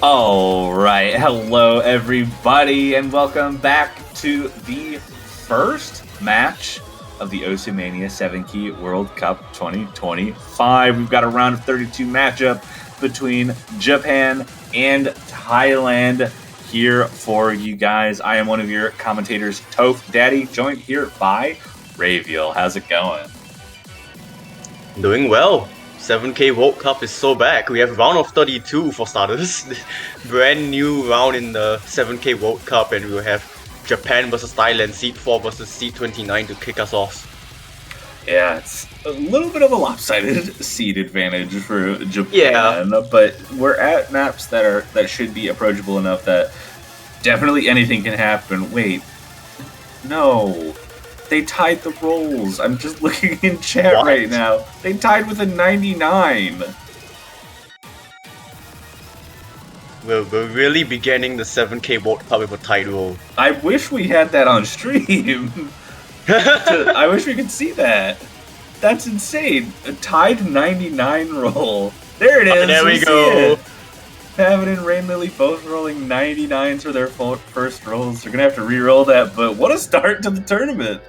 All right, hello everybody, and welcome back to the first match of the Mania 7 Key World Cup 2025. We've got a round of 32 matchup between Japan and Thailand here for you guys. I am one of your commentators, Toph Daddy, joined here by Raviel. How's it going? Doing well. 7K World Cup is so back. We have round of 32 for starters. Brand new round in the 7K World Cup, and we'll have Japan versus Thailand, seed 4 versus seed 29 to kick us off. Yeah, it's a little bit of a lopsided seed advantage for Japan, but we're at maps that should be approachable enough that definitely anything can happen. Wait, no. They tied the rolls. I'm just looking in chat right now. They tied with a 99. We're really beginning the 7K World Cup with a tight roll. I wish we had that on stream. I wish we could see that. That's insane. A tied 99 roll. There it is. There we go. Pavan and Rain Lily both rolling 99s for their first rolls. They're going to have to re-roll that, but what a start to the tournament.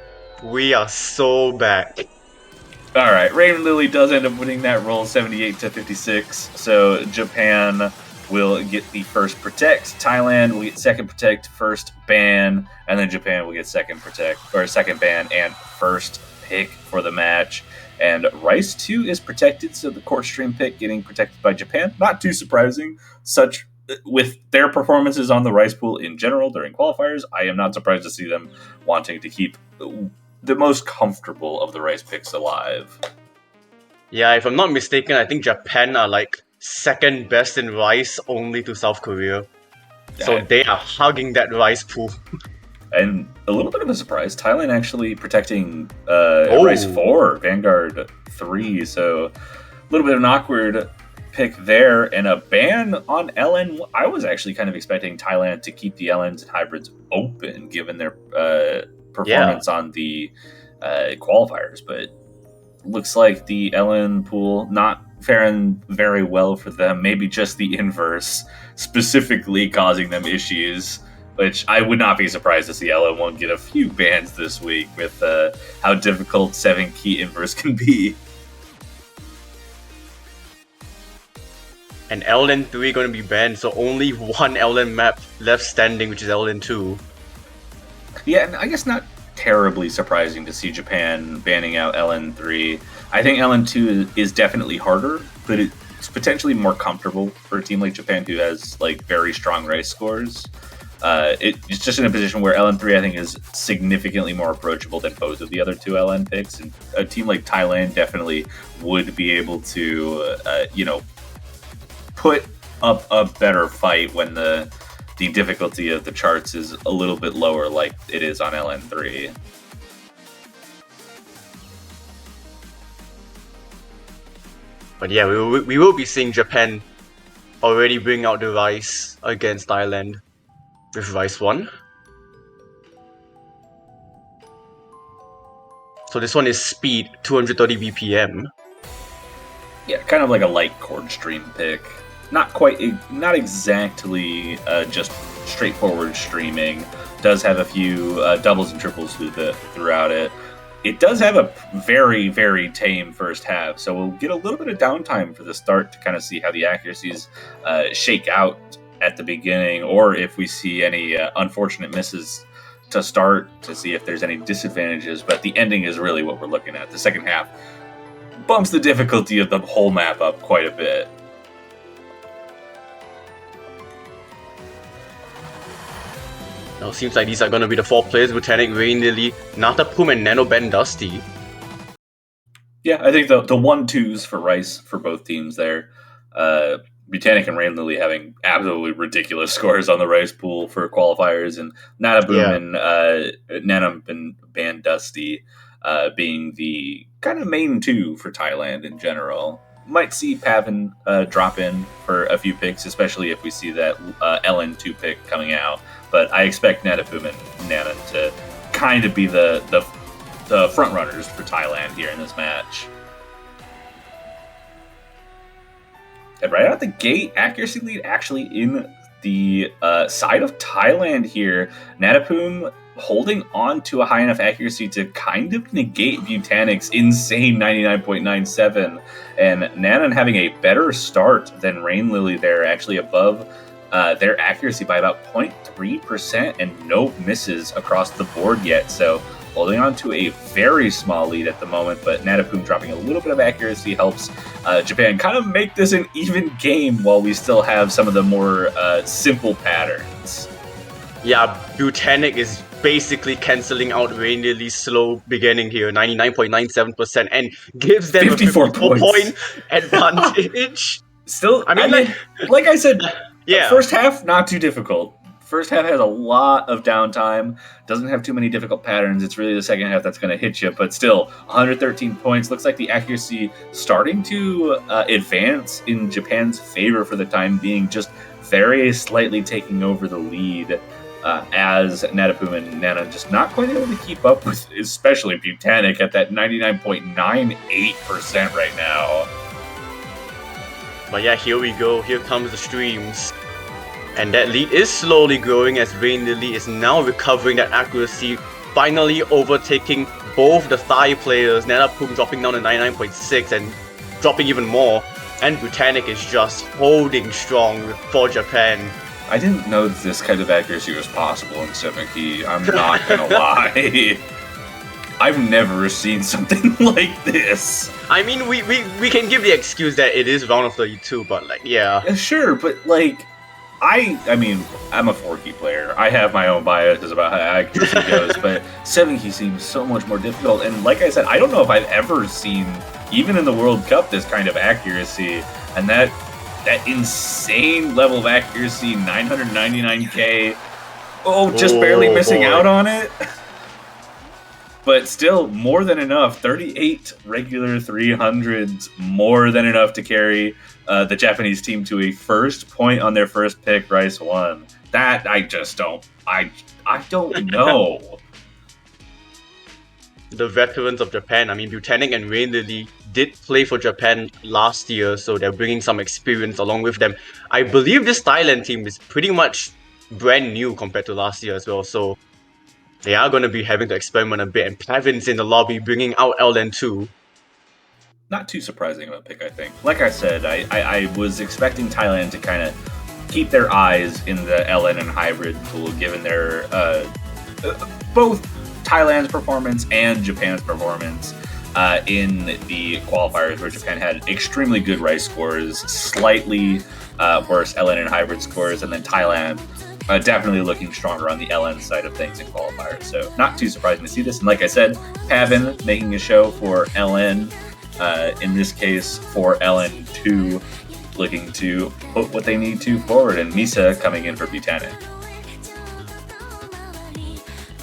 We are so back. All right, Rain Lily does end up winning that roll 78-56, so Japan will get the first protect, Thailand will get second protect, first ban, and then Japan will get second protect, or second ban and first pick for the match. And Rice 2 is protected, so the core stream pick getting protected by Japan. Not too surprising. With their performances on the Rice pool in general during qualifiers, I am not surprised to see them wanting to keep the most comfortable of the Rice picks alive. Yeah, if I'm not mistaken, I think Japan are like second best in Rice only to South Korea. So they are hugging that Rice pool. And a little bit of a surprise, Thailand actually protecting Rice 4, Vanguard 3, so a little bit of an awkward pick there, and a ban on LN. I was actually kind of expecting Thailand to keep the LNs and hybrids open, given their performance on the qualifiers, but looks like the LN pool not faring very well for them, maybe just the inverse, specifically causing them issues, which I would not be surprised to see LN1 get a few bans this week with how difficult 7 key inverse can be. And LN3 going to be banned, so only one LN map left standing, which is LN2. Yeah, and I guess not terribly surprising to see Japan banning out LN3. I think LN2 is definitely harder, but it's potentially more comfortable for a team like Japan who has like very strong race scores. It's just in a position where LN3 I think is significantly more approachable than both of the other two LN picks. And a team like Thailand definitely would be able to, put up a better fight when the difficulty of the charts is a little bit lower like it is on LN3. But yeah, we will be seeing Japan already bring out the Rice against Thailand with Rice 1. So this one is speed, 230 BPM. Yeah, kind of like a light chord stream pick. Not exactly just straightforward streaming. Does have a few doubles and triples throughout it. It does have a very, very tame first half, so we'll get a little bit of downtime for the start to kind of see how the accuracies shake out at the beginning, or if we see any unfortunate misses to start, to see if there's any disadvantages. But the ending is really what we're looking at. The second half bumps the difficulty of the whole map up quite a bit. Now it seems like these are going to be the 4 players: Botanic, Rain Lily, Natapum, and Nanoben Dusty. Yeah, I think the 1-2s for Rice for both teams there. Botanic and Rain Lily having absolutely ridiculous scores on the Rice pool for qualifiers, and Nanaboom and Nanoben Dusty being the kind of main 2 for Thailand in general. Might see Pavan drop in for a few picks, especially if we see that LN2 pick coming out. But I expect Natapum and Nana to kind of be the front runners for Thailand here in this match. And right out the gate, accuracy lead actually in the side of Thailand here. Natapoom holding on to a high enough accuracy to kind of negate Butanic's insane 99.97, and Nanan having a better start than Rain Lily there, actually above their accuracy by about 0.3% and no misses across the board yet. So holding on to a very small lead at the moment, but Natapoom dropping a little bit of accuracy helps Japan kind of make this an even game while we still have some of the more simple patterns. Yeah, Butanic is basically cancelling out Rain Lily's slow beginning here, 99.97%, and gives them 54 a 54-point advantage. Still, I mean, like I said, yeah. First half, not too difficult. First half has a lot of downtime, doesn't have too many difficult patterns. It's really the second half that's going to hit you, but still, 113 points. Looks like the accuracy starting to advance in Japan's favor for the time being, just very slightly taking over the lead as Natapoom and Nana just not quite able to keep up with, especially Butanic at that 99.98% right now. But yeah, here we go. Here comes the streams. And that lead is slowly growing as Rain Lily is now recovering that accuracy, finally overtaking both the Thai players. Natapoom dropping down to 99.6 and dropping even more. And Butanic is just holding strong for Japan. I didn't know that this kind of accuracy was possible in 7-key. I'm not gonna lie. I've never seen something like this. I mean, we can give the excuse that it is round of 32, but like, yeah. Sure, but like, I mean, I'm a 4-key player. I have my own biases about how accuracy goes, but 7-key seems so much more difficult. And like I said, I don't know if I've ever seen, even in the World Cup, this kind of accuracy. And that insane level of accuracy, 999k. Oh, just barely missing out on it. But still, more than enough. 38 regular 300s, more than enough to carry the Japanese team to a first point on their first pick, Rice 1. That, I just don't... I don't know. The veterans of Japan, I mean, Butanic and Rain Lily did play for Japan last year, so they're bringing some experience along with them. I believe this Thailand team is pretty much brand new compared to last year as well, so they are going to be having to experiment a bit, and Pavin's in the lobby bringing out LN2. Not too surprising of a pick, I think. Like I said, I was expecting Thailand to kind of keep their eyes in the LN and hybrid pool, given their both Thailand's performance and Japan's performance in the qualifiers, where Japan had extremely good Rice scores, slightly worse LN and hybrid scores, and then Thailand definitely looking stronger on the LN side of things in qualifiers. So not too surprising to see this. And like I said, Pavin making a show for LN, in this case for LN2, looking to put what they need to forward, and Misa coming in for Butanic.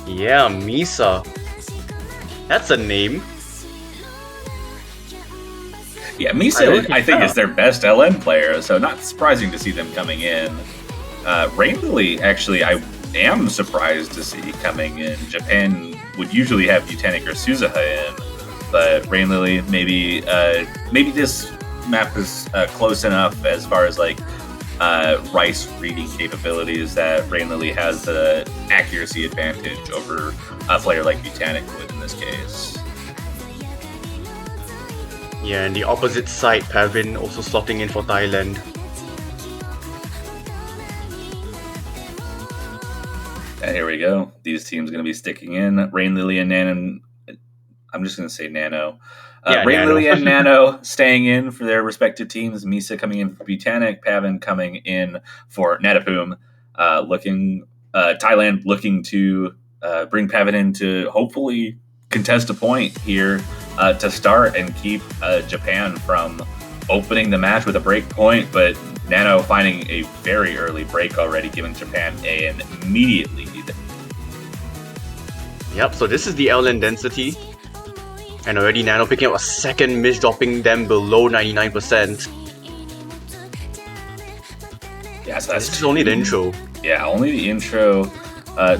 Yeah, Misa. That's a name. Yeah, Misa, I think, is their best LN player, so not surprising to see them coming in. Rain Lily, actually, I am surprised to see coming in. Japan would usually have Butanic or Suzuha in, but Rain Lily, maybe this map is close enough as far as like Rice reading capabilities that Rain Lily has the accuracy advantage over a player like Butanic would in this case. Yeah, and the opposite side, Pavin also slotting in for Thailand. And here we go. These teams going to be sticking in. Rain Lily and Nano. I'm just going to say Nano. Rain Nano. Lily and Nano staying in for their respective teams. Misa coming in for Butanic. Pavin coming in for Natapoom. Thailand looking to bring Pavin in to hopefully contest a point here to start and keep Japan from opening the match with a break point, but Nano finding a very early break already, giving Japan an immediate lead. Yep, so this is the LN density. And already Nano picking up a second miss, dropping them below 99%. Yeah, so that's this is only the intro. Yeah, only the intro.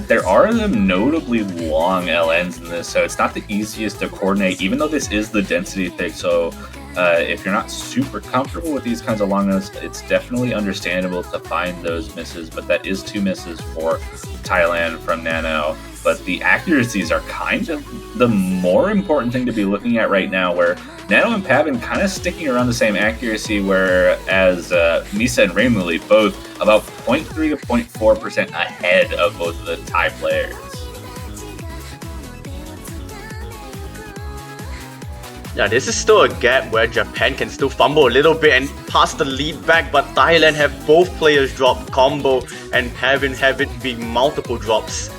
There are some notably long LNs in this, so it's not the easiest to coordinate, even though this is the density pick. So If you're not super comfortable with these kinds of long notes, it's definitely understandable to find those misses, but that is 2 misses for Thailand from Nano. But the accuracies are kind of the more important thing to be looking at right now, where Nano and Pavin kind of sticking around the same accuracy, whereas Misa and Rainlily both about 0.3 to 0.4% ahead of both of the Thai players. Yeah, this is still a gap where Japan can still fumble a little bit and pass the lead back, but Thailand have both players drop combo and Pavin have it be multiple drops.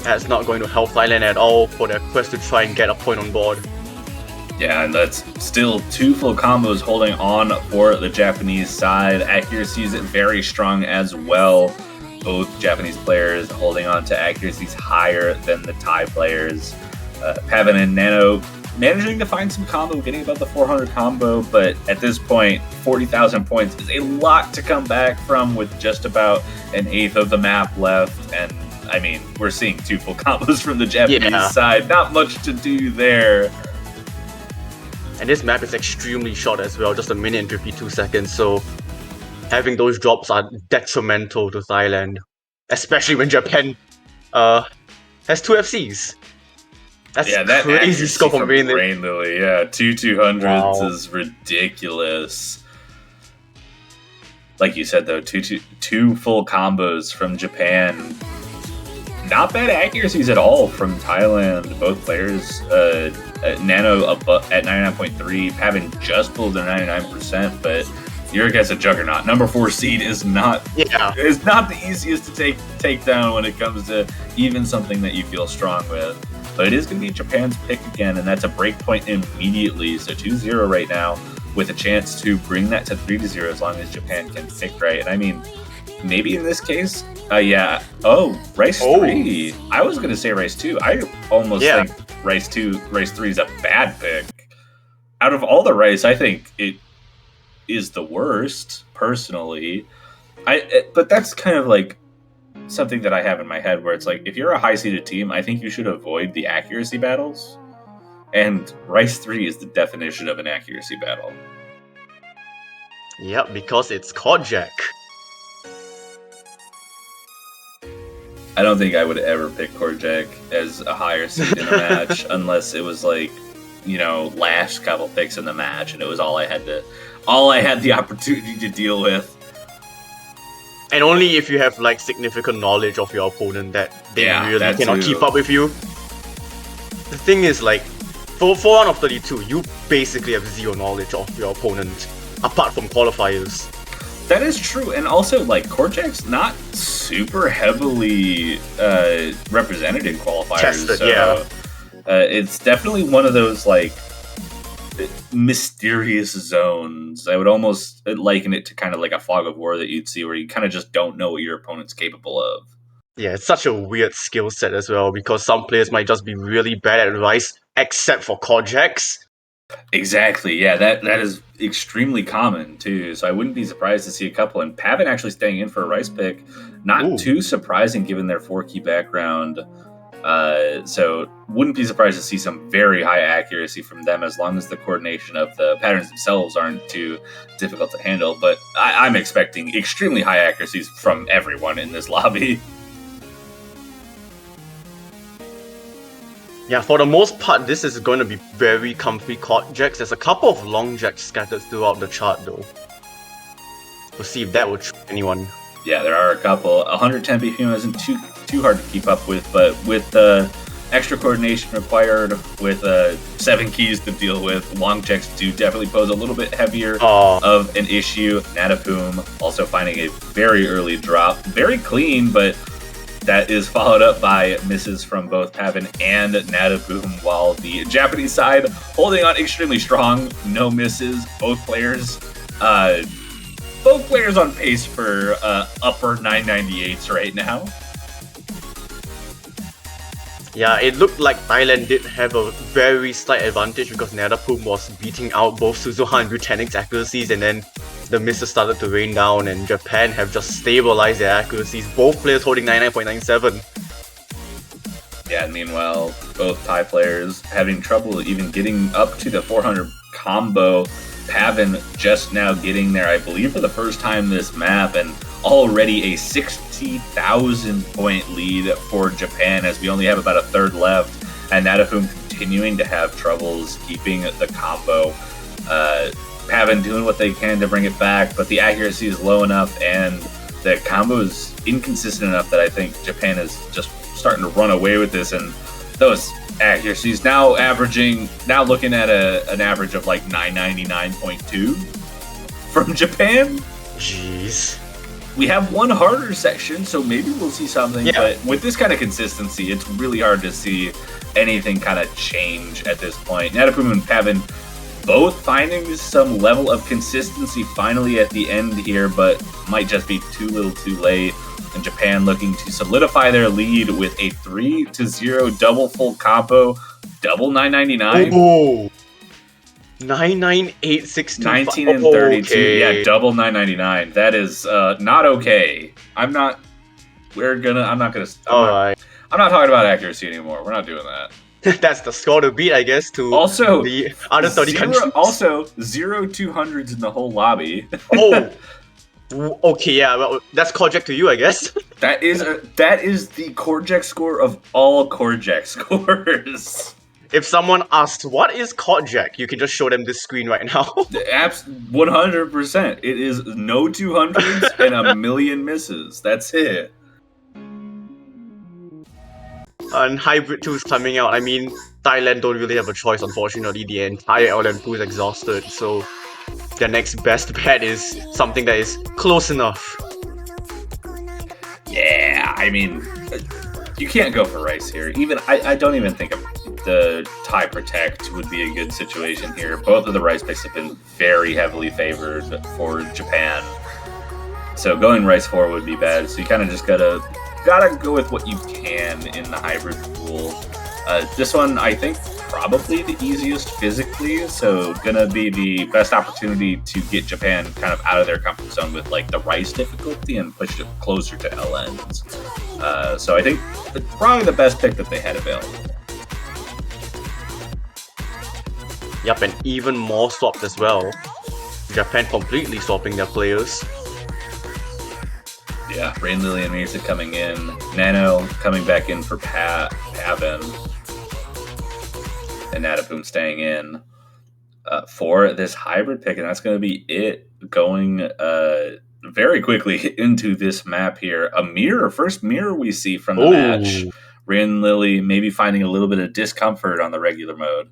That's not going to help Thailand at all for their quest to try and get a point on board. Yeah, and that's still 2 full combos holding on for the Japanese side. Accuracy is very strong as well. Both Japanese players holding on to accuracies higher than the Thai players. Pavin and Nano managing to find some combo, getting above the 400 combo, but at this point, 40,000 points is a lot to come back from with just about an eighth of the map left. And I mean, we're seeing 2 full combos from the Japanese side. Not much to do there. And this map is extremely short as well, just 1 minute and 52 seconds, so having those drops are detrimental to Thailand. Especially when Japan has 2 FCs. That's that crazy scope from Rainlily. Yeah, 2/200s is ridiculous. Like you said, though, two full combos from Japan. Not bad accuracies at all from Thailand. Both players, Nano at 99.3, Pavin just pulled their 99%, but you're against a juggernaut. Number 4 seed is not the easiest to take down when it comes to even something that you feel strong with. But it is going to be Japan's pick again, and that's a break point immediately. So 2-0 right now, with a chance to bring that to 3-0 as long as Japan can pick right. And I mean, maybe in this case, Rice 3. I was going to say Rice 2. I almost think Rice 3 is a bad pick. Out of all the Rice, I think it is the worst, personally. But that's kind of like something that I have in my head where it's like, if you're a high-seeded team, I think you should avoid the accuracy battles. And Rice 3 is the definition of an accuracy battle. Yep, because it's Kojak. I don't think I would ever pick Kojak as a higher seed in a match unless it was like, last couple picks in the match and it was all I had the opportunity to deal with. And only if you have like significant knowledge of your opponent that they really cannot keep up with you. The thing is, like, for 1 of 32, you basically have 0 knowledge of your opponent, apart from qualifiers. That is true, and also, like, Korjak's not super heavily represented in qualifiers. Tested, it's definitely one of those, like, mysterious zones. I would almost liken it to kind of like a fog of war that you'd see where you kind of just don't know what your opponent's capable of. Yeah, it's such a weird skill set as well, because some players might just be really bad at Rice, except for Kojaks. Exactly, yeah, that is extremely common too, so I wouldn't be surprised to see a couple, and Pavin actually staying in for a Rice pick, not too surprising given their 4-key background. So wouldn't be surprised to see some very high accuracy from them as long as the coordination of the patterns themselves aren't too difficult to handle. But I'm expecting extremely high accuracies from everyone in this lobby. Yeah, for the most part, this is going to be very comfy court jacks. There's a couple of long jacks scattered throughout the chart though. We'll see if that will trick anyone. Yeah, there are a couple. 110 BPM isn't too hard to keep up with, but with the extra coordination required, with 7 keys to deal with, long checks do definitely pose a little bit heavier of an issue. Natapoom also finding a very early drop. Very clean, but that is followed up by misses from both Pavin and Natapoom, while the Japanese side holding on extremely strong. No misses. Both players on pace for upper 998s right now. Yeah, it looked like Thailand did have a very slight advantage because Natapoom was beating out both Suzuha and Rutanix's accuracies, and then the misses started to rain down, and Japan have just stabilized their accuracies, both players holding 99.97. Yeah, and meanwhile, both Thai players having trouble even getting up to the 400 combo. Pavin just now getting there, I believe, for the first time this map, and already a 60,000 point lead for Japan as we only have about a third left, and Nadafum continuing to have troubles keeping the combo. Pavin doing what they can to bring it back, but the accuracy is low enough and the combo is inconsistent enough that I think Japan is just starting to run away with this, and those accuracies now looking at an average of like 999.2 from Japan. Jeez. We have one harder section, so maybe we'll see something, but with this kind of consistency, it's really hard to see anything kind of change at this point. Nadafum and Pavin both finding some level of consistency finally at the end here, but might just be too little too late. And Japan looking to solidify their lead with a 3-0 double full combo, double 999. Oh, 99862. 19 and 32. Okay. Yeah, double 999. That is not okay. I'm not talking about accuracy anymore. We're not doing that. That's the score to beat, I guess, to also, the other 30 countries. Also, 0-200s in the whole lobby. Oh, okay, yeah, well, that's Kojak to you, I guess. That is the Kojak score of all Kojak scores. If someone asks, what is Kojak, you can just show them this screen right now. 100%. It is no 200s and a million misses. That's it. And Hybrid 2 is coming out. I mean, Thailand don't really have a choice, unfortunately. The entire LN pool is exhausted, so their next best bet is something that is close enough. Yeah, I mean, you can't go for Rice here. I don't even think the Thai Protect would be a good situation here. Both of the Rice picks have been very heavily favored for Japan. So going Rice 4 would be bad, so you kind of just gotta go with what you can in the hybrid pool. This one, I think, probably the easiest physically, so gonna be the best opportunity to get Japan kind of out of their comfort zone with like the Rice difficulty and push it closer to LNs. So I think it's probably the best pick that they had available. Yup, and even more swapped as well. Japan completely swapping their players. Yeah, Rain Lily and Misa coming in. Nano coming back in for Pavin. And Nadafum staying in for this hybrid pick. And that's going to be it going very quickly into this map here. A mirror, first mirror we see from the match. Rain Lily maybe finding a little bit of discomfort on the regular mode.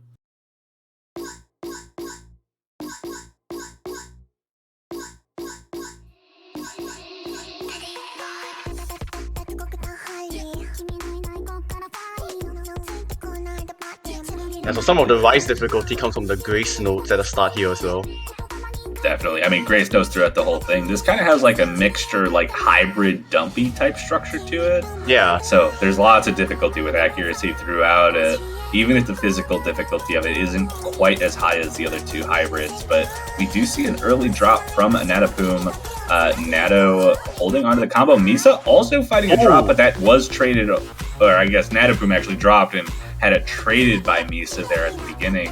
And so some of the Rice difficulty comes from the Grace notes at the start here as well. Definitely. I mean, Grace notes throughout the whole thing. This kind of has like a mixture, like hybrid dumpy type structure to it. Yeah. So there's lots of difficulty with accuracy throughout it, even if the physical difficulty of it isn't quite as high as the other two hybrids. But we do see an early drop from Nadafum. Nado holding onto the combo. Misa also fighting a drop, but that was traded, or I guess Nadafum actually dropped and had it traded by Misa there at the beginning.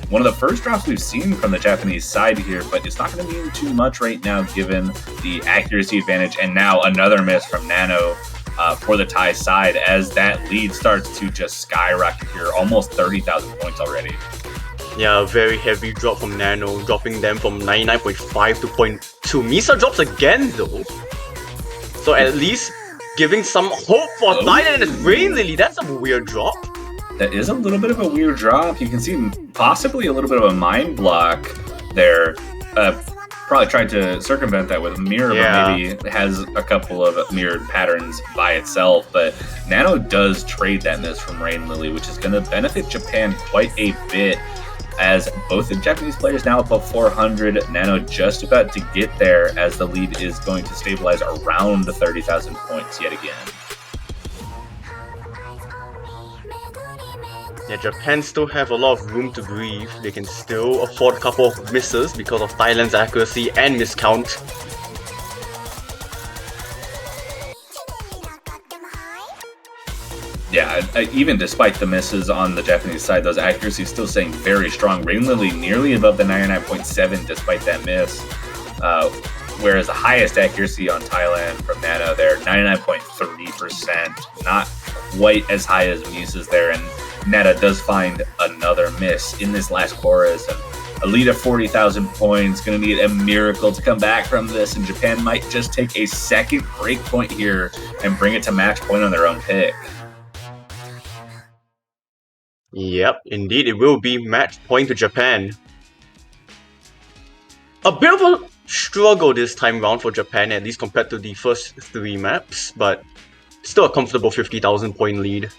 One of the first drops we've seen from the Japanese side here, but it's not going to mean too much right now given the accuracy advantage. And now another miss from Nano for the Thai side as that lead starts to just skyrocket here, almost 30,000 points already. Yeah, a very heavy drop from Nano, dropping them from 99.5 to 0.2. Misa drops again though. So at least giving some hope for Thailand and Rain Lily. That's a weird drop. That is a little bit of a weird drop. You can see possibly a little bit of a mind block there. Probably tried to circumvent that with a mirror, but maybe has a couple of mirrored patterns by itself. But Nano does trade that miss from Rain Lily, which is going to benefit Japan quite a bit, as both the Japanese players now above 400. Nano just about to get there as the lead is going to stabilize around 30,000 points yet again. Yeah, Japan still have a lot of room to breathe. They can still afford a couple of misses because of Thailand's accuracy and miscount. Yeah, even despite the misses on the Japanese side, those accuracies still staying very strong. Rain Lily nearly above the 99.7 despite that miss. Whereas the highest accuracy on Thailand from Nano there, 99.3%, not quite as high as Muse's there. And Netta does find another miss in this last chorus. And a lead of 40,000 points, going to need a miracle to come back from this. And Japan might just take a second break point here and bring it to match point on their own pick. Yep, indeed, it will be match point to Japan. A bit of a struggle this time round for Japan, at least compared to the first 3 maps, but still a comfortable 50,000 point lead.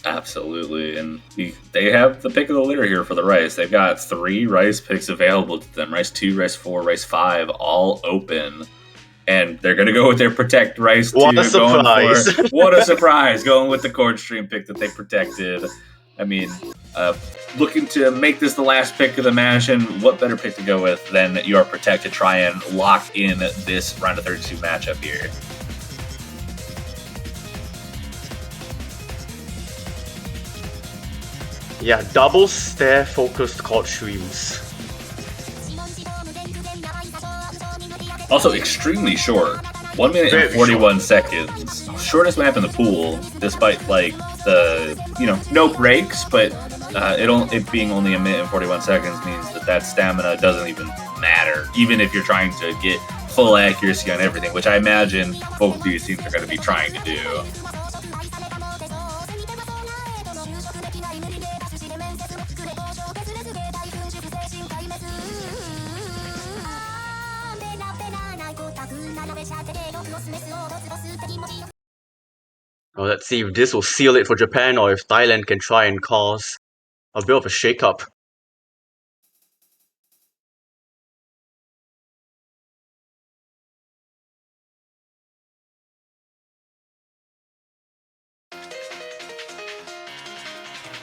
Absolutely, and they have the pick of the litter here for the Rice. They've got 3 Rice picks available to them. Rice 2, Rice 4, Rice 5, all open. And they're going to go with their Protect Rice 2. What a surprise! What a surprise, going with the Chord Stream pick that they protected. I mean, looking to make this the last pick of the match, and what better pick to go with than your Protect to try and lock in this round of 32 matchup here. Yeah, double stare focused chord streams. Also extremely short. 1 minute and 41 seconds. Shortest map in the pool, despite like the no breaks, but it being only 1 minute and 41 seconds means that stamina doesn't even matter, even if you're trying to get full accuracy on everything, which I imagine both of these teams are going to be trying to do. Well, let's see if this will seal it for Japan or if Thailand can try and cause a bit of a shake-up.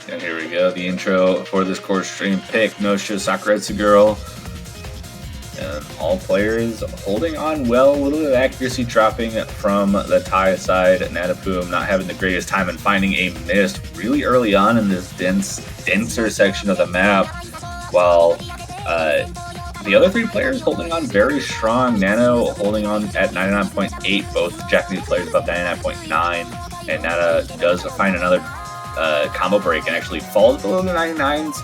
And here we go, the intro for this Chord Stream pick, Nosho Sakuretsu Girl. And all players holding on well, a little bit of accuracy dropping from the Thai side. Natapum not having the greatest time and finding a miss really early on in this denser section of the map, while the other 3 players holding on very strong. Nano holding on at 99.8, both Japanese players above 99.9, and Nana does find another combo break and actually falls below the 99s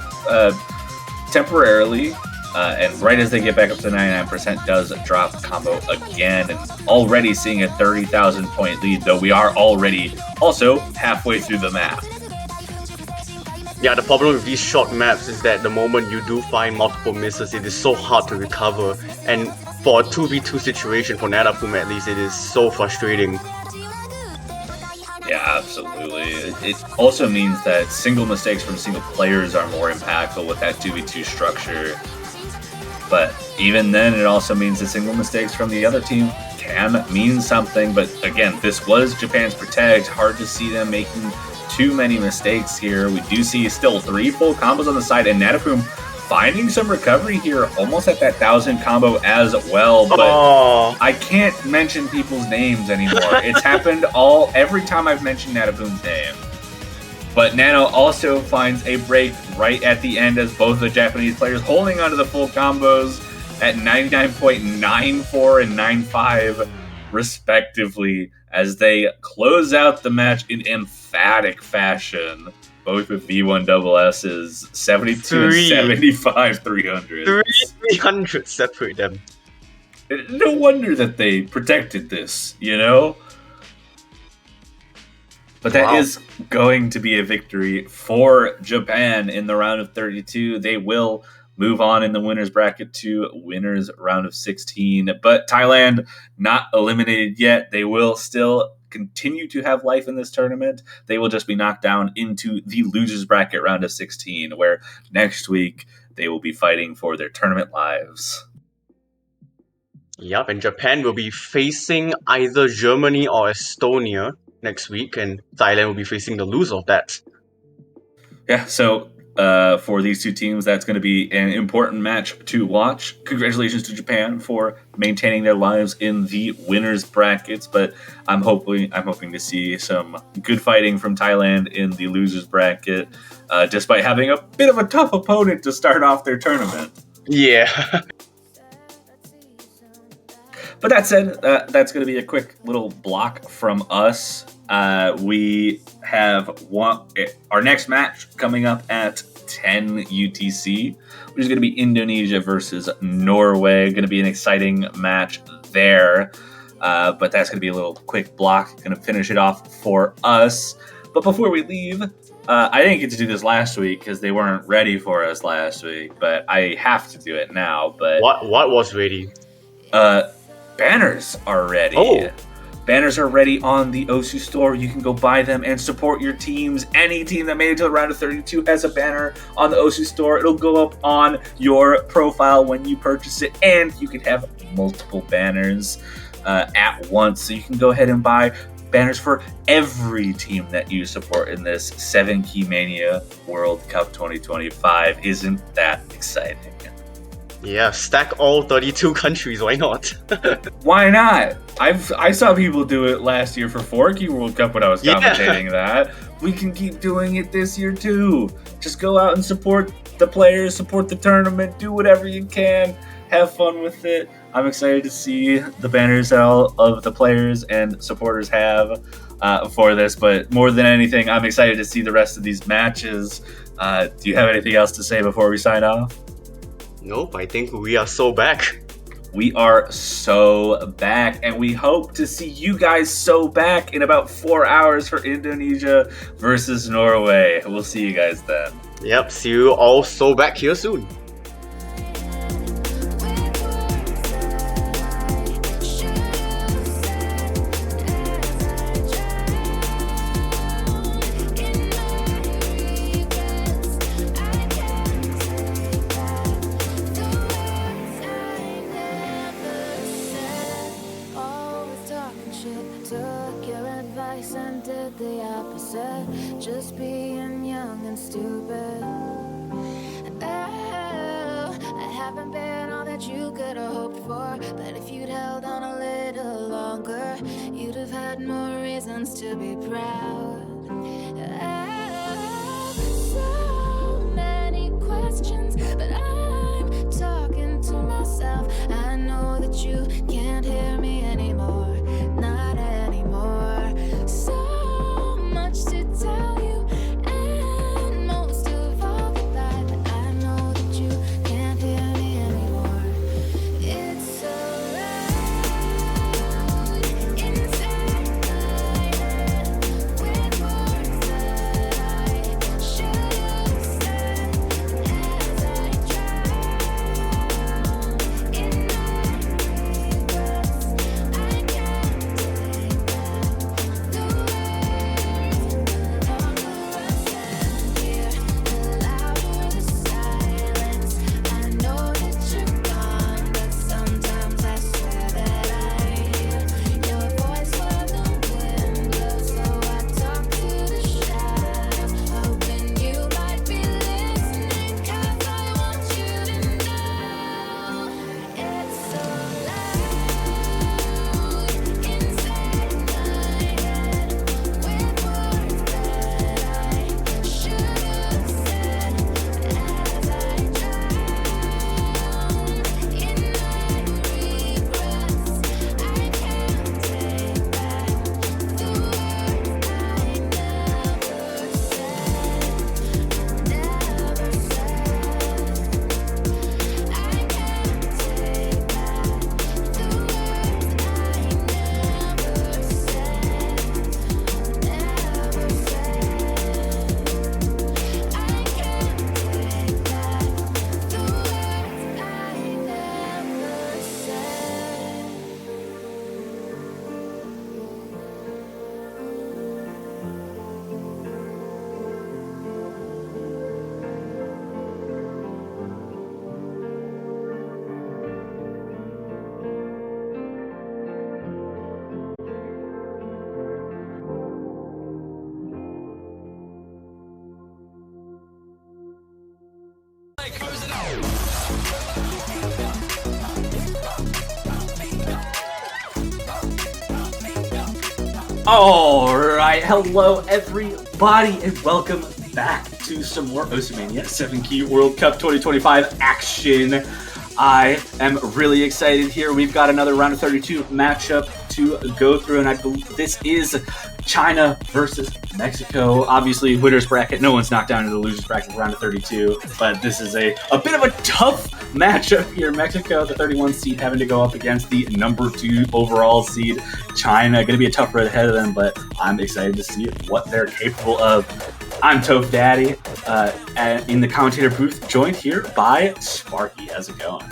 temporarily. And right as they get back up to 99%, does drop combo again, and already seeing a 30,000 point lead, though we are already also halfway through the map. Yeah, the problem with these short maps is that the moment you do find multiple misses, it is so hard to recover, and for a 2v2 situation, for Natapum at least, it is so frustrating. Yeah, absolutely. It also means that single mistakes from single players are more impactful with that 2v2 structure. But even then, it also means that single mistakes from the other team can mean something. But again, this was Japan's Protect. Hard to see them making too many mistakes here. We do see still 3 full combos on the side, and Natapum finding some recovery here, almost at that 1,000 combo as well. But I can't mention people's names anymore. It's happened every time I've mentioned Natapum's name. But Nano also finds a break right at the end, as both the Japanese players holding onto the full combos at 99.94 and 95 respectively, as they close out the match in emphatic fashion, both with V1SS's 72 and 75 300. 300 separate them. No wonder that they protected this, But that is going to be a victory for Japan in the round of 32. They will move on in the winners bracket to winners round of 16. But Thailand not eliminated yet. They will still continue to have life in this tournament. They will just be knocked down into the losers bracket round of 16, where next week they will be fighting for their tournament lives. Yep, and Japan will be facing either Germany or Estonia next week, and Thailand will be facing the loser of that. Yeah, so for these two teams. That's going to be an important match to watch. Congratulations to Japan for maintaining their lives in the winners brackets, but I'm hoping to see some good fighting from Thailand in the losers bracket, despite having a bit of a tough opponent to start off their tournament. Yeah. But that said, that's going to be a quick little block from us. We have our next match coming up at 10 UTC, which is going to be Indonesia versus Norway. Going to be an exciting match there. But that's going to be a little quick block. Going to finish it off for us. But before we leave, I didn't get to do this last week because they weren't ready for us last week. But I have to do it now. But what was ready? Banners are ready. Oh. Banners are ready on the OSU store. You can go buy them and support your teams. Any team that made it to the round of 32 has a banner on the OSU store. It'll go up on your profile when you purchase it, and you can have multiple banners at once. So you can go ahead and buy banners for every team that you support in this 7-Key Mania World Cup 2025. Isn't that exciting? Yeah, stack all 32 countries, why not? Why not? I saw people do it last year for 4-Key World Cup when I was commentating that. We can keep doing it this year too. Just go out and support the players, support the tournament, do whatever you can, have fun with it. I'm excited to see the banners that all of the players and supporters have for this, but more than anything, I'm excited to see the rest of these matches. Do you have anything else to say before we sign off? Nope, I think we are so back. We are so back, and we hope to see you guys so back in about 4 hours for Indonesia versus Norway. We'll see you guys then. Yep, see you all so back here soon. Took your advice and did the opposite, just being young and stupid. Oh, I haven't been all that you could have hoped for, but if you'd held on a little longer, you'd have had more reasons to be proud. Oh, so many questions, but I'm talking to myself. I know that you can't hear me anymore. Not anymore. So much to tell you, and most of all goodbye. But I know that you can't hear me anymore. It's around inside my head with words that I should have said as I try Alright, hello everybody, and welcome back to some more Mania 7Key World Cup 2025 action. I am really excited here. We've got another round of 32 matchup to go through, and I believe this is China versus Mexico. Obviously, winner's bracket. No one's knocked down into the loser's bracket round of 32, but this is a bit of a tough matchup here. Mexico, the 31 seed, having to go up against the number 2 overall seed, China. Going to be a tough road ahead of them, but I'm excited to see what they're capable of. I'm Toph Daddy, in the commentator booth, joined here by Sparky. How's it going?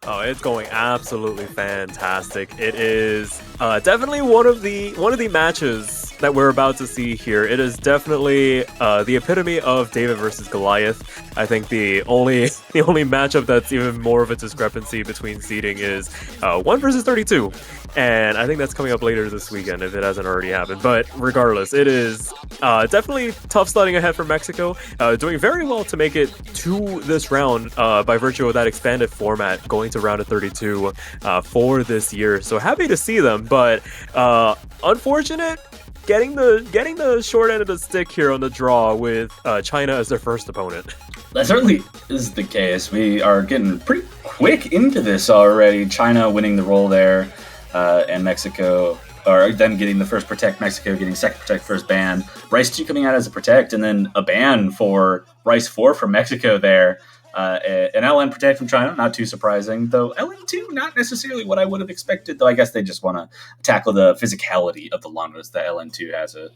Oh, it's going absolutely fantastic. It is definitely one of the matches that we're about to see here. It is definitely the epitome of David versus Goliath. I think the only matchup that's even more of a discrepancy between seeding is 1 versus 32. And I think that's coming up later this weekend if it hasn't already happened. But regardless, it is definitely tough sledding ahead for Mexico. Doing very well to make it to this round by virtue of that expanded format going to round of 32 for this year. So happy to see them, but unfortunate getting the short end of the stick here on the draw with China as their first opponent. That certainly is the case. We are getting pretty quick into this already. China winning the role there. And Mexico, or then getting the first protect, Mexico getting second protect, first ban. Rice 2 coming out as a protect, and then a ban for Rice 4 from Mexico there. An LN protect from China, not too surprising, though LN2 not necessarily what I would have expected, though I guess they just want to tackle the physicality of the Longos that LN2 has it.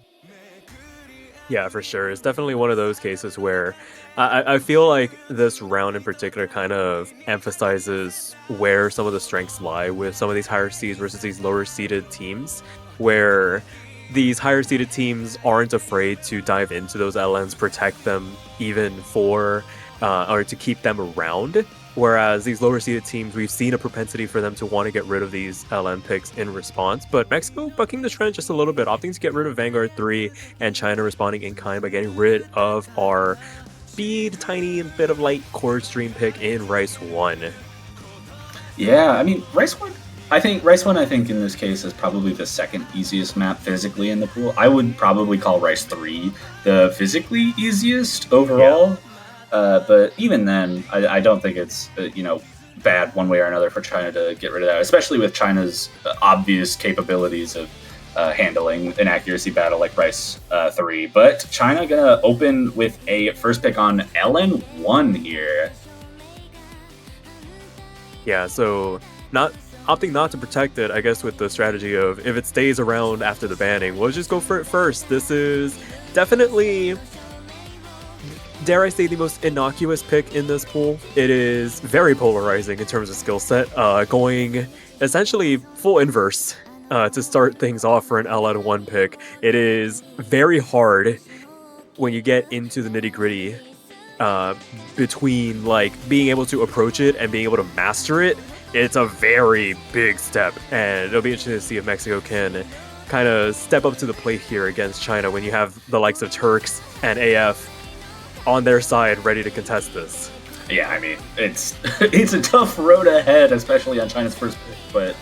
Yeah, for sure. It's definitely one of those cases where I feel like this round in particular kind of emphasizes where some of the strengths lie with some of these higher seeds versus these lower seeded teams, where these higher seeded teams aren't afraid to dive into those LNs, protect them even for, or to keep them around. Whereas these lower seeded teams, we've seen a propensity for them to want to get rid of these LN picks in response. But Mexico bucking the trend just a little bit, opting to get rid of Vanguard 3, and China responding in kind by getting rid of our speed, tiny bit of light core stream pick in Rice 1. Yeah, I mean, Rice 1, I think in this case is probably the second easiest map physically in the pool. I would probably call Rice 3 the physically easiest overall. Yeah. But even then, I don't think it's, bad one way or another for China to get rid of that, especially with China's obvious capabilities of handling an accuracy battle like Rice 3. But China going to open with a first pick on LN1 here. Yeah, so opting not to protect it, I guess, with the strategy of if it stays around after the banning, we'll just go for it first. This is definitely, dare I say, the most innocuous pick in this pool. It is very polarizing in terms of skill set, going essentially full inverse to start things off for an LN1 pick. It is very hard when you get into the nitty-gritty between being able to approach it and being able to master it. It's a very big step, and it'll be interesting to see if Mexico can kind of step up to the plate here against China when you have the likes of Turks and AF on their side ready to contest this. Yeah, I mean, it's a tough road ahead, especially on China's first pick, but,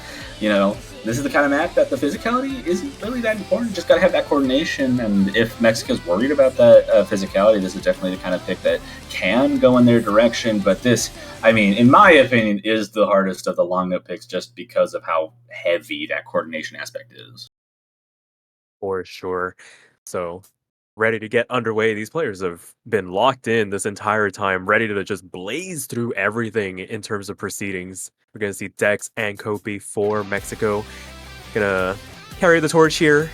this is the kind of map that the physicality isn't really that important. Just got to have that coordination, and if Mexico's worried about that physicality, this is definitely the kind of pick that can go in their direction, but this, I mean, in my opinion, is the hardest of the long note picks just because of how heavy that coordination aspect is. For sure. So, ready to get underway. These players have been locked in this entire time, ready to just blaze through everything in terms of proceedings. We're going to see Dex and Kopi for Mexico. Gonna carry the torch here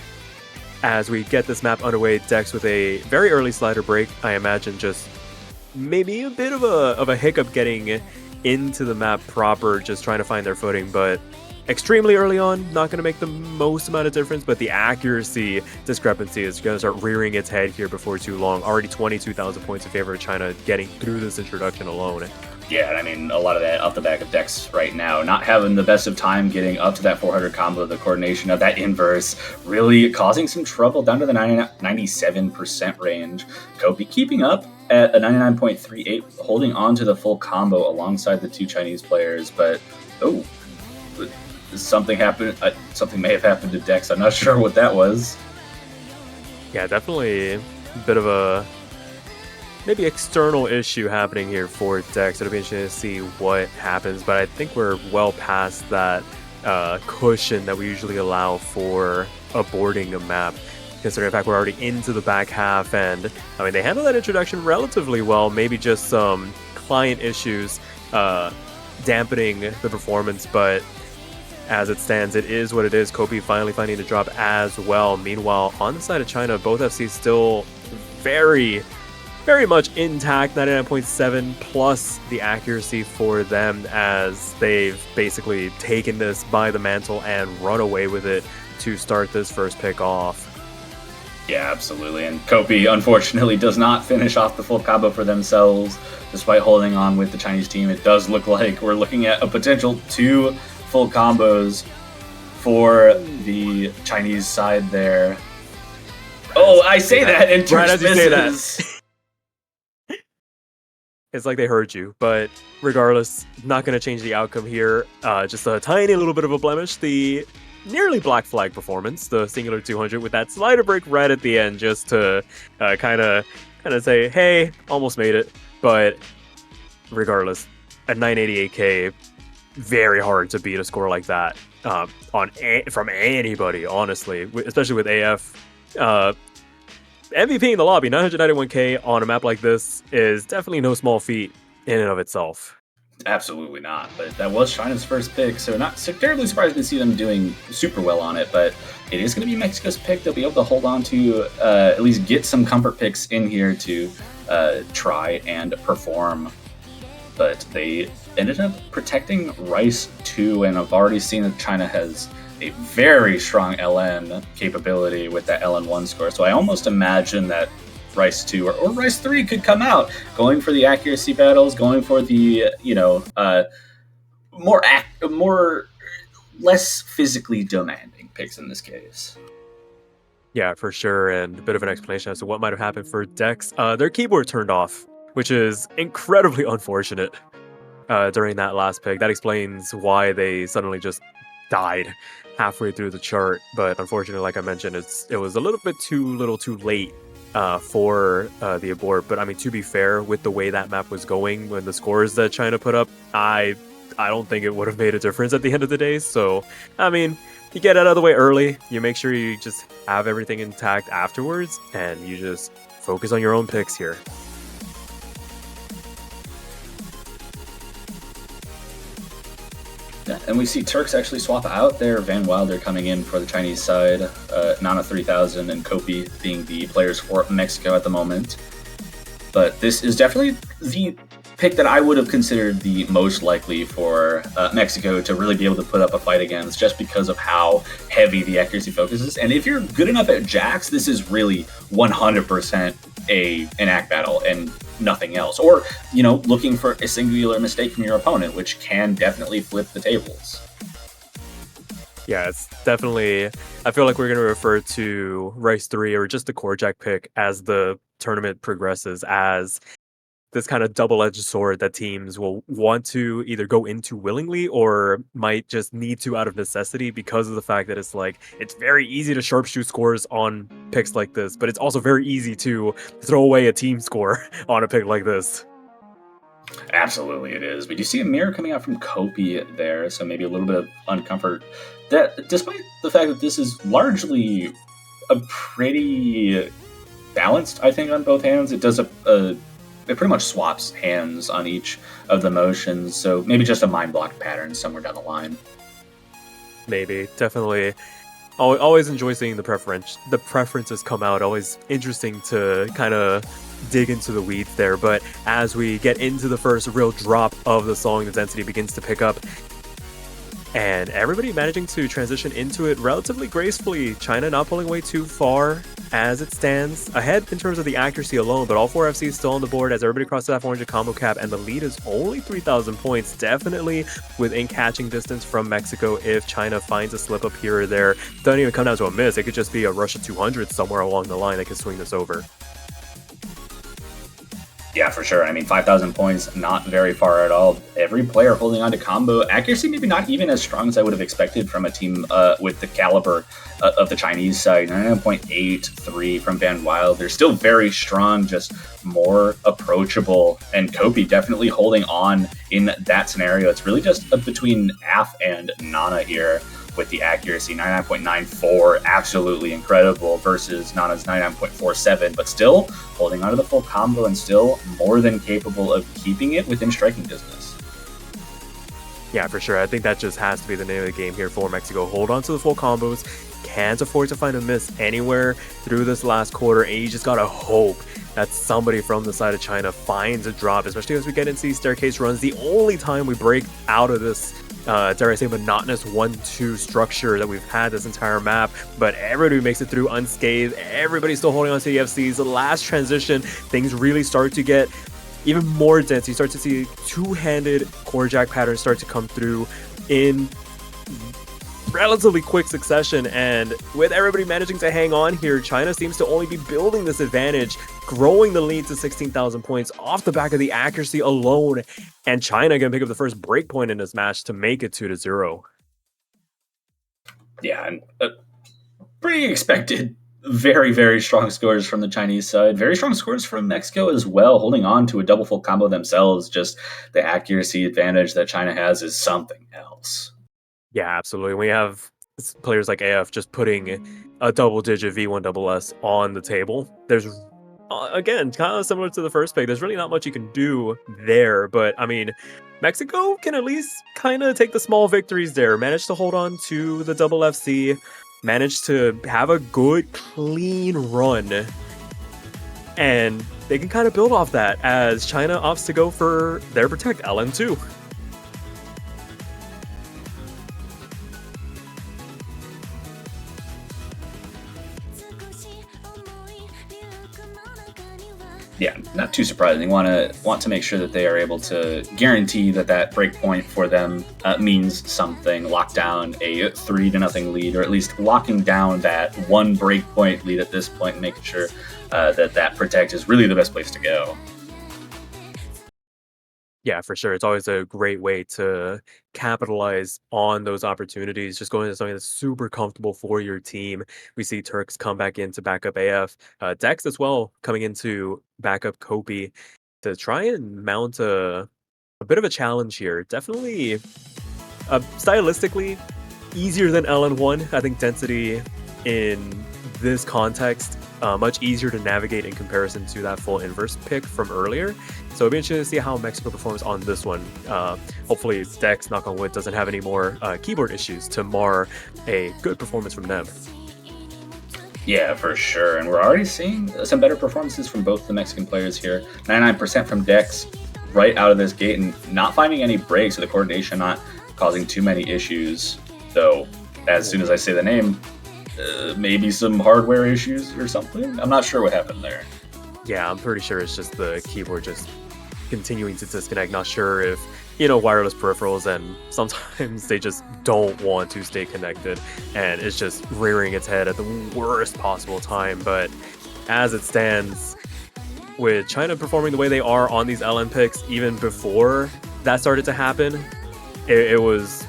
as we get this map underway. Dex with a very early slider break. I imagine just maybe a bit of a hiccup getting into the map proper, just trying to find their footing, but extremely early on, not going to make the most amount of difference, but the accuracy discrepancy is going to start rearing its head here before too long. Already 22,000 points in favor of China getting through this introduction alone. Yeah, and I mean, a lot of that off the back of Dex right now, not having the best of time getting up to that 400 combo, the coordination of that inverse, really causing some trouble down to the 97% range. Kopi keeping up at a 99.38, holding on to the full combo alongside the two Chinese players, but, something happened. Something may have happened to Dex. I'm not sure what that was. Yeah, definitely a bit of a maybe external issue happening here for Dex. It'll be interesting to see what happens, but I think we're well past that cushion that we usually allow for aborting a map. Considering the fact we're already into the back half, and I mean they handled that introduction relatively well. Maybe just some client issues dampening the performance, but as it stands, it is what it is. Kobe finally finding a drop as well. Meanwhile, on the side of China, both FCs still very much intact, 99.7 plus the accuracy for them, as they've basically taken this by the mantle and run away with it to start this first pick off. Yeah, absolutely. And Kopi, unfortunately, does not finish off the full combo for themselves, despite holding on with the Chinese team. It does look like we're looking at a potential 2 full combos for the Chinese side there. Oh, I say that, and Right Turks as you say that. misses. It's like they heard you, but regardless, not going to change the outcome here. Just a tiny little bit of a blemish. The nearly black flag performance, the singular 200 with that slider break right at the end, just to kind of say, hey, almost made it. But regardless, at 988k, very hard to beat a score like that from anybody, honestly, especially with AF. MVP in the lobby, 991k on a map like this is definitely no small feat in and of itself. Absolutely not, but that was China's first pick, so not so terribly surprised to see them doing super well on it, but it is going to be Mexico's pick. They'll be able to hold on to at least get some comfort picks in here to try and perform, but they ended up protecting Rice 2, and I've already seen that China has a very strong LN capability with that LN1 score, so I almost imagine that Rice 2 or Rice 3 could come out going for the accuracy battles, going for the less physically demanding picks in this case. Yeah, for sure, and a bit of an explanation as to what might have happened for Dex. Their keyboard turned off, which is incredibly unfortunate during that last pick. That explains why they suddenly just died halfway through the chart, but unfortunately, like I mentioned, it was a little bit too late for the abort. But I mean, to be fair, with the way that map was going, when the scores that China put up, I don't think it would have made a difference at the end of the day. So, I mean, you get out of the way early, you make sure you just have everything intact afterwards, and you just focus on your own picks here. Yeah, and we see Turks actually swap out their Van Wilder coming in for the Chinese side, Nana 3000 and Kopi being the players for Mexico at the moment. But this is definitely the pick that I would have considered the most likely for Mexico to really be able to put up a fight against, just because of how heavy the accuracy focus is. And if you're good enough at Jax, this is really 100% an act battle and nothing else. Or, looking for a singular mistake from your opponent, which can definitely flip the tables. Yeah, it's definitely, I feel like we're going to refer to Rice 3 or just the core Jack pick as the tournament progresses, as this kind of double-edged sword that teams will want to either go into willingly or might just need to out of necessity, because of the fact that it's very easy to sharpshoot scores on picks like this, but it's also very easy to throw away a team score on a pick like this. Absolutely it is. But you see a mirror coming out from Kopi there, so maybe a little bit of uncomfort. That, despite the fact that this is largely a pretty balanced, I think, on both hands, it does it pretty much swaps hands on each of the motions, so maybe just a mind block pattern somewhere down the line. Maybe, definitely. Always enjoy seeing the preferences come out. Always interesting to kind of dig into the weeds there. But as we get into the first real drop of the song, the density begins to pick up, and everybody managing to transition into it relatively gracefully. China not pulling away too far as it stands, ahead in terms of the accuracy alone, but all 4 FCs still on the board as everybody crosses that 400 combo cap, and the lead is only 3,000 points, definitely within catching distance from Mexico. If China finds a slip up here or there, doesn't even come down to a miss, it could just be a rush of 200 somewhere along the line that could swing this over. Yeah, for sure. I mean, 5,000 points, not very far at all. Every player holding on to combo accuracy, maybe not even as strong as I would have expected from a team with the caliber of the Chinese side. 99.83 from Van Wild. They're still very strong, just more approachable. And Kopi definitely holding on in that scenario. It's really just between Af and Nana here with the accuracy. 99.94, absolutely incredible, versus Nana's 99.47, but still holding onto the full combo and still more than capable of keeping it within striking distance. Yeah, for sure. I think that just has to be the name of the game here for Mexico. Hold on to the full combos. Can't afford to find a miss anywhere through this last quarter, and you just gotta hope that somebody from the side of China finds a drop, especially as we get into these staircase runs. The only time we break out of this, dare I say, monotonous 1-2 structure that we've had this entire map, but everybody makes it through unscathed. Everybody's still holding on to the FCs. The last transition, things really start to get even more dense. You start to see two-handed core jack patterns start to come through in relatively quick succession, and with everybody managing to hang on here, China seems to only be building this advantage, growing the lead to 16,000 points off the back of the accuracy alone, and China gonna pick up the first break point in this match to make it 2-0. Yeah, and pretty expected. Very, very strong scores from the Chinese side. Very strong scores from Mexico as well, holding on to a double full combo themselves. Just the accuracy advantage that China has is something else. Yeah, absolutely. We have players like AF just putting a double-digit V1SS on the table. There's, again, kind of similar to the first pick. There's really not much you can do there, but I mean, Mexico can at least kind of take the small victories there. Manage to hold on to the double FC, manage to have a good, clean run, and they can kind of build off that as China opts to go for their Protect LN2. Yeah, not too surprising. Want to make sure that they are able to guarantee that that breakpoint for them means something. Lock down a 3-0 lead, or at least locking down that one breakpoint lead at this point, and making sure that Protect is really the best place to go. Yeah, for sure. It's always a great way to capitalize on those opportunities. Just going to something that's super comfortable for your team. We see Turks come back in to back up AF. Dex as well coming in to back up Kopi to try and mount a bit of a challenge here. Definitely stylistically easier than LN1. I think density in this context much easier to navigate in comparison to that full inverse pick from earlier. So it'll be interesting to see how Mexico performs on this one. Hopefully Dex, knock on wood, doesn't have any more keyboard issues to mar a good performance from them. Yeah, for sure. And we're already seeing some better performances from both the Mexican players here. 99% from Dex right out of this gate, and not finding any breaks, so the coordination not causing too many issues. Though, as soon as I say the name, maybe some hardware issues or something. I'm not sure what happened there. Yeah, I'm pretty sure it's just the keyboard just continuing to disconnect. Not sure if, you know, wireless peripherals, and sometimes they just don't want to stay connected, and it's just rearing its head at the worst possible time. But as it stands, with China performing the way they are on these LN picks, even before that started to happen, it was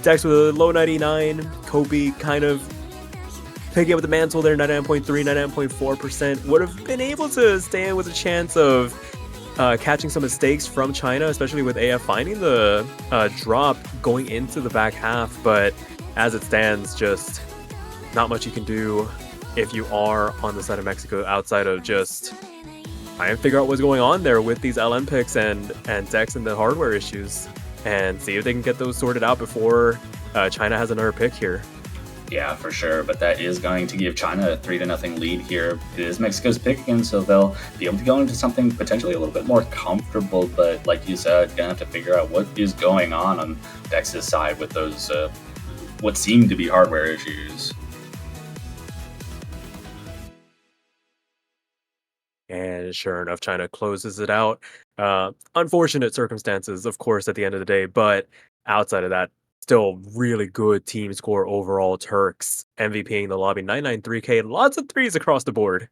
Dex with a low 99, Kopi kind of picking up the mantle there, 99.3, 99.4%, would have been able to stay in with a chance of catching some mistakes from China, especially with AF finding the drop going into the back half. But as it stands, just not much you can do if you are on the side of Mexico outside of just try and figure out what's going on there with these LN picks and Dex and the hardware issues, and see if they can get those sorted out before China has another pick here. Yeah, for sure. But that is going to give China a 3-0 lead here. It is Mexico's pick again, so they'll be able to go into something potentially a little bit more comfortable. But like you said, gonna have to figure out what is going on Dex's side with those what seem to be hardware issues. And sure enough, China closes it out. Unfortunate circumstances, of course, at the end of the day, but outside of that, still really good team score overall. Turks MVPing the lobby, 993K, lots of threes across the board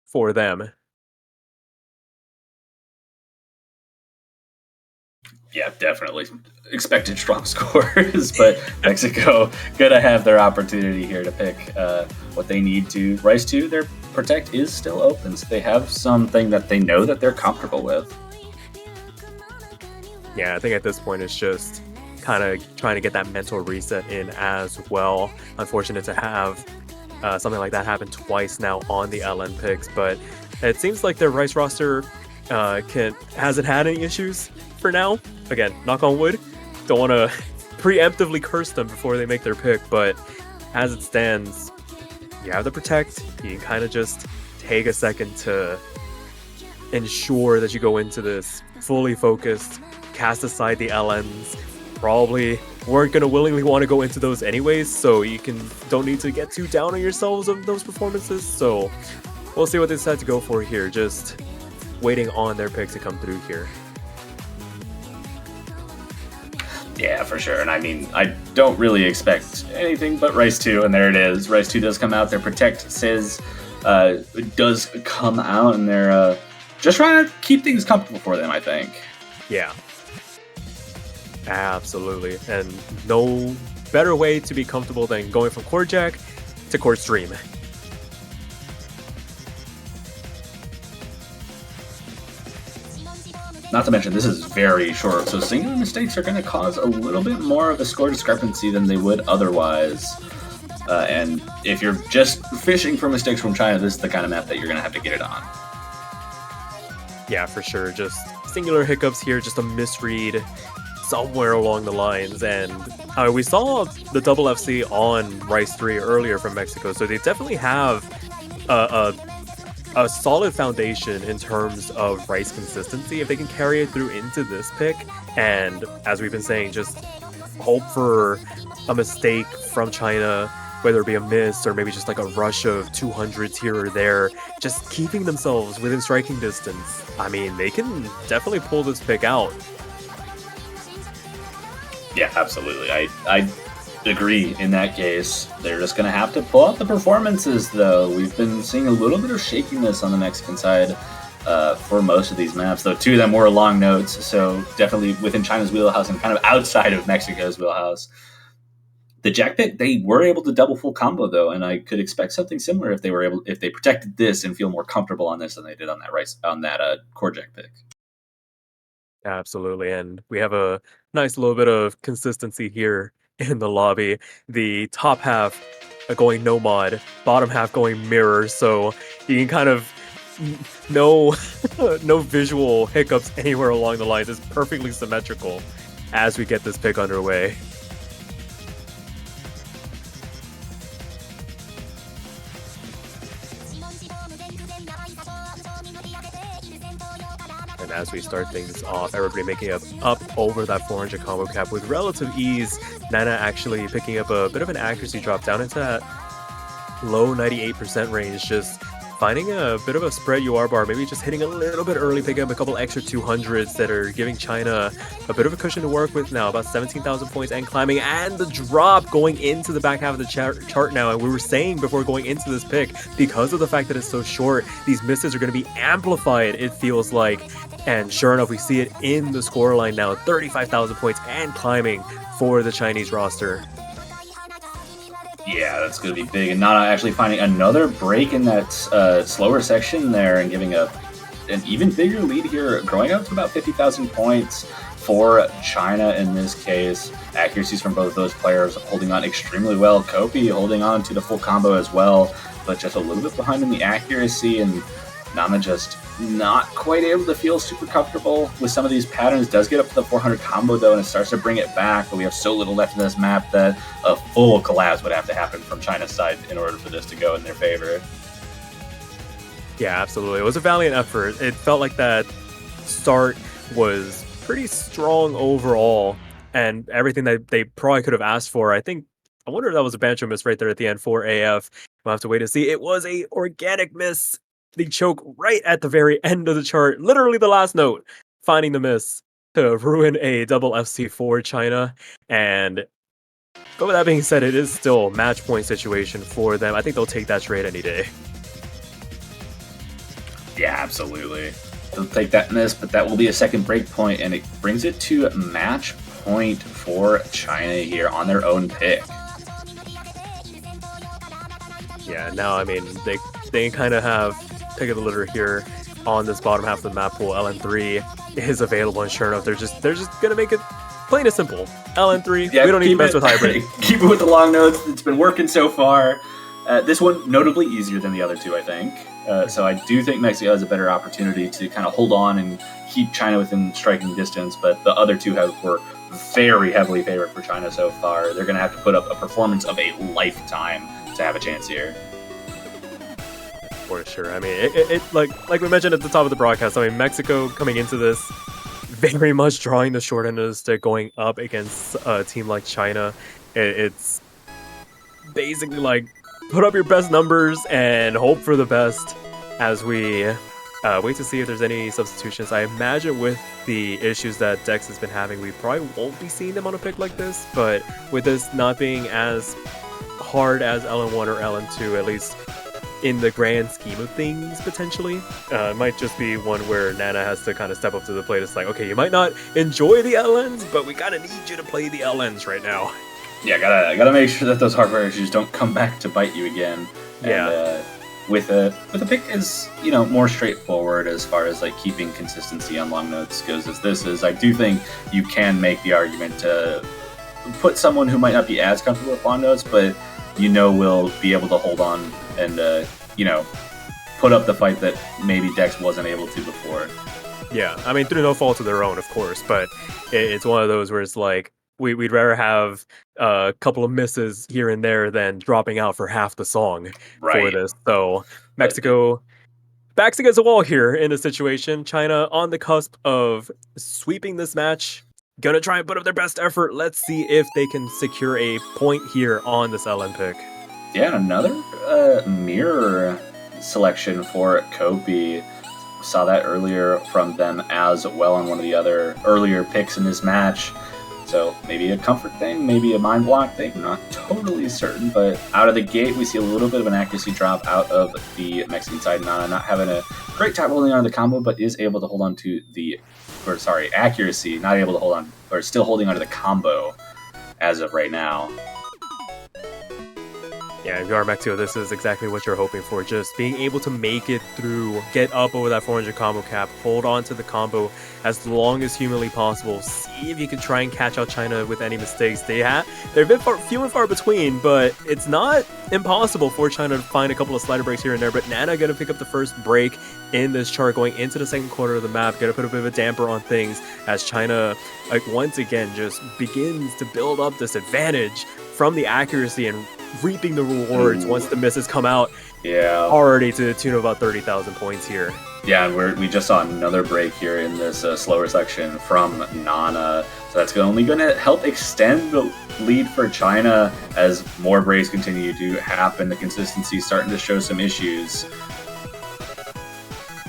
for them. Yeah, definitely expected strong scores, but Mexico gonna have their opportunity here to pick what they need to. Rice 2, their protect is still open, so they have something that they know that they're comfortable with. Yeah, I think at this point it's just kind of trying to get that mental reset in as well. Unfortunate to have something like that happen twice now on the LN picks, but it seems like their Rice roster hasn't had any issues for now. Again, knock on wood. Don't want to preemptively curse them before they make their pick, but as it stands, you have the protect. You can kind of just take a second to ensure that you go into this fully focused, cast aside the LNs. Probably weren't going to willingly want to go into those anyways, so you don't need to get too down on yourselves of those performances. So we'll see what they decide to go for here. Just waiting on their picks to come through here. Yeah, for sure. And I mean, I don't really expect anything but Rice 2, and there it is. Rice 2 does come out. Their protect says does come out, and they're just trying to keep things comfortable for them, I think. Yeah. Absolutely. And no better way to be comfortable than going from Core Jack to Core Stream. Not to mention, this is very short, so singular mistakes are going to cause a little bit more of a score discrepancy than they would otherwise. And if you're just fishing for mistakes from China, this is the kind of map that you're going to have to get it on. Yeah, for sure. Just singular hiccups here, just a misread somewhere along the lines. And we saw the double FC on Rice 3 earlier from Mexico, so they definitely have a solid foundation in terms of Rice consistency if they can carry it through into this pick. And as we've been saying, just hope for a mistake from China, whether it be a miss or maybe just like a rush of 200s here or there, just keeping themselves within striking distance. I mean, they can definitely pull this pick out. Yeah, absolutely. I agree in that case. They're just going to have to pull out the performances, though. We've been seeing a little bit of shakiness on the Mexican side for most of these maps, though two of them were long notes, so definitely within China's wheelhouse and kind of outside of Mexico's wheelhouse. The Jack pick, they were able to double full combo, though, and I could expect something similar if they protected this and feel more comfortable on this than they did on that core Jack pick. Absolutely, and we have a nice little bit of consistency here in the lobby. The top half going no mod, bottom half going mirror, so you can kind of no visual hiccups anywhere along the lines. It's perfectly symmetrical as we get this pick underway. And as we start things off, everybody making up over that 400 combo cap with relative ease. Nana actually picking up a bit of an accuracy drop down into that low 98% range, just finding a bit of a spread UR bar, maybe just hitting a little bit early, picking up a couple extra 200s that are giving China a bit of a cushion to work with now, about 17,000 points and climbing, and the drop going into the back half of the chart now. And we were saying before going into this pick, because of the fact that it's so short, these misses are going to be amplified, it feels like. And sure enough, we see it in the scoreline now, 35,000 points and climbing for the Chinese roster. Yeah, that's going to be big. And Nana actually finding another break in that slower section there and giving an even bigger lead here, growing up to about 50,000 points for China in this case. Accuracies from both those players holding on extremely well. Kopi holding on to the full combo as well, but just a little bit behind in the accuracy, and Nana just not quite able to feel super comfortable with some of these patterns. Does get up to the 400 combo though, and it starts to bring it back, but we have so little left in this map that a full collapse would have to happen from China's side in order for this to go in their favor. Yeah, absolutely. It was a valiant effort. It felt like that start was pretty strong overall, and everything that they probably could have asked for. I wonder if that was a Bancho miss right there at the end for AF. We'll have to wait to see. It was a organic miss. The choke right at the very end of the chart, literally the last note, finding the miss to ruin a double FC for China. But with that being said, it is still a match point situation for them. I think they'll take that trade any day. Yeah, absolutely. They'll take that miss, but that will be a second break point, and it brings it to match point for China here on their own pick. Yeah, now, I mean, they kind of have pick of the litter here on this bottom half of the map pool. LN3 is available, and sure enough, they're just gonna make it plain and simple. LN3, we don't need to mess with hybrid. Keep it with the long notes. It's been working so far. This one notably easier than the other two, I think. So I do think Mexico has a better opportunity to kind of hold on and keep China within striking distance, but the other two were very heavily favored for China so far. They're going to have to put up a performance of a lifetime to have a chance here. For sure. I mean, it like we mentioned at the top of the broadcast, I mean, Mexico coming into this very much drawing the short end of the stick going up against a team like China. It's basically like put up your best numbers and hope for the best as we wait to see if there's any substitutions. I imagine with the issues that Dex has been having, we probably won't be seeing them on a pick like this, but with this not being as hard as LN1 or LN2, at least in the grand scheme of things, potentially, it might just be one where Nana has to kind of step up to the plate. It's like, okay, you might not enjoy the LNs, but we kind of need you to play the LNs right now. Yeah, gotta make sure that those hardware issues don't come back to bite you again. Yeah. And, with a pick is, you know, more straightforward as far as like keeping consistency on long notes goes as this is. I do think you can make the argument to put someone who might not be as comfortable with long notes, but will be able to hold on and put up the fight that maybe Dex wasn't able to before. Yeah, I mean, through no fault of their own, of course, but it's one of those where it's like, we'd rather have a couple of misses here and there than dropping out for half the song for this. So Mexico backs against the wall here in a situation. China on the cusp of sweeping this match. Gonna try and put up their best effort. Let's see if they can secure a point here on this LN pick. Yeah, another mirror selection for Kopi. Saw that earlier from them as well on one of the other earlier picks in this match. So maybe a comfort thing, maybe a mind block thing, not totally certain, but out of the gate we see a little bit of an accuracy drop out of the Mexican side. Nana not having a great time holding on to the combo, but is able to hold on to accuracy, not able to hold on, or still holding on to the combo as of right now. Yeah, if you are Mexico, this is exactly what you're hoping for. Just being able to make it through, get up over that 400 combo cap, hold on to the combo as long as humanly possible. See if you can try and catch out China with any mistakes. They've been few and far between, but it's not impossible for China to find a couple of slider breaks here and there. But Nana gonna pick up the first break in this chart going into the second quarter of the map. Gonna put a bit of a damper on things as China, once again, just begins to build up this advantage from the accuracy and reaping the rewards once the misses come out. Yeah. Already to the tune of about 30,000 points here. Yeah, and we just saw another break here in this slower section from Nana. So that's only going to help extend the lead for China as more breaks continue to happen. The consistency starting to show some issues.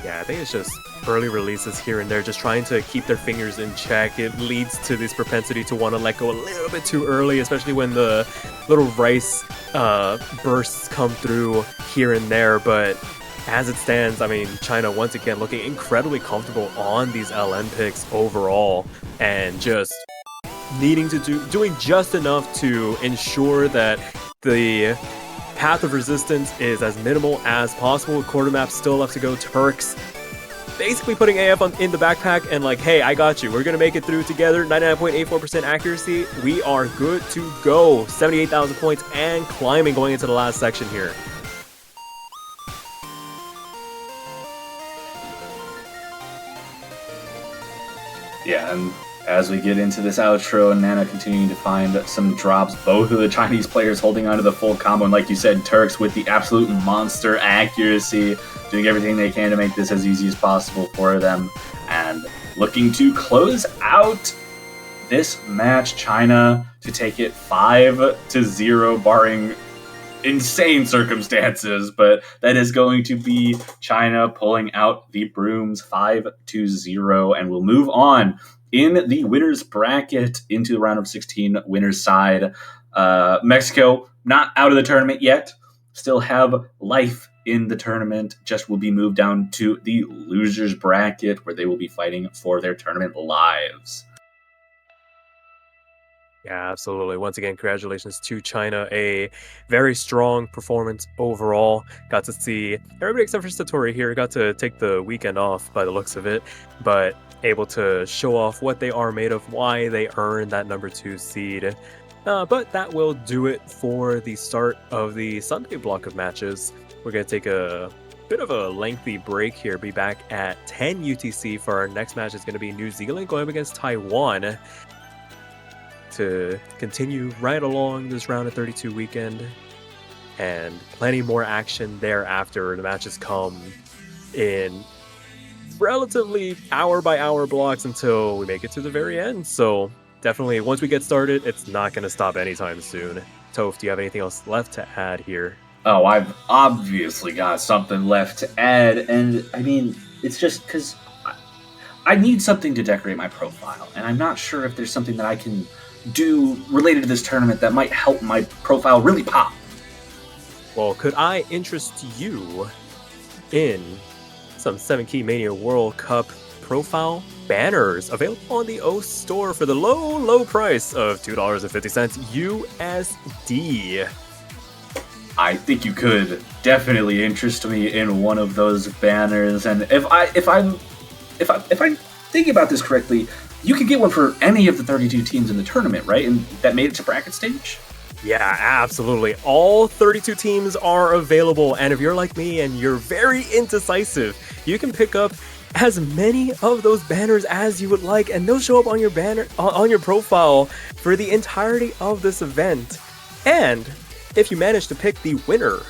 Yeah, I think it's just early releases here and there, just trying to keep their fingers in check. It leads to this propensity to want to let go a little bit too early, especially when the little rice bursts come through here and there. But as it stands, I mean, China once again looking incredibly comfortable on these LN picks overall, and just needing to doing just enough to ensure that the path of resistance is as minimal as possible. Quarter map still left to go. Turks basically putting AF in the backpack and like, hey, I got you. We're going to make it through together. 99.84% accuracy. We are good to go. 78,000 points and climbing going into the last section here. Yeah, and as we get into this outro, Nana continuing to find some drops. Both of the Chinese players holding onto the full combo. And like you said, Turks with the absolute monster accuracy, doing everything they can to make this as easy as possible for them. And looking to close out this match, China to take it 5-0, barring insane circumstances. But that is going to be China pulling out the brooms 5-0. And we'll move on in the winners bracket into the round of 16 winners side. Mexico not out of the tournament yet, still have life in the tournament just will be moved down to the losers bracket, where they will be fighting for their tournament lives. Yeah, absolutely. Once again, congratulations to China. A very strong performance overall. Got to see everybody except for Satori here got to take the weekend off by the looks of it, but able to show off what they are made of, why they earned that number 2 seed. But that will do it for the start of the Sunday block of matches. We're going to take a bit of a lengthy break here. Be back at 10 UTC for our next match. It's going to be New Zealand going up against Taiwan to continue right along this round of 32 weekend, and plenty more action thereafter. The matches come in relatively hour by hour blocks until we make it to the very end. So definitely, once we get started, it's not going to stop anytime soon. Toph, do you have anything else left to add here? Oh, I've obviously got something left to add, and I mean, it's just because I need something to decorate my profile, and I'm not sure if there's something that I can do related to this tournament that might help my profile really pop. Well, could I interest you in some 7-Key Mania World Cup profile banners available on the O store for the low price of $2.50 USD? I think you could definitely interest me in one of those banners, and if I'm thinking about this correctly, you could get one for any of the 32 teams in the tournament, right? And that made it to bracket stage? Yeah, absolutely. All 32 teams are available, and if you're like me and you're very indecisive, you can pick up as many of those banners as you would like, and they'll show up on your banner on your profile for the entirety of this event. And if you manage to pick the winner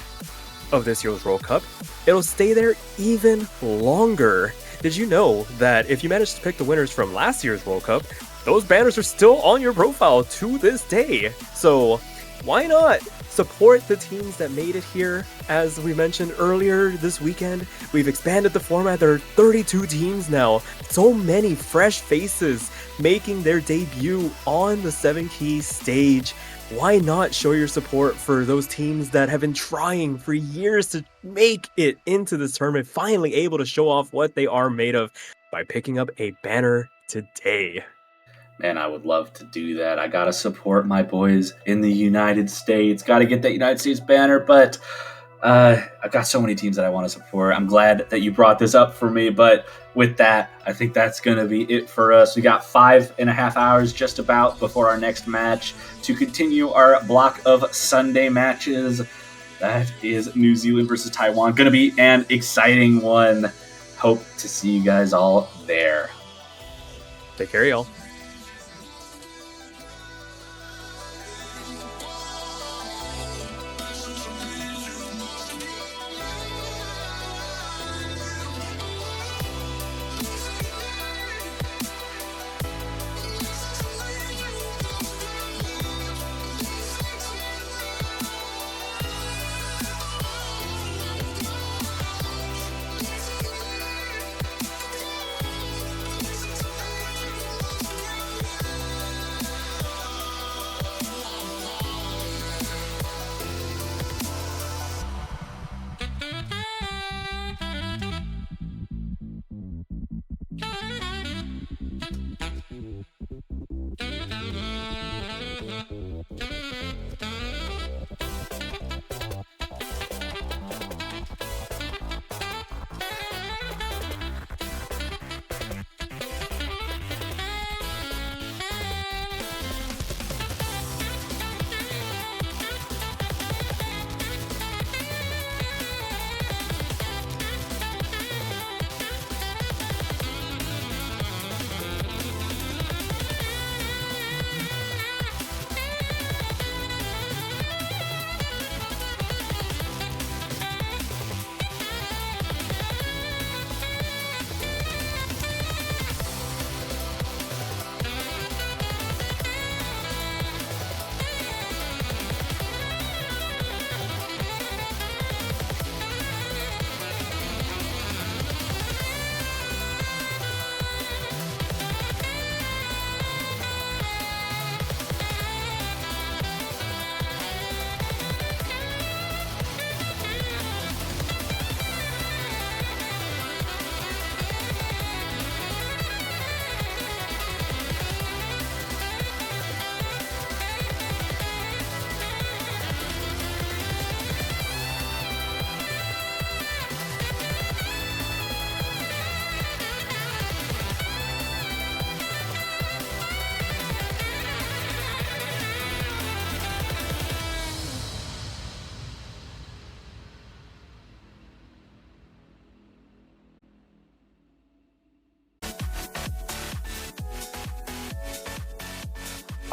of this year's World Cup, it'll stay there even longer. Did you know that if you manage to pick the winners from last year's World Cup, those banners are still on your profile to this day? So why not support the teams that made it here? As we mentioned earlier this weekend, we've expanded the format. There are 32 teams now. So many fresh faces making their debut on the 7-Key stage. Why not show your support for those teams that have been trying for years to make it into this tournament, finally able to show off what they are made of by picking up a banner today? Man, I would love to do that. I gotta support my boys in the United States. Gotta get that United States banner, but I've got so many teams that I want to support. I'm glad that you brought this up for me, but with that, I think that's going to be it for us. We got 5.5 hours just about before our next match to continue our block of Sunday matches. That is New Zealand versus Taiwan. Going to be an exciting one. Hope to see you guys all there. Take care, y'all.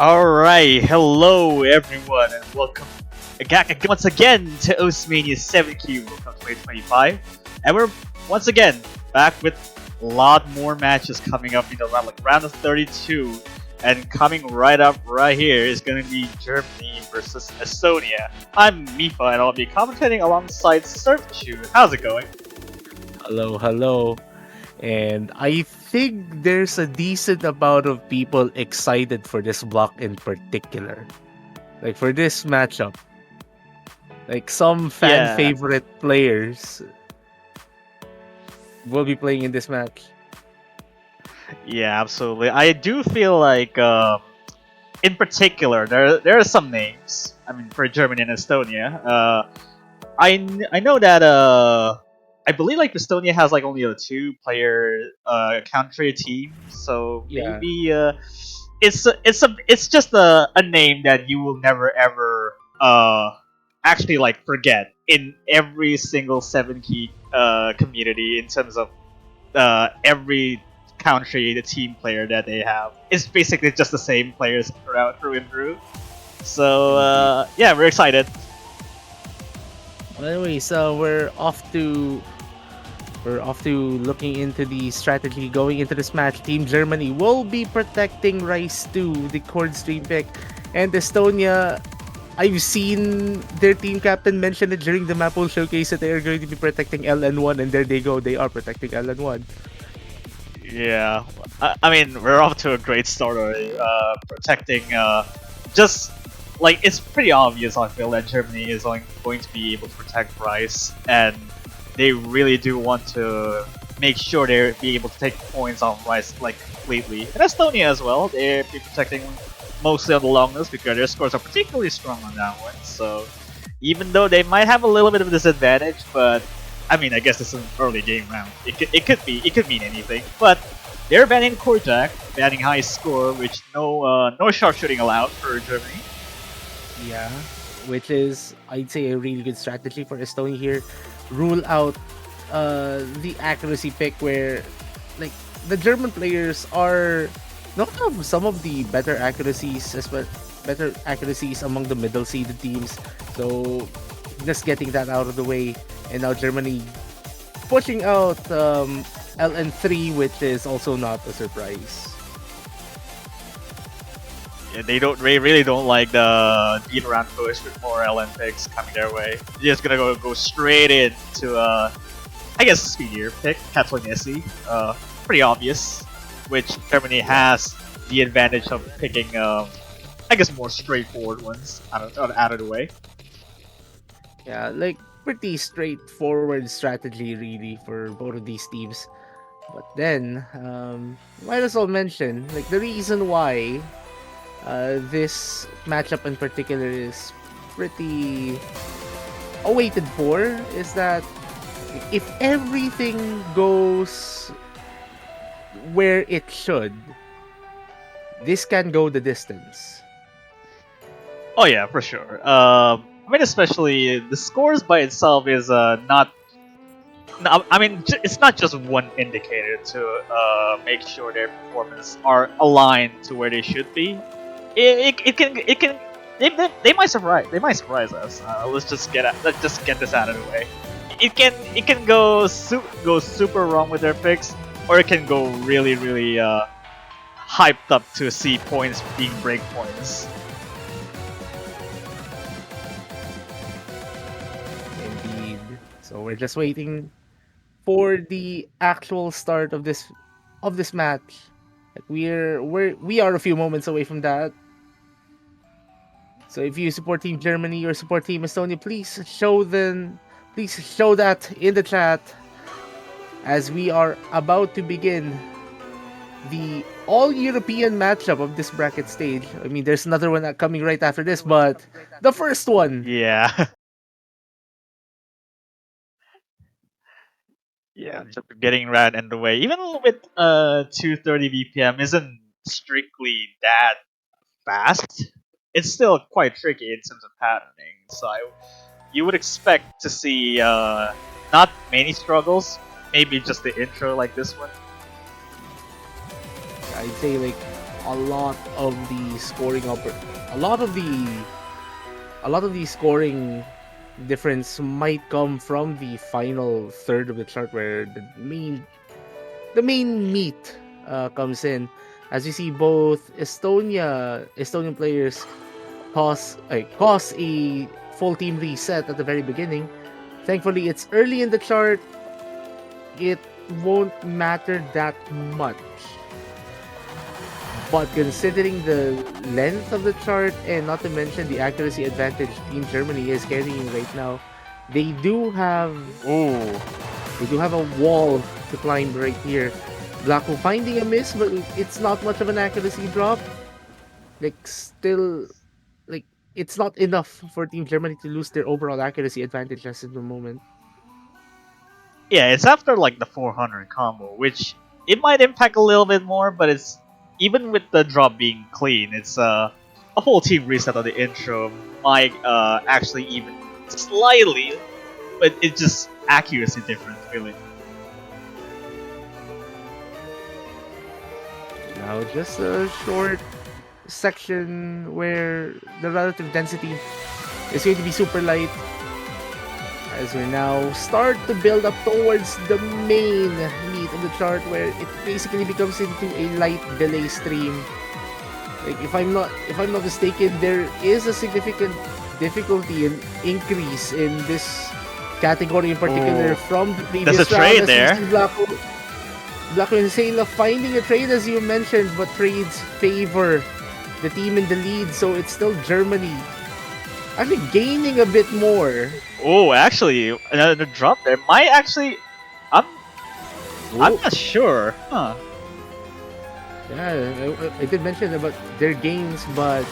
Alright, hello everyone, and welcome once again to Osmania 7Q World Cup 2025. And we're once again back with a lot more matches coming up in the round of 32. And coming right up right here is going to be Germany versus Estonia. I'm Mifa, and I'll be commentating alongside Surfshoe. How's it going? Hello. And I think there's a decent amount of people excited for this block in particular. Like for this matchup. Like some fan favorite players will be playing in this match. Yeah, absolutely. I do feel like, in particular, there are some names. I mean, for Germany and Estonia. I know that I believe like Estonia has like only a 2-player country team, so Yeah. maybe it's just a name that you will never ever actually like forget in every single 7 key community in terms of every country, the team player that they have. It's basically just the same players through and through. So yeah, we're excited. Well, anyway, so we're off to looking into the strategy going into this match. Team Germany will be protecting Rice 2, the Cord Stream pick, and Estonia. I've seen their team captain mention it during the Maple showcase that they are going to be protecting LN1, and there they go, they are protecting LN1. Yeah, I mean, we're off to a great start already. Protecting, just like it's pretty obvious, I feel, that Germany is going to be able to protect Rice, and they really do want to make sure they're be able to take points on Rice like completely. And Estonia as well, they're protecting mostly on the longness because their scores are particularly strong on that one. So even though they might have a little bit of a disadvantage, but I mean, I guess this is an early game round. It could mean anything. But they're banning Korjak, banning high score, which no sharpshooting allowed for Germany. Yeah, which is, I'd say, a really good strategy for Estonia here. Rule out the accuracy pick where, like, the German players are not have some of the better accuracies among the middle seeded teams. So just getting that out of the way, and now Germany pushing out LN3, which is also not a surprise. Yeah, they really don't like the beat around push with more LN picks coming their way. They're just gonna go straight into I guess a speedier pick, Catalanesi. Pretty obvious, which Germany has the advantage of picking I guess more straightforward ones out of the way. Yeah, like pretty straightforward strategy really for both of these teams. But then, might as well mention, like, the reason why this matchup in particular is pretty awaited for is that if everything goes where it should, this can go the distance. Oh yeah, for sure. I mean, especially the scores by itself is not. No, I mean, it's not just one indicator to make sure their performance are aligned to where they should be. It can they might surprise us. Let's just get this out of the way. It can go super wrong with their picks, or it can go really hyped up to see points being break points. Indeed. So we're just waiting for the actual start of this match. Like we are a few moments away from that. So if you support Team Germany or support Team Estonia, please show that in the chat as we are about to begin the all-European matchup of this bracket stage. I mean, there's another one coming right after this, but the first one. Yeah. Yeah, just getting right in the way. Even with 230 BPM isn't strictly that fast. It's still quite tricky in terms of patterning. So you would expect to see not many struggles, maybe just the intro like this one. I'd say, like, a lot of the scoring a lot of the scoring difference might come from the final third of the chart, where the main meat comes in, as we see both Estonian players cause a full team reset at the very beginning. Thankfully, it's early in the chart. It won't matter that much. But considering the length of the chart, and not to mention the accuracy advantage Team Germany is carrying right now, they do have a wall to climb right here. Blacko finding a miss, but it's not much of an accuracy drop. Still, it's not enough for Team Germany to lose their overall accuracy advantage just in the moment. Yeah, it's after like the 400 combo, which it might impact a little bit more, but it's even with the drop being clean, it's a whole team reset on the intro might actually even slightly, but it's just accuracy difference really. Now just a short section where the relative density is going to be super light, as we now start to build up towards the main meat of the chart, where it basically becomes into a light delay stream. If I'm not mistaken, there is a significant difficulty and increase in this category in particular from the previous There's a round. trade there. Blacko and Sayla finding a trade, as you mentioned, but trades favor the team in the lead, so it's still Germany actually gaining a bit more. Oh, actually, another drop there might actually. I'm not sure. Huh. Yeah, I did mention about their gains, but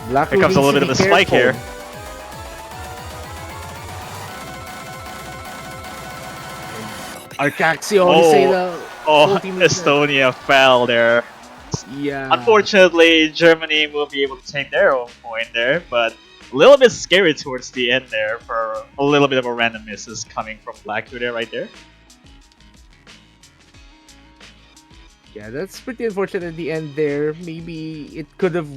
Blacko Here comes a little bit of a spike here. Arcaxio, Oh, Estonia fell there. Yeah. Unfortunately, Germany will be able to take their own point there, but a little bit scary towards the end there for a little bit of a random misses coming from Blacko there right there. Yeah, that's pretty unfortunate at the end there. Maybe it could have.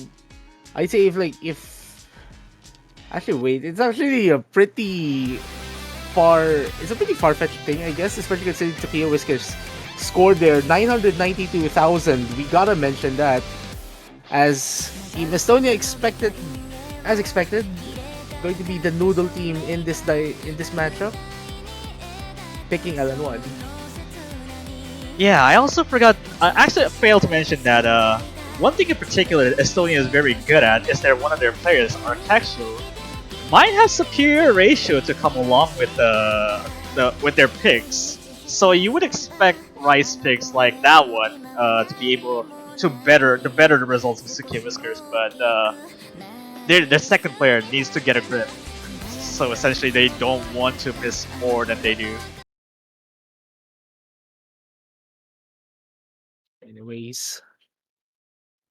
I'd say if. Actually, wait. It's actually a pretty far-fetched thing, I guess, especially considering Tokyo Whiskers scored there 992,000. We gotta mention that, as Team Estonia expected, going to be the noodle team in this matchup, picking LN1. Yeah, I also forgot. I actually failed to mention that one thing in particular that Estonia is very good at is that one of their players, Arcaxio, might have superior ratio to come along with with their picks. So you would expect Rice picks like that one to be able to better the results of Suki Whiskers, but their second player needs to get a grip. So essentially, they don't want to miss more than they do. Anyways,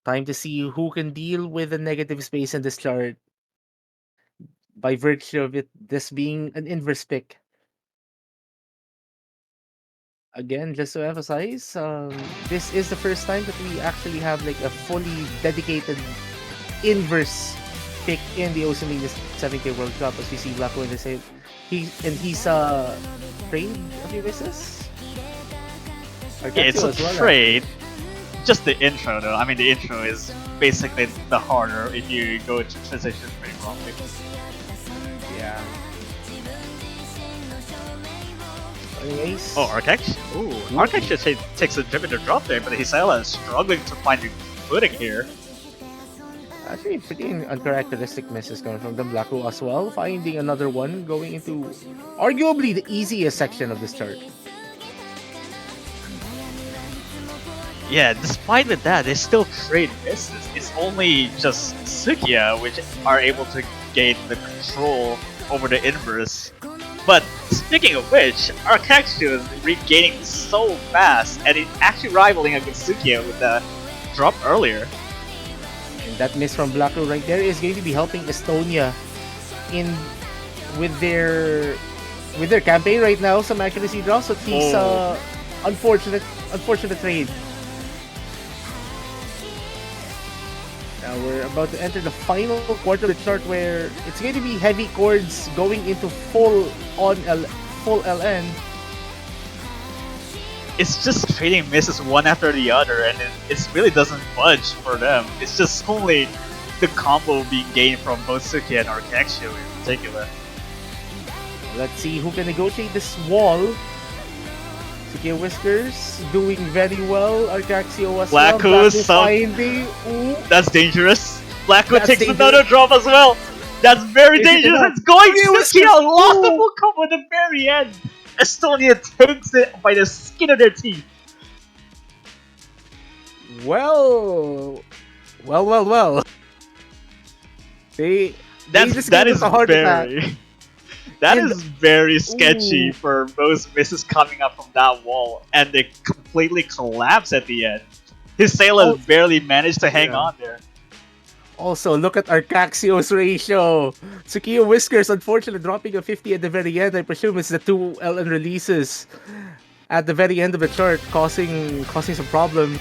time to see who can deal with the negative space in this chart, by virtue of this being an inverse pick. Again, just to emphasize, this is the first time that we actually have a fully dedicated inverse pick in the Oceania 7K World Cup, as we see Blacko in the same. He's trained a few races. Yeah, it's a trade. Just the intro though. I mean, the intro is basically the harder if you go to transition pretty wrongly. Yeah. Anyways. Oh, Arcax? Ooh, Arcax just takes a trip into drop there, but Hisela is struggling to find a footing here. Actually, pretty uncharacteristic misses coming from the Blacko as well, finding another one going into arguably the easiest section of this chart. Yeah, despite with that, they still trade misses. It's only just Sukiya which are able to gain the control over the inverse. But speaking of which, Arcaxio is regaining so fast, and it's actually rivaling against Sukiya with the drop earlier. And that miss from Blacko right there is going to be helping Estonia with their campaign right now. Some accuracy drops, so he's unfortunate trade. we're about to enter the final quarter of the chart where it's going to be heavy chords going into full LN. It's just trading misses one after the other, and it really doesn't budge for them. It's just only the combo being gained from both Suki and Arcaxio in particular. Let's see who can negotiate this wall. Suki Whiskers doing very well. Arcaxio as well. Blacko finding. Ooh. That's dangerous. Blacko That's takes dangerous. another drop as well. That's very Is it dangerous. enough? It's going Suki to Whiskers. Suki. Lost the Ooh. full combo at the very end. Estonia takes it by the skin of their teeth. Well. They just That gave is us a heart attack. very. That And- is very sketchy Ooh. for those misses coming up from that wall, and they completely collapse at the end. His Sailor Oh. barely managed to hang Yeah. on there. Also, look at Arcaxio's ratio. Tsukiyo Whiskers, unfortunately, dropping a 50 at the very end. I presume it's the two LN releases at the very end of the chart, causing some problem.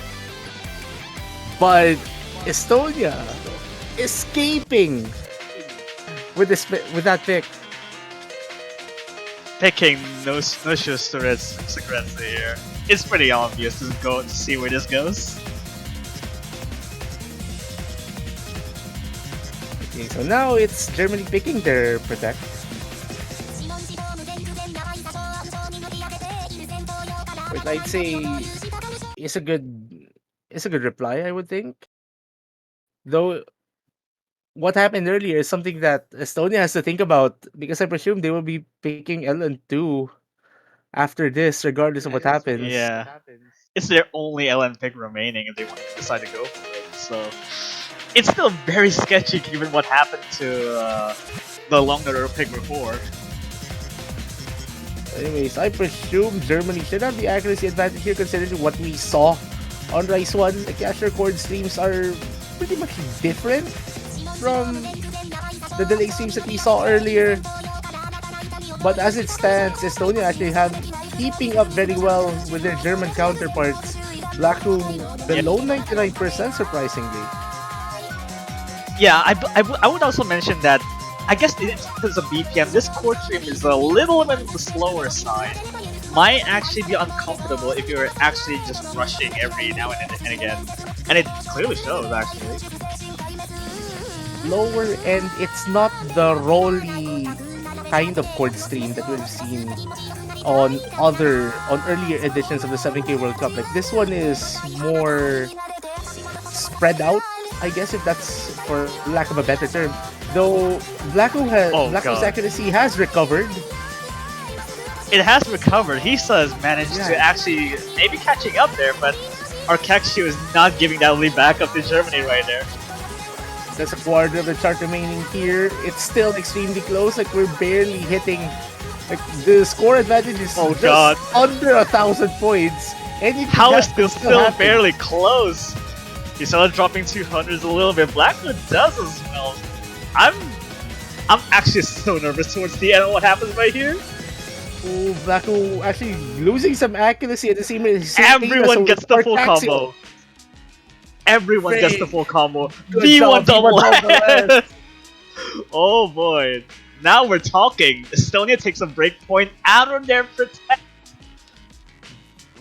But Estonia escaping with that pick. Picking no shoes to red cigarettes here. It's pretty obvious to go to see where this goes. Okay, so now it's Germany picking their protect. Which I'd say is a good reply, I would think. Though what happened earlier is something that Estonia has to think about, because I presume they will be picking LN2 after this, regardless of what happens. Yeah. It's their only LN pick remaining if they want to decide to go for it. So it's still very sketchy given what happened to the longer pick before. Anyways, I presume Germany should have the accuracy advantage here, considering what we saw on Rise 1. The Casher chord streams are pretty much different from the delay streams that we saw earlier. But as it stands, Estonia actually have keeping up very well with their German counterparts. Blacko below 99%, surprisingly. Yeah, I would also mention that I guess in terms of BPM, this chord stream is a little bit on the slower side. Might actually be uncomfortable if you're actually just rushing every now and again. And it clearly shows, actually. Lower end, it's not the rolly kind of chord stream that we've seen on earlier editions of the 7K World Cup. Like, this one is more spread out, I guess, if that's for lack of a better term. Though Blacko's accuracy has recovered. It has recovered. Hisa has managed to actually maybe catching up there, but Arcaxio is not giving that lead back up to Germany right there. There's a quarter of the chart remaining here. It's still extremely close. Like, we're barely hitting. Like, the score advantage is just under 1,000 points. How is this still barely close? Hisa dropping 200s a little bit. Blackwood does as well. I'm actually so nervous towards the end of what happens right here. Oh, Blacko actually losing some accuracy at the same rate. Everyone gets the full combo. Everyone gets the full combo. V1 double S. Oh boy. Now we're talking. Estonia takes a break point out of their protect.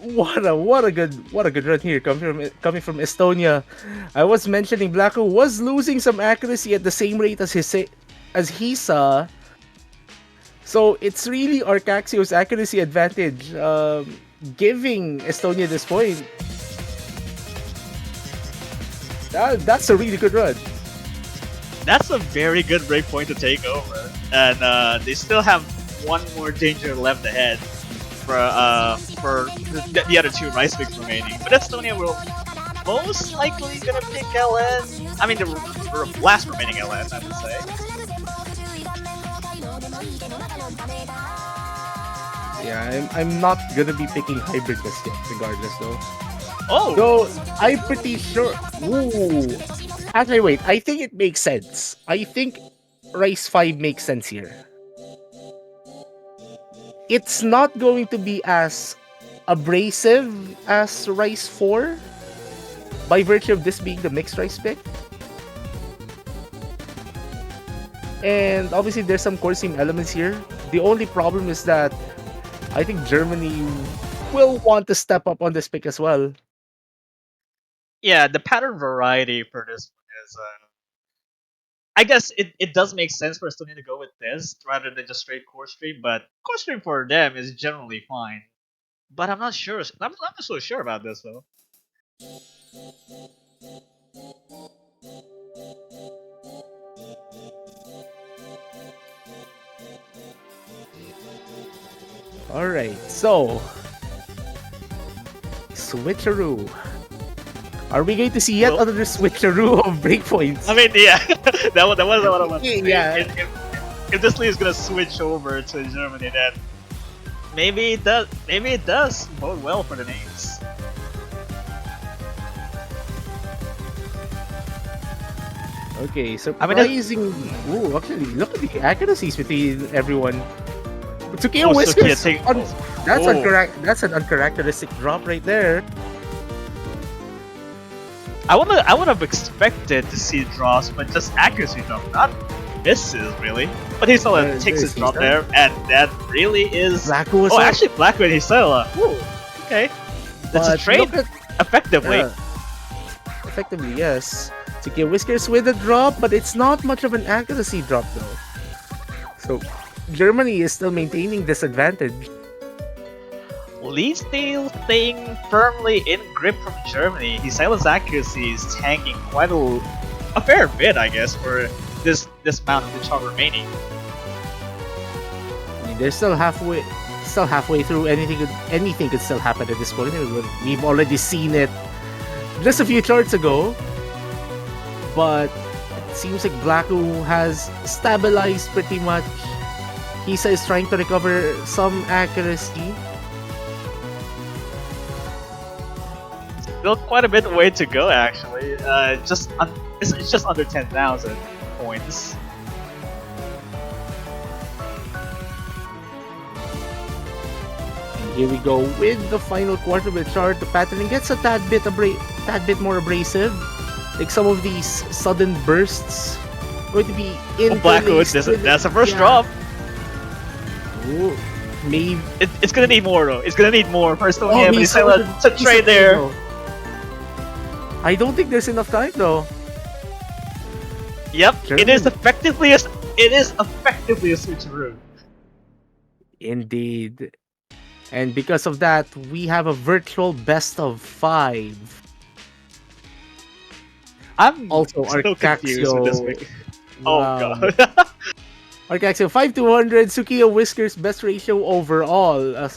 What a good run here coming from Estonia. I was mentioning Blacko was losing some accuracy at the same rate as Hisa. So it's really Arcaxio's accuracy advantage giving Estonia this point. That's a really good run. That's a very good break point to take over. And they still have one more danger left ahead for the other two Rice picks remaining. But Estonia will most likely gonna pick LN. I mean, the last remaining LN, I would say. Yeah, I'm not gonna be picking hybrid just yet, regardless though. Oh! Though, I'm pretty sure... Ooh. Actually, wait. I think it makes sense. I think Rice 5 makes sense here. It's not going to be as abrasive as Rice 4 by virtue of this being the mixed Rice pick. And obviously, there's some core sim elements here. The only problem is that I think Germany will want to step up on this pick as well. Yeah, the pattern variety for this one is. I guess it does make sense for Estonia to go with this rather than just straight core stream, but core stream for them is generally fine. But I'm not sure. I'm not so sure about this though. All right, so switcheroo. Are we going to see yet Well- another switcheroo of breakpoints? I mean, yeah, that was what I was saying. Yeah. If this league is gonna switch over to Germany, then maybe it does. Maybe it does bode well for the names. Okay, I mean, that's- surprising. Ooh, actually, look at the accuracies between everyone. Tsukiya Oh, Whiskers. Tsukiya take- That's oh. That's an uncharacteristic drop right there. I would have expected to see drops, but just accuracy drop, not misses really. But he still takes his drop there, and that really is. Blacko was Oh, up, actually, Blackwood Hisela. Ooh, okay. That's a but trade look at- effectively. yeah. Effectively, yes. Tsukiya Whiskers with a drop, but it's not much of an accuracy drop though. So Germany is still maintaining this advantage. Lee still staying firmly in grip from Germany. Hisela's accuracy is tanking quite a fair bit, I guess, for this amount of the charm remaining. I mean, they're still halfway through. Anything could still happen at this point. We've already seen it just a few charts ago, but it seems like Blacko has stabilized pretty much. Hisa is trying to recover some accuracy. Still quite a bit way to go, actually. It's just under 10,000 points. And here we go with the final quarter of the chart. The patterning gets a tad bit more abrasive. Like some of these sudden bursts going to be Oh, Blackwood, that's the first drop. Ooh, maybe. It's gonna need more though. It's gonna need more. First Oh, one, yeah, he's Hisela to he's trade there. though. I don't think there's enough time though. Yep, Germany. it is effectively a switcheroo. Indeed. And because of that, we have a virtual best of 5. I'm Also, still confused with this Arcaxio. pick. Oh Wow. god. Arcaxio 5-200, Tsukiya Whiskers best ratio overall.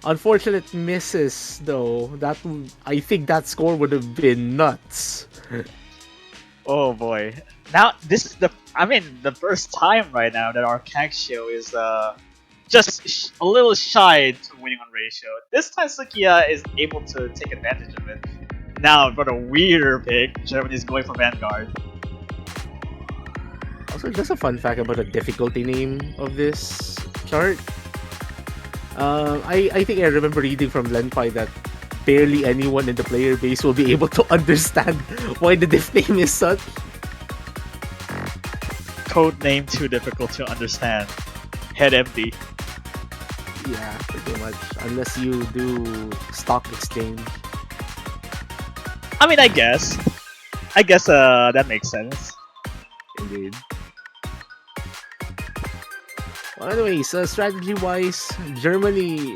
Unfortunate misses though. I think that score would have been nuts. Oh boy. Now this is the first time right now that our Arcaxio is just a little shy to winning on ratio. This time Tsukiya is able to take advantage of it. Now for the weirder pick, Germany's going for Vanguard. Also, just a fun fact about the difficulty name of this chart. I think I remember reading from Lenpai that barely anyone in the player base will be able to understand why the diff name is such. Code name too difficult to understand. Head empty. Yeah, pretty much. Unless you do stock exchange. I mean, I guess that makes sense. Indeed. Well, anyways, strategy-wise, Germany,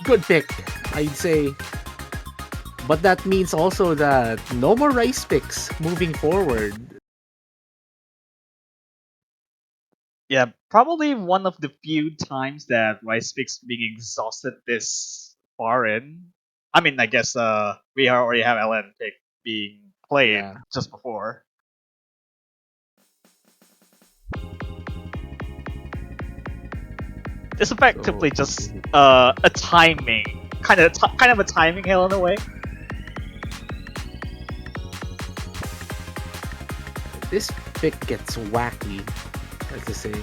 good pick, I'd say. But that means also that no more rice picks moving forward. Yeah, probably one of the few times that Rice Picks being exhausted this far in. I mean, I guess we already have LN pick being played Yeah. just before. It's effectively just a timing, kind of a timing hell in a way. This pick gets wacky, as to say.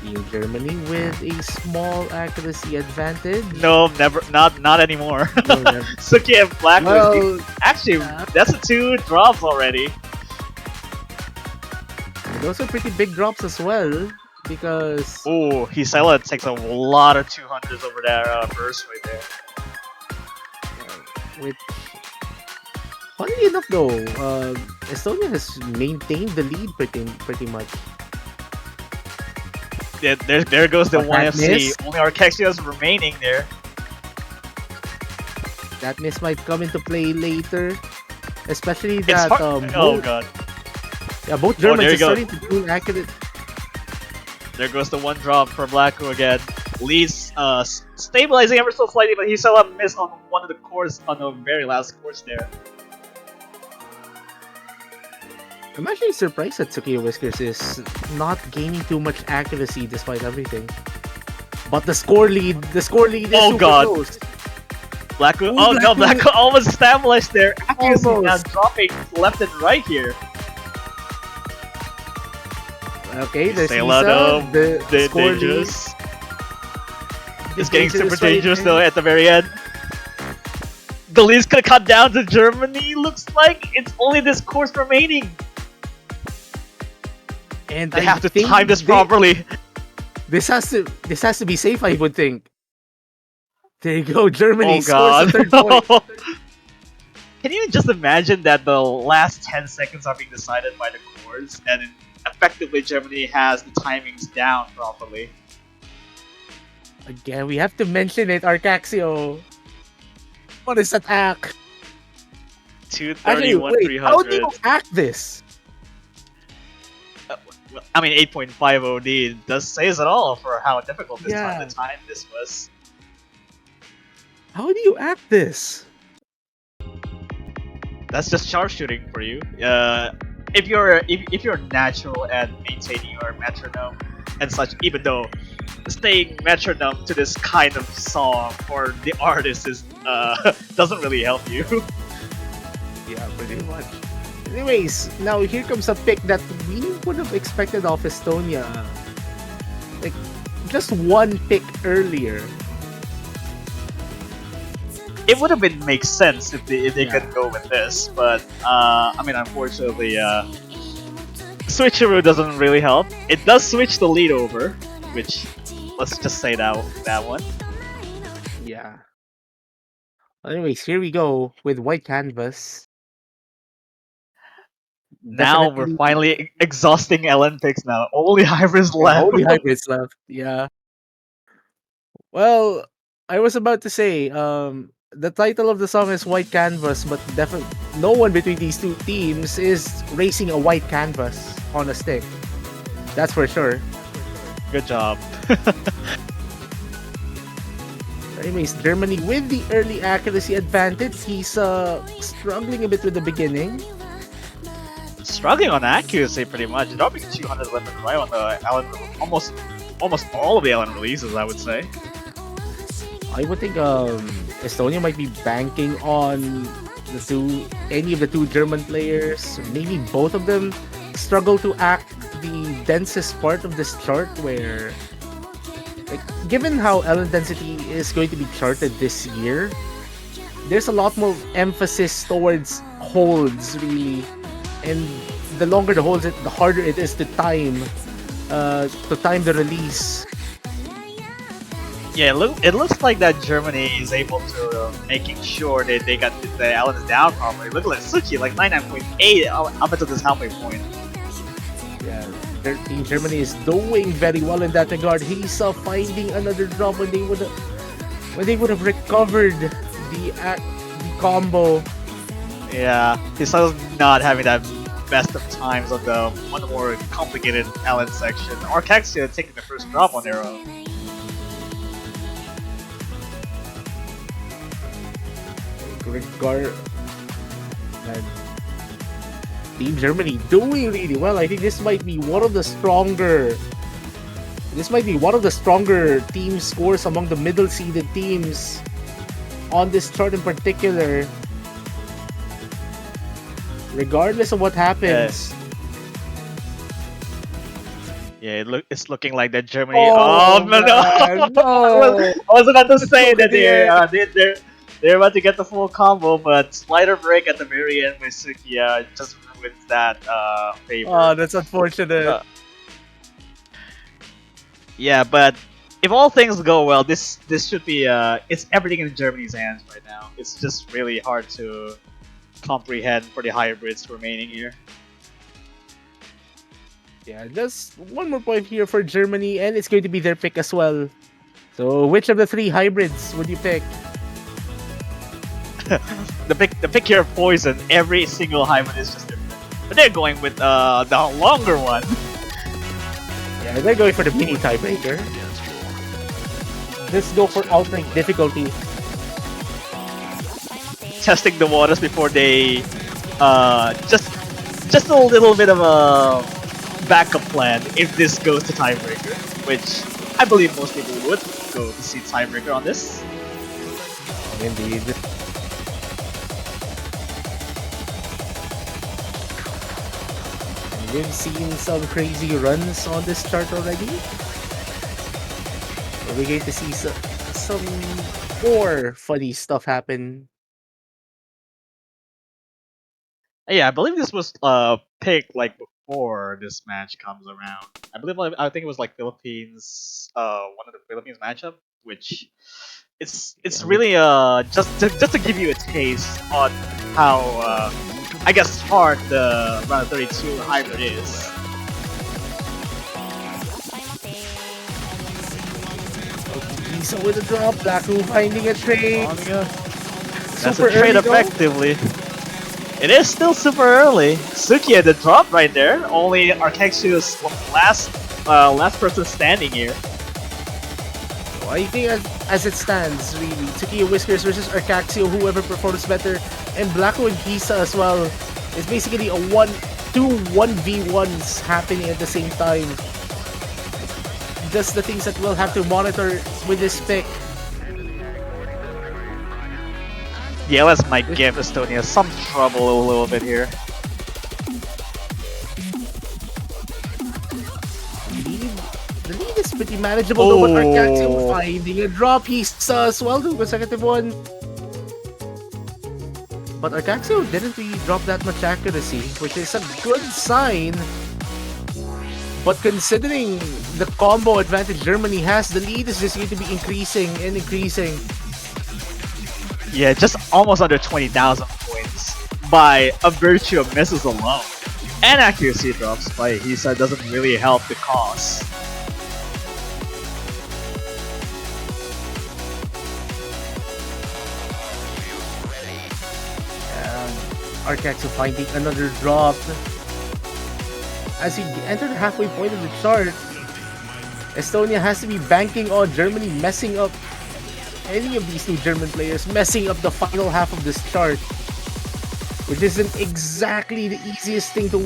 Team Germany with a small accuracy advantage. No, never, not anymore. No, never. Suki and Black. Well, Actually, that's a 2 drops already. those are pretty big drops as well because Oh, Hisela takes a lot of 200s over that burst right there. which, funnily enough though, Estonia has maintained the lead pretty much. Yeah, there goes the But one that FC. miss? Only Arkexia's remaining there. That miss might come into play later, especially It's that hard. Oh both, god, both there Germans you are go. starting to do accurate. there goes the 1 drop for Blacko again. Lee's stabilizing ever so slightly, but Hisela missed on one of the course on the very last course there. I'm actually surprised that Tsukiya Whiskers is not gaining too much accuracy despite everything. But the score lead is Oh, super God. close. Blacko, Ooh, oh no, Blacko. Blacko almost stabilized there. Accuracy now Almost. dropping left and right here. Okay, there's Hisela, Isa, the score lead. dangerous. The It's getting super right dangerous there. though at the very end. The lead's gonna cut down to Germany. Looks like it's only this course remaining. And They I have to think time this properly. This has to be safe, I would think. There you go, Germany Oh scores god. the third point. Can you just imagine that the last 10 seconds are being decided by the course and effectively Germany has the timings down properly? Again, we have to mention it, Arcaxio. What is attack? 231, wait, how do 300. you hack this? Well, I mean, 8.5 OD does says it all for how difficult this Yeah. time this was. How do you act this? That's just sharpshooting for you. If you're natural at maintaining your metronome and such, even though staying metronome to this kind of song for the artist is doesn't really help you. Yeah, pretty much. Anyways, now here comes a pick that we would have expected of Estonia. Like, just one pick earlier. It would have been make sense if they Yeah. could go with this, but I mean, unfortunately, switcheroo doesn't really help. It does switch the lead over, which let's just say that one. Yeah. Anyways, here we go with white canvas. Now we're Definitely- finally exhausting LN picks now. Only hybrids Yeah, left. only hybrids left. Yeah. Well, I was about to say, the title of the song is White Canvas, but definitely no one between these two teams is racing a white canvas on a stick. That's for sure. Good job. Anyways, Germany with the early accuracy advantage. He's struggling a bit with the beginning. Struggling on accuracy pretty much. Dropping 200 left and right on the Allen, almost all of the Allen releases, I would say. I would think Estonia might be banking on any of the two German players. Maybe both of them struggle to act the densest part of this chart where, like, given how Ellen density is going to be charted this year, there's a lot more emphasis towards holds, really. And the longer the holds, the harder it is to time the release. Yeah, it looks like that Germany is able to making sure that they got the Allen's down properly. Look at Suchi, like 99.8 up until this halfway point. Yeah, Team Germany is doing very well in that regard. He's finding another drop when they would have recovered the combo. Yeah, he's still not having that best of times on the one of the more complicated Allen section. Arcaxia taking the first drop on their own. And Team Germany doing really well. I think this might be one of the stronger team scores among the middle seeded teams on this chart in particular. Regardless of what happens. Yeah, it's looking like that Germany. Oh, Oh, no, no! man, no! I was about to say Look that at the end. they're about to get the full combo, but slider break at the very end by Sukiya just ruins that favor. Oh, that's unfortunate. Uh, yeah, but if all things go well, this should be it's everything in Germany's hands right now. It's just really hard to comprehend for the hybrids remaining here. Yeah, just one more point here for Germany, and it's going to be their pick as well. So, which of the 3 hybrids would you pick? The pick here of Poison, every single hybrid is just different. But they're going with the longer one. Yeah, they're going for the mini tiebreaker. Let's go for outright difficulty. Testing the waters before they just a little bit of a backup plan if this goes to tiebreaker, which I believe most people would go to see tiebreaker on this. Indeed. And we've seen some crazy runs on this chart already. We're going to see some more funny stuff happen. Yeah, I believe this was picked like before this match comes around. I think it was like Philippines one of the Philippines matchup, which it's Yeah, really just to give you a taste on how I guess hard the round of 32 hybrid is. So with the drop, Black Room finding a trade. That's Super a trade early though. effectively. It is still super early. Sukiya the drop right there. Only Arkexia's last person standing here. So I think as it stands, really, Tsukiya Whiskers versus Arcaxio, whoever performs better, and Blacko and Hisa as well. It's basically a 1v1s happening at the same time. Just the things that we'll have to monitor with this pick. DLS might give Estonia some trouble a little bit here. The lead is pretty manageable though, but Arcaxio finding a drop. Hisa as well, 2 consecutive one. But Arcaxio didn't really drop that much accuracy, which is a good sign. But considering the combo advantage Germany has, the lead is just going to be increasing and increasing. Yeah, just almost under 20,000 points by a virtue of misses alone. And accuracy drops by Hisa doesn't really help the cause. Arcaxio finding another drop. As he entered the halfway point of the chart, Estonia has to be banking on Germany messing up any of these 2 German players, messing up the final half of this chart, which isn't exactly the easiest thing to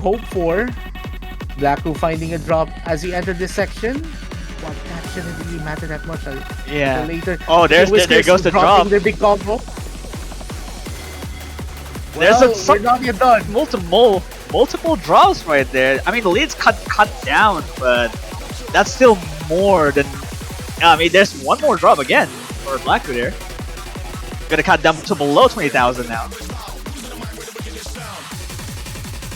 hope for. Blacko finding a drop as he entered this section. Well, that shouldn't really matter that much Yeah. later. Oh, there Whiskers goes the dropping drop. their big combo. There's We're not yet done. multiple drops right there. I mean, the lead's cut down, but that's still more than. I mean, there's one more drop again for Blacko there. Gonna cut down to below 20,000 now.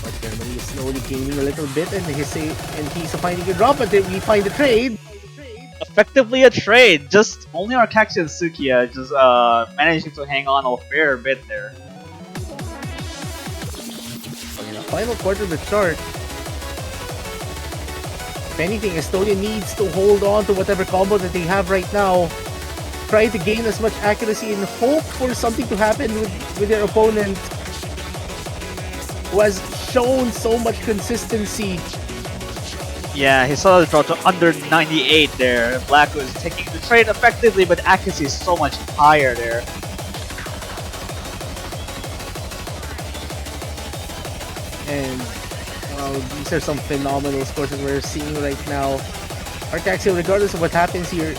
But Germany is slowly gaining a little bit, and he's finding a drop, but then we find the trade. Effectively a trade. Just only Arcaxia and Sukiya just managing to hang on a fair bit there. In the final quarter of the chart, if anything, Estonia needs to hold on to whatever combo that they have right now. Try to gain as much accuracy and hope for something to happen with their opponent, who has shown so much consistency. Yeah, he saw the drop to under 98 there. Black was taking the trade effectively, but accuracy is so much higher there. And well, these are some phenomenal scores that we're seeing right now. Arcaxio, regardless of what happens here,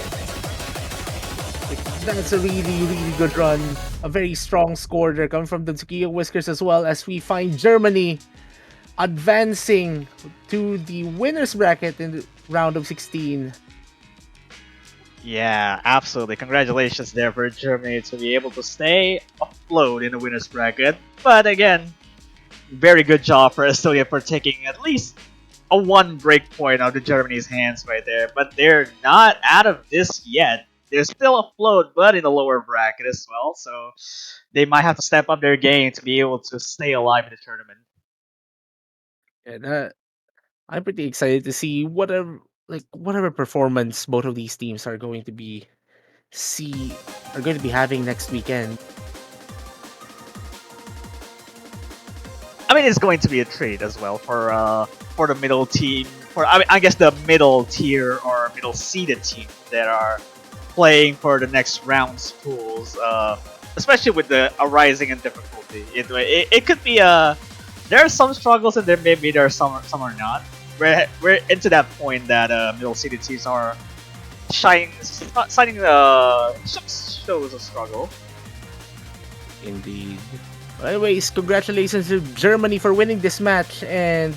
that's a really good run. A very strong score there coming from the Tsukiya Whiskers, as well as we find Germany advancing to the winners bracket in the round of 16. Yeah, absolutely. Congratulations there for Germany to be able to stay afloat in the winners bracket. But again, very good job for Estonia for taking at least a one break point out of Germany's hands right there. But they're not out of this yet. They're still afloat, but in the lower bracket as well. So they might have to step up their game to be able to stay alive in the tournament. And I'm pretty excited to see whatever performance both of these teams are going to be having next weekend. I mean, it's going to be a treat as well for the middle team. I guess the middle tier or middle seeded team that are playing for the next round's pools. Especially with the arising in difficulty. It could be there are some struggles and maybe there are some are not. We're into that point that middle seeded teams are signing shows a struggle. Indeed. Anyways, congratulations to Germany for winning this match, and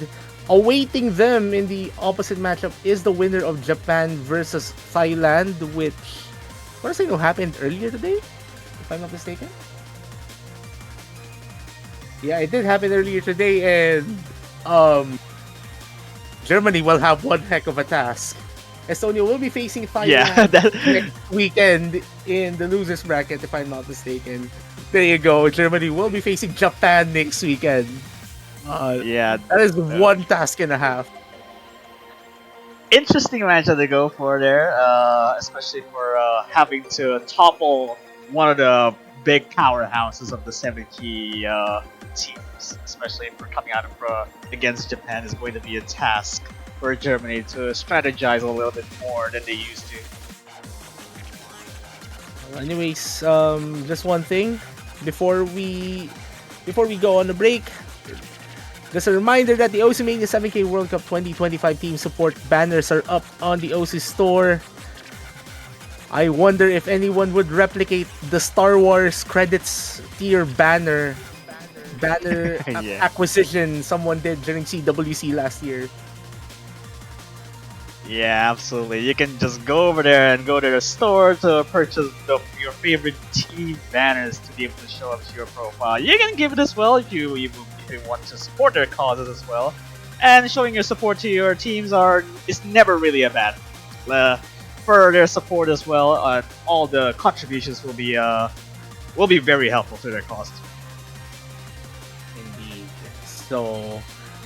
awaiting them in the opposite matchup is the winner of Japan versus Thailand, which what does I know happened earlier today, if I'm not mistaken. Yeah, it did happen earlier today, and Germany will have one heck of a task. Estonia will be facing Thailand next weekend in the losers bracket, if I'm not mistaken. There you go. Germany will be facing Japan next weekend. That is one task and a half. Interesting match that they go for there, especially for having to topple one of the big powerhouses of the 7-key teams, especially for coming out of against Japan is going to be a task for Germany to strategize a little bit more than they used to. Anyways, just one thing before we go on the break. Just a reminder that the Osimania 7K World Cup 2025 team support banners are up on the OC store. I wonder if anyone would replicate the Star Wars credits tier banner acquisition someone did during CWC last year. Yeah, absolutely. You can just go over there and go to the store to purchase your favorite team banners to be able to show up to your profile. You can give it as well if you want to support their causes as well. And showing your support to your teams is never really a bad for their support as well. All the contributions will be very helpful to their cause. Indeed. So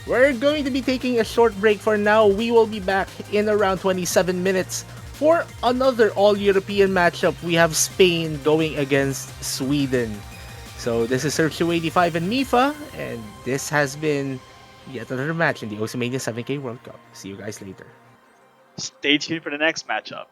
we're going to be taking a short break for now. We will be back in around 27 minutes for another all-European matchup. We have Spain going against Sweden. So this is Sergio85 and Mifa, and this has been yet another match in the Osimania 7K World Cup. See you guys later. Stay tuned for the next matchup.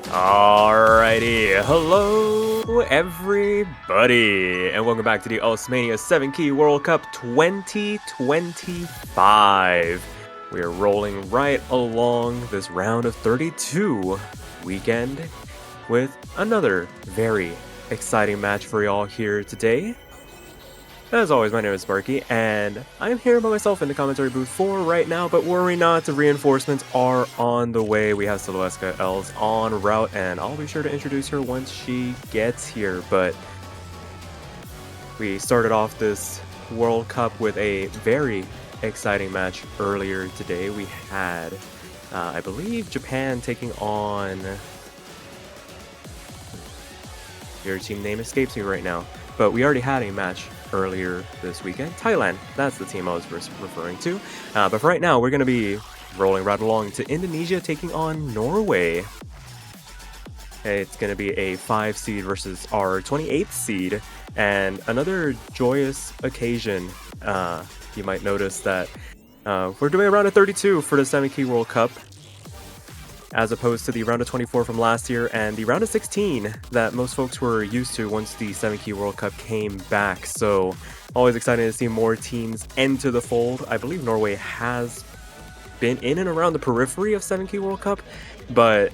Alrighty, hello everybody, and welcome back to the Osimania 7Key World Cup 2025. We are rolling right along this round of 32 weekend with another very exciting match for y'all here today. As always, my name is Sparky, and I'm here by myself in the commentary booth for right now, but worry not, the reinforcements are on the way. We have Siluesca Els en route, and I'll be sure to introduce her once she gets here, but we started off this World Cup with a very exciting match earlier today. We had, I believe, Japan taking on... Your team name escapes me right now, but we already had a match earlier this weekend. Thailand, that's the team I was referring to. But for right now, we're going to be rolling right along to Indonesia taking on Norway. It's going to be a 5 seed versus our 28th seed, and another joyous occasion. You might notice that we're doing a round of 32 for the 7Key World Cup, as opposed to the round of 24 from last year and the round of 16 that most folks were used to once the 7Key World Cup came back. So always excited to see more teams enter the fold. I believe Norway has been in and around the periphery of 7Key World Cup, but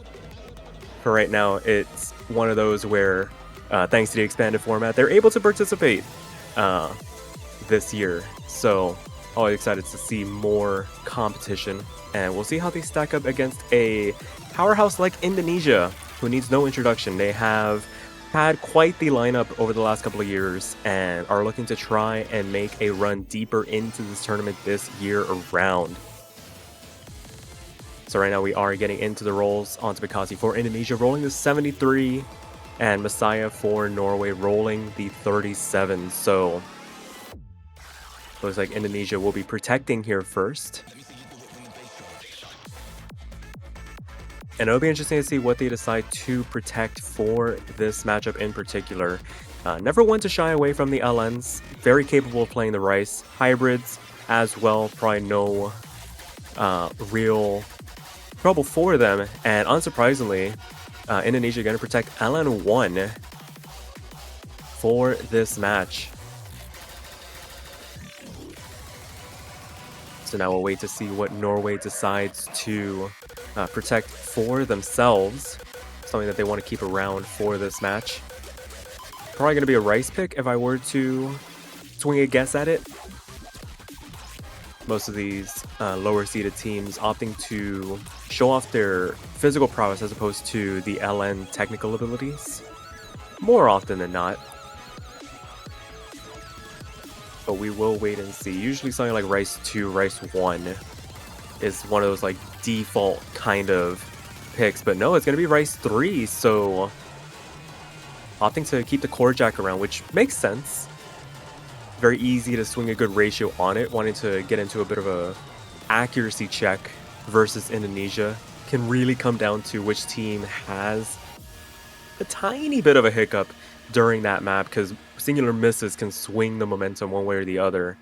for right now, it's one of those where, thanks to the expanded format, they're able to participate this year. So, always excited to see more competition, and we'll see how they stack up against a powerhouse like Indonesia, who needs no introduction. They have had quite the lineup over the last couple of years and are looking to try and make a run deeper into this tournament this year around. So right now we are getting into the rolls onto Bekasi for Indonesia, rolling the 73, and Messiah for Norway rolling the 37. So looks like Indonesia will be protecting here first. And it'll be interesting to see what they decide to protect for this matchup in particular. Never one to shy away from the LNs. Very capable of playing the Rice. Hybrids as well, probably no real trouble for them. And unsurprisingly, Indonesia going to protect LN1 for this match. So now we'll wait to see what Norway decides to protect for themselves. Something that they want to keep around for this match. Probably going to be a Rice pick if I were to swing a guess at it. Most of these lower seeded teams opting to show off their physical prowess as opposed to the LN technical abilities. More often than not. But we will wait and see. Usually something like Rice 2, Rice 1 is one of those like default kind of picks. But no, it's going to be Rice 3, so opting to keep the core jack around, which makes sense. Very easy to swing a good ratio on it, wanting to get into a bit of a accuracy check versus Indonesia. Can really come down to which team has a tiny bit of a hiccup during that map, because singular misses can swing the momentum one way or the other.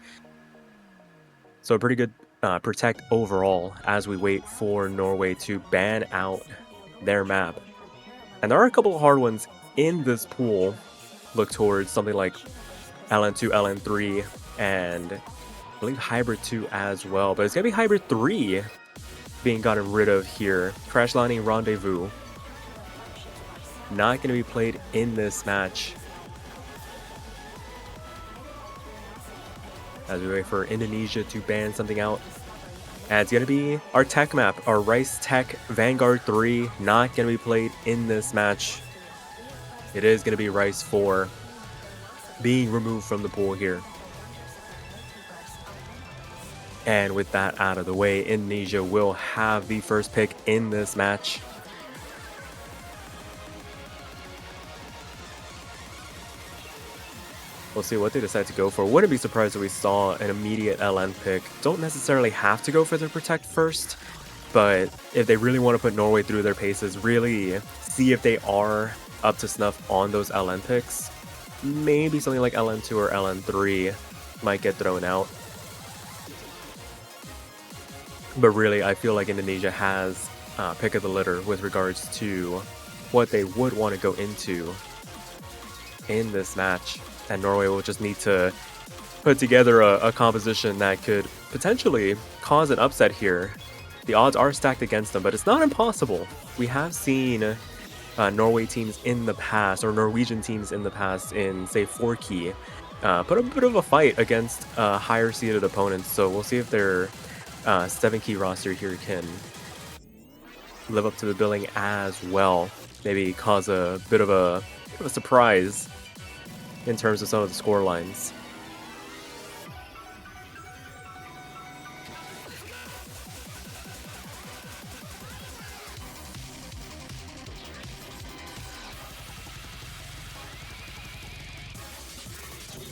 So a pretty good protect overall as we wait for Norway to ban out their map. And there are a couple of hard ones in this pool. Look towards something like LN2, LN3, and I believe Hybrid 2 as well. But it's going to be Hybrid 3 being gotten rid of here. Crash Landing Rendezvous. Not going to be played in this match. As we wait for Indonesia to ban something out. And it's going to be our tech map, our Rice Tech Vanguard 3. Not going to be played in this match. It is going to be Rice 4 being removed from the pool here. And with that out of the way, Indonesia will have the first pick in this match. We'll see what they decide to go for. Wouldn't be surprised if we saw an immediate LN pick. Don't necessarily have to go for the protect first, but if they really want to put Norway through their paces, really see if they are up to snuff on those LN picks, maybe something like LN2 or LN3 might get thrown out. But really, I feel like Indonesia has pick of the litter with regards to what they would want to go into in this match. And Norway will just need to put together a composition that could potentially cause an upset here. The odds are stacked against them, but it's not impossible. We have seen Norway teams in the past, or Norwegian teams in the past in, say, 4-key, put a bit of a fight against higher seeded opponents. So we'll see if their 7-key roster here can live up to the billing as well. Maybe cause a bit of a surprise in terms of some of the score lines.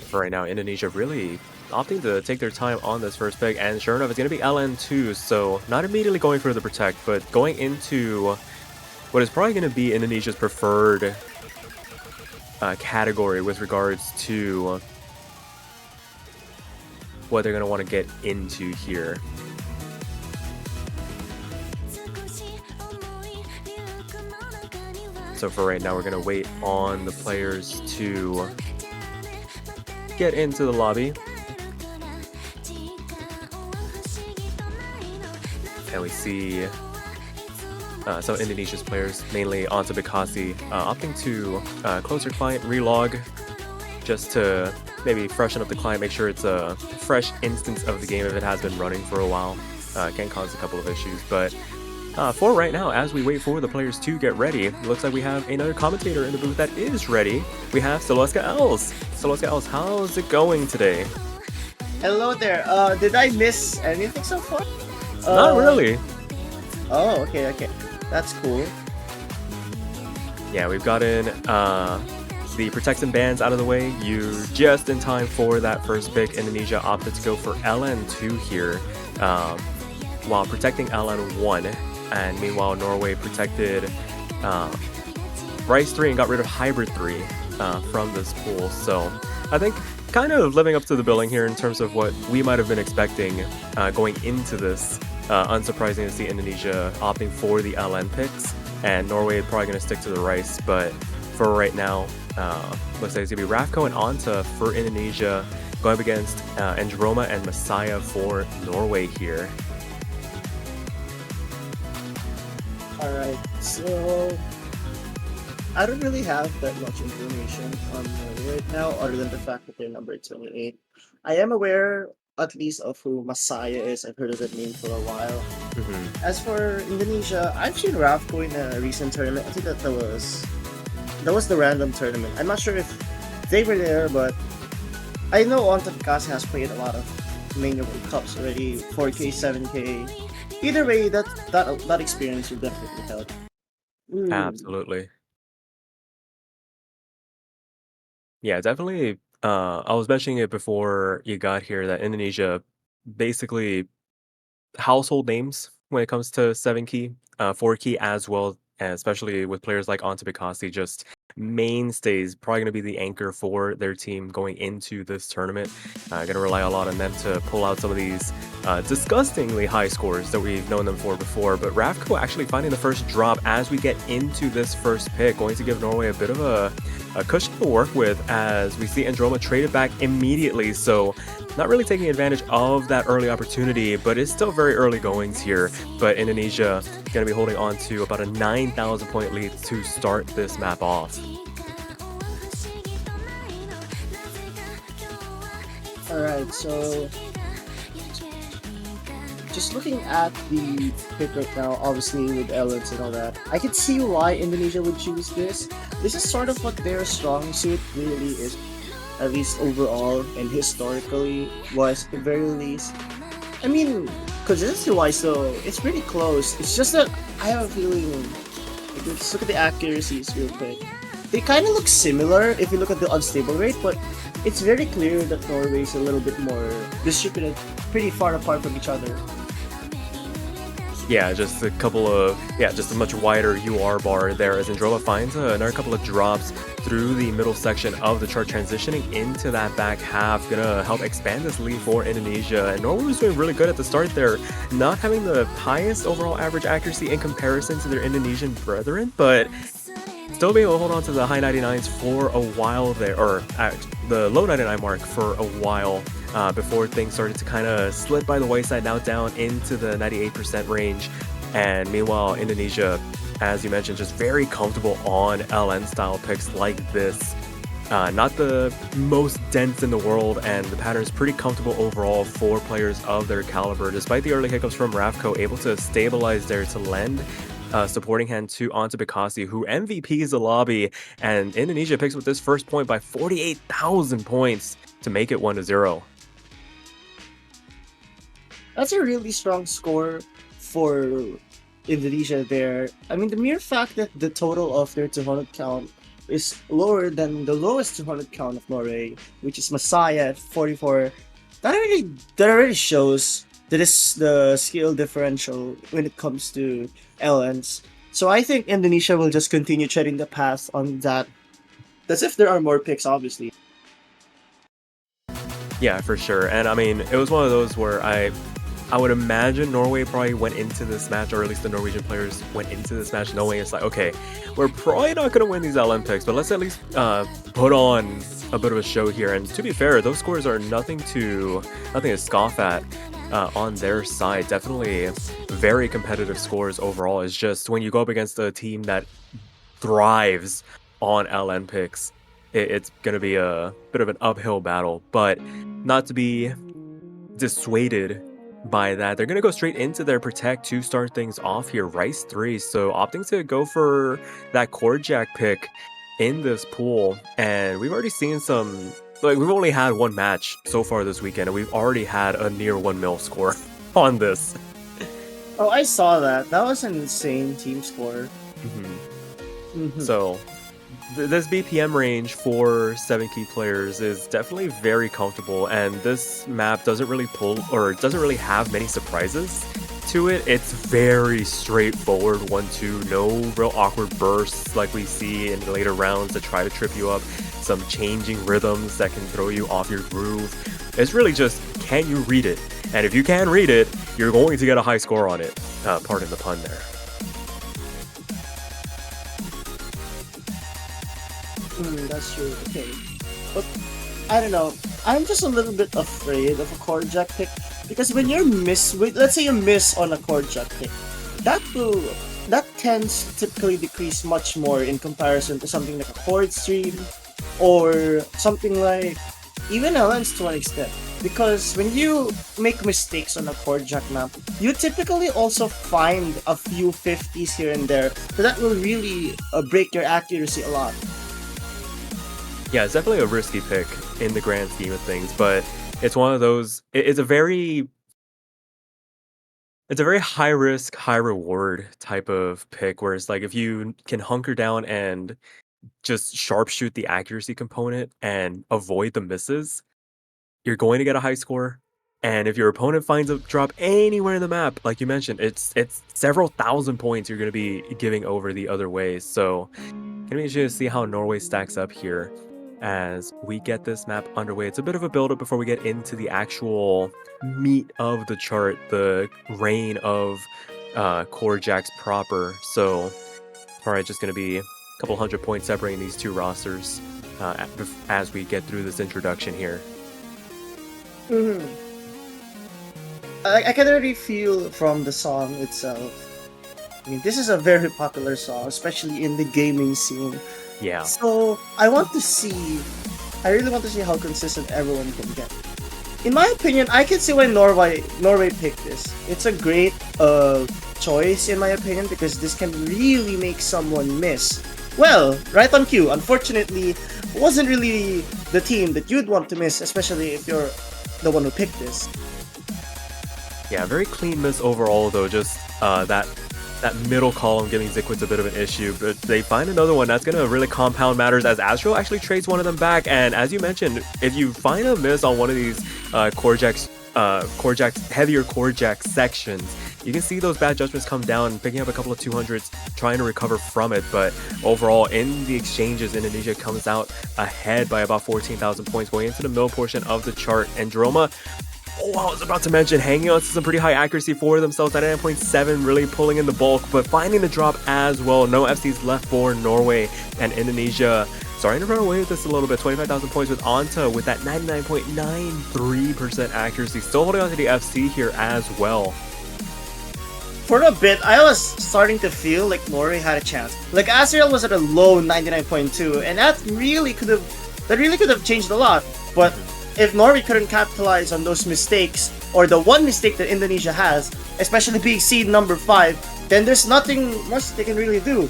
For right now, Indonesia really opting to take their time on this first pick, and sure enough, it's going to be LN2, so not immediately going for the protect, but going into what is probably going to be Indonesia's preferred category with regards to what they're going to want to get into here. So for right now, we're going to wait on the players to get into the lobby. And we see some Indonesia's players, mainly Anta Bekasi, opting to close their client, relog, just to maybe freshen up the client, make sure it's a fresh instance of the game if it has been running for a while. Can cause a couple of issues, but for right now, as we wait for the players to get ready, it looks like we have another commentator in the booth that is ready. We have Saloska Els. Saloska Els, how's it going today? Hello there. Did I miss anything so far? Not really. Oh, okay. That's cool. Yeah, we've gotten the protection bands out of the way. You just in time for that first pick. Indonesia opted to go for LN2 here, while protecting LN1, and meanwhile Norway protected Rice 3 and got rid of Hybrid 3 from this pool. So I think kind of living up to the billing here in terms of what we might have been expecting going into this. Unsurprising to see Indonesia opting for the LN picks, and Norway probably going to stick to the Rice, but for right now, looks like it's going to be Rafko and Anta for Indonesia, going up against Androma and Messiah for Norway here. Alright, so I don't really have that much information on Norway right now, other than the fact that they're number 28. I am aware at least of who Messiah is. I've heard of that name for a while. As for Indonesia, I've seen Rafko in a recent tournament. I think that was the random tournament. I'm not sure if they were there, but I know Anta Bekasi has played a lot of Mania World Cups already, 4K, 7K. Either way, that experience will definitely help. Absolutely. Yeah, definitely. I was mentioning it before you got here that Indonesia basically household names when it comes to 7 key, 4 key as well, and especially with players like Anta Bekasi, just mainstays, probably going to be the anchor for their team going into this tournament. Going to rely a lot on them to pull out some of these disgustingly high scores that we've known them for before. But Rafko actually finding the first drop as we get into this first pick, going to give Norway a bit of a cushion to work with, as we see Androma traded back immediately. So not really taking advantage of that early opportunity, but it's still very early goings here. But Indonesia going to be holding on to about a 9,000 point lead to start this map off. Alright, so just looking at the pick right now, obviously with Ellens and all that, I can see why Indonesia would choose this. This is sort of what their strong suit really is, at least overall and historically was, at the very least. I mean, consistency-wise though, it's pretty close. It's just that I have a feeling, like, let's look at the accuracies real quick. They kind of look similar if you look at the unstable rate, but it's very clear that Norway is a little bit more distributed, pretty far apart from each other. Yeah, just a couple of, just a much wider UR bar there as Androma finds another couple of drops through the middle section of the chart, transitioning into that back half, gonna help expand this lead for Indonesia. And Norway was doing really good at the start there, not having the highest overall average accuracy in comparison to their Indonesian brethren, but still being able to hold on to the high 99s for a while there, or the low 99 mark for a while. Before things started to kind of slip by the wayside, now down into the 98% range. And meanwhile, Indonesia, as you mentioned, just very comfortable on LN style picks like this. Not the most dense in the world, and the pattern is pretty comfortable overall for players of their caliber. Despite the early hiccups from Rafko, able to stabilize there to lend supporting hand to Anta Bekasi, who MVPs the lobby, and Indonesia picks with this first point by 48,000 points to make it 1-0. That's a really strong score for Indonesia there. I mean, the mere fact that the total of their 200 count is lower than the lowest 200 count of Norway, which is Messiah at 44, that already shows that is the skill differential when it comes to LNs. So I think Indonesia will just continue treading the path on that. That's if there are more picks, obviously. Yeah, for sure. And I mean, it was one of those where I would imagine Norway probably went into this match, or at least the Norwegian players went into this match knowing it's like, okay, we're probably not going to win these LN picks, but let's at least put on a bit of a show here. And to be fair, those scores are nothing to scoff at. on their side. Definitely very competitive scores overall. It's just when you go up against a team that thrives on LN picks, it's going to be a bit of an uphill battle, but not to be dissuaded by that. They're going to go straight into their Protect to start things off here. Rice 3, so opting to go for that Core Jack pick in this pool, and we've already seen some, like, we've only had one match so far this weekend, and we've already had a near 1 mil score on this. Oh, I saw that. That was an insane team score. So this BPM range for 7 key players is definitely very comfortable, and this map doesn't really pull, or it doesn't really have many surprises to it. It's very straightforward 1-2, no real awkward bursts like we see in later rounds that try to trip you up, some changing rhythms that can throw you off your groove. It's really just, can you read it? And if you can read it, you're going to get a high score on it. Pardon the pun there. That's true. Okay. But I don't know. I'm just a little bit afraid of a core jack pick because when you're let's say you miss on a core jack pick, that tends to typically decrease much more in comparison to something like a chord stream or something like even a lens to an extent. Because when you make mistakes on a chord jack map, you typically also find a few 50s here and there, so that will really break your accuracy a lot. Yeah, it's definitely a risky pick in the grand scheme of things, but it's one of those, it's a very high risk, high reward type of pick where it's like if you can hunker down and just sharpshoot the accuracy component and avoid the misses, you're going to get a high score. And if your opponent finds a drop anywhere in the map, like you mentioned, it's several thousand points you're going to be giving over the other way. So can we just see how Norway stacks up here as we get this map underway? It's a bit of a build-up before we get into the actual meat of the chart, the reign of core jacks proper. So, all right, just going to be a couple hundred points separating these two rosters as we get through this introduction here. I can already feel from the song itself. I mean, this is a very popular song, especially in the gaming scene. Yeah. So I really want to see how consistent everyone can get. In my opinion, I can see why Norway picked this. It's a great choice in my opinion because this can really make someone miss. Well, right on cue. Unfortunately, it wasn't really the team that you'd want to miss, especially if you're the one who picked this. Yeah, very clean miss overall though. Just that middle column giving Zickwitz a bit of an issue, but they find another one that's going to really compound matters as Astro actually trades one of them back. And as you mentioned, if you find a miss on one of these heavier core jack sections, you can see those bad judgments come down, picking up a couple of 200s, trying to recover from it. But overall, in the exchanges, Indonesia comes out ahead by about 14,000 points going into the middle portion of the chart. And Droma, I was about to mention, hanging on to some pretty high accuracy for themselves, 99.7, really pulling in the bulk, but finding the drop as well. No FCs left for Norway, and Indonesia starting to run away with this a little bit. 25,000 points with Anta with that 99.93% accuracy. Still holding on to the FC here as well. For a bit, I was starting to feel like Norway had a chance. Like Azrael was at a low 99.2, and that really could have changed a lot. But if Norway couldn't capitalize on those mistakes, or the one mistake that Indonesia has, especially being seed number 5, then there's nothing much they can really do.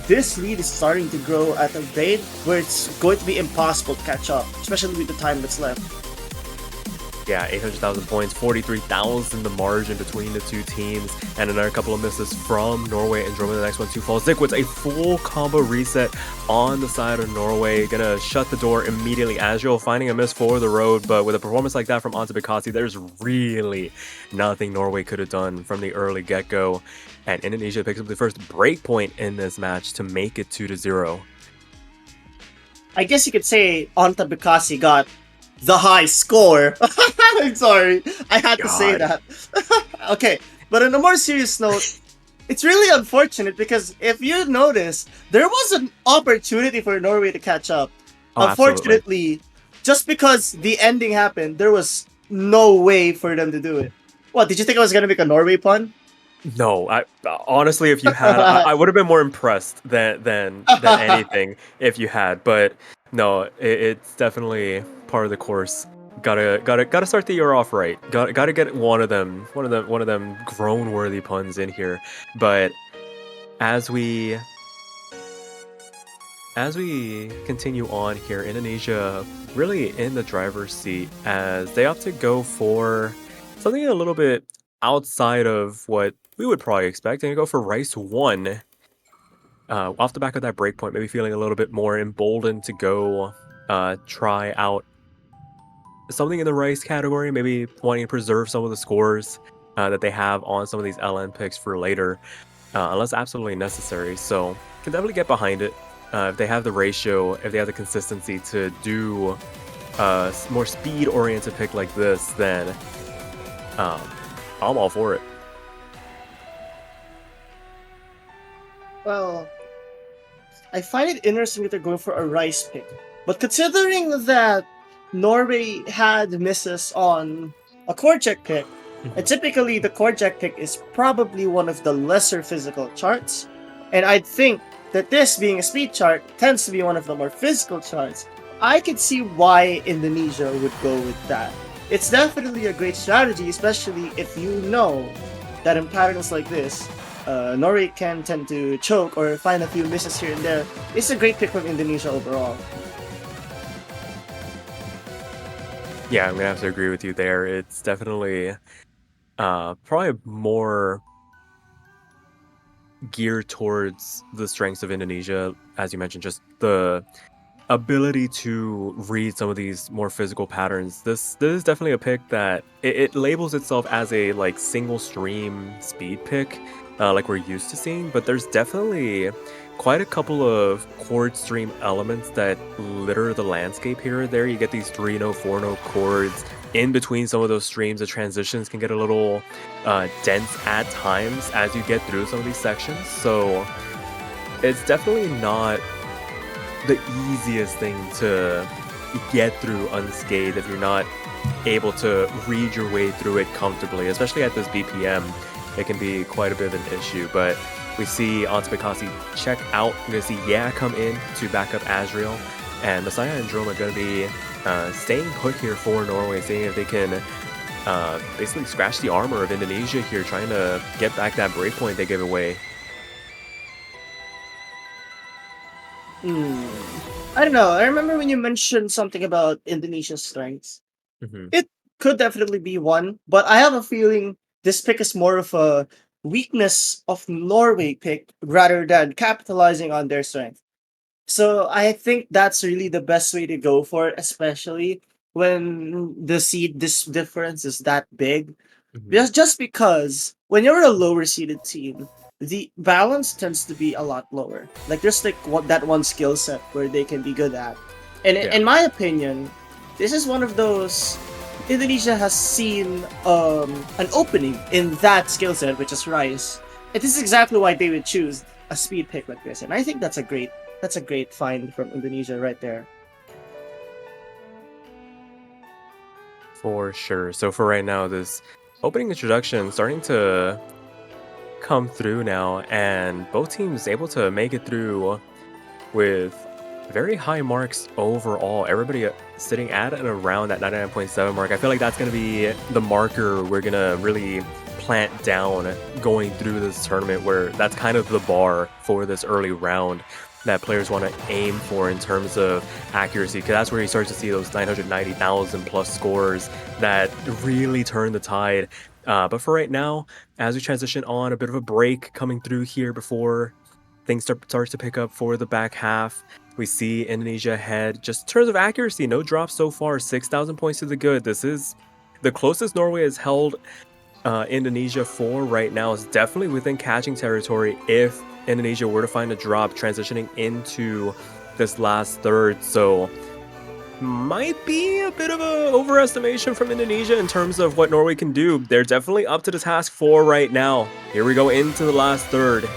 This lead is starting to grow at a rate where it's going to be impossible to catch up, especially with the time that's left. Yeah, 800,000 points, 43,000 the margin between the two teams, and another couple of misses from Norway, and Droma the next one to fall. Zickwitz, a full combo reset on the side of Norway, gonna shut the door immediately. Azrael finding a miss for the road, but with a performance like that from Anta Bikasi, there's really nothing Norway could have done from the early get-go, and Indonesia picks up the first break point in this match to make it 2-0. I guess you could say Anta Bikasi got the high score. I'm sorry, I had to say that. Okay, but on a more serious note, it's really unfortunate because if you notice, there was an opportunity for Norway to catch up. Unfortunately, just because the ending happened, there was no way for them to do it. What, did you think I was gonna make a Norway pun? No, I honestly, if you had, I would have been more impressed than anything if you had. But no, it's definitely part of the course. Gotta start the year off right. Gotta get one of them grown worthy puns in here. But as we continue on here, Indonesia really in the driver's seat as they opt to go for something a little bit outside of what we would probably expect, and go for Rice 1. Off the back of that breakpoint, maybe feeling a little bit more emboldened to go try out something in the Rice category, maybe wanting to preserve some of the scores that they have on some of these LN picks for later, unless absolutely necessary. So can definitely get behind it. If they have the ratio, if they have the consistency to do a more speed-oriented pick like this, then I'm all for it. Well, I find it interesting that they're going for a Rice pick. But considering that Norway had misses on a core check pick, and typically the core check pick is probably one of the lesser physical charts, and I'd think that this being a speed chart tends to be one of the more physical charts, I could see why Indonesia would go with that. It's definitely a great strategy, especially if you know that in patterns like this, Norway can tend to choke or find a few misses here and there. It's a great pick from Indonesia overall. Yeah, I'm gonna have to agree with you there. It's definitely probably more geared towards the strengths of Indonesia, as you mentioned, just the ability to read some of these more physical patterns. This is definitely a pick that it labels itself as a like single stream speed pick, like we're used to seeing, but there's definitely quite a couple of chord stream elements that litter the landscape here or there. You get these 3-note, 4-note chords in between some of those streams. The transitions can get a little dense at times as you get through some of these sections. So it's definitely not the easiest thing to get through unscathed if you're not able to read your way through it comfortably, especially at this BPM. It can be quite a bit of an issue, but we see Antipikasi check out. We're going to see Yeah come in to back up Azriel, and Messiah and Drome are going to be staying put here for Norway, seeing if they can basically scratch the armor of Indonesia here, trying to get back that breakpoint they gave away. I don't know. I remember when you mentioned something about Indonesia's strengths. It could definitely be one, but I have a feeling this pick is more of a weakness of Norway pick rather than capitalizing on their strength. So I think that's really the best way to go for it, especially when the seed this difference is that big. Just because when you're a lower seeded team, the balance tends to be a lot lower. Like there's like that one skill set where they can be good at. And in my opinion, this is one of those Indonesia has seen an opening in that skill set, which is Rice. And this is exactly why they would choose a speed pick like this. And I think that's a great find from Indonesia right there. For sure. So for right now, this opening introduction starting to come through now, and both teams able to make it through with very high marks overall. Everybody sitting at and around that 99.7 mark. I feel like that's going to be the marker we're going to really plant down going through this tournament, where that's kind of the bar for this early round that players want to aim for in terms of accuracy, because that's where you start to see those 990,000 plus scores that really turn the tide. But for right now, as we transition on, a bit of a break coming through here before things start to pick up for the back half. We see Indonesia ahead. Just in terms of accuracy, no drops so far. 6,000 points to the good. This is the closest Norway has held Indonesia for right now. Is definitely within catching territory if Indonesia were to find a drop transitioning into this last third. So might be a bit of a overestimation from Indonesia in terms of what Norway can do. They're definitely up to the task for right now. Here we go into the last third.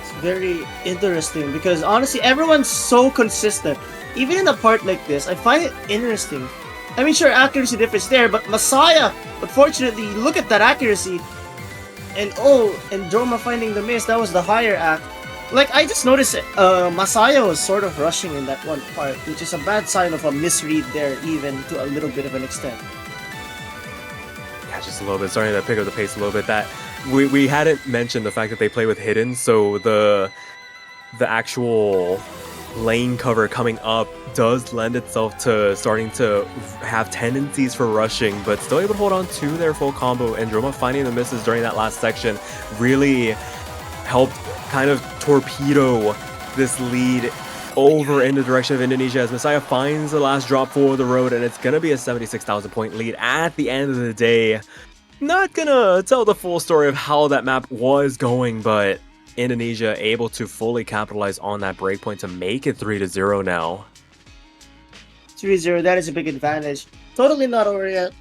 It's very interesting because honestly, everyone's so consistent. Even in a part like this, I find it interesting I mean, sure, accuracy difference there, but Messiah, unfortunately, look at that accuracy. And Droma finding the miss, that was the higher act. Like, I just noticed it. Messiah was sort of rushing in that one part, which is a bad sign of a misread there, even to a little bit of an extent. Yeah, just a little bit. Starting to pick up the pace a little bit. That we hadn't mentioned the fact that they play with hidden, so the actual lane cover coming up does lend itself to starting to have tendencies for rushing, but still able to hold on to their full combo. And Droma finding the misses during that last section really helped kind of torpedo this lead over in the direction of Indonesia as Messiah finds the last drop for the road, and it's gonna be a 76,000 point lead at the end of the day. Not gonna tell the full story of how that map was going, but Indonesia able to fully capitalize on that breakpoint to make it 3-0 now. 3-0, that is a big advantage. Totally not over yet.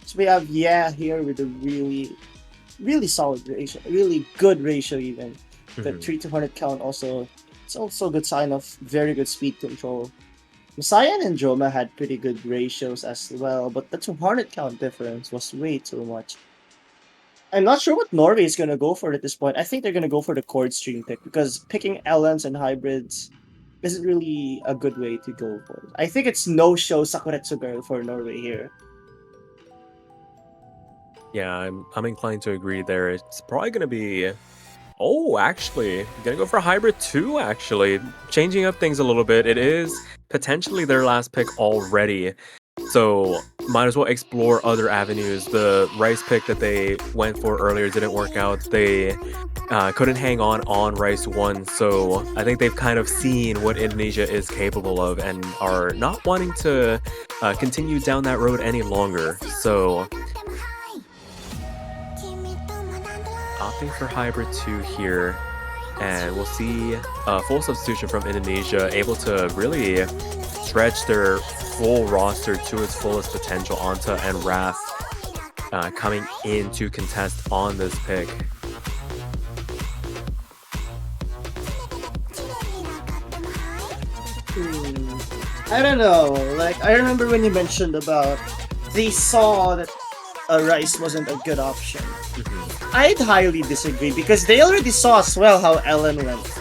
So we have here with a really, really solid ratio, really good ratio even. The 3-200 count also, it's also a good sign of very good speed control. Messiah and Droma had pretty good ratios as well, but the 200 count difference was way too much. I'm not sure what Norway is going to go for at this point. I think they're going to go for the chord string pick because picking LNs and hybrids isn't really a good way to go for it. I think it's no-show Sakuretsu girl for Norway here. Yeah, I'm inclined to agree there. It's probably going to be... Oh, actually, gonna go for hybrid 2, actually. Changing up things a little bit. It is potentially their last pick already. So might as well explore other avenues. The Rice pick that they went for earlier didn't work out. They couldn't hang on Rice 1, so I think they've kind of seen what Indonesia is capable of and are not wanting to continue down that road any longer. So opting for hybrid 2 here, and we'll see a full substitution from Indonesia, able to really stretch their full roster to its fullest potential. Anta and Wrath coming in to contest on this pick. I don't know, like, I remember when you mentioned about they saw that Rice wasn't a good option. I'd highly disagree because they already saw as well how Ellen went.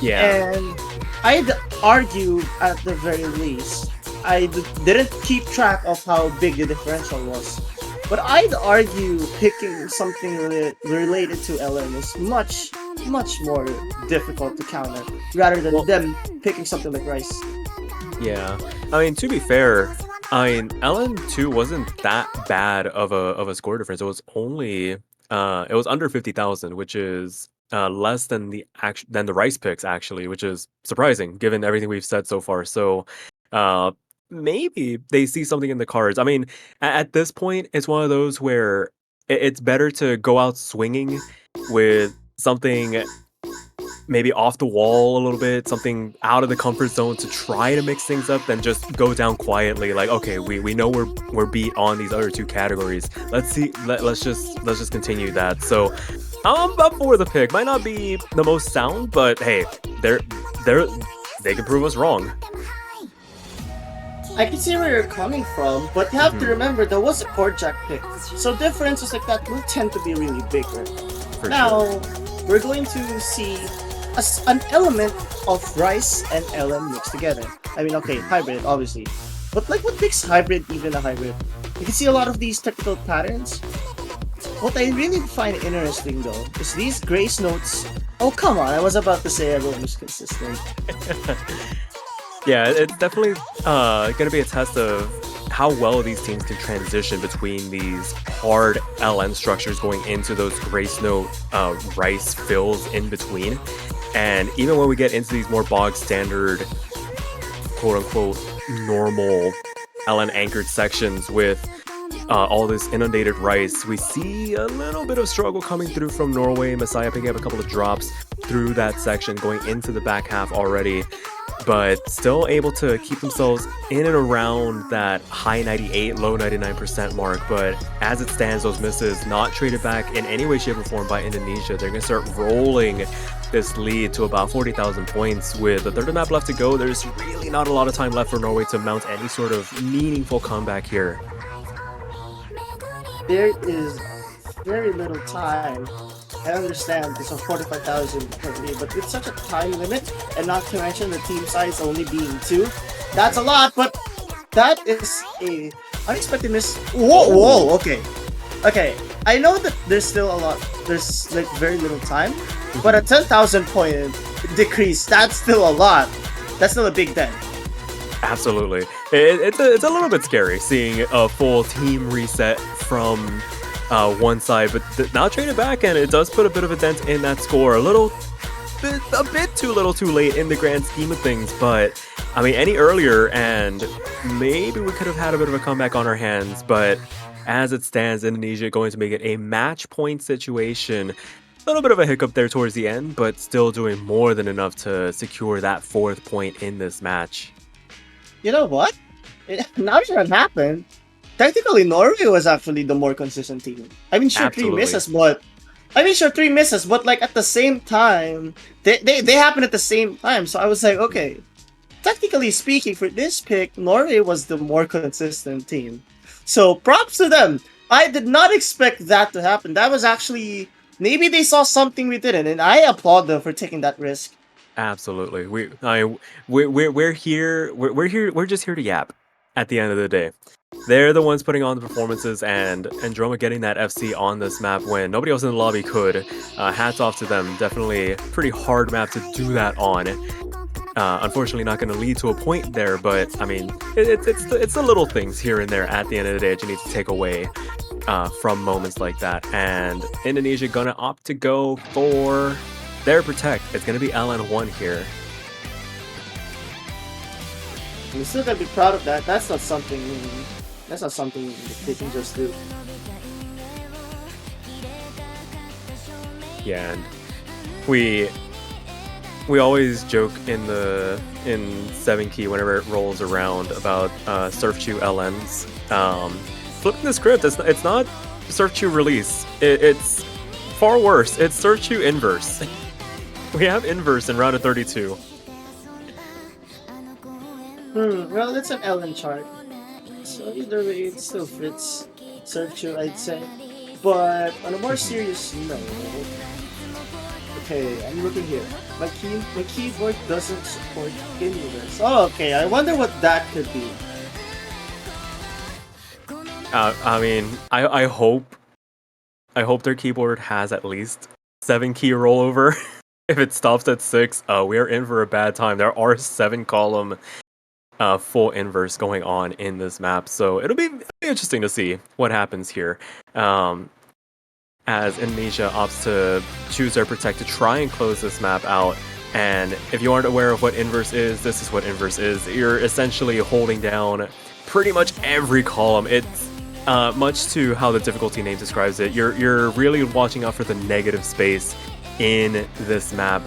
Yeah. And I'd argue at the very least, I didn't keep track of how big the differential was. But I'd argue picking something related to Ellen is much more difficult to counter rather than them picking something like Rice. Yeah. I mean, to be fair, Ellen 2 wasn't that bad of a score difference. It was only it was under 50,000, which is less than the Rice picks actually, which is surprising given everything we've said so far. So maybe they see something in the cards. I mean, at this point, it's one of those where it's better to go out swinging with something maybe off the wall a little bit, something out of the comfort zone to try to mix things up than just go down quietly like, okay, we know we're beat on these other two categories. Let's just continue that. So I'm up for the pick. Might not be the most sound, but hey, they can prove us wrong. I can see where you're coming from, but you have to remember there was a chord jack pick, so differences like that will tend to be really big. For now, sure. We're going to see an element of Rice and Ellen mixed together. I mean, okay, hybrid, obviously. But like, what makes hybrid even a hybrid? You can see a lot of these technical patterns. What I really find interesting, though, is these grace notes. Oh, come on, I was about to say everyone was consistent. Yeah, it's definitely going to be a test of how well these teams can transition between these hard LN structures going into those grace note Rice fills in between. And even when we get into these more bog standard, quote-unquote, normal LN anchored sections with all this inundated Rice, we see a little bit of struggle coming through from Norway. Messiah picking up a couple of drops through that section going into the back half already, but still able to keep themselves in and around that high 98, low 99% mark. But as it stands, those misses not traded back in any way, shape, or form by Indonesia. They're going to start rolling this lead to about 40,000 points. With a third of the map left to go, there's really not a lot of time left for Norway to mount any sort of meaningful comeback here. There is very little time. I understand it's a 45,000 currently, but with such a time limit, and not to mention the team size only being 2, that's a lot, but that is a unexpected miss. Whoa, okay. Okay, I know that there's still a lot, there's like very little time, but a 10,000 point decrease, that's still a lot. That's still a big dent. Absolutely. It's a little bit scary seeing a full team reset from one side, but now traded back, and it does put a bit of a dent in that score. A bit too little too late in the grand scheme of things, but I mean, any earlier and maybe we could have had a bit of a comeback on our hands, but as it stands, Indonesia going to make it a match point situation. A little bit of a hiccup there towards the end, but still doing more than enough to secure that 4th point in this match. You know what? Now that it happened, technically Norway was actually the more consistent team. I mean, sure, Absolutely. 3 misses, but like at the same time, they happened at the same time. So I was like, okay, technically speaking, for this pick, Norway was the more consistent team. So props to them. I did not expect that to happen. That was actually, maybe they saw something we didn't, and I applaud them for taking that risk. Absolutely. We're here. We're just here to yap. At the end of the day, they're the ones putting on the performances, and Androma getting that FC on this map when nobody else in the lobby could. Hats off to them. Definitely pretty hard map to do that on. Unfortunately, not going to lead to a point there, but I mean, it's the little things here and there at the end of the day that you need to take away from moments like that. And Indonesia gonna opt to go for their protect. It's gonna be LN1 here. I'm still gonna be proud of that. That's not something they can just do. Yeah, and we always joke in 7 key whenever it rolls around about Surf2 LNs. Flipping the script, it's not Surf2 release. It's far worse. It's Surf2 inverse. We have inverse in round of 32. Well, it's an LN chart. So either way, it still fits Surf2, I'd say. But on a more serious note, okay, I'm looking here. My keyboard doesn't support inverse. Oh, okay, I wonder what that could be. I mean, I hope their keyboard has at least 7 key rollover. If it stops at 6, we are in for a bad time. There are 7 column full inverse going on in this map, so it'll be interesting to see what happens here. As Indonesia opts to choose their protect to try and close this map out. And if you aren't aware of what inverse is, this is what inverse is. You're essentially holding down pretty much every column. It's much to how the difficulty name describes it. You're really watching out for the negative space in this map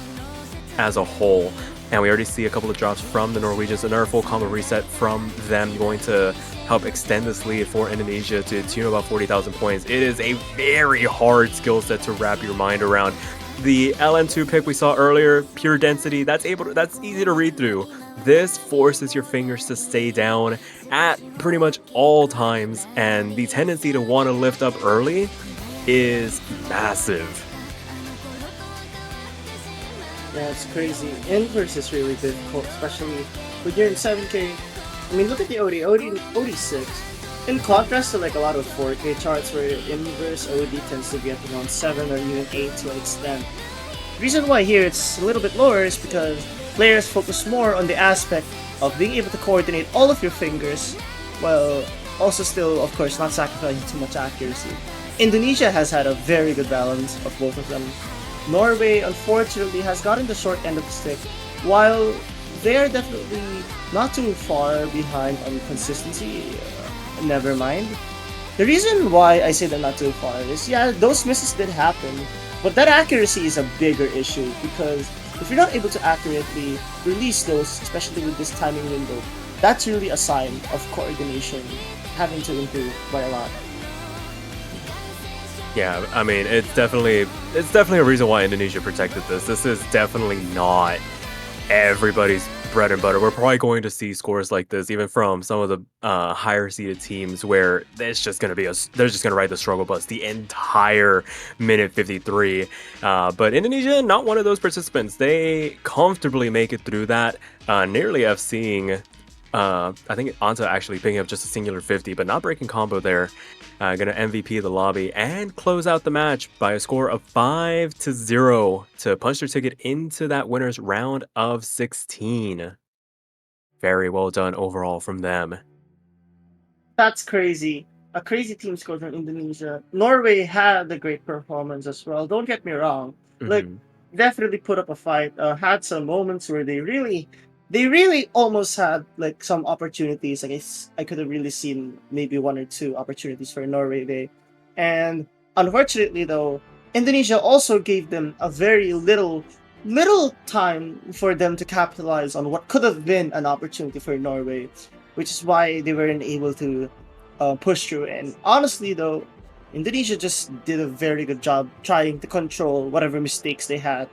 as a whole. And we already see a couple of drops from the Norwegians. Another full combo reset from them going to help extend this lead for Indonesia to tune about 40,000 points. It is a very hard skill set to wrap your mind around. The LN2 pick we saw earlier, pure density, that's easy to read through. This forces your fingers to stay down at pretty much all times, and the tendency to want to lift up early is massive. Yeah, it's crazy. Inverse is really difficult, especially when you're in 7K. I mean, look at the OD6. In contrast to like a lot of 4K charts where inverse OD tends to be at around 7 or even 8 to an extent. The reason why here it's a little bit lower is because players focus more on the aspect of being able to coordinate all of your fingers, while also still, of course, not sacrificing too much accuracy. Indonesia has had a very good balance of both of them. Norway, unfortunately, has gotten the short end of the stick, while they are definitely not too far behind on consistency. Never mind. The reason why I say they're not too far is, yeah, those misses did happen, but that accuracy is a bigger issue, because if you're not able to accurately release those, especially with this timing window, that's really a sign of coordination having to improve by a lot. Yeah, I mean, it's definitely a reason why Indonesia protected this. This is definitely not everybody's bread and butter. We're probably going to see scores like this even from some of the higher seeded teams where it's just going to be they're just going to ride the struggle bus the entire minute 53. But Indonesia, not one of those participants. They comfortably make it through that, nearly FCing. I think Anta actually picking up just a singular 50, but not breaking combo there. Gonna MVP the lobby and close out the match by a score of 5-0 to punch their ticket into that winner's round of 16. Very well done overall from them. That's crazy. A crazy team score from Indonesia. Norway had a great performance as well. Don't get me wrong. Like, Mhm. definitely put up a fight. Had some moments where they really almost had like some opportunities. I guess I could have really seen maybe one or two opportunities for Norway there. And unfortunately, though, Indonesia also gave them a very little time for them to capitalize on what could have been an opportunity for Norway, which is why they weren't able to push through. And honestly, though, Indonesia just did a very good job trying to control whatever mistakes they had.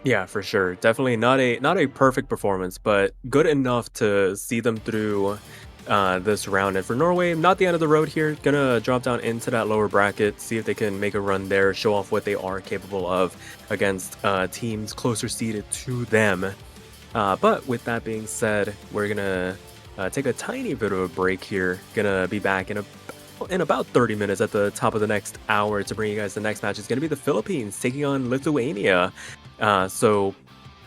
Yeah, for sure. Definitely not a perfect performance, but good enough to see them through this round. And for Norway, not the end of the road here. Gonna drop down into that lower bracket, see if they can make a run there, show off what they are capable of against teams closer seeded to them. But with that being said, we're gonna take a tiny bit of a break here. Gonna be back in about 30 minutes at the top of the next hour to bring you guys the next match. It's going to be the Philippines taking on Lithuania. So,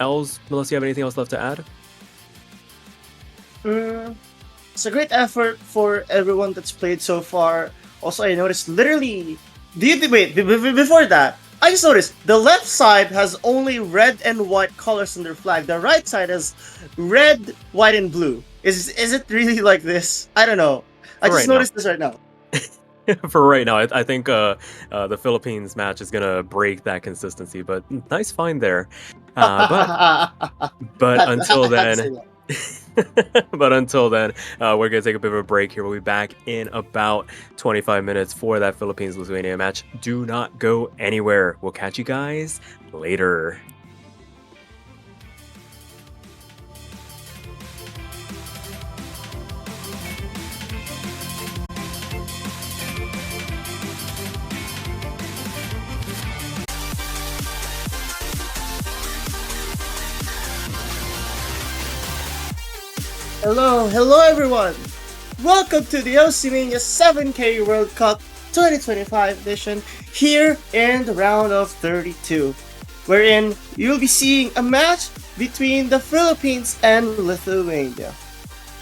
Els, unless you have anything else left to add? It's a great effort for everyone that's played so far. Also, I noticed literally. Wait, before that, I just noticed the left side has only red and white colors on their flag. The right side has red, white, and blue. Is it really like this? I don't know. I just noticed this right now. For right now, I think the Philippines match is gonna break that consistency. But nice find there. But until then, we're gonna take a bit of a break here. We'll be back in about 25 minutes for that Philippines-Lithuania match. Do not go anywhere. We'll catch you guys later. Hello everyone! Welcome to the Oceania 7K World Cup 2025 edition here in the round of 32, wherein you'll be seeing a match between the Philippines and Lithuania.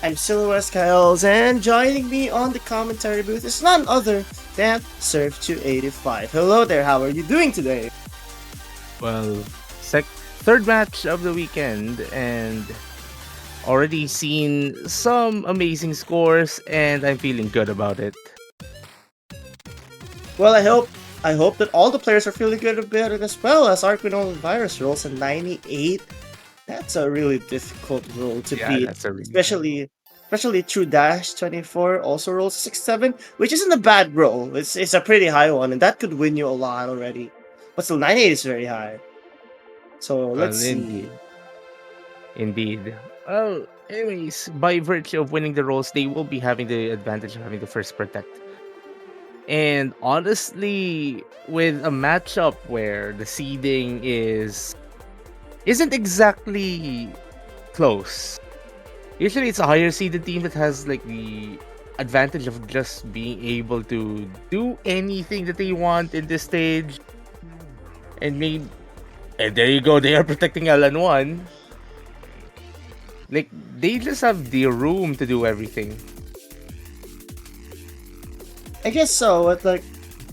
I'm Silhouette Kyles, and joining me on the commentary booth is none other than Surf285. Hello there, how are you doing today? Well, third match of the weekend, and already seen some amazing scores, and I'm feeling good about it. Well, I hope that all the players are feeling good about it as well, as Arquinol Virus rolls a 98. That's a really difficult roll to beat, especially True Dash 24 also rolls 6-7, which isn't a bad roll. It's a pretty high one, and that could win you a lot already. But still, 98 is very high. So let's see. Indeed. Well, anyways, by virtue of winning the rolls, they will be having the advantage of having the first protect. And honestly, with a matchup where the seeding isn't exactly close. Usually it's a higher seeded team that has like the advantage of just being able to do anything that they want in this stage. And there you go, they are protecting LN1. Like, they just have the room to do everything. I guess so, but like,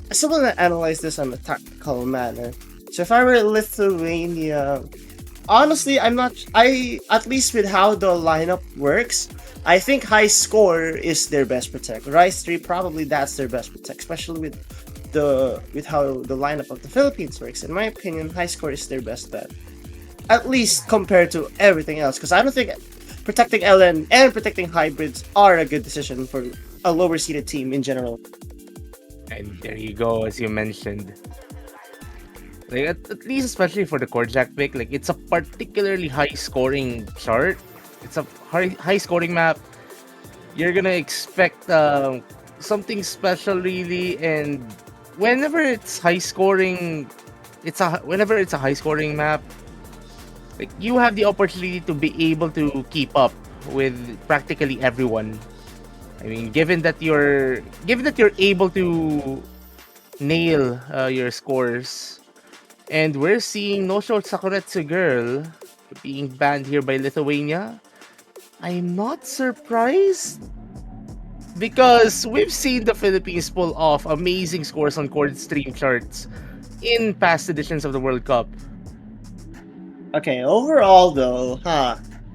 I still want to analyze this on a tactical manner. So if I were Lithuania, honestly, at least with how the lineup works, I think high score is their best protect. Rise 3, probably that's their best protect, especially with how the lineup of the Philippines works. In my opinion, high score is their best bet. At least compared to everything else, because I don't think protecting LN and protecting hybrids are a good decision for a lower seeded team in general. And there you go, as you mentioned. Like at least especially for the Korjak pick, like it's a particularly high scoring chart. It's a high scoring map. You're gonna expect something special really, and whenever it's high scoring, whenever it's a high scoring map, like you have the opportunity to be able to keep up with practically everyone. I mean, given that you're able to nail your scores, and we're seeing No Short Sakuretsu Girl being banned here by Lithuania. I'm not surprised because we've seen the Philippines pull off amazing scores on chord stream charts in past editions of the World Cup. Okay, overall though,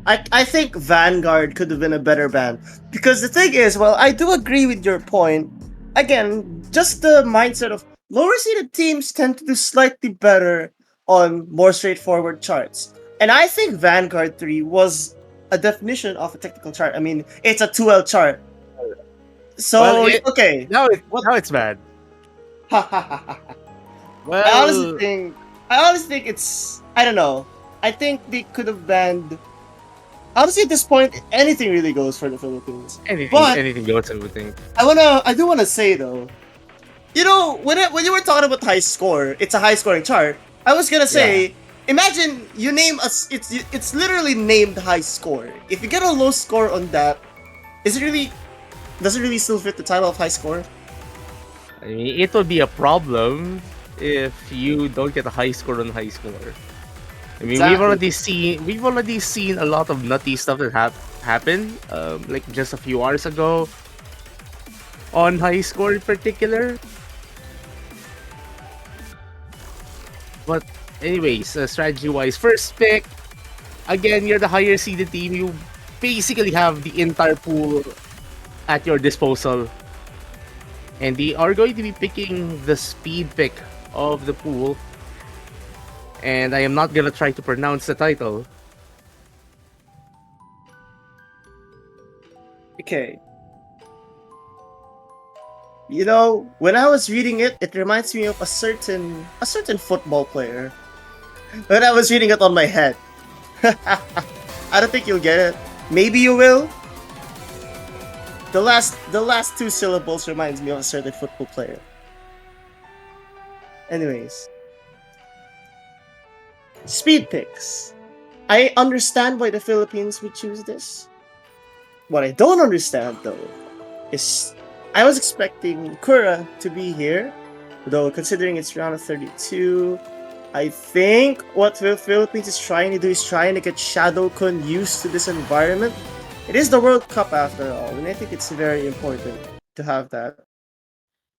I think Vanguard could have been a better band. Because the thing is, well, I do agree with your point. Again, just the mindset of lower seeded teams tend to do slightly better on more straightforward charts. And I think Vanguard 3 was a definition of a technical chart. I mean, it's a 2L chart. So, okay. Now it's bad. I Well, honestly think it's, I don't know. I think they could have banned. Honestly, at this point, anything really goes for the Philippines. But anything goes, I would think. I do wanna say though, you know, when you were talking about high score, it's a high scoring chart. I was gonna say, imagine you name us. It's literally named high score. If you get a low score on that, does it really still fit the title of high score? I mean, it would be a problem if you don't get a high score on high score. I mean, Exactly. we've already seen a lot of nutty stuff that happen, like just a few hours ago on high score in particular. But anyways, strategy wise, first pick, again, you're the higher seeded team. You basically have the entire pool at your disposal, and they are going to be picking the speed pick of the pool. And I am not gonna try to pronounce the title. Okay. You know, when I was reading it, it reminds me of a certain football player. When I was reading it on my head. I don't think you'll get it. Maybe you will. The last two syllables reminds me of a certain football player. Anyways. Speed picks. I understand why the Philippines would choose this. What I don't understand though is I was expecting Kura to be here, though considering it's round of 32, I think what the Philippines is trying to do is trying to get Shadowkun used to this environment. It is the World Cup after all, and I think it's very important to have that.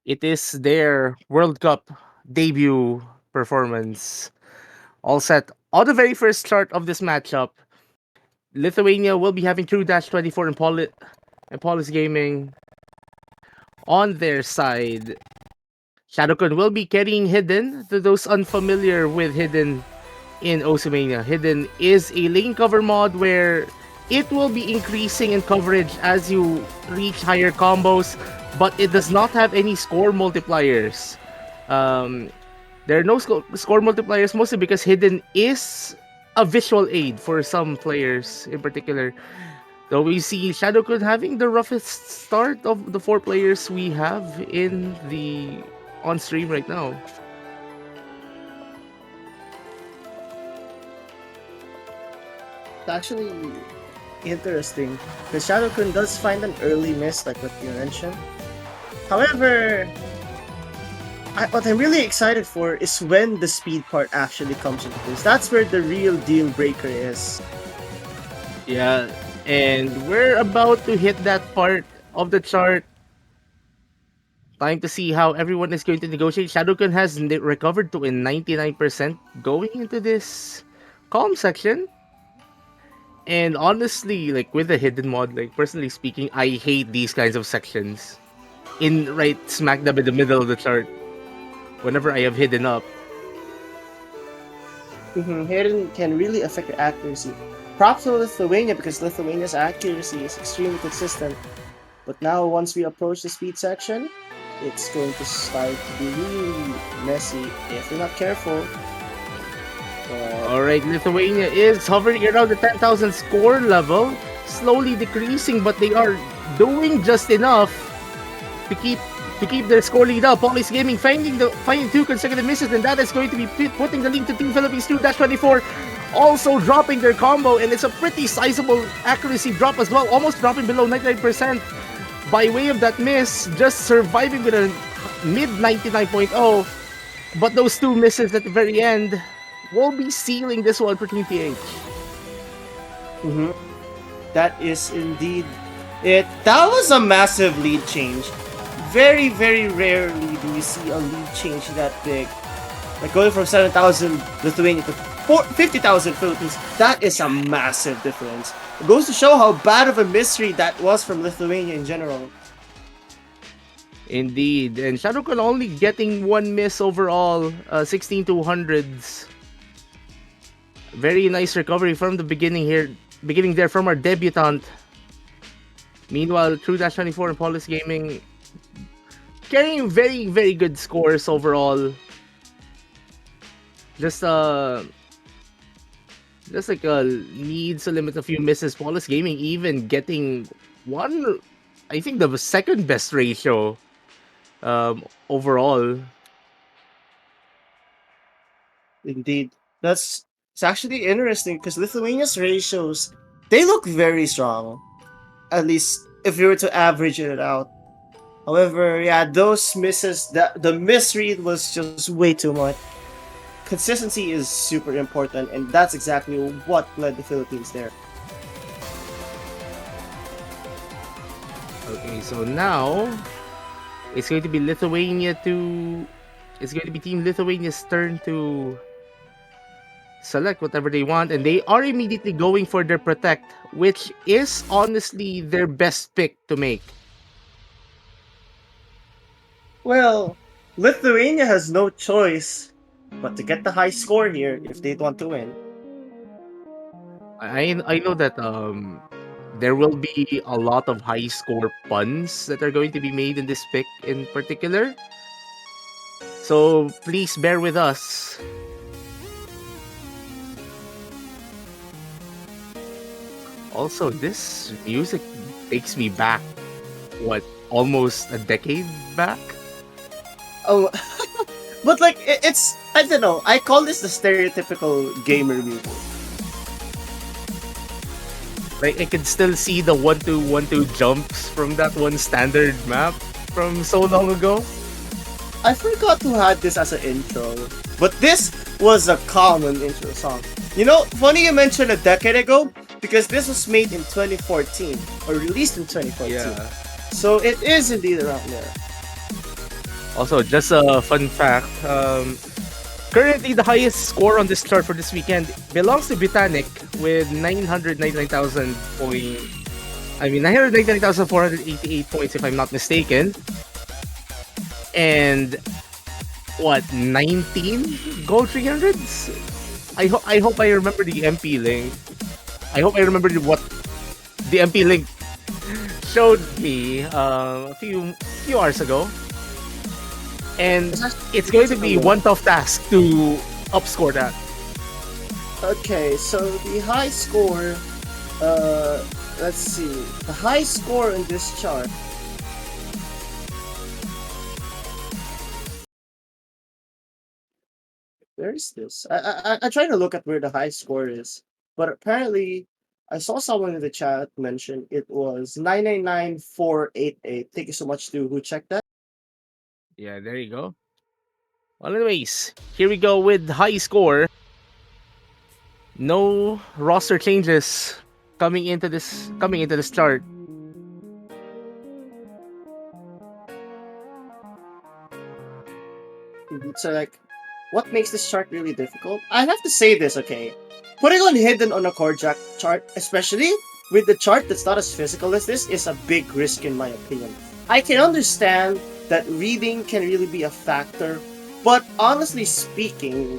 It is their World Cup debut performance. All set on the very first chart of this matchup. Lithuania will be having True Dash 24 and Polis Gaming on their side. Shadowkun will be carrying Hidden. To those unfamiliar with Hidden in Osimania, Hidden is a lane cover mod where it will be increasing in coverage as you reach higher combos, but it does not have any score multipliers. There are no score multipliers, mostly because Hidden is a visual aid for some players in particular. Though we see Shadowkun having the roughest start of the 4 players we have in the on stream right now. It's actually interesting because Shadowkun does find an early miss, like what you mentioned. However, what I'm really excited for is when the speed part actually comes into this. That's where the real deal breaker is. Yeah, and we're about to hit that part of the chart. Time to see how everyone is going to negotiate. Shadowkun has recovered to a 99% going into this calm section. And honestly, like with the hidden mod, like personally speaking, I hate these kinds of sections. In right smack dab in the middle of the chart. Whenever I have hidden up. Hidden can really affect your accuracy. Props to Lithuania because Lithuania's accuracy is extremely consistent. But now, once we approach the speed section, it's going to start to be really messy if you're not careful. But Alright, Lithuania is hovering around the 10,000 score level, slowly decreasing, but they are doing just enough to keep their score lead up. Police Gaming finding 2 consecutive misses, and that is going to be putting the lead to Team Philippines 2-24. Also dropping their combo, and it's a pretty sizable accuracy drop as well, almost dropping below 99% by way of that miss, just surviving with a mid 99.0. But those 2 misses at the very end will be sealing this one for Team PH. that is indeed it. That was a massive lead change. Very, very rarely do we see a lead change that big. Like going from 7,000 Lithuania to 50,000 Philippines. That is a massive difference. It goes to show how bad of a mystery that was from Lithuania in general. Indeed, and Shadowcon only getting 1 miss overall, 16-200s. Very nice recovery from the beginning there from our debutant. Meanwhile, True-24 and Police Gaming carrying very, very good scores overall. Just like needs to limit a few misses. Police Gaming even getting one, I think the second best ratio overall. Indeed. It's actually interesting because Lithuania's ratios, they look very strong. At least if you were to average it out. However, yeah, those misses, the misread was just way too much. Consistency is super important, and that's exactly what led the Philippines there. Okay, so now it's going to be it's going to be Team Lithuania's turn to select whatever they want, and they are immediately going for their protect, which is honestly their best pick to make. Well, Lithuania has no choice but to get the high score here if they want to win. I know that there will be a lot of high score puns that are going to be made in this pick in particular. So please bear with us. Also, this music takes me back, almost a decade back? Oh, but like it's I don't know. I call this the stereotypical gamer music. Like, I can still see the 1-2-1-2 jumps from that one standard map from so long ago. I forgot who had this as an intro, but this was a common intro song. You know, funny you mentioned a decade ago because this was made in 2014 or released in 2014. Yeah. So it is indeed around there. Also, just a fun fact. Currently, the highest score on this chart for this weekend belongs to Botanic with 999,000 I mean, 999,488 points, if I'm not mistaken. And what, 19 gold 300s? I hope I remember the MP link. I hope I remember what the MP link showed me a few hours ago. And it's going to be one tough task to upscore that. Okay, so the high score, let's see. The high score in this chart. Where is this? I tried to look at where the high score is, but apparently I saw someone in the chat mention it was 999,488. Thank you so much to who checked that. Yeah, there you go. Well, anyways, here we go with high score. No roster changes coming into this chart. So like, what makes this chart really difficult? I have to say this, okay? Putting on hidden on a core jack chart, especially with the chart that's not as physical as this, is a big risk in my opinion. I can understand that reading can really be a factor, but honestly speaking,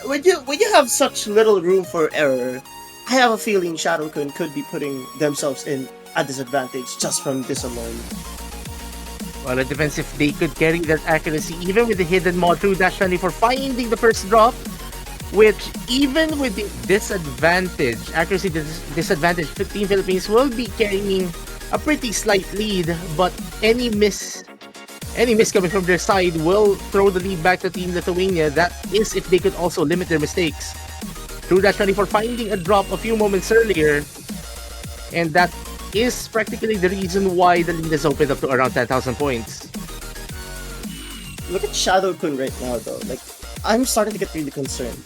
when you have such little room for error, I have a feeling Shadowcon could be putting themselves in a disadvantage just from this alone. Well, it depends if they could carry that accuracy, even with the hidden mod through Dash 20 for finding the first drop, which even with the disadvantage, accuracy disadvantage, Team Philippines will be carrying a pretty slight lead, but any miss coming from their side will throw the lead back to Team Lithuania. That is if they could also limit their mistakes. Through Dash 20 for finding a drop a few moments earlier, and that is practically the reason why the lead is opened up to around 10,000 points. Look at Shadow Kun right now, though. Like, I'm starting to get really concerned.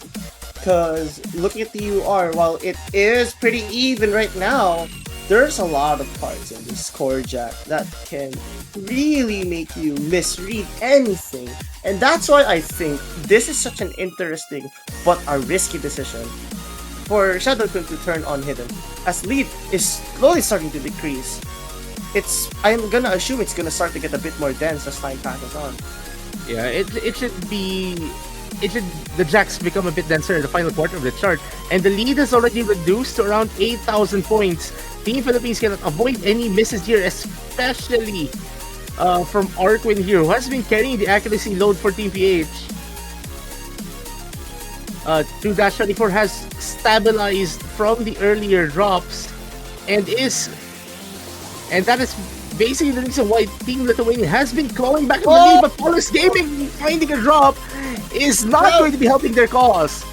Because looking at the UR, while it is pretty even right now, there's a lot of cards in this score jack that can really make you misread anything. And that's why I think this is such an interesting but a risky decision for Shadow Kun to turn on Hidden, as lead is slowly starting to decrease. I'm gonna assume it's gonna start to get a bit more dense as time passes on. Yeah, it should be. The jacks become a bit denser in the final quarter of the chart, and the lead is already reduced to around 8,000 points. Team Philippines cannot avoid any misses here, especially from Arkwin here, who has been carrying the accuracy load for Team PH. 2-24 has stabilized from the earlier drops, and that is basically the reason why Team Lithuania has been clawing back in the lead, but Paulus Gaming finding a drop is not going to be helping their cause.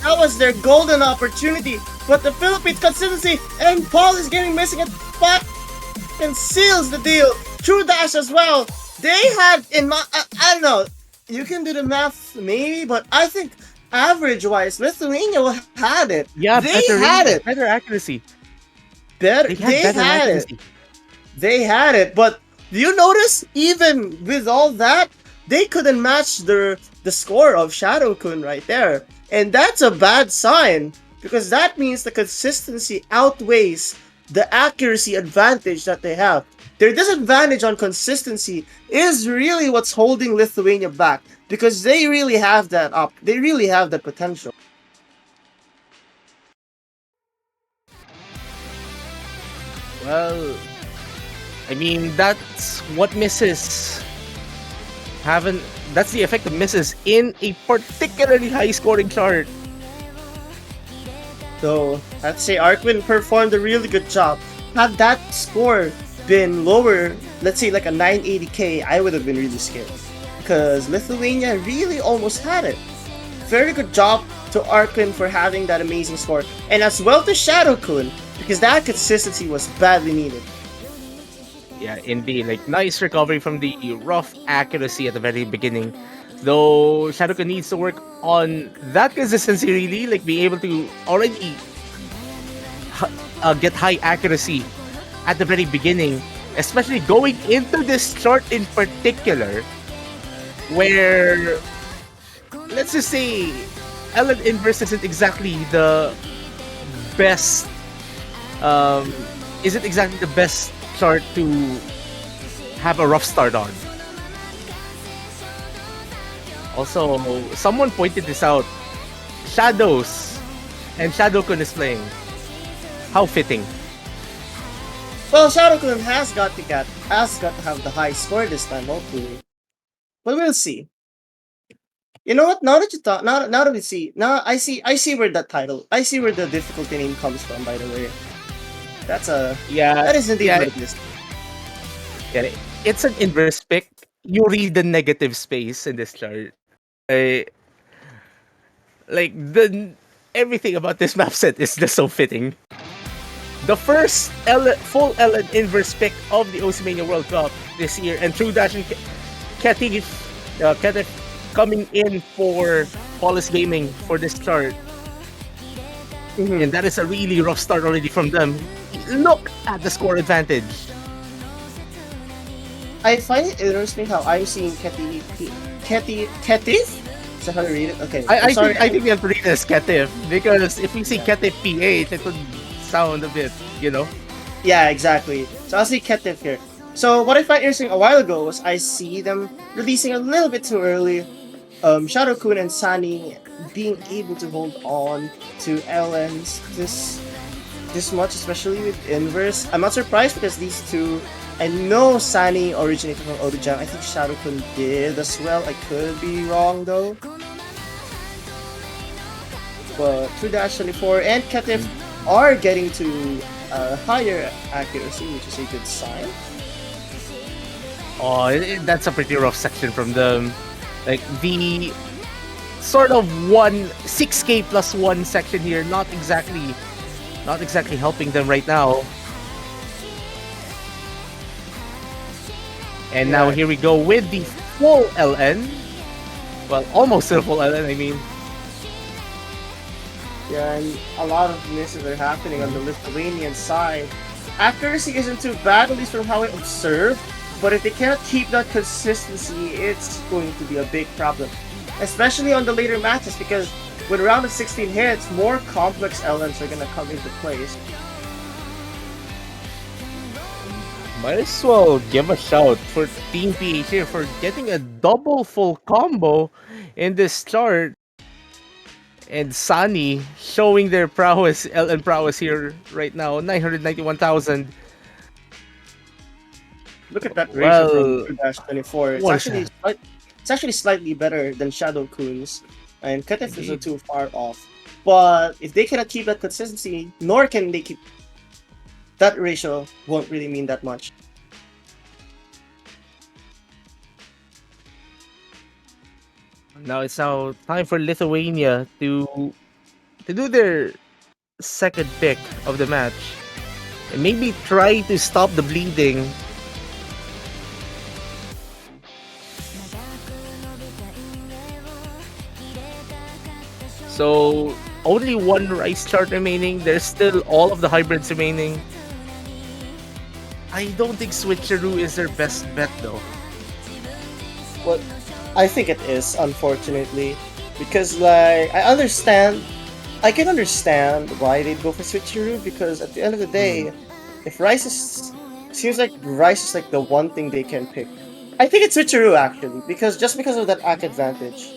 That was their golden opportunity, but the Philippines consistency and Paulus Gaming missing it back and seals the deal. True Dash as well. They had I don't know, you can do the math maybe, but I think average-wise, Lithuania had it. Yeah, they had it. Better accuracy. They had it. They had it, but do you notice, even with all that, they couldn't match the score of Shadow Kun right there. And that's a bad sign, because that means the consistency outweighs the accuracy advantage that they have. Their disadvantage on consistency is really what's holding Lithuania back, because they really have that they really have that potential. Well, I mean, that's what misses that's the effect of misses in a particularly high scoring chart. So I'd say Arkwin performed a really good job. Had that score been lower, let's say like a 980k, I would have been really scared, because Lithuania really almost had it. Very good job to Arkwin for having that amazing score, and as well to Shadow Kun, because that consistency was badly needed. Yeah, indeed. Like, nice recovery from the rough accuracy at the very beginning. Though Shadowka needs to work on that consistency, really. Like, being able to already get high accuracy at the very beginning. Especially going into this chart in particular, where, let's just say, LN Inverse isn't exactly the best chart to have a rough start on. Also, someone pointed this out. Shadows and Shadow Kun is playing. How fitting. Well, Shadow Kun has got to have the high score this time, hopefully. But we'll see. You know what? Now that you thought, now that we see, now I see where the difficulty name comes from. By the way, that is indeed what it is. Yeah, it's an inverse pick. You read the negative space in this chart. Everything about this map set is just so fitting. The first full LN inverse pick of the Oceania World Cup this year, and True Dash and Ketif coming in for Paulus Gaming for this chart. Mm-hmm. And that is a really rough start already from them. Look at the score advantage. I find it interesting how I'm seeing Ketif? Is that how you read it? Okay. I think we have to read it as Ketif, because if we see Ketif PH, it would sound a bit, Yeah, exactly. So I'll see Ketif here. So what I find interesting a while ago was I see them releasing a little bit too early. Shadow Kun and Sani being able to hold on to LNs. this much, especially with Inverse. I'm not surprised because these two, I know Sani originated from Odujang. I think Shadowkun did as well. I could be wrong though. But True Dash 24 and Ketif are getting to higher accuracy, which is a good sign. Oh, that's a pretty rough section from them. Like the sort of 6K plus 1 section here, not exactly helping them right now. And now here we go with the full LN. Well, almost a full LN, I mean. Yeah, and a lot of misses are happening on the Lithuanian side. Accuracy isn't too bad, at least from how I observe, but if they cannot keep that consistency, it's going to be a big problem. Especially on the later matches, because when round of 16 hits, more complex elements are going to come into place. Might as well give a shout for Team PH here for getting a double full combo in this start. And Sani showing their prowess, LN prowess here right now, 991,000. Look at that ratio Well, from Dash 24. It's actually slightly better than Shadow Kun's, and Ketif isn't too far off. But if they cannot keep that consistency, nor can they keep that ratio, won't really mean that much. Now it's time for Lithuania to do their second pick of the match and maybe try to stop the bleeding. So only one Rice chart remaining. There's still all of the hybrids remaining. I don't think Switcheroo is their best bet though. Well, I think it is, unfortunately, because like I can understand why they'd go for Switcheroo, because at the end of the day, if seems like Rice is like the one thing they can pick. I think it's Switcheroo actually, because of that ACK advantage.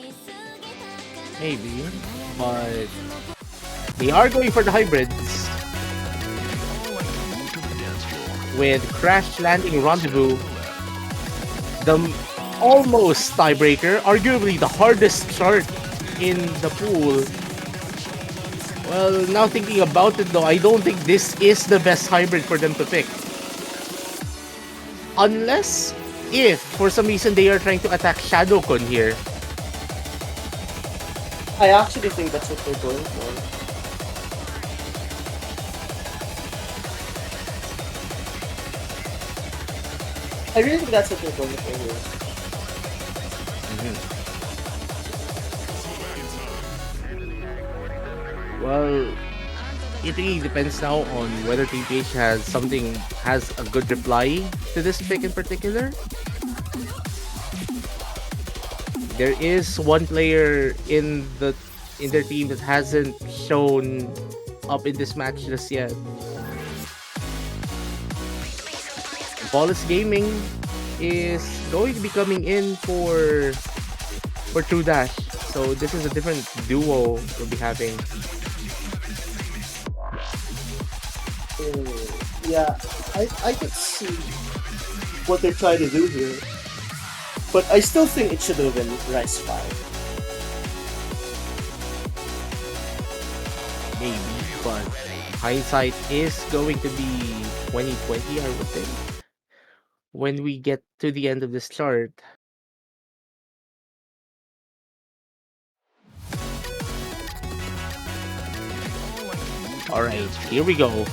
Maybe, but they are going for the hybrids with Crash Landing Rendezvous, the almost tiebreaker, arguably the hardest chart in the pool. Well, now thinking about it though, I don't think this is the best hybrid for them to pick. Unless if for some reason they are trying to attack Shadowkun here. I actually think that's what they're going for. I really think that's what they're going for here. Well, it really depends now on whether TPH has a good reply to this pick in particular. There is one player in their team that hasn't shown up in this match just yet. Paulus Gaming is going to be coming in for True Dash. So this is a different duo we'll be having. Yeah, I could see what they're trying to do here, but I still think it should have been Rice 5. Maybe, but hindsight is going to be 2020, I would think, when we get to the end of this chart. Alright, here we go.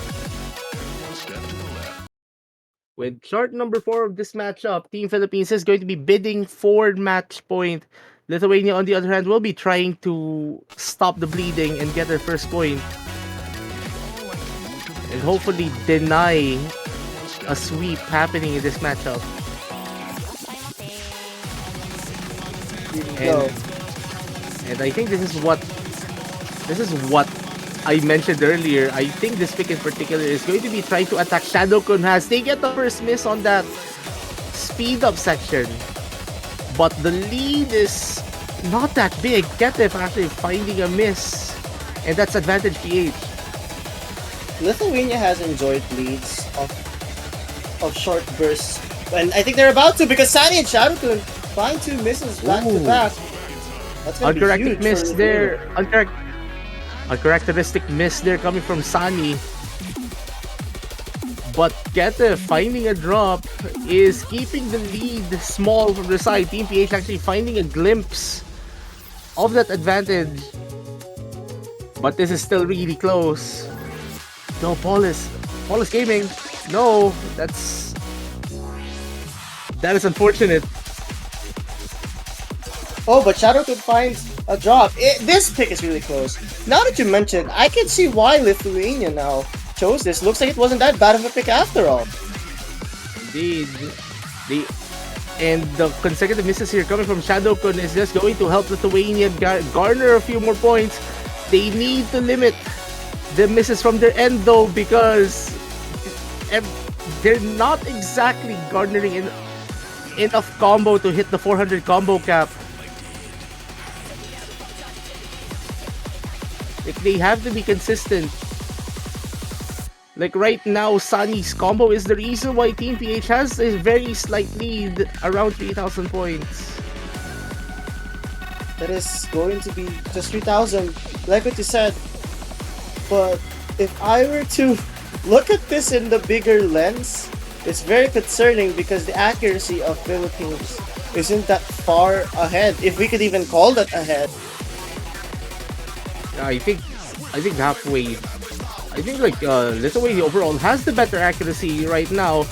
With chart number 4 of this matchup, Team Philippines is going to be bidding for match point. Lithuania, on the other hand, will be trying to stop the bleeding and get their first point. And hopefully deny a sweep happening in this matchup. And I think this is what I mentioned earlier. I think this pick in particular is going to be trying to attack Shadowkun as they get the first miss on that speed up section. But the lead is not that big. Ketif actually finding a miss. And that's advantage PH. Lithuania has enjoyed leads of short bursts, and I think they're about to because Sunny and Shadowtun find 2 misses back to back. That's gonna be Uncharacteristic huge miss for there. Lithuania. Uncharacteristic miss there coming from Sani. But Kete finding a drop is keeping the lead small from the side. Team PH actually finding a glimpse of that advantage. But this is still really close. No, Paulus Gaming. No, that is unfortunate. Oh, but Shadowtun finds a drop. This pick is really close. Now that you mentioned, I can see why Lithuania now chose this. Looks like it wasn't that bad of a pick after all. Indeed. And the consecutive misses here coming from Shadowkun is just going to help Lithuania garner a few more points. They need to limit the misses from their end though, because they're not exactly garnering enough combo to hit the 400 combo cap. Like, they have to be consistent. Like right now, Sunny's combo is the reason why Team PH has a very slight lead, around 3,000 points. That is going to be just 3,000, like what you said. But if I were to look at this in the bigger lens, it's very concerning because the accuracy of Philippines isn't that far ahead, if we could even call that ahead. I think halfway. I think like Lithuania overall has the better accuracy right now.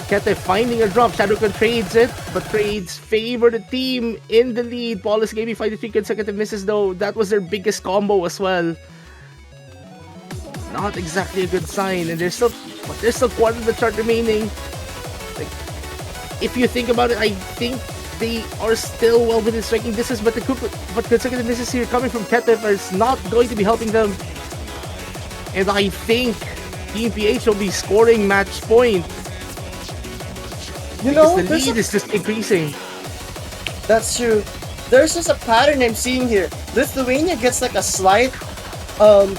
Kete finding a drop. Shadowkun trades it, but trades favor the team in the lead. Paulus Gaming finding 3 consecutive misses though. That was their biggest combo as well. Not exactly a good sign, and there's still quarter of the chart remaining. Like, if you think about it, I think they are still well within striking distance, but consecutive misses here coming from Kete is not going to be helping them. And I think Team PH will be scoring match point. You know, the lead is just increasing. That's true. There's just a pattern I'm seeing here. Lithuania gets like a slight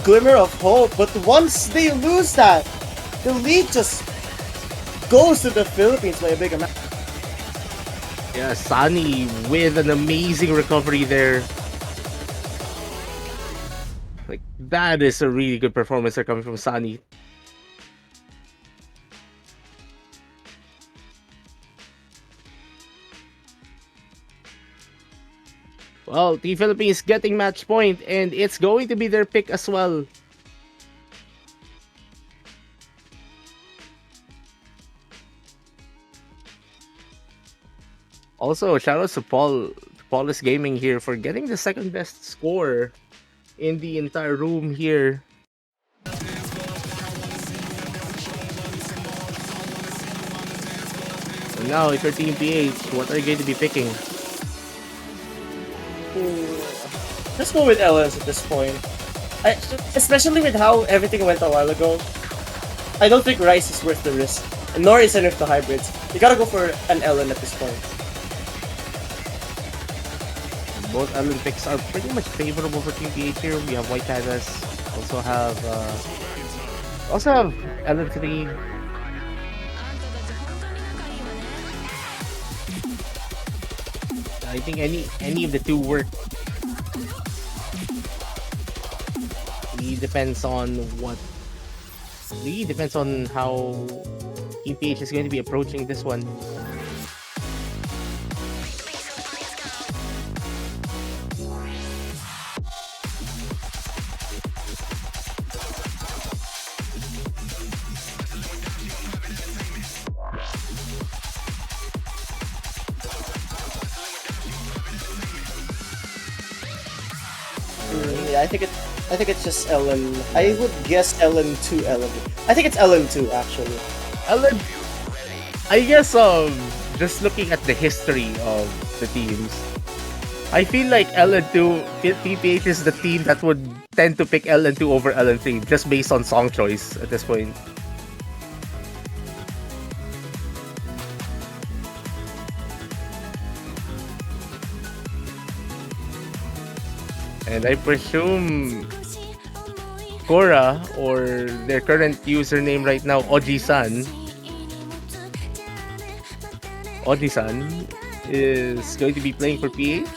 glimmer of hope, but once they lose that, the lead just goes to the Philippines by a big amount. Yeah, Sani with an amazing recovery there. Like, that is a really good performance there coming from Sani. Well, Team Philippines getting match point, and it's going to be their pick as well. Also, shoutouts to Paulus Gaming here for getting the second best score in the entire room here. So now, if you're Team PH, what are you going to be picking? Let's go with LS at this point. Especially with how everything went a while ago. I don't think Rice is worth the risk, nor is any of the hybrids. You gotta go for an LN at this point. Both LN picks are pretty much favorable for Team PH here. We have White Tagas, also have LN3. I think any of the two work. It depends on how Team PH is going to be approaching this one. Yeah, I think it's just LN. I would guess LN2 LN. I think it's LN2 actually. LN, I guess just looking at the history of the teams, I feel like LN2 TPH is the team that would tend to pick LN2 over LN3 just based on song choice at this point. And I presume Cora, or their current username right now, Oji-san. Oji-san is going to be playing for PH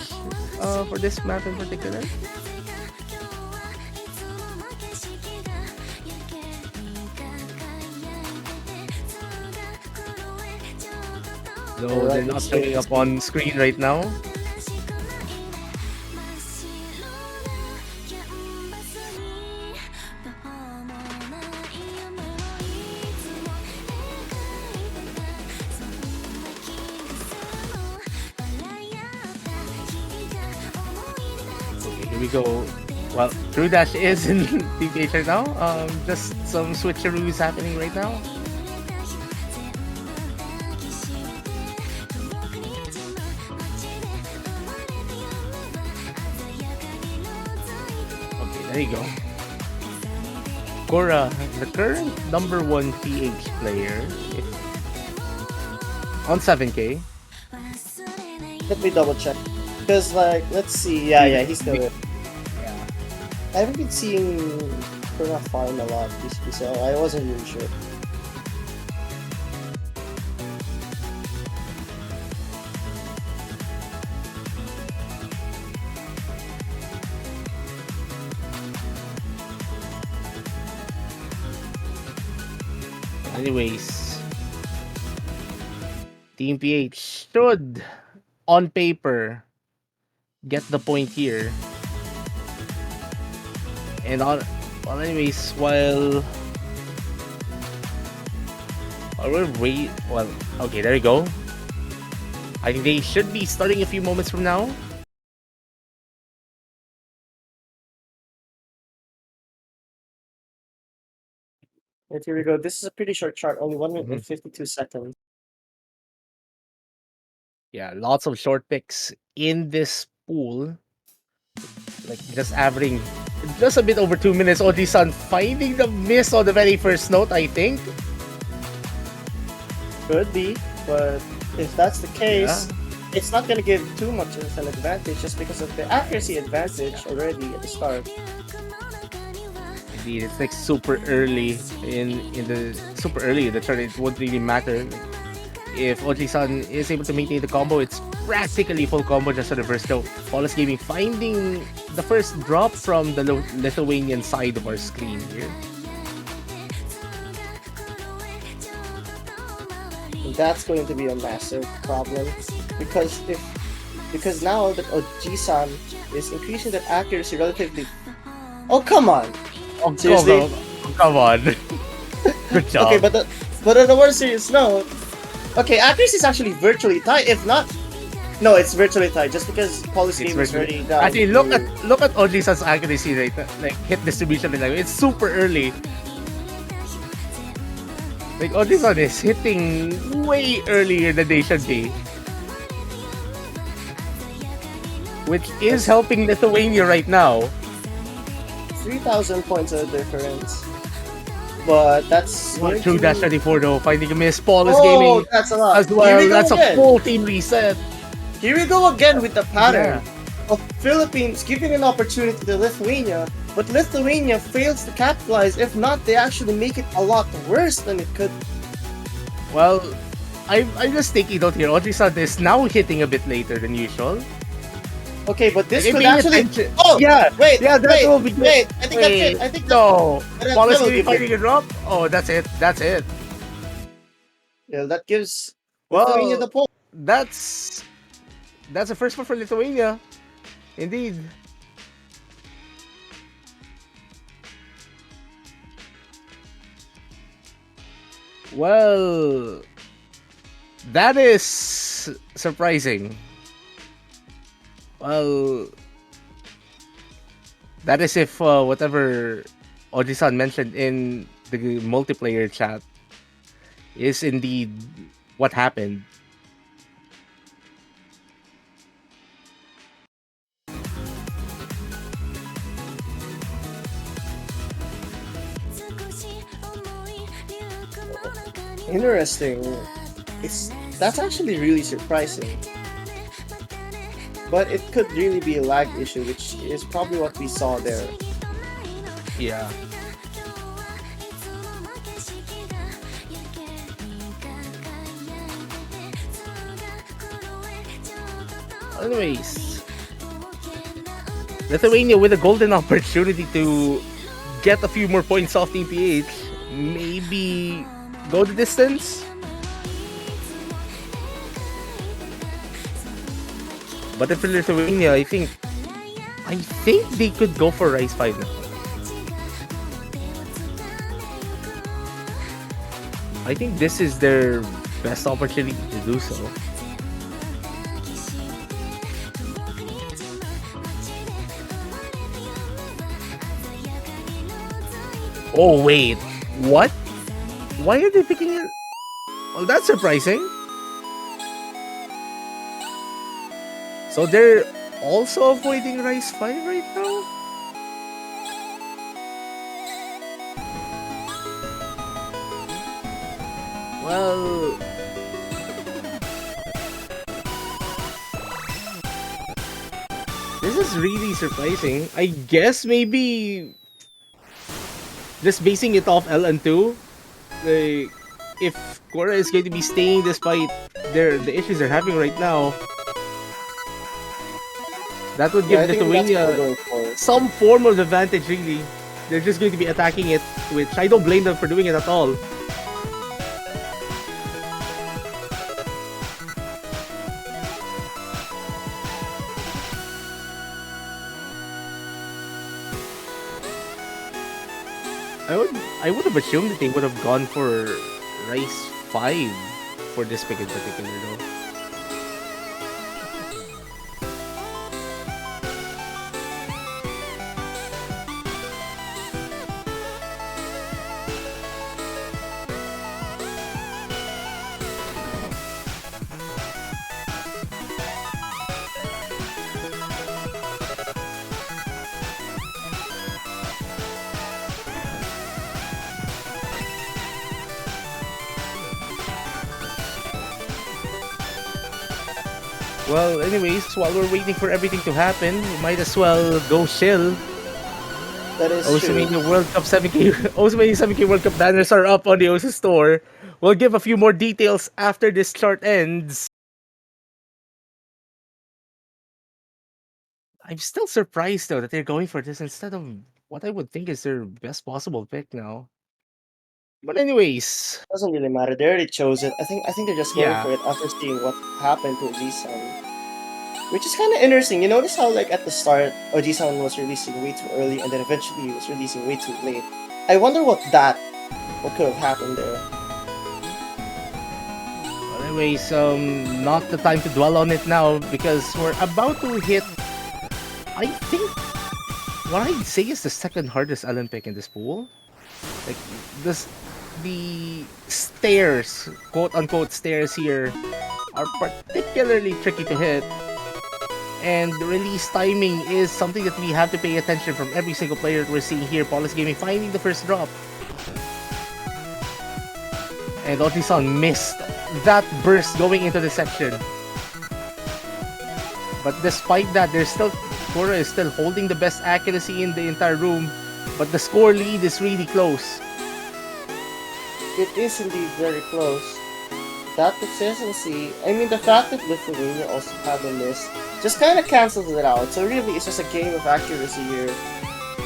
for this map in particular. Though they're not showing up on screen right now. Here we go. Well, True Dash is in TPH right now. Just some switcheroos happening right now. Okay, there you go. Cora, the current number 1 PH player on 7K. Let me double check. Because, like, let's see. Yeah, he's still there. Yeah. I haven't been seeing Kurna farm a lot recently, so I wasn't really sure. Anyways, Team PH should, on paper, get the point here. And anyways, while okay, there you go. I think they should be starting a few moments from now. And here we go. This is a pretty short chart, only 1 minute and 52 seconds. Yeah, lots of short picks in this pool. Like just averaging just a bit over 2 minutes. Oji-san finding the miss on the very first note, I think. Could be, but if that's the case, it's not going to give too much of an advantage just because of the accuracy advantage already at the start. Indeed, it's like super early in the turn. It won't really matter. If Oji-san is able to maintain the combo, it's practically full combo just on the first though. Flawless Gaming finding the first drop from the Lithuanian side of our screen here. That's going to be a massive problem because now that Oji-san is increasing that accuracy relatively. Oh come on! Oh, seriously? Come on. Good job. Okay, but on a more serious note, okay, accuracy is actually virtually tied. If not, no, it's virtually tied. Just because Flawless Game is already down. Actually, look at Oji-san's accuracy rate, like hit distribution. It's super early. Like Oji-san is hitting way earlier than they should be, which is helping Lithuania right now. 3,000 points of difference. But that's True Dash 34 though, finding a miss. Flawless Oh, Gaming that's a lot. as Here we well. go That's again. a full team reset. Here we go again with the pattern of Philippines giving an opportunity to Lithuania, but Lithuania fails to capitalize. If not, they actually make it a lot worse than it could. Well, I'm just taking note here. Oji-san is now hitting a bit later than usual. Okay, but this Like, could paying actually. attention. Oh, Yeah, wait, yeah, that wait, will be good. wait. I think that's it. I think no. that Flawless will Gaming give it. finding a drop. Oh, that's it. That's it. Yeah, that gives Well, Lithuania the point. That's a first one for Lithuania. Indeed. Well, that is surprising. Well, that is if whatever Oji-san mentioned in the multiplayer chat is indeed what happened. Interesting. That's actually really surprising. But it could really be a lag issue, which is probably what we saw there. Yeah. Anyways, Lithuania with a golden opportunity to get a few more points off Team PH. Maybe go the distance. But if for Lithuania, I think they could go for Rise 5 now. I think this is their best opportunity to do so. Oh wait, what? Why are they picking it? Well, that's surprising. So they're also avoiding Rise 5 right now? Well, this is really surprising. I guess maybe just basing it off LN2, like if Korra is going to be staying despite the issues they're having right now, that would give I think that's what Lithuania we're going for. some form of advantage. Really, they're just going to be attacking it, which I don't blame them for doing it at all. I would have assumed that they would have gone for Rise 5 for this pick in particular though. Well, anyways, while we're waiting for everything to happen, we might as well go chill. That is true. Osamania World Cup 7K Osamania 7K World Cup banners are up on the Osu store. We'll give a few more details after this chart ends. I'm still surprised though that they're going for this instead of what I would think is their best possible pick now. But anyways, Doesn't really matter. They already chose it. I think they're just going Yeah. for it after seeing what happened to Oji-san. Which is kind of interesting. You notice how, like, at the start, Oji-san was releasing way too early, and then eventually he was releasing way too late. I wonder what could have happened there. Well, anyways, not the time to dwell on it now because we're about to hit. I think what I'd say is the second hardest Olympic in this pool. Like the stairs, quote unquote stairs here, are particularly tricky to hit. And the release timing is something that we have to pay attention from every single player that we're seeing here. Paulus Gaming finding the first drop. And Oji-san missed that burst going into the section. But despite that, Korra is still holding the best accuracy in the entire room. But the score lead is really close. It is indeed very close. That consistency, I mean, the fact that Lithuania also had a miss just kind of cancels it out. So really, it's just a game of accuracy here.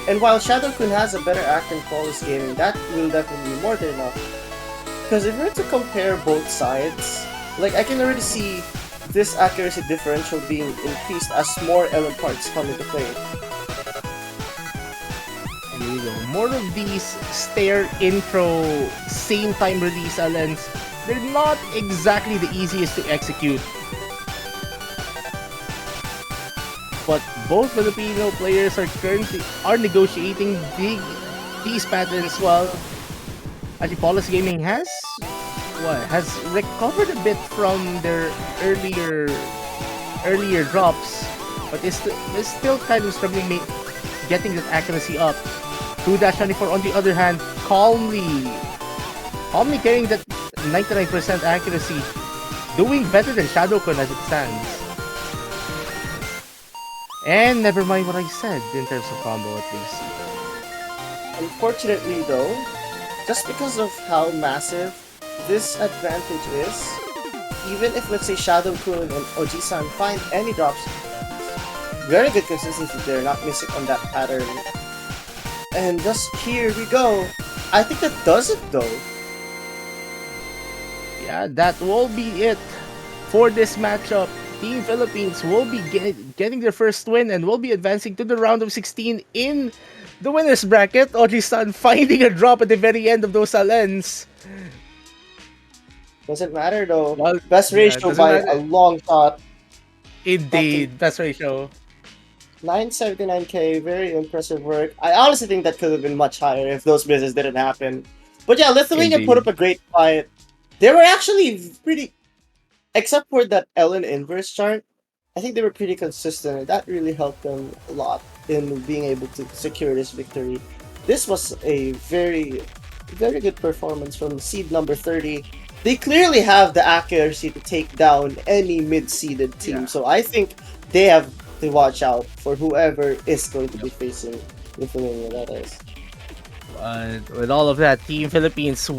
And while Shadow-kun has a better act than Paulus Gaming, that will definitely be more than enough. Because if we were to compare both sides, like, I can already see this accuracy differential being increased as more element parts come into play. Here we go. More of these stair intro, same time release LNs. They're not exactly the easiest to execute. But both Filipino players are negotiating these patterns well. Actually, Paulus Gaming has recovered a bit from their earlier drops, but is still kind of struggling getting that accuracy up. 2-24 on the other hand, calmly carrying that 99% accuracy, doing better than Shadow-kun as it stands. And never mind what I said in terms of combo at least. Unfortunately though, just because of how massive this advantage is, even if, let's say, Shadow Kun and Oji-san find any drops, very good consistency there, not missing on that pattern. And thus, here we go. I think that does it, though. Yeah, that will be it for this matchup. Team Philippines will be getting their first win and will be advancing to the round of 16 in the winners bracket. Oji-san finding a drop at the very end of those Alens. Doesn't matter, though. Well, Best yeah, ratio doesn't by matter. a long shot. Indeed, best ratio. 979k, very impressive work. I honestly think that could have been much higher if those misses didn't happen. But yeah, Lithuania put up a great fight. They were actually pretty, except for that Ellen inverse chart, I think they were pretty consistent. That really helped them a lot in being able to secure this victory. This was a very, very good performance from seed number 30. They clearly have the accuracy to take down any mid-seeded team. Yeah. So I think they have to watch out for whoever is going to be facing Lithuania, that is. With all of that, Team Philippines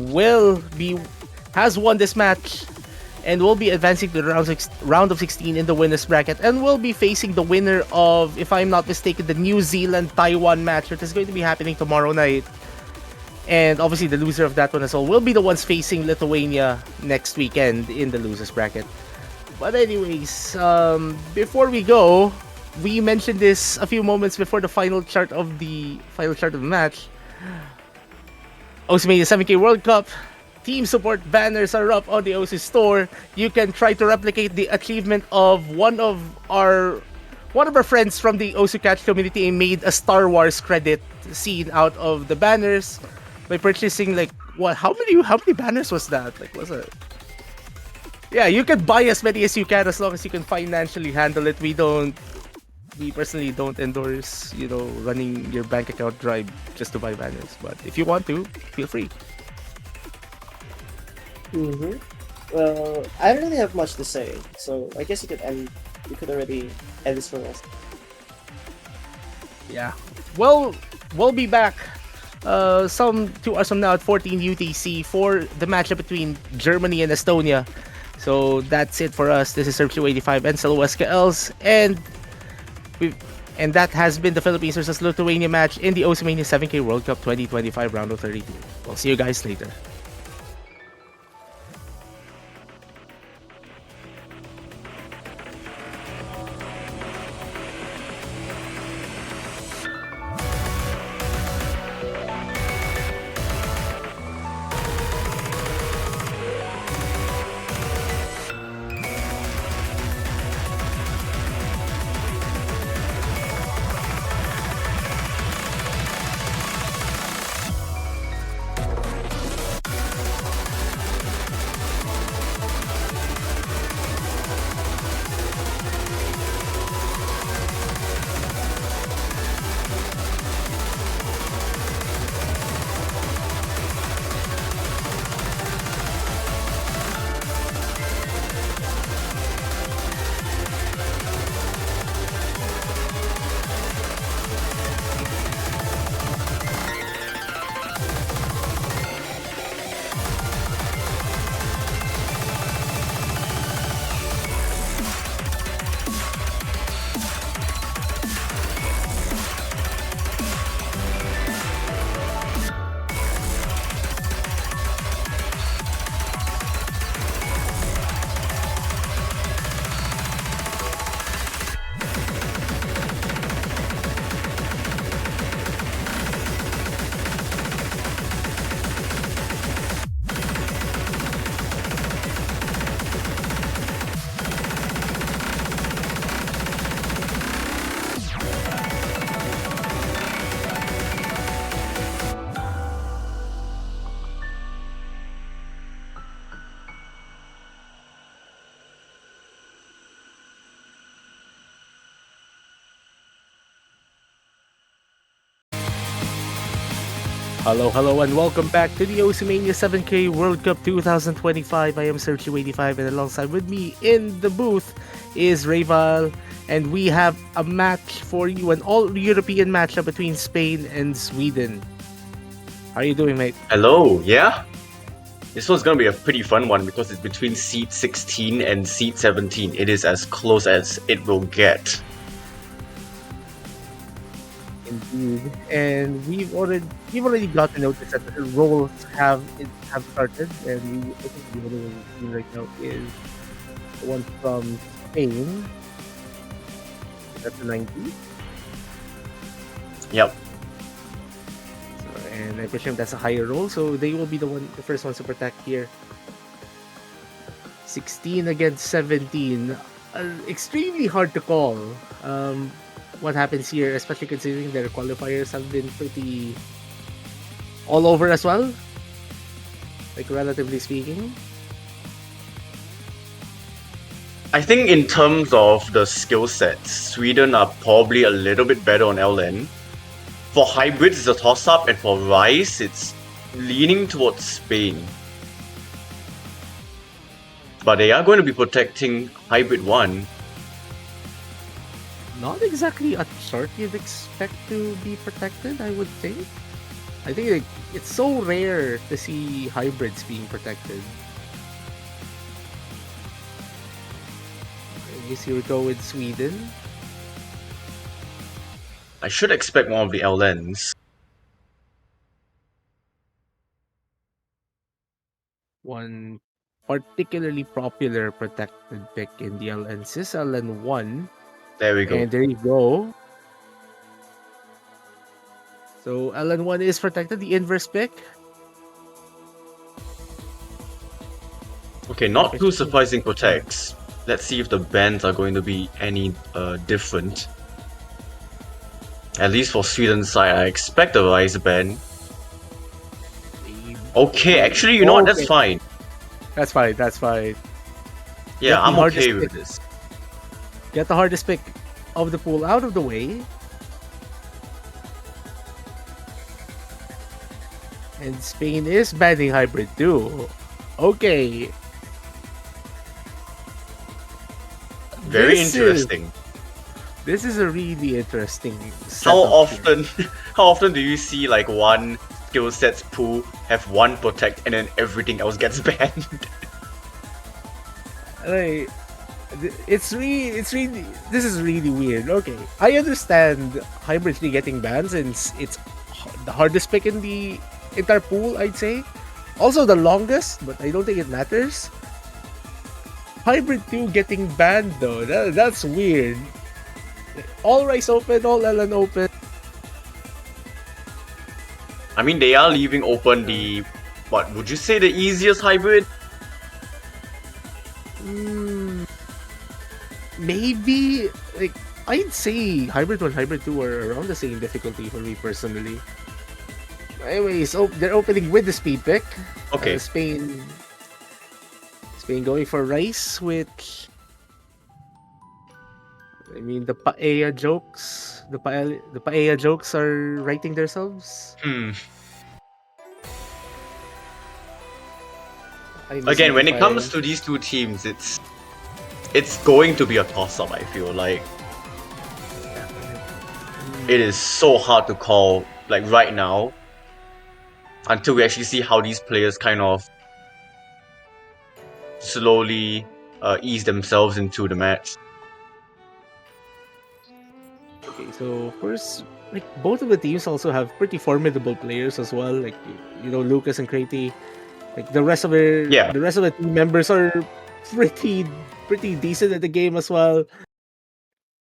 has won this match and will be advancing to the round of 16 in the winners bracket and will be facing the winner of, if I'm not mistaken, the New Zealand-Taiwan match, which is going to be happening tomorrow night. And obviously the loser of that one as well will be the ones facing Lithuania next weekend in the losers bracket. But anyways, before we go, we mentioned this a few moments before the final chart of the match. Osu 7K World Cup team support banners are up on the Osu store. You can try to replicate the achievement of one of our friends from the Osu Catch community and made a Star Wars credit scene out of the banners by purchasing how many banners was that? Yeah, you can buy as many as you can as long as you can financially handle it. We personally don't endorse, running your bank account dry just to buy banners. But if you want to, feel free. Well, I don't really have much to say, so I guess you could already end this for us. Yeah. Well, we'll be back 2 hours from now at 14 UTC for the matchup between Germany and Estonia. So that's it for us. This is Sergio85 and Salweska Els, and that has been the Philippines versus Lithuania match in the Osu 7K World Cup 2025 round of 32. We'll see you guys later. Hello, and welcome back to the Osu 7K World Cup 2025. I am Sergio85, and alongside with me in the booth is Rayval, and we have a match for you, an all-European matchup between Spain and Sweden. How are you doing, mate? Hello, yeah? This one's gonna be a pretty fun one because it's between seed 16 and seed 17. It is as close as it will get. Indeed, and we've already got to notice that the roles have started, and I think the other one we're seeing right now is the one from Spain. That's the 90. Yep. So, and I presume that's a higher roll, so they will be the first ones to protect here. 16 against 17, extremely hard to call. What happens here, especially considering their qualifiers have been pretty all over as well, like relatively speaking. I think in terms of the skill sets, Sweden are probably a little bit better on LN. For hybrids, it's a toss-up, and for Rice, it's leaning towards Spain. But they are going to be protecting Hybrid 1. Not exactly a chart you'd expect to be protected, I would think. I think it's so rare to see hybrids being protected. I guess you would go with Sweden. I should expect one of the LNs. One particularly popular protected pick in the LNs is LN1. There we go. And there you go. So LN1 is protected, the inverse pick. Okay, not too surprising protects. Let's see if the bans are going to be any different. At least for Sweden's side, I expect a Rise ban. Okay, actually, you know what? That's fine. That's fine, that's fine. Yeah, I'm okay with pick. this. Get the hardest pick of the pool out of the way. And Spain is banning hybrid too. Okay. Very This interesting. This is a really interesting How setup often here. how often do you see like one skill sets pool have one protect and then everything else gets banned? Like, it's really this is really weird. Okay, I understand hybrid 3 getting banned since it's the hardest pick in the entire pool, I'd say. Also the longest, but I don't think it matters. Hybrid 2 getting banned though, that's weird. All Rice open, all LN open. I mean, they are leaving open the, what would you say, the easiest hybrid? Maybe, like, I'd say Hybrid 1, Hybrid 2 are around the same difficulty for me personally. Anyways, they're opening with the speed pick. Okay. Spain going for Rice, which, I mean, the paella jokes are writing themselves. Again, when it comes to these two teams, it's going to be a toss-up, I feel like. It is so hard to call, like, right now, until we actually see how these players kind of slowly ease themselves into the match. Okay, so first, like, both of the teams also have pretty formidable players as well. Like, you know, Lucas and Crate. Like, the rest of the team members are pretty decent at the game as well.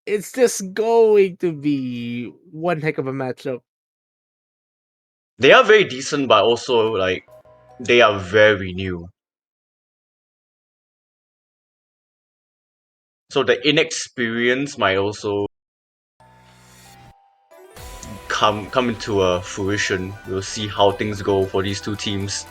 It's just going to be one heck of a matchup. They are very decent, but also, like, they are very new. So the inexperience might also come into fruition. We'll see how things go for these two teams.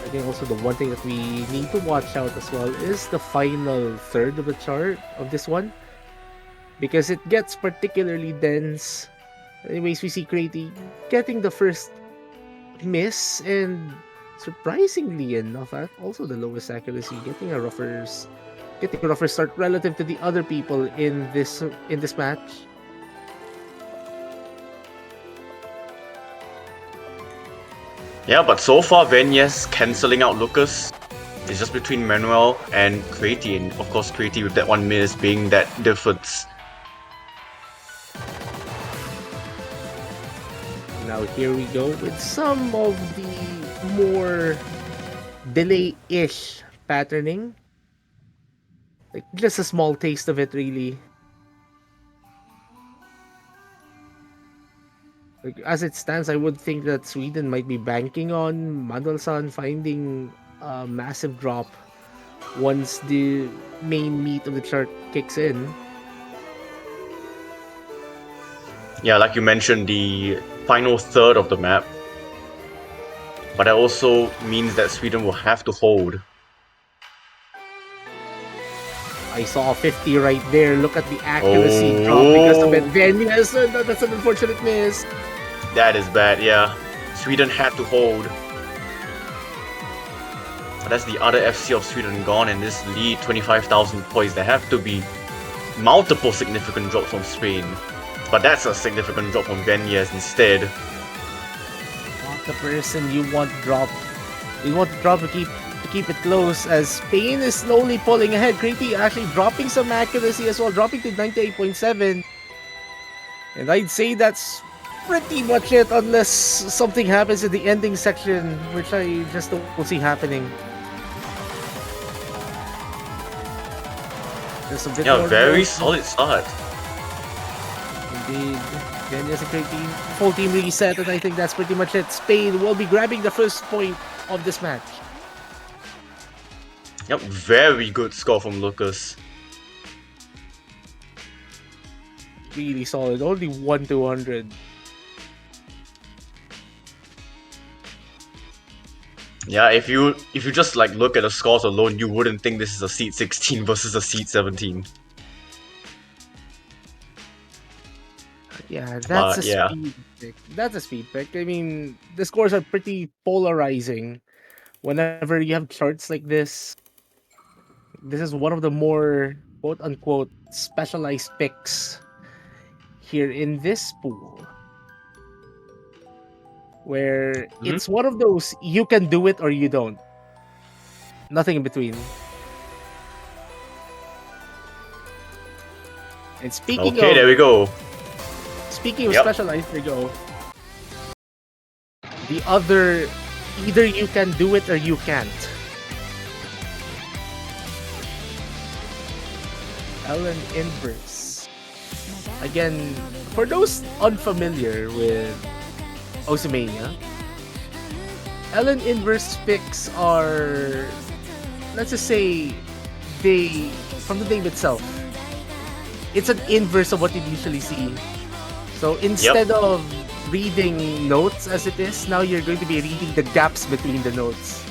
I think also the one thing that we need to watch out as well is the final third of the chart of this one, because it gets particularly dense. Anyways, we see Crate getting the first miss, and surprisingly enough, also the lowest accuracy, getting a rougher start relative to the other people in this match. Yeah, but so far Venyes cancelling out Lucas. It's just between Manuel and Creaty, and of course Creaty with that one miss being that difference. Now here we go with some of the more delay-ish patterning. Like just a small taste of it, really. Like as it stands, I would think that Sweden might be banking on Manuel-san finding a massive drop once the main meat of the chart kicks in. Yeah, like you mentioned, the final third of the map. But that also means that Sweden will have to hold. I saw 50 right there. Look at the accuracy drop because of it. Venyes, that's an unfortunate miss. That is bad, yeah. Sweden had to hold. But that's the other FC of Sweden gone, and this lead 25,000 points. There have to be multiple significant drops from Spain. But that's a significant drop from Venyes instead. Not the person you want to drop. You want to drop to keep it close as Spain is slowly pulling ahead. Creaty actually dropping some accuracy as well, dropping to 98.7. And I'd say that's pretty much it unless something happens in the ending section, which I just don't see happening. Just a bit Yeah, more very growth. solid start. Indeed. Venyes and Creaty, full team reset, and I think that's pretty much it. Spain will be grabbing the first point of this match. Yep, very good score from Lucas. Really solid. Only 1-200. Yeah, if you just like look at the scores alone, you wouldn't think this is a seed 16 versus a seed 17. Yeah, that's a yeah. speed pick. That's a speed pick. I mean, the scores are pretty polarizing. Whenever you have charts like this is one of the more quote unquote specialized picks here in this pool. Where it's one of those you can do it or you don't. Nothing in between. And speaking Okay, of there we go. Speaking of Yep. specialized, there you go. The other, either you can do it or you can't. Ellen Inverse. Again, for those unfamiliar with Osimania, Ellen Inverse picks are, let's just say, from the name itself, it's an inverse of what you usually see. So instead of reading notes as it is, now you're going to be reading the gaps between the notes.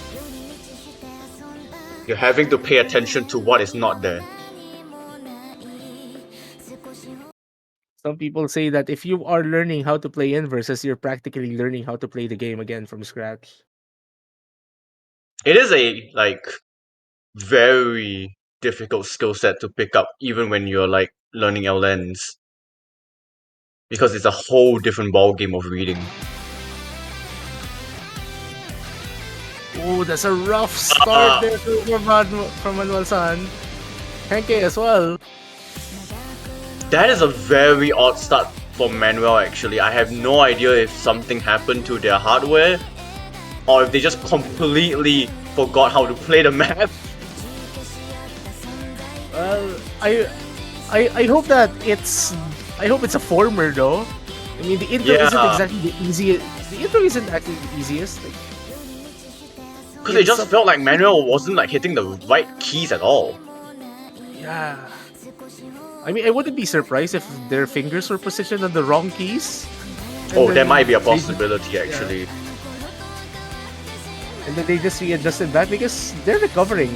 You're having to pay attention to what is not there. Some people say that if you are learning how to play inverses, you're practically learning how to play the game again from scratch. It is a like very difficult skill set to pick up even when you're like learning LNs. Because it's a whole different ball game of reading. Oh, that's a rough start there from Manuel-san. Henke as well. That is a very odd start for Manuel actually. I have no idea if something happened to their hardware or if they just completely forgot how to play the map. Well, I hope that it's a former though. I mean, the intro isn't exactly the easiest. The intro isn't actually the easiest. Because it just felt like Manuel wasn't like hitting the right keys at all. Yeah. I mean, I wouldn't be surprised if their fingers were positioned on the wrong keys. Oh, there might be a possibility actually. And then they just readjusted that because they're recovering.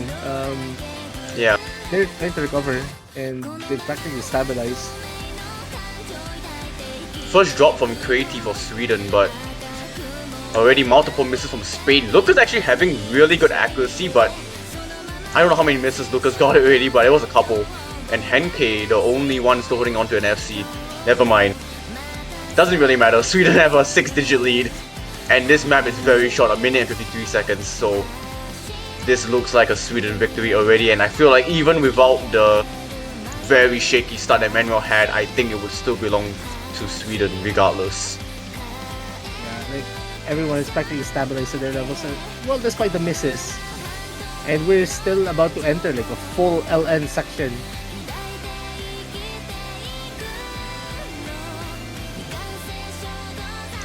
Yeah. They're trying to recover and they practically stabilize. First drop from Creaty for Sweden, but already multiple misses from Spain. Lucas actually having really good accuracy, but I don't know how many misses Lucas got already, but it was a couple. And Henke, the only one still holding on to an FC. Never mind. Doesn't really matter. Sweden have a 6-digit lead. And this map is very short, a minute and 53 seconds, so this looks like a Sweden victory already, and I feel like even without the very shaky start that Manuel had, I think it would still belong to Sweden regardless. Yeah, like everyone is practically stabilized at their levels, and, well, despite the misses. And we're still about to enter like a full LN section.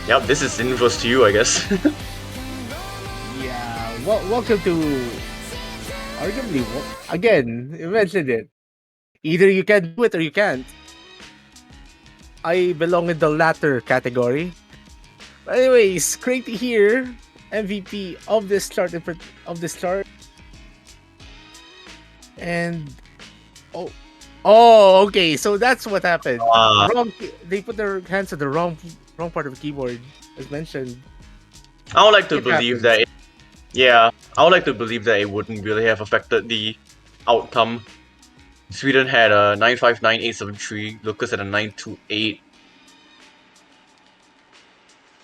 Yep, this is inverse to you, I guess. Yeah, well, welcome to arguably again. You mentioned it. Either you can do it or you can't. I belong in the latter category. But anyways, great to hear MVP of this chart and oh, okay. So that's what happened. They put their hands on the wrong part of the keyboard, as mentioned. I would like to believe that. I would like to believe that it wouldn't really have affected the outcome. Sweden had a 959-873, Lucas had a 928.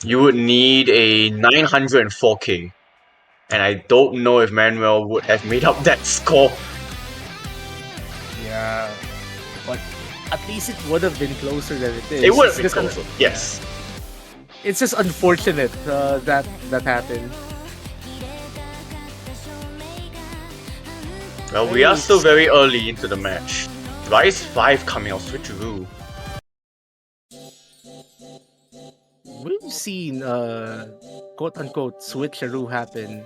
You would need a 904k, and I don't know if Manuel would have made up that score. Yeah, but at least it would have been closer than it is. It would have been closer, yes. It's just unfortunate that happened. Well, we are still very early into the match. Rise 5 coming out, switcheroo. We've seen quote-unquote switcheroo happen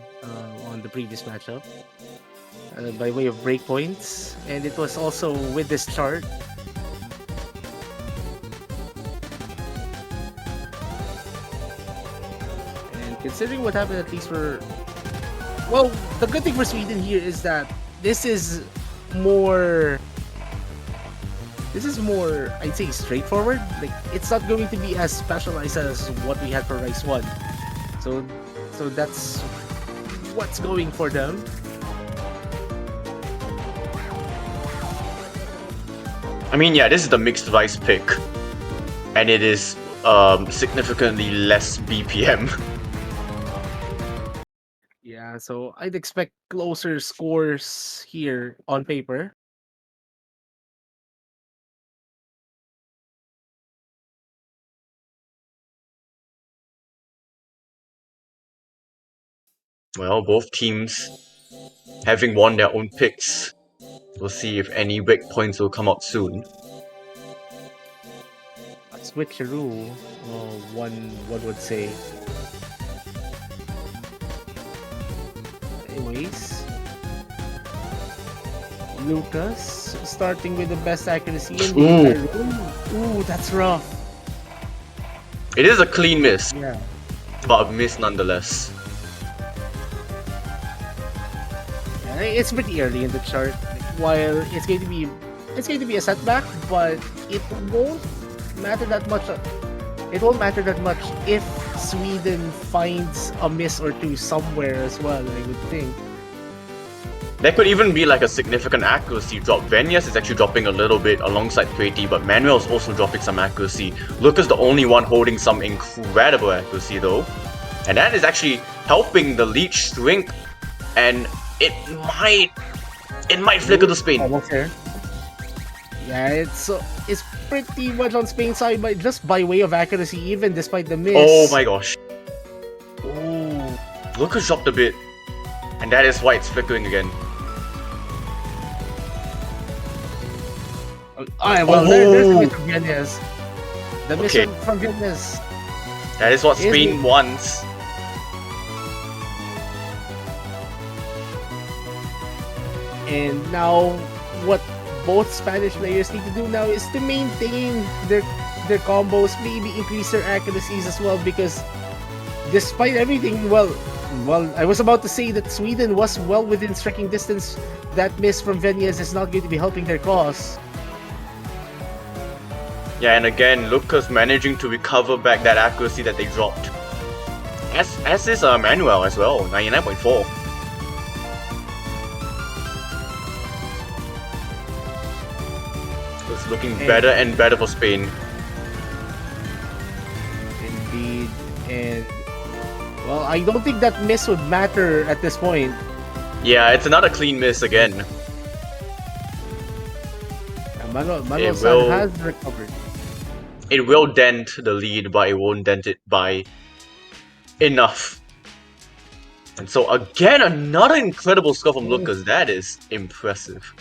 on the previous matchup by way of breakpoints, and it was also with this chart. And considering what happened, at least for... Well, the good thing for Sweden here is that this is more, I'd say, straightforward. Like, it's not going to be as specialized as what we had for Rise 1. So that's what's going for them. I mean, yeah, this is the mixed Rise pick, and it is significantly less BPM. Yeah, so I'd expect closer scores here on paper. Well, both teams having won their own picks. We'll see if any breakpoints will come out soon. A switcheroo, one would say. Anyways, Lucas starting with the best accuracy in the entire room. Ooh, that's rough. It is a clean miss, Yeah. but a miss nonetheless. Yeah, it's pretty early in the chart. While it's going to be a setback, but it won't matter that much. It won't matter that much if Sweden finds a miss or two somewhere as well, I would think. There could even be like a significant accuracy drop. Venyas is actually dropping a little bit alongside Pretty, but Manuel's also dropping some accuracy. Lucas the only one holding some incredible accuracy though. And that is actually helping the leech shrink, and it might flicker to Spain. Almost there. Yeah, it's pretty much on Spain's side, just by way of accuracy, even despite the miss. Oh my gosh. Ooh. Lucas dropped a bit, and that is why it's flickering again. Alright, well, there's the miss from Viennes. The miss from Viennes. That is what Spain wants. And now, what both Spanish players need to do now is to maintain their combos, maybe increase their accuracies as well, because despite everything, well, I was about to say that Sweden was well within striking distance. That miss from Venyas is not going to be helping their cause. Yeah, and again, Lucas managing to recover back that accuracy that they dropped. As is Manuel as well, 99.4. It's looking better and better for Spain. Indeed, and Well, I don't think that miss would matter at this point. Yeah, it's another clean miss again. Manuel-san will- has recovered. It will dent the lead, but it won't dent it by enough. And so again, another incredible score from Lucas. That is impressive.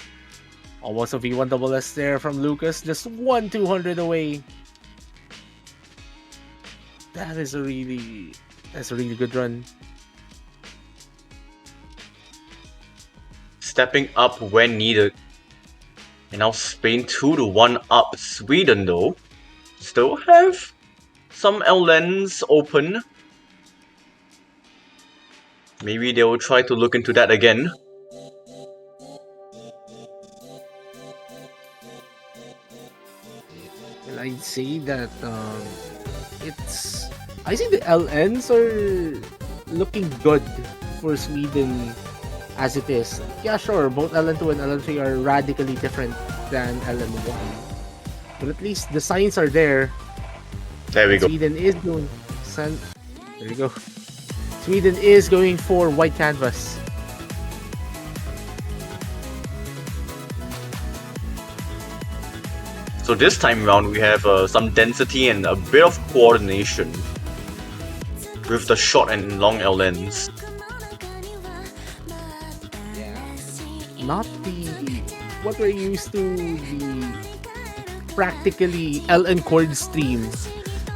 Almost a V1 double S there from Lucas. Just 1-200 away. That's a really good run. Stepping up when needed. And now Spain 2-1 up Sweden though. Still have some LNs open. Maybe they will try to look into that again. Well, I'd say that I see the LNs are looking good for Sweden as it is. Yeah, sure, both LN2 and LN3 are radically different than LN1. But at least the signs are there. There we go. Sweden is going. There you go. Sweden is going for white canvas. So this time around we have some density and a bit of coordination with the short and long LNs. Not the what we're used to, the practically LN chord stream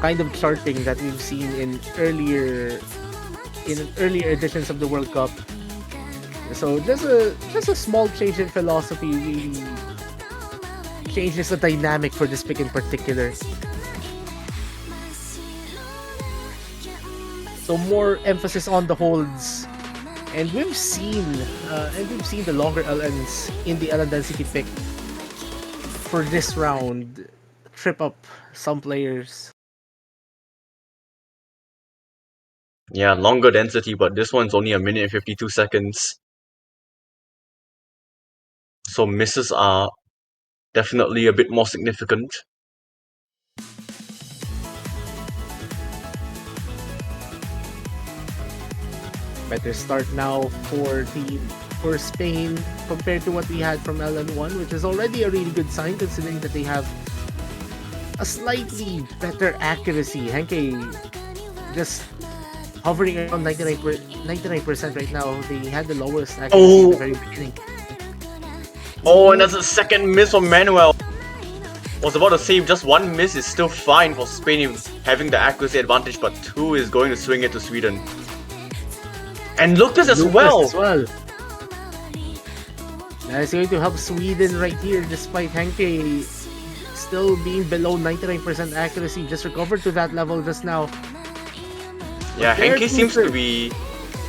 kind of charting that we've seen in earlier editions of the World Cup. So just a small change in philosophy really changes the dynamic for this pick in particular. So more emphasis on the holds. And we've seen the longer LNs in the LN density pick for this round trip up some players. Yeah, longer density, but this one's only 1 minute and 52 seconds. So misses are definitely a bit more significant. Better start now for Spain compared to what we had from LN1, which is already a really good sign considering that they have a slightly better accuracy. Henke just hovering around 99% right now. They had the lowest accuracy at the very beginning. Oh, and that's a second miss from Manuel. Was about to say just one miss is still fine for Spain having the accuracy advantage, but 2 is going to swing it to Sweden. And Lucas as well! That's going to help Sweden right here, despite Henke still being below 99% accuracy. Just recovered to that level just now. Yeah, Henke seems to be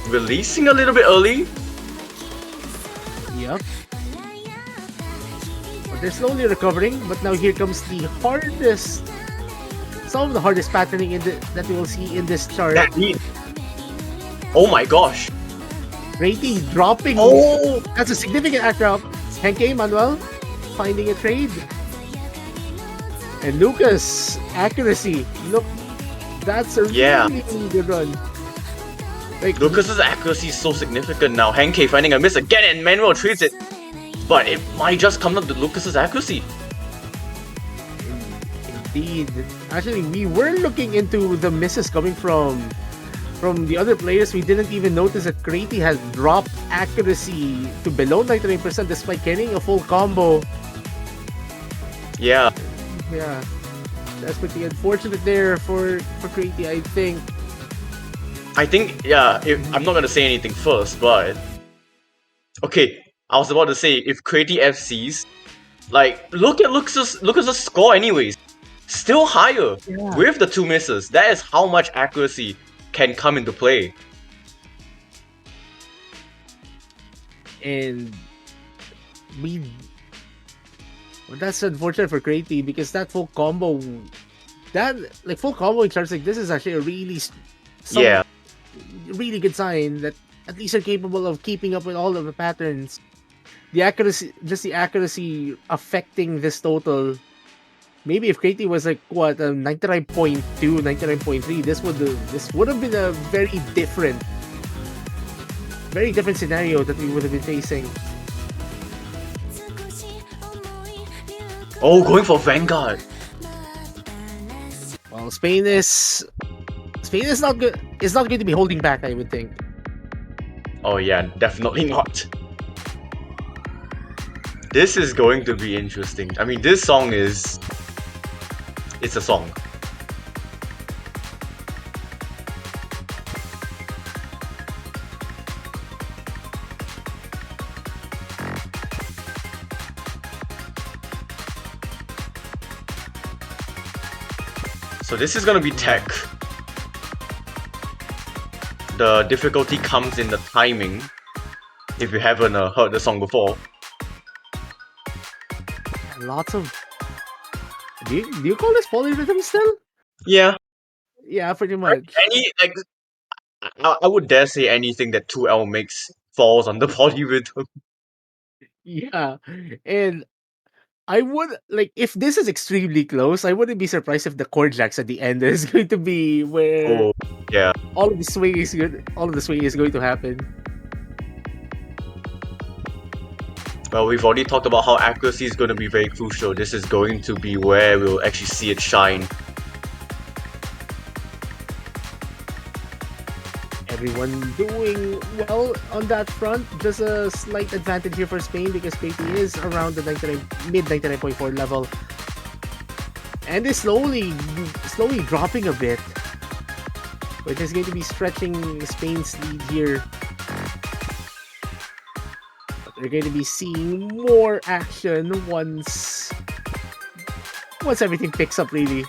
releasing a little bit early. Yep. But they're slowly recovering, but now here comes the hardest, some of the hardest patterning that we will see in this chart. That lead. Oh my gosh. Rating dropping. Oh! That's a significant act drop. Henke, Manuel, finding a trade. And Lucas, accuracy. Look, that's a really good run. Like, Lucas's accuracy is so significant now. Henke finding a miss again and Manuel treats it. But it might just come down to Lucas's accuracy. Indeed. Actually, we were looking into the misses coming from the other players. We didn't even notice that Krati has dropped accuracy to below 99% despite carrying a full combo. Yeah. Yeah. That's pretty unfortunate there for Krati, I think. I'm not gonna say anything first, but okay, I was about to say if Krati FCs, like look at Lucas's score anyways. Still higher with the 2 misses. That is how much accuracy can come into play. And that's unfortunate for Krati because that full combo, full combo in charts like this is actually a really good sign that at least you're capable of keeping up with all of the patterns. The accuracy affecting this total maybe if Katie was like what 99.2, 99.3, this would have been a very different scenario that we would have been facing. Oh, going for Vanguard. Well, Spain is not good. Is not going to be holding back, I would think. Oh yeah, definitely not. This is going to be interesting. I mean, this song is... It's a song. So this is gonna be tech. The difficulty comes in the timing, if you haven't heard the song before. Lots of. Do you call this polyrhythm still? Yeah. Yeah, pretty much. I would dare say anything that 2L makes falls under polyrhythm. Yeah, and I would like if this is extremely close. I wouldn't be surprised if the chord jacks at the end is going to be where Oh, yeah. all of the swing is good. All of the swing is going to happen. Well, we've already talked about how accuracy is going to be very crucial. This is going to be where we'll actually see it shine. Everyone doing well on that front. Just a slight advantage here for Spain because Katie is around the mid 99.4 level. And is slowly dropping a bit. Which is going to be stretching Spain's lead here. But they're going to be seeing more action once everything picks up really.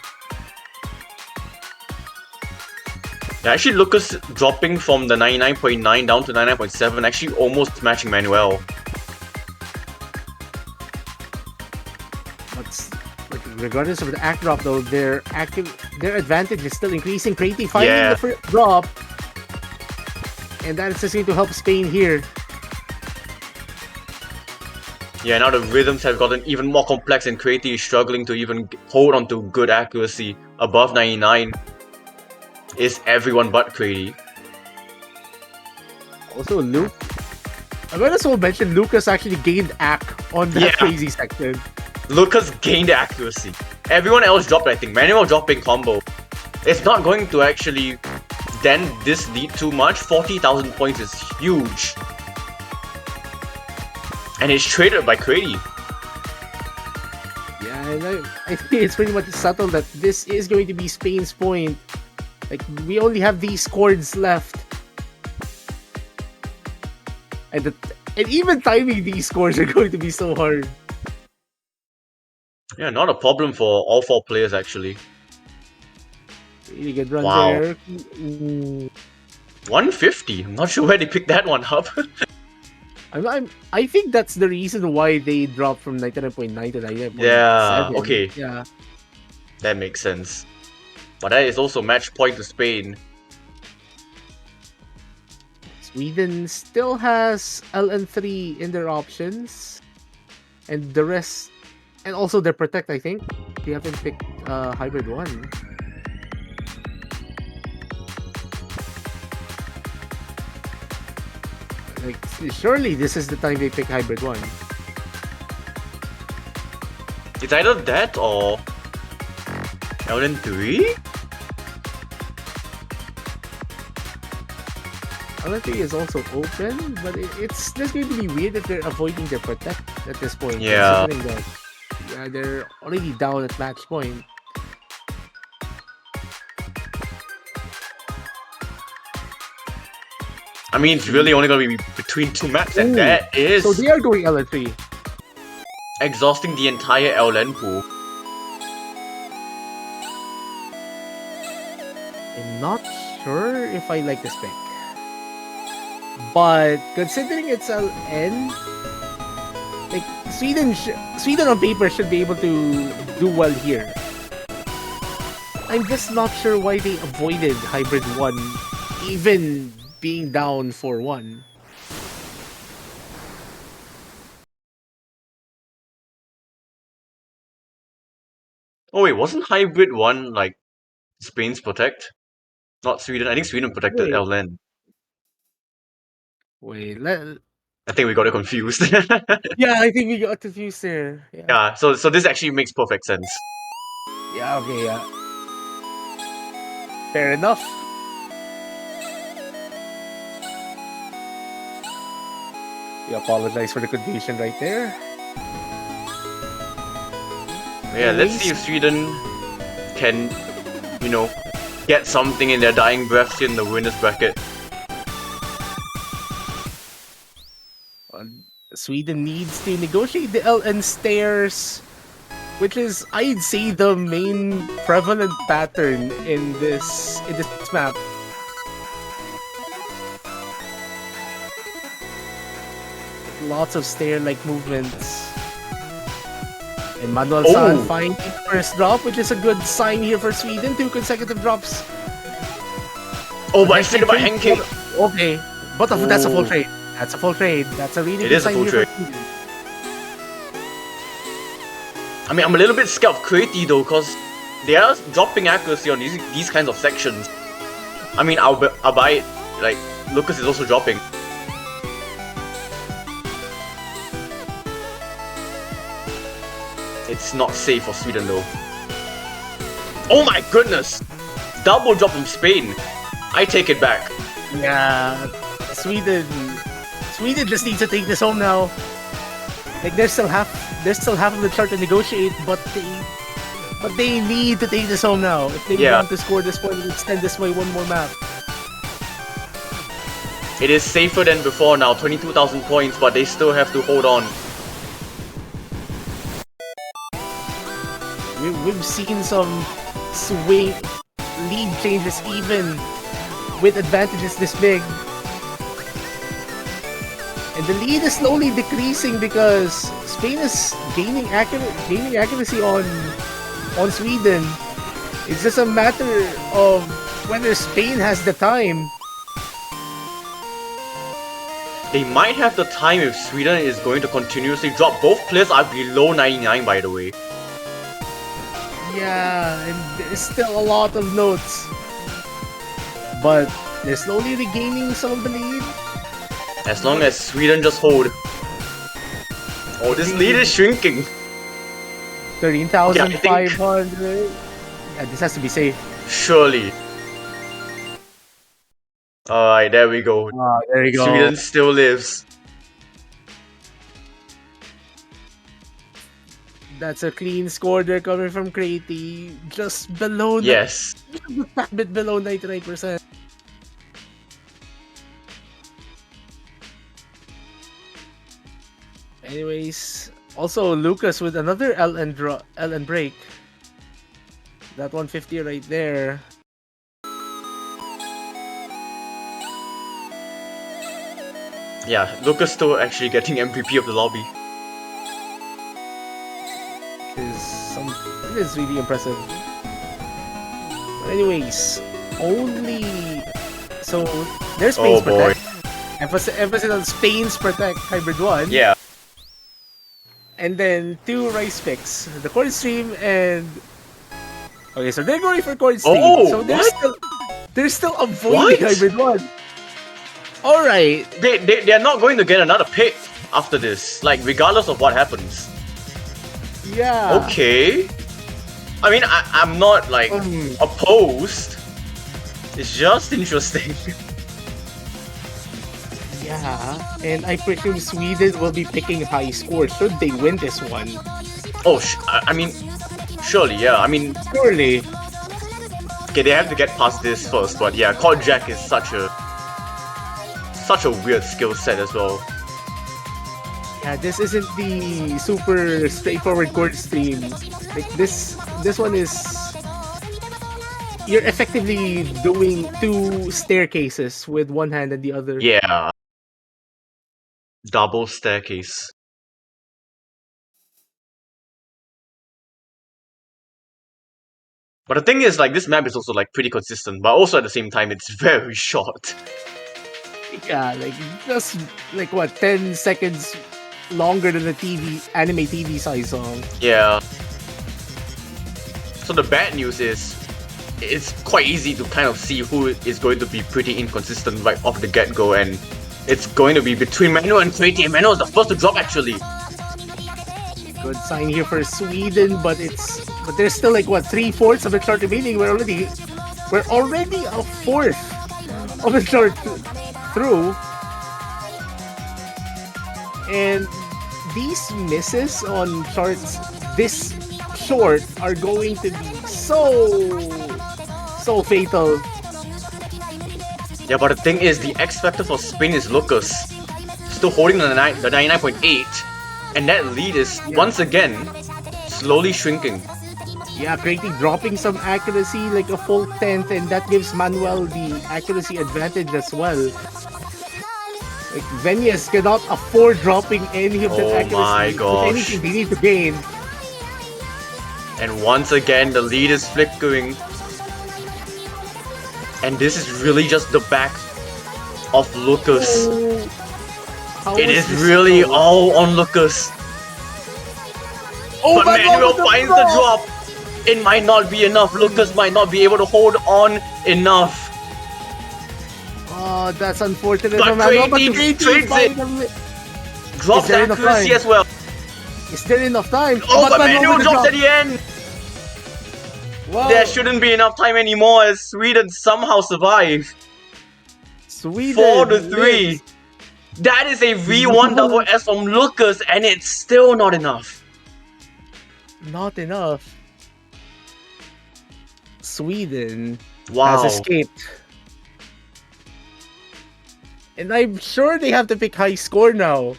Yeah, actually, Lucas dropping from the 99.9 down to 99.7, actually almost matching Manuel. But regardless of the act drop, though, their advantage is still increasing. Crazy finding the first drop, and that is just going to help Spain here. Yeah, now the rhythms have gotten even more complex, and Creaty is struggling to even hold on to good accuracy above 99. Is everyone but Creaty. Also, Luke. I might as well mention Lucas actually gained act on that crazy section. Lucas gained accuracy. Everyone else dropped, I think. Manuel dropping combo. It's not going to actually dent this lead too much. 40,000 points is huge. And it's traded by Creaty. Yeah, and I think it's pretty much subtle that this is going to be Spain's point. Like, we only have these chords left. And even timing these scores are going to be so hard. Yeah, not a problem for all four players, actually. Really good run there. 150? I'm not sure where they picked that one up. I think that's the reason why they dropped from 99.9 to 99.7. Yeah, okay. Yeah. That makes sense. But that is also match point to Spain. Sweden still has LN3 in their options. And the rest... And also their Protect, I think. They haven't picked Hybrid 1. Like, surely this is the time they pick Hybrid 1. It's either that or... LN3? LN3 is also open, but it's just going to be weird if they're avoiding their Protect at this point. Yeah. Considering that they're already down at match point. I mean, it's really only going to be between two maps, and that is... So they are going LN3. Exhausting the entire LN pool. I'm not sure if I like this pick. But considering it's LN, like Sweden on paper should be able to do well here. I'm just not sure why they avoided Hybrid 1, even being down 4-1. Oh wait, wasn't Hybrid 1 like Spain's Protect? Not Sweden. I think Sweden protected Wait. LN. Wait, I think we got it confused. yeah, I think we got confused there. Yeah. Yeah, so this actually makes perfect sense. Yeah, okay, yeah. Fair enough. We apologize for the confusion right there. Yeah, let's see if Sweden can, get something in their dying breaths in the winners bracket. Sweden needs to negotiate the LN stairs, which is, I'd say, the main prevalent pattern in this map. Lots of stair-like movements. And Manuel San finding first drop, which is a good sign here for Sweden. 2 consecutive drops. Oh, but I think about Henke. Okay, but that's a full trade. That's a full trade. That's a really good sign here for Sweden. I mean, I'm a little bit scared of Kreti though, because they are dropping accuracy on these kinds of sections. I mean, I'll buy it. Like, Lucas is also dropping. It's not safe for Sweden though. Oh my goodness! Double drop from Spain. I take it back. Yeah, Sweden just needs to take this home now. Like there's still half of the chart to negotiate, but they need to take this home now if they want to score this point and extend this by one more map. It is safer than before now, 22,000 points, but they still have to hold on. We've seen some swing lead changes even with advantages this big. And the lead is slowly decreasing because Spain is gaining accuracy on Sweden. It's just a matter of whether Spain has the time. They might have the time if Sweden is going to continuously drop. Both players are below 99, by the way. Yeah, and there's still a lot of notes. But they're slowly regaining some of the lead. As long as Sweden just hold. Oh, this lead is shrinking. 13,500. Yeah, this has to be safe. Surely. Alright, there we go. There you go. Sweden still lives. That's a clean score there coming from Kreti. Just below Yes. a bit below 99%. Anyways, also Lucas with another LN break. That 150 right there. Yeah, Lucas still actually getting MVP of the lobby. It is really impressive. But anyways, so there's Spain's Protect. Emphasis on Spain's Protect Hybrid 1. Yeah. And then 2 Rice picks. The Chord Stream and... Okay, so they're going for Chord Stream. Oh, so they're still avoiding What? Hybrid 1. Alright. They're not going to get another pick after this. Like, regardless of what happens. Yeah. Okay. I mean, I'm not, like, opposed. It's just interesting. Yeah. And I presume Sweden will be picking high score should they win this one. Oh, I mean, surely, yeah. I mean, surely. Okay, they have to get past this first, but yeah, Chord Jack is such a weird skill set as well. Yeah, this isn't the super straightforward chord stream. Like this one is you're effectively doing 2 staircases with one hand and the other. Yeah. Double staircase. But the thing is, like, this map is also, like, pretty consistent, but also at the same time, it's very short. Yeah, like, just, like, what, 10 seconds longer than the anime TV size song. Yeah. So the bad news is, it's quite easy to kind of see who is going to be pretty inconsistent right off the get-go, and it's going to be between Manuel and Creaty. And Manuel is the first to drop actually. Good sign here for Sweden, but there's still like what 3/4 of the chart remaining. We're already a fourth of the chart through, and these misses on charts this short are going to be so fatal. Yeah, but the thing is, the X factor for Spain is Lucas, still holding the 99.8, and that lead is once again slowly shrinking. Yeah, Creaty dropping some accuracy, like a full 10th, and that gives Manuel the accuracy advantage as well. Like, Venyas cannot afford dropping any of that accuracy. Oh my If gosh. anything, they need to gain. And once again, the lead is flickering. And this is really just the back of Lucas. How It is is this really so- all on Lucas. Oh But my Manuel God, finds the drop. It might not be enough. Lucas might not be able to hold on enough. Oh, that's unfortunate. But for Manuel, but Creaty Creaty trades by it. the- Drops Is there enough accuracy time? as well. Is there enough time? Oh, but Manuel with the drops drop. at the end. Wow. There shouldn't be enough time anymore as Sweden somehow survive. Sweden 4-3. wins. That is a V1 double S from Lucas, and it's still not enough. Not enough. Sweden Wow. has escaped. And I'm sure they have to pick high score now.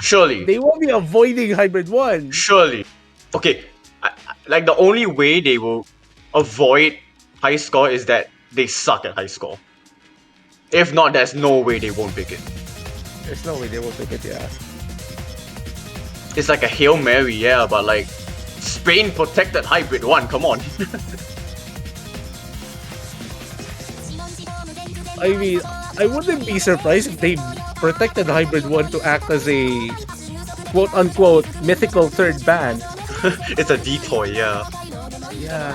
Surely. They won't be avoiding hybrid 1. Surely. Okay, like the only way they will avoid high score is that they suck at high score. If not, there's no way they won't pick it. There's no way they will pick it, yeah. It's like a Hail Mary, yeah, but like Spain protected hybrid 1, come on. I mean, I wouldn't be surprised if they protected hybrid 1 to act as a quote-unquote mythical third band. It's a detour, yeah. Yeah.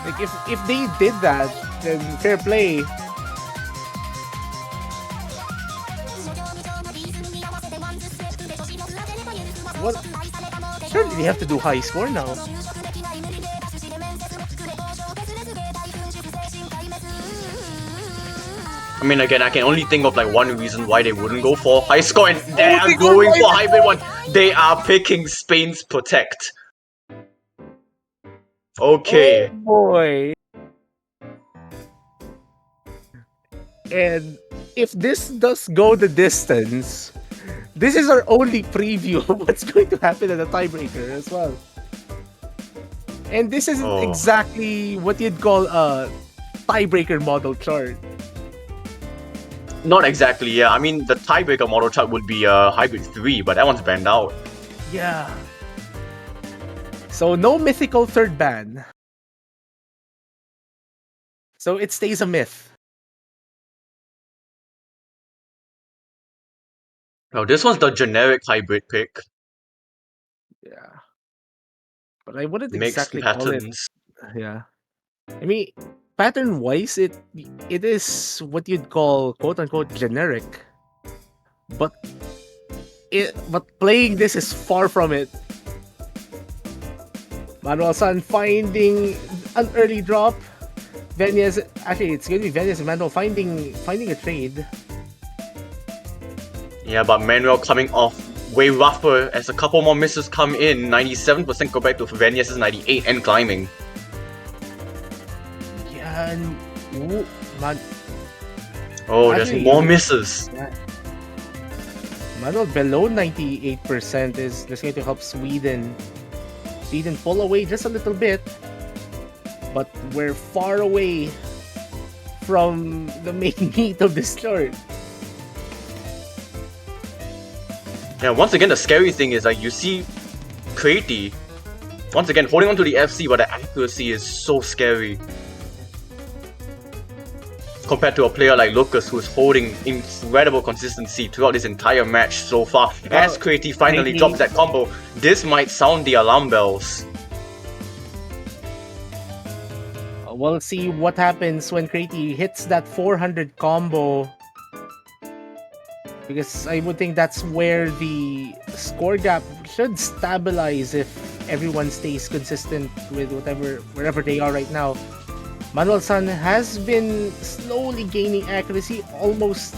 Like, if they did that, then fair play. What? Surely they have to do high score now. I mean, again, I can only think of like one reason why they wouldn't go for high score, and they Oh, are they go going hybrid for hybrid 1. They are picking Spain's protect. Okay. Oh boy. And if this does go the distance, this is our only preview of what's going to happen at the tiebreaker as well. And this isn't Oh. exactly what you'd call a tiebreaker model chart. Not exactly, yeah. I mean, the tiebreaker model chart would be hybrid 3, but that one's banned out. Yeah. So no mythical third ban. So it stays a myth. No, this one's the generic hybrid pick. Yeah. But I wouldn't Mixed exactly call it. patterns. Yeah. I mean, pattern wise, it is what you'd call quote unquote generic. But playing this is far from it. Manuel San finding an early drop. Venyas, actually it's gonna be Venyas and Manuel finding a trade. Yeah, but Manuel coming off way rougher as a couple more misses come in. 97% compared to Venyas' 98 and climbing. Yeah, and Oh, there's Actually, more misses. Manuel below 98% is just going to help Sweden. Sweden pull away just a little bit, but we're far away from the main meat of this chart. Yeah, once again, the scary thing is like you see Creaty once again holding on to the FC, but the accuracy is so scary. Compared to a player like Lucas, who's holding incredible consistency throughout this entire match so far. As Creaty finally drops that combo, this might sound the alarm bells. we'll see what happens when Crazy hits that 400 combo. Because I would think that's where the score gap should stabilize if everyone stays consistent with wherever they are right now. Manuel San has been slowly gaining accuracy, almost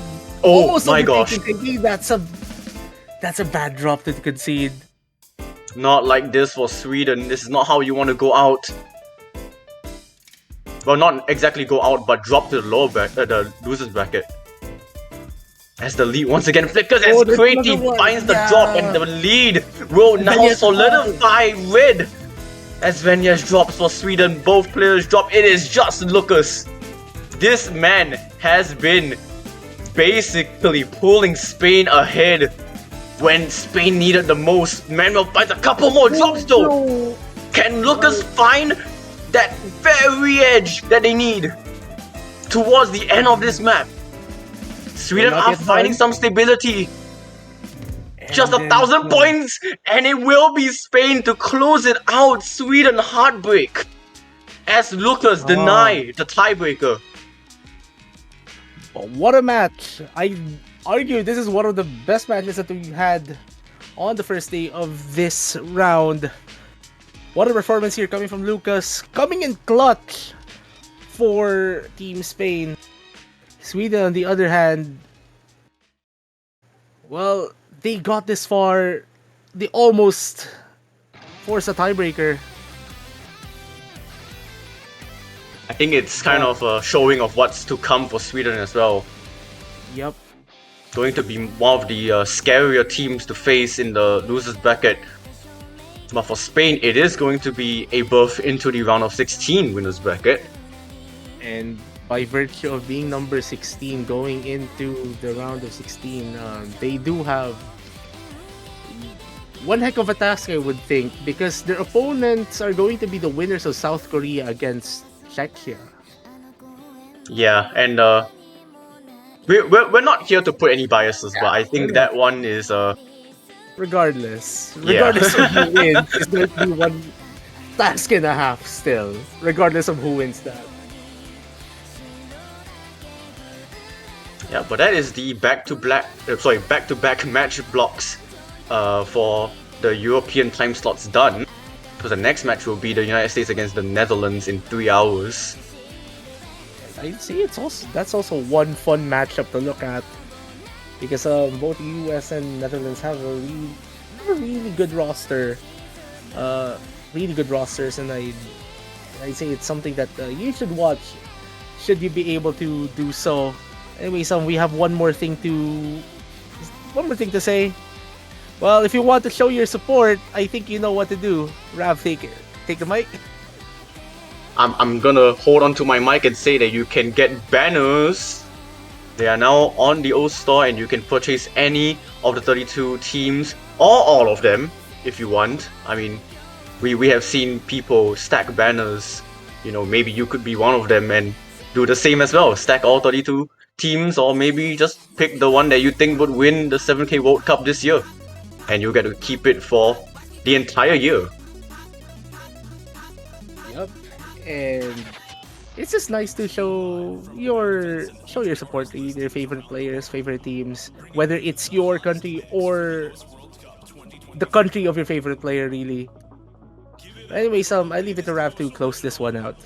my gosh. overtaking Crazy. That's a bad drop to concede. Not like this for Sweden. This is not how you want to go out. Well, not exactly go out, but drop to the the loser's bracket. As the lead once again flickers as Crazy finds the drop, and the lead will now solidify red. As Venya's drops for Sweden, both players drop. It is just Lucas. This man has been basically pulling Spain ahead when Spain needed the most. Manuel finds a couple more drops though. Can Lucas find that very edge that they need towards the end of this map? Sweden are finding some stability. Just 1,000 points, and it will be Spain to close it out. Sweden heartbreak as Lucas deny the tiebreaker. What a match! I argue this is one of the best matches that we've had on the first day of this round. What a performance here coming from Lucas, coming in clutch for Team Spain. Sweden, on the other hand, well, they got this far. They almost forced a tiebreaker. I think it's kind of a showing of what's to come for Sweden as well. Yep. Going to be one of the scarier teams to face in the losers bracket. But for Spain, it is going to be a berth into the round of 16 winners bracket. And by virtue of being number 16 going into the round of 16, they do have one heck of a task, I would think, because their opponents are going to be the winners of South Korea against Czechia. Yeah, and we're not here to put any biases, but I think that one is regardless of who wins, it's going to be one task and a half still, regardless of who wins that. Yeah, but that is the back-to-back match blocks for the European time slots done. Because the next match will be the United States against the Netherlands in 3 hours. I see. That's also one fun matchup to look at, because both US and Netherlands have a really good roster, really good rosters, and I say it's something that you should watch, should you be able to do so. Anyway, we have one more thing to say. Well, if you want to show your support, I think you know what to do. Rav, take the mic. I'm gonna hold on to my mic and say that you can get banners. They are now on the old store, and you can purchase any of the 32 teams, or all of them, if you want. I mean, we have seen people stack banners. You know, maybe you could be one of them and do the same as well. Stack all 32 teams, or maybe just pick the one that you think would win the 7K World Cup this year. And you get to keep it for the entire year. Yep, and it's just nice to show your support to your favorite players, favorite teams, whether it's your country or the country of your favorite player, really. Anyway, I leave it to Rav to close this one out.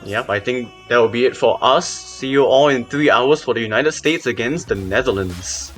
Yep, I think that will be it for us. See you all in 3 hours for the United States against the Netherlands.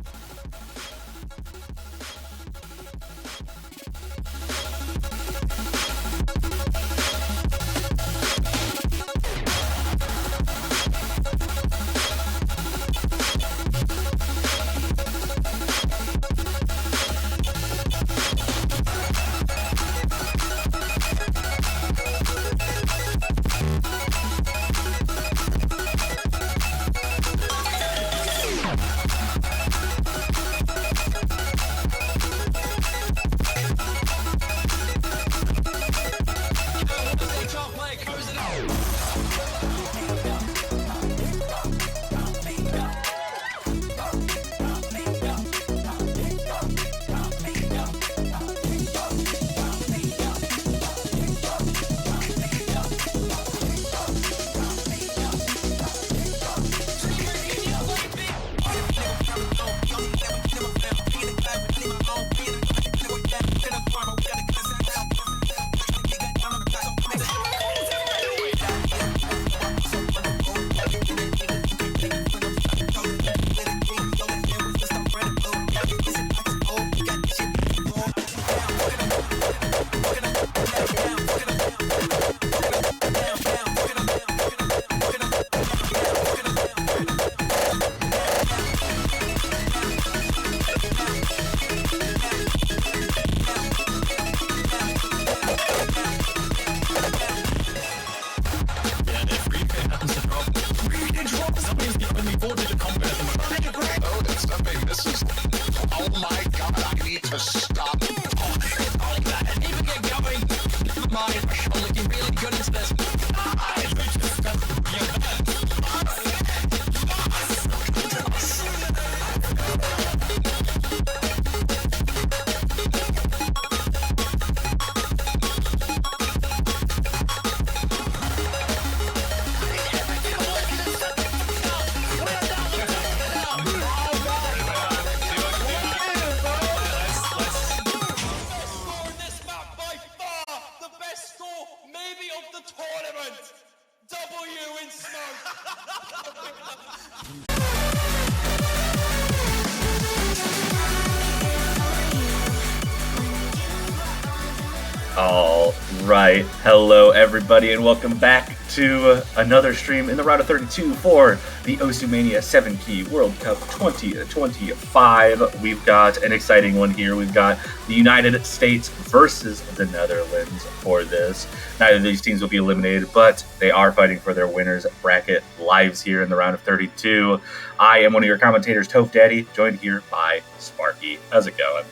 All right, hello everybody, and welcome back to another stream in the round of 32 for the Osumania 7 Key World Cup 2025. We've got an exciting one here. We've got the United States versus the Netherlands for this. Neither of these teams will be eliminated, but they are fighting for their winners bracket lives here in the round of 32. I am one of your commentators, Toph Daddy, joined here by Sparky. How's it going?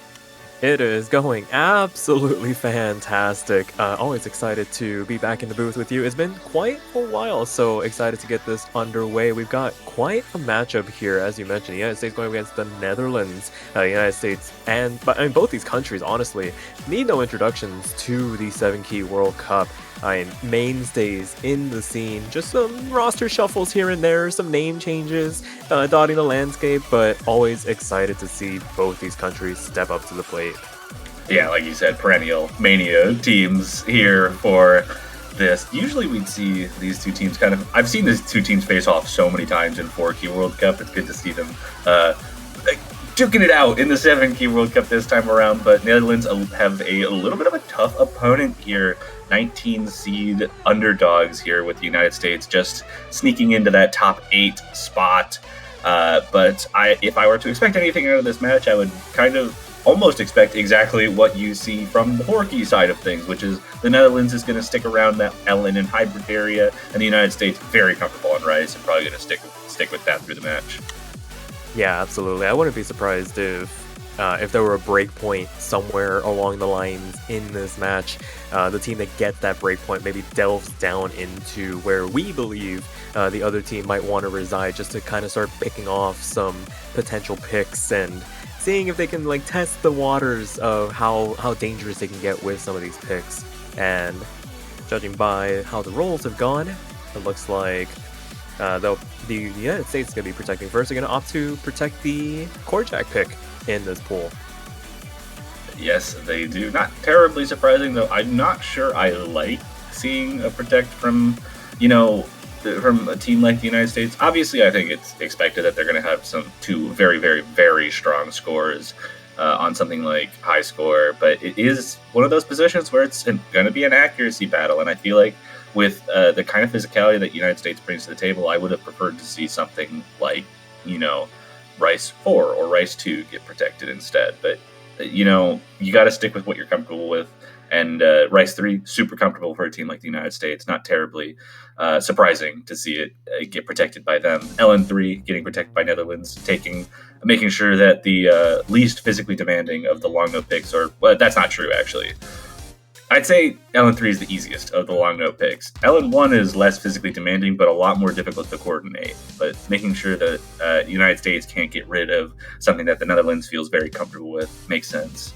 It is going absolutely fantastic. Always excited to be back in the booth with you. It's been quite a while, so excited to get this underway. We've got quite a matchup here, as you mentioned. The United States going against the Netherlands. The United States but I mean, both these countries, honestly, need no introductions to the 7 Key World Cup. Mainstays in the scene, just some roster shuffles here and there, some name changes, dotting the landscape, but always excited to see both these countries step up to the plate. Yeah, like you said, perennial mania teams here for this. Usually we'd see these two teams I've seen these two teams face off so many times in 4 Key World Cup. It's good to see them duking it out in the 7 Key World Cup this time around, but Netherlands have a little bit of a tough opponent here. 19 seed underdogs here with the United States just sneaking into that top 8 spot. But if I were to expect anything out of this match, I would kind of almost expect exactly what you see from the 4 Key side of things, which is the Netherlands is going to stick around that Ellen and hybrid area, and the United States very comfortable on Rice and probably going to stick with that through the match. Yeah, absolutely. I wouldn't be surprised if there were a break point somewhere along the lines in this match. The team that gets that break point maybe delves down into where we believe the other team might want to reside, just to kind of start picking off some potential picks and seeing if they can test the waters of how dangerous they can get with some of these picks. And judging by how the rolls have gone, it looks like the United States is going to be protecting first. They're going to opt to protect the Korjak pick in this pool. Yes, they do. Not terribly surprising, though. I'm not sure I like seeing a protect from a team like the United States. Obviously, I think it's expected that they're going to have two very, very, very strong scores on something like high score, but it is one of those positions where it's going to be an accuracy battle, and I feel like with the kind of physicality that the United States brings to the table, I would have preferred to see something like, Rice 4 or Rice 2 get protected instead. But, you got to stick with what you're comfortable with. And Rice 3, super comfortable for a team like the United States. Not terribly surprising to see it get protected by them. LN3 getting protected by Netherlands, making sure that the least physically demanding of the long note picks well, that's not true, actually. I'd say LN3 is the easiest of the long note picks. LN1 is less physically demanding, but a lot more difficult to coordinate. But making sure that the United States can't get rid of something that the Netherlands feels very comfortable with makes sense.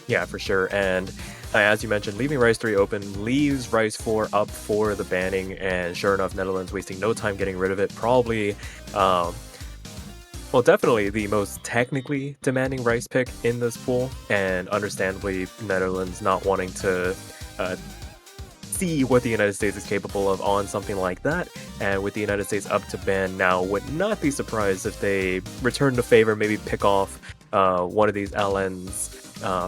Yeah, for sure. And as you mentioned, leaving Rice 3 open leaves Rice 4 up for the banning, and sure enough, Netherlands wasting no time getting rid of it. Probably definitely the most technically demanding Rice pick in this pool, and understandably, Netherlands not wanting to see what the United States is capable of on something like that. And with the United States up to ban now, would not be surprised if they return the favor, maybe pick off one of these LNs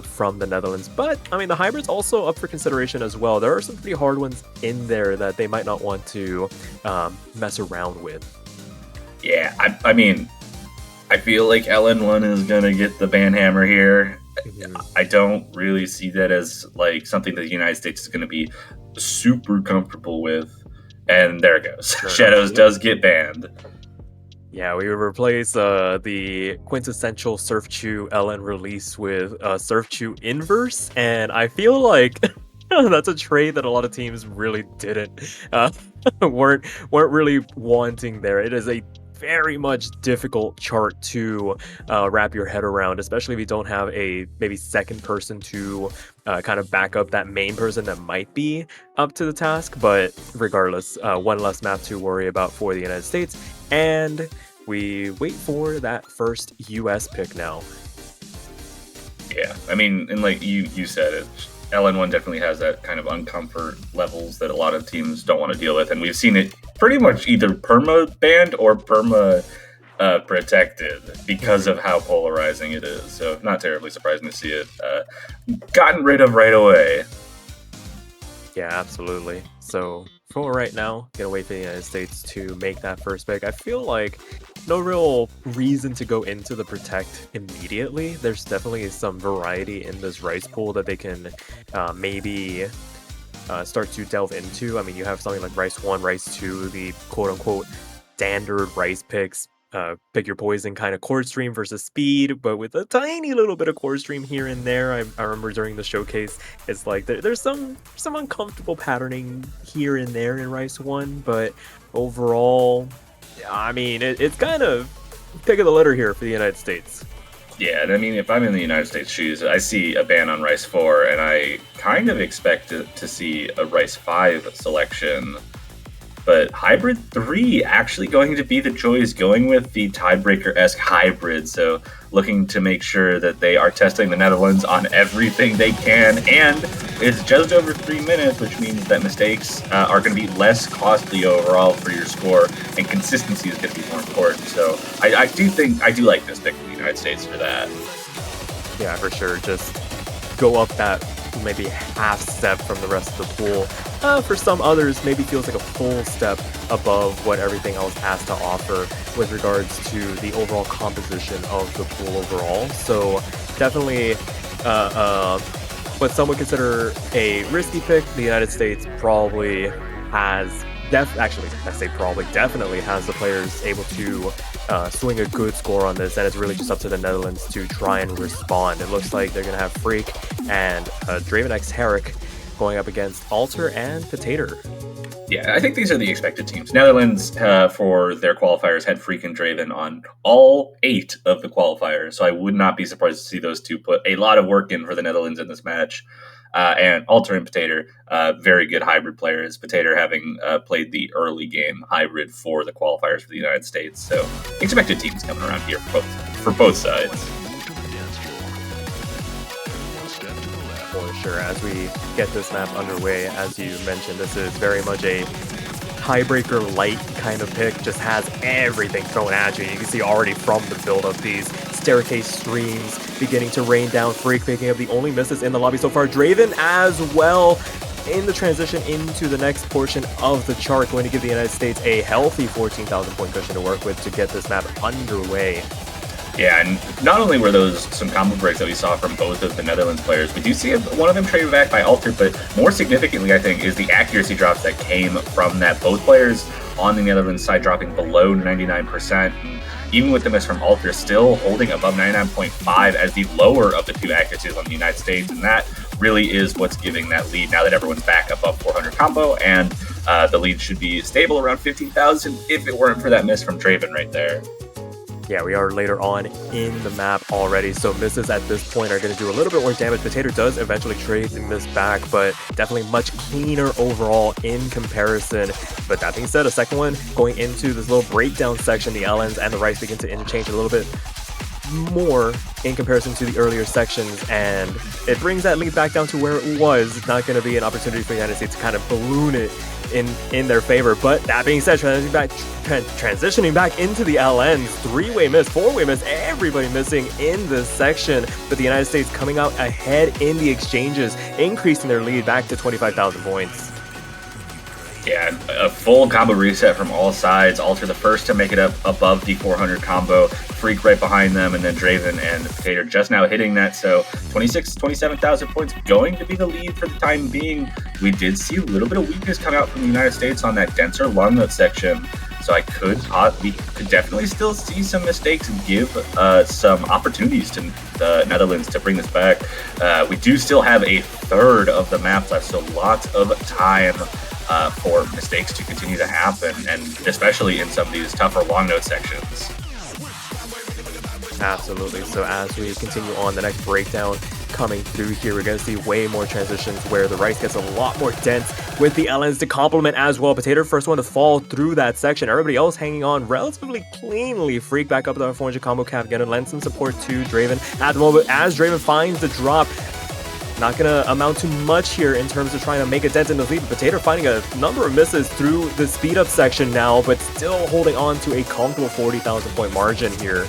from the Netherlands. But, I mean, the hybrid's also up for consideration as well. There are some pretty hard ones in there that they might not want to mess around with. Yeah, I mean, I feel like LN1 is going to get the ban hammer here. Mm-hmm. I don't really see that as something that the United States is going to be super comfortable with. And there it goes. Sure. Shadows does get banned. Yeah, we would replace the quintessential Surf Chew LN release with Surf Chew Inverse, and I feel like that's a trade that a lot of teams really weren't really wanting there. It is a very much difficult chart to wrap your head around, especially if you don't have a maybe second person to kind of back up that main person that might be up to the task. But regardless, one less map to worry about for the United States, and we wait for that first US pick now. Yeah, I mean, and like you said, it LN1 definitely has that kind of uncomfort levels that a lot of teams don't want to deal with, and we've seen it pretty much either perma banned or perma protected because of how polarizing it is. So not terribly surprising to see it gotten rid of right away. Yeah, absolutely. So for right now, gonna wait for the United States to make that first pick. I feel like no real reason to go into the protect immediately. There's definitely some variety in this rice pool that they can maybe start to delve into. I mean, you have something like Rice 1, Rice 2, the quote-unquote standard rice picks. Pick your poison kind of core stream versus speed, but with a tiny little bit of core stream here and there. I remember during the showcase, it's like there's some uncomfortable patterning here and there in Rice 1, but overall, I mean, it's kind of pick of the litter here for the United States. Yeah, and I mean, if I'm in the United States shoes, I see a ban on Rice 4, and I kind of expect to see a Rice 5 selection. But Hybrid 3 actually going to be the choice, going with the tiebreaker-esque hybrid, so looking to make sure that they are testing the Netherlands on everything they can, and it's just over 3 minutes, which means that mistakes are going to be less costly overall for your score, and consistency is going to be more important. So I do like this pick for the United States for that. Yeah, for sure. Just go up that maybe half step from the rest of the pool. For some others, maybe feels like a full step above what everything else has to offer with regards to the overall composition of the pool overall. So definitely what some would consider a risky pick. The United States probably has definitely has the players able to swing a good score on this, and it's really just up to the Netherlands to try and respond. It looks like they're going to have Freak and Draven X Herrick going up against Alter and Potato. Yeah, I think these are the expected teams. Netherlands, for their qualifiers, had Freak and Draven on all 8 of the qualifiers, so I would not be surprised to see those two put a lot of work in for the Netherlands in this match. And Alter and Potato, very good hybrid players. Potato having played the early game hybrid for the qualifiers for the United States. So expected teams coming around here for both sides. For sure. As we get this map underway, as you mentioned, this is very much a tiebreaker light kind of pick. Just has everything thrown at you. You can see already from the build of these staircase streams beginning to rain down. Freak picking up the only misses in the lobby so far. Draven as well in the transition into the next portion of the chart, going to give the United States a healthy 14,000 point cushion to work with to get this map underway. Yeah, and not only were those some combo breaks that we saw from both of the Netherlands players, we do see one of them traded back by Alter, but more significantly, I think, is the accuracy drops that came from that. Both players on the Netherlands side dropping below 99%, and even with the miss from Alter, still holding above 99.5 as the lower of the two accuracies on the United States, and that really is what's giving that lead now that everyone's back above 400 combo, and the lead should be stable around 15,000 if it weren't for that miss from Draven right there. Yeah, we are later on in the map already, so misses at this point are going to do a little bit more damage. Potato does eventually trade the miss back, but definitely much cleaner overall in comparison. But that being said, a second one going into this little breakdown section, the LNs and the Rice begin to interchange a little bit more in comparison to the earlier sections, and it brings that lead back down to where it was. It's not going to be an opportunity for the United States to kind of balloon it in their favor. But that being said, transitioning back into the LNs, 3-way miss, 4-way miss, everybody missing in this section, but the United States coming out ahead in the exchanges, increasing their lead back to 25,000 points. Yeah, a full combo reset from all sides. Alter the first to make it up above the 400 combo. Freak right behind them, and then Draven and Potato just now hitting that. So 27,000 points going to be the lead for the time being. We did see a little bit of weakness come out from the United States on that denser long note section. So we could definitely still see some mistakes and give some opportunities to the Netherlands to bring this back. We do still have a third of the map left, so lots of time for mistakes to continue to happen, and especially in some of these tougher long note sections. Absolutely. So as we continue on, the next breakdown coming through here, we're going to see way more transitions where the Rice gets a lot more dense with the LNs to complement as well. Potato first one to fall through that section. Everybody else hanging on relatively cleanly. Freak back up to our 400 combo cap, going to lend some support to Draven at the moment as Draven finds the drop. not gonna amount to much here in terms of trying to make a dent in the lead. Potato finding a number of misses through the speed up section now, but still holding on to a comfortable 40,000 point margin here.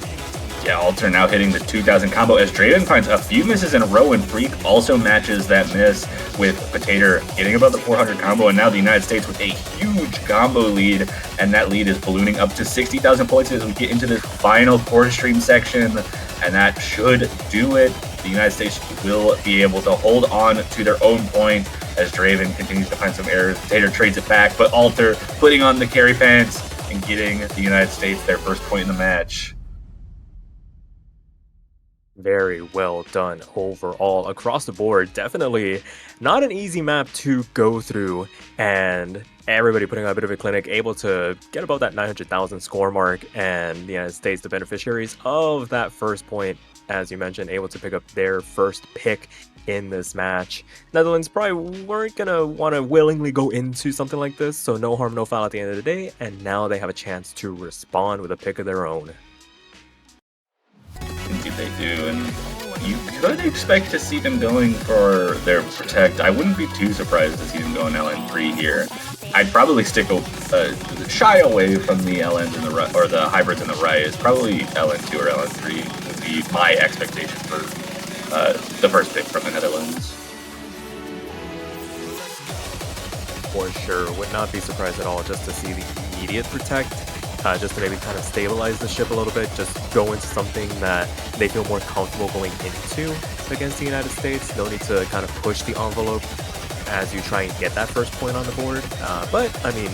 Yeah, Alter now hitting the 2,000 combo as Draven finds a few misses in a row, and Freak also matches that miss with Potato getting above the 400 combo, and now the United States with a huge combo lead, and that lead is ballooning up to 60,000 points as we get into this final quarter stream section, and that should do it. The United States will be able to hold on to their own point as Draven continues to find some errors. Potato trades it back, but Alter putting on the carry pants and getting the United States their first point in the match. Very well done overall across the board. Definitely not an easy map to go through, and everybody putting on a bit of a clinic, able to get about that 900,000 score mark, and the United States, the beneficiaries of that first point, as you mentioned, able to pick up their first pick in this match. Netherlands probably weren't gonna want to willingly go into something like this, so no harm, no foul at the end of the day, and now they have a chance to respond with a pick of their own. Indeed they do, and you could expect to see them going for their Protect. I wouldn't be too surprised to see them go in LN3 here. I'd probably stick shy away from the LNs in the right, or the hybrids in the right. It's probably LN2 or LN3 would be my expectation for the first pick from the Netherlands. For sure, would not be surprised at all just to see the immediate Protect. Just to maybe kind of stabilize the ship a little bit, just go into something that they feel more comfortable going into against the United States. No need to kind of push the envelope as you try and get that first point on the board. But, I mean,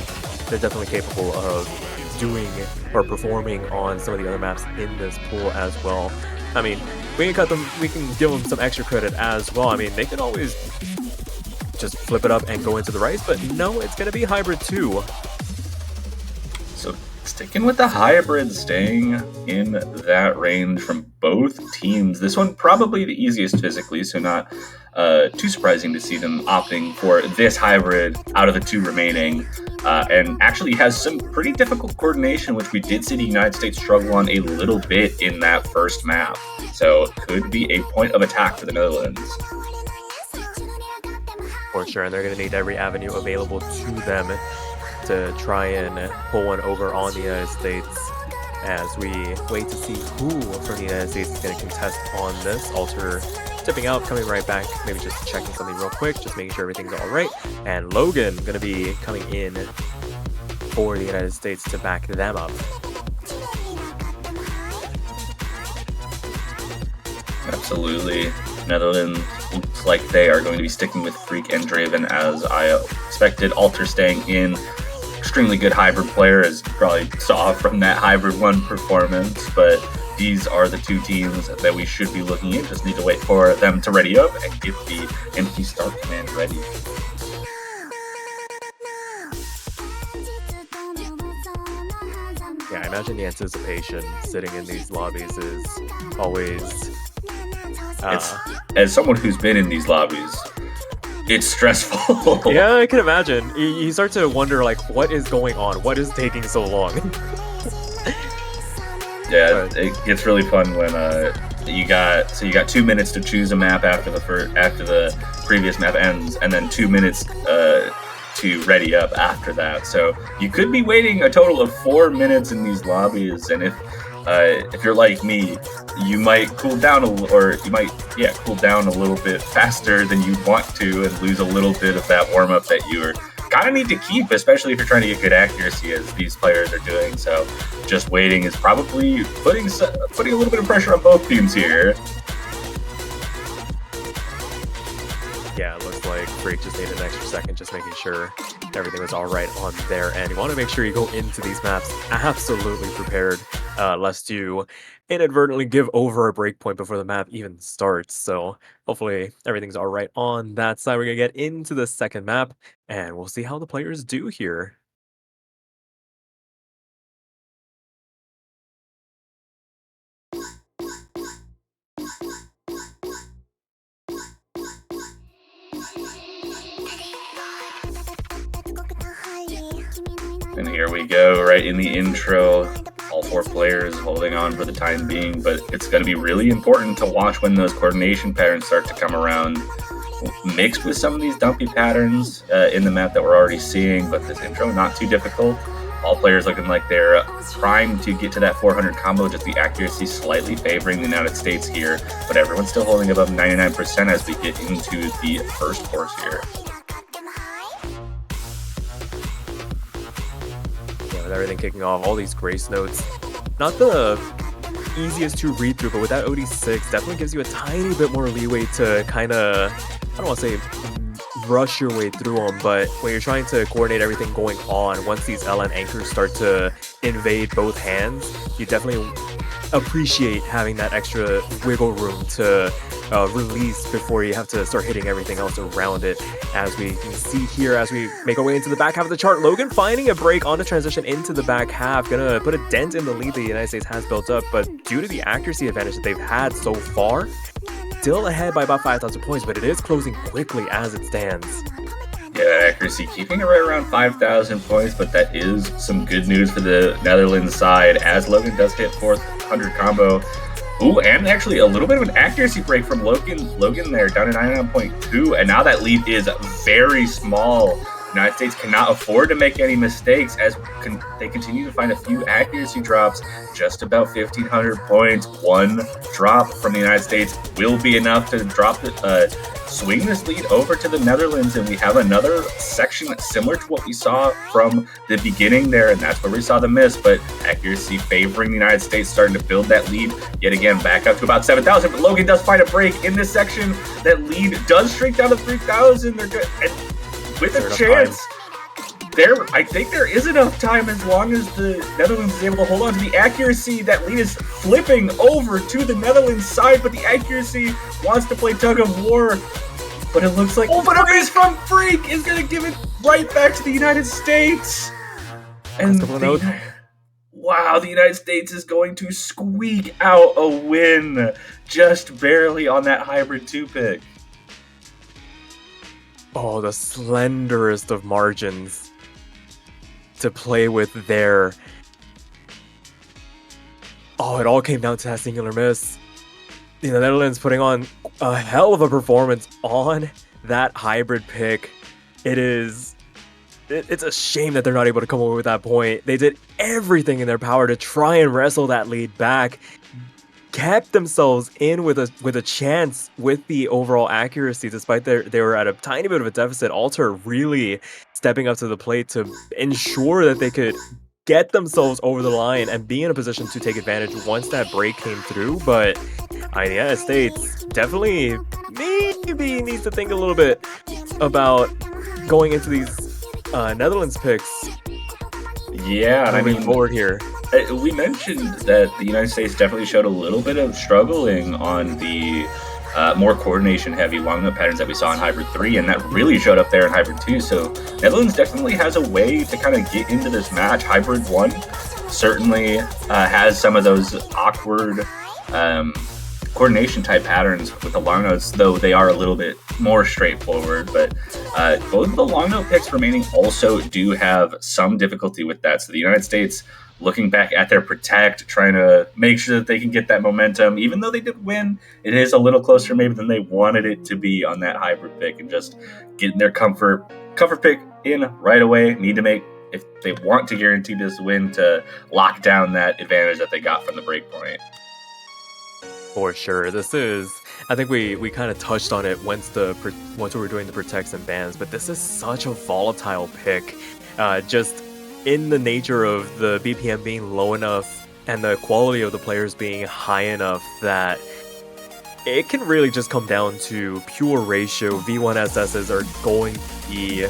they're definitely capable of doing or performing on some of the other maps in this pool as well. I mean, we can give them some extra credit as well. I mean, they can always just flip it up and go into the Rice, but no, it's going to be hybrid too. So sticking with the hybrid, staying in that range from both teams. This one probably the easiest physically, so not too surprising to see them opting for this hybrid out of the two remaining. And actually has some pretty difficult coordination, which we did see the United States struggle on a little bit in that first map. So could be a point of attack for the Netherlands. For sure, and they're going to need every avenue available to them to try and pull one over on the United States as we wait to see who from the United States is going to contest on this. Alter stepping out, coming right back, maybe just checking something real quick, just making sure everything's all right. And Logan going to be coming in for the United States to back them up. Absolutely. Netherlands looks like they are going to be sticking with Freak and Draven as I expected. Alter staying in. Extremely good hybrid player, as you probably saw from that hybrid 1 performance, but these are the two teams that we should be looking at. Just need to wait for them to ready up and get the empty start command ready. Yeah, I imagine the anticipation sitting in these lobbies is always... as someone who's been in these lobbies, it's stressful. Yeah, I can imagine. You start to wonder, like, what is going on? What is taking so long? Yeah, it gets really fun when you got 2 minutes to choose a map after the previous map ends, and then 2 minutes to ready up after that. So you could be waiting a total of 4 minutes in these lobbies, and if you're like me, you might cool down a little bit faster than you want to, and lose a little bit of that warm up that you kind of need to keep, especially if you're trying to get good accuracy, as these players are doing. So, just waiting is probably putting a little bit of pressure on both teams here. Yeah, it looks like Freak just needed an extra second, just making sure everything was all right on their end. You want to make sure you go into these maps absolutely prepared, lest you inadvertently give over a breakpoint before the map even starts. So hopefully everything's all right on that side. We're going to get into the second map, and we'll see how the players do here. And here we go, right in the intro. All 4 players holding on for the time being, but it's going to be really important to watch when those coordination patterns start to come around. mixed with some of these dumpy patterns in the map that we're already seeing, but this intro not too difficult. All players looking like they're primed to get to that 400 combo, just the accuracy slightly favoring the United States here, but everyone's still holding above 99% as we get into the first course here. Yeah, with everything kicking off, all these grace notes, not the easiest to read through, but with that OD6, definitely gives you a tiny bit more leeway to kind of, I don't want to say rush your way through them, but when you're trying to coordinate everything going on, once these LN anchors start to invade both hands, you definitely appreciate having that extra wiggle room to release before you have to start hitting everything else around it. As we can see here, as we make our way into the back half of the chart, Logan finding a break on the transition into the back half, gonna put a dent in the lead the United States has built up, but due to the accuracy advantage that they've had so far, still ahead by about 5,000 points, but it is closing quickly as it stands. Yeah, accuracy keeping it right around 5,000 points, but that is some good news for the Netherlands side as Logan does hit 400 combo. Ooh, and actually a little bit of an accuracy break from Logan there, down to 99.2, and now that lead is very small. United States cannot afford to make any mistakes as they continue to find a few accuracy drops, just about 1,500 points. One drop from the United States will be enough to swing this lead over to the Netherlands, and we have another section that's similar to what we saw from the beginning there, and that's where we saw the miss, but accuracy favoring the United States, starting to build that lead yet again back up to about 7,000, but Logan does find a break in this section. That lead does shrink down to 3,000. They're good. And with a chance, I think there is enough time as long as the Netherlands is able to hold on to the accuracy. That lead is flipping over to the Netherlands side, but the accuracy wants to play tug of war. But it looks like but a miss from Freak is going to give it right back to the United States. And wow, the United States is going to squeak out a win just barely on that hybrid 2 pick. Oh, the slenderest of margins to play with there. Oh, it all came down to that singular miss. The Netherlands putting on a hell of a performance on that hybrid pick. It's a shame that they're not able to come away with that point. They did everything in their power to try and wrestle that lead back, kept themselves in with a chance with the overall accuracy, despite they were at a tiny bit of a deficit. Alter really stepping up to the plate to ensure that they could get themselves over the line and be in a position to take advantage once that break came through. But the United States definitely maybe needs to think a little bit about going into these Netherlands picks. Yeah, I mean, forward here. We mentioned that the United States definitely showed a little bit of struggling on the more coordination-heavy long note patterns that we saw in Hybrid 3, and that really showed up there in Hybrid 2. So Netherlands definitely has a way to kind of get into this match. Hybrid 1 certainly has some of those awkward coordination-type patterns with the long notes, though they are a little bit more straightforward. But both of the long note picks remaining also do have some difficulty with that. So the United States looking back at their protect, trying to make sure that they can get that momentum. Even though they did win, it is a little closer maybe than they wanted it to be on that hybrid pick, and just getting their comfort pick in right away. Need to make, if they want to guarantee this win, to lock down that advantage that they got from the break point. For sure. This is, I think we kind of touched on it once we were doing the protects and bans, but this is such a volatile pick. Just in the nature of the BPM being low enough and the quality of the players being high enough that it can really just come down to pure ratio. V1SSs are going to be,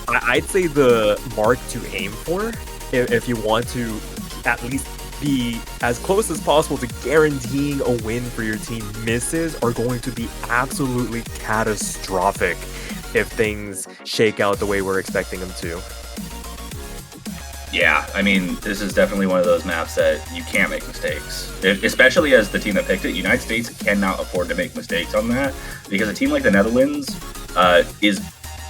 I'd say, the mark to aim for if you want to at least be as close as possible to guaranteeing a win for your team. Misses are going to be absolutely catastrophic if things shake out the way we're expecting them to. Yeah, I mean, this is definitely one of those maps that you can't make mistakes. Especially as the team that picked it, United States cannot afford to make mistakes on that, because a team like the Netherlands is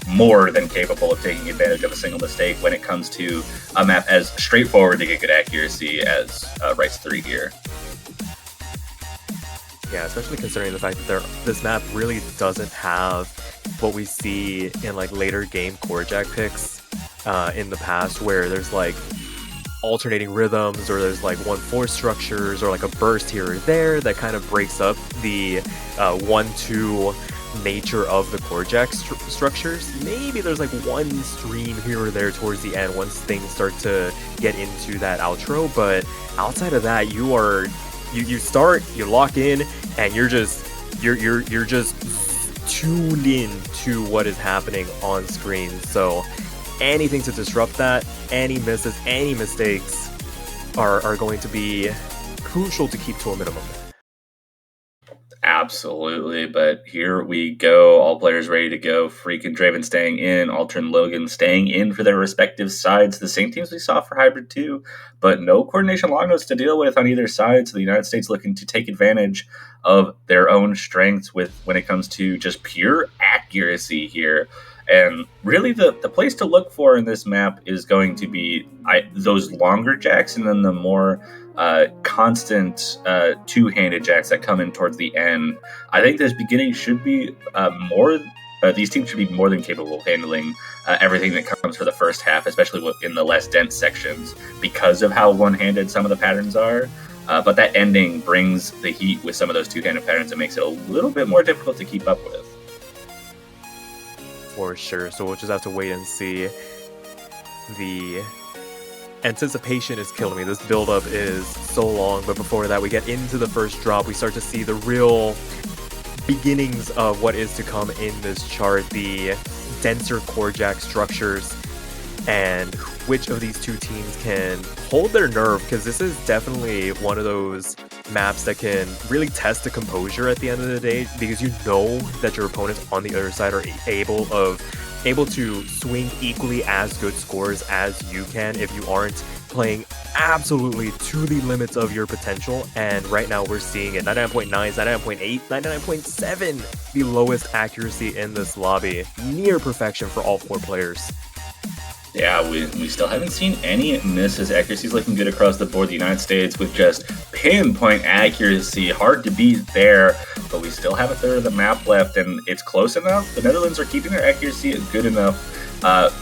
more than capable of taking advantage of a single mistake when it comes to a map as straightforward to get good accuracy as Rice 3 here. Yeah, especially considering the fact that this map really doesn't have what we see in like later game core jack picks in the past, where there's like alternating rhythms, or there's like 1-4 structures, or like a burst here or there that kind of breaks up the 1-2 nature of the core jack structures. Maybe there's like one stream here or there towards the end once things start to get into that outro, but outside of that, you start, you lock in, and you're just tuned in to what is happening on screen. So anything to disrupt that, any misses, any mistakes are going to be crucial to keep to a minimum. Absolutely, but here we go. All players ready to go. Freak and Draven staying in. Alter and Logan staying in for their respective sides. The same teams we saw for Hybrid 2, but no coordination long notes to deal with on either side. So the United States looking to take advantage of their own strengths when it comes to just pure accuracy here. And really the place to look for in this map is going to be those longer jacks, and then the more constant two-handed jacks that come in towards the end. I think this beginning should be these teams should be more than capable of handling everything that comes for the first half, especially in the less dense sections, because of how one-handed some of the patterns are. But that ending brings the heat with some of those two-handed patterns and makes it a little bit more difficult to keep up with. For sure, so we'll just have to wait and see. The anticipation is killing me. This build-up is so long, but before that, we get into the first drop. We start to see the real beginnings of what is to come in this chart, the denser core jack structures, and which of these two teams can hold their nerve, because this is definitely one of those maps that can really test the composure at the end of the day, because you know that your opponents on the other side are able to swing equally as good scores as you can if you aren't playing absolutely to the limits of your potential. And right now we're seeing it. 99.9, 99.8, 99.7, the lowest accuracy in this lobby. Near perfection for all four players. Yeah, we still haven't seen any misses. Accuracy's looking good across the board. The United States with just pinpoint accuracy. Hard to beat there, but we still have a third of the map left, and it's close enough. The Netherlands are keeping their accuracy good enough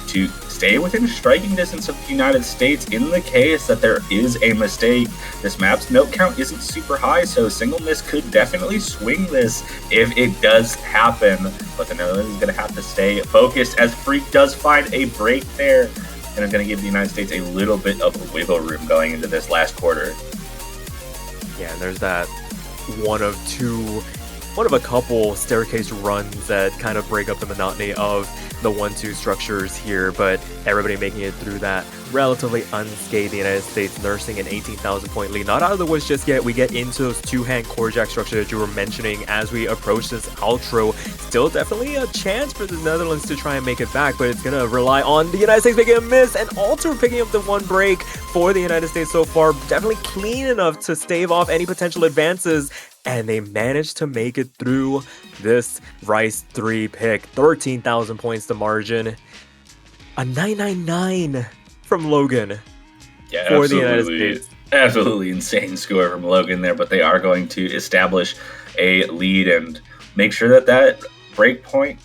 to stay within striking distance of the United States in the case that there is a mistake. This map's note count isn't super high, so a single miss could definitely swing this if it does happen. But the Netherlands is going to have to stay focused as Freak does find a break there, and is going to give the United States a little bit of wiggle room going into this last quarter. Yeah, and there's that one of a couple staircase runs that kind of break up the monotony of the 1-2 structures here, but everybody making it through that relatively unscathed. The United States nursing an 18,000 point lead. Not out of the woods just yet. We get into those two-hand core jack structures that you were mentioning as we approach this outro. Still definitely a chance for the Netherlands to try and make it back, but it's going to rely on the United States making a miss, and Alter picking up the one break for the United States so far. Definitely clean enough to stave off any potential advances, and they managed to make it through this Rice 3 pick. 13,000 points to margin. A 999 from Logan for the United States. Absolutely insane score from Logan there, but they are going to establish a lead and make sure that break point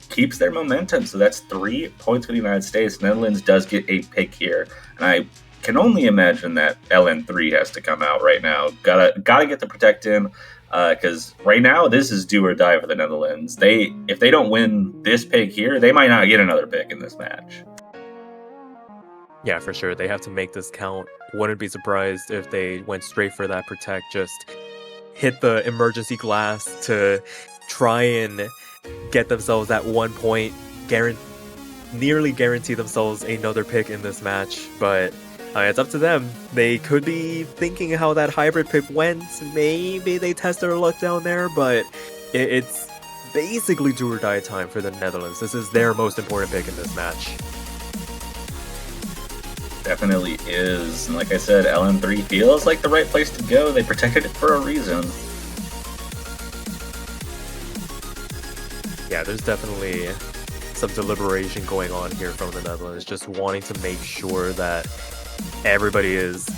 keeps their momentum. So that's 3 points for the United States. Netherlands does get a pick here, and I can only imagine that LN3 has to come out right now. Gotta get the protect in, because right now this is do or die for the Netherlands. If they don't win this pick here, they might not get another pick in this match. Yeah, for sure. They have to make this count. Wouldn't be surprised if they went straight for that protect, just hit the emergency glass to try and get themselves that 1 point, nearly guarantee themselves another pick in this match. But it's up to them. They could be thinking how that hybrid pick went. Maybe they test their luck down there, but it's basically do or die time for the Netherlands. This is their most important pick in this match. Definitely is. And like I said, LN3 feels like the right place to go. They protected it for a reason. Yeah, there's definitely some deliberation going on here from the Netherlands, just wanting to make sure that everybody is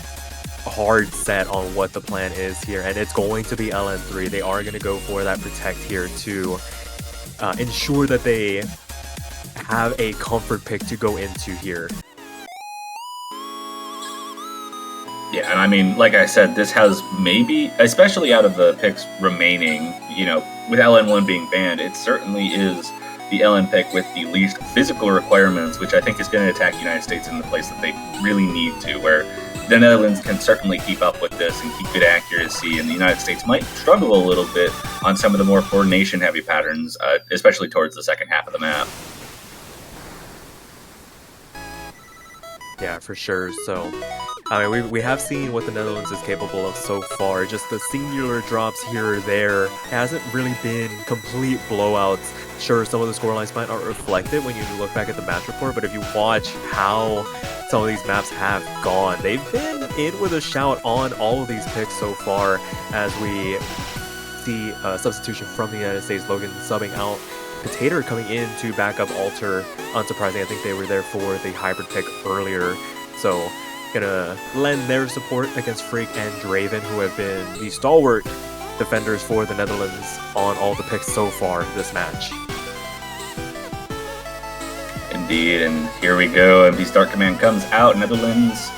hard set on what the plan is here, and it's going to be LN3. They are going to go for that protect here to ensure that they have a comfort pick to go into here. Yeah, and I mean, like I said, this has maybe, especially out of the picks remaining, you know, with LN1 being banned, it certainly is the LN pick with the least physical requirements, which I think is going to attack the United States in the place that they really need to, where the Netherlands can certainly keep up with this and keep good accuracy, and the United States might struggle a little bit on some of the more coordination-heavy patterns, especially towards the second half of the map. Yeah, for sure. So, I mean, we have seen what the Netherlands is capable of so far. Just the singular drops here or there hasn't really been complete blowouts. Sure, some of the scorelines might not reflect it when you look back at the match report, but if you watch how some of these maps have gone, they've been in with a shout on all of these picks so far, as we see substitution from the United States. Logan subbing out Potato coming in to back up Alter. Unsurprising, I think they were there for the hybrid pick earlier. So, gonna lend their support against Freak and Draven, who have been the stalwart defenders for the Netherlands on all the picks so far this match. Indeed, and here we go. MP Start Command comes out. Netherlands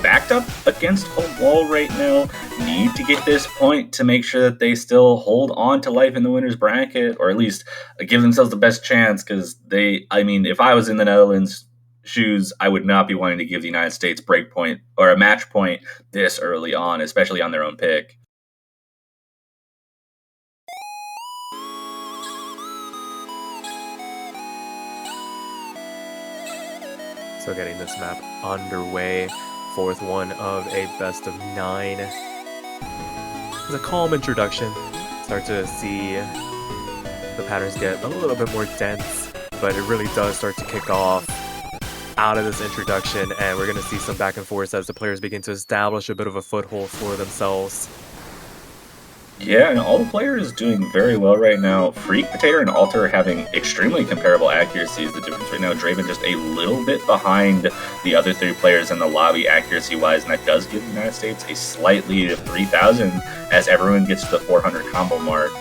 backed up against a wall right now. Need to get this point to make sure that they still hold on to life in the winner's bracket, or at least give themselves the best chance, because I mean, if I was in the Netherlands' shoes, I would not be wanting to give the United States break point or a match point this early on, especially on their own pick. So getting this map underway. Fourth one of a best of 9. It's a calm introduction. Start to see the patterns get a little bit more dense, but it really does start to kick off out of this introduction, and we're going to see some back and forth as the players begin to establish a bit of a foothold for themselves. Yeah, and all the players doing very well right now. Freak, Potato, and Alter are having extremely comparable accuracies. The difference right now, Draven just a little bit behind the other 3 players in the lobby accuracy-wise, and that does give the United States a slight lead of 3,000 as everyone gets to the 400 combo mark.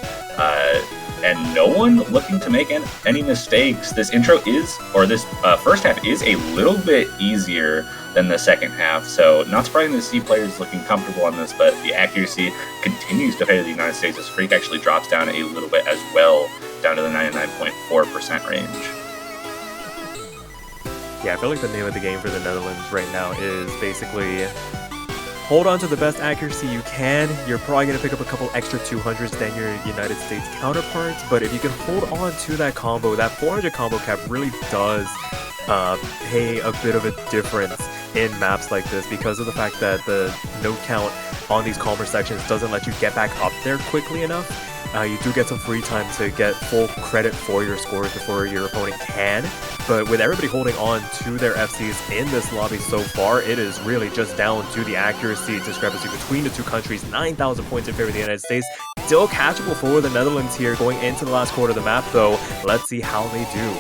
And no one looking to make any mistakes. This intro is, or this first half is a little bit easier than the second half, so not surprising to see players looking comfortable on this, but the accuracy continues to favor the United States as Freak actually drops down a little bit as well, down to the 99.4% range. Yeah, I feel like the name of the game for the Netherlands right now is basically hold on to the best accuracy you can. You're probably going to pick up a couple extra 200s than your United States counterparts, but if you can hold on to that combo, that 400 combo cap really does pay a bit of a difference in maps like this, because of the fact that the node count on these calmer sections doesn't let you get back up there quickly enough. You do get some free time to get full credit for your scores before your opponent can, but with everybody holding on to their FCs in this lobby so far, it is really just down to the accuracy discrepancy between the two countries. 9,000 points in favor of the United States. Still catchable for the Netherlands here going into the last quarter of the map, though. Let's see how they do.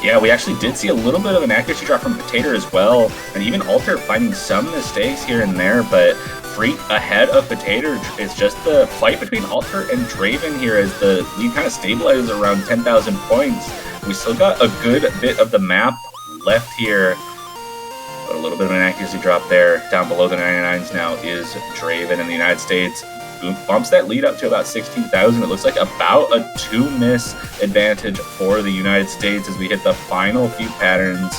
Yeah, we actually did see a little bit of an accuracy drop from Potato as well, and even Alter finding some mistakes here and there, but Freak ahead of Potato. It's just the fight between Alter and Draven here as the lead kind of stabilizes around 10,000 points. We still got a good bit of the map left here, but a little bit of an accuracy drop there. Down below the 99s now is Draven, in the United States bumps that lead up to about 16,000. It looks like about a 2-miss advantage for the United States as we hit the final few patterns.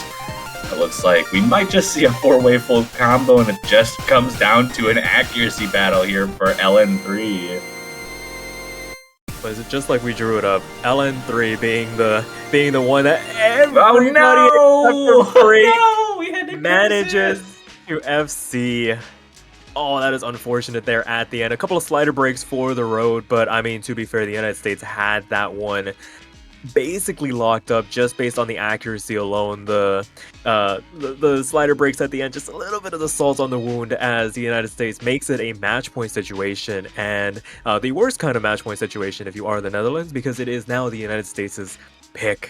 It looks like we might just see a 4-way full combo, and it just comes down to an accuracy battle here for LN3. But is it just like we drew it up? LN3 being the one that everybody except for Freak manages to FC. Oh, that is unfortunate there at the end. A couple of slider breaks for the road, but I mean, to be fair, the United States had that one basically locked up just based on the accuracy alone. The slider breaks at the end, just a little bit of the salt on the wound as the United States makes it a match point situation, and the worst kind of match point situation if you are the Netherlands, because it is now the United States' pick.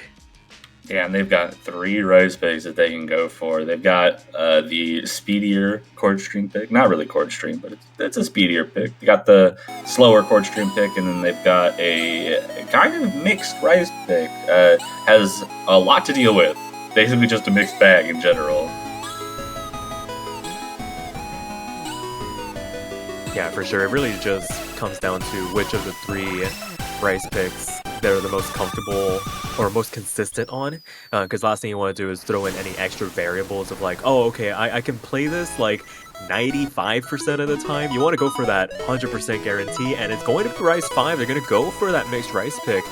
Yeah, and they've got 3 rice picks that they can go for. They've got the speedier chord stream pick. Not really chord stream, but it's a speedier pick. They got the slower chord stream pick, and then they've got a kind of mixed rice pick. Has a lot to deal with. Basically just a mixed bag in general. Yeah, for sure. It really just comes down to which of the 3 rice picks they're the most comfortable or most consistent on. Because last thing you want to do is throw in any extra variables of like, oh, okay, I can play this like 95% of the time. You want to go for that 100% guarantee, and it's going to be rice 5. They're going to go for that mixed rice pick.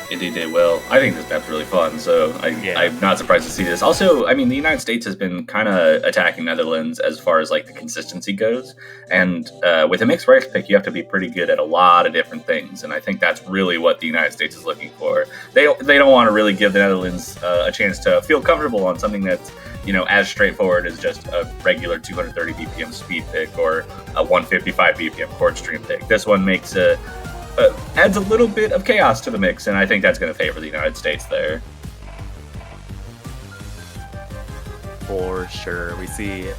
Indeed, they will. I think this map's really fun, so I'm not surprised to see this. Also, I mean, the United States has been kind of attacking Netherlands as far as like the consistency goes, and with a mixed rice pick, you have to be pretty good at a lot of different things, and I think that's really what the United States is looking for. They don't want to really give the Netherlands a chance to feel comfortable on something that's as straightforward as just a regular 230 BPM speed pick or a 155 BPM chord stream pick. This one makes adds a little bit of chaos to the mix, and I think that's going to favor the United States there. For sure. We see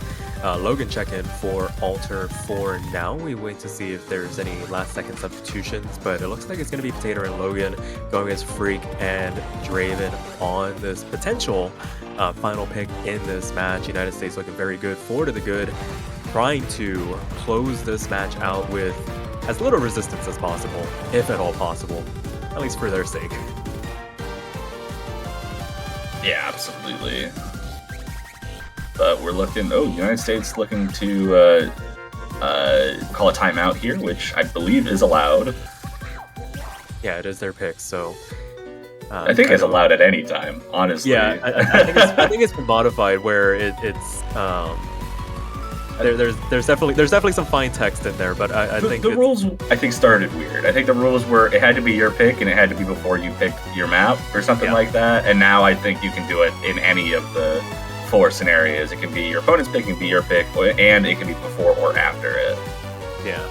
Logan check in for Alter for now. We wait to see if there's any last-second substitutions, but it looks like it's going to be Potato and Logan going against Freak and Draven on this potential final pick in this match. United States looking very good, forward to the good, trying to close this match out with as little resistance as possible, if at all possible, at least for their sake. Yeah, absolutely. But we're looking, United States looking to call a timeout here, which I believe is allowed. Yeah, it is their pick, so... I think it's allowed at any time, honestly. Yeah, I think it's been modified where it's... There's definitely some fine text in there, but I think the rules started weird. I think the rules were it had to be your pick and it had to be before you picked your map or something like that. And now I think you can do it in any of the 4 scenarios. It can be your opponent's pick, it can be your pick, and it can be before or after it. Yeah,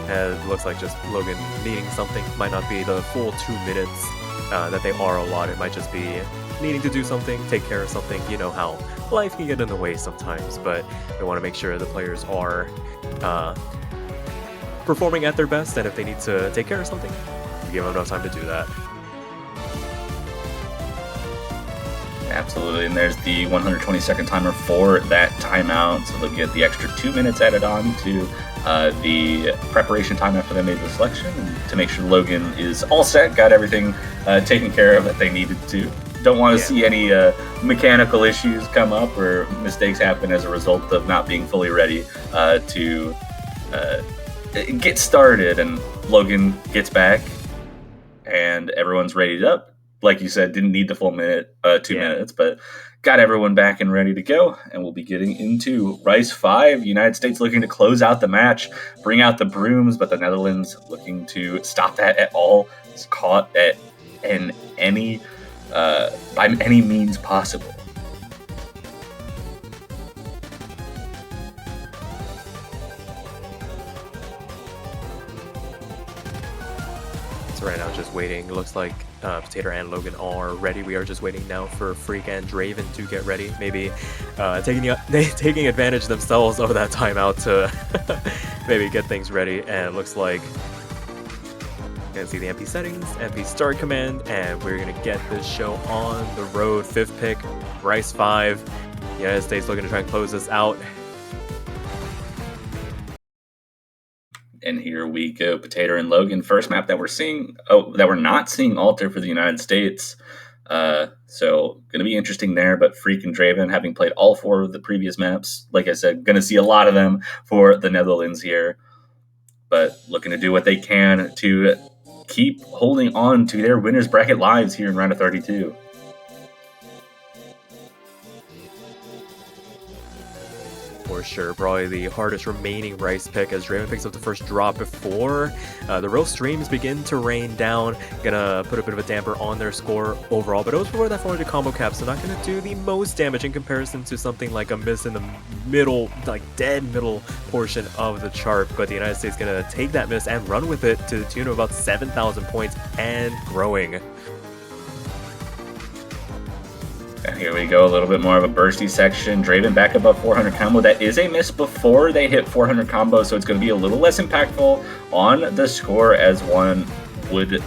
and it looks like just Logan needing something. Might not be the full 2 minutes that they are allotted. It might just be needing to do something, take care of something. You know how life can get in the way sometimes, but we want to make sure the players are performing at their best, and if they need to take care of something, we give them enough time to do that. Absolutely, and there's the 120-second timer for that timeout, so they'll get the extra 2 minutes added on to the preparation time after they made the selection to make sure Logan is all set, got everything taken care of that they needed to. Don't want to see any mechanical issues come up or mistakes happen as a result of not being fully ready to get started. And Logan gets back, and everyone's ready up. Like you said, didn't need the full 2 minutes, but got everyone back and ready to go. And we'll be getting into Rice 5. United States looking to close out the match, bring out the brooms, but the Netherlands looking to stop that at all. It's caught at by any means possible. So right now, just waiting. Looks like Potato and Logan are ready. We are just waiting now for Freak and Draven to get ready. Maybe taking advantage themselves of that timeout to maybe get things ready. And it looks like you can see the MP settings, MP start command, and we're gonna get this show on the road. 5th pick, Rice 5. The United States looking to try and close this out. And here we go, Potato and Logan. First map that we're not seeing Alter for the United States. So going to be interesting there. But Freak and Draven, having played all 4 of the previous maps, like I said, going to see a lot of them for the Netherlands here. But looking to do what they can to keep holding on to their winners bracket lives here in round of 32. For sure, probably the hardest remaining Rice pick as Draven picks up the first drop before the real streams begin to rain down. Gonna put a bit of a damper on their score overall, but it was before that 400 combo cap, so not gonna do the most damage in comparison to something like a miss in the middle, like dead middle portion of the chart. But the United States gonna take that miss and run with it to the tune of about 7,000 points and growing. Here we go, a little bit more of a bursty section. Draven back above 400 combo. That is a miss before they hit 400 combo, so it's going to be a little less impactful on the score as one would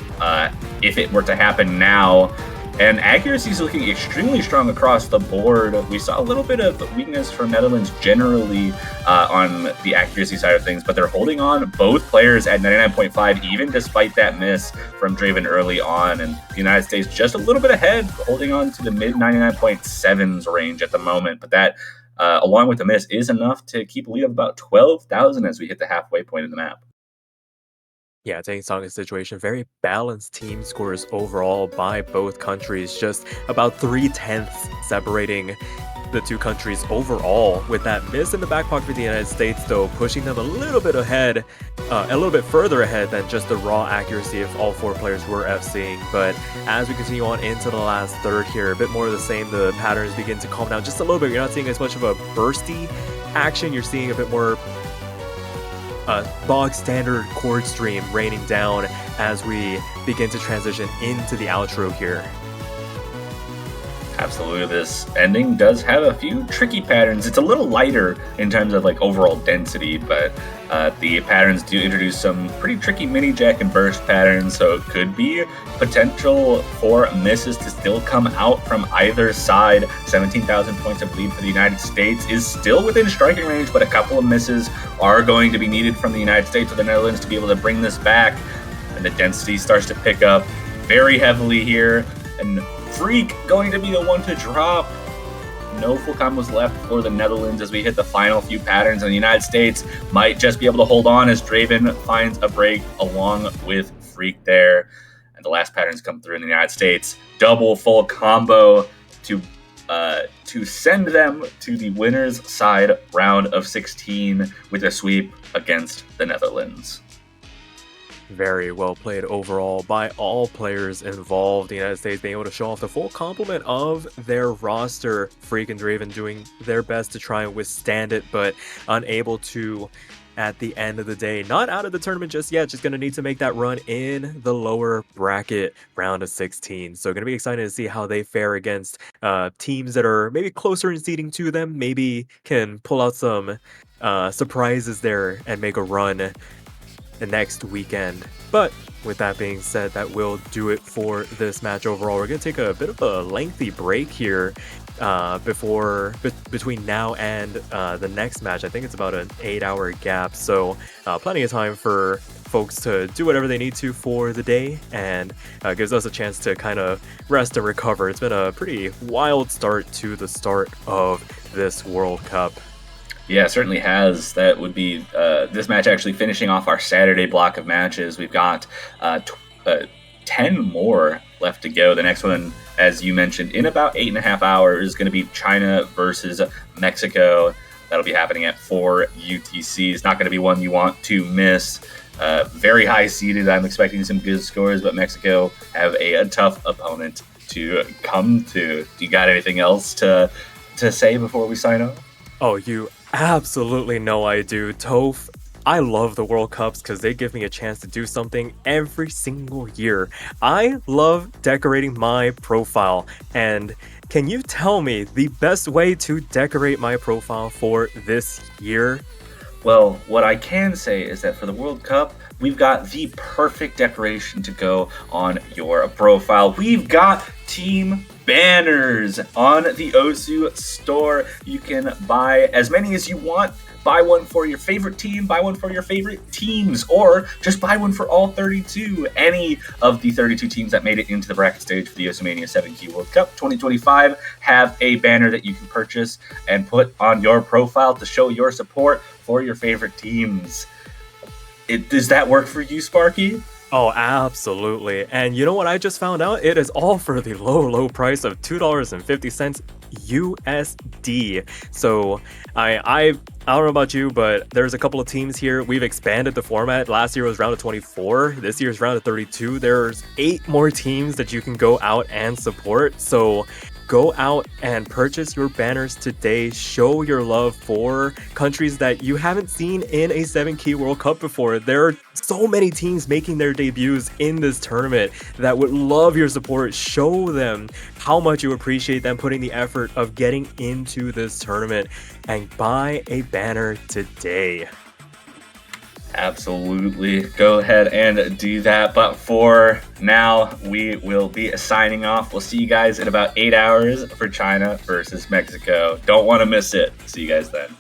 if it were to happen now. And accuracy is looking extremely strong across the board. We saw a little bit of weakness from Netherlands generally on the accuracy side of things, but they're holding on, both players at 99.5, even despite that miss from Draven early on. And the United States just a little bit ahead, holding on to the mid 99.7s range at the moment. But that, along with the miss, is enough to keep a lead of about 12,000 as we hit the halfway point in the map. Yeah, taking stock of the situation, very balanced team scores overall by both countries, just about 3/10 separating the two countries overall, with that miss in the back pocket for the United States, though, pushing them a little bit ahead, a little bit further ahead than just the raw accuracy if all four players were FCing. But as we continue on into the last third here, a bit more of the same, the patterns begin to calm down just a little bit. You're not seeing as much of a bursty action, you're seeing a bit more bog standard chord stream raining down as we begin to transition into the outro here. Absolutely, this ending does have a few tricky patterns. It's a little lighter in terms of like overall density, but the patterns do introduce some pretty tricky mini jack and burst patterns, so it could be potential for misses to still come out from either side. 17,000 points of lead for the United States is still within striking range, but a couple of misses are going to be needed from the United States or the Netherlands to be able to bring this back. And the density starts to pick up very heavily here, and Freak going to be the one to drop. No full combos left for the Netherlands as we hit the final few patterns, and the United States might just be able to hold on as Draven finds a break along with Freak there. And the last patterns come through in the United States. Double full combo to send them to the winner's side round of 16 with a sweep against the Netherlands. Very well played overall by all players involved. The United States being able to show off the full complement of their roster. Freak and Draven doing their best to try and withstand it, but unable to at the end of the day. Not out of the tournament just yet, just going to need to make that run in the lower bracket round of 16. So going to be excited to see how they fare against teams that are maybe closer in seeding to them, maybe can pull out some surprises there and make a run the next weekend. But with that being said, that will do it for this match overall. We're going to take a bit of a lengthy break here between now and the next match. I think it's about an 8-hour gap, so plenty of time for folks to do whatever they need to for the day, and gives us a chance to kind of rest and recover. It's been a pretty wild start to the start of this World Cup. Yeah, it certainly has. That would be this match actually finishing off our Saturday block of matches. We've got 10 more left to go. The next one, as you mentioned, in about 8.5 hours is going to be China versus Mexico. That'll be happening at 4 UTC. It's not going to be one you want to miss. Very high seeded. I'm expecting some good scores, but Mexico have a tough opponent to come to. Do you got anything else to say before we sign off? Oh, you absolutely know I do. Toph, I love the World Cups because they give me a chance to do something every single year. I love decorating my profile, and can you tell me the best way to decorate my profile for this year? Well, what I can say is that for the World Cup, we've got the perfect decoration to go on your profile. We've got team banners on the Osu store. You can buy as many as you want. Buy one for your favorite team, buy one for your favorite teams, or just buy one for all 32. Any of the 32 teams that made it into the bracket stage for the Osu 7Q World Cup 2025 have a banner that you can purchase and put on your profile to show your support for your favorite teams. Does that work for you, Sparky? Oh, absolutely. And you know what I just found out? It is all for the low price of $2.50 USD. So I don't know about you, but there's a couple of teams here. We've expanded the format. Last year was round of 24. This year's round of 32. There's 8 more teams that you can go out and support. So Go out and purchase your banners today. Show your love for countries that you haven't seen in a 7-Key World Cup before. There are so many teams making their debuts in this tournament that would love your support. Show them how much you appreciate them putting the effort of getting into this tournament, and buy a banner today. Absolutely. Go ahead and do that. But for now, we will be signing off. We'll see you guys in about 8 hours for China versus Mexico. Don't want to miss it. See you guys then.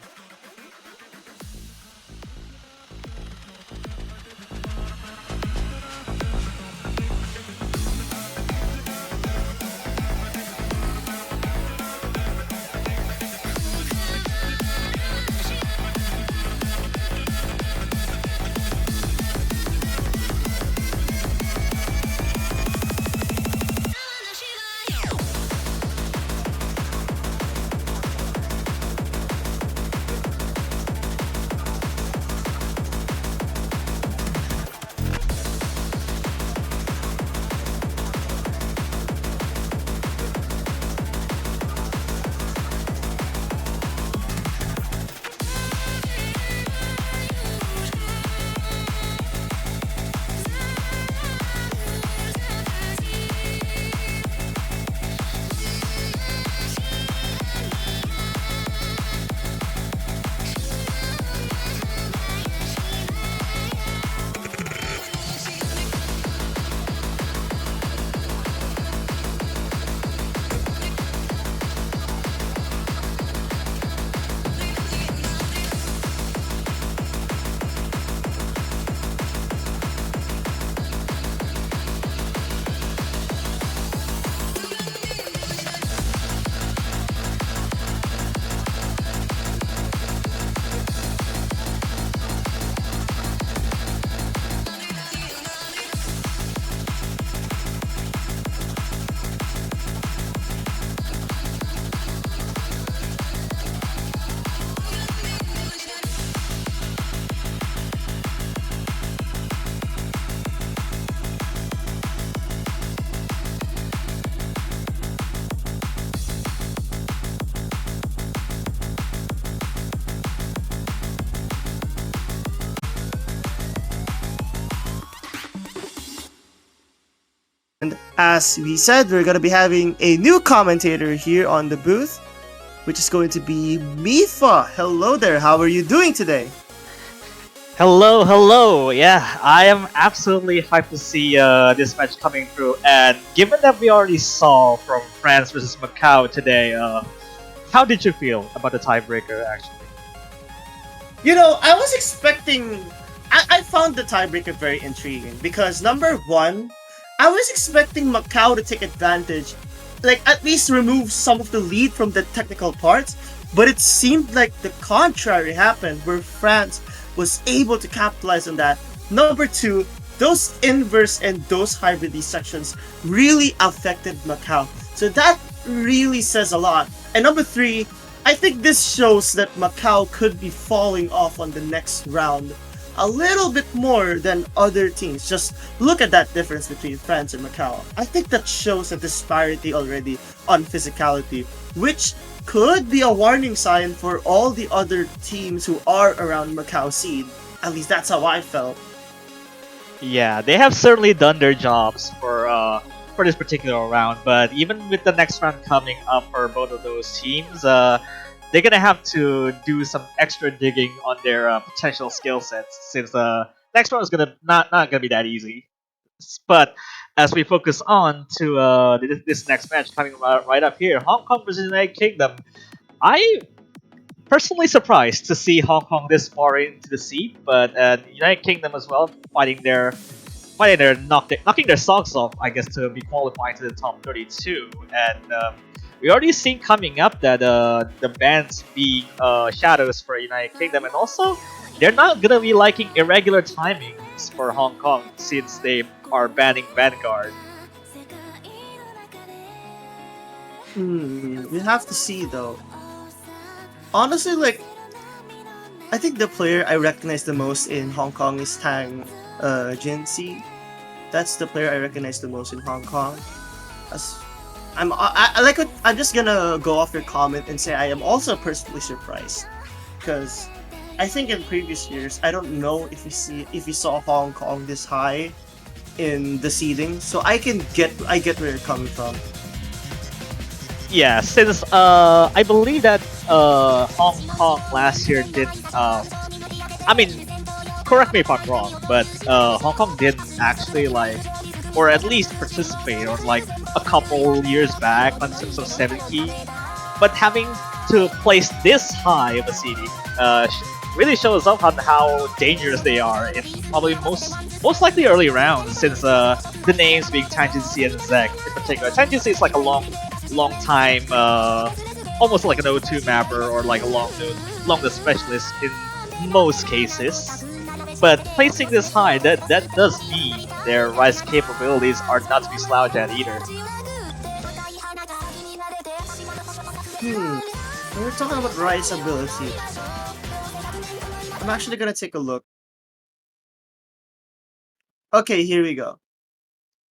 And as we said, we're going to be having a new commentator here on the booth, which is going to be Mifa. Hello there, how are you doing today? Hello, hello. Yeah, I am absolutely hyped to see this match coming through. And given that we already saw from France versus Macau today, how did you feel about the tiebreaker, actually? You know, I was expecting... I found the tiebreaker very intriguing because, number one, I was expecting Macau to take advantage, like at least remove some of the lead from the technical parts, but it seemed like the contrary happened, where France was able to capitalize on that. Number two, those inverse and those hybrid sections really affected Macau, so that really says a lot. And number three, I think this shows that Macau could be falling off on the next round a little bit more than other teams. Just look at that difference between France and Macau. I think that shows a disparity already on physicality, which could be a warning sign for all the other teams who are around Macau seed. At least that's how I felt. Yeah, they have certainly done their jobs for this particular round, but even with the next round coming up for both of those teams, they're gonna have to do some extra digging on their potential skill sets, since the next round is not gonna be that easy. But as we focus on to this next match coming right up here, Hong Kong versus United Kingdom, I personally surprised to see Hong Kong this far into the seed, but United Kingdom as well knocking their socks off, I guess, to be qualifying to the top 32. And we already seen coming up that the bans being shadows for United Kingdom, and also they're not gonna be liking irregular timings for Hong Kong since they are banning Vanguard. We have to see though. Honestly, like, I think the player I recognize the most in Hong Kong is Tang Jinxi. That's the player I recognize the most in Hong Kong. I like what, I'm just gonna go off your comment and say I am also personally surprised because I think in previous years I don't know if we saw Hong Kong this high in the seeding, so I get where you're coming from. Yeah, since I believe that Hong Kong last year didn't. I mean, correct me if I'm wrong, but Hong Kong didn't actually like, or at least participate on like a couple years back on terms of 70. But having to place this high of a seeding really shows up on how dangerous they are in probably most likely early rounds, since the names being Tangency and Zek in particular. Tangency is like a long time, almost like an O2 mapper or like a long specialist in most cases. But placing this high, that does mean their rise capabilities are not to be slouched at either. When we're talking about Riot's ability, I'm actually gonna take a look. Okay, here we go.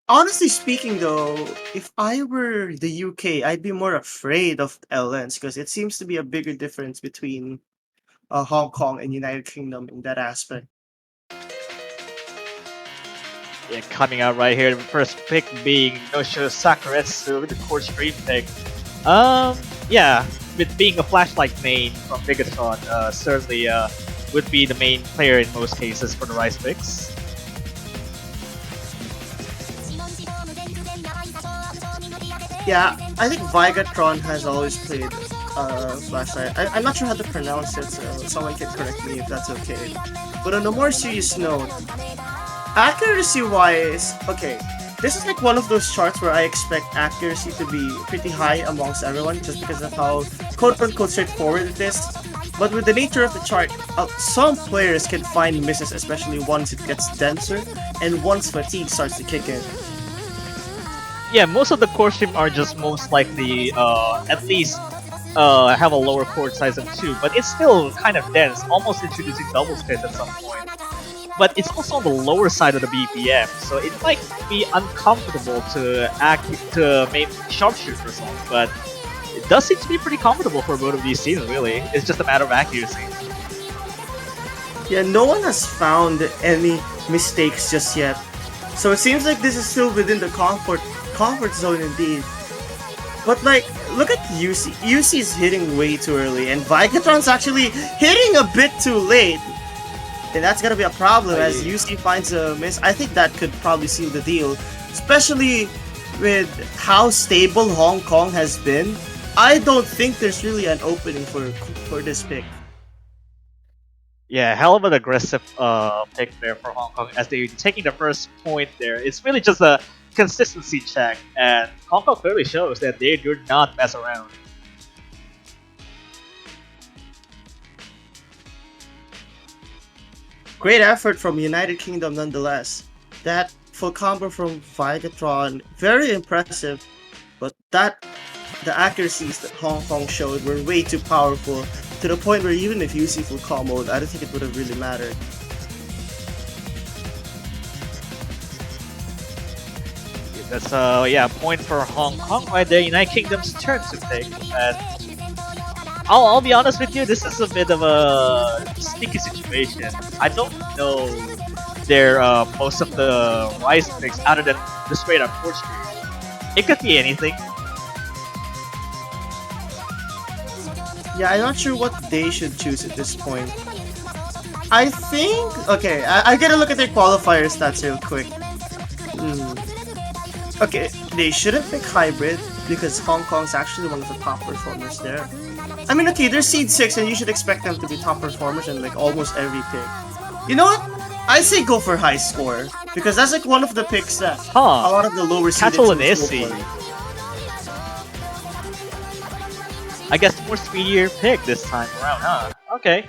Honestly speaking, though, if I were the UK, I'd be more afraid of LNs because it seems to be a bigger difference between Hong Kong and United Kingdom in that aspect. Yeah, coming out right here, the first pick being Nosho Sakuretsu with the core stream pick. Yeah, with being a flashlight main from Bigatron, certainly would be the main player in most cases for the Rise picks. Yeah, I think Vigatron has always played flashlight. I'm not sure how to pronounce it, so someone can correct me if that's okay. But on a more serious note, accuracy-wise, okay, this is like one of those charts where I expect accuracy to be pretty high amongst everyone just because of how quote-unquote straightforward it is. But with the nature of the chart, some players can find misses, especially once it gets denser and once fatigue starts to kick in. Yeah, most of the core stream are just most likely at least have a lower core size than 2, but it's still kind of dense, almost introducing double space at some point. But it's also on the lower side of the BPM, so it might be uncomfortable to make sharpshoot or something, but it does seem to be pretty comfortable for both of these teams, really. It's just a matter of accuracy. Yeah, no one has found any mistakes just yet. So it seems like this is still within the comfort zone indeed. But like, look at UC. UC's hitting way too early, and Vigatron's actually hitting a bit too late. And that's gonna be a problem as UC finds a miss. I think that could probably seal the deal, especially with how stable Hong Kong has been. I don't think there's really an opening for this pick. Yeah, hell of an aggressive pick there for Hong Kong as they're taking the first point there. It's really just a consistency check, and Hong Kong clearly shows that they do not mess around. Great effort from United Kingdom nonetheless. That full combo from Vigatron, very impressive, but the accuracies that Hong Kong showed were way too powerful to the point where even if UC full comboed, I don't think it would have really mattered. That's yeah, point for Hong Kong right there. United Kingdom's turn to pick, and I'll be honest with you, this is a bit of a sticky situation. I don't know their most of the Rise picks other than the straight up Forge Street. It could be anything. Yeah, I'm not sure what they should choose at this point. I think... Okay, I gotta look at their qualifier stats real quick. Okay, they shouldn't pick Hybrid because Hong Kong's actually one of the top performers there. I mean, okay, they're Seed 6 and you should expect them to be top performers in like almost every pick. You know what? I say go for high score because that's like one of the picks that a lot of the lower seeded teams go for. I guess more speedier pick this time around, huh? Okay.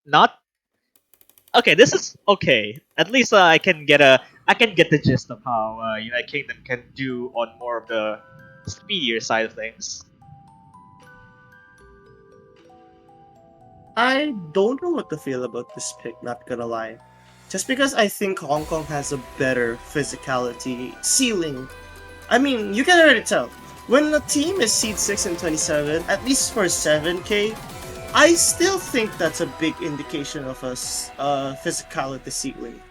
Not... Okay, this is okay. At least I can get the gist of how United Kingdom can do on more of the speedier side of things. I don't know what to feel about this pick, not gonna lie. Just because I think Hong Kong has a better physicality ceiling. I mean, you can already tell. when a team is seed 6 and 27, at least for 7K, I still think that's a big indication of a physicality ceiling.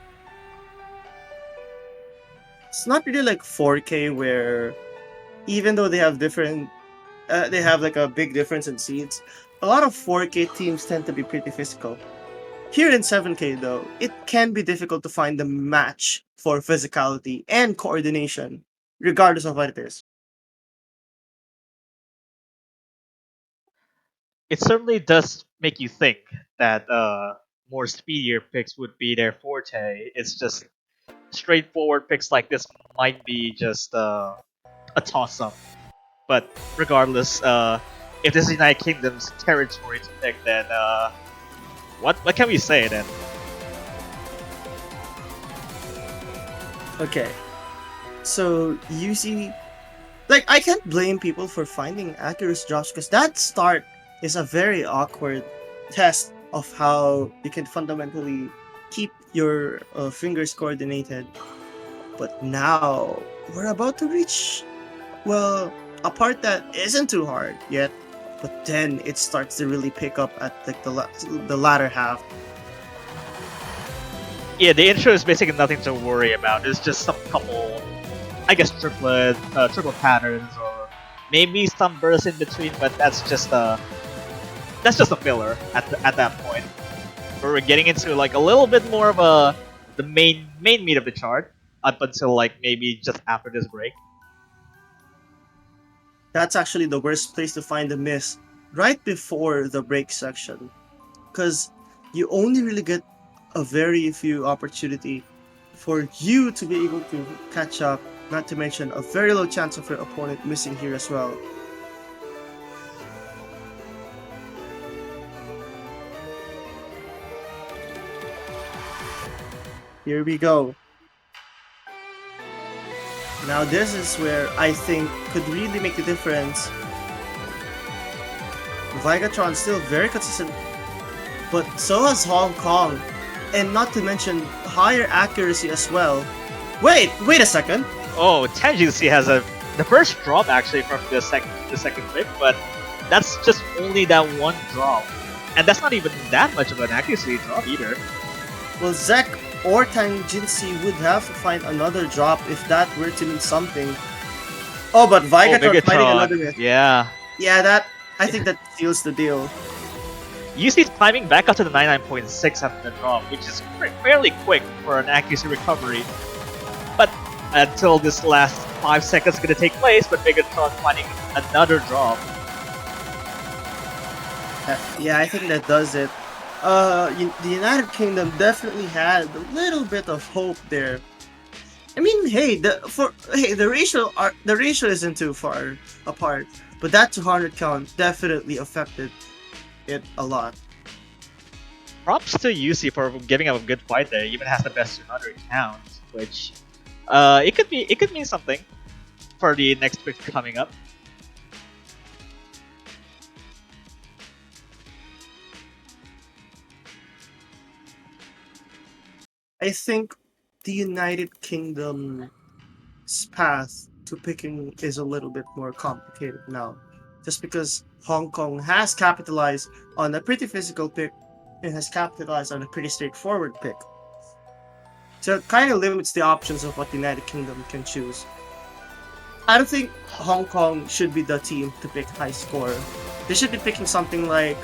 It's not really like 4K where even though they have different, they have like a big difference in seeds. A lot of 4K teams tend to be pretty physical. Here in 7K though, it can be difficult to find the match for physicality and coordination, regardless of what it is. It certainly does make you think that more speedier picks would be their forte. It's just straightforward picks like this might be just a toss up. But regardless, if this is United Kingdom's territory to pick, then what can we say then? Okay. So you see, like I can't blame people for finding accuracy drops because that start is a very awkward test of how you can fundamentally keep your fingers coordinated. But now we're about to reach, well, a part that isn't too hard yet. But then it starts to really pick up at like the latter half. Yeah, the intro is basically nothing to worry about. It's just some couple, I guess, triple patterns, or maybe some bursts in between. But that's just a filler at that point. Where we're getting into like a little bit more of the main meat of the chart up until like maybe just after this break. That's actually the worst place to find the miss, right before the break section, because you only really get a very few opportunity for you to be able to catch up, not to mention a very low chance of your opponent missing here as well. Here we go. Now this is where I think could really make the difference. Vigatron still very consistent, but so has Hong Kong, and not to mention higher accuracy as well. Wait a second. Oh, Tangency has the first drop actually from the second pick, but that's just only that one drop, and that's not even that much of an accuracy drop either. Well, Zek or Tangency would have to find another drop if that were to mean something. Oh, but Vigatron finding another miss. Yeah. Yeah, I think that seals the deal. UC's climbing back up to the 99.6 after the drop, which is fairly quick for an accuracy recovery. But until this last 5 seconds is going to take place, but Megatron finding another drop. Yeah, I think that does it. The United Kingdom definitely had a little bit of hope there. I mean, hey, the ratio isn't too far apart, but that 200 count definitely affected it a lot. Props to UC for giving up a good fight there. He even has the best 200 count, which it could mean something for the next pick coming up. I think the United Kingdom's path to picking is a little bit more complicated now, just because Hong Kong has capitalized on a pretty physical pick and has capitalized on a pretty straightforward pick. So it kind of limits the options of what the United Kingdom can choose. I don't think Hong Kong should be the team to pick high score. They should be picking something like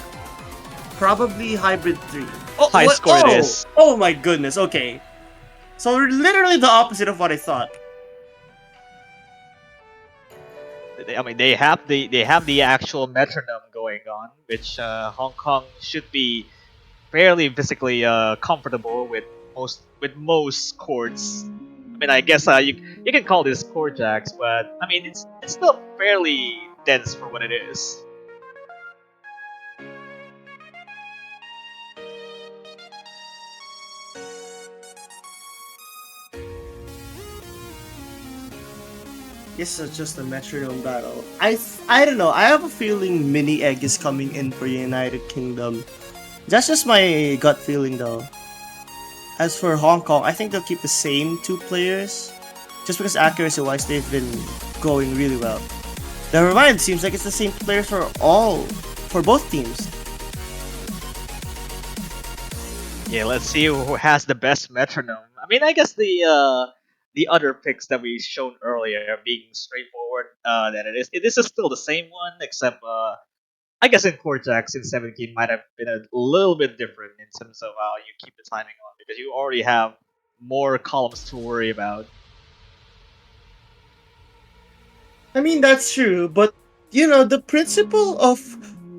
probably Hybrid 3. High score it is. Oh my goodness, okay. So literally the opposite of what I thought. I mean, they have the actual metronome going on, which Hong Kong should be fairly physically comfortable with most chords. I mean, I guess you can call this chord jacks, but I mean it's still fairly dense for what it is. This is just a metronome battle. I don't know. I have a feeling Mini Egg is coming in for United Kingdom. That's just my gut feeling though. As for Hong Kong, I think they'll keep the same two players. Just because accuracy-wise, they've been going really well. Never mind, seems like it's the same player for both teams. Yeah, let's see who has the best metronome. I mean, I guess the other picks that we shown earlier being straightforward than it is. This is still the same one, except I guess in Cortex in 17 might have been a little bit different in terms of how you keep the timing on because you already have more columns to worry about. I mean, that's true, but you know, the principle of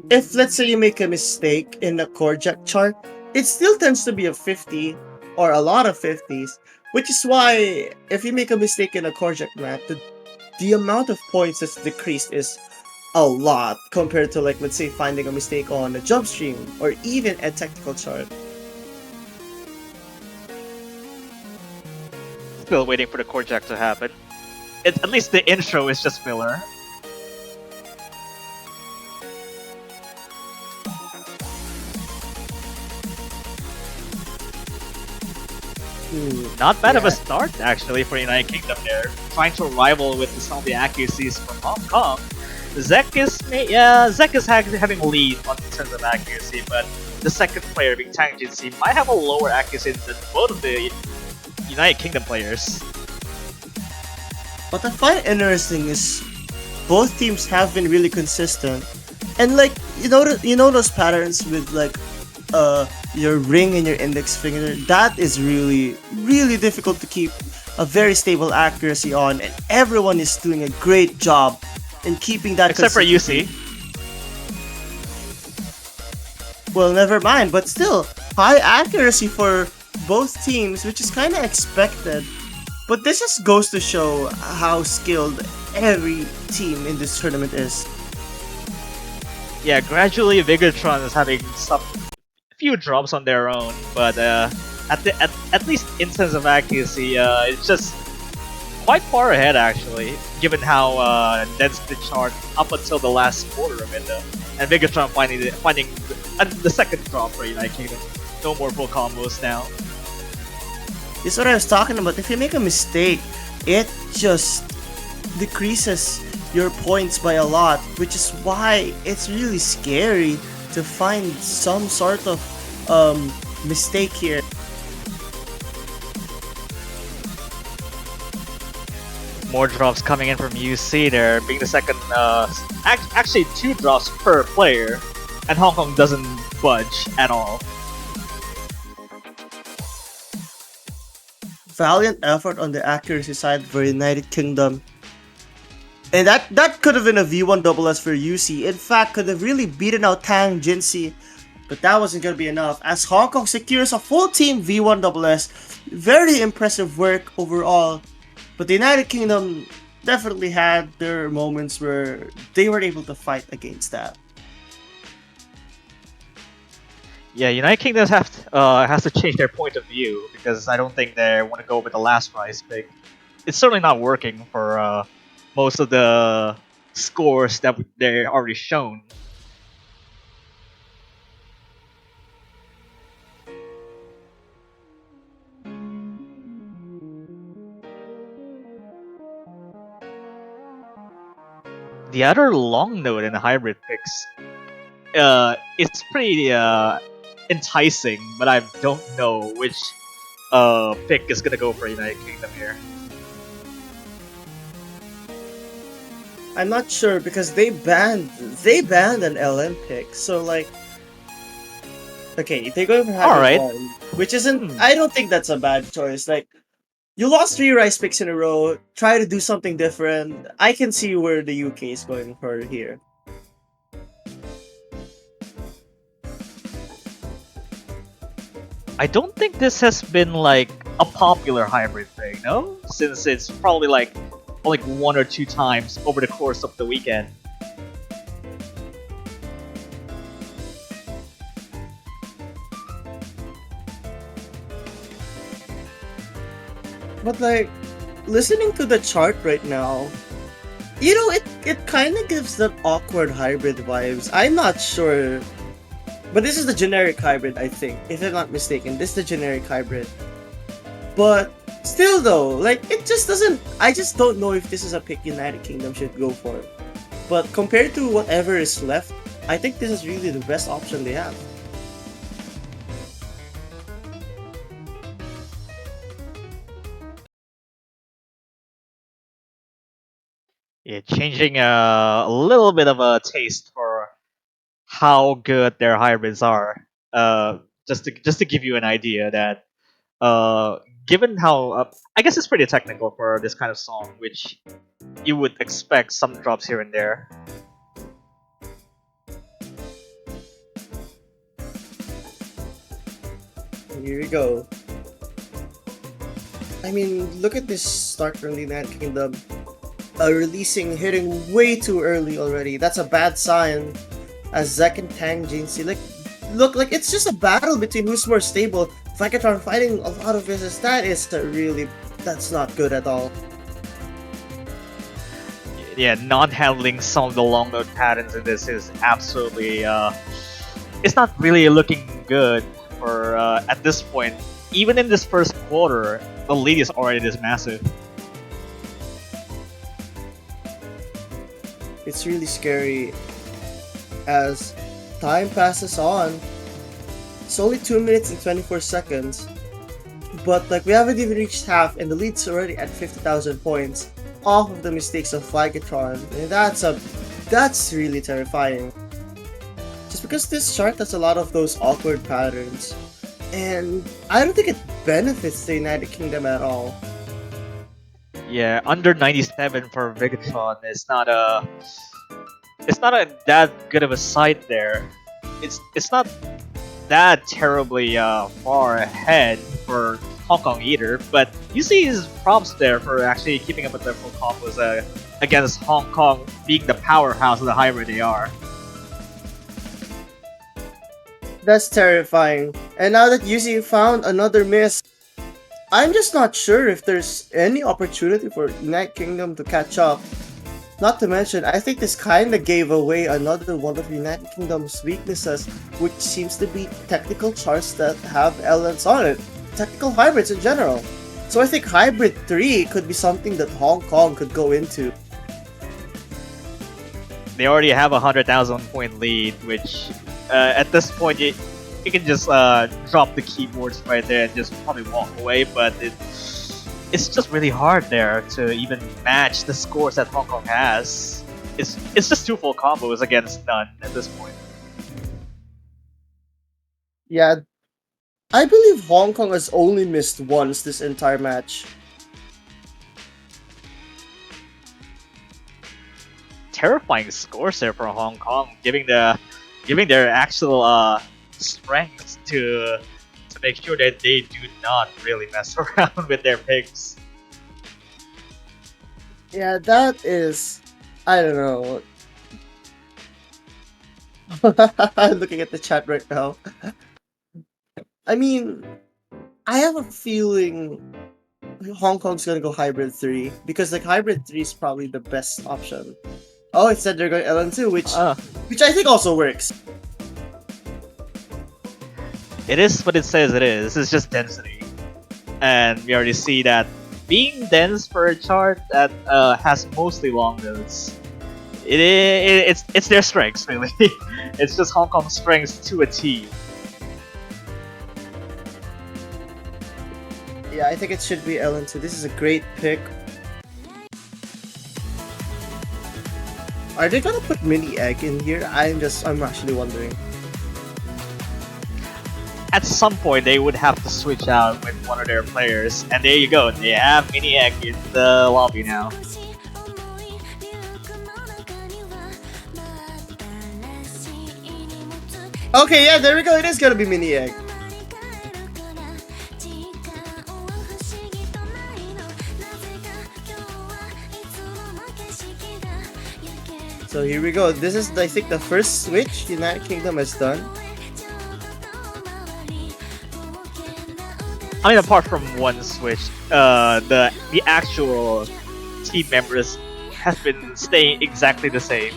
if let's say you make a mistake in a Korjak chart, it still tends to be a 50 or a lot of 50s, which is why if you make a mistake in a Korjak map, the amount of points that's decreased is a lot compared to like let's say finding a mistake on a jump stream or even a technical chart. Still waiting for the Korjak to happen. At least the intro is just filler. Not bad of a start actually for United Kingdom there. Trying to rival with some of the accuracies from Hong Kong. Zek is having a lead on terms of accuracy, but the second player being Tangency might have a lower accuracy than both of the United Kingdom players. What I find interesting is both teams have been really consistent, and like you know those patterns with like your ring and your index finger. That is really difficult to keep a very stable accuracy on, and everyone is doing a great job in keeping that. Except for UC. Well, never mind, but still high accuracy for both teams, which is kind of expected. But this just goes to show how skilled every team in this tournament is. Yeah, gradually Vigotron is having some few drops on their own, but at least in terms of accuracy, it's just quite far ahead actually, given how dense the chart up until the last quarter of it, and Vigotron finding the second drop for United Kingdom. No more full combos now. This is what I was talking about. If you make a mistake, it just decreases your points by a lot, which is why it's really scary to find some sort of mistake here. More drops coming in from UC there, being the second, actually 2 drops per player, and Hong Kong doesn't budge at all. Valiant effort on the accuracy side for United Kingdom. And that could have been a V1SS for UC. In fact, could have really beaten out Tang Jinsi. But that wasn't going to be enough, as Hong Kong secures a full team V1SS. Very impressive work overall. But the United Kingdom definitely had their moments where they were able to fight against that. Yeah, United Kingdom has to change their point of view, because I don't think they want to go with the last prize pick. It's certainly not working for most of the scores that they're already shown. The other long note in the hybrid picks, it's pretty enticing, but I don't know which pick is gonna go for United Kingdom here. I'm not sure because they banned an LM pick, so like, okay, they're going for hybrid one, which isn't. I don't think that's a bad choice. Like, you lost 3 rice picks in a row. Try to do something different. I can see where the UK is going for here. I don't think this has been like a popular hybrid thing, no? Since it's probably like only 1 or 2 times over the course of the weekend. But like, listening to the chart right now, you know, it kind of gives that awkward hybrid vibes. I'm not sure, but this is the generic hybrid, I think, if I'm not mistaken. This is the generic hybrid. But still though, like, it just doesn't. I just don't know if this is a pick United Kingdom should go for. But compared to whatever is left, I think this is really the best option they have. Yeah, changing a little bit of a taste for how good their hybrids are. Just to give you an idea that given how I guess it's pretty technical for this kind of song, which you would expect some drops here and there. Here we go. I mean, look at this start from the United Kingdom. Hitting way too early already. That's a bad sign. As Zek and Tang Jinxie, look like it's just a battle between who's more stable. Vikatron fighting a lot of business. That's not good at all. Yeah, not handling some of the long load patterns in this is absolutely it's not really looking good for at this point. Even in this first quarter, the lead is already this massive. It's really scary as time passes on. It's only 2 minutes and 24 seconds, but like we haven't even reached half, and the lead's already at 50,000 points off of the mistakes of Flygatron, and that's really terrifying. Just because this chart has a lot of those awkward patterns, and I don't think it benefits the United Kingdom at all. Yeah, under 97 for Vigatron is not a that good of a sight there. It's not that terribly far ahead for Hong Kong either, but you see his props there for actually keeping up with their full combos against Hong Kong being the powerhouse of the hybrid they are. That's terrifying. And now that Yuzi found another miss, I'm just not sure if there's any opportunity for United Kingdom to catch up. Not to mention, I think this kinda gave away another one of United Kingdom's weaknesses, which seems to be technical charts that have elements on it. Technical hybrids in general. So I think Hybrid 3 could be something that Hong Kong could go into. They already have a 100,000 point lead, which at this point you can just drop the keyboards right there and just probably walk away, but it's just really hard there to even match the scores that Hong Kong has. It's just two full combos against none at this point. Yeah, I believe Hong Kong has only missed once this entire match. Terrifying scores there for Hong Kong, giving their actual strength to make sure that they do not really mess around with their picks. Yeah, that is... I don't know. I'm looking at the chat right now. I mean, I have a feeling Hong Kong's gonna go Hybrid 3, because like Hybrid 3 is probably the best option. Oh, it said they're going LN2, which I think also works. It is what it says it is. This is just density. And we already see that being dense for a chart that has mostly long nodes, it's their strengths, really. It's just Hong Kong's strengths to a T. Yeah, I think it should be LN2. This is a great pick. Are they gonna put Mini Egg in here? I'm actually wondering. At some point, they would have to switch out with one of their players, and there you go. They have Mini Egg in the lobby now. Okay, yeah, there we go. It is gonna be Mini Egg. So here we go. This is, I think, the first switch United Kingdom has done. I mean, apart from one switch, the actual team members have been staying exactly the same.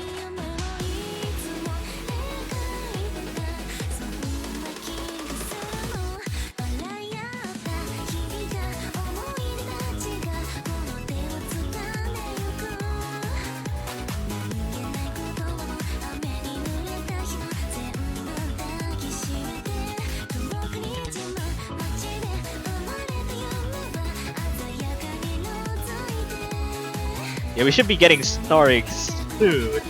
Yeah, we should be getting Starix soon.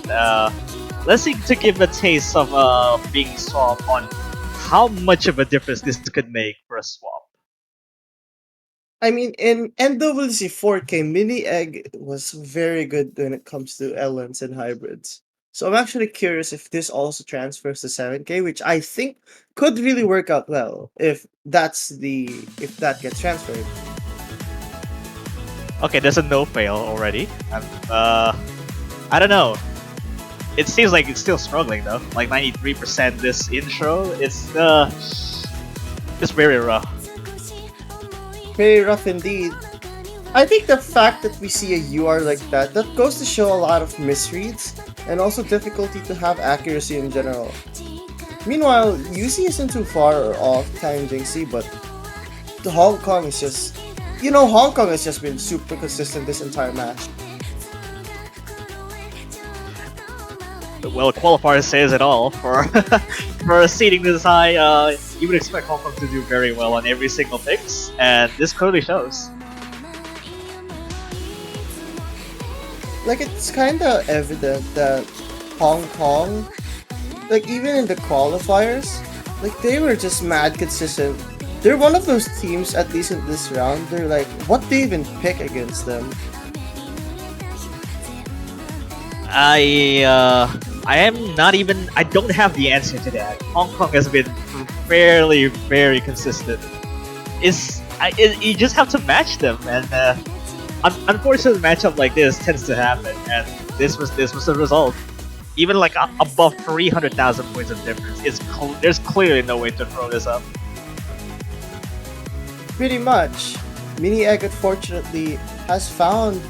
Let's see to give a taste of being swapped on how much of a difference this could make for a swap. I mean, in NWC 4K, Mini Egg was very good when it comes to LNs and hybrids. So I'm actually curious if this also transfers to 7K, which I think could really work out well if that gets transferred. Okay, there's a no fail already. I don't know. It seems like it's still struggling though. Like 93% this intro. It's very rough. Very rough indeed. I think the fact that we see a UR like that goes to show a lot of misreads and also difficulty to have accuracy in general. Meanwhile, UC isn't too far off Tang Jingxi, but the Hong Kong is just... Hong Kong has just been super consistent this entire match. Well, qualifier says it all for for a seeding this high. You would expect Hong Kong to do very well on every single picks, and this clearly shows. Like, it's kinda evident that Hong Kong, like, even in the qualifiers, like, they were just mad consistent. They're one of those teams, at least in this round, they're like, what do you even pick against them? I don't have the answer to that. Hong Kong has been fairly, very consistent. You just have to match them, and unfortunately, a matchup like this tends to happen, and this was the result. Even like above 300,000 points of difference, there's clearly no way to throw this up. Pretty much. Mini Egg, unfortunately, has found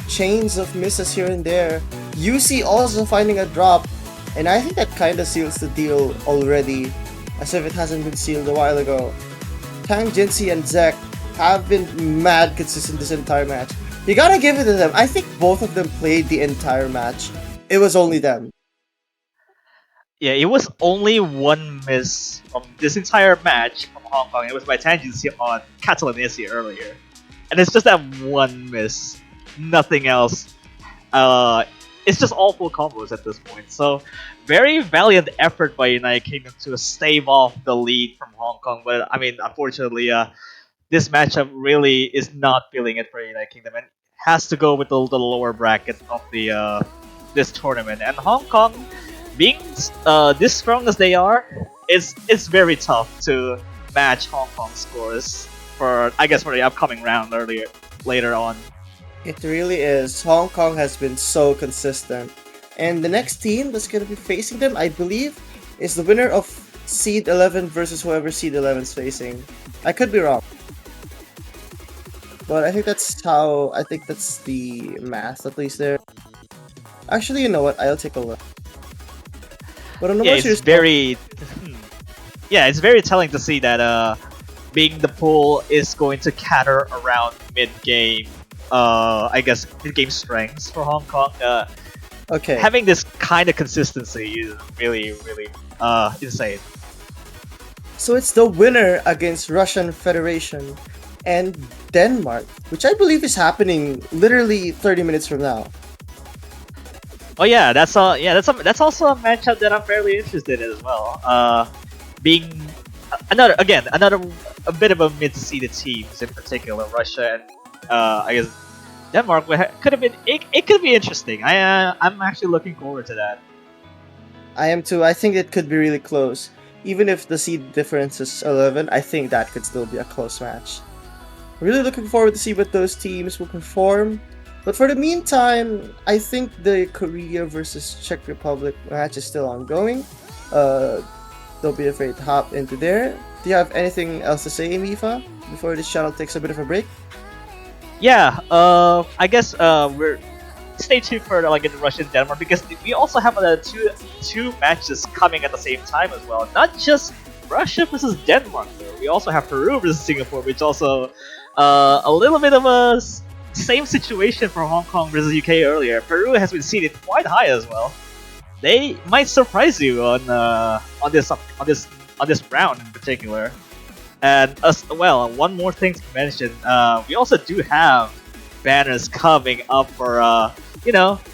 chains of misses here and there. UC also finding a drop, and I think that kinda seals the deal already, as if it hasn't been sealed a while ago. Tang Jinxi and Zek have been mad consistent this entire match. You gotta give it to them. I think both of them played the entire match. It was only them. Yeah, it was only one miss from this entire match from Hong Kong. It was by Tangency on Catalanesi earlier. And it's just that one miss. Nothing else. It's just awful combos at this point. So, very valiant effort by United Kingdom to stave off the lead from Hong Kong. But, I mean, unfortunately, this matchup really is not feeling it for United Kingdom. And has to go with the lower bracket of the this tournament. And Hong Kong, being this strong as they are, it's very tough to match Hong Kong scores for the upcoming round later on. It really is. Hong Kong has been so consistent. And the next team that's going to be facing them, I believe, is the winner of Seed 11 versus whoever Seed 11 is facing. I could be wrong. But I think that's the math, at least there. Actually, you know what? I'll take a look. But on the more serious it's very telling to see that being the pool is going to cater around mid-game, mid-game strengths for Hong Kong. Okay. Having this kind of consistency is really, really insane. So it's the winner against Russian Federation and Denmark, which I believe is happening literally 30 minutes from now. Oh yeah, that's also a matchup that I'm fairly interested in as well. Being another a bit of a mid-seeded teams, in particular Russia and Denmark could have been. It could be interesting. I'm actually looking forward to that. I am too. I think it could be really close. Even if the seed difference is 11, I think that could still be a close match. Really looking forward to see what those teams will perform. But for the meantime, I think the Korea versus Czech Republic match is still ongoing. Don't be afraid to hop into there. Do you have anything else to say, Mifa, before this channel takes a bit of a break? Yeah, I guess we're stay tuned for in Russia and Denmark, because we also have two matches coming at the same time as well. Not just Russia versus Denmark though. We also have Peru versus Singapore, which also a little bit of a same situation for Hong Kong versus UK earlier. Peru has been seeded quite high as well. They might surprise you on this round in particular. And as well, one more thing to mention, we also do have banners coming up for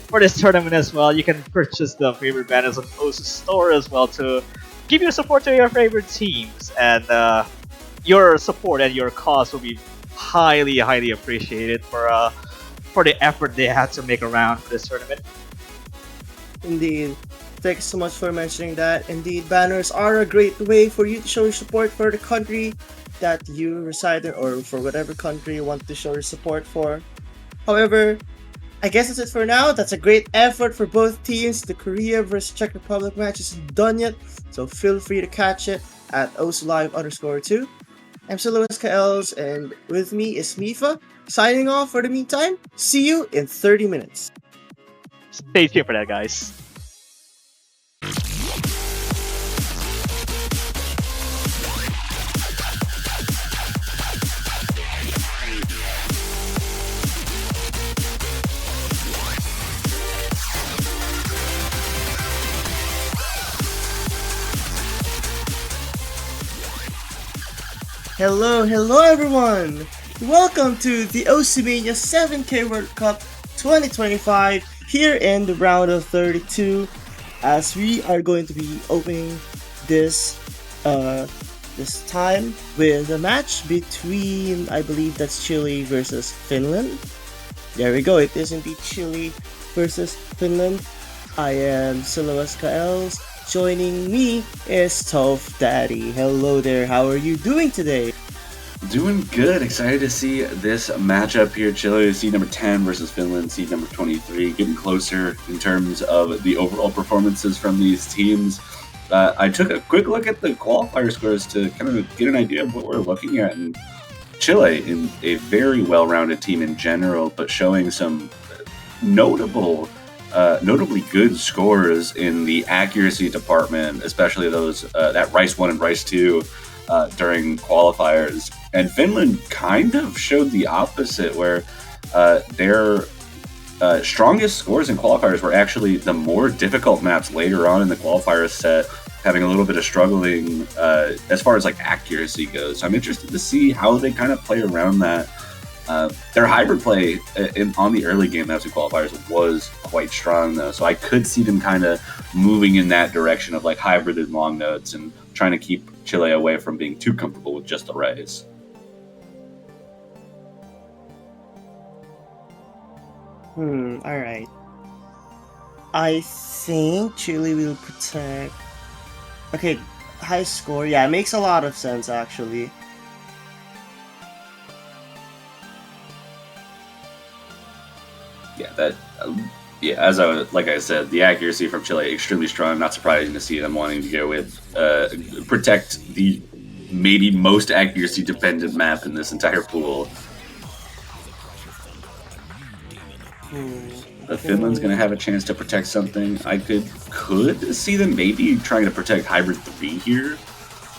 for this tournament as well. You can purchase the favorite banners on Osu's store as well to give your support to your favorite teams, and your support and your cause will be highly appreciated for the effort they had to make around for this tournament. Indeed. Thanks so much for mentioning that. Indeed, banners are a great way for you to show your support for the country that you reside in, or for whatever country you want to show your support for. However, I guess that's it for now. That's a great effort for both teams. The Korea versus Czech Republic match isn't done yet, so feel free to catch it at OSLive_2. I'm Siloas Kaels, and with me is Mifa. Signing off for the meantime. See you in 30 minutes. Stay tuned for that, guys. Hello everyone! Welcome to the Osimania 7K World Cup 2025 here in the round of 32, as we are going to be opening this time with a match between, I believe that's Chile versus Finland. There we go, it is indeed Chile versus Finland. I am Siloas Kaels. Joining me is Toph Daddy. Hello there, how are you doing today? Doing good. Excited to see this matchup here. Chile, seed number 10 versus Finland, seed number 23. Getting closer in terms of the overall performances from these teams. I took a quick look at the qualifier scores to kind of get an idea of what we're looking at. And Chile, in a very well-rounded team in general, but showing some notably good scores in the accuracy department, especially those that Rice 1 and Rice 2 during qualifiers. And Finland kind of showed the opposite, where their strongest scores in qualifiers were actually the more difficult maps later on in the qualifier set, having a little bit of struggling as far as like accuracy goes. So I'm interested to see how they kind of play around that. Their hybrid play on the early game maps and qualifiers was quite strong, though, so I could see them kind of moving in that direction of like hybrid and long notes and trying to keep Chile away from being too comfortable with just the Rays. Alright. I think Chile will protect... Okay, high score. Yeah, it makes a lot of sense, actually. As I said, the accuracy from Chile extremely strong. Not surprising to see them wanting to go with protect the maybe most accuracy dependent map in this entire pool. But Finland's going to have a chance to protect something. I could see them maybe trying to protect Hybrid 3 here.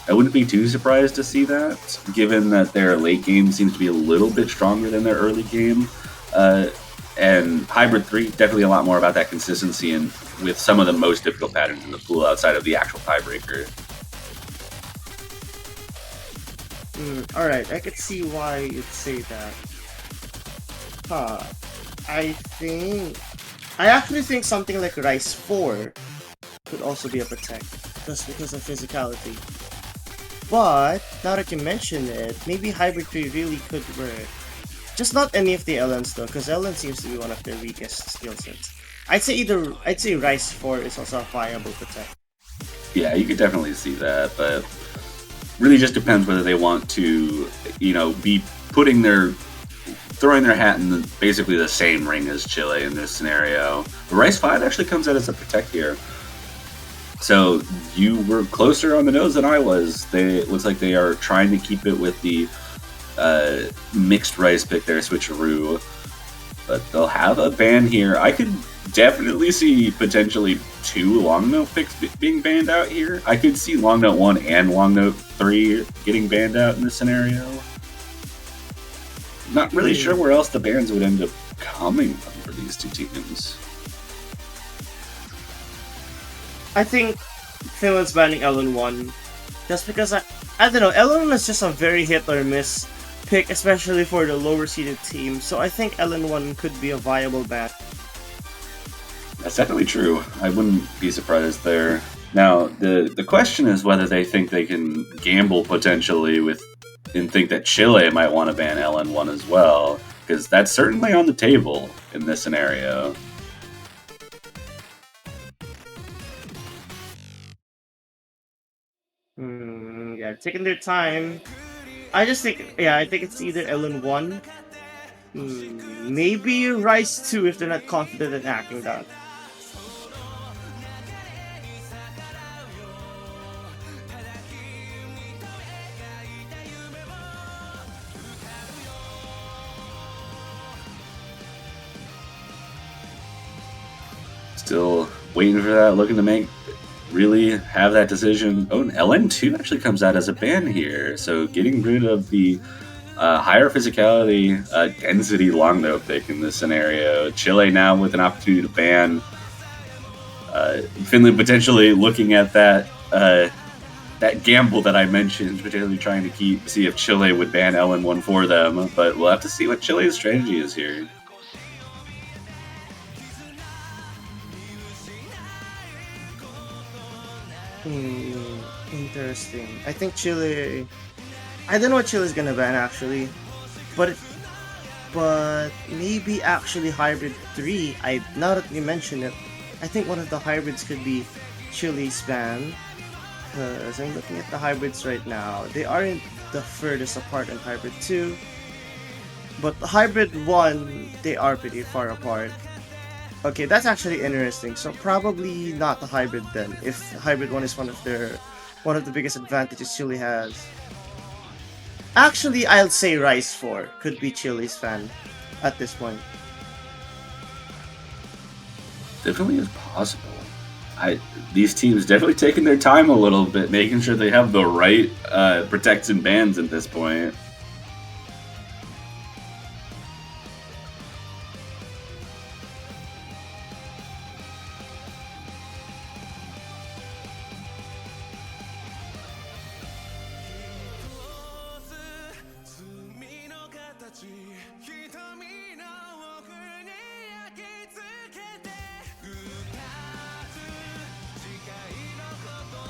I wouldn't be too surprised to see that, given that their late game seems to be a little bit stronger than their early game. And Hybrid 3, definitely a lot more about that consistency and with some of the most difficult patterns in the pool outside of the actual tiebreaker. Alright, I could see why you'd say that. I actually think something like Rice 4 could also be a protect, just because of physicality. But, now that you mention it, maybe Hybrid 3 really could work. Just not any of the LNs though, because LN seems to be one of their weakest skill sets. I'd say Rice 4 is also a viable protect. Yeah, you could definitely see that, but really just depends whether they want to, be throwing their hat in basically the same ring as Chile in this scenario. But Rice 5 actually comes out as a protect here. So you were closer on the nose than I was. It looks like they are trying to keep it with the mixed Rice pick there, switcheroo. But they'll have a ban here. I could definitely see potentially 2 long note picks being banned out here. I could see long note 1 and long note 3 getting banned out in this scenario. Not really sure where else the bans would end up coming from for these two teams. I think Finland's banning LN1 just because I don't know, LN1 is just a very hit or miss pick, especially for the lower seeded team. So I think LN1 could be a viable ban. That's definitely true. I wouldn't be surprised there. Now, the question is whether they think they can gamble potentially and think that Chile might want to ban LN1 as well, because that's certainly on the table in this scenario. Yeah, taking their time. I think it's either LN1, maybe Rice 2 if they're not confident in acting that. Still waiting for that, looking to really have that decision. Oh, and LN2 actually comes out as a ban here, so getting rid of the higher physicality density Longbow pick in this scenario. Chile now with an opportunity to ban. Finland potentially looking at that gamble that I mentioned, potentially trying to see if Chile would ban LN1 for them, but we'll have to see what Chile's strategy is here. Interesting. I think Chile. I don't know what Chile's gonna ban actually, but maybe actually Hybrid 3. Now that you mention it, I think one of the hybrids could be Chile's ban. Because I'm looking at the hybrids right now. They aren't the furthest apart in Hybrid 2, but the Hybrid 1 they are pretty far apart. Okay, that's actually interesting. So probably not the hybrid then. If hybrid 1 is one of the biggest advantages Chile has. Actually, I'll say Rice 4 could be Chile's fan at this point. Definitely is possible. These teams definitely taking their time a little bit, making sure they have the right protects and bans at this point.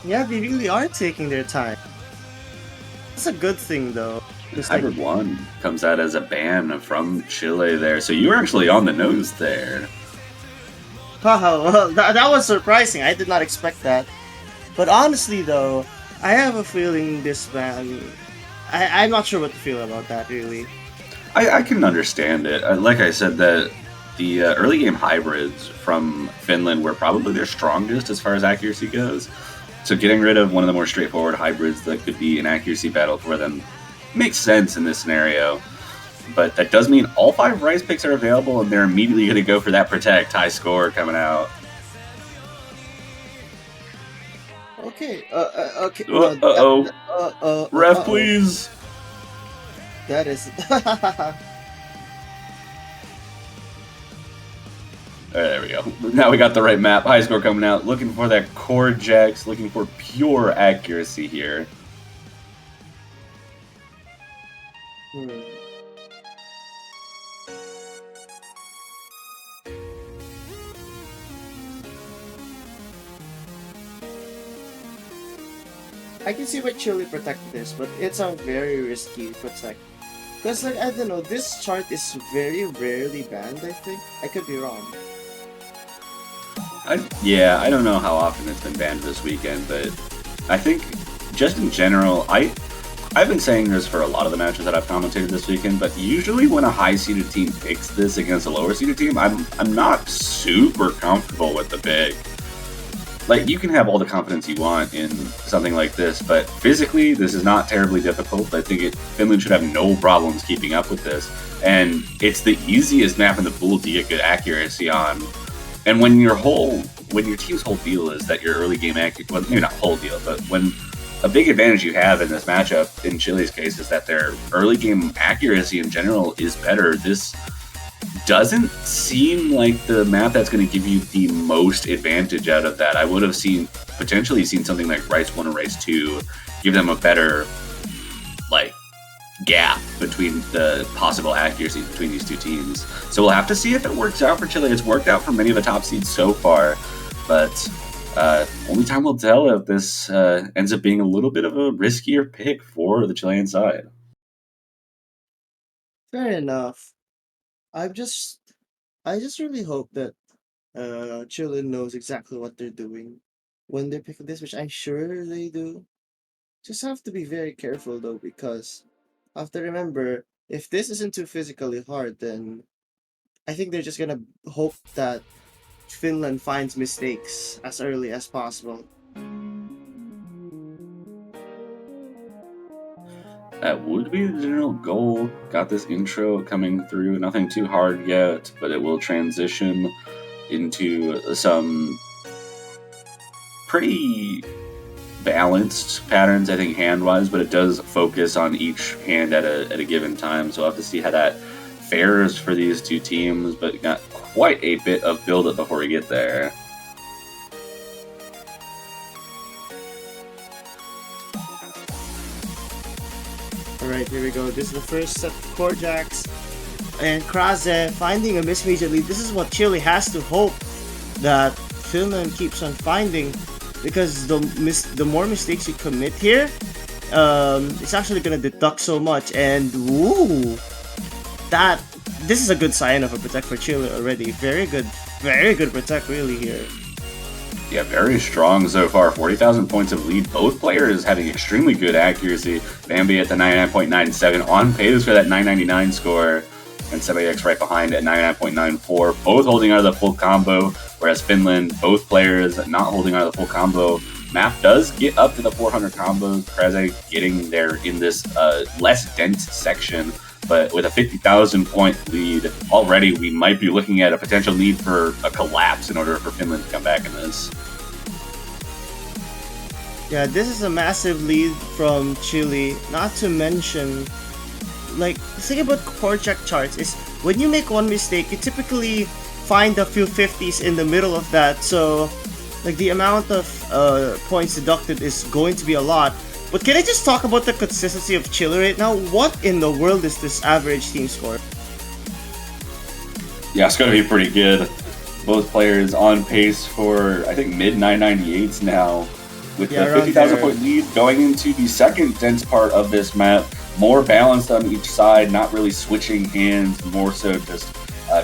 Yeah, they really are taking their time. It's a good thing though. Hybrid 1 comes out as a ban from Chile there, so you were actually on the nose there. Wow, well, that was surprising. I did not expect that. But honestly though, I have a feeling this ban... I'm not sure what to feel about that really. I can understand it. Like I said, that the early game hybrids from Finland were probably their strongest as far as accuracy goes. So getting rid of one of the more straightforward hybrids that could be an accuracy battle for them makes sense in this scenario. But that does mean all 5 Rice picks are available, and they're immediately going to go for that protect high score coming out. Okay, okay. Ref, please. That is... There we go. Now we got the right map. High score coming out. Looking for that core Jax. Looking for pure accuracy here. I can see why Chile protected this, but it's a very risky protect. Because, like, I don't know, this chart is very rarely banned, I think. I could be wrong. I don't know how often it's been banned this weekend, but I think just in general, I've been saying this for a lot of the matches that I've commentated this weekend, but usually when a high-seeded team picks this against a lower-seeded team, I'm not super comfortable with the pick. Like, you can have all the confidence you want in something like this, but physically, this is not terribly difficult. I think Finland should have no problems keeping up with this, and it's the easiest map in the pool to get good accuracy on. And when your team's whole deal is that your early game accuracy, well, maybe not whole deal, but when a big advantage you have in this matchup, in Chile's case, is that their early game accuracy in general is better. This doesn't seem like the map that's going to give you the most advantage out of that. I would have potentially seen something like Rice 1 or Rice 2 give them a better, like, gap between the possible accuracies between these two teams. So we'll have to see if it works out for Chile. It's worked out for many of the top seeds so far, but only time will tell if this ends up being a little bit of a riskier pick for the Chilean side. Fair enough. I just I just really hope that Chile knows exactly what they're doing when they pick this, which I'm sure they do. Just have to be very careful though, because have to remember, if this isn't too physically hard, then I think they're just gonna hope that Finland finds mistakes as early as possible. That would be the general goal. Got this intro coming through, nothing too hard yet, but it will transition into some pretty balanced patterns, I think, hand-wise, but it does focus on each hand at a given time, so we'll have to see how that fares for these two teams, but got quite a bit of build-up before we get there. Alright, here we go. This is the first set of core jacks. And Krause finding a mismatch lead. This is what Chile has to hope that Finland keeps on finding, because the more mistakes you commit here, it's actually gonna deduct so much. And woo, this is a good sign of a protect for Chile already. Very good protect really here. Yeah, very strong so far. 40,000 points of lead. Both players having extremely good accuracy. Bambi at the 99.97, on pace for that 999 score. And SebaX right behind at 99.94. Both holding out of the full combo, whereas Finland, both players not holding out of the full combo. Map does get up to the 400 combo. Kreze getting there in this less dense section. But with a 50,000 point lead, already we might be looking at a potential need for a collapse in order for Finland to come back in this. Yeah, this is a massive lead from Chile. Not to mention, like, the thing about core check charts is when you make one mistake, you typically find a few 50s in the middle of that. So, like, the amount of points deducted is going to be a lot. But can I just talk about the consistency of Chile right now? What in the world is this average team score? Yeah, it's going to be pretty good. Both players on pace for, I think, mid 998s now. With the 50,000 point lead going into the second dense part of this map. More balanced on each side, not really switching hands, more so just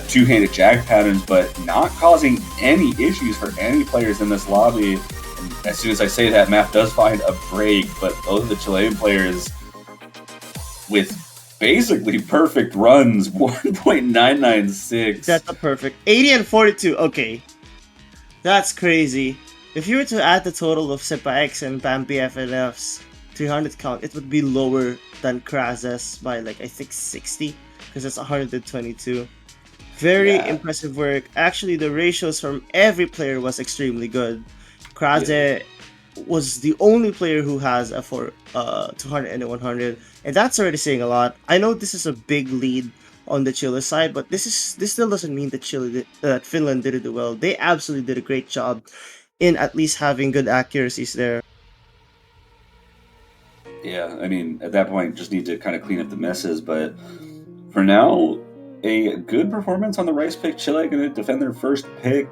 two-handed jag patterns, but not causing any issues for any players in this lobby. And as soon as I say that, Map does find a break, but those are the Chilean players with basically perfect runs, 1.996. That's a perfect 80 and 42. Okay, that's crazy. If you were to add the total of SepaX and Bambi FNF's 300 count, it would be lower than Krasa's by, like, I think 60, because it's 122. Very impressive work. Actually, the ratios from every player was extremely good. Krase was the only player who has a 200 and a 100, and that's already saying a lot. I know this is a big lead on the Chile side, but this still doesn't mean that Finland didn't do well. They absolutely did a great job in at least having good accuracies there. Yeah, I mean, at that point, just need to kind of clean up the messes, but for now, a good performance on the Rice pick. Chile going to defend their first pick.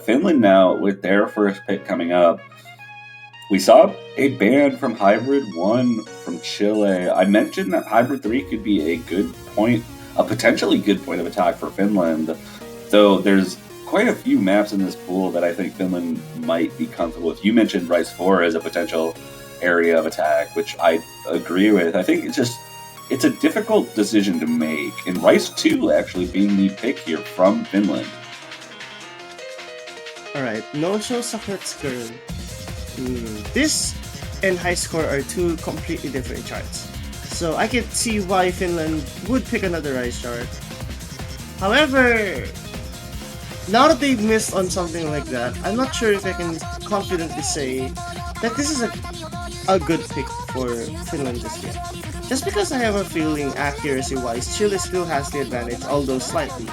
Finland now with their first pick coming up. We saw a ban from Hybrid 1 from Chile. I mentioned that Hybrid 3 could be a potentially good point of attack for Finland, though there's quite a few maps in this pool that I think Finland might be comfortable with. You mentioned Rice 4 as a potential area of attack, which I agree with. I think it's a difficult decision to make, and Rice 2 actually being the pick here from Finland. Alright, no-show Sakretsker. This and high score are two completely different charts. So I can see why Finland would pick another Rice chart. However, now that they've missed on something like that, I'm not sure if I can confidently say that this is a good pick for Finland this year. Just because I have a feeling accuracy-wise, Chile still has the advantage, although slightly.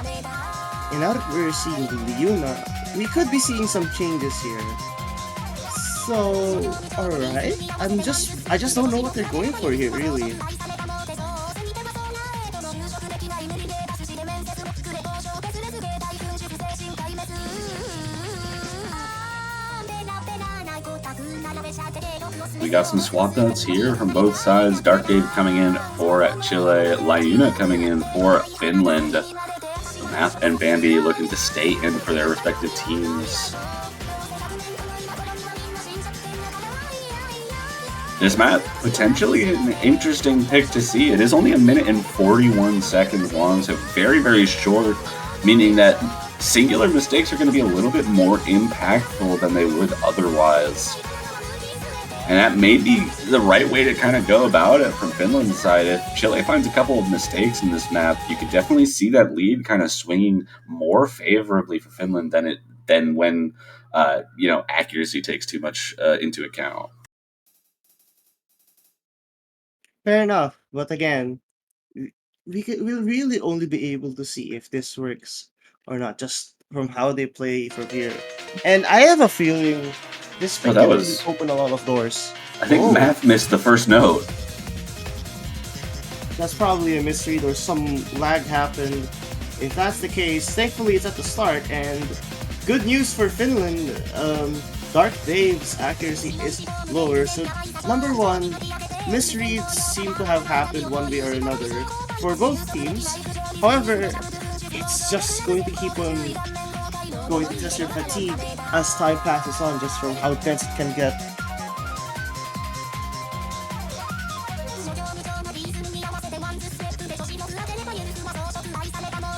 And now that we're seeing Liuna, we could be seeing some changes here. So, alright. I just don't know what they're going for here, really. We got some swap nuts here from both sides. Dark Dave coming in for Chile, Lyuna coming in for Finland. Math and Bambi looking to stay in for their respective teams. This map, potentially an interesting pick to see. It is only 1 minute and 41 seconds long, so very, very short, meaning that singular mistakes are going to be a little bit more impactful than they would otherwise. And that may be the right way to kind of go about it from Finland's side. If Chile finds a couple of mistakes in this map, you could definitely see that lead kind of swinging more favorably for Finland than when accuracy takes too much into account. Fair enough, but again, we'll really only be able to see if this works or not, just from how they play from here. And I have a feeling this pick can really open a lot of doors. I think Math missed the first note. That's probably a misread or some lag happened. If that's the case, thankfully it's at the start, and good news for Finland, Dark Dave's accuracy is lower, so number one, misreads seem to have happened one way or another for both teams. However, it's just going to keep on going to test your fatigue as time passes on, just from how tense it can get.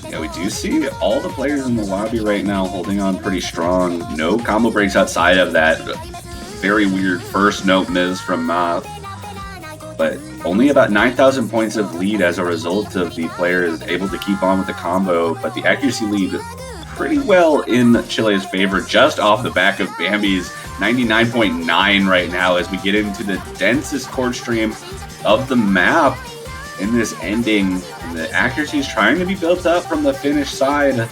Yeah, we do see all the players in the lobby right now holding on pretty strong. No combo breaks outside of that very weird first note miss from Math. But only about 9,000 points of lead as a result of the players able to keep on with the combo, but the accuracy lead pretty well in Chile's favor, just off the back of Bambi's 99.9 right now as we get into the densest chord stream of the map in this ending. And the accuracy is trying to be built up from the Finnish side.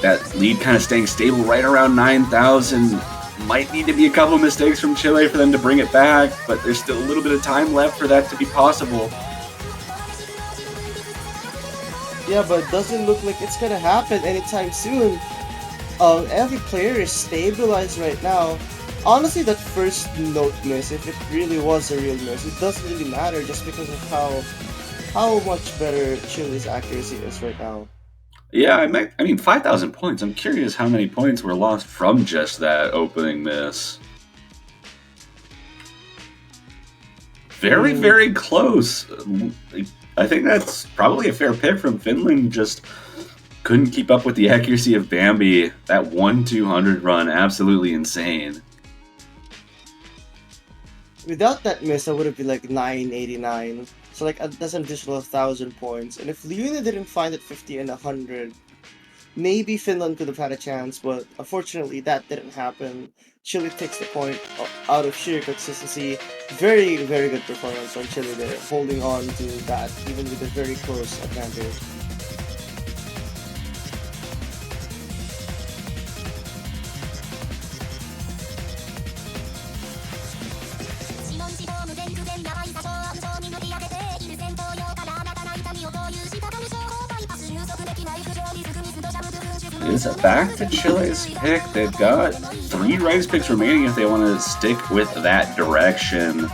That lead kind of staying stable right around 9,000. Might need to be a couple of mistakes from Chile for them to bring it back, but there's still a little bit of time left for that to be possible. Yeah, but it doesn't look like it's gonna happen anytime soon. Every player is stabilized right now. Honestly, that first note miss, if it really was a real miss, it doesn't really matter just because of how much better Chile's accuracy is right now. Yeah, I mean, 5,000 points. I'm curious how many points were lost from just that opening miss. Very, very close. I think that's probably a fair pick from Finland. Just couldn't keep up with the accuracy of Bambi. That 1-200 run, absolutely insane. Without that miss, I would have been like 989. So like that's an additional 1,000 points. And if Lyuna didn't find it 50 and 100, maybe Finland could have had a chance. But unfortunately, that didn't happen. Chile takes the point out of sheer consistency. Very, very good performance on Chile there, holding on to that even with a very close advantage. It's back to Chile's pick. They've got 3 Rise picks remaining if they want to stick with that direction.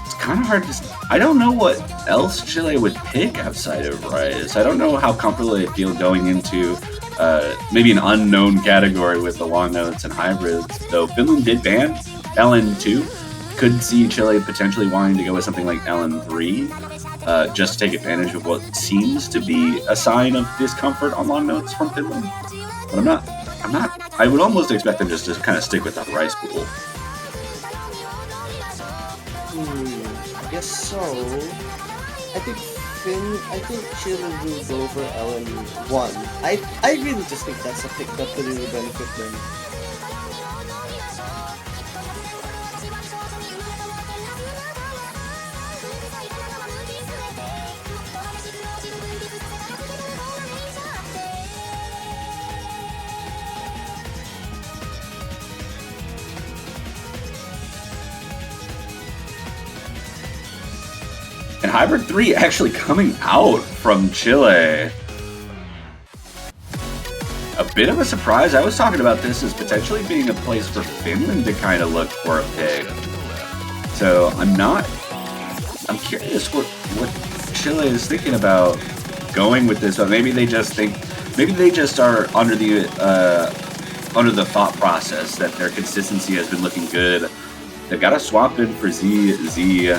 It's kind of hard to... I don't know what else Chile would pick outside of Rise. I don't know how comfortable they feel going into maybe an unknown category with the long notes and hybrids. Though Finland did ban LN2. Could see Chile potentially wanting to go with something like LN3, just to take advantage of what seems to be a sign of discomfort on long notes from Finland. But I'm not. I would almost expect them just to kind of stick with the Rice pool. I guess so. I think Chile will go for LN1. I really just think that's a pick that could really benefit them. And Hybrid 3 actually coming out from Chile. A bit of a surprise. I was talking about this as potentially being a place for Finland to kind of look for a pick. So I'm curious what Chile is thinking about going with this. But maybe they just are under the thought process that their consistency has been looking good. They've got a swap in for Z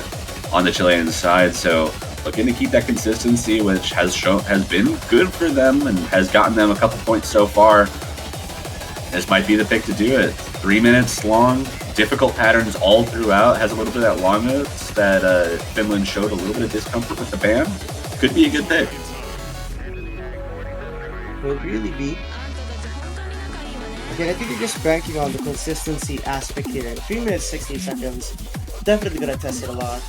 on the Chilean side, so looking to keep that consistency, which has been good for them and has gotten them a couple points so far. This might be the pick to do it. 3 minutes long, difficult patterns all throughout. Has a little bit of that longness that Finland showed a little bit of discomfort with the ban. Could be a good pick. Will really be. Again, I think they're just banking on the consistency aspect here. 3 minutes 16 seconds. Definitely gonna test it a lot.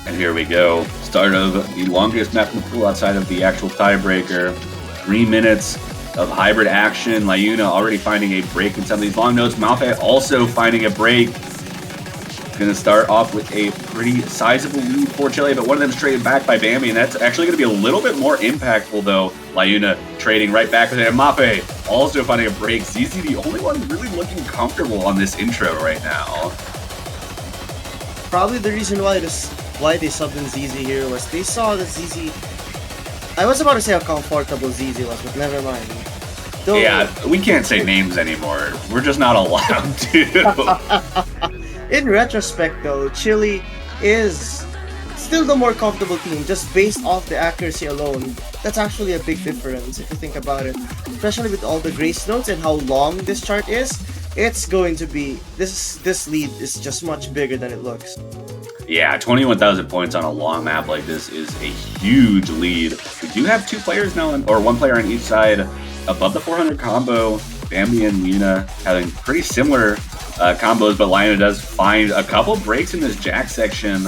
And here we go. Start of the longest map in the pool outside of the actual tiebreaker. 3 minutes of hybrid action. Lyuna already finding a break in some of these long notes. Mafe also finding a break. Going to start off with a pretty sizable lead for Chile, but one of them is traded back by Bambi, and that's actually going to be a little bit more impactful, though. Lyuna trading right back with it. And Mafe also finding a break. ZZ the only one really looking comfortable on this intro right now. Probably the reason why they subbed in ZZ here was they saw that ZZ... I was about to say how comfortable ZZ was, but never mind. Though, yeah, we can't say names anymore. We're just not allowed to. in retrospect though, Chile is still the more comfortable team, just based off the accuracy alone. That's actually a big difference if you think about it. Especially with all the grace notes and how long this chart is, it's going to be... This lead is just much bigger than it looks. Yeah, 21,000 points on a long map like this is a huge lead. We do have two players now, or one player on each side above the 400 combo. Bambi and Lyuna having pretty similar combos, but Lyuna does find a couple breaks in this Jack section,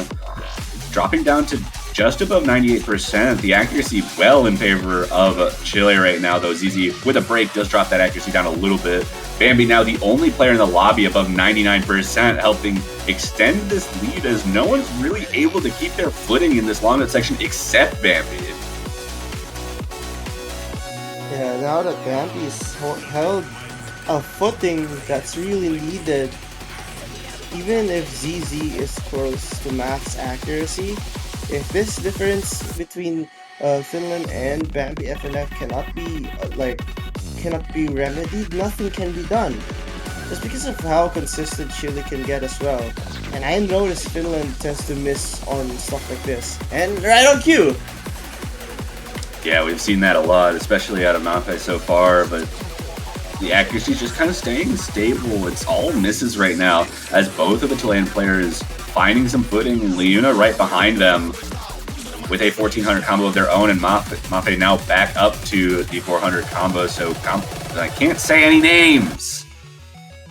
dropping down to just above 98%. The accuracy well in favor of Chile right now, though ZZ with a break does drop that accuracy down a little bit. Bambi now the only player in the lobby above 99%, helping extend this lead as no one's really able to keep their footing in this long nut section except Bambi. Yeah, now that Bambi's held a footing that's really needed, even if ZZ is close to max accuracy, if this difference between Finland and Bambi FNF cannot be remedied, nothing can be done. Just because of how consistent Chile can get as well. And I noticed Finland tends to miss on stuff like this. And right on cue! Yeah, we've seen that a lot, especially out of Mafe so far, but the accuracy is just kind of staying stable. It's all misses right now, as both of the Chilean players finding some footing, and Lyuna right behind them with a 1400 combo of their own, and Mafe now back up to the 400 combo, so I can't say any names.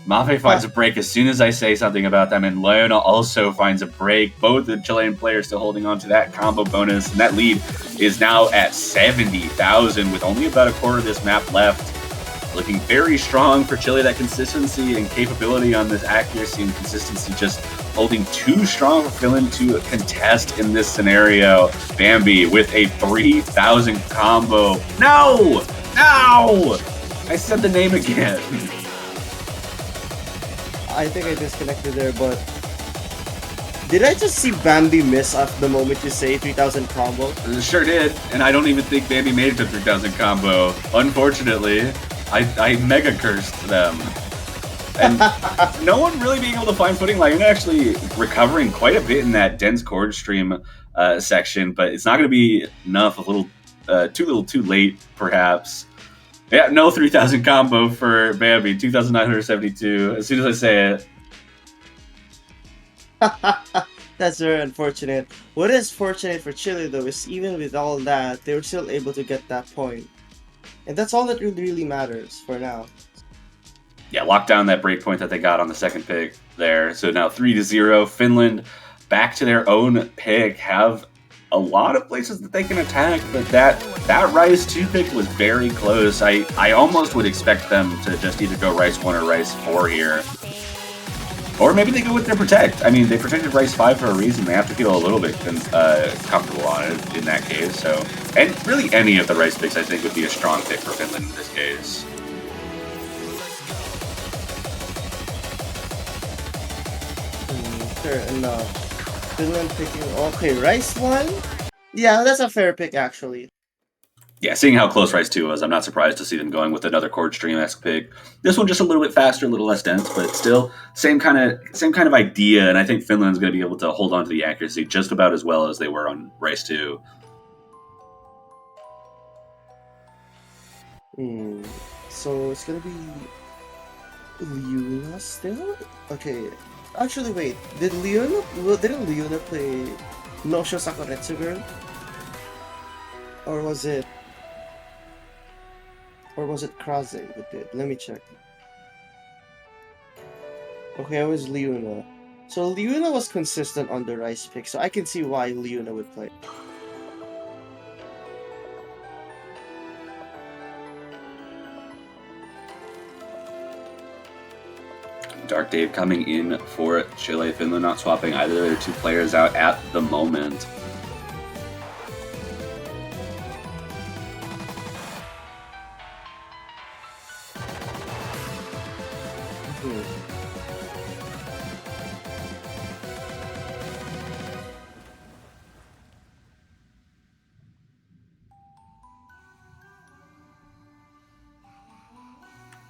Mafe finds a break as soon as I say something about them, and Lyuna also finds a break. Both the Chilean players still holding on to that combo bonus, and that lead is now at 70,000 with only about a quarter of this map left. Looking very strong for Chile. That consistency and capability on this accuracy and consistency just holding too strong for Finland to contest in this scenario. Bambi with a 3,000 combo. No! No! I said the name again. I think I disconnected there, but did I just see Bambi miss at the moment you say 3,000 combo? Sure did, and I don't even think Bambi made it to 3,000 combo. Unfortunately, I mega cursed them. And no one really being able to find footing. Lyuna actually recovering quite a bit in that dense chord stream section, but it's not going to be enough. Too little too late, perhaps. Yeah, no 3,000 combo for Bambi, 2,972. As soon as I say it. That's very unfortunate. What is fortunate for Chile though is even with all that, they were still able to get that point. And that's all that really matters for now. Yeah, lock down that break point that they got on the second pick there. So now 3-0. Finland back to their own pick. Have a lot of places that they can attack, but that Rice 2 pick was very close. I almost would expect them to just either go Rice 1 or Rice 4 here. Or maybe they go with their protect. I mean, they protected Rice 5 for a reason. They have to feel a little bit comfortable on it in that case. So, and really any of the Rice picks I think would be a strong pick for Finland in this case. Fair enough. Finland picking. Okay, Rice 1? Yeah, that's a fair pick actually. Yeah, seeing how close Rice 2 was, I'm not surprised to see them going with another Chord Stream-esque pick. This one just a little bit faster, a little less dense, but still same kind of idea, and I think Finland's going to be able to hold on to the accuracy just about as well as they were on Rice 2. So it's going to be Leuna still? Okay. Actually, wait. Didn't Leuna play Nosho Sakuretsu Girl? Or was it Kraze who did? Let me check. Okay, it was Leuna. So Leuna was consistent on the Rice pick, so I can see why Leuna would play. Dark Dave coming in for Chile. Finland not swapping either of their two players out at the moment.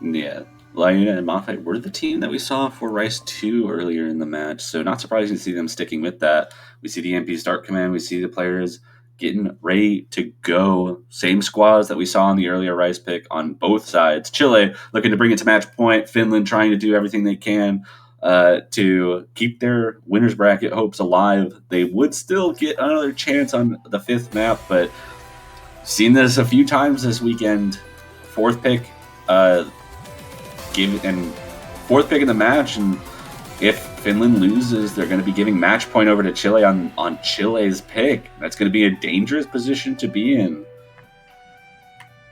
Yeah, Lyuna and Mafe were the team that we saw for Rice 2 earlier in the match, so not surprising to see them sticking with that. We see the MP start command, we see the players getting ready to go. Same squads that we saw in the earlier Rice pick on both sides. Chile looking to bring it to match point, Finland trying to do everything they can to keep their winner's bracket hopes alive. They would still get another chance on the 5th map, but seen this a few times this weekend. 4th pick, fourth pick in the match, and if Finland loses, they're going to be giving match point over to Chile on Chile's pick. That's going to be a dangerous position to be in.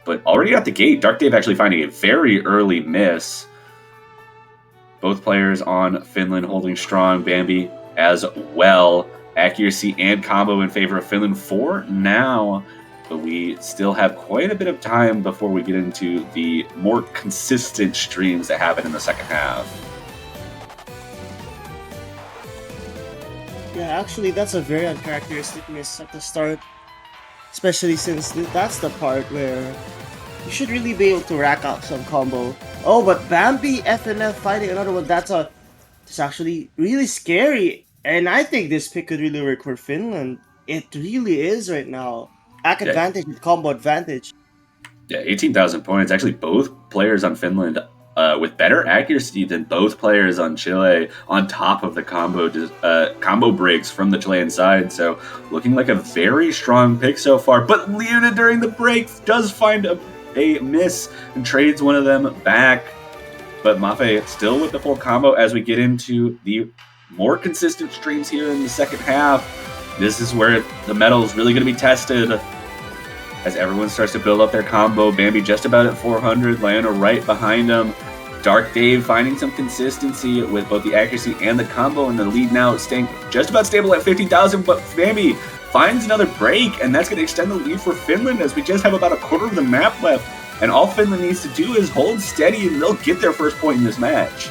But already out the gate, Dark Dave actually finding a very early miss. Both players on Finland holding strong. Bambi as well. Accuracy and combo in favor of Finland for now. But we still have quite a bit of time before we get into the more consistent streams that happen in the second half. Yeah, actually, that's a very uncharacteristic miss at the start. Especially since that's the part where you should really be able to rack up some combo. Oh, but Bambi FNF fighting another one, it's actually really scary. And I think this pick could really work for Finland. It really is right now. Act advantage with combo advantage. Yeah, 18,000 points. Actually, both players on Finland with better accuracy than both players on Chile on top of the combo breaks from the Chilean side. So looking like a very strong pick so far. But Leuna during the break does find a miss and trades one of them back. But Mafe still with the full combo as we get into the more consistent streams here in the second half. This is where the metal is really going to be tested as everyone starts to build up their combo. Bambi just about at 400, Lana right behind him. Dark Dave finding some consistency with both the accuracy and the combo, and the lead now staying just about stable at 50,000, but Bambi finds another break, and that's going to extend the lead for Finland as we just have about a quarter of the map left, and all Finland needs to do is hold steady and they'll get their first point in this match.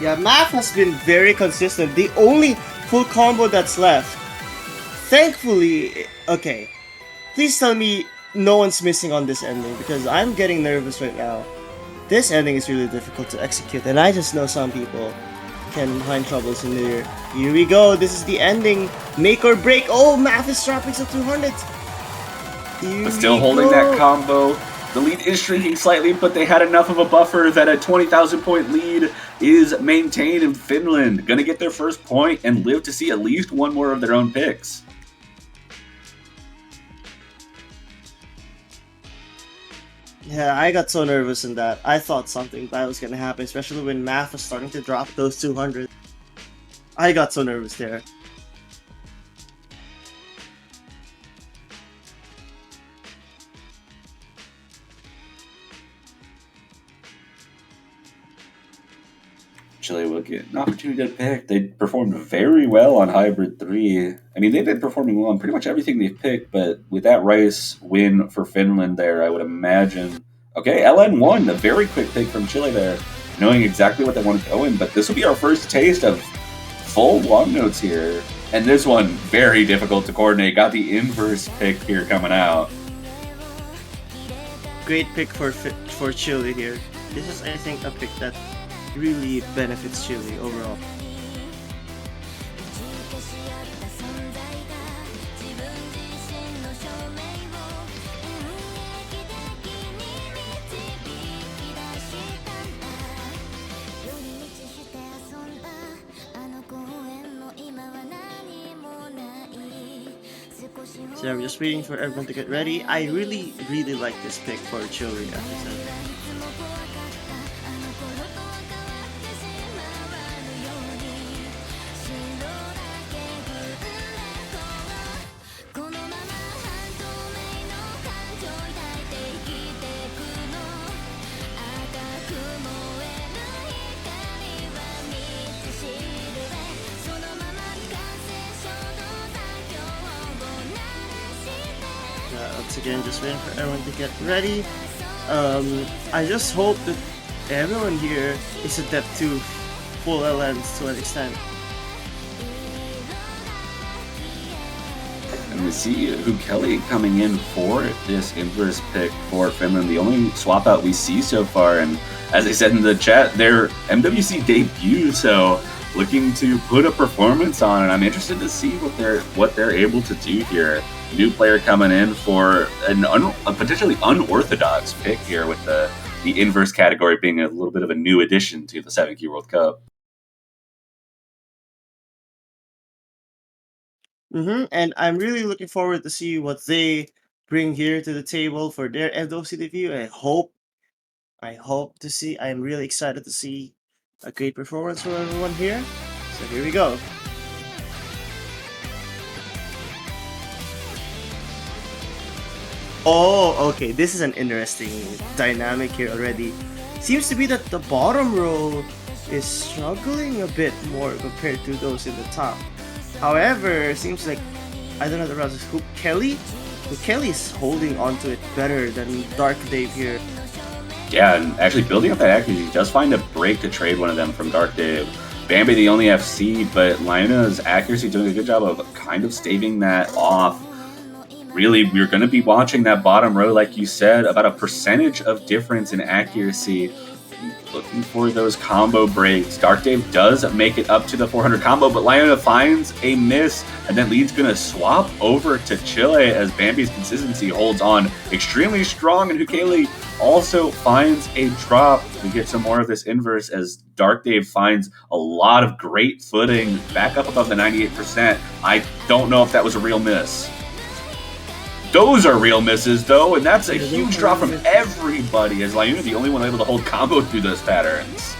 Yeah, Math has been very consistent. The only full combo that's left. Thankfully, okay. Please tell me no one's missing on this ending, because I'm getting nervous right now. This ending is really difficult to execute, and I just know some people can find troubles in there. Here we go, this is the ending. Make or break. Oh, Math is dropping to 200. But still holding that combo. The lead is shrinking slightly, but they had enough of a buffer that a 20,000 point lead is maintained in Finland. Gonna get their first point and live to see at least one more of their own picks. Yeah, I got so nervous in that. I thought something bad was gonna happen, especially when Math was starting to drop those 200. I got so nervous there. Chile will get an opportunity to pick. They performed very well on Hybrid 3. I mean, they've been performing well on pretty much everything they've picked, but with that Rice win for Finland there, I would imagine. Okay, LN1, a very quick pick from Chile there, knowing exactly what they want to go in, but this will be our first taste of full long notes here. And this one, very difficult to coordinate. Got the inverse pick here coming out. Great pick for Chile here. This is, I think, a pick that really benefits Chile overall. So I'm just waiting for everyone to get ready. I really, really like this pick for Chile, as I said. Once again, just waiting for everyone to get ready. I just hope that everyone here is adept to full LNs to an extent. And we see who Kelly coming in for this inverse pick for Finland. The only swap out we see so far, and as I said in the chat, their MWC debut, so looking to put a performance on it. I'm interested to see what they're able to do here. New player coming in for a potentially unorthodox pick here, with the inverse category being a little bit of a new addition to the 7Q World Cup. And I'm really looking forward to see what they bring here to the table for their MWC debut. I'm really excited to see a great performance from everyone here. So here we go. Oh, okay. This is an interesting dynamic here already. Seems to be that the bottom row is struggling a bit more compared to those in the top. However, seems like, I don't know the rest, Hoop Kelly is holding onto it better than Dark Dave here. Yeah, and actually building up that accuracy, he does find a break to trade one of them from Dark Dave. Bambi the only FC, but Liona's accuracy doing a good job of kind of staving that off. Really, we're going to be watching that bottom row, like you said, about a percentage of difference in accuracy. Looking for those combo breaks. Dark Dave does make it up to the 400 combo, but Liona finds a miss, and then Lead's going to swap over to Chile as Bambi's consistency holds on extremely strong, and Hukele also finds a drop. We get some more of this inverse as Dark Dave finds a lot of great footing back up above the 98%. I don't know if that was a real miss. Those are real misses, though, and that's a huge drop from everybody, as Liona the only one able to hold combo through those patterns.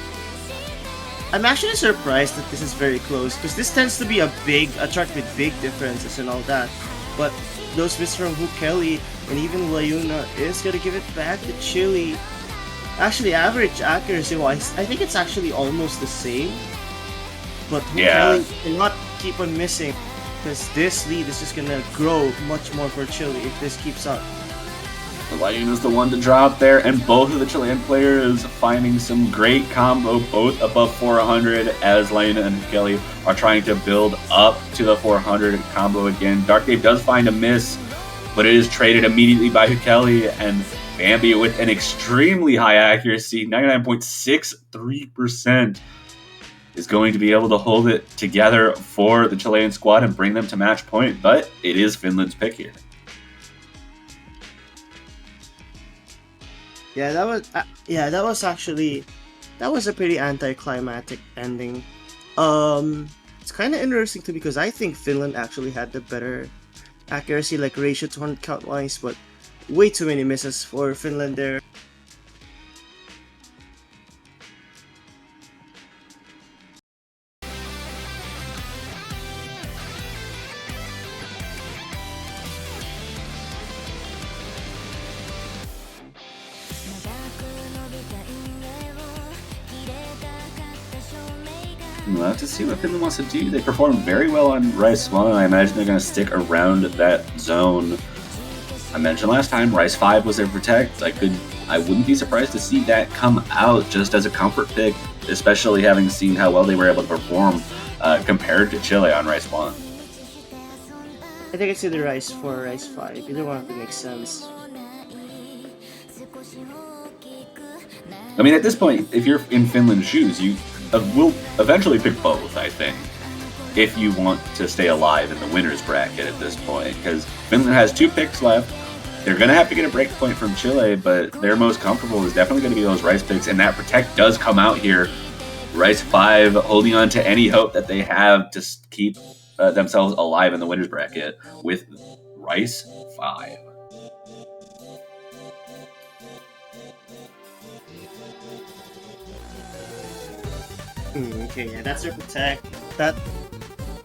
I'm actually surprised that this is very close, because this tends to be a chart with big differences and all that. But those misses from Hoop Kelly and even Liona is gonna give it back to Chile. Actually, average accuracy-wise, I think it's actually almost the same. But Hoop Kelly cannot keep on missing, because this lead is just gonna grow much more for Chile if this keeps up. Liona's the one to drop there, and both of the Chilean players finding some great combo, both above 400, as Liona and Kelly are trying to build up to the 400 combo again. Dark Dave does find a miss, but it is traded immediately by Hukele, and Bambi with an extremely high accuracy, 99.63%. is going to be able to hold it together for the Chilean squad and bring them to match point, but it is Finland's pick here. Yeah, that was a pretty anticlimactic ending. It's kind of interesting too, because I think Finland actually had the better accuracy, like ratio to 100 count wise, but way too many misses for Finland there. We'll have to see what Finland wants to do. They performed very well on Rice 1. I imagine they're going to stick around that zone. I mentioned last time, Rice 5 was their protect. I wouldn't be surprised to see that come out just as a comfort pick, especially having seen how well they were able to perform compared to Chile on Rice 1. I think it's either Rice 4 or Rice 5. Either one of them makes sense. I mean, at this point, if you're in Finland's shoes, you will eventually pick both, I think, if you want to stay alive in the winner's bracket at this point, because Finland has 2 picks left. They're going to have to get a break point from Chile, but their most comfortable is definitely going to be those Rice picks, and that protect does come out here. Rice 5 holding on to any hope that they have to keep themselves alive in the winner's bracket with Rice 5. Okay, yeah, that's their protect. That,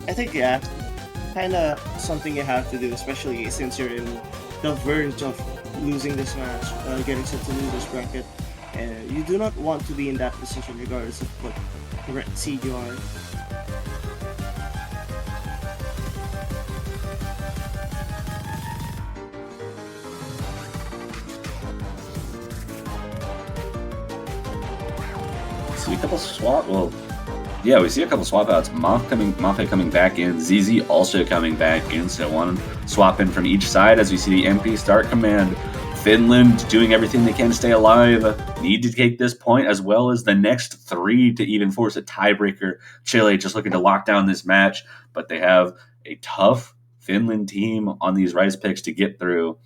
I think, yeah, kind of something you have to do, especially since you're in the verge of losing this match, getting set to lose this bracket. And you do not want to be in that position regardless of what seed you are. See a couple swap. Well, yeah, we see a couple swap outs. Mafe coming back in. ZZ also coming back in. So one swap in from each side as we see the MP start command. Finland doing everything they can to stay alive. Need to take this point as well as the next 3 to even force a tiebreaker. Chile just looking to lock down this match, but they have a tough Finland team on these Rice picks to get through.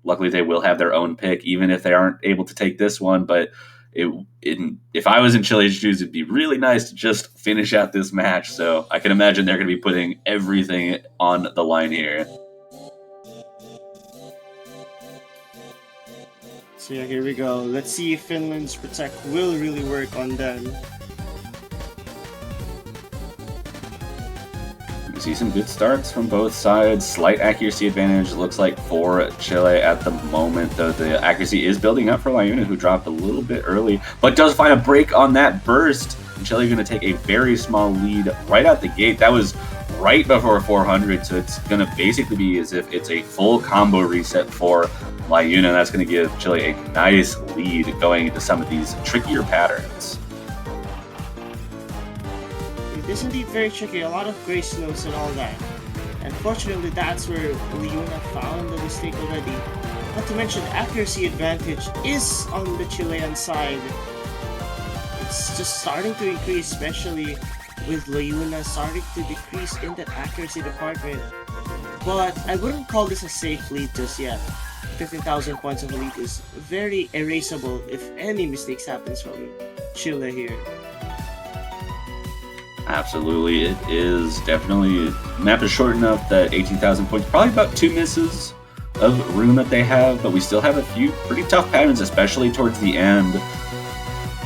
Luckily, they will have their own pick, even if they aren't able to take this one, but if I was in Chile's shoes, it'd be really nice to just finish out this match. So I can imagine they're going to be putting everything on the line here. So yeah, here we go. Let's see if Finland's protect will really work on them. We see some good starts from both sides. Slight accuracy advantage looks like for Chile at the moment, though the accuracy is building up for Liuna, who dropped a little bit early, but does find a break on that burst. And Chile going to take a very small lead right out the gate. That was right before 400, so it's going to basically be as if it's a full combo reset for Liuna. That's going to give Chile a nice lead going into some of these trickier patterns. It is indeed very tricky, a lot of grace notes and all that. Unfortunately, that's where Liuna found the mistake already. Not to mention, accuracy advantage is on the Chilean side. It's just starting to increase, especially with Liuna starting to decrease in that accuracy department. But I wouldn't call this a safe lead just yet. 15,000 points of elite is very erasable if any mistakes happens from Chile here. Absolutely, it is definitely. The map is short enough that 18,000 points, probably about 2 misses of room that they have, but we still have a few pretty tough patterns, especially towards the end.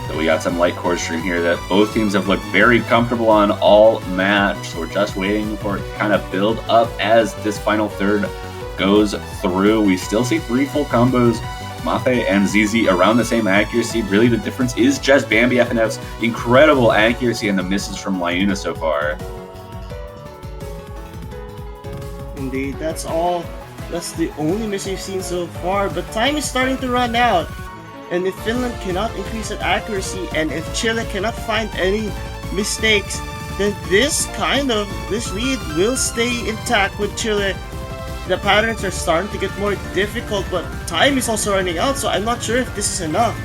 So we got some light core stream here that both teams have looked very comfortable on all match. So we're just waiting for it to kind of build up as this final third goes through. We still see 3 full combos. Mafe and ZZ around the same accuracy. Really, the difference is just Bambi FNF's incredible accuracy and the misses from Liuna so far. Indeed, that's all. That's the only miss we've seen so far, but time is starting to run out. And if Finland cannot increase that accuracy, and if Chile cannot find any mistakes, then this lead will stay intact with Chile. The patterns are starting to get more difficult, but time is also running out, so I'm not sure if this is enough.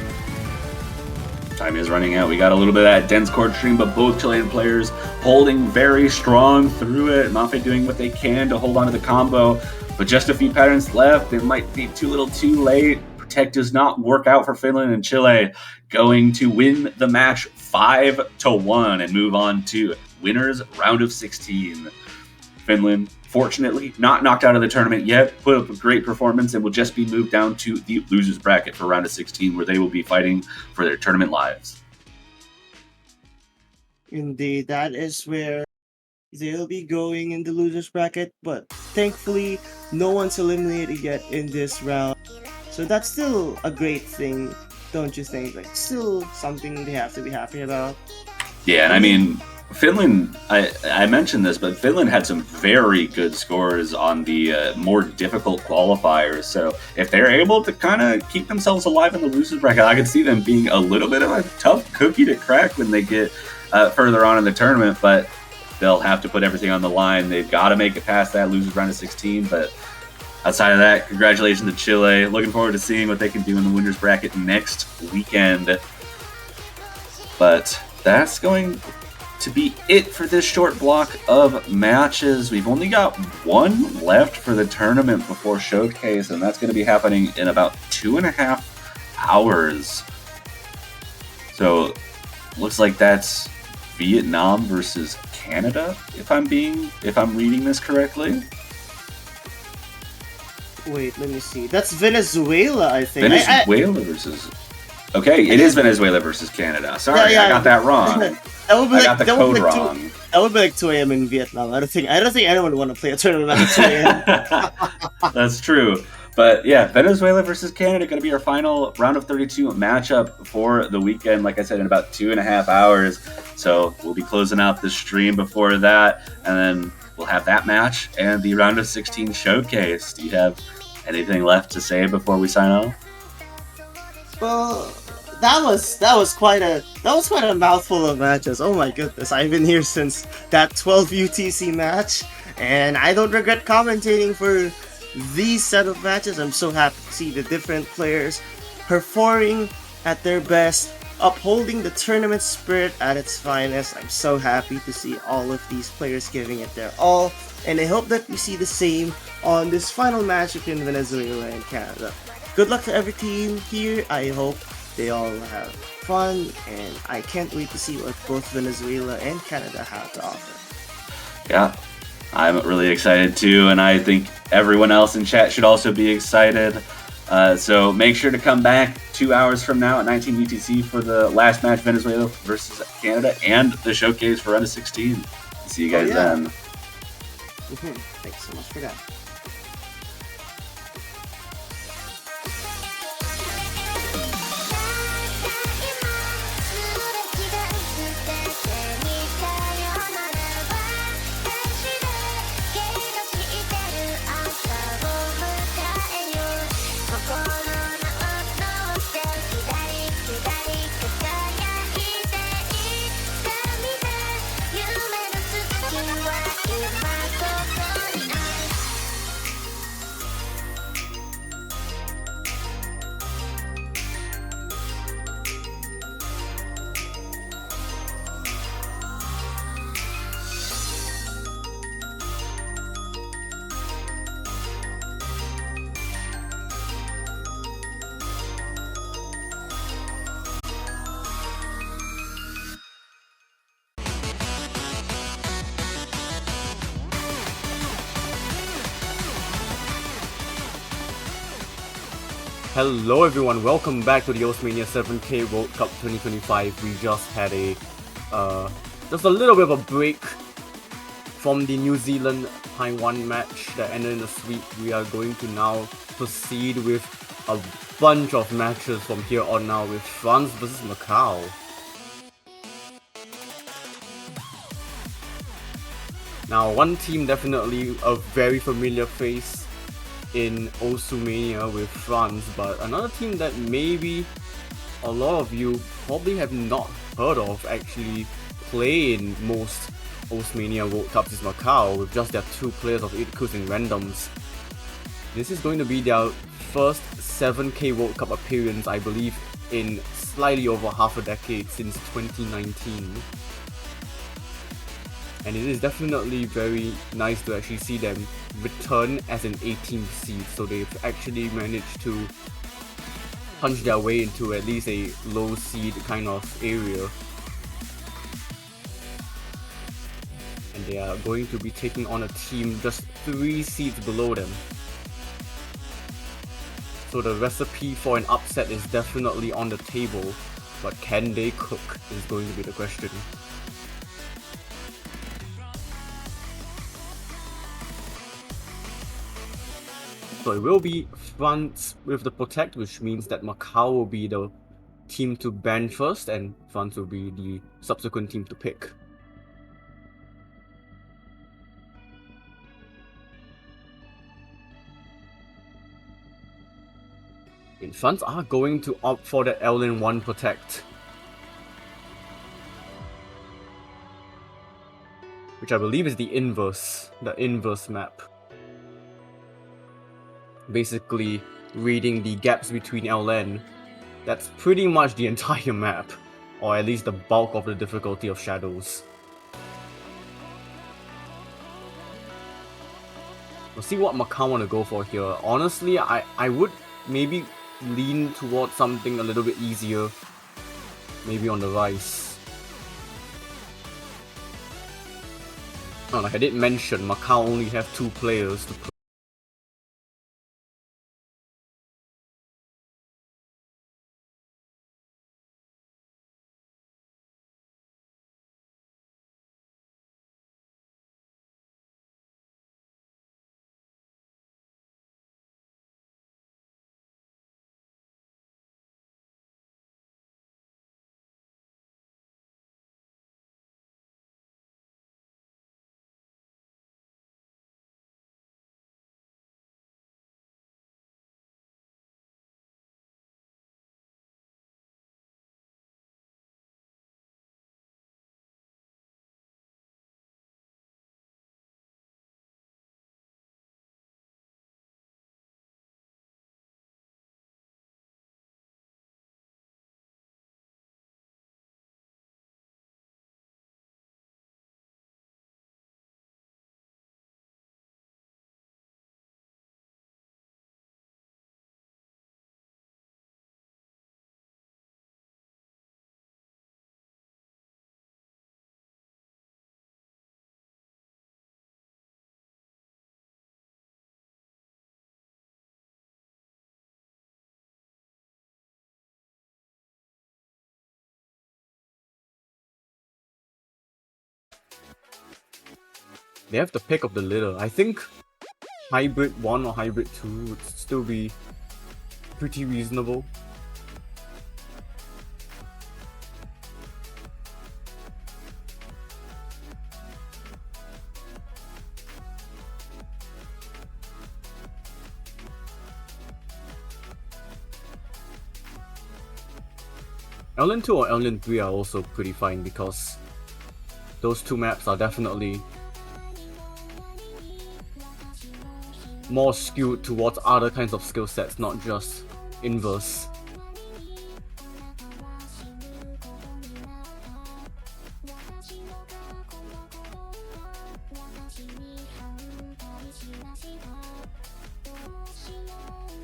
Time is running out. We got a little bit of that dense court stream, but both Chilean players holding very strong through it. Mafe doing what they can to hold on to the combo, but just a few patterns left. It might be too little too late. Protect does not work out for Finland, and Chile going to win the match 5-1 and move on to winners round of 16. Finland fortunately not knocked out of the tournament yet, put up a great performance, and will just be moved down to the losers bracket for round of 16, where they will be fighting for their tournament lives. Indeed, that is where they'll be going in the losers bracket, but thankfully no one's eliminated yet in this round. So that's still a great thing, don't you think? Like, still something they have to be happy about. Yeah, and I mean, Finland, I mentioned this, but Finland had some very good scores on the more difficult qualifiers. So if they're able to kind of keep themselves alive in the losers bracket, I could see them being a little bit of a tough cookie to crack when they get further on in the tournament. But they'll have to put everything on the line. They've got to make it past that losers round of 16. But outside of that, congratulations to Chile. Looking forward to seeing what they can do in the winners bracket next weekend. But that's going to be it for this short block of matches. We've only got one left for the tournament before Showcase, and that's going to be happening in about 2.5 hours. So looks like that's Vietnam versus Canada, if I'm reading this correctly. Wait, let me see. That's Venezuela, I think. Venezuela versus... Okay, it is Venezuela versus Canada. Sorry, I got that wrong. I got the code wrong. That would be like 2 a.m. in Vietnam. I don't think anyone would want to play a tournament at 2 a.m. That's true. But yeah, Venezuela versus Canada going to be our final round of 32 matchup for the weekend. Like I said, in about 2.5 hours. So we'll be closing out the stream before that, and then we'll have that match and the round of 16 showcase. Do you have anything left to say before we sign off? Well, that was quite a mouthful of matches. Oh my goodness, I've been here since that 12 UTC match, and I don't regret commentating for these set of matches. I'm so happy to see the different players performing at their best, upholding the tournament spirit at its finest. I'm so happy to see all of these players giving it their all, and I hope that we see the same on this final match between Venezuela and Canada. Good luck to every team here. I hope they all have fun, and I can't wait to see what both Venezuela and Canada have to offer. Yeah, I'm really excited too, and I think everyone else in chat should also be excited. So make sure to come back 2 hours from now at 19 UTC for the last match, Venezuela versus Canada, and the showcase for round of 16. See you guys then. Thanks so much for that. Hello everyone, welcome back to the Mania 7K World Cup 2025. We just had just a little bit of a break from the New Zealand Taiwan match that ended in a sweep. We are going to now proceed with a bunch of matches from here on now with France versus Macau. Now, one team definitely a very familiar face in Osumania with France, but another team that maybe a lot of you probably have not heard of actually play in most Osumania World Cups is Macau, with just their 2 players of Itkus and Randoms. This is going to be their first 7K World Cup appearance, I believe, in slightly over half a decade, since 2019. And it is definitely very nice to actually see them return as an 18th seed, so they've actually managed to punch their way into at least a low seed kind of area. And and they are going to be taking on a team just 3 seats below them. So the recipe for an upset is definitely on the table, but can they cook is going to be the question. So it will be France with the Protect, which means that Macau will be the team to ban first, and France will be the subsequent team to pick. And France are going to opt for the Ln 1 Protect, which I believe is the inverse map. Basically, reading the gaps between LN, that's pretty much the entire map, or at least the bulk of the difficulty of shadows. We'll see what Macau want to go for here. Honestly, I would maybe lean towards something a little bit easier, maybe on the Rice. Oh, like I did mention, Macau only have 2 players to play. They have the pick of the litter. I think Hybrid 1 or Hybrid 2 would still be pretty reasonable. LN 2 or LN 3 are also pretty fine because those 2 maps are definitely more skewed towards other kinds of skill sets, not just inverse.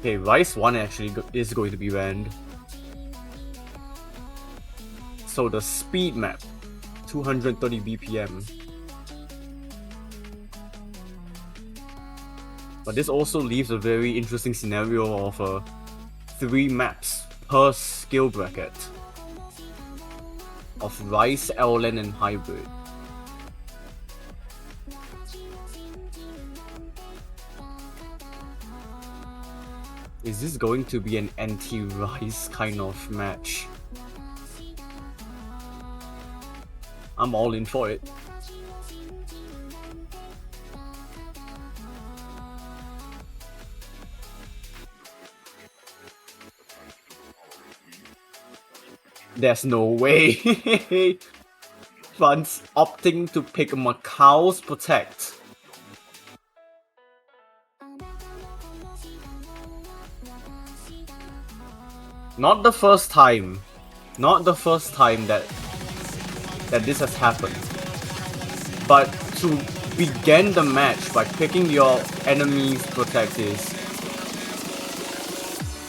Okay, Rice 1 actually is going to be banned. So the speed map, 230 BPM. But this also leaves a very interesting scenario of 3 maps per skill bracket of Rice, LN, and Hybrid. Is this going to be an anti-Rice kind of match? I'm all in for it. There's no way. France opting to pick Macau's Protect. Not the first time. Not the first time that this has happened. But to begin the match by picking your enemy's Protect is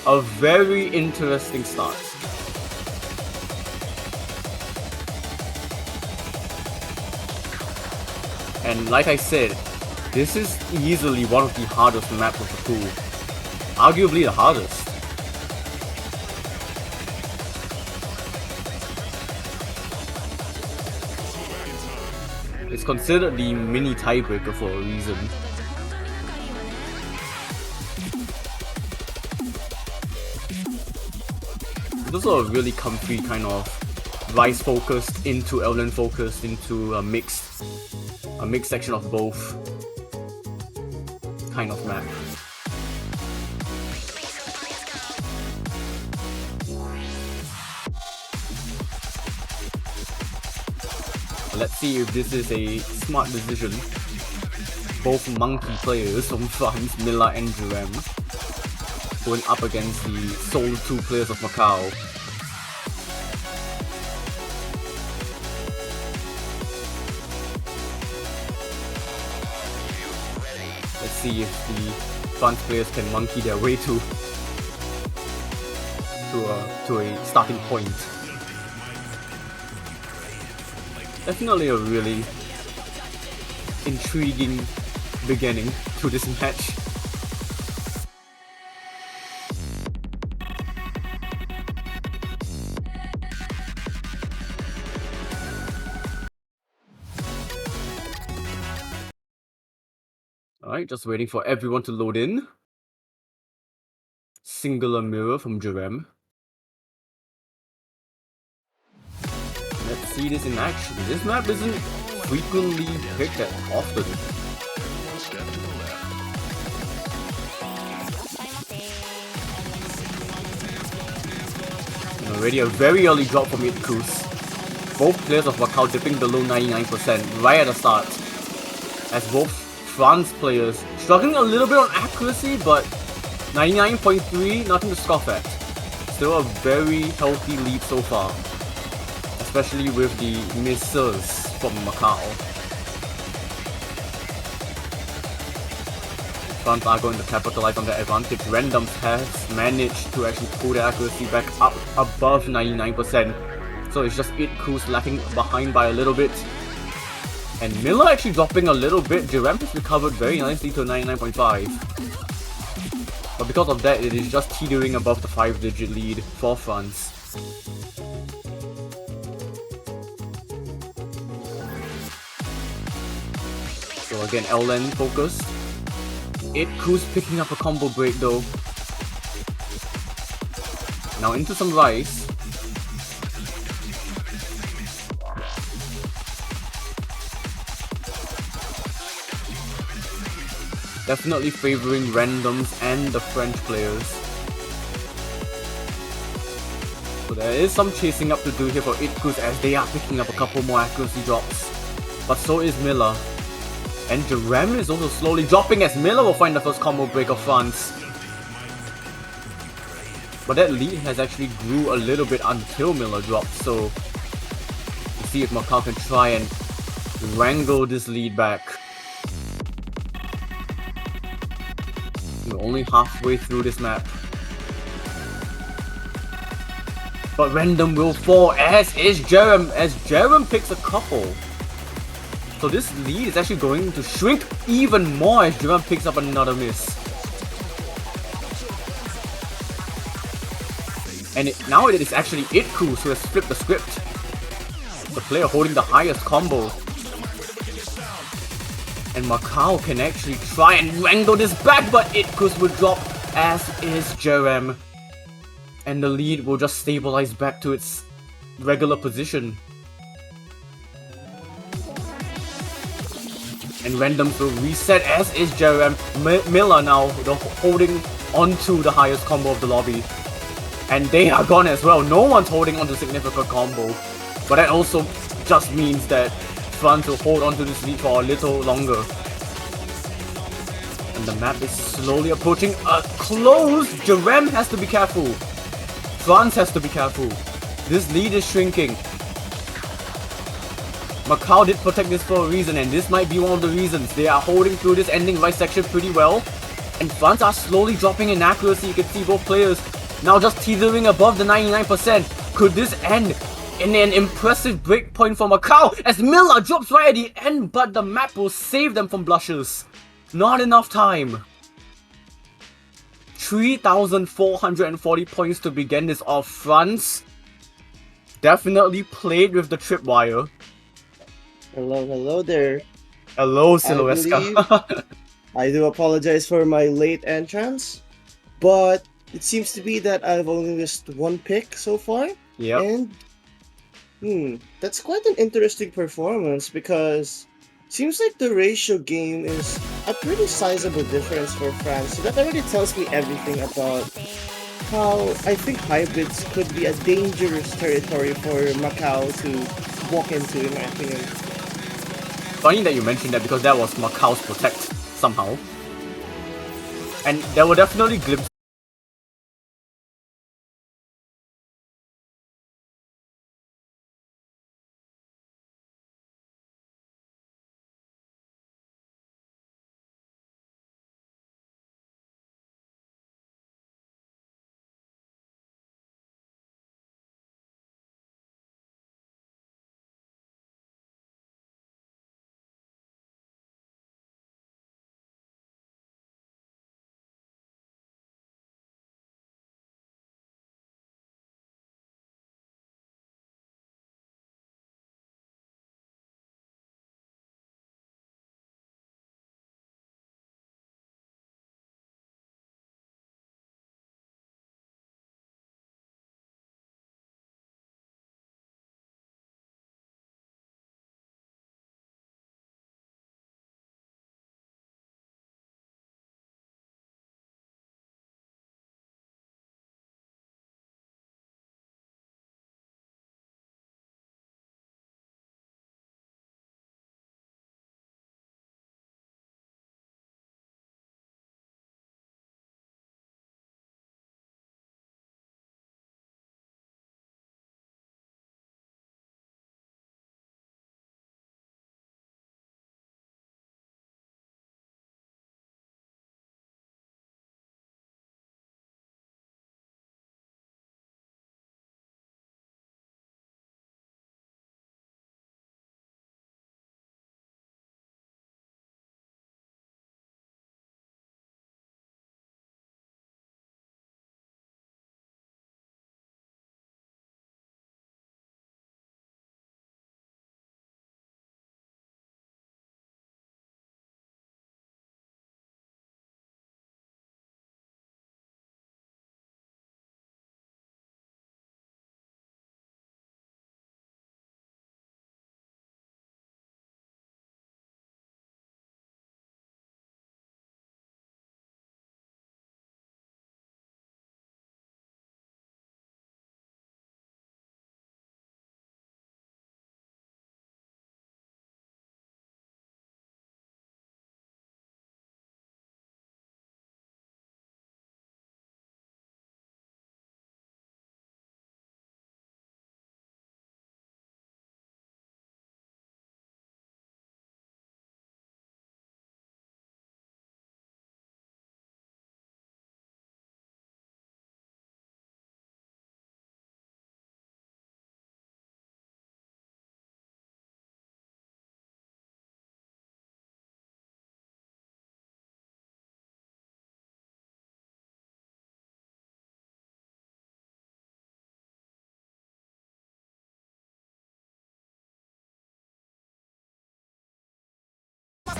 a very interesting start. And like I said, this is easily one of the hardest maps of the pool. Arguably the hardest. It's considered the mini tiebreaker for a reason. It's also a really comfy kind of Rise focused into Elden focused into a mixed section of both kind of map. Let's see if this is a smart decision. Both monkey players from France, Mila and Jerem, going up against the solo 2 players of Macau. Let's see if the France players can monkey their way to a starting point. Definitely a really intriguing beginning to this match. Alright, just waiting for everyone to load in. Singular mirror from Jerem. Let's see this in action. This map isn't frequently picked that often. And already a very early drop from Itkus. Both players of Macau dipping below 99% right at the start. As both France players struggling a little bit on accuracy, but 99.3, nothing to scoff at. Still a very healthy lead so far. Especially with the misses from Macau. France are going to capitalize on their advantage. Randoms has managed to actually pull their accuracy back up above 99%. So it's just Itkus lacking behind by a little bit. And Miller actually dropping a little bit. Jerem has recovered very nicely to 99.5. But because of that, it is just teetering above the 5-digit lead for France. So again, LN focused. Itkus picking up a combo break though. Now into some Rise. Definitely favoring randoms and the French players. So there is some chasing up to do here for Itkus as they are picking up a couple more accuracy drops. But so is Miller. And Jerem is also slowly dropping as Miller will find the first combo break of France. But that lead has actually grew a little bit until Miller dropped, so we'll see if Macau can try and wrangle this lead back. We're only halfway through this map. But random will fall, as is Jerem, as Jerem picks a couple. So this lead is actually going to shrink even more as Jerem picks up another miss. And now it is actually Itkus who has flipped the script. The player holding the highest combo. And Macau can actually try and wrangle this back, but Itkus will drop, as is Jerem. And the lead will just stabilize back to its regular position. And randoms will reset, as is Jerem. Miller now holding onto the highest combo of the lobby. And they are gone as well. No one's holding onto significant combo. But that also just means that France will hold onto this lead for a little longer. And the map is slowly approaching a close. Jerem has to be careful. France has to be careful. This lead is shrinking. Macau did protect this for a reason, and this might be one of the reasons. They are holding through this ending right section pretty well. And France are slowly dropping in accuracy. You can see both players now just teetering above the 99%. Could this end in an impressive breakpoint for Macau as Miller drops right at the end, but the map will save them from blushes. Not enough time. 3,440 points to begin this off. France definitely played with the tripwire. Hello there. Hello, I Siluesca. I do apologize for my late entrance, but it seems to be that I've only missed one pick so far. Yep. And that's quite an interesting performance because seems like the ratio game is a pretty sizable difference for France. So that already tells me everything about how I think hybrids could be a dangerous territory for Macau to walk into, in my opinion. Funny that you mentioned that because that was Macau's protect somehow. And there were definitely glimpses.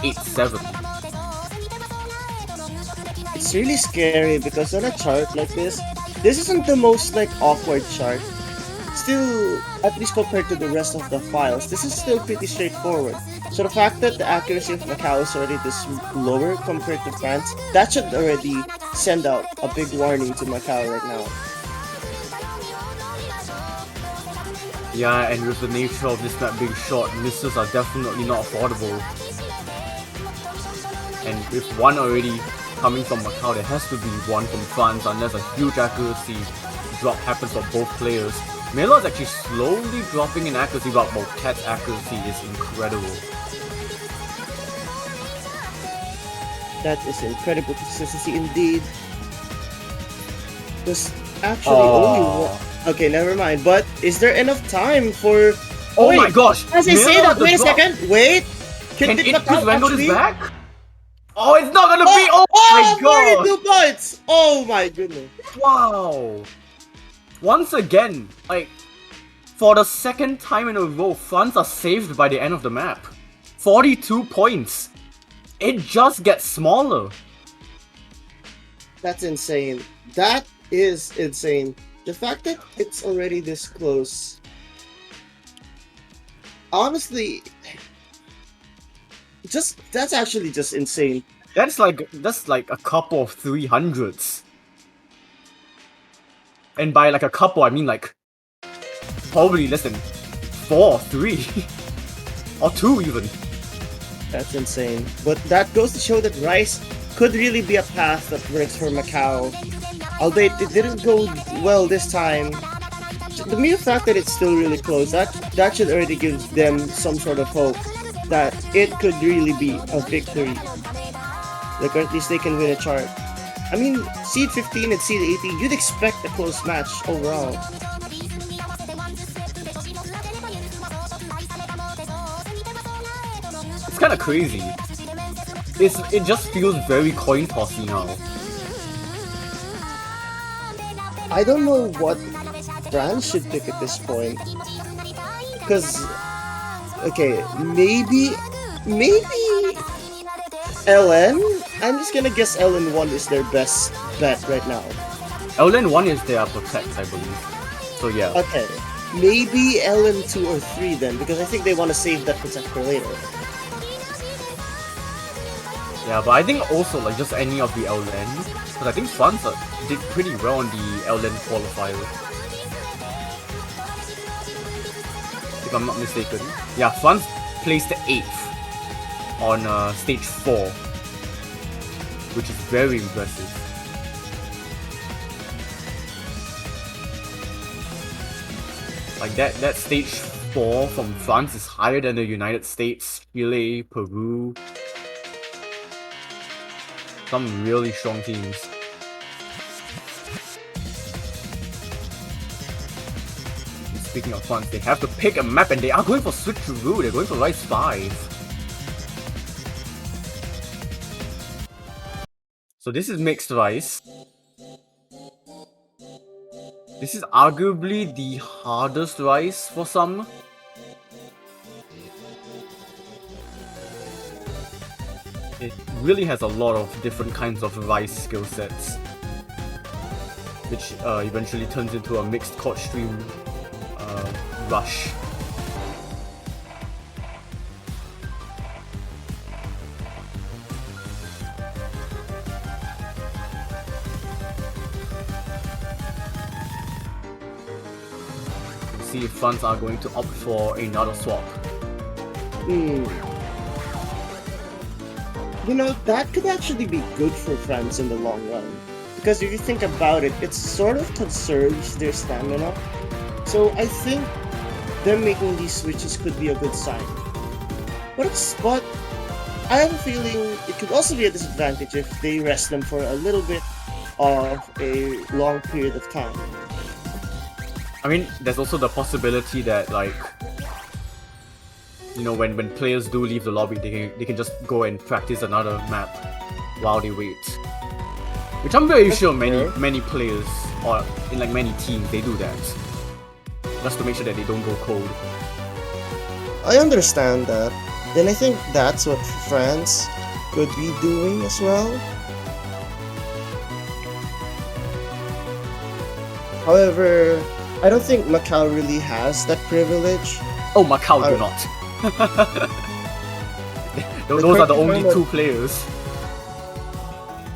Eight, 7. It's really scary because on a chart like this isn't the most like awkward chart. Still, at least compared to the rest of the files, this is still pretty straightforward. So the fact that the accuracy of Macau is already this lower compared to France, that should already send out a big warning to Macau right now. Yeah, and with the nature of this map being short, misses are definitely not affordable. And with one already coming from Macau, there has to be one from France unless a huge accuracy drop happens for both players. Melo is actually slowly dropping in accuracy, but Moquette's accuracy is incredible. That is incredible consistency indeed. There's actually only one. Okay, never mind. But is there enough time for? Oh Wait, my gosh! as I say Miller that, the wait a drop. second. Wait. Can Did it Macau Wangle this actually? back? Oh, it's not gonna be! Oh my god! 42 points! Oh my goodness. Wow! Once again, like, for the second time in a row, France are saved by the end of the map. 42 points. It just gets smaller. That's insane. That is insane. The fact that it's already this close. Honestly, that's actually just insane. That's like a couple of 300s. And by like a couple, I mean like probably less than 4, 3, or 2 even. That's insane. But that goes to show that Rice could really be a path that works for Macau. Albeit it didn't go well this time. The mere fact that it's still really close, that should already give them some sort of hope that it could really be a victory. Like, or at least they can win a chart. I mean, seed 15 and seed 18, you'd expect a close match overall. It's kind of crazy. It just feels very coin tossy now. I don't know what France should pick at this point. Because, okay, maybe LN? I'm just gonna guess LN1 is their best bet right now. LN1 is their protect, I believe. So yeah. Okay, maybe LN2 or 3 then, because I think they want to save that protect for later. Yeah, but I think also like just any of the LN, because I think France did pretty well on the LN qualifier. If I'm not mistaken. Yeah, France placed 8th on stage 4, which is very impressive. Like that stage 4 from France is higher than the United States, Chile, Peru. Some really strong teams. And speaking of France, they have to pick a map and they are going for Switcheroo. They're going for Rice 5. So this is mixed rice. This is arguably the hardest rice for some. It really has a lot of different kinds of rice skill sets, which eventually turns into a mixed chord stream rush. See if France are going to opt for another swap. You know, that could actually be good for France in the long run. Because if you think about it, it sort of conserves their stamina. So I think them making these switches could be a good sign. But I have a feeling it could also be a disadvantage if they rest them for a little bit of a long period of time. I mean, there's also the possibility that, like, you know, when players do leave the lobby, they can just go and practice another map while they wait. Which I'm very sure many players, or in like many teams, they do that. Just to make sure that they don't go cold. I understand that. Then I think that's what France could be doing as well. However, I don't think Macau really has that privilege. Oh, Macau do not. Those are the only 2 players.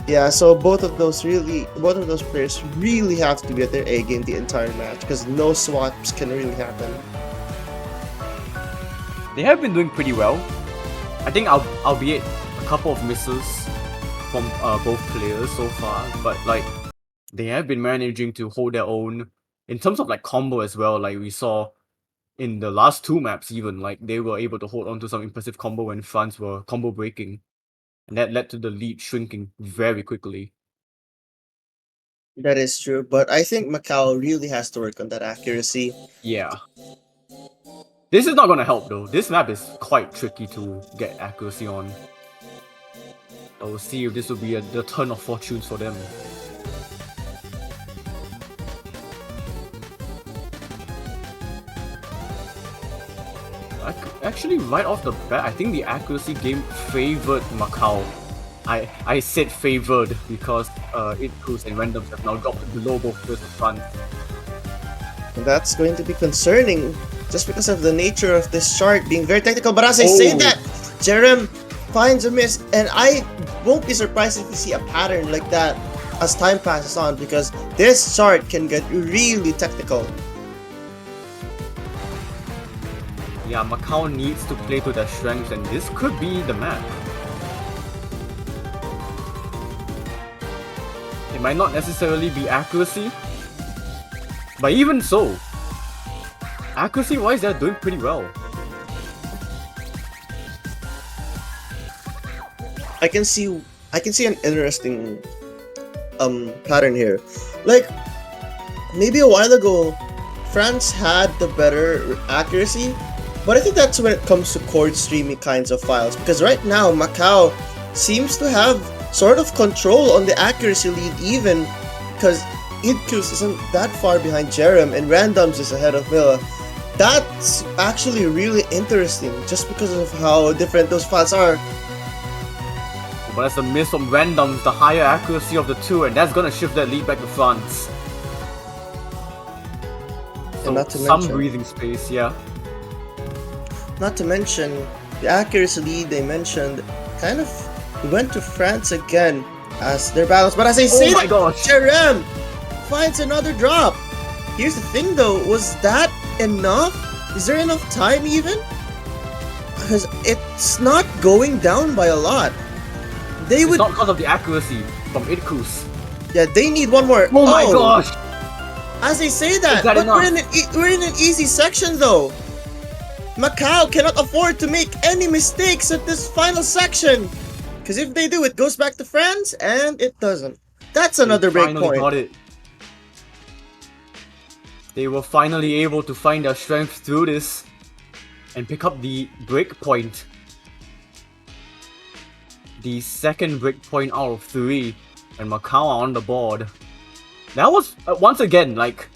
Yeah, so both of those players really have to be at their A game the entire match because no swaps can really happen. They have been doing pretty well. I think albeit a couple of misses from both players so far, but like they have been managing to hold their own in terms of like combo as well. Like we saw in the last 2 maps, even like they were able to hold on to some impressive combo when France were combo breaking, and that led to the lead shrinking very quickly. That is true, but I think Macau really has to work on that accuracy. Yeah. This is not gonna help though. This map is quite tricky to get accuracy on. I will see if this will be the turn of fortunes for them. Actually, right off the bat, I think the accuracy game favored Macau. I said favored because Itcus and Randoms have now dropped below both players of front. And that's going to be concerning just because of the nature of this chart being very technical. But as I say that, Jerem finds a miss, and I won't be surprised if we see a pattern like that as time passes on, because this chart can get really technical. Yeah, Macau needs to play to their strengths, and this could be the map. It might not necessarily be accuracy, but even so, accuracy-wise, they're doing pretty well. I can see an interesting pattern here. Like maybe a while ago, France had the better accuracy, but I think that's when it comes to chord streaming kinds of files, because right now Macau seems to have sort of control on the accuracy lead, even because Idkus isn't that far behind Jerem and Randoms is ahead of Milla. That's actually really interesting just because of how different those files are. But that's a miss from Randoms, the higher accuracy of the two, and that's gonna shift that lead back to France. So And not to some mention- breathing space, yeah. Not to mention, the accuracy lead they mentioned kind of went to France again as their balance. But as I say my that, gosh. Jerem finds another drop. Here's the thing though, was that enough? Is there enough time even? Because it's not going down by a lot. They It's would, not because of the accuracy from Itcus. yeah, they need one more. Oh my gosh! As I say that, Is that but enough? we're in an easy section though. Macau cannot afford to make any mistakes at this final section, because if they do, it goes back to France, and it doesn't. That's another They break finally point. got it. They were finally able to find their strength through this and pick up the break point. The second break point out of 3, and Macau are on the board. That was once again, like,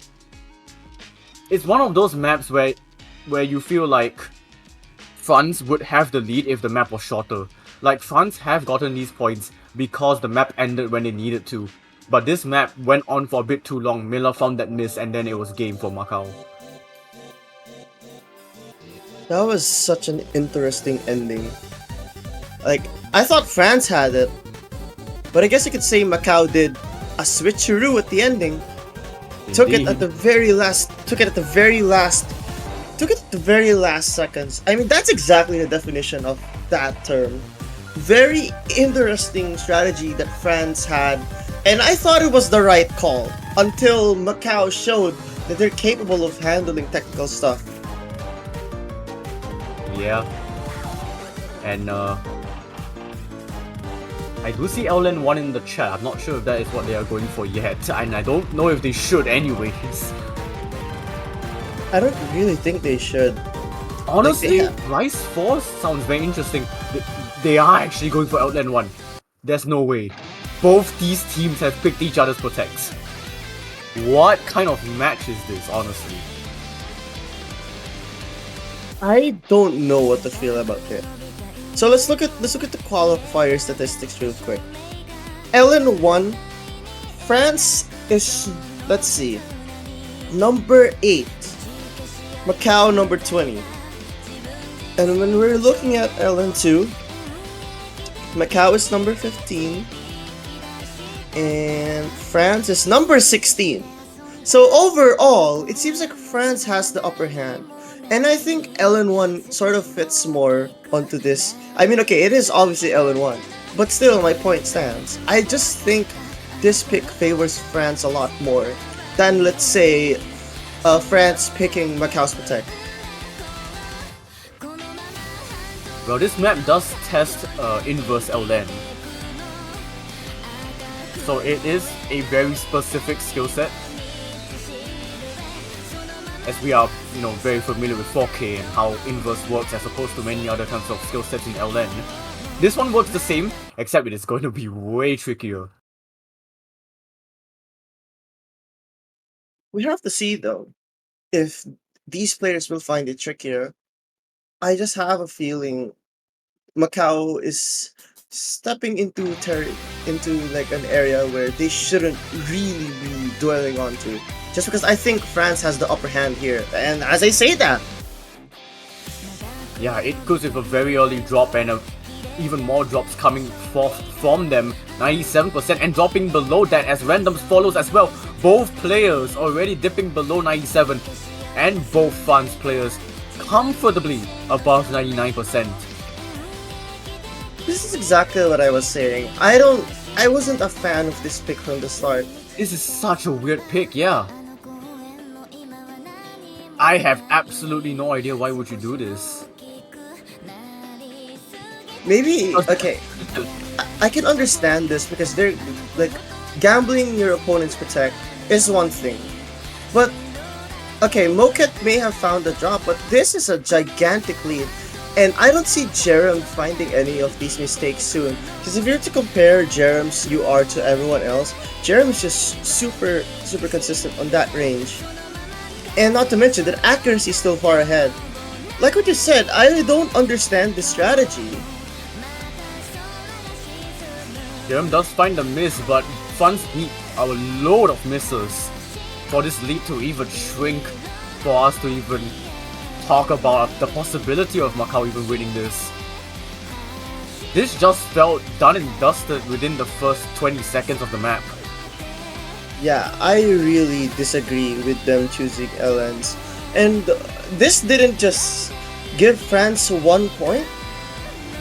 it's one of those maps where you feel like France would have the lead if the map was shorter. Like, France have gotten these points because the map ended when they needed to. But this map went on for a bit too long. Miller found that miss, and then it was game for Macau. That was such an interesting ending. Like, I thought France had it, but I guess you could say Macau did a switcheroo at the ending. Took it at the very last seconds. I mean, that's exactly the definition of that term. Very interesting strategy that France had, and I thought it was the right call until Macau showed that they're capable of handling technical stuff. Yeah. And I do see LN 1 in the chat. I'm not sure if that is what they are going for yet, and I don't know if they should anyways. I don't really think they should. Honestly, Like, they Rise 4 sounds very interesting. They are actually going for Outland 1. There's no way. Both these teams have picked each other's protects. What kind of match is this, honestly? I don't know what to feel about it. So let's look at the qualifier statistics real quick. Ellen 1, France is, let's see, number 8, Macau number 20. And when we're looking at Ellen 2, Macau is number 15 and France is number 16. So overall, it seems like France has the upper hand. And I think LN1 sort of fits more onto this. I mean, okay, it is obviously LN1, but still my point stands. I just think this pick favors France a lot more than, let's say, France picking Macau's Protect. Well, this map does test inverse LN. So it is a very specific skill set. As we are, very familiar with 4K and how inverse works as opposed to many other kinds of skill sets in LN. This one works the same, except it is going to be way trickier. We have to see though if these players will find it trickier. I just have a feeling Macau is stepping into like an area where they shouldn't really be dwelling onto. Just because I think France has the upper hand here, and as I say that, Yeah, it goes with a very early drop and even more drops coming forth from them. 97% and dropping below that as randoms follows as well. Both players already dipping below 97 and both France players comfortably above 99%. this is exactly what I was saying. I wasn't a fan of this pick from the start. This is such a weird pick, yeah. I have absolutely no idea why would you do this. Maybe okay. I can understand this because they're like gambling your opponent's protect is one thing. But okay, Moket may have found a drop, but this is a gigantic lead. And I don't see Jerem finding any of these mistakes soon. Because if you're to compare Jerem's UR to everyone else, Jerem is just super consistent on that range. And not to mention that accuracy is still far ahead. Like what you said, I don't understand this strategy. Jerem does find the miss, but France need a load of misses for this lead to even shrink, for us to even talk about the possibility of Macau even winning this. This just felt done and dusted within the first 20 seconds of the map. Yeah, I really disagree with them choosing LNs. And this didn't just give France 1 point.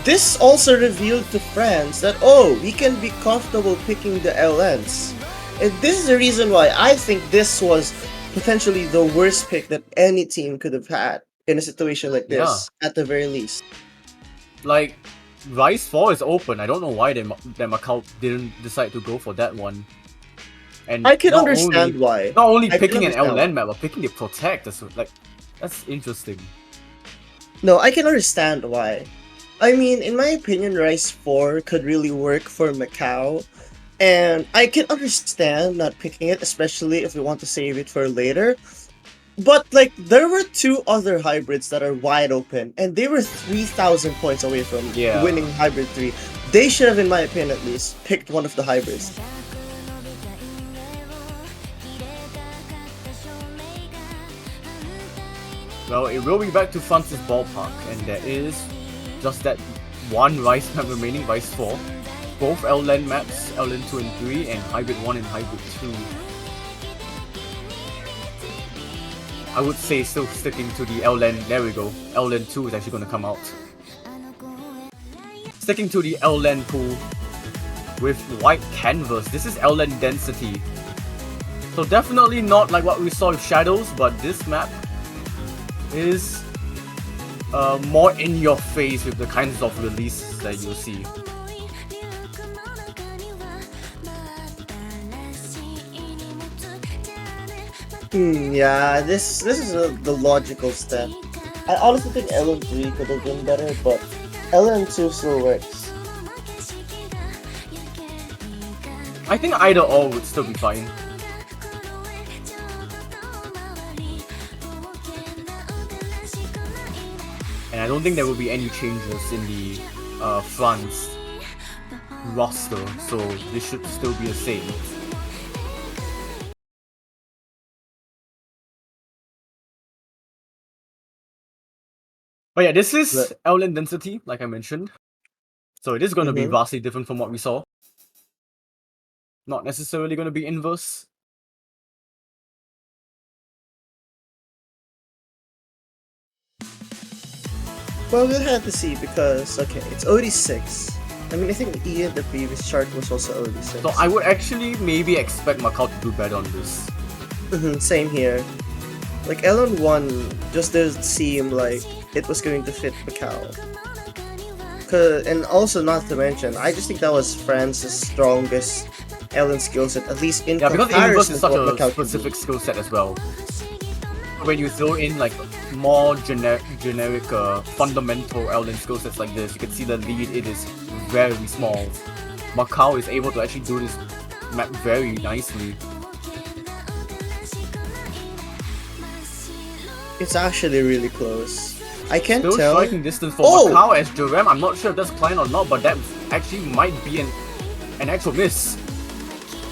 This also revealed to France that, oh, we can be comfortable picking the LNs. And this is the reason why I think this was potentially the worst pick that any team could have had in a situation like this, at the very least. Like, Rise 4 is open. I don't know why that Macau didn't decide to go for that one. And I can understand why. Not only I can picking an understand LN map, but picking the Protect. That's interesting. No, I can understand why. I mean, in my opinion, Rise 4 could really work for Macau. And I can understand not picking it, especially if we want to save it for later. But, like, there were 2 other hybrids that are wide open, and they were 3,000 points away from winning Hybrid 3. They should have, in my opinion at least, picked one of the hybrids. Well, it will be back to France's ballpark, and there is just that one Rise map remaining, Rise 4. Both LN maps, LN 2 and 3, and Hybrid 1 and Hybrid 2. I would say still sticking to the LN, there we go, LN 2 is actually going to come out. Sticking to the LN pool with white canvas, this is LN density. So definitely not like what we saw with Shadows, but this map is more in your face with the kinds of releases that you'll see. Yeah, this is the logical step. I honestly think LN3 could have been better, but LN2 still works. I think either or would still be fine. And I don't think there will be any changes in the France roster, so this should still be the same. But yeah, this is LN density, like I mentioned. So it is going to be vastly different from what we saw. Not necessarily going to be inverse. Well, we'll have to see because, okay, it's OD6. I mean, I think Ian, the previous chart was also OD6. So I would actually maybe expect Macau to do better on this. Same here. Like, LN1 just doesn't seem like it was going to fit Macau. And also, not to mention, I just think that was France's strongest Ellen's skill set, at least in Yeah, because comparison inverse is such to what a Macau can do. specific skill set as well. When you throw in like more generic fundamental Elden skill sets like this, you can see the lead, it is very small. Macau is able to actually do this map very nicely. It's actually really close. I can't Still tell. striking distance for Oh! Macau as Jerem. I'm not sure if that's client or not, but that actually might be an actual miss.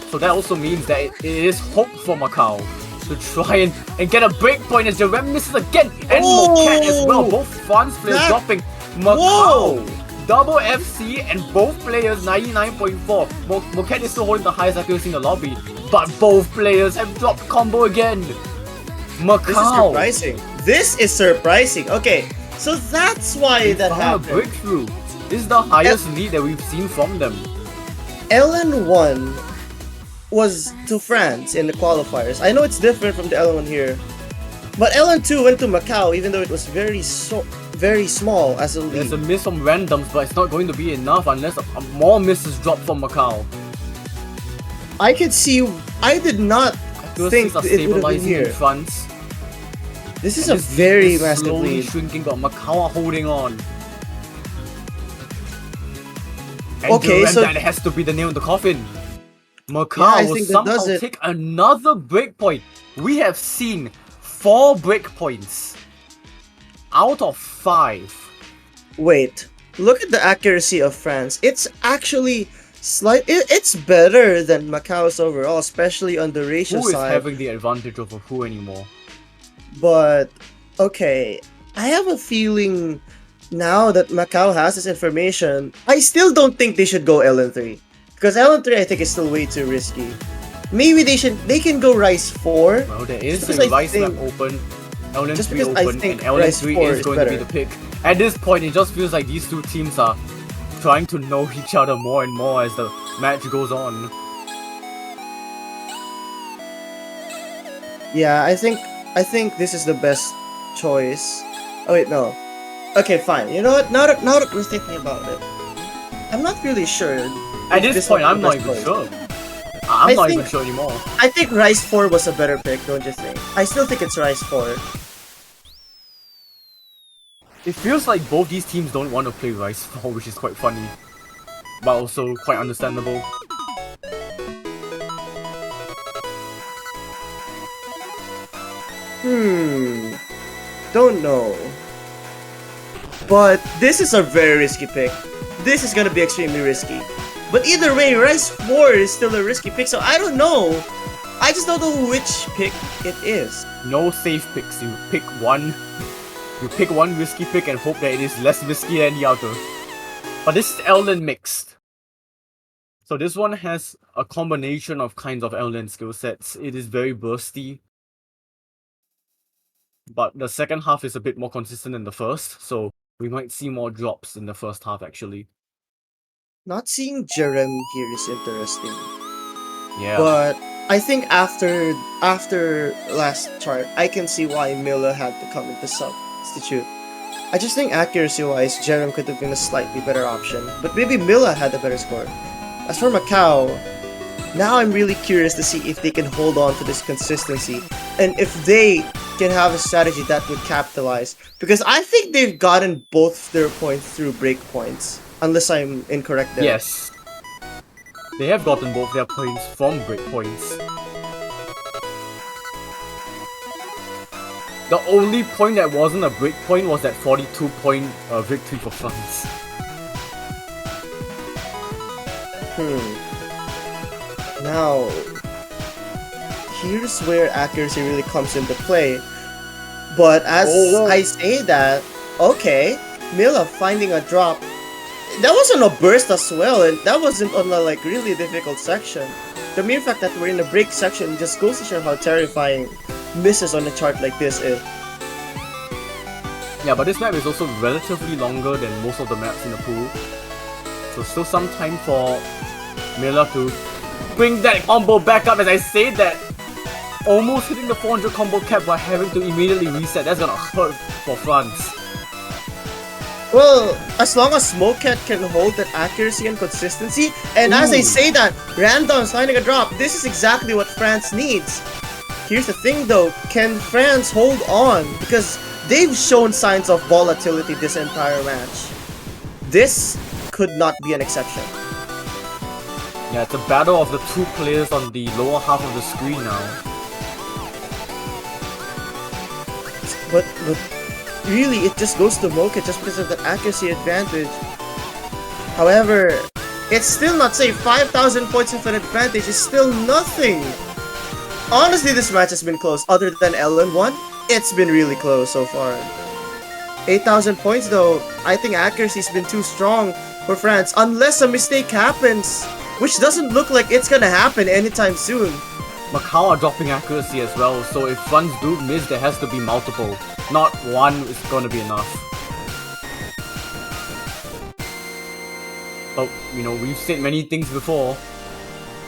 So that also means that it is hope for Macau to try and get a breakpoint as Jerem misses again. And Moquette as well. Both France players dropping. Macau! Double FC and both players 99.4. Moquette is still holding the highest accuracy in the lobby. But both players have dropped combo again. Macau! This is surprising. This is surprising. Okay, so that's why that found happened. a breakthrough. This is the highest lead that we've seen from them. Ellen 1 was to France in the qualifiers. I know it's different from the Ellen 1 here. But Ellen 2 went to Macau even though it was very small as a lead. There's a miss from randoms, but it's not going to be enough unless more misses drop from Macau. I could see. I did not think Things are it would have been stabilizing in here. France. This is And a this very lead is massive slowly lead. shrinking, but Macau are holding on. And Okay, so that has to be the nail in the coffin. Macau Yeah, I will think that somehow does it. take another breakpoint. We have seen 4 breakpoints out of 5. wait, look at the accuracy of France. It's actually it's better than Macau's overall, especially on the ratio Who is side. having the advantage over who anymore? But okay, I have a feeling now that Macau has this information. I still don't think they should go LN3 because LN3 I think is still way too risky. Maybe they can go Rice 4. Well, there is Just a because I Rice map think- open, LN3 just because I open, think and Rice LN3 4 is is going to be better. the pick. At this point, it just feels like these two teams are trying to know each other more and more as the match goes on. Yeah, I think this is the best choice. Oh wait, no. Okay, fine. You know what? Now that we're thinking about it, I'm not really sure. At if this this point, was I'm the not best even choice. sure. I'm I not think- even sure anymore. I think Rice 4 was a better pick, don't you think? I still think it's Rice 4. It feels like both these teams don't want to play Rice 4, which is quite funny. But also quite understandable. Don't know. But this is a very risky pick. This is gonna be extremely risky. But either way, Rice 4 is still a risky pick, so I don't know. I just don't know which pick it is. No safe picks. You pick one. You pick one risky pick and hope that it is less risky than the other. But this is Elden mixed. So this one has a combination of kinds of Elden skill sets. It is very bursty. But the second half is a bit more consistent than the first, so we might see more drops in the first half actually. Not seeing Jerem here is interesting. Yeah. But I think after last chart, I can see why Miller had to come into substitute. I just think accuracy-wise, Jerem could have been a slightly better option, but maybe Miller had a better score. As for Macau, now I'm really curious to see if they can hold on to this consistency, and if they can have a strategy that would capitalize. Because I think they've gotten both their points through breakpoints, unless I'm incorrect there. Yes. They have gotten both their points from breakpoints. The only point that wasn't a breakpoint was that 42-point victory for France. Now, here's where accuracy really comes into play. But as I say that, okay, Mila finding a drop, that wasn't a burst as well, and that wasn't on a like really difficult section. The mere fact that we're in a break section just goes to show how terrifying misses on a chart like this is. Yeah, but this map is also relatively longer than most of the maps in the pool. So still some time for Miller to bring that combo back up. As I say that, almost hitting the 400 combo cap but having to immediately reset. That's gonna hurt for France. Well, as long as Smokecat can hold that accuracy and consistency, and as I say that, Randon's finding a drop, this is exactly what France needs. Here's the thing though, can France hold on? Because they've shown signs of volatility this entire match. This could not be an exception. Yeah, it's a battle of the two players on the lower half of the screen now. But really, it just goes to Mocha just because of the accuracy advantage. However, it's still not safe. 5,000 points of an advantage is still nothing. Honestly, this match has been close. Other than LN1, it's been really close so far. 8,000 points though, I think accuracy's been too strong for France unless a mistake happens, which doesn't look like it's gonna happen anytime soon. Macau are dropping accuracy as well, so if France do miss, there has to be multiple. Not one is gonna be enough. But, you know, we've said many things before.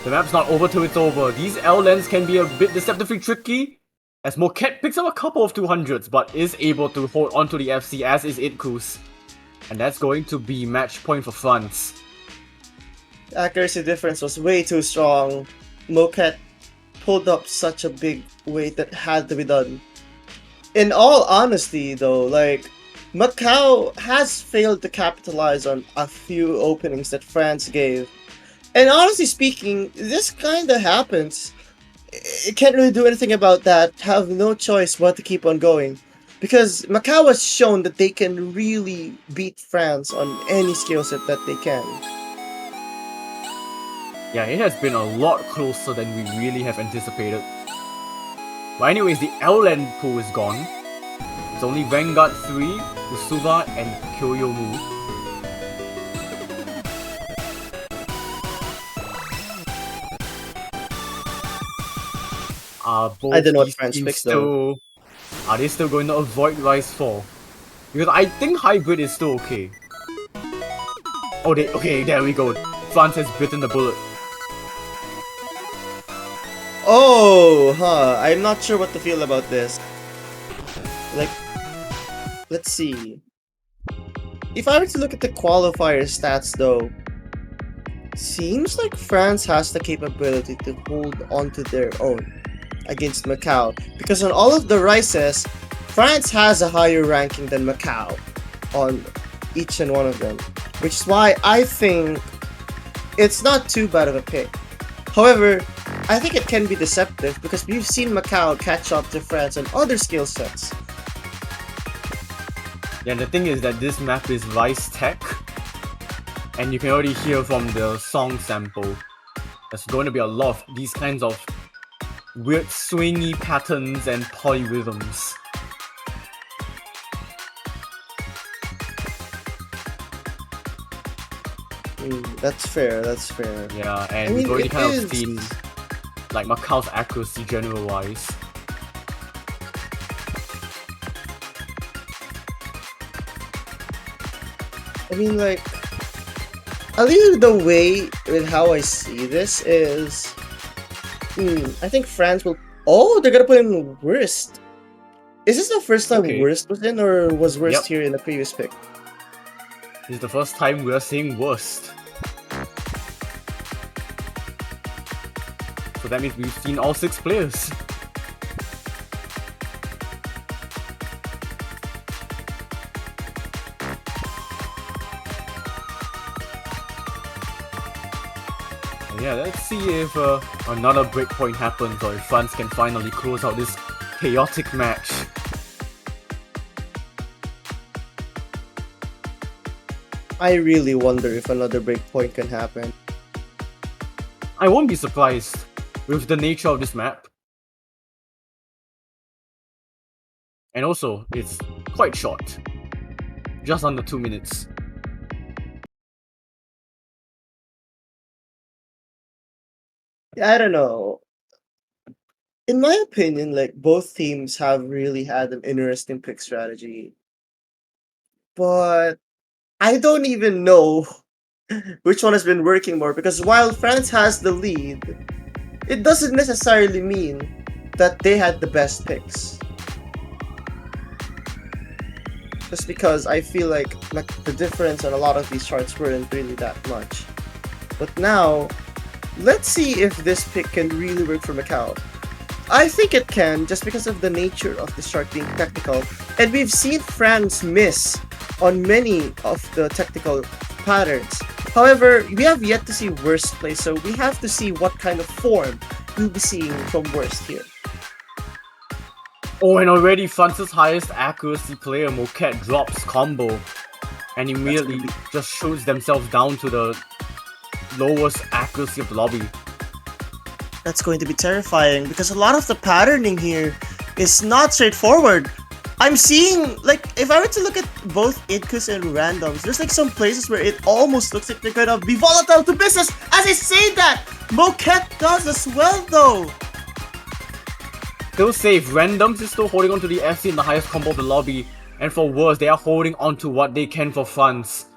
The map's not over till it's over. These L lanes can be a bit deceptively tricky, as Moquette picks up a couple of 200s, but is able to hold onto the FC, as is Itkus. And that's going to be match point for France. The accuracy difference was way too strong. Moquette pulled up such a big weight that had to be done. In all honesty though, like, Macau has failed to capitalize on a few openings that France gave. And honestly speaking, this kinda happens. It can't really do anything about that, have no choice but to keep on going. Because Macau has shown that they can really beat France on any skill set that they can. Yeah, it has been a lot closer than we really have anticipated. But anyways, the L-Land pool is gone. It's only Vanguard 3, Usuva, and Kyoyomu. I don't know what France picks though. Are they still going to avoid Rise 4? Because I think Hybrid is still okay. Oh, okay, there we go. France has bitten the bullet. Oh, I'm not sure what to feel about this. Like, let's see. If I were to look at the qualifier stats though, seems like France has the capability to hold on to their own against Macau. Because on all of the Rises, France has a higher ranking than Macau on each and one of them. Which is why I think it's not too bad of a pick. However, I think it can be deceptive because we've seen Macau catch up to France on other skill sets. Yeah, the thing is that this map is Rice Tech, and you can already hear from the song sample. There's going to be a lot of these kinds of weird swingy patterns and polyrhythms. That's fair, that's fair. Yeah, and we've already kind of seen like Macau's accuracy general-wise. I mean, like, at least the way with how I see this is, I think France will. Oh, they're gonna put in Worst. Is this the first time Worst was in, or was Worst here in the previous pick? This is the first time we are seeing Worst. So that means we've seen all 6 players. Yeah, let's see if another breakpoint happens or if France can finally close out this chaotic match. I really wonder if another breakpoint can happen. I won't be surprised with the nature of this map. And also, it's quite short. Just under 2 minutes. I don't know. In my opinion, like, both teams have really had an interesting pick strategy. But I don't even know which one has been working more, because while France has the lead, it doesn't necessarily mean that they had the best picks. just because I feel like the difference on a lot of these charts weren't really that much. But now, let's see if this pick can really work for Macau. I think it can, just because of the nature of the chart being technical, and we've seen France miss on many of the technical patterns. However, we have yet to see Worst play, so we have to see what kind of form we'll be seeing from Worst here. Oh, and already France's highest accuracy player, Moquette, drops combo and immediately just shoots themselves down to the lowest accuracy of the lobby. That's going to be terrifying because a lot of the patterning here is not straightforward. I'm seeing, like, if I were to look at both Idkus and randoms, there's like some places where it almost looks like they're gonna be volatile to business. As I say that, Moquette does as well though. Still safe, randoms is still holding on to the FC in the highest combo of the lobby, and for worse, they are holding on to what they can for France.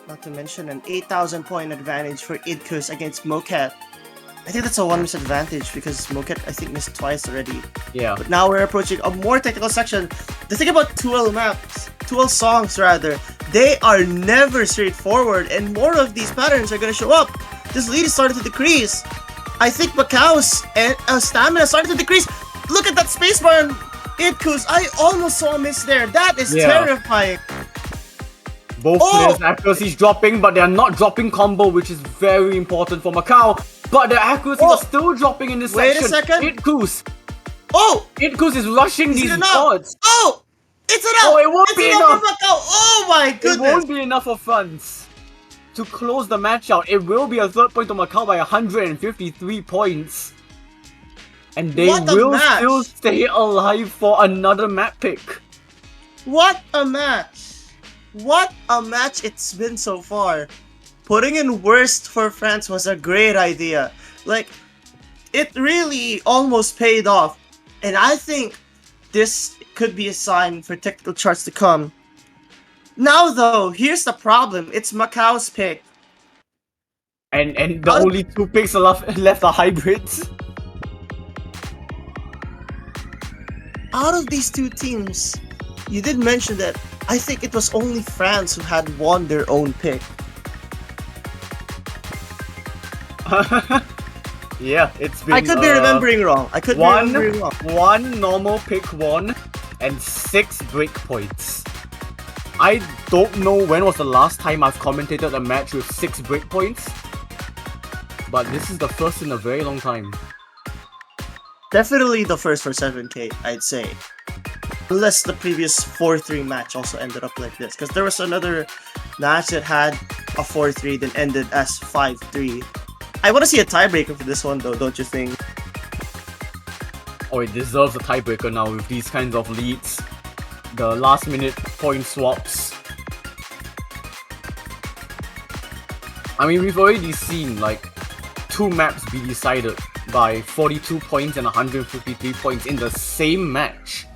Not to mention an 8,000 point advantage for Idkus against Moquette. I think that's a one miss advantage because Moquette I think missed twice already. Yeah. But now we're approaching a more technical section. The thing about 2L maps, 2L songs rather, they are never straightforward and more of these patterns are gonna show up. This lead is starting to decrease. I think Macau's stamina started to decrease. Look at that spacebar on Idkus. I almost saw a miss there. That is terrifying. Both players' accuracy is dropping, but they are not dropping combo, which is very important for Macau. But their accuracies are still dropping in this section. Wait a second. Idkus. Oh! Idkus is rushing these odds. Oh! It's enough! Oh, it won't it's be enough! For Macau. Oh my goodness! It won't be enough for France to close the match out. It will be a third point to Macau by 153 points. And they will still stay alive for another map pick. What a match! What a match it's been so far. Putting in Worst for France was a great idea. Like, it really almost paid off. And I think this could be a sign for technical charts to come. Now though, here's the problem. It's Macau's pick. And the only two picks left are hybrids. Out of these two teams, you did mention that I think it was only France who had won their own pick. Yeah, it's been. I could be remembering wrong. I could be remembering wrong. One normal pick won and 6 breakpoints. I don't know when was the last time I've commentated a match with 6 breakpoints, but this is the first in a very long time. Definitely the first for 7K, I'd say. Unless the previous 4-3 match also ended up like this. Because there was another match that had a 4-3 then ended as 5-3. I want to see a tiebreaker for this one though, don't you think? Oh, it deserves a tiebreaker now with these kinds of leads. The last minute point swaps. I mean, we've already seen like 2 maps be decided by 42 points and 153 points in the same match.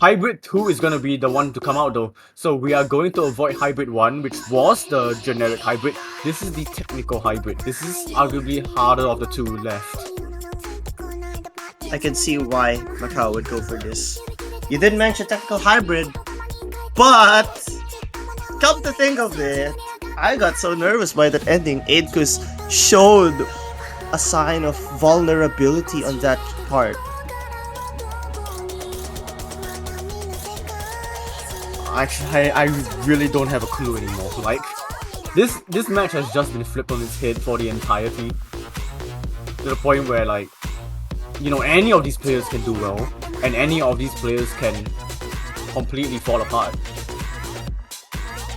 Hybrid 2 is going to be the one to come out though, so we are going to avoid Hybrid 1, which was the generic hybrid. This is the technical hybrid. This is arguably harder of the two left. I can see why Macau would go for this. You did mention technical hybrid, but come to think of it, I got so nervous by that ending. Idkus showed a sign of vulnerability on that part. Actually, I really don't have a clue anymore. Like, this match has just been flipped on its head for the entirety. To the point where, like, you know, any of these players can do well, and any of these players can completely fall apart.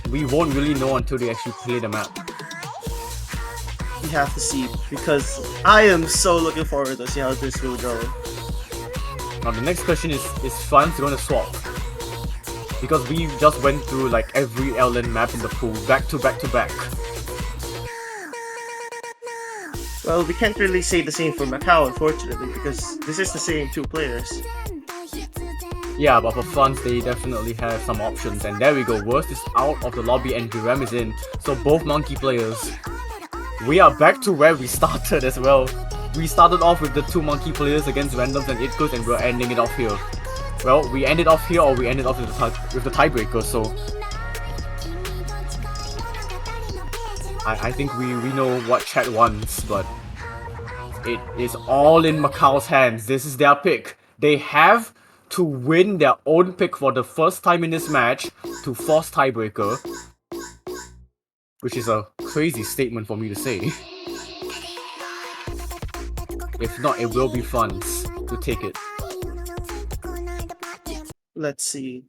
We won't really know until they actually play the map. We have to see, because I am so looking forward to see how this will go. Now the next question is France going to swap? Because we just went through like every LN map in the pool, back to back to back. Well, we can't really say the same for Macau, unfortunately, because this is the same 2 players. Yeah, but for France, they definitely have some options. And there we go, Worst is out of the lobby and Durem is in. So both monkey players. We are back to where we started as well. We started off with the 2 monkey players against randoms and Idkus, and we're ending it off here. well, we end it off here or we end it off with the tiebreaker, so I think we know what chat wants, but it is all in Macau's hands. This is their pick. They have to win their own pick for the first time in this match to force tiebreaker, which is a crazy statement for me to say. If not, it will be fun to take it. Let's see.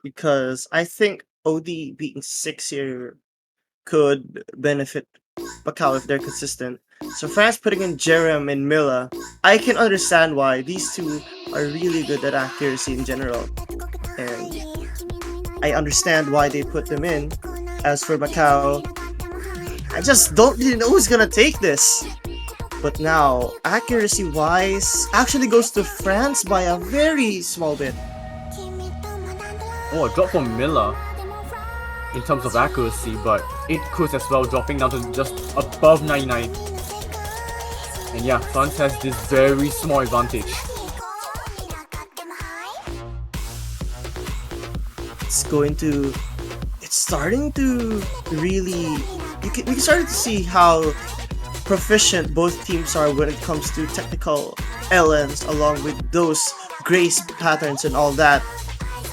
Because I think OD being 6 here could benefit Macau if they're consistent. So France putting in Jerem and Milla, I can understand why these two are really good at accuracy in general. And I understand why they put them in. As for Macau, I just don't really know who's gonna take this. But now, accuracy-wise, actually goes to France by a very small bit. Oh, a drop from Miller in terms of accuracy, but it could as well, dropping down to just above 99. And yeah, France has this very small advantage. It's starting to really... We can start to see how proficient both teams are when it comes to technical LNs, along with those grace patterns and all that.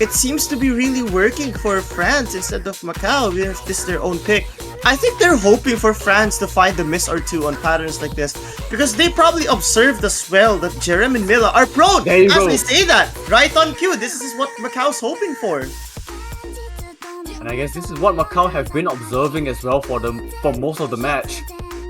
It seems to be really working for France instead of Macau if this is their own pick. I think they're hoping for France to find a miss or two on patterns like this, because they probably observed as well that Jerem and Milla are prone. There you as go. they say that, right on cue. This is what Macau's hoping for. And I guess this is what Macau have been observing as well for most of the match.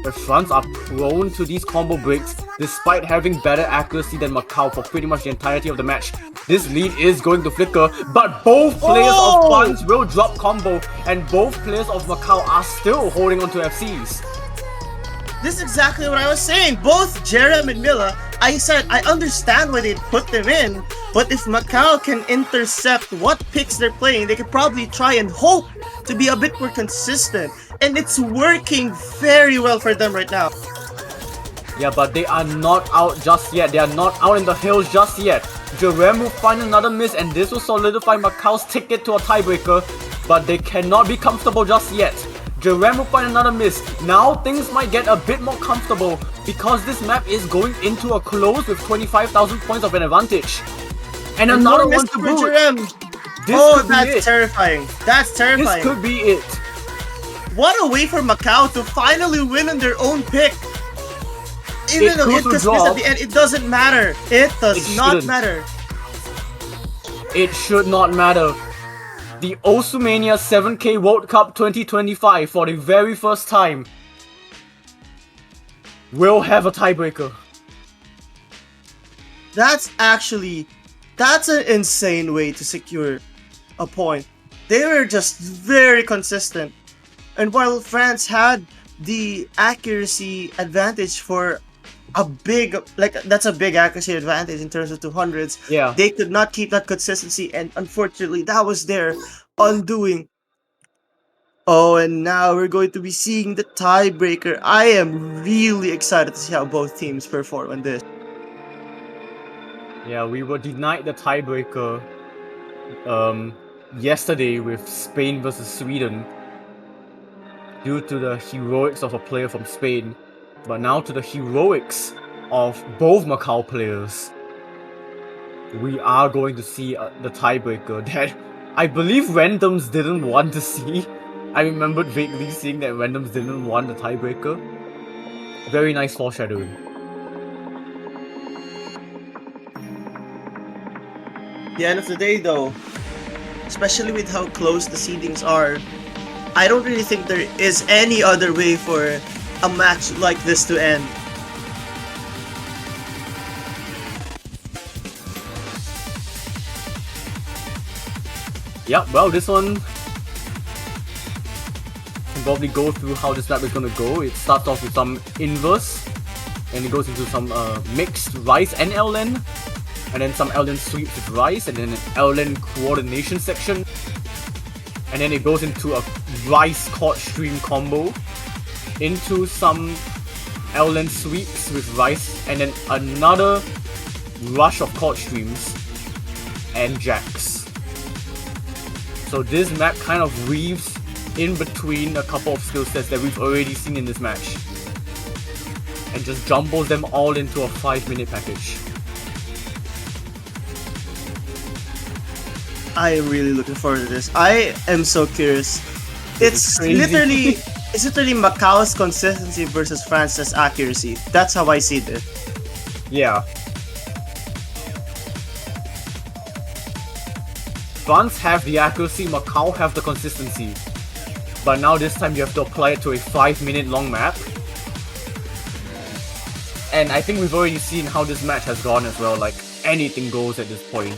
The France are prone to these combo breaks despite having better accuracy than Macau for pretty much the entirety of the match. This lead is going to flicker, but both players of France will drop combo and both players of Macau are still holding on to FCs. This is exactly what I was saying. Both Jerem and Milla, I said I understand why they put them in, but if Macau can intercept what picks they're playing, they could probably try and hope to be a bit more consistent. And it's working very well for them right now. Yeah, but they are not out just yet. They are not out in the hills just yet. Jerem will find another miss and this will solidify Macau's ticket to a tiebreaker, but they cannot be comfortable just yet. Jerem will find another miss. Now things might get a bit more comfortable because this map is going into a close with 25,000 points of an advantage. And another one to boot. That's terrifying. That's terrifying. This could be it. What a way for Macau to finally win on their own pick. Even though it gets missed at the end, it doesn't matter. It does not matter. It should not matter. The Osumania 7K World Cup 2025 for the very first time will have a tiebreaker. That's an insane way to secure a point. They were just very consistent. And while France had the accuracy advantage for a big, that's a big accuracy advantage in terms of 200s. Yeah. They could not keep that consistency, and unfortunately, that was their undoing. Oh, and now we're going to be seeing the tiebreaker. I am really excited to see how both teams perform on this. Yeah, we were denied the tiebreaker yesterday with Spain versus Sweden due to the heroics of a player from Spain, but now to the heroics of both Macau players, we are going to see the tiebreaker that I believe Randoms didn't want to see. I remembered vaguely seeing that Randoms didn't want the tiebreaker. Very nice foreshadowing. The end of the day though, especially with how close the seedings are, I don't really think there is any other way for a match like this to end. Yeah, well, this one can probably go through how this map is gonna go. It starts off with some inverse, and it goes into some mixed Rice and LN, and then some LN sweeps with Rice, and then an LN coordination section, and then it goes into a Rice Court Stream combo, into some LN sweeps with Rice, and then another rush of Court Streams, and Jax. So this map kind of weaves in between a couple of skill sets that we've already seen in this match. And just jumbles them all into a 5-minute package. I am really looking forward to this. I am so curious. It's crazy. literally Macau's consistency versus France's accuracy. That's how I see it. Yeah. France have the accuracy, Macau have the consistency. But now this time you have to apply it to a 5-minute long map. And I think we've already seen how this match has gone as well, like anything goes at this point.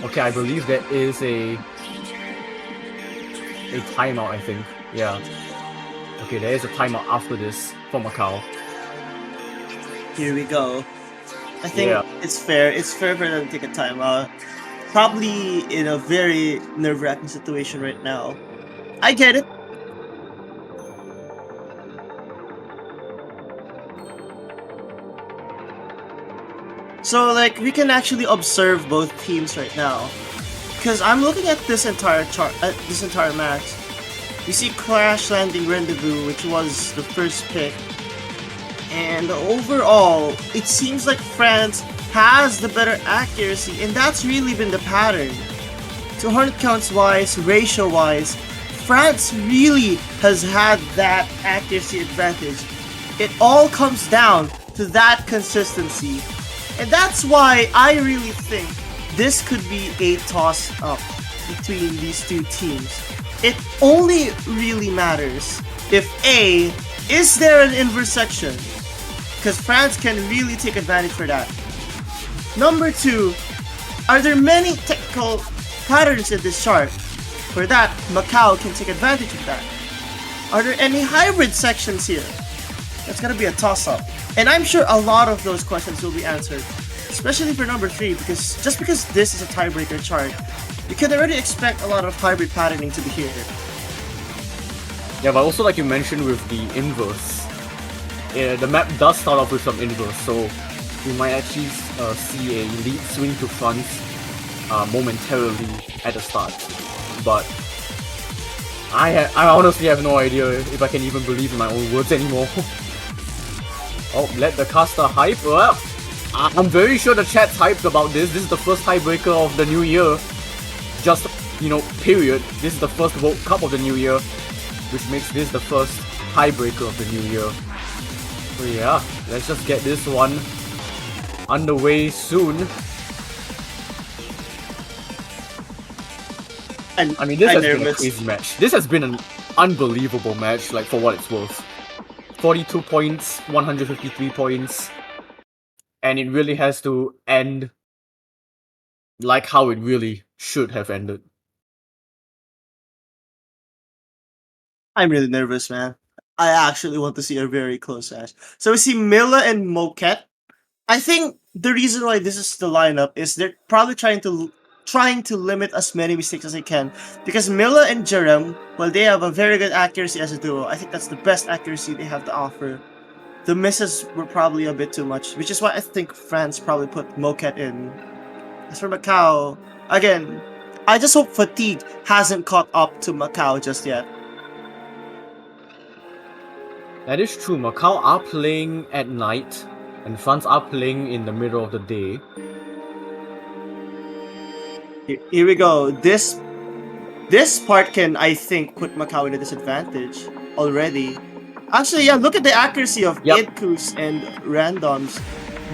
Okay, I believe there is a timeout, I think. Yeah. Okay, there is a timeout after this for Macau. Here we go. I think Yeah. it's fair. It's fair for them to take a timeout. Probably in a very nerve-wracking situation right now. I get it. So like we can actually observe both teams right now, because I'm looking at this entire chart, this entire match. We see Crash Landing Rendezvous, which was the first pick, and overall, it seems like France has the better accuracy, and that's really been the pattern. 200 counts wise, ratio wise, France really has had that accuracy advantage. It all comes down to that consistency. And that's why I really think this could be a toss-up between these two teams. It only really matters if A, is there an inverse section? Because France can really take advantage for that. Number 2, are there many technical patterns in this chart? For that, Macau can take advantage of that. Are there any hybrid sections here? That's gonna be a toss-up. And I'm sure a lot of those questions will be answered, especially for number 3, because just because this is a tiebreaker chart, you can already expect a lot of hybrid patterning to be here. Yeah, but also like you mentioned with the inverse, the map does start off with some inverse, so we might actually see a lead swing to France momentarily at the start. But I honestly have no idea if I can even believe in my own words anymore. Oh, let the caster hype. Well, I'm very sure the chat's hyped about this. This is the first tiebreaker of the new year. Just, period. This is the first World Cup of the new year, which makes this the first tiebreaker of the new year. So yeah, let's just get this one underway soon. And I mean, this has been a nervous. crazy match. This has been an unbelievable match, like, for what it's worth. 42 points, 153 points, and it really has to end like how it really should have ended. I'm really nervous, man. I actually want to see a very close match. So we see Milla and Moquette. I think the reason why this is the lineup is they're probably trying to limit as many mistakes as they can, because Milla and Jerem, while they have a very good accuracy as a duo, I think that's the best accuracy they have to offer. The misses were probably a bit too much, which is why I think France probably put Moquette in. As for Macau, again, I just hope fatigue hasn't caught up to Macau just yet. That is true. Macau are playing at night, and France are playing in the middle of the day. Here we go. This part can, I think, put Macau in a disadvantage already. Actually, yeah, look at the accuracy of Yep. Idkus and randoms.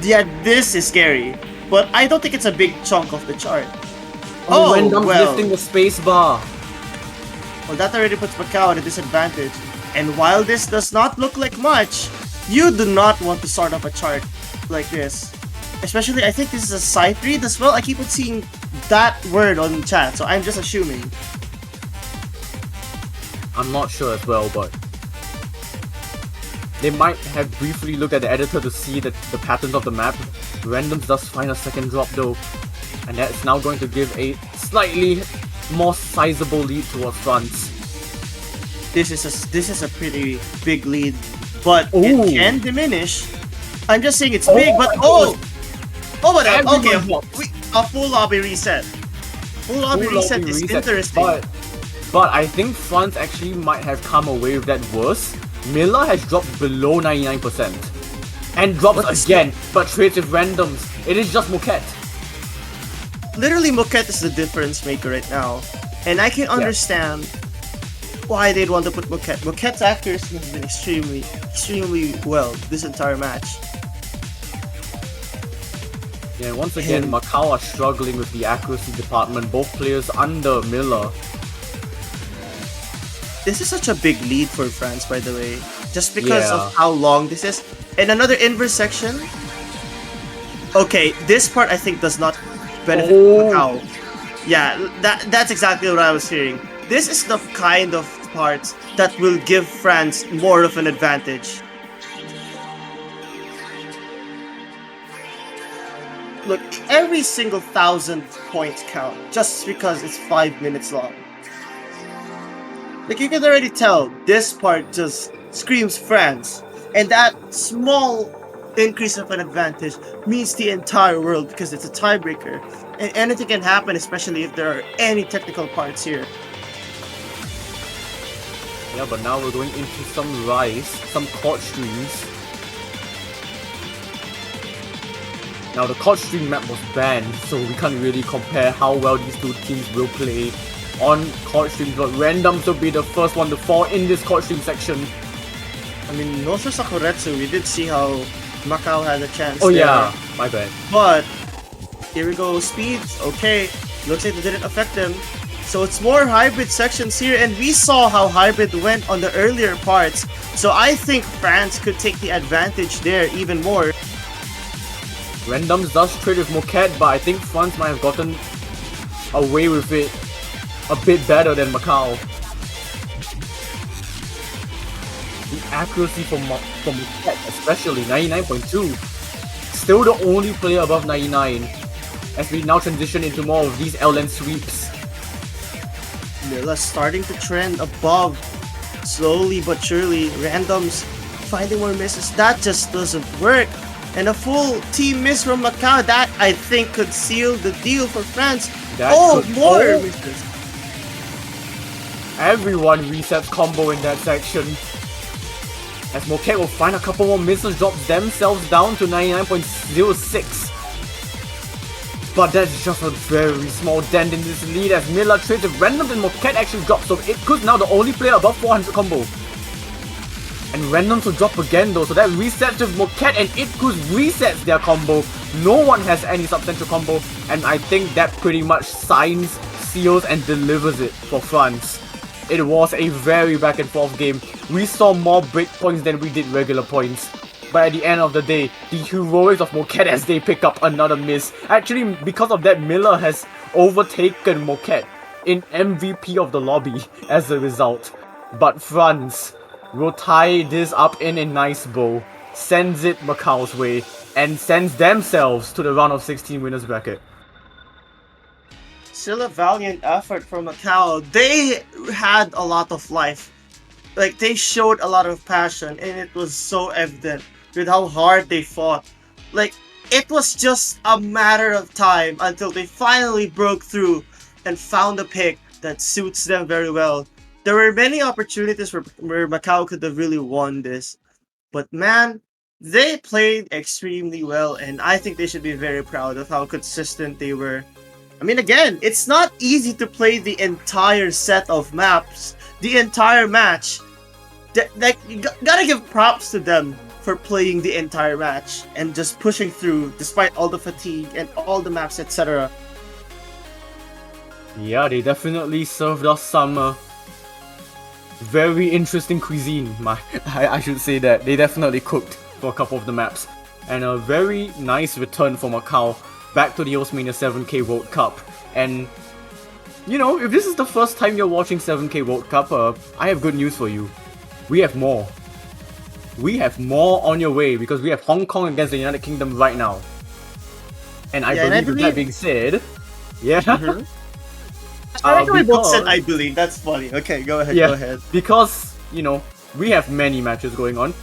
Yeah, this is scary. But I don't think it's a big chunk of the chart. Oh, Random's well. lifting the spacebar. Well, that already puts Macau at a disadvantage. And while this does not look like much, you do not want to start off a chart like this. Especially, I think this is a sight read as well. I keep on seeing that word on chat, so I'm just assuming. I'm not sure as well, but they might have briefly looked at the editor to see the patterns of the map. Randoms does find a second drop though, and that's now going to give a slightly more sizable lead towards France. this is a pretty big lead, but Ooh. it can diminish. I'm just saying it's big, but but okay, a full lobby reset. Full lobby reset is interesting. But I think France actually might have come away with that worse. Miller has dropped below 99%. And drops again, but trades with randoms. It is just Moquette. Literally, Moquette is the difference maker right now. And I can understand why they'd want to put Moquette. Moquette's accuracy has been extremely well this entire match. Yeah, once again, Macau are struggling with the accuracy department, both players under Miller. This is such a big lead for France, by the way. Just because of how long this is. And another inverse section. Okay, this part I think does not benefit Macau. Yeah, that's exactly what I was hearing. This is the kind of part that will give France more of an advantage. Look, every single 1,000 points count just because it's 5 minutes long. Like, you can already tell, this part just screams France. And that small increase of an advantage means the entire world because it's a tiebreaker. And anything can happen, especially if there are any technical parts here. Yeah, but now we're going into some rise, some court streams. Now the court stream map was banned, so we can't really compare how well these two teams will play on court streams, but randoms will be the first one to fall in this court stream section. I mean, no for Sakuretsu, we did see how Macau had a chance Oh there. yeah, my bad. But, here we go, speeds, okay, looks like it didn't affect them. So it's more hybrid sections here, and we saw how hybrid went on the earlier parts. So I think France could take the advantage there even more. Randoms does trade with Moquette, but I think France might have gotten away with it a bit better than Macau. The accuracy from Moquette, especially 99.2, still the only player above 99, as we now transition into more of these LN sweeps. Miller starting to trend above, slowly but surely. Randoms finding more misses, that just doesn't work. And a full team miss from Macau, that I think could seal the deal for France. More misses. Everyone resets combo in that section. As Moquette will find a couple more misses, drops themselves down to 99.06. But that's just a very small dent in this lead as Miller trades with randoms and Moquette actually drops, so Itku's now the only player above 400 combo. And randoms will drop again though, so that resets with Moquette and Itku's resets their combo. No one has any substantial combo, and I think that pretty much signs, seals, and delivers it for France. It was a very back and forth game. We saw more breakpoints than we did regular points. But at the end of the day, the heroics of Moquette as they pick up another miss. Actually, because of that, Miller has overtaken Moquette in MVP of the lobby as a result. But France will tie this up in a nice bow, sends it Macau's way, and sends themselves to the round of 16 winners bracket. Still a valiant effort from Macau. They had a lot of life. Like, they showed a lot of passion, and it was so evident with how hard they fought. Like, it was just a matter of time until they finally broke through and found a pick that suits them very well. There were many opportunities where Macau could have really won this. But man, they played extremely well, and I think they should be very proud of how consistent they were. I mean, again, it's not easy to play the entire set of maps, the entire match. Like, you gotta give props to them for playing the entire match and just pushing through despite all the fatigue and all the maps, etc. Yeah, they definitely served us some very interesting cuisine. I should say that. They definitely cooked for a couple of the maps. And a very nice return for Macau back to the Osmania 7K World Cup. And, you know, if this is the first time you're watching 7K World Cup, I have good news for you. We have more. We have more on your way because we have Hong Kong against the United Kingdom right now. And I believe with that being said, yeah. I like how we both said because- I believe. That's funny. Okay, go ahead. Yeah, Go ahead. because, you know, we have many matches going on.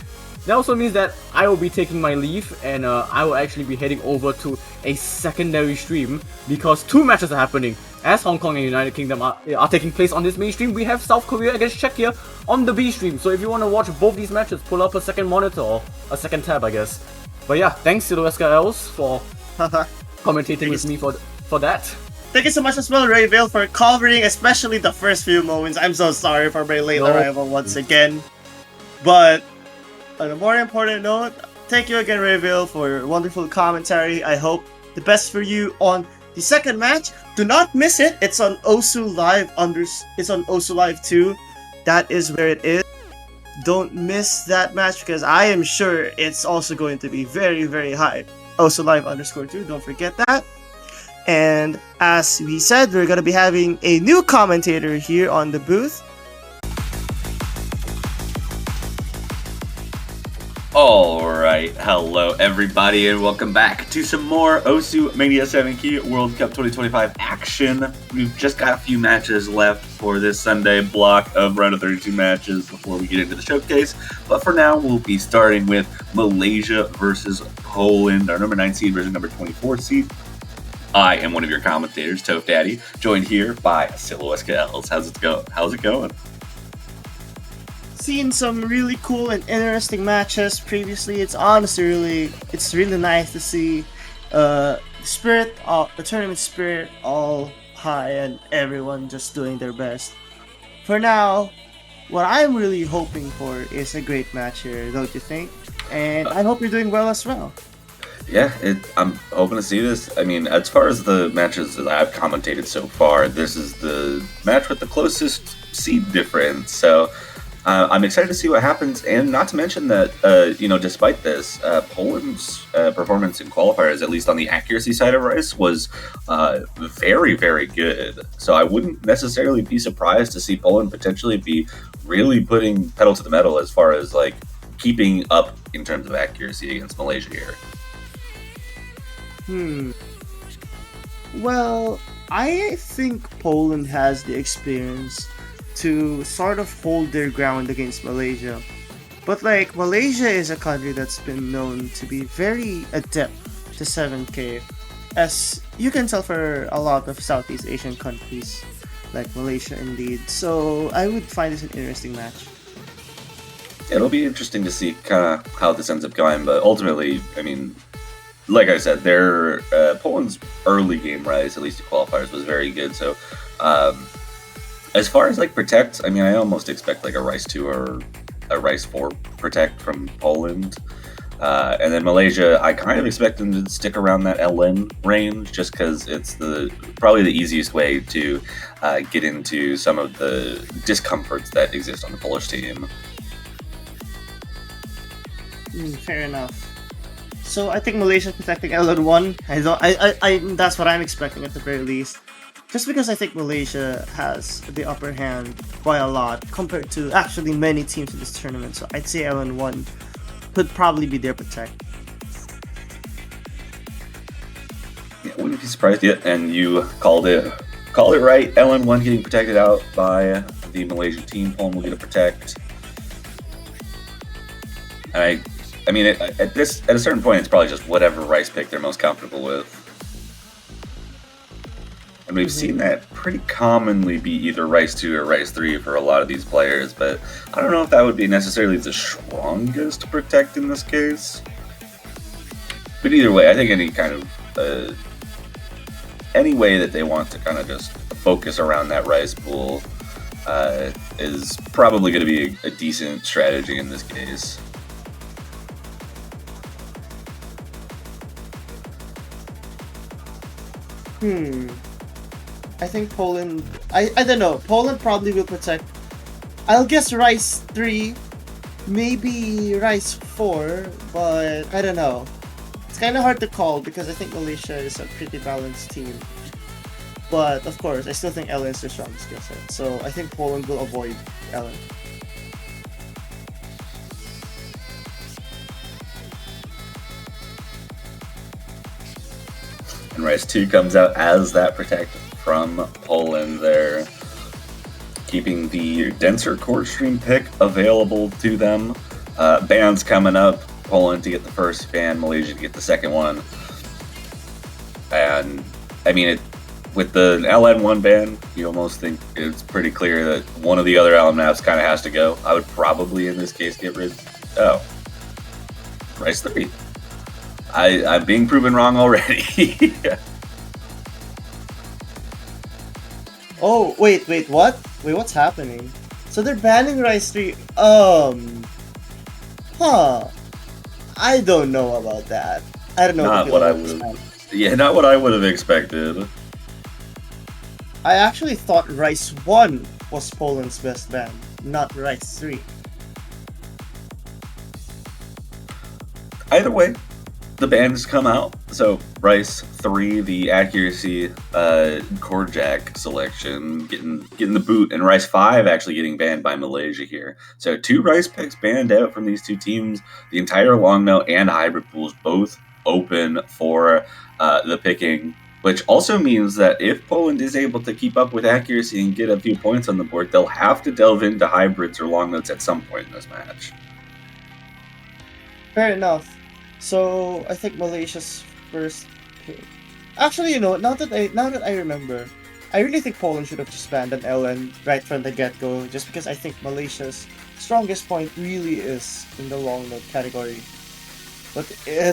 That also means that I will be taking my leave and I will actually be heading over to a secondary stream because 2 matches are happening. As Hong Kong and United Kingdom are taking place on this main stream, we have South Korea against Czechia on the B stream. So if you want to watch both these matches, pull up a second monitor or a second tab, I guess. But yeah, thanks to the Els for commentating with me for that. Thank you so much as well, Rayville, for covering especially the first few moments. I'm so sorry for my late arrival once again. But on a more important note, thank you again, Rayville, for your wonderful commentary. I hope the best for you on the second match. Do not miss it. It's on Osu Live it's on Osu Live 2. That is where it is. Don't miss that match because I am sure it's also going to be very, very high. Osu Live _2. Don't forget that. And as we said, we're going to be having a new commentator here on the booth. Alright, hello everybody and welcome back to some more Osu Mania 7K World Cup 2025 action. We've just got a few matches left for this Sunday block of round of 32 matches before we get into the showcase. But for now, we'll be starting with Malaysia versus Poland, our number 9 seed versus number 24 seed. I am one of your commentators, Toph Daddy, joined here by Silhouette Els. How's it going? Seen some really cool and interesting matches previously. It's honestly really nice to see the tournament spirit all high and everyone just doing their best. For now, what I'm really hoping for is a great match here, don't you think? And I hope you're doing well as well. Yeah, I'm hoping to see this. I mean, as far as the matches that I've commentated so far, this is the match with the closest seed difference. So I'm excited to see what happens, and not to mention that, despite this, Poland's performance in qualifiers, at least on the accuracy side of Rice, was very, very good. So I wouldn't necessarily be surprised to see Poland potentially be really putting pedal to the metal as far as, like, keeping up in terms of accuracy against Malaysia here. Well, I think Poland has the experience to sort of hold their ground against Malaysia. But like, Malaysia is a country that's been known to be very adept to 7K, as you can tell for a lot of Southeast Asian countries, like Malaysia indeed. So I would find this an interesting match. It'll be interesting to see kind of how this ends up going, but ultimately, I mean, like I said, Poland's early game Rice, at least in qualifiers, was very good. So as far as like protect, I mean, I almost expect like a Rice 2 or a Rice 4 protect from Poland. And then Malaysia, I kind of expect them to stick around that LN range just because it's probably the easiest way to get into some of the discomforts that exist on the Polish team. Fair enough. So I think Malaysia protecting LN1. I that's what I'm expecting at the very least. Just because I think Malaysia has the upper hand by a lot compared to actually many teams in this tournament. So I'd say LN1 could probably be their protect. Yeah, wouldn't be surprised yet. And you called it right. LN1 getting protected out by the Malaysian team. Poland will get a protect. And I mean, at a certain point, it's probably just whatever Rice pick they're most comfortable with. And we've seen that pretty commonly be either Rice 2 or Rice 3 for a lot of these players, but I don't know if that would be necessarily the strongest protect in this case. But either way, I think any way that they want to kind of just focus around that Rice pool is probably going to be a decent strategy in this case. I think Poland... I don't know. Poland probably will protect... I'll guess Rice 3, maybe Rice 4, but I don't know. It's kind of hard to call because I think Malaysia is a pretty balanced team. But of course, I still think LN is the strongest skill set. So I think Poland will avoid LN. And Rice 2 comes out as that protect from Poland there, keeping the denser core stream pick available to them. Bans coming up, Poland to get the first ban, Malaysia to get the second one. And I mean, with the LN1 ban, you almost think it's pretty clear that one of the other LN maps kind of has to go. I would probably, in this case, get rid. Oh, Rice 3. I'm being proven wrong already. Oh, wait, what? Wait, what's happening? So they're banning Rice 3. I don't know about that. I don't know. Not what I would have. Yeah, not what I would have expected. I actually thought Rice 1 was Poland's best ban, not Rice 3. Either way, the bans come out. So Rice 3, the accuracy core jack selection, getting the boot, and Rice 5 actually getting banned by Malaysia here. So 2 Rice picks banned out from these two teams. The entire long note and hybrid pools both open for the picking, which also means that if Poland is able to keep up with accuracy and get a few points on the board, they'll have to delve into hybrids or long notes at some point in this match. Fair enough. So I think Malaysia's first pick. Actually, you know, now that I remember, I really think Poland should have just banned an LN right from the get-go, just because I think Malaysia's strongest point really is in the long note category. But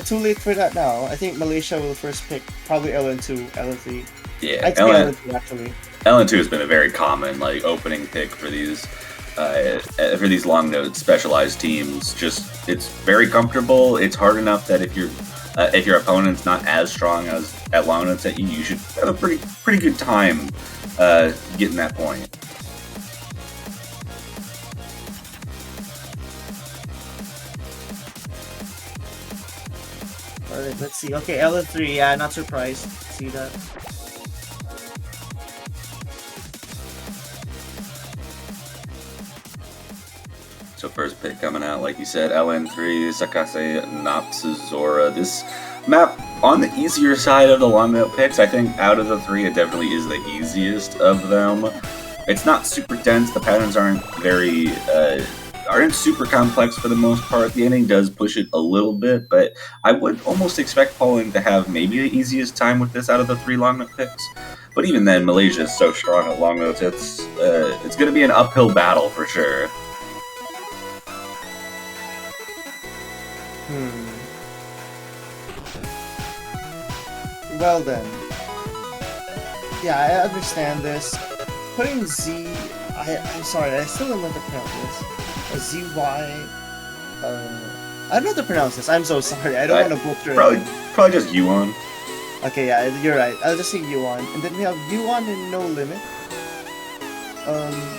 too late for that now. I think Malaysia will first pick probably LN2, LN3. Yeah, I'd say LN2 actually. LN2 has been a very common opening pick for these long note specialized teams. Just it's very comfortable. It's hard enough that if your opponent's not as strong as at long notes at you should have a pretty good time getting that point. Alright, let's see. Okay, LN3, yeah, not surprised. See that. So first pick coming out, like you said, LN3, Sakase Napsuzora. This map on the easier side of the long note picks. I think out of the 3, it definitely is the easiest of them. It's not super dense. The patterns aren't super complex for the most part. The ending does push it a little bit, but I would almost expect Poland to have maybe the easiest time with this out of the 3 long note picks. But even then, Malaysia is so strong at long notes. It's going to be an uphill battle for sure. Well then. Yeah, I understand this. Putting Z... I'm sorry, I still don't know how to pronounce this. ZY... I don't know how to pronounce this. I'm so sorry. I don't want to butcher it. Probably just Yuan. Okay, yeah, you're right. I'll just say Yuan. And then we have Yuan and No Limit.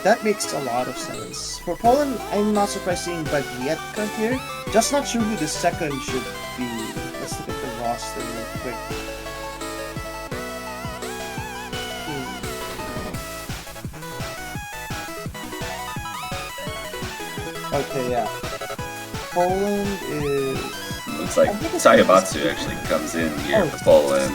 That makes a lot of sense. For Poland, I'm not surprised seeing Bagietka here. Just not sure who the second should be. Let's look at the roster real quick. Okay, yeah. Poland is... Looks like Sayabatsu actually comes in here for Poland.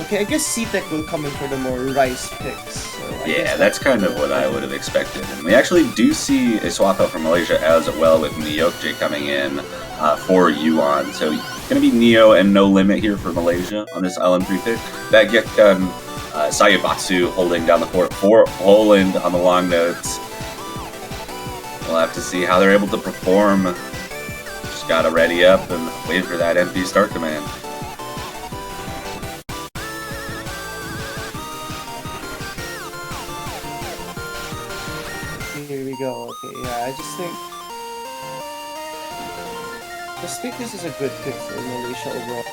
Okay, I guess C-Tech will come in for the more Rice picks. So yeah, that's kind of what I would have expected. And we actually do see a swap out from Malaysia as well, with Nyokje coming in for Yuan. So going to be Neo and No Limit here for Malaysia on this LM3 pick. That get Sayabatsu holding down the fort for Poland on the long notes. We'll have to see how they're able to perform. Just gotta ready up and wait for that MP start command. Here we go. Okay, yeah, I just think this is a good pick for Malaysia overall.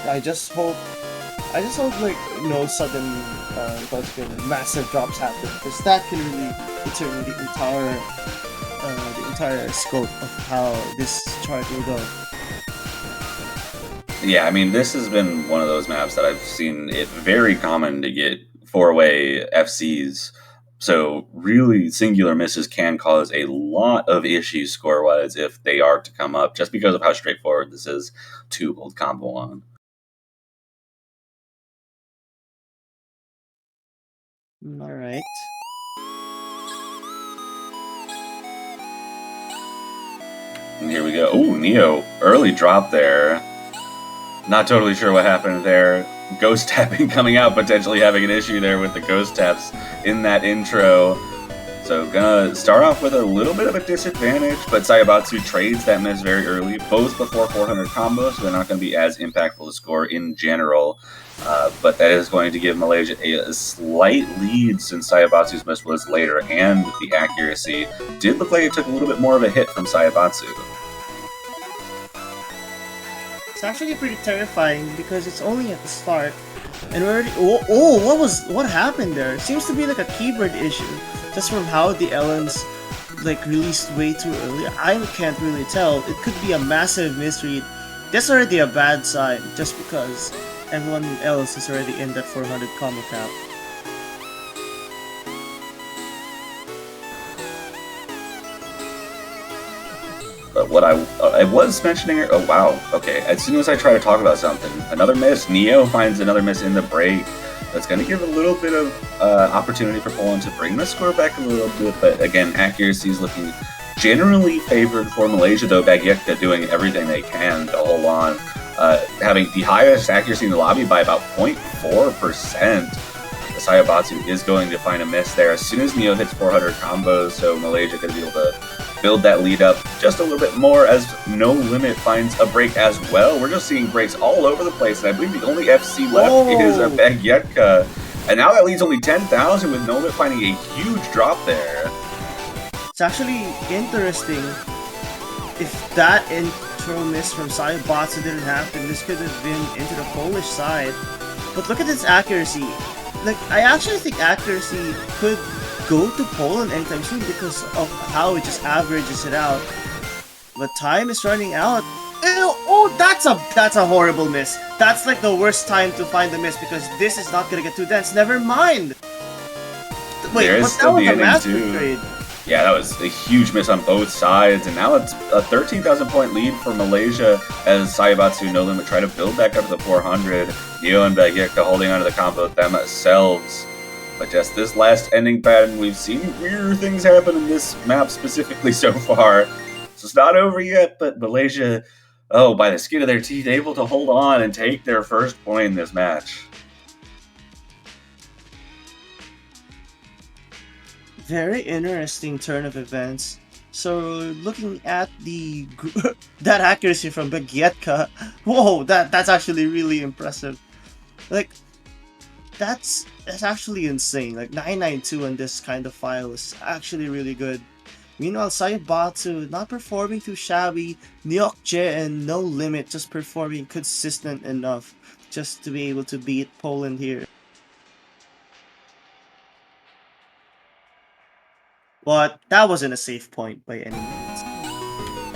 I just hope like no sudden massive drops happen, because that can really determine the entire scope of how this chart will go. Yeah, I mean, this has been one of those maps that I've seen it very common to get 4-way FCs. So really, singular misses can cause a lot of issues score-wise if they are to come up, just because of how straightforward this is to hold combo on. All right. And here we go. Oh, Neo, early drop there. Not totally sure what happened there. Ghost tapping coming out, potentially having an issue there with the ghost taps in that intro. So gonna start off with a little bit of a disadvantage, but Sayabatsu trades that miss very early, both before 400 combos, so they're not going to be as impactful to score in general. But that is going to give Malaysia a slight lead since Sayabatsu's miss was later, and the accuracy did look like it took a little bit more of a hit from Sayabatsu. It's actually pretty terrifying because it's only at the start, and we're already. What happened there? It seems to be like a keyboard issue, just from how the Ellens like released way too early. I can't really tell. It could be a massive misread. That's already a bad sign, just because everyone else is already in that 400 combo count. But what I was mentioning, oh wow, okay, as soon as I try to talk about something, another miss, Neo finds another miss in the break. That's going to give a little bit of opportunity for Poland to bring the score back a little bit, but again, accuracy is looking generally favored for Malaysia, though Bagieka doing everything they can to hold on, having the highest accuracy in the lobby by about 0.4%. Sayabatsu is going to find a miss there as soon as Neo hits 400 combos, so Malaysia going to be able to build that lead up just a little bit more as No Limit finds a break as well. We're just seeing breaks all over the place, and I believe the only FC left is a Bagieka. And now that leads only 10,000 with No Limit finding a huge drop there. It's actually interesting. If that intro miss from Sayabatsu didn't happen, this could have been into the Polish side. But look at its accuracy. Like, I actually think accuracy could go to Poland anytime soon because of how it just averages it out. But time is running out. Ew, oh, that's a horrible miss. That's like the worst time to find the miss because this is not gonna get too dense. Never mind. Wait, but that was a massive trade. Yeah, that was a huge miss on both sides, and now it's a 13,000 point lead for Malaysia as Sayabatsu No Limit try to build back up to the 400. Neo and Bagieka holding onto the combo themselves. But just this last ending pattern, we've seen weird things happen in this map specifically so far. So it's not over yet, but Malaysia, by the skin of their teeth, able to hold on and take their first point in this match. Very interesting turn of events. So looking at the that accuracy from Bagieka, whoa, that's actually really impressive. Like, that's actually insane. Like 992 on this kind of file is actually really good. Meanwhile, Sayabatsu not performing too shabby. Nyokje and No Limit just performing consistent enough just to be able to beat Poland here. But that wasn't a safe point by any means.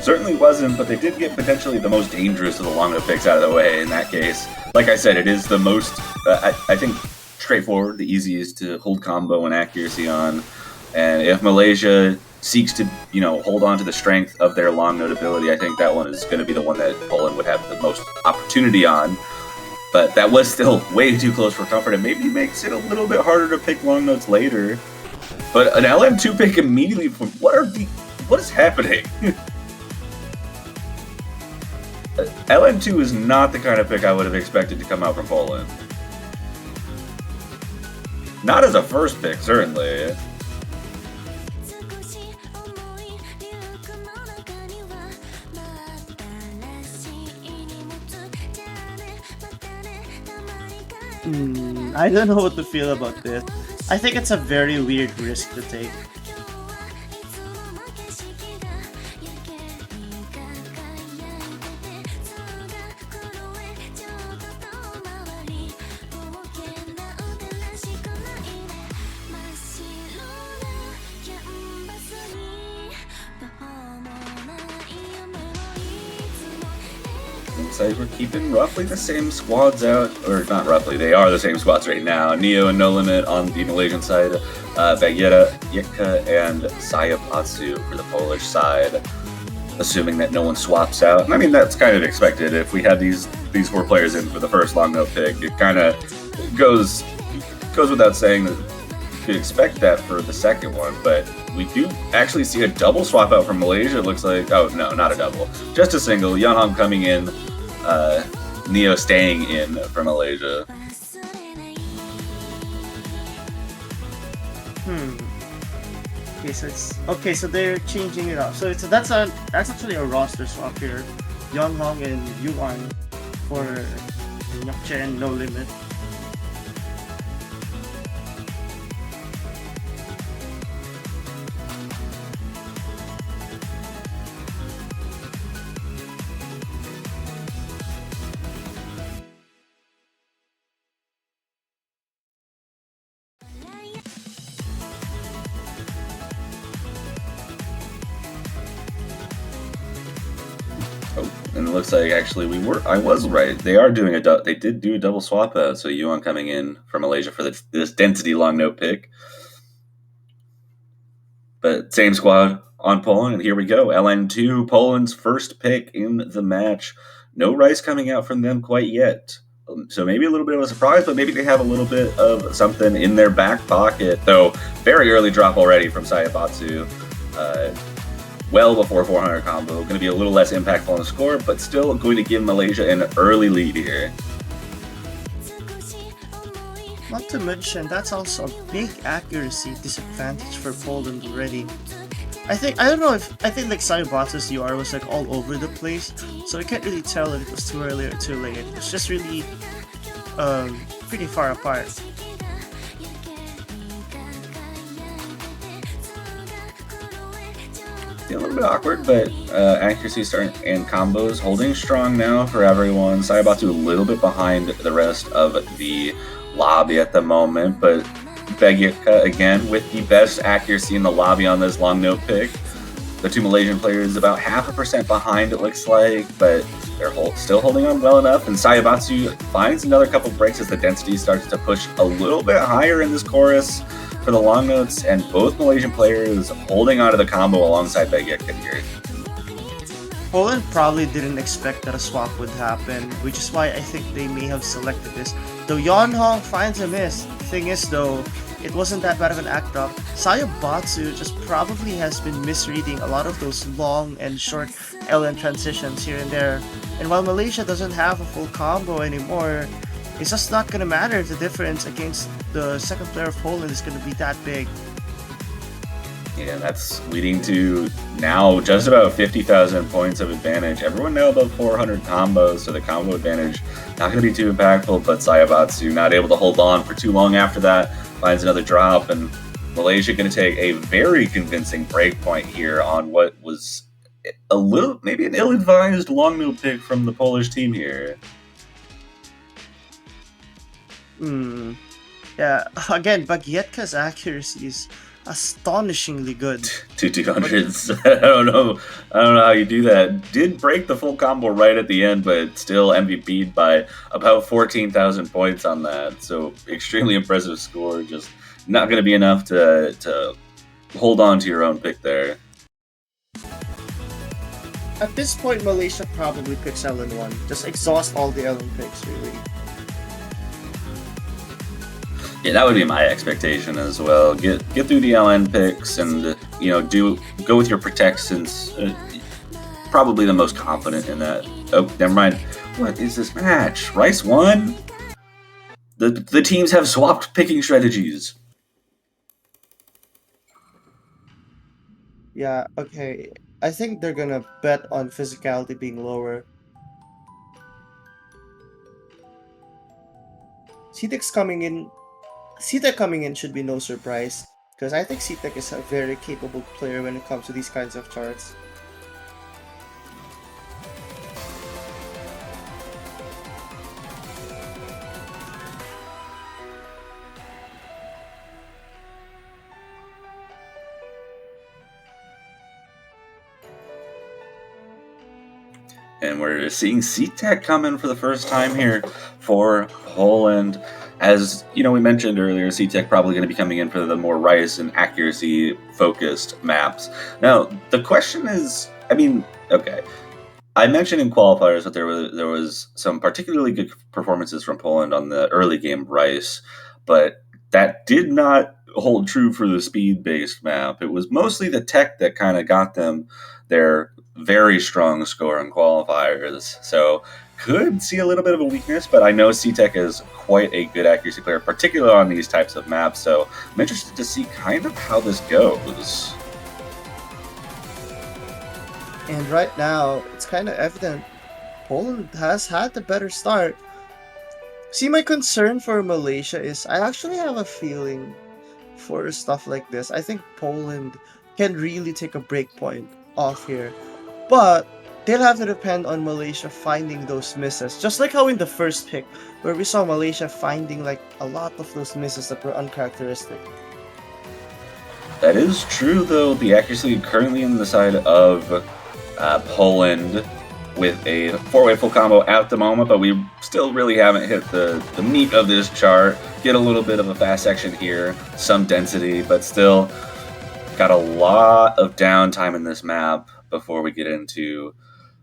Certainly wasn't, but they did get potentially the most dangerous of the long-up picks out of the way in that case. Like I said, it is the most, I think, straightforward, the easiest to hold combo and accuracy on. And if Malaysia seeks to, hold on to the strength of their long note ability, I think that one is going to be the one that Poland would have the most opportunity on. But that was still way too close for comfort, and maybe makes it a little bit harder to pick long notes later. But an LM2 pick immediately from what is happening? LM2 is not the kind of pick I would have expected to come out from Poland. Not as a first pick, certainly. I don't know what to feel about this. I think it's a very weird risk to take. We're keeping roughly the same squads out, or not roughly, they are the same squads right now. Neo and No Limit on the Malaysian side, Bagieka and Sayabatsu for the Polish side, assuming that no one swaps out. I mean, that's kind of expected. If we had these four players in for the first long note pick, it kind of goes without saying that you'd expect that for the second one, but we do actually see a double swap out from Malaysia. It looks like, oh no, not a double, just a single. Yeonhong coming in, Neo staying in for Malaysia. Okay, so they're changing it up. So that's actually a roster swap here. Yeonhong and Yuan for Nyokche and No Limit. And it looks like actually I was right. They are doing they did do a double swap out. So Yuan coming in from Malaysia for this density long note pick. But same squad on Poland, and here we go. LN2, Poland's first pick in the match. No Rice coming out from them quite yet. So maybe a little bit of a surprise, but maybe they have a little bit of something in their back pocket. Though, very early drop already from Sayabatsu. Well before 400 combo. Going to be a little less impactful on the score, but still going to give Malaysia an early lead here. Not to mention, that's also a big accuracy disadvantage for Poland already. I think like Sayabatsu's UR was like all over the place, so I can't really tell if it was too early or too late. It's just really pretty far apart. A little bit awkward, but accuracy starting and combos holding strong now for everyone. Sayabatsu a little bit behind the rest of the lobby at the moment, but Begika again with the best accuracy in the lobby on this long note pick. The two Malaysian players about 0.5% behind, it looks like, but they're still holding on well enough. And Sayabatsu finds another couple breaks as the density starts to push a little bit higher in this chorus for the long notes, and both Malaysian players holding onto the combo alongside Begika here. Poland probably didn't expect that a swap would happen, which is why I think they may have selected this. Though Yeonhong finds a miss. Thing is though, it wasn't that bad of an act up. Sayabatsu just probably has been misreading a lot of those long and short LN transitions here and there. And while Malaysia doesn't have a full combo anymore, it's just not gonna matter if the difference against the second player of Poland is gonna be that big. Yeah, that's leading to now just about 50,000 points of advantage. Everyone now above 400 combos, so the combo advantage not going to be too impactful, but Sayabatsu not able to hold on for too long after that, finds another drop, and Malaysia going to take a very convincing break point here on what was a little, maybe an ill-advised long note pick from the Polish team here. Yeah, again, Bagietka's accuracy is astonishingly good. 200s. I don't know how you do that. Did break the full combo right at the end, but still MVP'd by about 14,000 points on that. So extremely impressive score. Just not going to be enough to hold on to your own pick there. At this point, Malaysia probably picks LN1. Just exhaust all the LN picks, really. Yeah, that would be my expectation as well. Get through the LN picks and go with your protect, since probably the most confident in that. Oh, never mind. What is this match? Rice won? The teams have swapped picking strategies. Yeah, okay. I think they're gonna bet on physicality being lower. CTEC coming in should be no surprise, because I think CTEC is a very capable player when it comes to these kinds of charts. And we're seeing CTEC come in for the first time here for Poland. As we mentioned earlier, CTEC probably going to be coming in for the more Rice and accuracy-focused maps. Now, the question is, okay, I mentioned in qualifiers that there was some particularly good performances from Poland on the early game Rice, but that did not hold true for the speed-based map. It was mostly the tech that kind of got them their very strong score in qualifiers. So could see a little bit of a weakness, but I know CTech is quite a good accuracy player, particularly on these types of maps. So I'm interested to see kind of how this goes. And right now, it's kind of evident Poland has had the better start. See, my concern for Malaysia is I actually have a feeling for stuff like this. I think Poland can really take a break point off here. But they'll have to depend on Malaysia finding those misses. Just like how in the first pick, where we saw Malaysia finding like a lot of those misses that were uncharacteristic. That is true, though. The accuracy currently on the side of Poland with a 4-way full combo at the moment, but we still really haven't hit the meat of this chart. Get a little bit of a fast section here, some density, but still got a lot of downtime in this map before we get into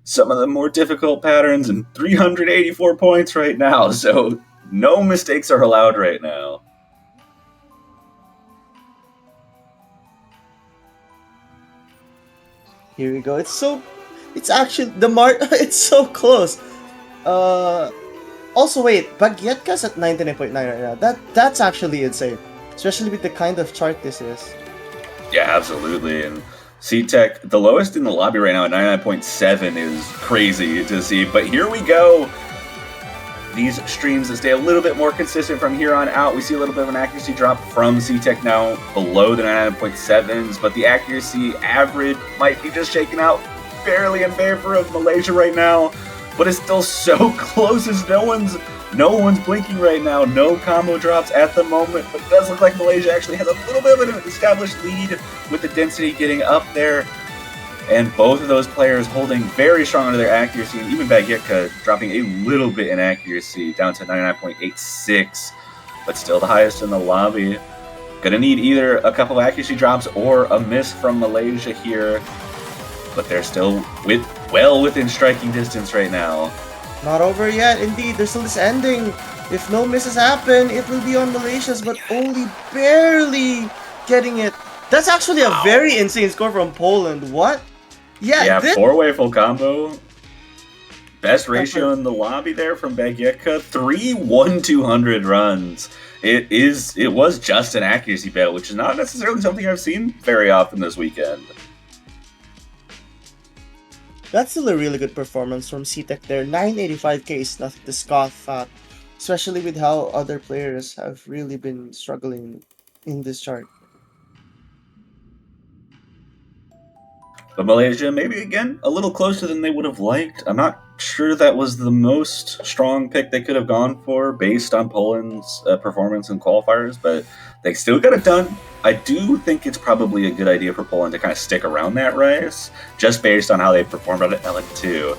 some of the more difficult patterns, and 384 points right now, so no mistakes are allowed right now. Here we go. It's actually it's so close. Also wait, Bagietka's at 99.9 right now. That's actually insane, especially with the kind of chart this is. Yeah, absolutely. And CTech, the lowest in the lobby right now at 99.7 is crazy to see. But here we go. These streams that stay a little bit more consistent from here on out. We see a little bit of an accuracy drop from CTech now below the 99.7s, but the accuracy average might be just shaking out barely in favor of Malaysia right now. But it's still so close as no one's blinking right now. No combo drops at the moment, but it does look like Malaysia actually has a little bit of an established lead with the density getting up there. And both of those players holding very strong under their accuracy, and even Bagietka dropping a little bit in accuracy down to 99.86, but still the highest in the lobby. Gonna need either a couple of accuracy drops or a miss from Malaysia here, but they're still well within striking distance right now. Not over yet, indeed. There's still this ending. If no misses happen, it will be on Malaysia's, but only barely getting it. That's actually a very insane score from Poland. What? Yeah, 4-way full combo. Best ratio in the lobby there from Bagietka. 3-1-200 runs. It was just an accuracy battle, which is not necessarily something I've seen very often this weekend. That's still a really good performance from CTech there. 985k is nothing to scoff at, especially with how other players have really been struggling in this chart. But Malaysia, maybe again, a little closer than they would have liked. I'm not sure that was the most strong pick they could have gone for based on Poland's performance in qualifiers, but they still got it done. I do think it's probably a good idea for Poland to kind of stick around that race, just based on how they performed at LN2.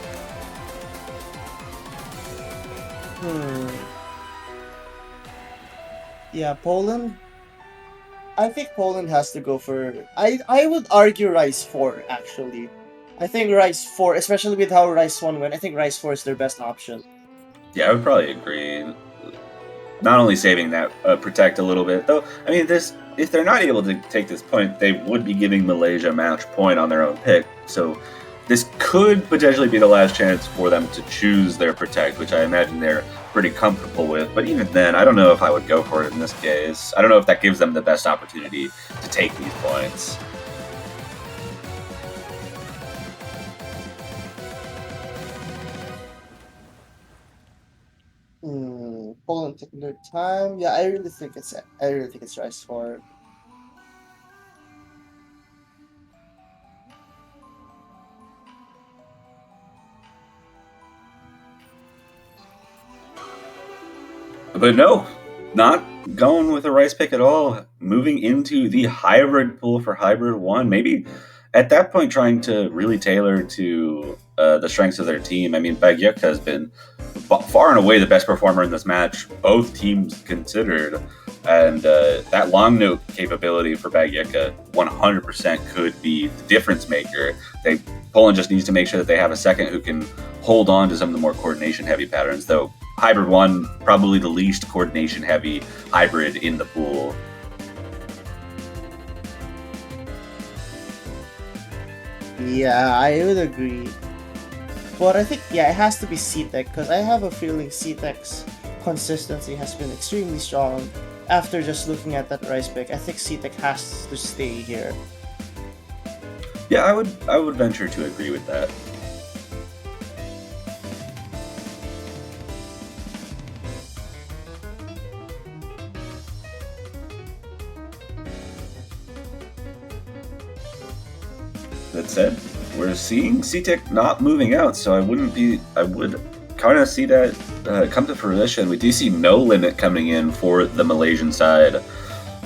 Yeah, Poland. I think Poland has to go for... I would argue Rise 4, actually. I think Rise 4, especially with how Rise 1 went, I think Rise 4 is their best option. Yeah, I would probably agree. Not only saving that Protect a little bit, though, I mean, if they're not able to take this point, they would be giving Malaysia a match point on their own pick. So this could potentially be the last chance for them to choose their Protect, which I imagine they're pretty comfortable with. But even then, I don't know if I would go for it in this case. I don't know if that gives them the best opportunity to take these points. Poland taking their time. Yeah, I really think it's Rise 4. But no, not going with a Rice pick at all. Moving into the hybrid pool for Hybrid 1. Maybe at that point trying to really tailor to the strengths of their team. I mean, Bagietka has been far and away the best performer in this match, both teams considered. And that long note capability for Bagietka 100% could be the difference maker. Poland just needs to make sure that they have a second who can hold on to some of the more coordination-heavy patterns, though Hybrid 1, probably the least coordination-heavy hybrid in the pool. Yeah, I would agree. But I think, yeah, it has to be C-Tech because I have a feeling C-Tech's consistency has been extremely strong. After just looking at that rice pick, I think C-Tech has to stay here. Yeah, I would venture to agree with that. That said, we're seeing C-Tech not moving out, so I would kind of see that come to fruition. We do see No Limit coming in for the Malaysian side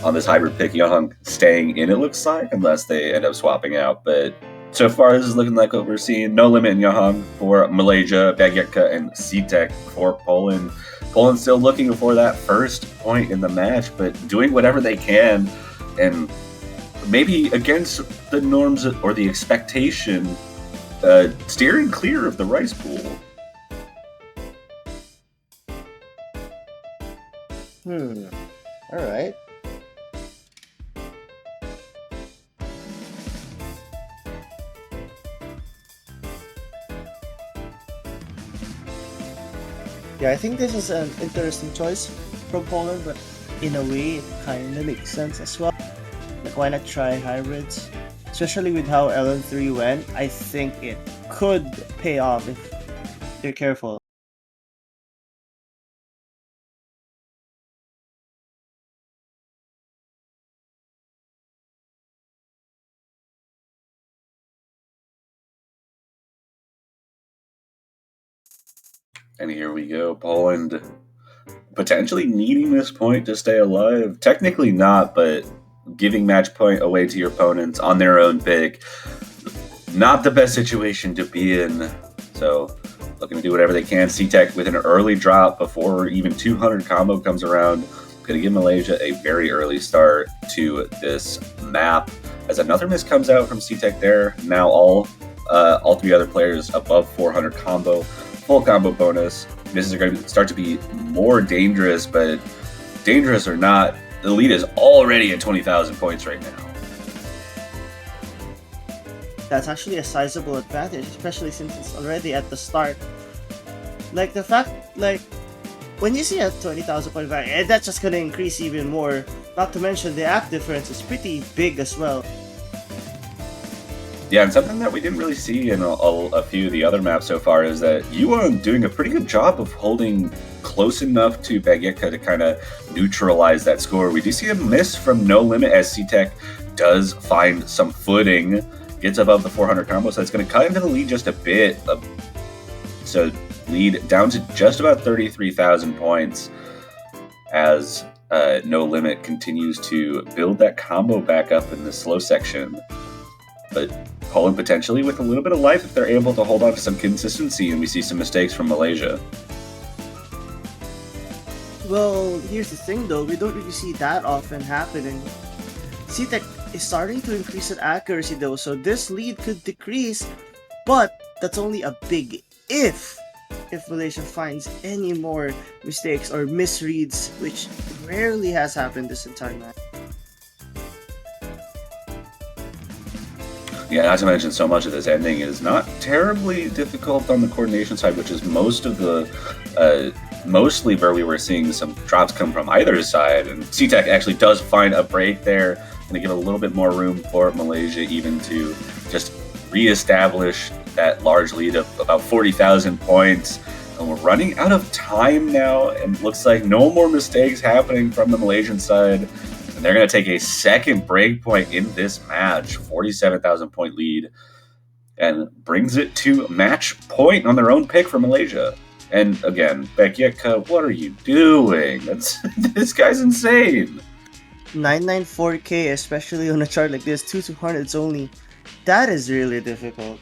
on this hybrid pick. Young staying in, it looks like, unless they end up swapping out. But so far, this is looking like what we're seeing. No Limit and Young for Malaysia, Bagyetka and C-Tech for Poland. Poland still looking for that first point in the match, but doing whatever they can, and maybe against the norms or the expectation, steering clear of the rice pool. Alright. Yeah, I think this is an interesting choice from Poland, but in a way, it kind of makes sense as well. Like, why not try hybrids? Especially with how LN3 went, I think it could pay off if they're careful. And here we go, Poland potentially needing this point to stay alive. Technically not, but giving match point away to your opponents on their own pick, not the best situation to be in. So looking to do whatever they can. C-Tech with an early drop before even 200 combo comes around. Going to give Malaysia a very early start to this map. As another miss comes out from C-Tech there. Now all three other players above 400 combo. Full combo bonus. Misses are going to start to be more dangerous, but dangerous or not, the lead is already at 20,000 points right now. That's actually a sizable advantage, especially since it's already at the start. Like, the fact, like, when you see a 20,000 point value, that's just gonna increase even more. Not to mention the act difference is pretty big as well. Yeah, and something that we didn't really see in a few of the other maps so far is that Yuan doing a pretty good job of holding close enough to Bagyetka to kind of neutralize that score. We do see a miss from No Limit as C-Tech does find some footing, gets above the 400 combo, so it's going to cut into the lead just a bit. So lead down to just about 33,000 points as No Limit continues to build that combo back up in the slow section. But Poland potentially with a little bit of life if they're able to hold on to some consistency, and we see some mistakes from Malaysia. Well, here's the thing though, we don't really see that often happening. C-Tech is starting to increase in accuracy though, so this lead could decrease, but that's only a big if Malaysia finds any more mistakes or misreads, which rarely has happened this entire match. Yeah, not to mention so much of this ending is not terribly difficult on the coordination side, which is most of the mostly where we were seeing some drops come from either side. And C-Tech actually does find a break there, and to give a little bit more room for Malaysia even to just reestablish that large lead of about 40,000 points. And we're running out of time now, and it looks like no more mistakes happening from the Malaysian side. And they're going to take a second break point in this match, 47,000 point lead, and brings it to match point on their own pick for Malaysia. And again, Bagyetka, what are you doing? This guy's insane. 994k, especially on a chart like this, 200s only. That is really difficult.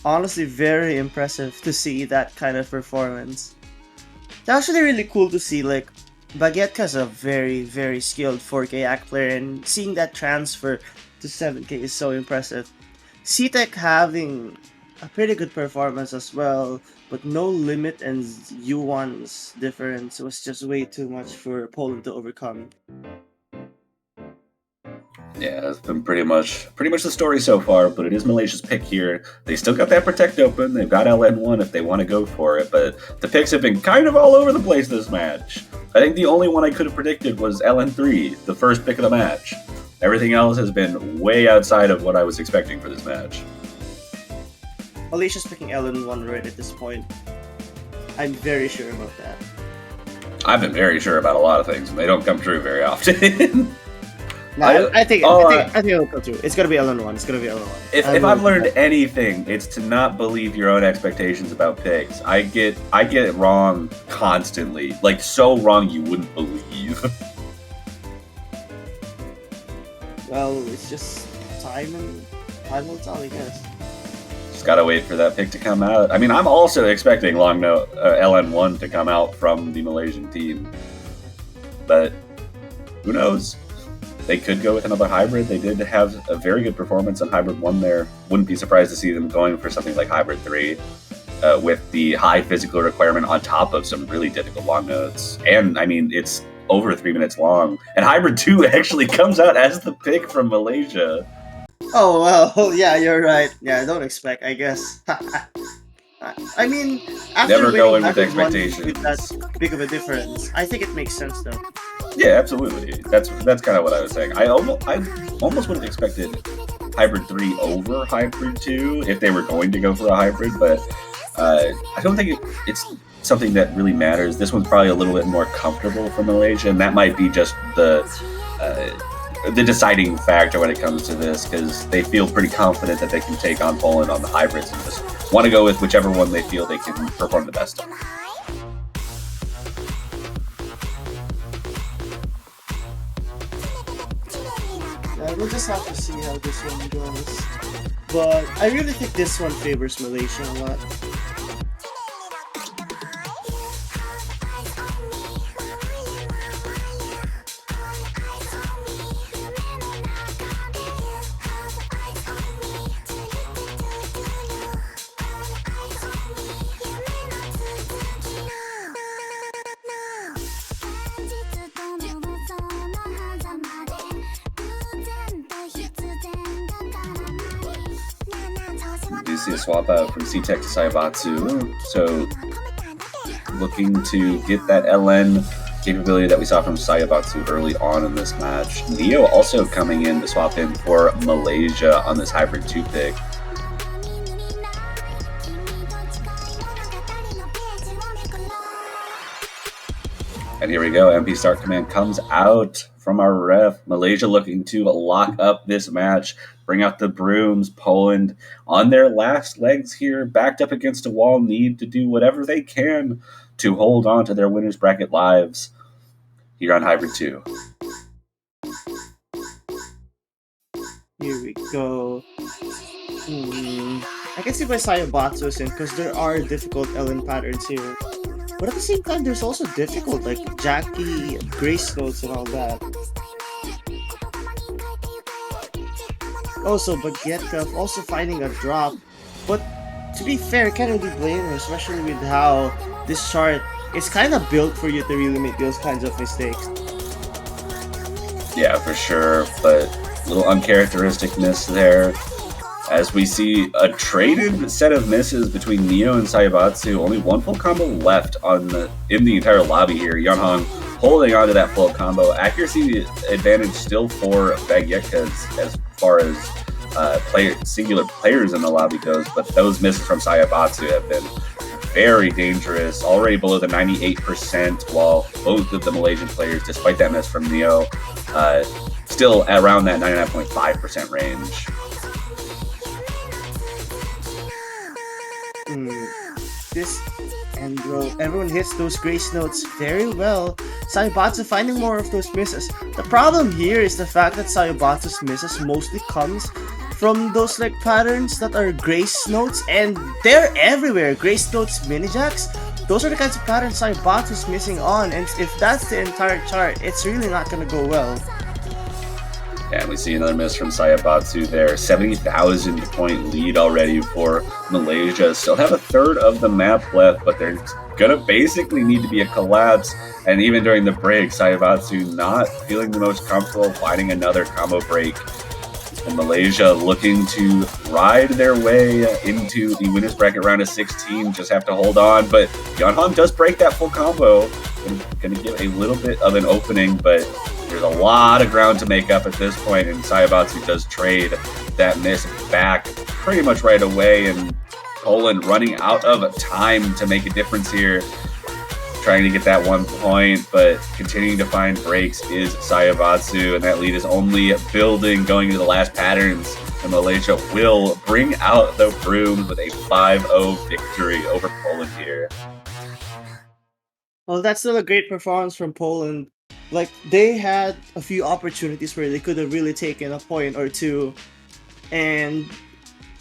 Honestly, very impressive to see that kind of performance. It's actually really cool to see, like, Baguette's a very, very skilled 4K act player, and seeing that transfer to 7K is so impressive. C-Tech having a pretty good performance as well, but No Limit and Yuan's difference was just way too much for Poland to overcome. Yeah, it's been pretty much the story so far, but it is Malaysia's pick here. They still got that Protect open. They've got LN1 if they want to go for it, but the picks have been kind of all over the place this match. I think the only one I could have predicted was LN3, the first pick of the match. Everything else has been way outside of what I was expecting for this match. Alicia's picking LN1 right at this point. I'm very sure about that. I've been very sure about a lot of things, and they don't come true very often. No, I think it'll go through. It's gonna be LN1. It's gonna be LN1. If I've learned anything, it's to not believe your own expectations about picks. I get it wrong constantly, like so wrong you wouldn't believe. Well, it's just time will tell, I guess. Just gotta wait for that pick to come out. I mean, I'm also expecting LN1 to come out from the Malaysian team, but who knows? They could go with another hybrid. They did have a very good performance on Hybrid 1 there. Wouldn't be surprised to see them going for something like Hybrid 3 with the high physical requirement on top of some really difficult long notes. And, I mean, it's over 3 minutes long. And Hybrid 2 actually comes out as the pick from Malaysia. Oh, well, yeah, you're right. Yeah, I don't expect, I guess. I mean, after Never go in with Hybrid 1 expectations. with that big of a difference, I think it makes sense, though. Yeah, absolutely. That's kind of what I was saying. I almost would have expected Hybrid 3 over Hybrid 2 if they were going to go for a hybrid, but I don't think it's something that really matters. This one's probably a little bit more comfortable for Malaysia, and that might be just the deciding factor when it comes to this, because they feel pretty confident that they can take on Poland on the hybrids and just want to go with whichever one they feel they can perform the best on. We'll just have to see how this one goes. But I really think this one favors Malaysia a lot. Do see a swap out from C-Tech to Saibatsu, so looking to get that LN capability that we saw from Saibatsu early on in this match. Neo also coming in to swap in for Malaysia on this Hybrid 2 pick. And here we go, MP Start Command comes out from our ref. Malaysia looking to lock up this match, bring out the brooms. Poland on their last legs here, backed up against a wall, need to do whatever they can to hold on to their winner's bracket lives here on Hybrid 2. Here we go. I can see why Saibatsu is in, because there are difficult LN patterns here. But at the same time, there's also difficult, like Jackie, Grace Notes, and all that. Also, Baguette also finding a drop. But to be fair, can't really blame her, especially with how this chart is kind of built for you to really make those kinds of mistakes. Yeah, for sure, but a little uncharacteristicness there. As we see a traded set of misses between Neo and Saibatsu, only one full combo left in the entire lobby here. Yeonhong holding on to that full combo. Accuracy advantage still for Baguette as far as singular players in the lobby goes, but those misses from Saibatsu have been very dangerous, already below the 98%, while both of the Malaysian players, despite that miss from Neo, still around that 99.5% range. This and bro, everyone hits those Grace Notes very well. Saibatsu finding more of those misses. The problem here is the fact that Saibatsu's misses mostly comes from those like patterns that are Grace Notes, and they're everywhere. Grace Notes, mini jacks, those are the kinds of patterns Saibatsu's missing on, and if that's the entire chart, it's really not gonna go well. And we see another miss from Saibatsu there. 70,000 point lead already for Malaysia. Still have a third of the map left, but they're gonna basically need to be a collapse. And even during the break, Saibatsu not feeling the most comfortable finding another combo break. And Malaysia looking to ride their way into the winners bracket round of 16. Just have to hold on. But Yeonhong does break that full combo. Going to give a little bit of an opening, but there's a lot of ground to make up at this point. And Saibatsu does trade that miss back pretty much right away. And Poland running out of time to make a difference here. Trying to get that 1 point, but continuing to find breaks is Saibatsu, and that lead is only building going into the last patterns. And Malaysia will bring out the broom with a 5-0 victory over Poland here. Well, that's still a great performance from Poland. Like, they had a few opportunities where they could have really taken a point or two. And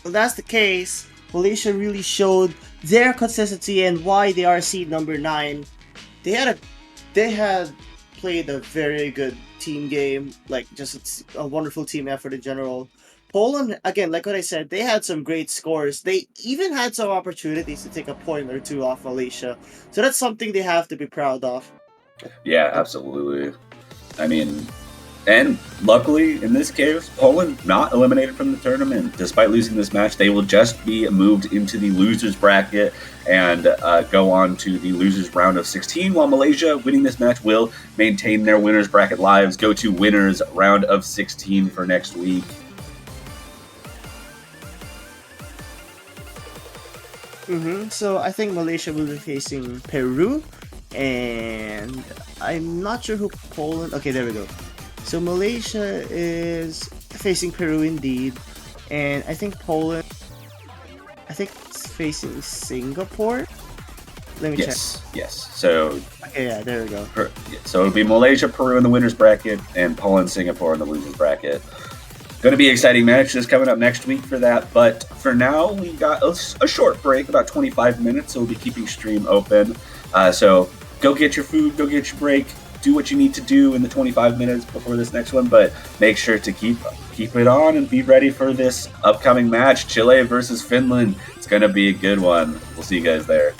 when that's the case, Malaysia really showed their consistency and why they are seed number 9. They had played a very good team game, like just a wonderful team effort in general. Poland, again, like what I said, they had some great scores. They even had some opportunities to take a point or two off Malaysia. So that's something they have to be proud of. Yeah, absolutely. I mean, and luckily in this case, Poland not eliminated from the tournament. Despite losing this match, they will just be moved into the losers bracket and go on to the losers round of 16, while Malaysia, winning this match, will maintain their winners bracket lives, go to winners round of 16 for next week. So I think Malaysia will be facing Peru, and I'm not sure who Poland... Okay, there we go. So Malaysia is facing Peru indeed, and I think Poland, it's facing Singapore. Let me check. Yes. So Okay, yeah, there we go. So it'll be Malaysia, Peru in the winners bracket, and Poland, Singapore in the losers bracket. Going to be exciting matches coming up next week for that. But for now, we got a short break, about 25 minutes. So we'll be keeping stream open. So go get your food, go get your break. Do what you need to do in the 25 minutes before this next one, but make sure to keep it on and be ready for this upcoming match, Chile versus Finland. It's going to be a good one. We'll see you guys there.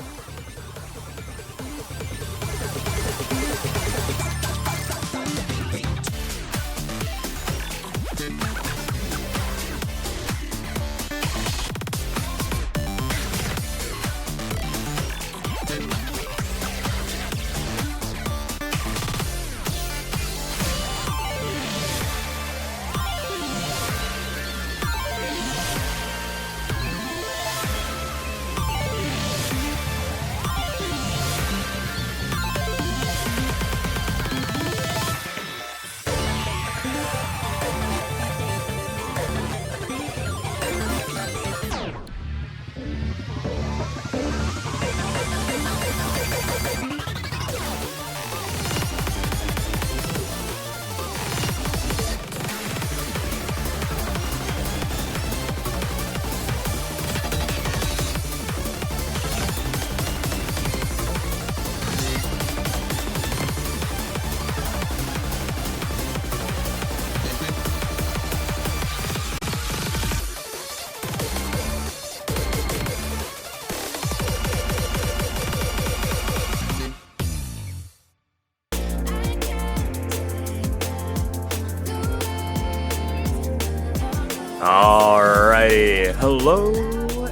Alrighty, hello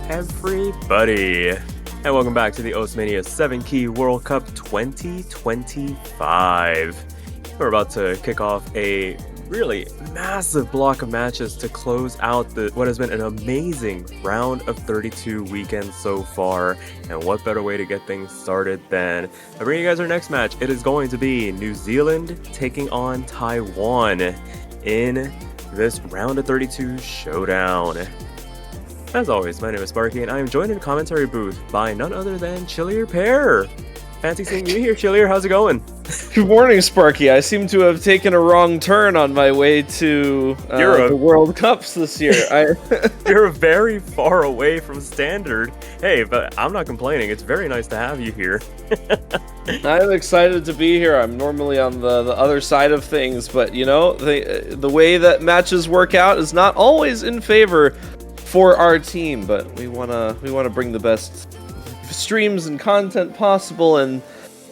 everybody, and welcome back to the Osmania 7 Key World Cup 2025. We're about to kick off a really massive block of matches to close out what has been an amazing round of 32 weekend so far, and what better way to get things started than I bring you guys our next match. It is going to be New Zealand taking on Taiwan in this round of 32 showdown. As always, my name is Sparky, and I am joined in the commentary booth by none other than Chillier Pear. Fancy seeing you here, Chillier. How's it going? Good morning, Sparky. I seem to have taken a wrong turn on my way to the World Cups this year. You're very far away from standard. Hey, but I'm not complaining. It's very nice to have you here. I'm excited to be here. I'm normally on the other side of things, but you know, the way that matches work out is not always in favor for our team. But we wanna bring the best streams and content possible, and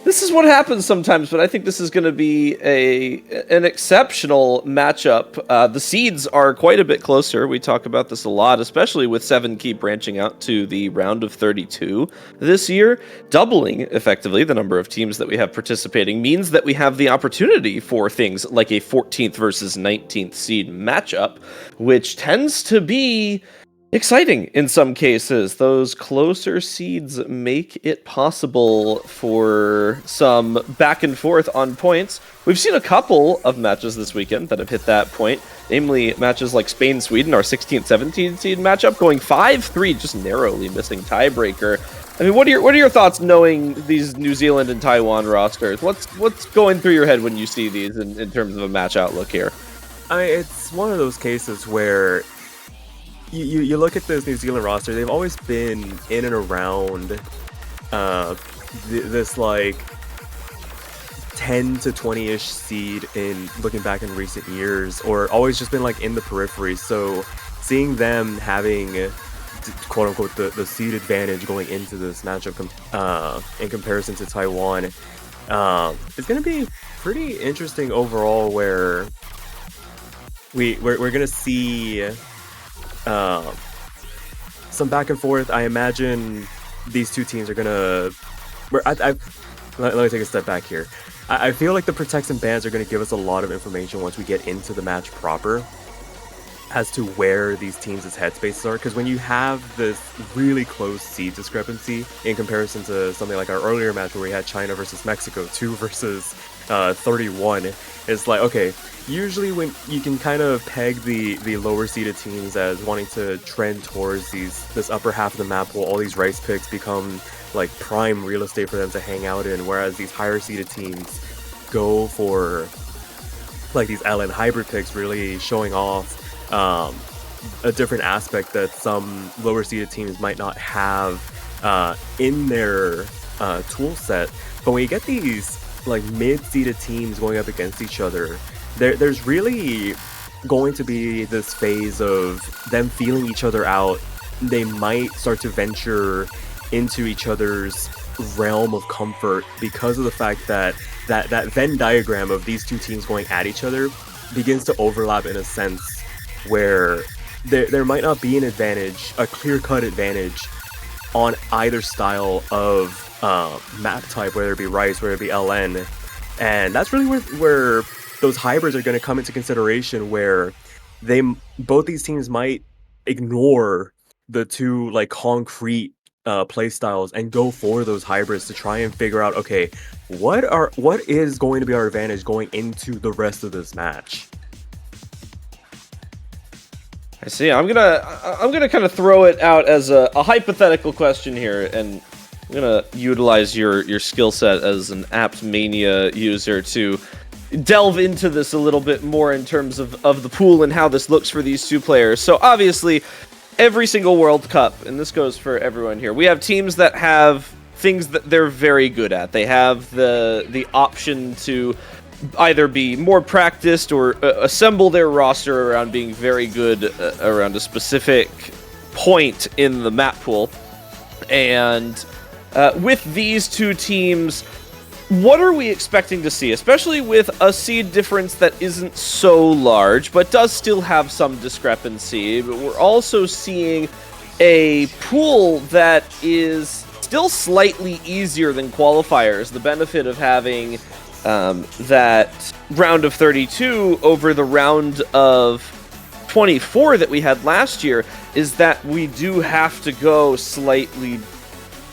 this is what happens sometimes, but I think this is going to be an exceptional matchup. The seeds are quite a bit closer. We talk about this a lot, especially with 7-Key branching out to the round of 32 this year. Doubling, effectively, the number of teams that we have participating means that we have the opportunity for things like a 14th versus 19th seed matchup, which tends to be exciting in some cases. Those closer seeds make it possible for some back and forth on points. We've seen a couple of matches this weekend that have hit that point, namely matches like Spain-Sweden, our 16th, 17th seed matchup, going 5-3, just narrowly missing tiebreaker. I mean, what are your thoughts knowing these New Zealand and Taiwan rosters? What's going through your head when you see these in terms of a match outlook here? I mean, it's one of those cases where you look at this New Zealand roster, they've always been in and around this like 10 to 20-ish seed in looking back in recent years, or always just been like in the periphery. So seeing them having quote unquote the seed advantage going into this matchup in comparison to Taiwan, it's going to be pretty interesting overall, where we're going to see some back and forth. I imagine these two teams are gonna. Let me take a step back here. I feel like the protects and bans are gonna give us a lot of information once we get into the match proper, as to where these teams' headspaces are. Because when you have this really close seed discrepancy in comparison to something like our earlier match where we had China versus Mexico, 2 versus 31, it's like, okay, usually when you can kind of peg the lower seeded teams as wanting to trend towards this upper half of the map, while all these rice picks become like prime real estate for them to hang out in, whereas these higher seeded teams go for like these LN hybrid picks, really showing off a different aspect that some lower seeded teams might not have in their tool set. But when you get these like mid-seeded teams going up against each other, there's really going to be this phase of them feeling each other out. They might start to venture into each other's realm of comfort because of the fact that Venn diagram of these two teams going at each other begins to overlap in a sense where there might not be an advantage, a clear-cut advantage on either style of map type, whether it be Rice, whether it be LN. And that's really where those hybrids are going to come into consideration, where both these teams might ignore the two like concrete play styles and go for those hybrids to try and figure out, okay, what is going to be our advantage going into the rest of this match. I see. I'm gonna kind of throw it out as a hypothetical question here, and I'm gonna utilize your skill set as an apt mania user to delve into this a little bit more in terms of the pool and how this looks for these two players. So obviously, every single World Cup, and this goes for everyone here, we have teams that have things that they're very good at. They have the option to either be more practiced or assemble their roster around being very good around a specific point in the map pool. And with these two teams, what are we expecting to see, especially with a seed difference that isn't so large, but does still have some discrepancy? But we're also seeing a pool that is still slightly easier than qualifiers. The benefit of having that round of 32 over the round of 24 that we had last year is that we do have to go slightly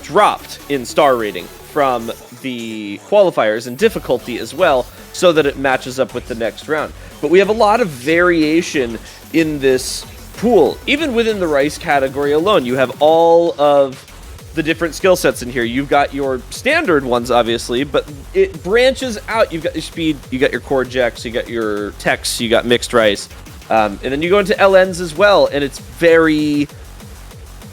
dropped in star rating from the qualifiers and difficulty as well, so that it matches up with the next round. But we have a lot of variation in this pool. Even within the Rice category alone, you have all of the different skill sets in here. You've got your standard ones, obviously, but it branches out. You've got your speed, you got your core jacks, you got your techs, you got mixed Rice, and then you go into LNs as well, and it's very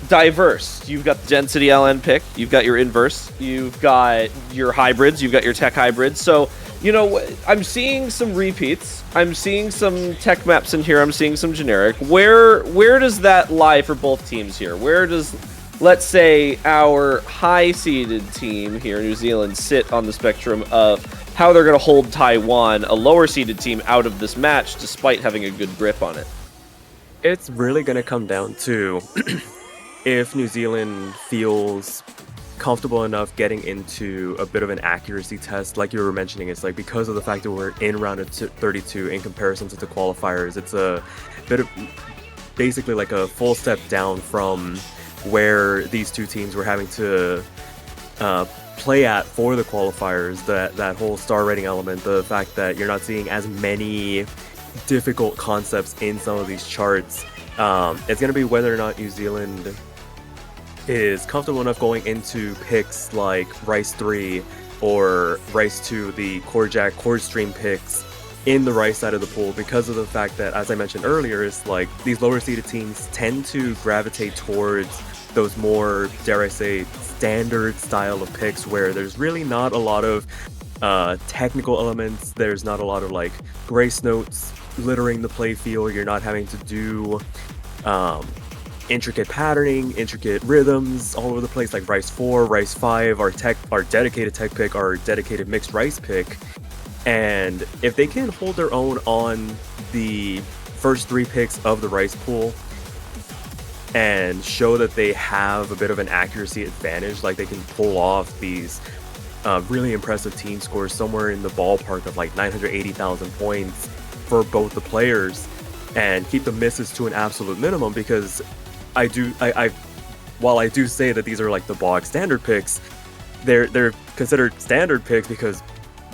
diverse. You've got the density LN pick, you've got your inverse, you've got your hybrids, you've got your tech hybrids. So, you know, I'm seeing some repeats, I'm seeing some tech maps in here, I'm seeing some generic. Where does that lie for both teams here? Where does let's say our high-seeded team here, New Zealand, sit on the spectrum of how they're going to hold Taiwan, a lower-seeded team, out of this match despite having a good grip on it? It's really going to come down to if New Zealand feels comfortable enough getting into a bit of an accuracy test, like you were mentioning. It's like because of the fact that we're in round of 32 in comparison to the qualifiers, it's a bit of basically like a full step down from where these two teams were having to play at for the qualifiers. That whole star rating element, the fact that you're not seeing as many difficult concepts in some of these charts, it's going to be whether or not New Zealand is comfortable enough going into picks like Rice 3 or Rice 2, the Core Jack, Core Stream picks in the Rice side of the pool, because of the fact that, as I mentioned earlier, is like these lower seeded teams tend to gravitate towards those more, dare I say, standard style of picks where there's really not a lot of technical elements. There's not a lot of like grace notes littering the play field. You're not having to do intricate patterning, intricate rhythms all over the place, like Rice 4, Rice 5, our dedicated tech pick, our dedicated mixed Rice pick. And if they can hold their own on the first 3 picks of the Rice pool and show that they have a bit of an accuracy advantage, like they can pull off these really impressive team scores somewhere in the ballpark of like 980,000 points for both the players, and keep the misses to an absolute minimum, because while I do say that these are like the bog standard picks, they're considered standard picks because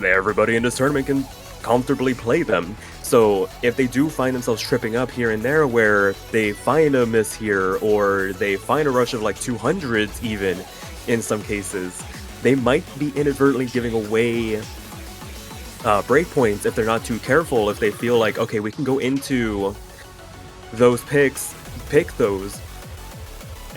everybody in this tournament can comfortably play them. So if they do find themselves tripping up here and there, where they find a miss here or they find a rush of like 200s even in some cases, they might be inadvertently giving away breakpoints if they're not too careful. If they feel like, okay, we can go into those picks, pick those.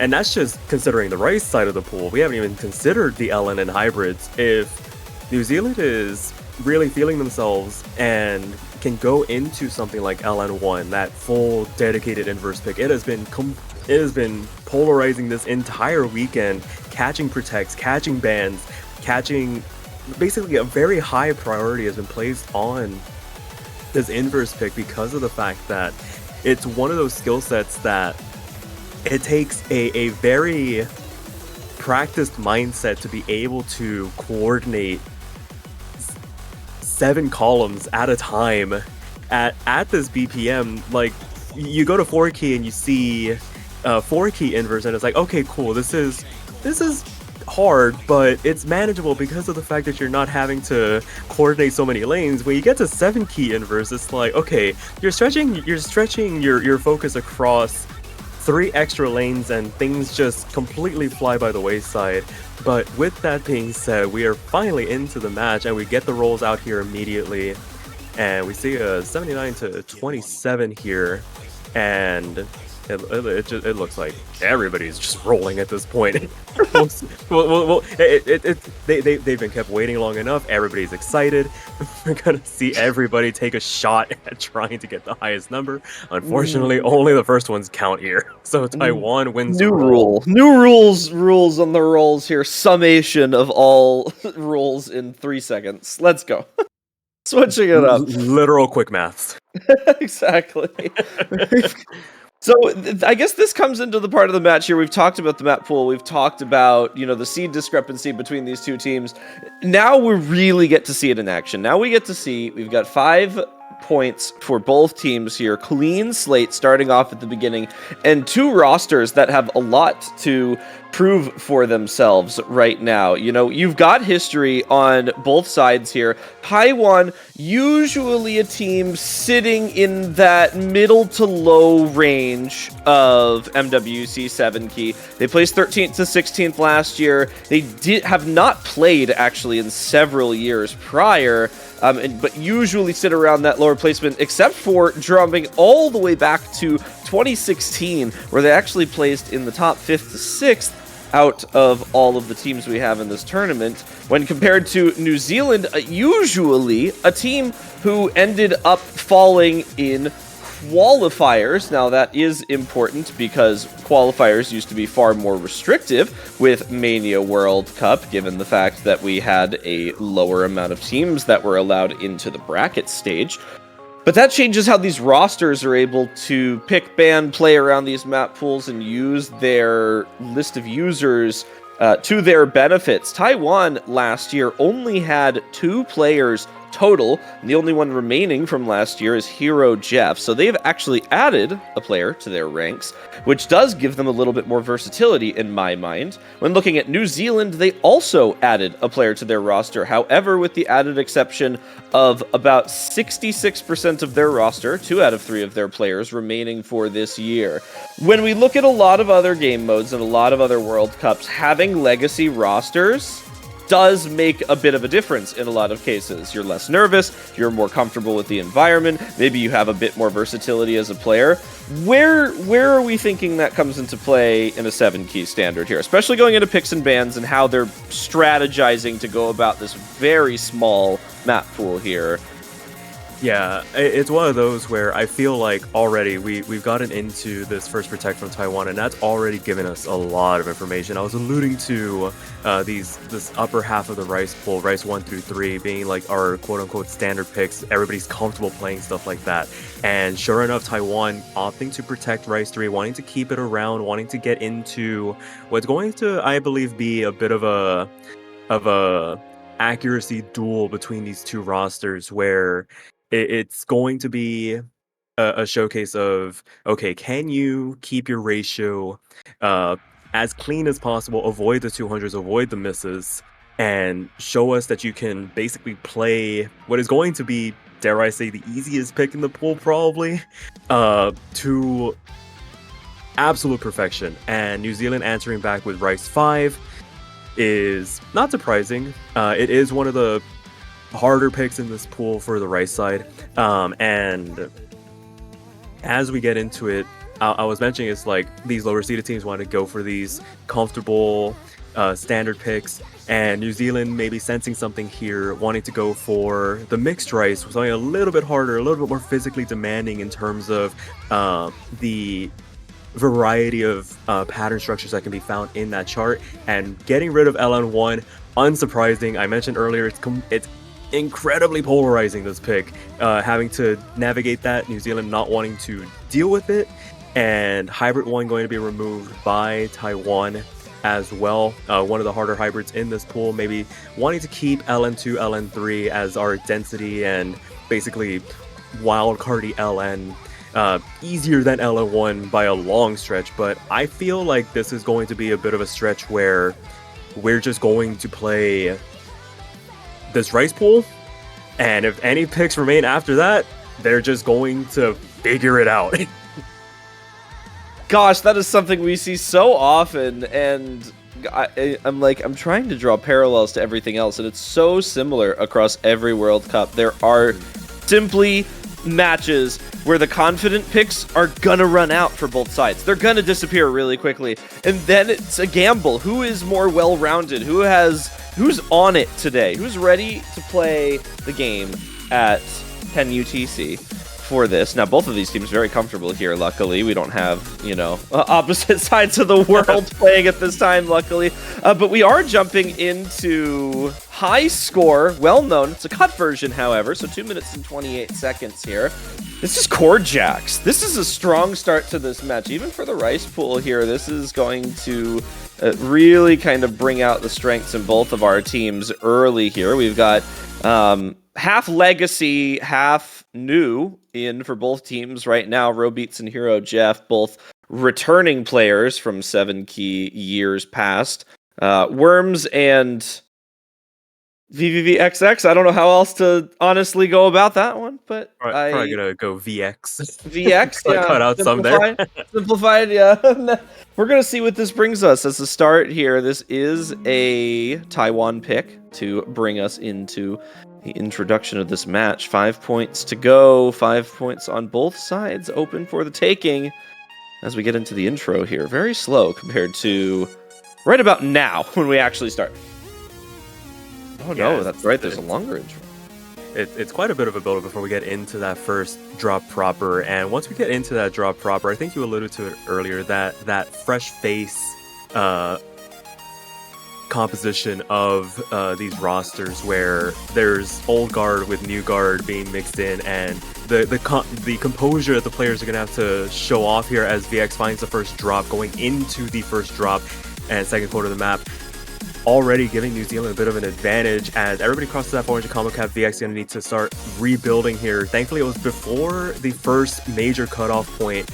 And that's just considering the Rice side of the pool. We haven't even considered the LN and hybrids. If New Zealand is really feeling themselves and can go into something like LN1, that full dedicated inverse pick, it has been polarizing this entire weekend, catching protects, catching bans, catching, basically a very high priority has been placed on this inverse pick because of the fact that it's one of those skill sets that it takes a very practiced mindset to be able to coordinate 7 columns at a time at this BPM. Like, you go to 4 key and you see 4 key inverse, and it's like, okay, cool, this is hard, but it's manageable because of the fact that you're not having to coordinate so many lanes. When you get to 7 key inverse, it's like, okay, you're stretching your focus across 3 extra lanes, and things just completely fly by the wayside. But with that being said, we are finally into the match, and we get the rolls out here immediately, and we see a 79-27 here, and it looks like everybody's just rolling at this point. They've been kept waiting long enough. Everybody's excited. We're gonna see everybody take a shot at trying to get the highest number. Unfortunately, only the first ones count here. So Taiwan wins. New rules on the rolls here. Summation of all rolls in 3 seconds. Let's go. Switching it up. Literal quick maths. Exactly. So I guess this comes into the part of the match here. We've talked about the map pool. We've talked about, the seed discrepancy between these two teams. Now we really get to see it in action. Now we get to see we've got 5 points for both teams here. Clean slate starting off at the beginning, and 2 rosters that have a lot to prove for themselves right now. You've got history on both sides here. Taiwan, usually a team sitting in that middle to low range of MWC 7 key. They placed 13th to 16th last year. They have not played actually in several years prior, but usually sit around that lower placement, except for dropping all the way back to 2016, where they actually placed in the top 5th to 6th out of all of the teams we have in this tournament, when compared to New Zealand, usually a team who ended up falling in qualifiers. Now, that is important because qualifiers used to be far more restrictive with Mania World Cup, given the fact that we had a lower amount of teams that were allowed into the bracket stage. But that changes how these rosters are able to pick, ban, play around these map pools and use their list of users to their benefits. Taiwan last year only had 2 players total, and the only one remaining from last year is Hero Jeff. So they've actually added a player to their ranks, which does give them a little bit more versatility in my mind. When looking at New Zealand, they also added a player to their roster. However, with the added exception of about 66% of their roster, 2 out of 3 of their players remaining for this year. When we look at a lot of other game modes and a lot of other World Cups, having legacy rosters does make a bit of a difference in a lot of cases. You're less nervous, you're more comfortable with the environment, maybe you have a bit more versatility as a player. Where are we thinking that comes into play in a 7-key standard here, especially going into picks and bans and how they're strategizing to go about this very small map pool here? Yeah, it's one of those where I feel like already we've gotten into this first protect from Taiwan, and that's already given us a lot of information. I was alluding to this upper half of the Rice pool, Rice 1 through 3, being like our quote-unquote standard picks. Everybody's comfortable playing stuff like that. And sure enough, Taiwan opting to protect Rice 3, wanting to keep it around, wanting to get into what's going to, I believe, be a bit of a accuracy duel between these two rosters, where it's going to be a showcase of, okay, can you keep your ratio as clean as possible, avoid the 200s, avoid the misses, and show us that you can basically play what is going to be, dare I say, the easiest pick in the pool probably, to absolute perfection. And New Zealand answering back with Rice 5 is not surprising. It is one of the harder picks in this pool for the Rice side, and as we get into it, I was mentioning it's like these lower seeded teams want to go for these comfortable standard picks, and New Zealand maybe sensing something here, wanting to go for the mixed Rice, something a little bit harder, a little bit more physically demanding in terms of the variety of pattern structures that can be found in that chart, and getting rid of LN1. Unsurprising, I mentioned earlier, it's incredibly polarizing, this pick, having to navigate that, New Zealand not wanting to deal with it, and Hybrid 1 going to be removed by Taiwan as well. One of the harder hybrids in this pool, maybe wanting to keep LN2, LN3 as our density and basically wildcardy LN. Easier than LN1 by a long stretch, but I feel like this is going to be a bit of a stretch where we're just going to play this Rice pool, and if any picks remain after that, they're just going to figure it out. Gosh, that is something we see so often, and I'm trying to draw parallels to everything else, and it's so similar across every World Cup. There are simply matches where the confident picks are gonna run out for both sides. They're gonna disappear really quickly, and then it's a gamble. Who is more well-rounded? Who's on it today? Who's ready to play the game at 10 UTC for this? Now, both of these teams very comfortable here, luckily. We don't have, opposite sides of the world playing at this time, luckily. But we are jumping into high score, well-known. It's a cut version, however, so 2 minutes and 28 seconds here. This is Cord Jacks. This is a strong start to this match. Even for the Rice pool here, this is going to really kind of bring out the strengths in both of our teams early here. We've got half legacy, half new in for both teams right now. Robeats and Hero Jeff, both returning players from 7-key years past. Worms and VVVXX. I don't know how else to honestly go about that one, but probably gonna go VX. VX, yeah. Cut out some there. Simplified, yeah. We're gonna see what this brings us as a start here. This is a Taiwan pick to bring us into the introduction of this match. 5 points to go. 5 points on both sides, open for the taking. As we get into the intro here, very slow compared to right about now when we actually start. Oh no, that's right. There's a longer intro. it's quite a bit of a build before we get into that first drop proper. And once we get into that drop proper, I think you alluded to it earlier, that fresh face composition of these rosters where there's old guard with new guard being mixed in, and the composure that the players are going to have to show off here as VX finds the first drop, going into the first drop and second quarter of the map, already giving New Zealand a bit of an advantage as everybody crosses that 400 combo cap. VX is going to need to start rebuilding here. Thankfully, it was before the first major cutoff point,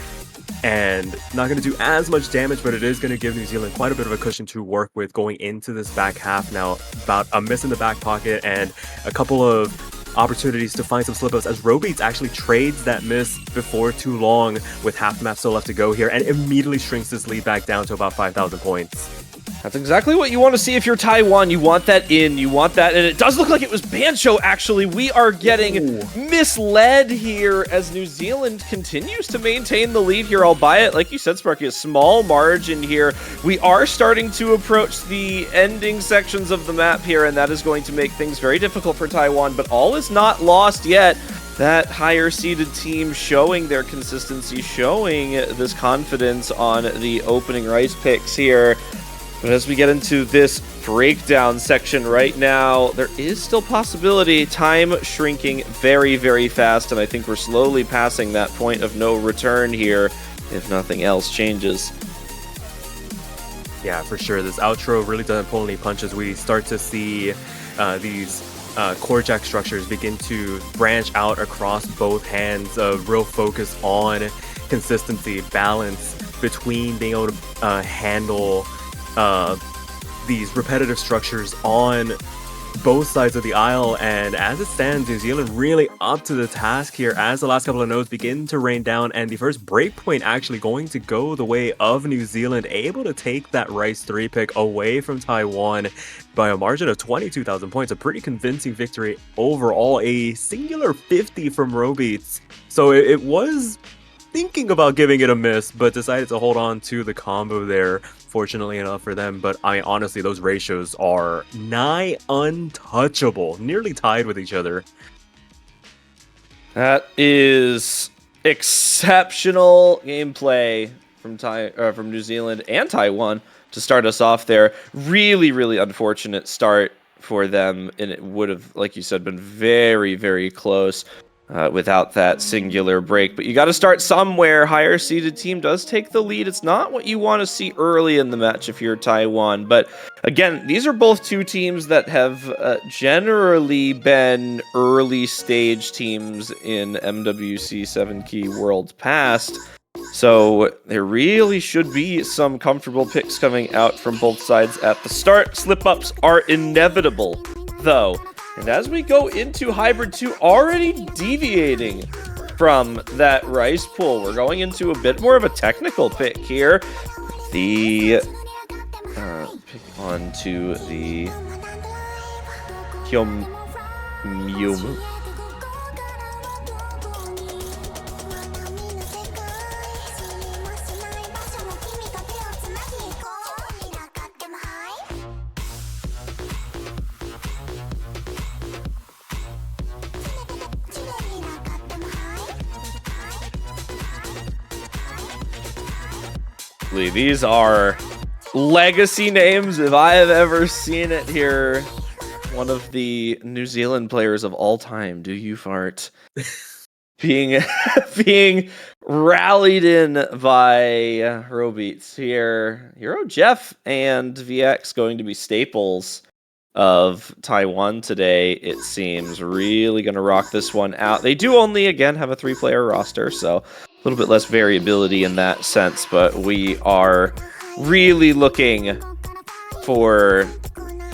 and not going to do as much damage, but it is going to give New Zealand quite a bit of a cushion to work with going into this back half. Now, about a miss in the back pocket and a couple of opportunities to find some slip-ups as Robeats actually trades that miss before too long with half the map still left to go here and immediately shrinks this lead back down to about 5,000 points. That's exactly what you want to see if you're Taiwan. You want that in, you want that, and it does look like it was Bancho, actually. We are getting misled here as New Zealand continues to maintain the lead here, albeit, like you said, Sparky, a small margin here. We are starting to approach the ending sections of the map here, and that is going to make things very difficult for Taiwan, but all is not lost yet. That higher seeded team showing their consistency, showing this confidence on the opening rice picks here. But as we get into this breakdown section right now, there is still possibility. Time shrinking very, very fast, and I think we're slowly passing that point of no return here if nothing else changes. Yeah, for sure. This outro really doesn't pull any punches. We start to see these core jack structures begin to branch out across both hands, real focus on consistency, balance between being able to handle these repetitive structures on both sides of the aisle. And as it stands, New Zealand really up to the task here as the last couple of nodes begin to rain down, and the first breakpoint actually going to go the way of New Zealand, able to take that Rice 3 pick away from Taiwan by a margin of 22,000 points. A pretty convincing victory overall, a singular 50 from Robeats. So it was thinking about giving it a miss, but decided to hold on to the combo there, fortunately enough for them. But I mean, honestly, those ratios are nigh untouchable, nearly tied with each other. That is exceptional gameplay from New Zealand and Taiwan to start us off there. Really, really unfortunate start for them, and it would have, like you said, been very, very close without that singular break. But you got to start somewhere. Higher seeded team does take the lead. It's not what you want to see early in the match if you're Taiwan. But again, these are both two teams that have generally been early stage teams in MWC 7 Key Worlds past. So there really should be some comfortable picks coming out from both sides at the start. Slip-ups are inevitable, though. And as we go into Hybrid 2, already deviating from that Rice pool, we're going into a bit more of a technical pick here. The pick onto the Kyomyumu. These are legacy names if I have ever seen it here. One of the New Zealand players of all time, do you fart? being rallied in by Robeats here. Hero Jeff and VX going to be staples of Taiwan today, it seems. Really going to rock this one out. They do only, again, have a 3-player roster, so a little bit less variability in that sense, but we are really looking for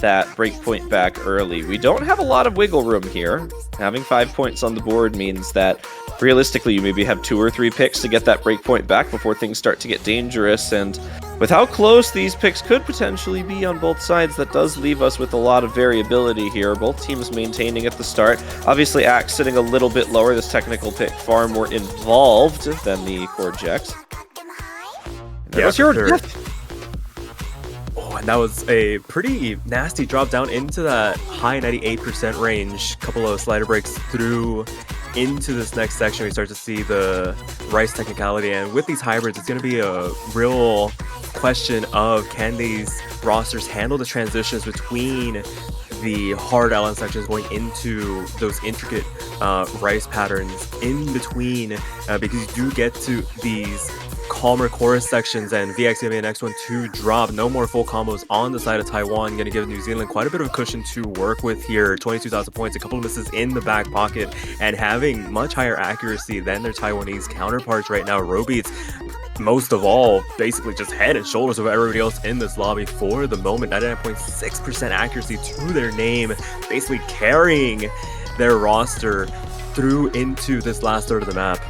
that breakpoint back early. We don't have a lot of wiggle room here. Having 5 points on the board means that realistically you maybe have 2 or 3 picks to get that breakpoint back before things start to get dangerous, and with how close these picks could potentially be on both sides, that does leave us with a lot of variability here. Both teams maintaining at the start. Obviously, Axe sitting a little bit lower. This technical pick far more involved than the Core Jacks. Yeah, your sure. Oh, that was a pretty nasty drop down into that high 98% range. Couple of slider breaks through into this next section. We start to see the Rice technicality, and with these hybrids, it's going to be a real question of can these rosters handle the transitions between the hard LN sections going into those intricate Rice patterns in between, because you do get to these calmer chorus sections, and VX giving the next one to drop. No more full combos on the side of Taiwan. Going to give New Zealand quite a bit of a cushion to work with here. 22,000 points, a couple of misses in the back pocket, and having much higher accuracy than their Taiwanese counterparts right now. Robeats, most of all, basically just head and shoulders over everybody else in this lobby for the moment. 99.6% accuracy to their name, basically carrying their roster through into this last third of the map.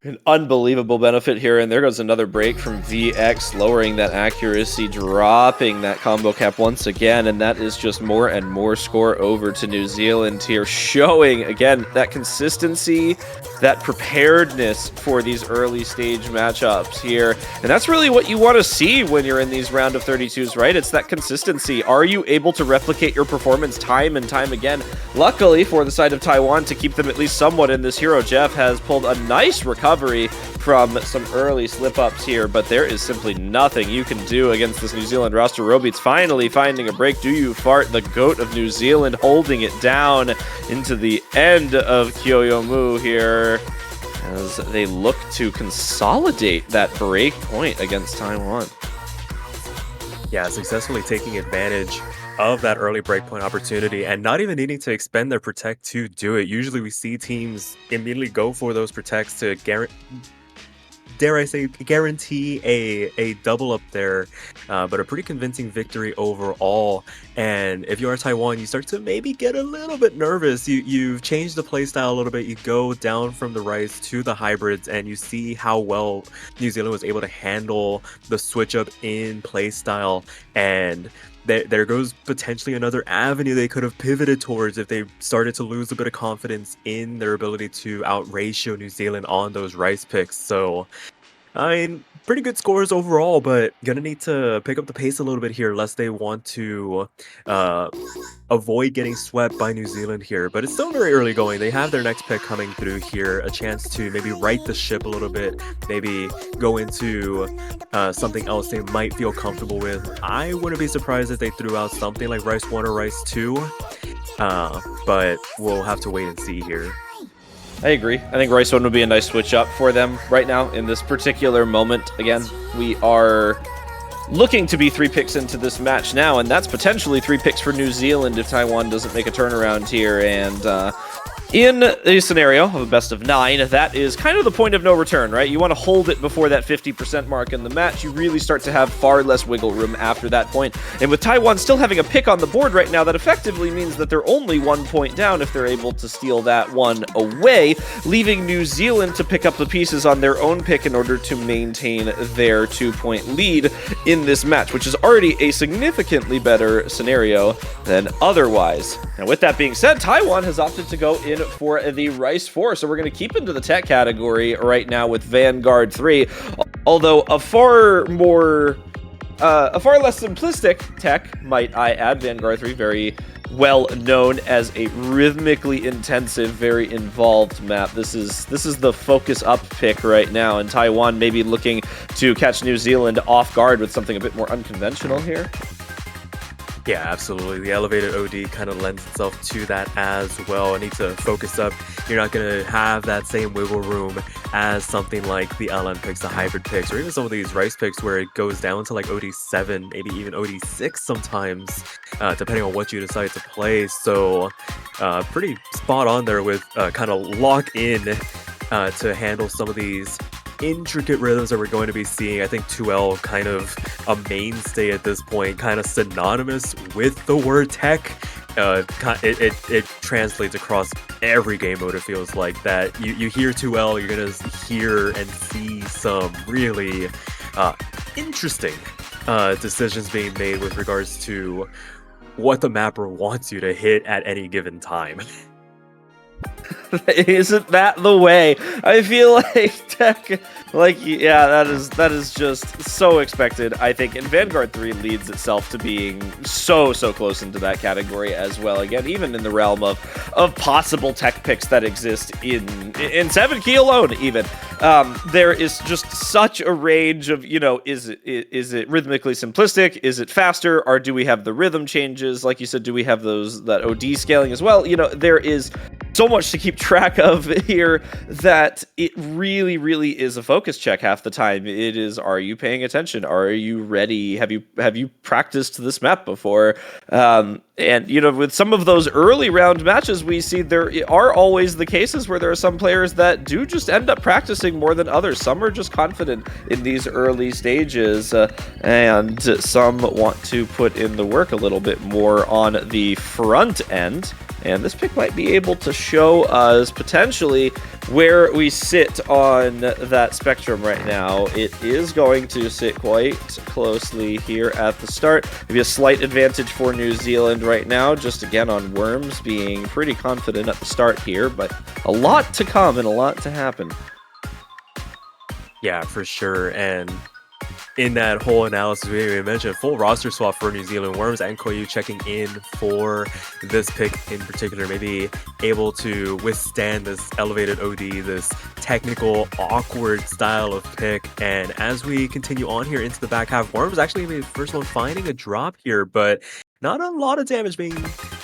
An unbelievable benefit here, and there goes another break from VX, lowering that accuracy, dropping that combo cap once again, and that is just more and more score over to New Zealand here, showing, again, that consistency, that preparedness for these early stage matchups here, and that's really what you want to see when you're in these round of 32s, right? It's that consistency. Are you able to replicate your performance time and time again? Luckily for the side of Taiwan, to keep them at least somewhat in this hero, Jeff has pulled a nice recovery from some early slip-ups here, but there is simply nothing you can do against this New Zealand roster. Robeats finally finding a break. Do you fart? The GOAT of New Zealand holding it down into the end of Kyoyomu here as they look to consolidate that break point against Taiwan. Yeah, successfully taking advantage of that early breakpoint opportunity and not even needing to expend their protect to do it. Usually we see teams immediately go for those protects to guarantee a double up there, but a pretty convincing victory overall. And if you are Taiwan, you start to maybe get a little bit nervous. You've changed the playstyle a little bit. You go down from the Rice to the hybrids, and you see how well New Zealand was able to handle the switch up in playstyle, and there goes potentially another avenue they could have pivoted towards if they started to lose a bit of confidence in their ability to out-ratio New Zealand on those Rice picks. So, I mean, pretty good scores overall, but gonna need to pick up the pace a little bit here lest they want to avoid getting swept by New Zealand here. But it's still very early going. They have their next pick coming through here, a chance to maybe right the ship a little bit, maybe go into something else they might feel comfortable with. I wouldn't be surprised if they threw out something like Rice 1 or Rice 2, but we'll have to wait and see here. I agree. I think Rice 1 would be a nice switch up for them right now in this particular moment. Again, we are looking to be 3 picks into this match now, and that's potentially 3 picks for New Zealand if Taiwan doesn't make a turnaround here. And in a scenario of a best of 9, that is kind of the point of no return, right? You want to hold it before that 50% mark in the match. You really start to have far less wiggle room after that point. And with Taiwan still having a pick on the board right now, that effectively means that they're only 1 point down if they're able to steal that one away, leaving New Zealand to pick up the pieces on their own pick in order to maintain their 2-point lead in this match, which is already a significantly better scenario than otherwise. And with that being said, Taiwan has opted to go in for the Rice 4, so we're going to keep into the tech category right now with Vanguard 3, although a far less simplistic tech, might I add. Vanguard 3, very well known as a rhythmically intensive, very involved map. This is the focus up pick right now, and Taiwan maybe looking to catch New Zealand off guard with something a bit more unconventional here. Yeah, absolutely. The elevated OD kind of lends itself to that as well. I need to focus up. You're not going to have that same wiggle room as something like the LN picks, the hybrid picks, or even some of these Rice picks where it goes down to like OD7, maybe even OD6 sometimes, depending on what you decide to play. So pretty spot on there with kind of lock in to handle some of these intricate rhythms that we're going to be seeing. I think 2L kind of a mainstay at this point, kind of synonymous with the word tech. It translates across every game mode, it feels like. That you hear 2L, you're gonna hear and see some really interesting decisions being made with regards to what the mapper wants you to hit at any given time. Isn't that the way? I feel like Like, yeah, that is just so expected, I think. And Vanguard 3 leads itself to being so close into that category as well. Again, even in the realm of possible tech picks that exist in 7 key alone, even. There is just such a range of, is it rhythmically simplistic? Is it faster? Or do we have the rhythm changes? Like you said, do we have that OD scaling as well? There is so much to keep track of here that it really is a focus check half the time. It is, are you paying attention? Are you ready? Have you practiced this map before? And with some of those early round matches, we see there are always the cases where there are some players that do just end up practicing more than others. Some are just confident in these early stages, and some want to put in the work a little bit more on the front end. And this pick might be able to show us potentially where we sit on that spectrum right now. It is going to sit quite closely here at the start. Maybe a slight advantage for New Zealand right now, just again on Worms being pretty confident at the start here, but a lot to come and a lot to happen. Yeah, for sure. And in that whole analysis we mentioned, full roster swap for New Zealand. Worms and Koyu checking in for this pick in particular, maybe able to withstand this elevated OD, this technical, awkward style of pick. And as we continue on here into the back half, Worms actually maybe the first one finding a drop here, but not a lot of damage being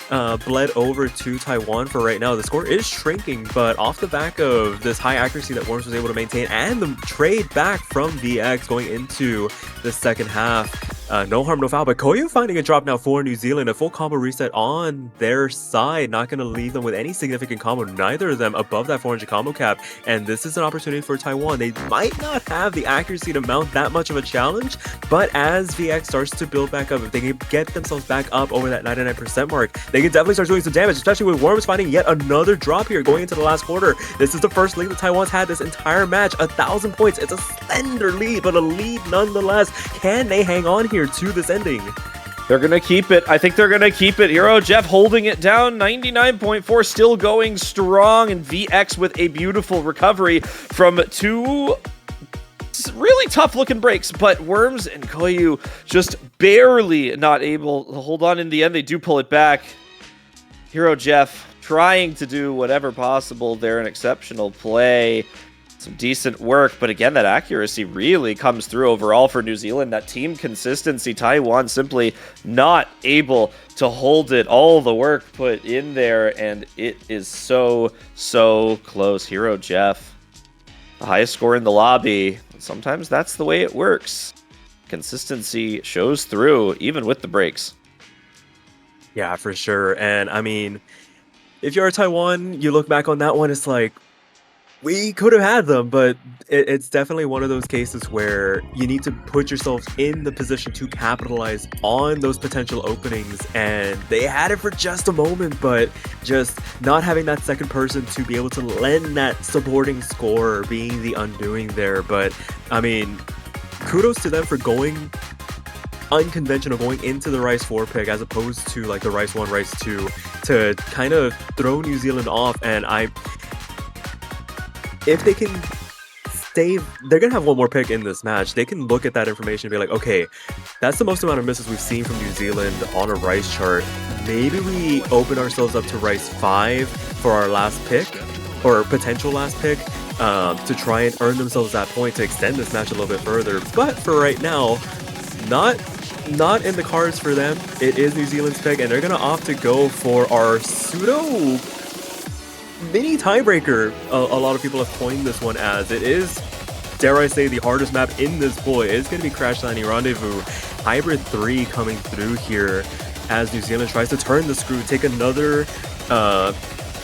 bled over to Taiwan for right now. The score is shrinking, but off the back of this high accuracy that Worms was able to maintain and the trade back from VX going into the second half, no harm, no foul. But Koyu finding a drop now for New Zealand, a full combo reset on their side, not going to leave them with any significant combo, neither of them above that 400 combo cap. And this is an opportunity for Taiwan. They might not have the accuracy to mount that much of a challenge, but as VX starts to build back up, if they can get themselves back up over that 99% mark, they can definitely start doing some damage, especially with Worms finding yet another drop here going into the last quarter. This is the first lead that Taiwan's had this entire match, 1,000 points. It's a slender lead, but a lead nonetheless. Can they hang on here to this ending? They're going to keep it. I think they're going to keep it. Hero Jeff holding it down. 99.4 still going strong. And VX with a beautiful recovery from two really tough looking breaks. But Worms and Koyu just barely not able to hold on in the end. They do pull it back. Hero Jeff trying to do whatever possible. They're an exceptional play. Some decent work, but again, that accuracy really comes through overall for New Zealand. That team consistency, Taiwan simply not able to hold it. All the work put in there, and it is so close. Hero Jeff, the highest score in the lobby. Sometimes that's the way it works. Consistency shows through, even with the breaks. Yeah, for sure. And I mean, if you're Taiwan, you look back on that one, it's like, we could have had them, but it's definitely one of those cases where you need to put yourself in the position to capitalize on those potential openings. And they had it for just a moment, but just not having that second person to be able to lend that supporting score being the undoing there. But I mean, kudos to them for going unconventional, going into the Rice 4 pick as opposed to like the Rice 1, Rice 2 to kind of throw New Zealand off. And if they can stay, they're going to have one more pick in this match. They can look at that information and be like, okay, that's the most amount of misses we've seen from New Zealand on a Rice chart. Maybe we open ourselves up to Rice 5 for our last pick, or potential last pick, to try and earn themselves that point to extend this match a little bit further. But for right now, not in the cards for them. It is New Zealand's pick, and they're going to opt to go for our pseudo mini tiebreaker. A lot of people have coined this one as. It is, dare I say, the hardest map in this pool. It is going to be Crash Landing Rendezvous. Hybrid 3 coming through here as New Zealand tries to turn the screw, take another,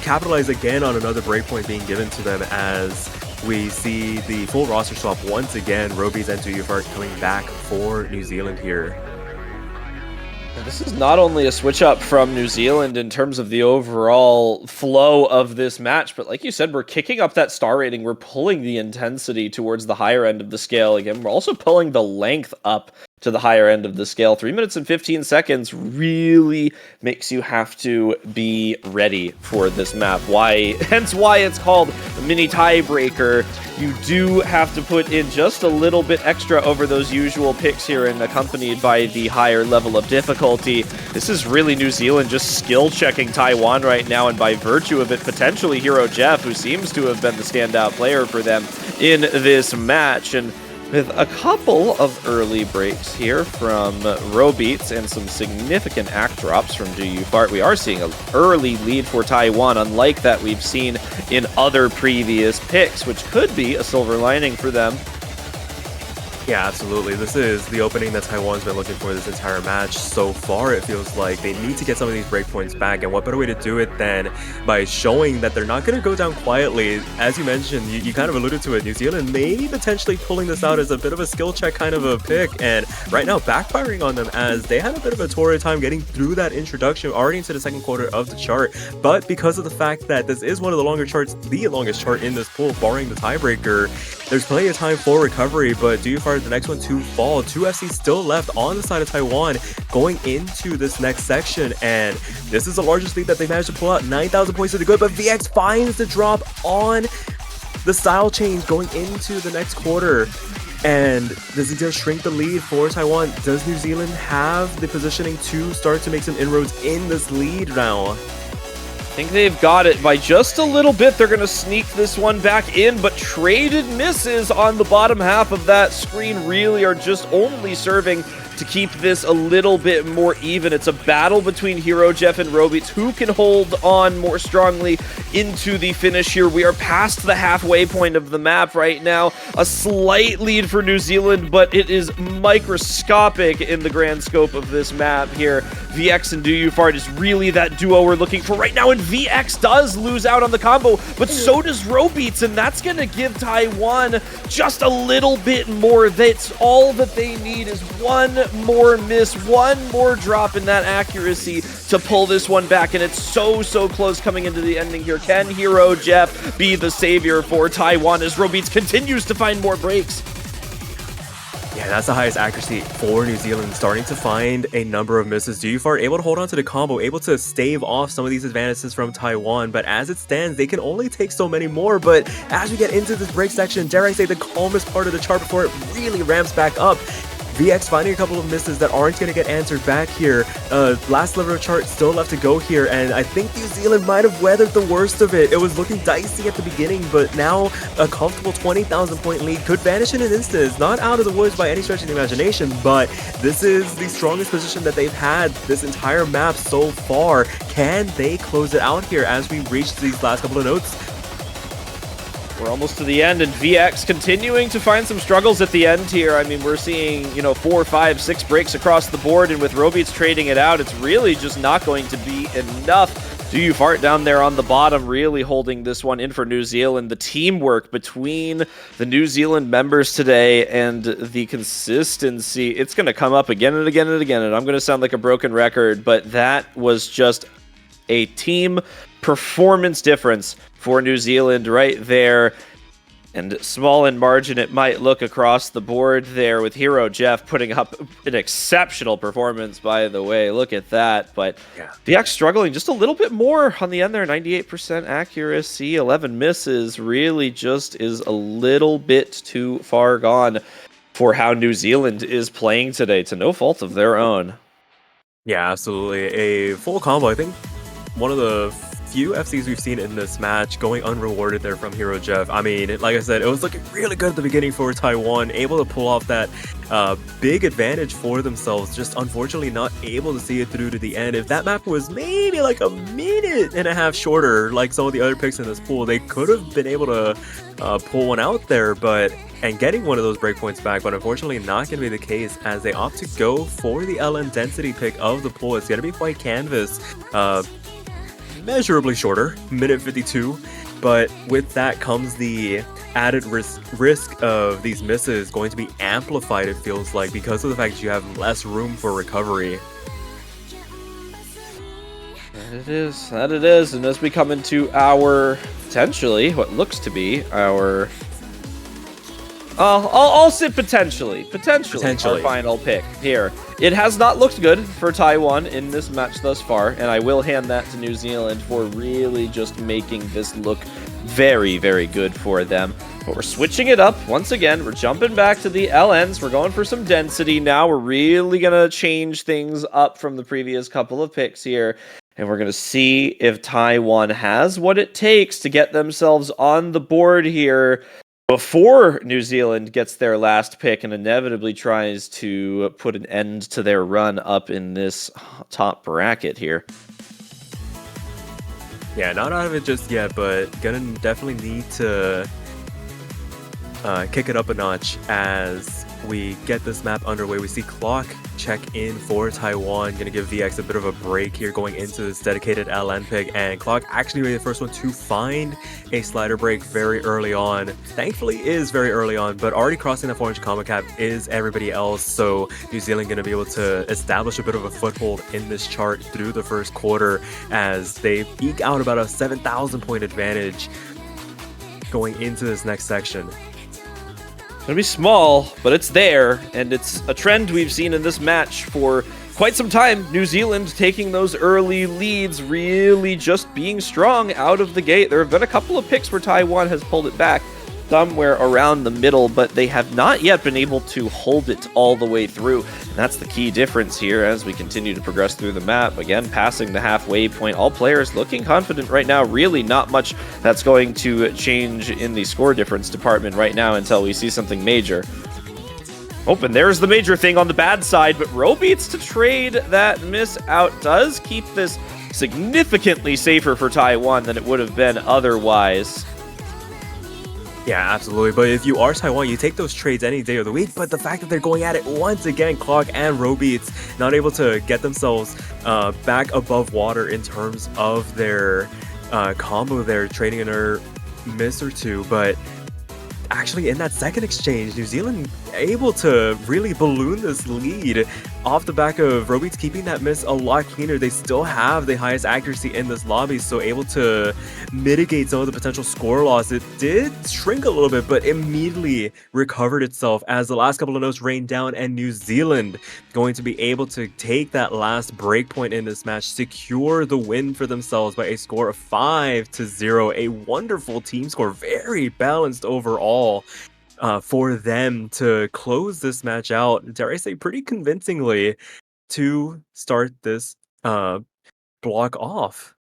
capitalize again on another breakpoint being given to them as we see the full roster swap once again. Robies and Tuyufart coming back for New Zealand here. This is not only a switch up from New Zealand in terms of the overall flow of this match, but like you said, we're kicking up that star rating. We're pulling the intensity towards the higher end of the scale again. We're also pulling the length up to the higher end of the scale. 3 minutes and 15 seconds really makes you have to be ready for this map. Hence why it's called a mini tiebreaker. You do have to put in just a little bit extra over those usual picks here, and accompanied by the higher level of difficulty. This is really New Zealand just skill checking Taiwan right now, and by virtue of it, potentially Hero Jeff, who seems to have been the standout player for them in this match. And with a couple of early breaks here from Robeats and some significant act drops from Do You Fart, we are seeing an early lead for Taiwan, unlike that we've seen in other previous picks, which could be a silver lining for them. Yeah, absolutely. This is the opening that Taiwan's been looking for this entire match. So far, it feels like they need to get some of these breakpoints back, and what better way to do it than by showing that they're not going to go down quietly. As you mentioned, you kind of alluded to it, New Zealand may potentially pulling this out as a bit of a skill check kind of a pick, and right now backfiring on them as they had a bit of a torrid time getting through that introduction already into the second quarter of the chart. But because of the fact that this is one of the longer charts, the longest chart in this pool, barring the tiebreaker, there's plenty of time for recovery. But Do You Fart the next one to fall. 2 FCs still left on the side of Taiwan going into this next section, and this is the largest lead that they managed to pull out. 9,000 points to the good, but VX finds the drop on the style change going into the next quarter. And does it just shrink the lead for Taiwan? Does New Zealand have the positioning to start to make some inroads in this lead now? I think they've got it by just a little bit. They're going to sneak this one back in, but traded misses on the bottom half of that screen really are just only serving to keep this a little bit more even. It's a battle between Hero Jeff and Robeats. Who can hold on more strongly into the finish here? We are past the halfway point of the map right now. A slight lead for New Zealand, but it is microscopic in the grand scope of this map here. VX and Do You Fart is really that duo we're looking for right now, and VX does lose out on the combo, but so does Robeats, and that's going to give Taiwan just a little bit more. That's all that they need, is one more miss, one more drop in that accuracy to pull this one back, and it's so close coming into the ending here. Can Hero Jeff be the savior for Taiwan as Robeats continues to find more breaks? Yeah, that's the highest accuracy for New Zealand, starting to find a number of misses. Do You Fart able to hold on to the combo, able to stave off some of these advantages from Taiwan, but as it stands, they can only take so many more. But as we get into this break section, dare I say the calmest part of the chart before it really ramps back up, VX finding a couple of misses that aren't going to get answered back here. Last level of chart still left to go here, and I think New Zealand might have weathered the worst of it. It was looking dicey at the beginning, but now a comfortable 20,000 point lead could vanish in an instant. It's not out of the woods by any stretch of the imagination, but this is the strongest position that they've had this entire map so far. Can they close it out here as we reach these last couple of notes? We're almost to the end, and VX continuing to find some struggles at the end here. I mean, we're seeing, 4, 5, 6 breaks across the board, and with Robeats trading it out, it's really just not going to be enough. Do You Fart down there on the bottom, really holding this one in for New Zealand. The teamwork between the New Zealand members today and the consistency, it's going to come up again and again and again, and I'm going to sound like a broken record, but that was just a team performance difference for New Zealand right there. And small in margin it might look across the board there, with Hero Jeff putting up an exceptional performance, by the way. Look at that. But yeah, VX struggling just a little bit more on the end there. 98% accuracy, 11 misses. Really just is a little bit too far gone for how New Zealand is playing today, to no fault of their own. Yeah, absolutely. A full combo. I think one of the few FCs we've seen in this match going unrewarded there from Hero Jeff. I mean, like I said, it was looking really good at the beginning for Taiwan, able to pull off that big advantage for themselves, just unfortunately not able to see it through to the end. If that map was maybe like a minute and a half shorter, like some of the other picks in this pool, they could have been able to pull one out there, and getting one of those breakpoints back, but unfortunately not going to be the case as they opt to go for the LN density pick of the pool. It's going to be white canvas, measurably shorter, minute 52, but with that comes the added risk of these misses going to be amplified, it feels like, because of the fact that you have less room for recovery. That it is, and as we come into our, potentially, what looks to be our I'll say potentially our final pick here. It has not looked good for Taiwan in this match thus far, and I will hand that to New Zealand for really just making this look very, very good for them. But we're switching it up once again. We're jumping back to the LNs. We're going for some density now. We're really gonna change things up from the previous couple of picks here. And we're going to see if Taiwan has what it takes to get themselves on the board here before New Zealand gets their last pick and inevitably tries to put an end to their run up in this top bracket here. Yeah, not out of it just yet, but gonna definitely need to kick it up a notch as we get this map underway. We see Clock check in for Taiwan. Gonna give VX a bit of a break here going into this dedicated LN pick, and Clock actually made the first one to find a slider break very early on. Thankfully is very early on, but already crossing that 4-inch combo cap is everybody else, so New Zealand gonna be able to establish a bit of a foothold in this chart through the first quarter as they eke out about a 7,000 point advantage going into this next section. Gonna be small, but it's there, and it's a trend we've seen in this match for quite some time. New Zealand taking those early leads, really just being strong out of the gate. There have been a couple of picks where Taiwan has pulled it back somewhere around the middle, but they have not yet been able to hold it all the way through. And that's the key difference here as we continue to progress through the map. Again, passing the halfway point. All players looking confident right now. Really not much that's going to change in the score difference department right now until we see something major. And there's the major thing on the bad side, but Robeats to trade that miss out does keep this significantly safer for Taiwan than it would have been otherwise. Yeah, absolutely. But if you are Taiwan, you take those trades any day of the week. But the fact that they're going at it once again, Clock and Robeats not able to get themselves back above water in terms of their combo there, trading another miss or two. But actually, in that second exchange, New Zealand able to really balloon this lead off the back of Robeats keeping that miss a lot cleaner. They still have the highest accuracy in this lobby, so able to mitigate some of the potential score loss. It did shrink a little bit, but immediately recovered itself as the last couple of notes rained down, and New Zealand going to be able to take that last break point in this match, secure the win for themselves by a score of 5-0. A wonderful team score, very balanced overall. For them to close this match out, dare I say, pretty convincingly to start this block off.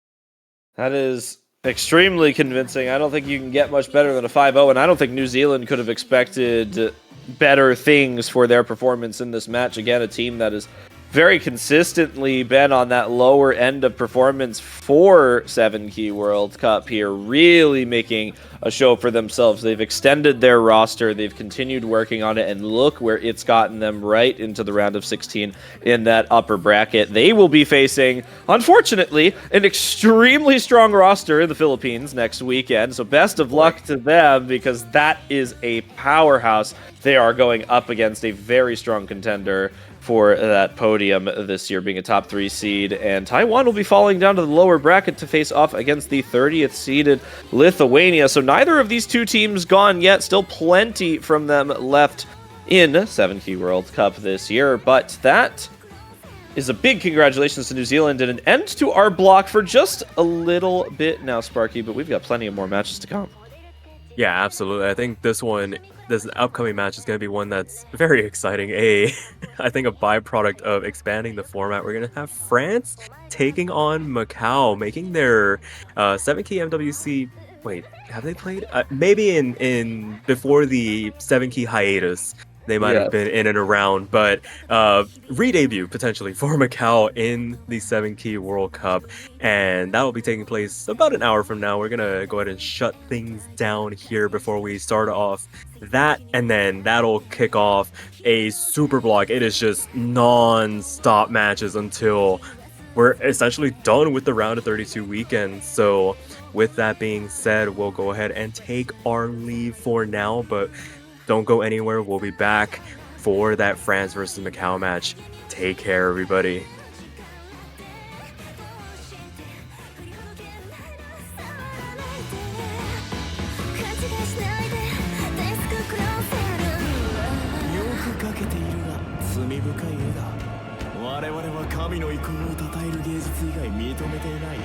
That is extremely convincing. I don't think you can get much better than a 5-0, and I don't think New Zealand could have expected better things for their performance in this match. Again, a team that has very consistently been on that lower end of performance for 7-Key World Cup here, really making a show for themselves. They've extended their roster, they've continued working on it, and look where it's gotten them right into the round of 16 in that upper bracket. They will be facing, unfortunately, an extremely strong roster in the Philippines next weekend, so best of luck to them, because that is a powerhouse. They are going up against a very strong contender for that podium this year, being a top 3 seed, and Taiwan will be falling down to the lower bracket to face off against the 30th seeded Lithuania. So neither of these two teams gone yet, still plenty from them left in 7-Key World Cup this year, but that is a big congratulations to New Zealand and an end to our block for just a little bit now, Sparky, but we've got plenty of more matches to come. Yeah, absolutely. I think this upcoming match is going to be one that's very exciting. I think a byproduct of expanding the format. We're going to have France taking on Macau, making their 7-Key MWC. Wait, have they played? Maybe in before the 7-Key hiatus. They might have been in and around, but re-debut potentially for Macau in the 7-Key World Cup, and that will be taking place about an hour from now. We're gonna go ahead and shut things down here before we start off that, and then that'll kick off a super block. It is just non-stop matches until we're essentially done with the round of 32 weekend. So with that being said, we'll go ahead and take our leave for now, but don't go anywhere. We'll be back for that France versus Macau match. Take care, everybody. 神の意向を称える芸術以外認めていない。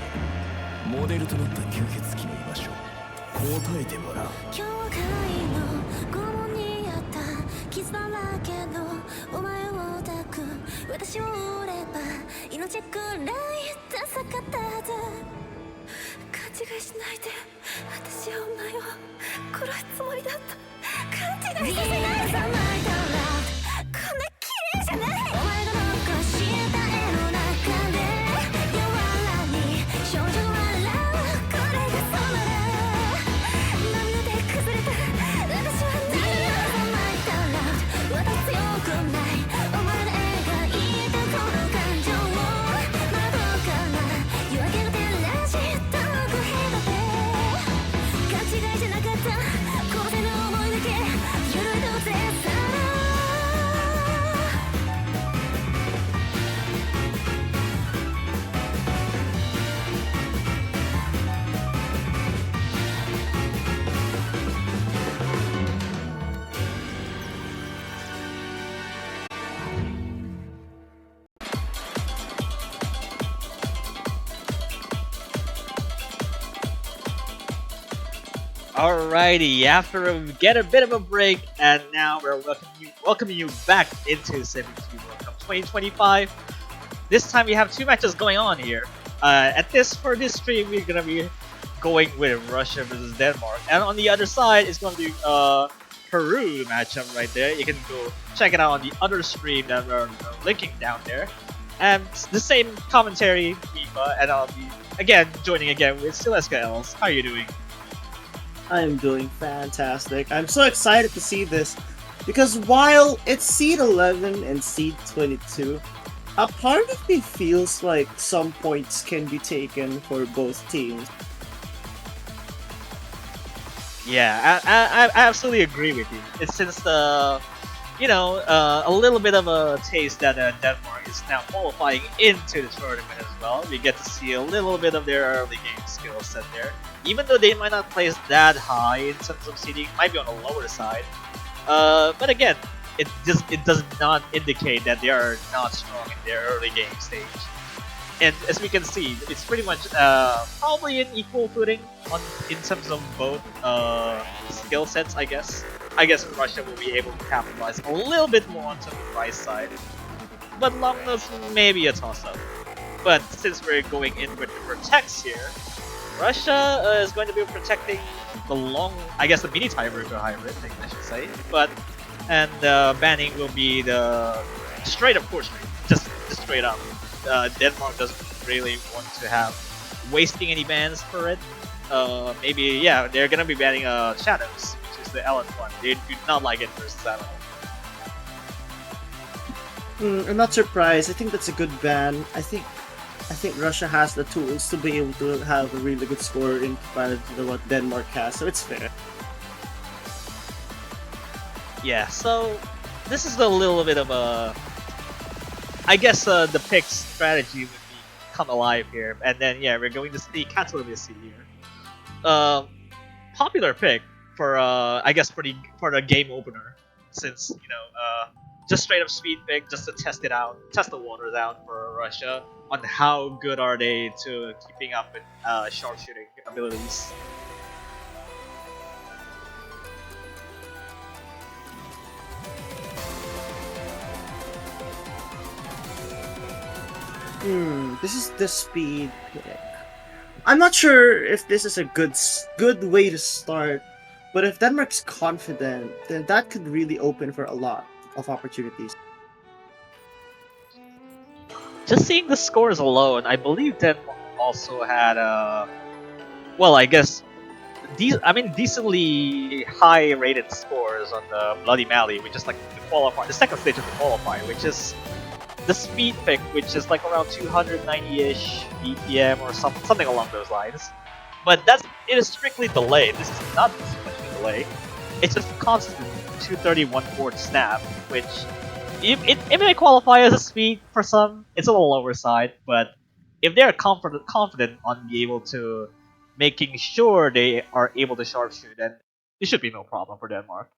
モデルとなった吸血鬼の居場所答えてもらう。教会の拷問にあった傷だらけのお前を抱く私を折れば命くらいダサかったはず。勘違いしないで、私はお前を殺すつもりだった。勘違いさせないで。こんな綺麗じゃない。お前が残した絵の中で柔らに少女が笑う。これがそうなら涙で崩れた私は何を甘えたらまだ強くない。お前の描いたこの感情を窓から夜明けの照らし遠く隔て。勘違いじゃなかったこの手の思いだけ揺るいと絶賛。Alrighty, after we get a bit of a break, and now we're welcoming you back into 7Q World Cup 2025. This time we have two matches going on here. For this stream, we're gonna be going with Russia versus Denmark, and on the other side is going to be Peru matchup right there. You can go check it out on the other stream that we're linking down there. And it's the same commentary, FIFA, and I'll be joining again with Celestia Els. How are you doing? I'm doing fantastic. I'm so excited to see this because while it's seed 11 and seed 22, a part of me feels like some points can be taken for both teams. Yeah, I absolutely agree with you. It's since a little bit of a taste that Denmark is now qualifying into the tournament as well. We get to see a little bit of their early game skill set there. Even though they might not place that high in terms of seeding, might be on the lower side. But again, it does not indicate that they are not strong in their early game stage. And as we can see, it's pretty much probably an equal footing in terms of both skill sets, I guess. I guess Russia will be able to capitalize a little bit more onto the price side. But Longnose may be a toss-up. But since we're going in with the protects here, Russia is going to be protecting the the mini tiebreaker hybrid thing, I should say. And banning will be the straight up force rate, just straight up. Denmark doesn't really want to have wasting any bans for it. They're gonna be banning Shadows, which is the Ellen one. They do not like it versus at all. I'm not surprised. I think that's a good ban. I think Russia has the tools to be able to have a really good score in comparison to what Denmark has, so it's fair. Yeah, so this is a little bit of a... I guess the pick strategy would be come alive here, and then we're going to see cancel this here. Popular pick for for the game opener, since just straight up speed pick just to test the waters out for Russia on how good are they to keeping up with sharpshooting abilities. This is the speed pick. I'm not sure if this is a good way to start, but if Denmark's confident, then that could really open for a lot of opportunities. Just seeing the scores alone, I believe Denmark also had decently high rated scores on the Bloody Mally, which is like the second stage of the qualifier, which is the speed pick, which is like around 290-ish BPM or something along those lines. But it is strictly delayed. This is not so much of a delay. It's just a constant 231 forward snap, which it may qualify as a speed for some. It's on the lower side, but if they're confident on being able to making sure they are able to sharpshoot, then it should be no problem for Denmark.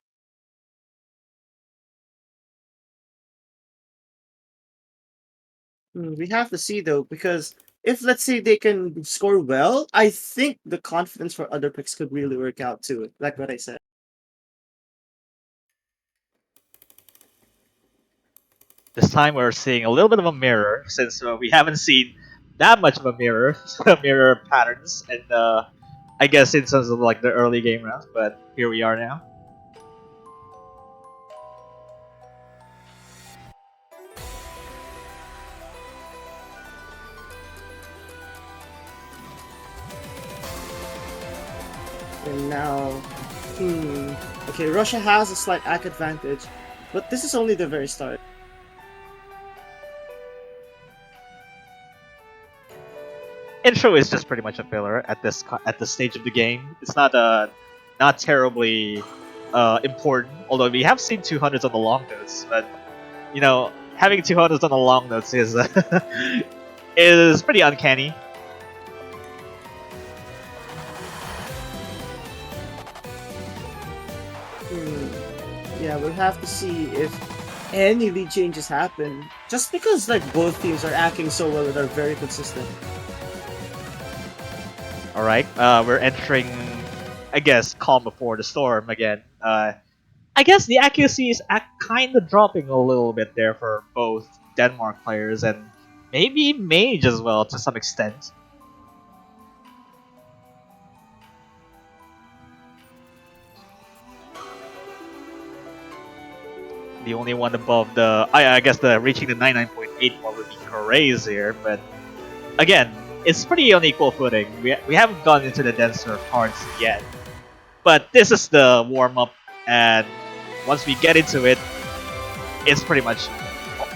We have to see though, because if let's say they can score well, I think the confidence for other picks could really work out too. Like what I said. This time we're seeing a little bit of a mirror, since we haven't seen that much of a mirror, mirror patterns, and I guess in terms of like the early game rounds. But here we are now. And now, okay, Russia has a slight ACK advantage, but this is only the very start. Intro is just pretty much a filler at this stage of the game. It's not terribly important. Although we have seen 200s on the long notes, but you know, having 200s on the long notes is is pretty uncanny. Yeah, we'll have to see if any lead changes happen. Just because like both teams are acting so well and are very consistent. All right, we're entering, I guess, calm before the storm again. I guess the accuracy is kind of dropping a little bit there for both Denmark players and maybe Mage as well to some extent. The only one above the, I guess the reaching the 99.8 one would be crazy here, but again, it's pretty on equal footing. We haven't gone into the denser parts yet, but this is the warm up, and once we get into it, it's pretty much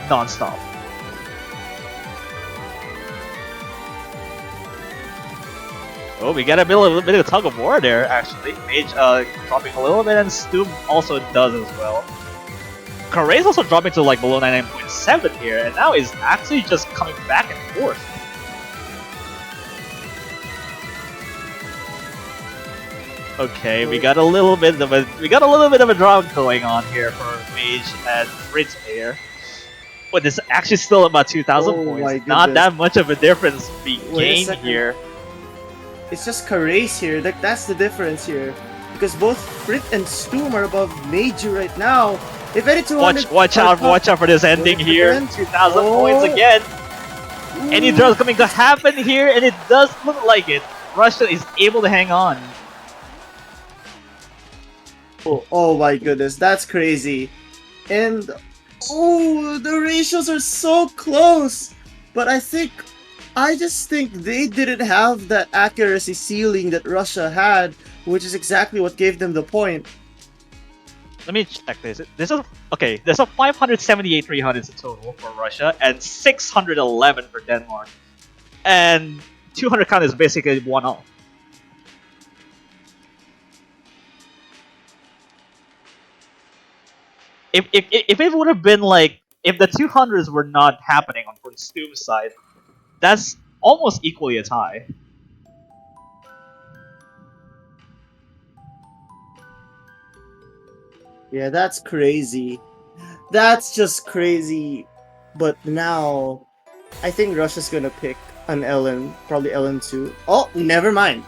non-stop. Oh, we got a little bit of tug of war there, actually. Mage dropping a little bit, and Stoom also does as well. Karay's also dropping to like below 99.7 here, and now he's actually just coming back and forth. Okay, we got a little bit of a drop going on here for Mage and Fritz here. But it's actually still about 2,000 points. Not that much of a difference being gained here. It's just Karay's here. That's the difference here. Because both Frit and Stoom are above Meiju right now. If any 200... Watch out for this ending here. 2,000 points again. Any draw is coming to happen here, and it does look like it. Russia is able to hang on. Oh my goodness, that's crazy. And... oh, the ratios are so close! But I just think they didn't have that accuracy ceiling that Russia had, which is exactly what gave them the point. Let me check this. There's a 578 300s in total for Russia and 611 for Denmark, and 200 count is basically one off. If it would have been like, if the 200s were not happening on Stoom's side, that's almost equally a tie. Yeah, that's crazy. That's just crazy. But now, I think Russia's gonna pick an Ellen, probably Ellen 2. Oh, never mind.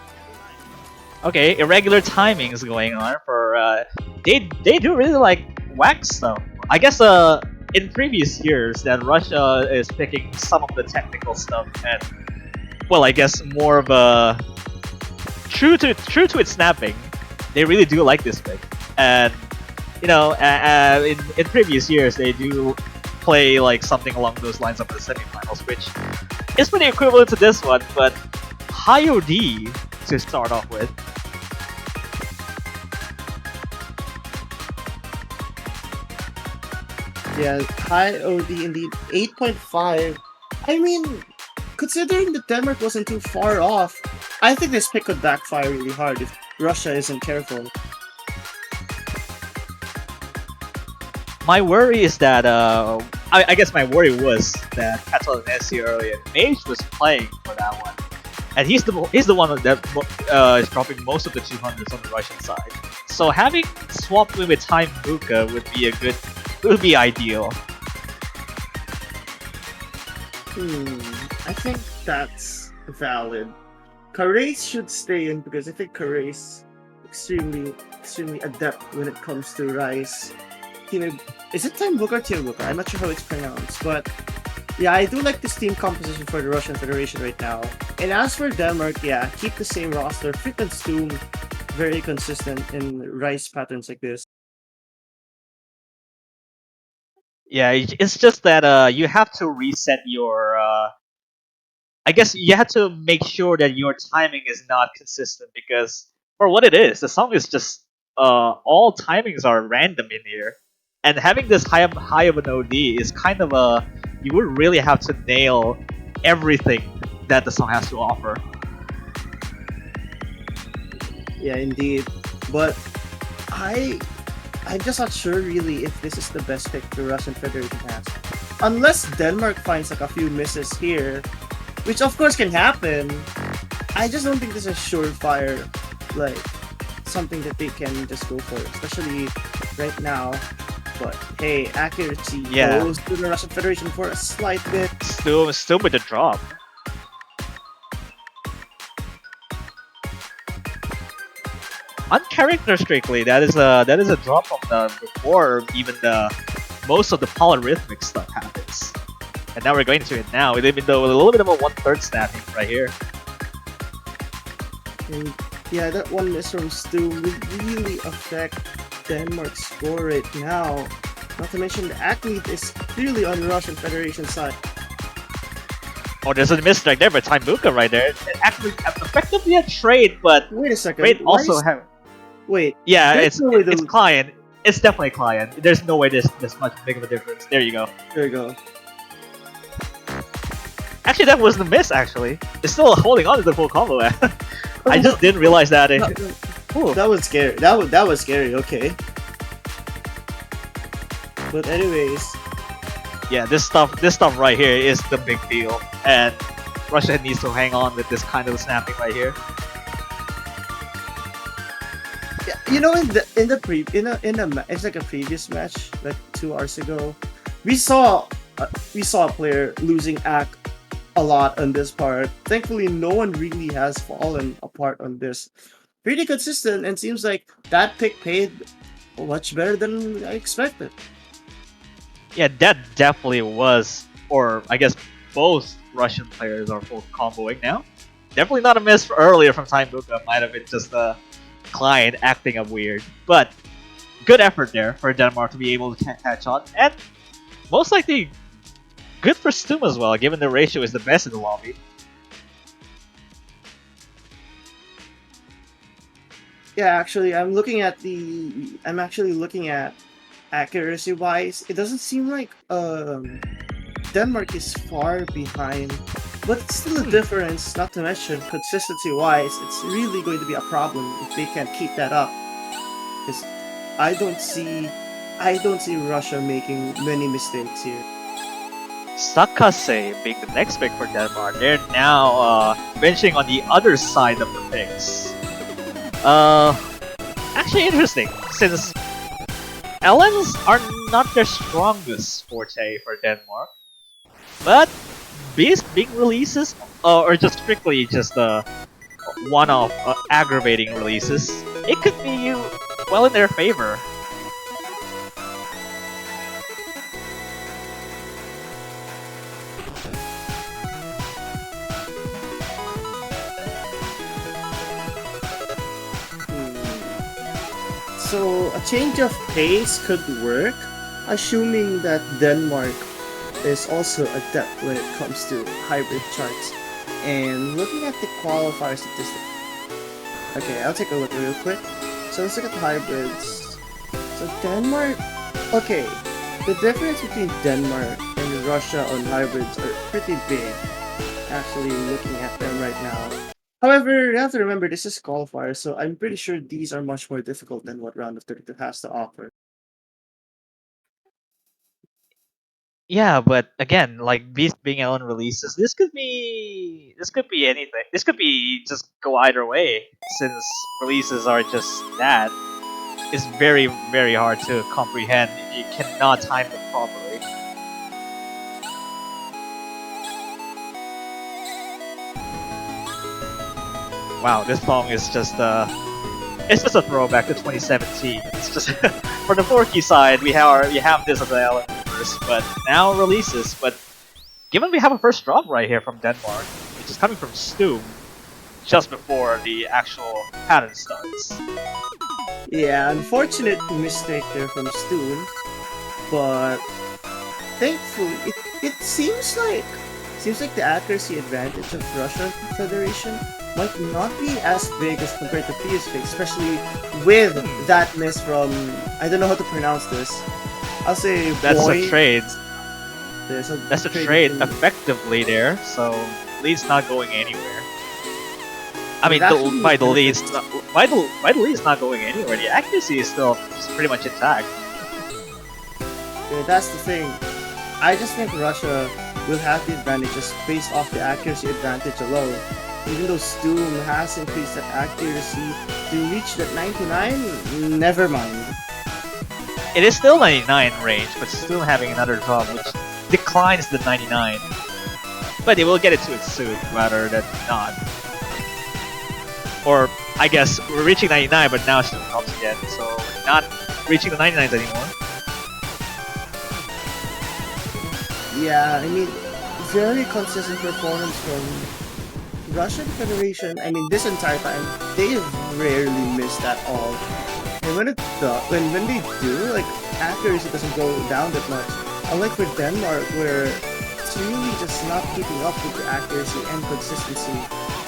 Okay, irregular timing is going on for they do really like wax stuff. I guess in previous years that Russia is picking some of the technical stuff, and well, I guess more of a true to its snapping. They really do like this pick, and you know, in previous years they do play like something along those lines of the semifinals, which is pretty equivalent to this one, but high OD to start off with. Yeah, high OD indeed. 8.5. I mean, considering that Denmark wasn't too far off, I think this pick could backfire really hard if Russia isn't careful. My worry is that, I guess my worry was that Catalanesi earlier, Mage was playing for that one. And he's the one that is dropping most of the 200s on the Russian side. So having swapped with Time Buka would be ideal. I think that's valid. Carrace should stay in because I think Carrace extremely adept when it comes to Rice. Is it Time Book or Team Booker? I'm not sure how it's pronounced, but yeah, I do like this team composition for the Russian Federation right now. And as for Denmark, yeah, keep the same roster. Fit and Stoom, very consistent in Rice patterns like this. Yeah, it's just that you have to reset your. I guess you have to make sure that your timing is not consistent because for what it is, the song is just all timings are random in here, and having this high of an OD is kind of a you would really have to nail everything that the song has to offer. Yeah, indeed. But I'm just not sure really if this is the best pick the Russian Federation has. Unless Denmark finds like a few misses here, which of course can happen. I just don't think this is surefire, like something that they can just go for, especially right now. But hey, accuracy goes to the Russian Federation for a slight bit. Still with the drop. Uncharacteristically, that is a drop from the before even the most of the polyrhythmic stuff happens. And now we're going to it now, even though with a little bit of a 1/3 snapping right here. And yeah, that one miss from Stu would really affect Denmark's score right now. Not to mention the Acme is clearly on the Russian Federation side. Oh, there's a miss right there by Time Buka right there. It actually effectively a trade, but wait a second. Trade also have. Wait. Yeah, it's client. It's definitely client. There's no way there's this much big of a difference. There you go. There you go. Actually, that was the miss. Actually, it's still holding on to the full combo. I just didn't realize that. That was scary. That was scary. Okay. But anyways, yeah, this stuff right here is the big deal, and Russia needs to hang on with this kind of snapping right here. Yeah, you know, it's like a previous match, like 2 hours ago, we saw a player losing act a lot on this part. Thankfully, no one really has fallen apart on this. Pretty consistent, and seems like that pick paid much better than I expected. Yeah, that definitely was, or I guess both Russian players are full comboing now. Definitely not a miss earlier from Time Buka. Might have been just a client acting up weird, but good effort there for Denmark to be able to catch on, and most likely good for Stum as well, given the ratio is the best in the lobby. Yeah, actually, I'm actually looking at accuracy wise. It doesn't seem like Denmark is far behind, but it's still a difference. Not to mention consistency wise, it's really going to be a problem if they can't keep that up. Because I don't see Russia making many mistakes here. Sakase being the next pick for Denmark. They're now benching on the other side of the picks. Actually interesting, since LNs are not their strongest forte for Denmark, but these big releases, or just strictly just one-off aggravating releases, it could be well in their favor. So a change of pace could work, assuming that Denmark is also adept when it comes to hybrid charts. And looking at the qualifier statistics. Okay, I'll take a look real quick. So let's look at the hybrids. So Denmark, okay, the difference between Denmark and Russia on hybrids are pretty big. Actually looking at them right now. However, you have to remember this is qualifiers, so I'm pretty sure these are much more difficult than what round of 32 has to offer. Yeah, but again, like Beast being Ellen releases, this could be anything. This could be just go either way, since releases are just that. It's very, very hard to comprehend if you cannot time them properly. Wow, this song is just it's just a throwback to 2017. It's just for the Forky side, we have this as an element first, but now releases. But given we have a first drop right here from Denmark, which is coming from Stoom, just before the actual pattern starts. Yeah, unfortunate mistake there from Stoon, but thankfully it seems like the accuracy advantage of Russia Federation might not be as big as compared to PSV, especially with that miss from, I don't know how to pronounce this. I'll say That's boy. a trade. That's a trade effectively there, so lead's not going anywhere. I mean, by the lead's not going anywhere. The accuracy is still pretty much intact. Yeah, that's the thing. I just think Russia will have the advantage just based off the accuracy advantage alone. Even though Stoom has increased that accuracy to reach that 99, never mind. It is still 99 range, but still having another drop which declines the 99. But it will get it to its suit rather than not. Or, I guess, we're reaching 99, but now it still drops again, so not reaching the 99s anymore. Yeah, I mean, very consistent performance from Russian Federation. I mean, this entire time, they have rarely missed at all. And when they do, like, accuracy doesn't go down that much. Unlike for Denmark, where it's really just not keeping up with the accuracy and consistency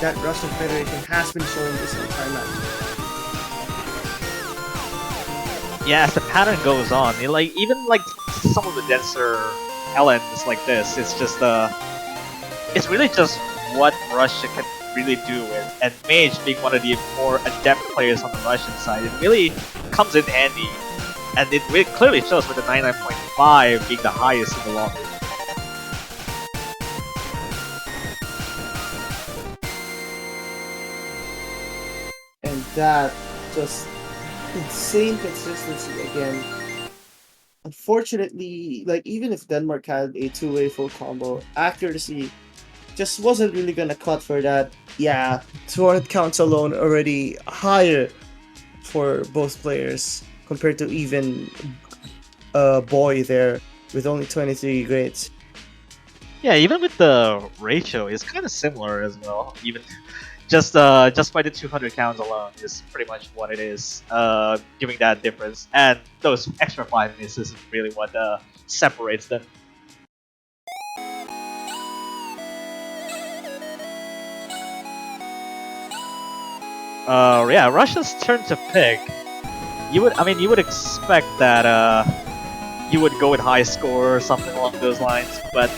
that Russian Federation has been showing this entire match. Yeah, as the pattern goes on, even some of the denser elements like this, it's just it's really just what Russia can really do, and Mage being one of the more adept players on the Russian side, it really comes in handy, and it really clearly shows with the 99.5 being the highest in the long run. And that just insane consistency again. Unfortunately, like, even if Denmark had a two-way full combo, accuracy just wasn't really gonna cut for that. Yeah, 200 counts alone already higher for both players compared to even Boy there with only 23 grades. Yeah, even with the ratio, it's kind of similar as well. Even just by the 200 counts alone is pretty much what it is, giving that difference. And those extra 5 misses is really what separates them. Yeah, Russia's turn to pick. You would expect that you would go with high score or something along those lines, but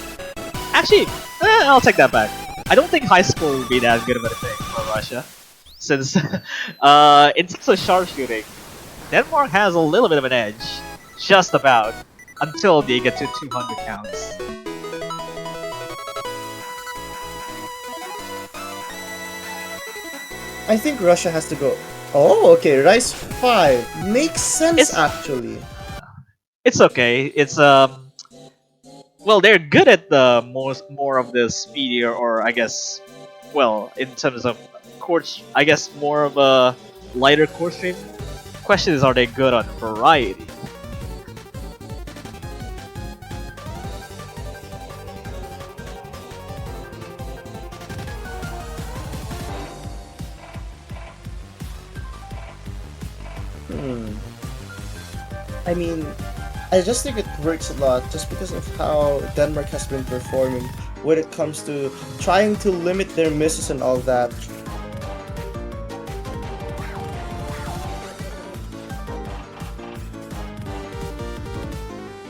actually, I'll take that back. I don't think high score would be that good of a thing for Russia, since in terms of sharpshooting, Denmark has a little bit of an edge, just about, until they get to 200 counts. I think Russia has to go. Oh, okay, Rice 5 makes sense actually. It's okay. It's well, they're good at the more of the speedier, or I guess, well, in terms of court, I guess more of a lighter court stream. Question is, are they good on variety? I mean, I just think it works a lot just because of how Denmark has been performing when it comes to trying to limit their misses and all that.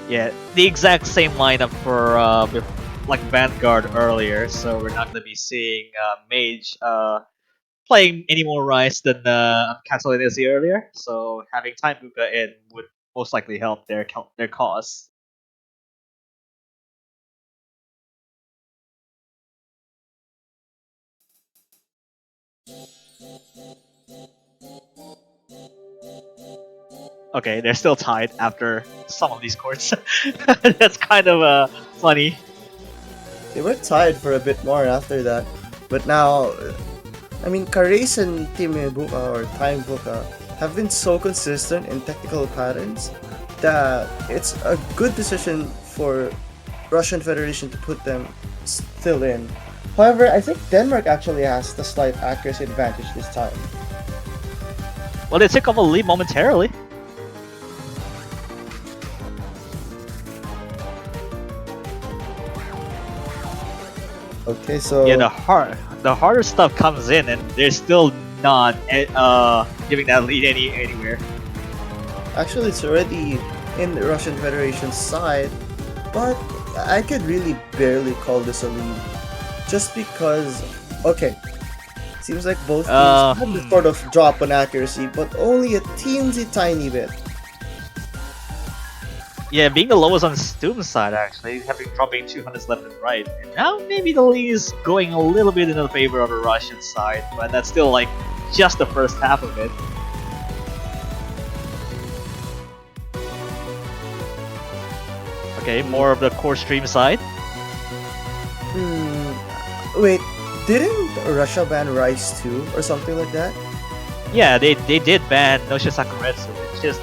Yeah, the exact same lineup for like Vanguard earlier, so we're not gonna be seeing Mage playing any more Rice than Catalinesi earlier. So having Time Buka in would most likely help their cause. Okay, they're still tied after some of these courts. That's kind of funny. They were tied for a bit more after that, but now I mean, Kareis and Team Ibuka or Time Ibuka have been so consistent in technical patterns that it's a good decision for Russian Federation to put them still in. However, I think Denmark actually has the slight accuracy advantage this time. Well, they took off a lead momentarily. Okay, so Yeah, the harder stuff comes in, and they're still not giving that lead anywhere. actually it's already in the Russian Federation's side, but I could really barely call this a lead. Just because, okay, seems like both teams had this sort of drop on accuracy, but only a teensy tiny bit. Yeah, being the lowest on Stoom's side actually, dropping 200s left and right. And now maybe the lead is going a little bit in the favor of the Russian side, but that's still like just the first half of it. Okay, more of the core stream side. Wait, didn't Russia ban Rice too, or something like that? Yeah, they did ban Nosha Sakuretsu. It's just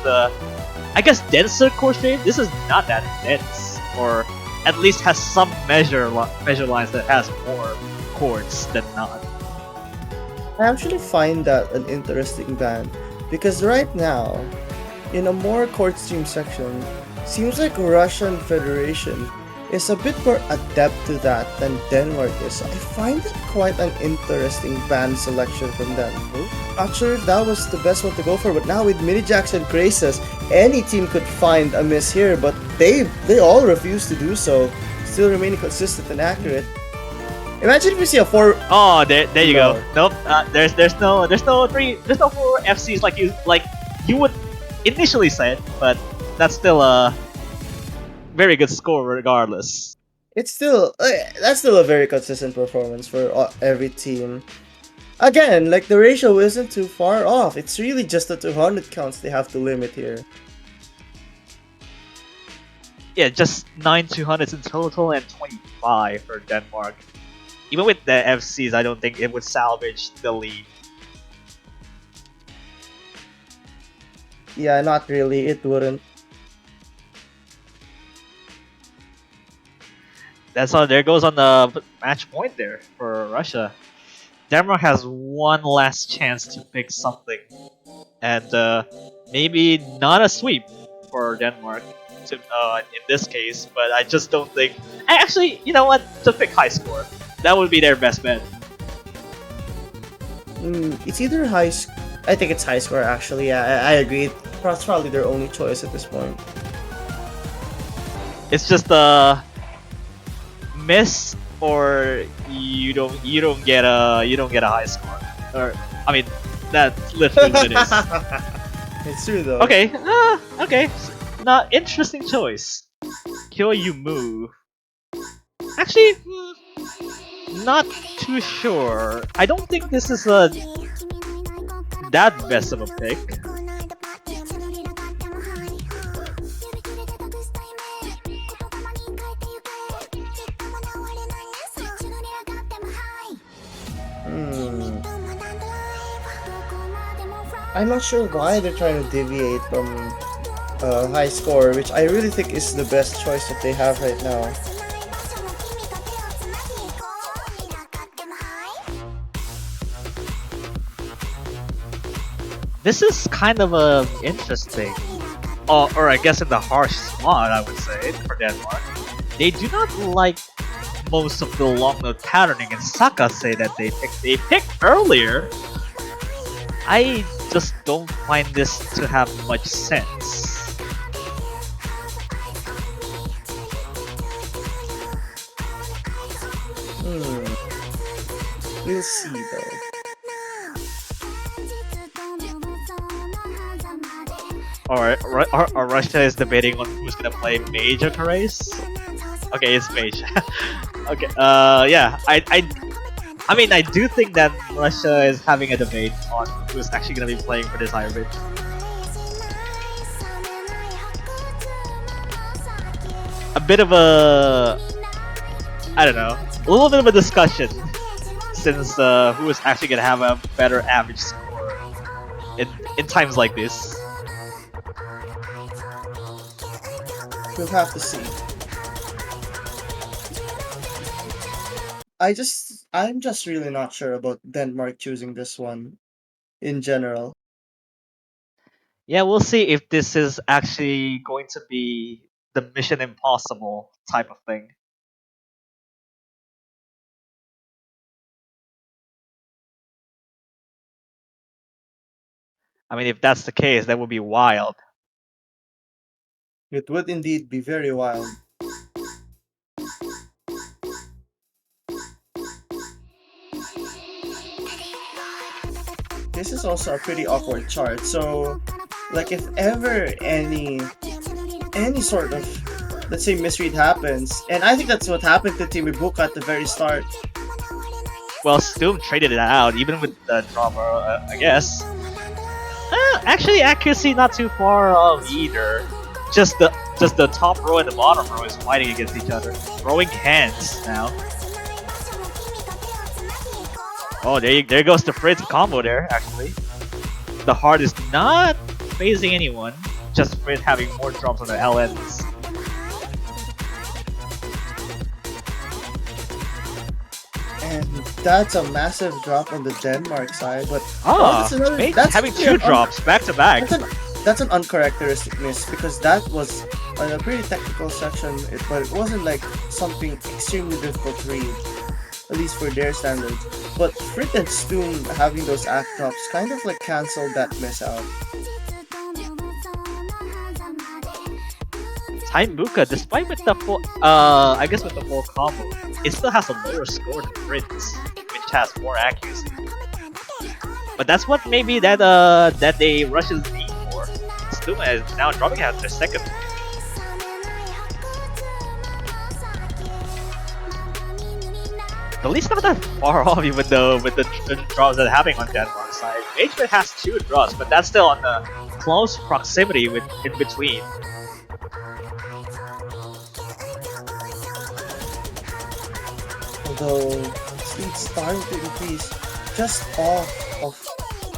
I guess denser core stream. This is not that dense, or at least has some measure lines that has more chords than not. I actually find that an interesting ban, because right now, in a more court stream section, seems like Russian Federation is a bit more adept to that than Denmark is. I find it quite an interesting ban selection from them. Not sure if that was the best one to go for, but now with Mini Jacks and Graces, any team could find a miss here, but they all refuse to do so, still remaining consistent and accurate. Imagine if we see a 4. Oh, there you go. Nope. There's no 4 FCs like you would initially say it, but that's still a very good score regardless. It's still that's still a very consistent performance for every team. Again, like the ratio isn't too far off. It's really just the 200 counts they have to limit here. Yeah, just 9 200s in total and 25 for Denmark. Even with the FCs, I don't think it would salvage the lead. Yeah, not really. It wouldn't. That's all. There goes on the match point there for Russia. Denmark has one last chance to pick something, and maybe not a sweep for Denmark in this case. But I just don't think. Actually, you know what? To pick high score, that would be their best bet. It's either I think it's high score actually. Yeah, I agree. That's probably their only choice at this point. It's just a miss, or you don't get a high score. Or I mean, that's literally what it is. It's true though. Okay, okay. Now, interesting choice. Kyo move. Actually, not too sure. I don't think this is that best of a pick. I'm not sure why they're trying to deviate from high score, which I really think is the best choice that they have right now. This is kind of interesting, or I guess in the harsh spot, I would say, for Denmark. They do not like most of the long note patterning, and Saka say that they picked earlier. I just don't find this to have much sense. We'll see though. Or Russia is debating on who's gonna play Mage or Kareis? Okay, it's Mage. Okay, yeah, I mean, I do think that Russia is having a debate on who's actually gonna be playing for this hybrid. A bit of a... I don't know, a little bit of a discussion. since who is actually gonna have a better average score in times like this. We'll have to see. I'm just really not sure about Denmark choosing this one in general. Yeah, we'll see if this is actually going to be the Mission Impossible type of thing. I mean, if that's the case, that would be wild. It would indeed be very wild. This is also a pretty awkward chart. So, like, if ever any sort of, let's say, misread happens, and I think that's what happened to Team Ibuka at the very start. Well, Stoom traded it out, even with the drama, I guess. Actually, accuracy not too far off either. Just the top row and the bottom row is fighting against each other, throwing hands now. Oh, there goes the Fritz combo there. Actually, the heart is not phasing anyone. Just Fritz having more drops on the LNs. And that's a massive drop on the Denmark side, but Spain having two drops back to back. That's an uncharacteristic miss because that was a pretty technical section, but it wasn't like something extremely difficult to read, at least for their standards. But Frit and Stoom having those act drops kind of like canceled that miss out. Time Buka, despite with the full, I guess with the full combo, it still has a lower score than Fritz, which has more accuracy. But that's what maybe that they rushes need for. Stuma is now dropping out their second. At least not that far off even though with the drops that are happening on Denmark's side. HBet has 2 drops, but that's still on the close proximity with in between. Although speed starting to increase just off of.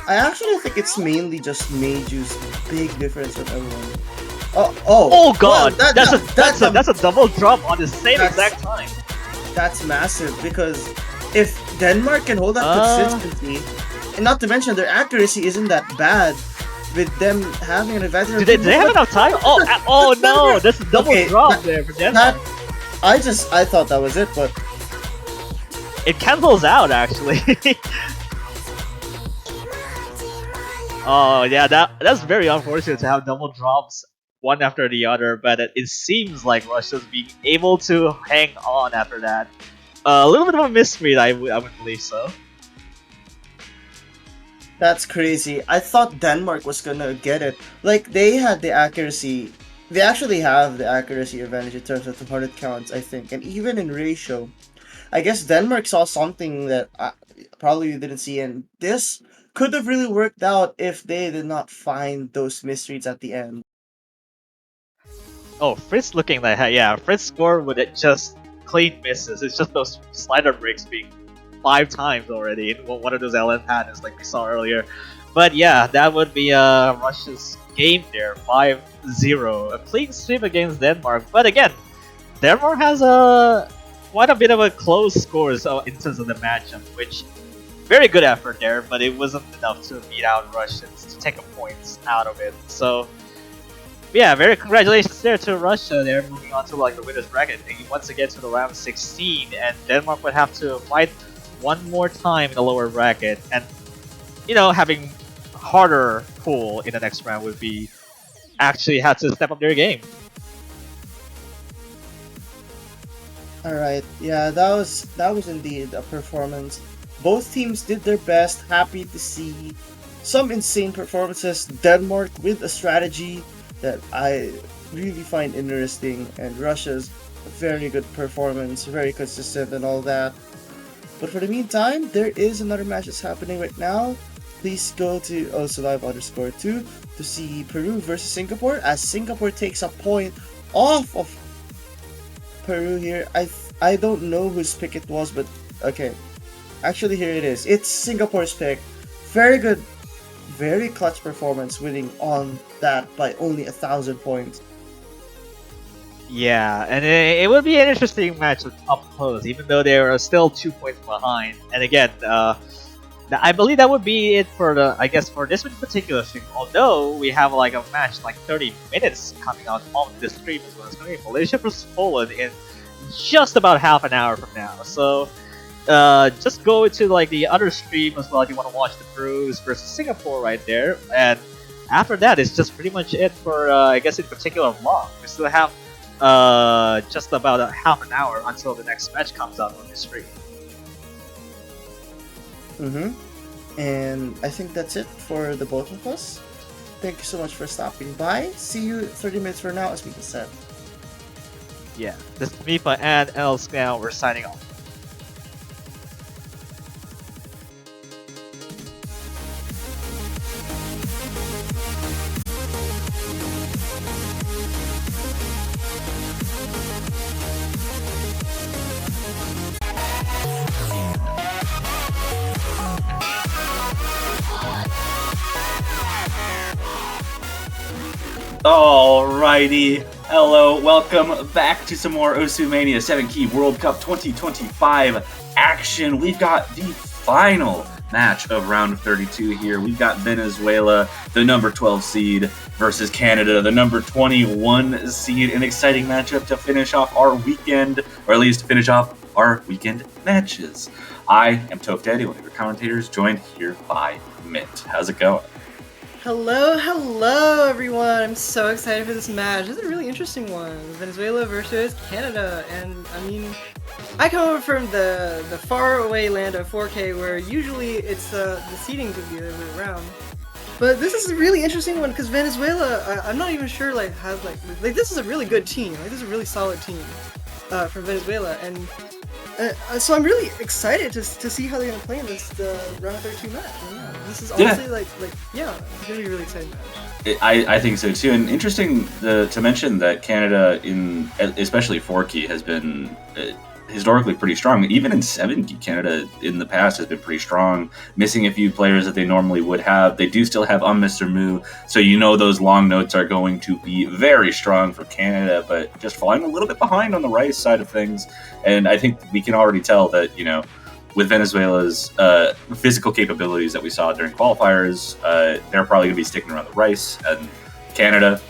I actually think it's mainly just Meiju's big difference from everyone. Oh god, well, that's a double drop on the same exact time. That's massive because if Denmark can hold that consistency, and not to mention their accuracy isn't that bad, with them having an advantage. Do they have enough time? Oh no, that's a double drop there for Denmark. I thought that was it, but it cancels out actually. Oh yeah, that's very unfortunate to have double drops one after the other, but it seems like Russia's being able to hang on after that. A little bit of a misread, I would believe so. That's crazy. I thought Denmark was gonna get it. Like, they had the accuracy. They actually have the accuracy advantage in terms of 200 counts, I think. And even in ratio, I guess Denmark saw something that I probably didn't see. And this could have really worked out if they did not find those misreads at the end. Oh, Fritz looking like yeah, Fritz score with it just clean misses. It's just those slider breaks being 5 times already in one of those LN patterns like we saw earlier. But yeah, that would be Russia's game there, 5-0. A clean sweep against Denmark. But again, Denmark has quite a bit of a close scores in terms of the matchup, which very good effort there, but it wasn't enough to beat out Russians to take a points out of it. So yeah, very congratulations there to Russia. They're moving on to like the winners bracket, once again to the round 16, and Denmark would have to fight one more time in the lower bracket, and having harder pool in the next round would be actually have to step up their game. All right, yeah, that was indeed a performance. Both teams did their best. Happy to see some insane performances. Denmark with a strategy that I really find interesting, and Russia's very good performance, very consistent and all that. But for the meantime, there is another match that's happening right now. Please go to OSOLive_2 to see Peru versus Singapore, as Singapore takes a point off of Peru here. I don't know whose pick it was, but okay. Actually, here it is. It's Singapore's pick. Very good, very clutch performance, winning on that by only 1,000 points. Yeah, and it would be an interesting match up close, even though they are still 2 points behind. And again, I believe that would be it for for this particular stream. Although we have like a match like 30 minutes coming out on this stream as well. It's going to be Malaysia versus Poland in just about half an hour from now. So just go to like the other stream as well if you want to watch the Peru's versus Singapore right there. And after that, it's just pretty much it for I guess in particular vlog. We still have just about a half an hour until the next match comes out on the stream. And I think that's it for the both of us. Thank you so much for stopping by. See you 30 minutes from now, as we just said. Yeah, this is Mifa and Els now. We're signing off. Alrighty, hello, welcome back to some more Osumania 7 Key World Cup 2025 action. We've got the final match of round 32 here. We've got Venezuela, the number 12 seed, versus Canada, the number 21 seed. An exciting matchup to finish off our weekend, or at least finish off our weekend matches. I am Toph Daddy, one of your commentators, joined here by Mint. How's it going? Hello everyone! I'm so excited for this match. This is a really interesting one. Venezuela versus Canada. And I mean, I come over from the far away land of 4K where usually it's the seedings would be the other way around. But this is a really interesting one because Venezuela, I'm not even sure has this is a really good team. Like, this is a really solid team from Venezuela, and so I'm really excited to see how they're gonna play in this round 32 match. And yeah, this is honestly it's gonna be a really exciting match. I think so too, and interesting to mention that Canada, in especially 4Key, has been historically pretty strong. Even in 7Key, Canada in the past has been pretty strong, missing a few players that they normally would have. They do still have Mr. Mu, so you know those long notes are going to be very strong for Canada, but just falling a little bit behind on the Rice side of things. And I think we can already tell that, with Venezuela's physical capabilities that we saw during qualifiers, they're probably going to be sticking around the Rice, and Canada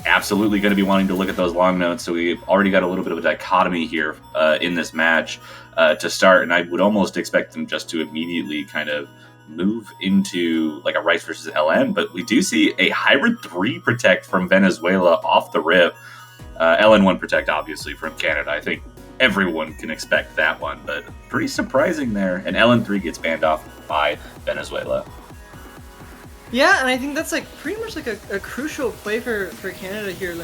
absolutely going to be wanting to look at those long notes. So we've already got a little bit of a dichotomy here in this match to start, and I would almost expect them just to immediately kind of move into like a Rice versus LN, but we do see a hybrid 3 protect from Venezuela off the rip. LN1 protect obviously from Canada. I think everyone can expect that one, but pretty surprising there. And LN3 gets banned off by Venezuela. Yeah, and I think that's pretty much a crucial play for Canada here,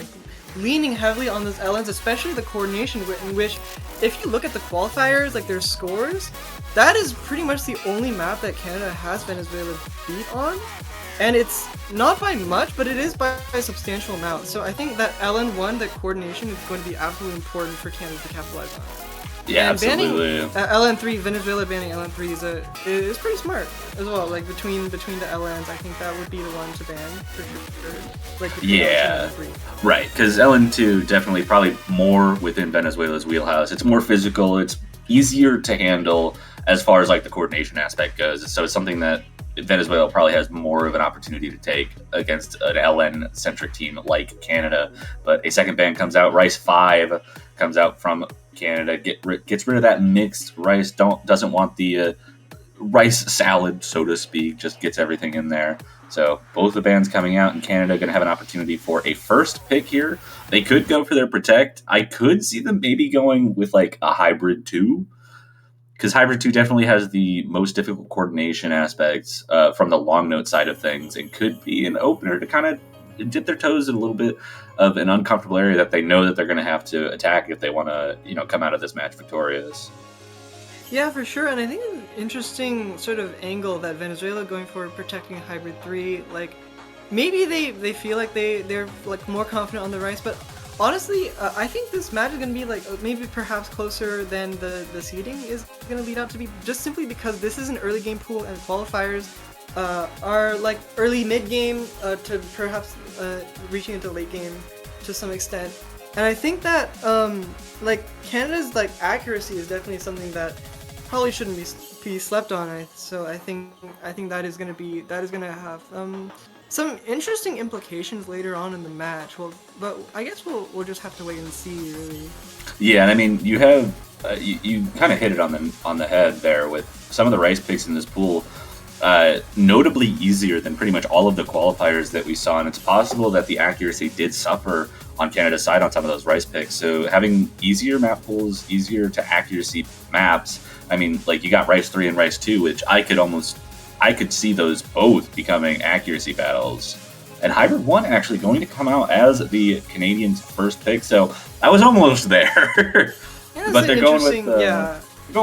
leaning heavily on those LNs, especially the coordination, in which, if you look at the qualifiers, their scores, that is pretty much the only map that Canada has Venezuela beat on. And it's not by much, but it is by a substantial amount. So I think that LN1, that coordination, is going to be absolutely important for Canada to capitalize on. Yeah, and absolutely. Banning LN3, Venezuela banning LN3 is pretty smart as well. Between the LNs, I think that would be the one to ban for sure. Yeah, right. Because LN2 definitely probably more within Venezuela's wheelhouse. It's more physical. It's easier to handle as far as the coordination aspect goes. So it's something that Venezuela probably has more of an opportunity to take against an LN-centric team like Canada. But a second ban comes out. Rice 5 comes out from Canada, gets rid of that mixed rice. Doesn't want the rice salad, so to speak. Just gets everything in there. So both the bans coming out, and Canada going to have an opportunity for a first pick here. They could go for their protect. I could see them maybe going with a hybrid 2, because hybrid 2 definitely has the most difficult coordination aspects from the long note side of things, and could be an opener to kind of dip their toes in a little bit of an uncomfortable area that they know that they're going to have to attack if they want to, come out of this match victorious. Yeah, for sure. And I think an interesting sort of angle that Venezuela going for protecting a hybrid 3, maybe they feel like they're more confident on the Rice, but honestly, I think this match is gonna be like maybe perhaps closer than the seeding is gonna lead out to be, just simply because this is an early game pool and qualifiers are like early mid game to perhaps reaching into late game to some extent. And I think that like Canada's like accuracy is definitely something that probably shouldn't be slept on. So I think that is gonna have some interesting implications later on in the match. Well, but I guess we'll just have to wait and see, really. Yeah, and I mean, you have you kind of hit it on the head there with some of the rice picks in this pool. Notably easier than pretty much all of the qualifiers that we saw, and it's possible that the accuracy did suffer on Canada's side on some of those rice picks. So having easier map pools, easier to accuracy maps. I mean, like you got Rice 3 and Rice 2, which I could see those both becoming accuracy battles. And Hybrid 1 actually going to come out as the Canadians' first pick, so I was almost there. Yeah, but they're going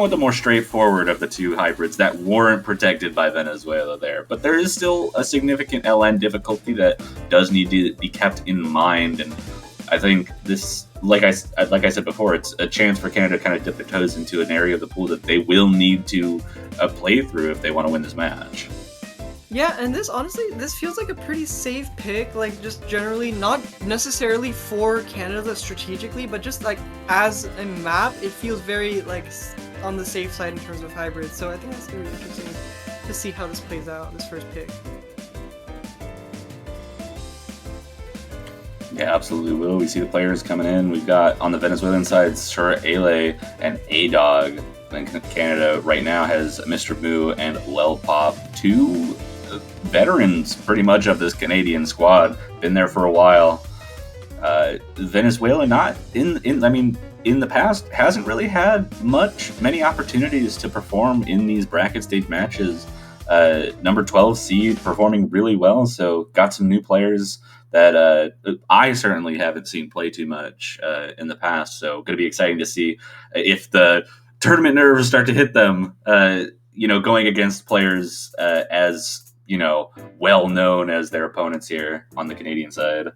with the more straightforward of the two hybrids that weren't protected by Venezuela there. But there is still a significant LN difficulty that does need to be kept in mind, and I think this, like I said before, it's a chance for Canada to kind of dip their toes into an area of the pool that they will need to play through if they want to win this match. Yeah, and this feels like a pretty safe pick, like just generally, not necessarily for Canada strategically, but just like as a map, it feels very like on the safe side in terms of hybrids. So I think that's going to be interesting to see how this plays out, this first pick. Yeah, absolutely will. We see the players coming in. We've got on the Venezuelan side, Sir Ale and A-Dog. And Canada right now has Mr. Moo and Lel Pop, two veterans pretty much of this Canadian squad. Been there for a while. Venezuela not in the past hasn't really had many opportunities to perform in these bracket stage matches. Number 12 seed performing really well, so got some new players that I certainly haven't seen play too much in the past. So going to be exciting to see if the tournament nerves start to hit them. Going against players as well known as their opponents here on the Canadian side.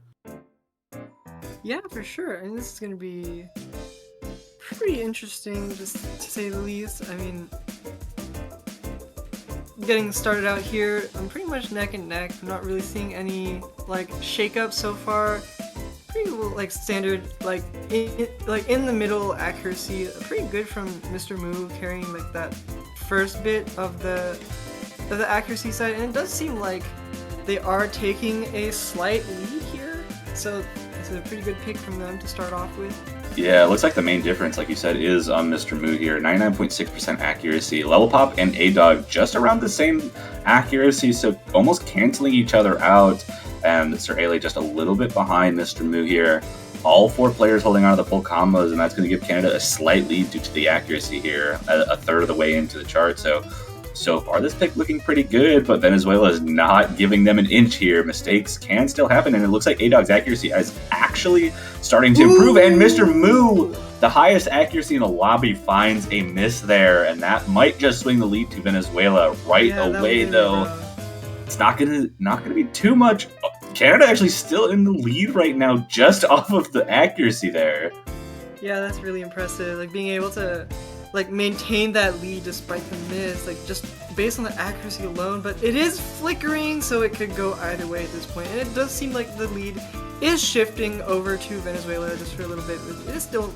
Yeah, for sure. And this is going to be pretty interesting, just to say the least. I mean, getting started out here, I'm pretty much neck and neck. I'm not really seeing any shake-ups so far. Pretty like standard, in the middle accuracy. Pretty good from Mr. Moo carrying that first bit of the accuracy side, and it does seem like they are taking a slight lead here. So it's a pretty good pick from them to start off with. Yeah, it looks like the main difference, like you said, is on Mr. Moo here. 99.6% accuracy. Level Pop and A-Dog just around the same accuracy, so almost canceling each other out. And Sir Ale just a little bit behind Mr. Moo here. All four players holding on to the full combos, and that's going to give Canada a slight lead due to the accuracy here, a third of the way into the chart. So far, this pick looking pretty good, but Venezuela is not giving them an inch here. Mistakes can still happen, and it looks like A-Dog's accuracy is actually starting to improve. And Mr. Moo, the highest accuracy in the lobby, finds a miss there, and that might just swing the lead to Venezuela right away, though. It's not gonna be too much. Canada actually still in the lead right now, just off of the accuracy there. Yeah, that's really impressive. Being able to maintain that lead despite the miss, just based on the accuracy alone. But it is flickering, so it could go either way at this point. And it does seem like the lead is shifting over to Venezuela just for a little bit. It is still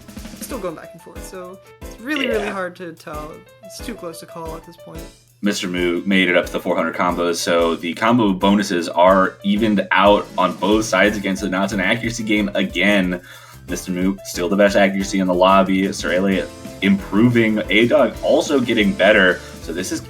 going back and forth, so it's really hard to tell. It's too close to call at this point. Mr. Moo made it up to the 400 combos, so the combo bonuses are evened out on both sides against it. Now it's an accuracy game again. Mr. Moo still the best accuracy in the lobby. Sir Ale improving. A-Dog also getting better. So this is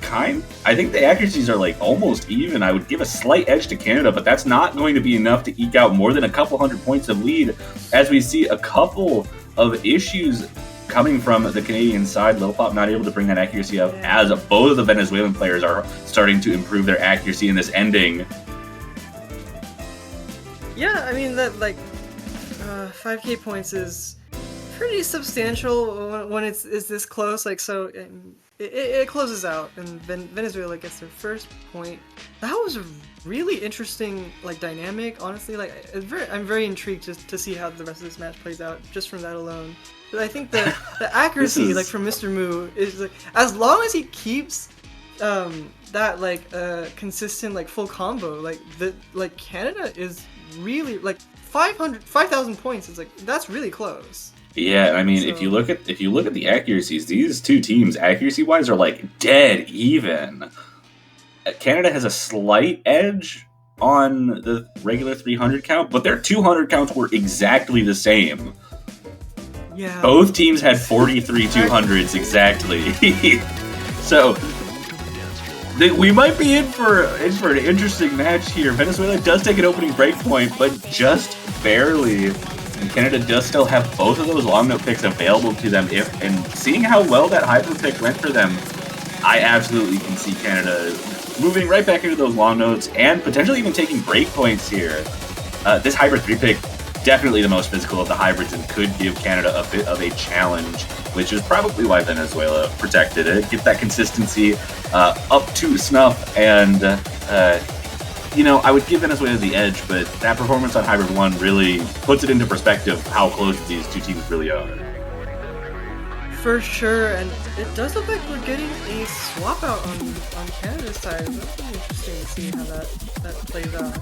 I think the accuracies are almost even. I would give a slight edge to Canada, but that's not going to be enough to eke out more than a couple hundred points of lead, as we see a couple of issues coming from the Canadian side. Lil Pop not able to bring that accuracy up, as both of the Venezuelan players are starting to improve their accuracy in this ending. Yeah, I mean, that 5k points is pretty substantial when it's this close. It closes out, and Venezuela gets their first point. That was really interesting like dynamic. Honestly, like I'm very intrigued to see how the rest of this match plays out just from that alone. But I think the accuracy like from Mr. Moo is like as long as he keeps that like consistent like full combo, like Canada is really like 5,000 points. It's like that's really close. Yeah, I mean, if you look at the accuracies, these two teams accuracy wise are like dead even. Canada has a slight edge on the regular 300 count, but their 200 counts were exactly the same. Yeah. Both teams had 43 200s exactly. So we might be in for an interesting match here. Venezuela does take an opening break point, but just barely. And Canada does still have both of those long note picks available to them. And seeing how well that hybrid pick went for them, I absolutely can see Canada moving right back into those long notes and potentially even taking break points here. This hybrid 3 pick, definitely the most physical of the hybrids and could give Canada a bit of a challenge, which is probably why Venezuela protected it. Get that consistency up to snuff and I would give Venezuela the edge, but that performance on Hybrid 1 really puts it into perspective how close these two teams really are. For sure, and it does look like we're getting a swap out on Canada's side. That's really interesting to see how that plays out.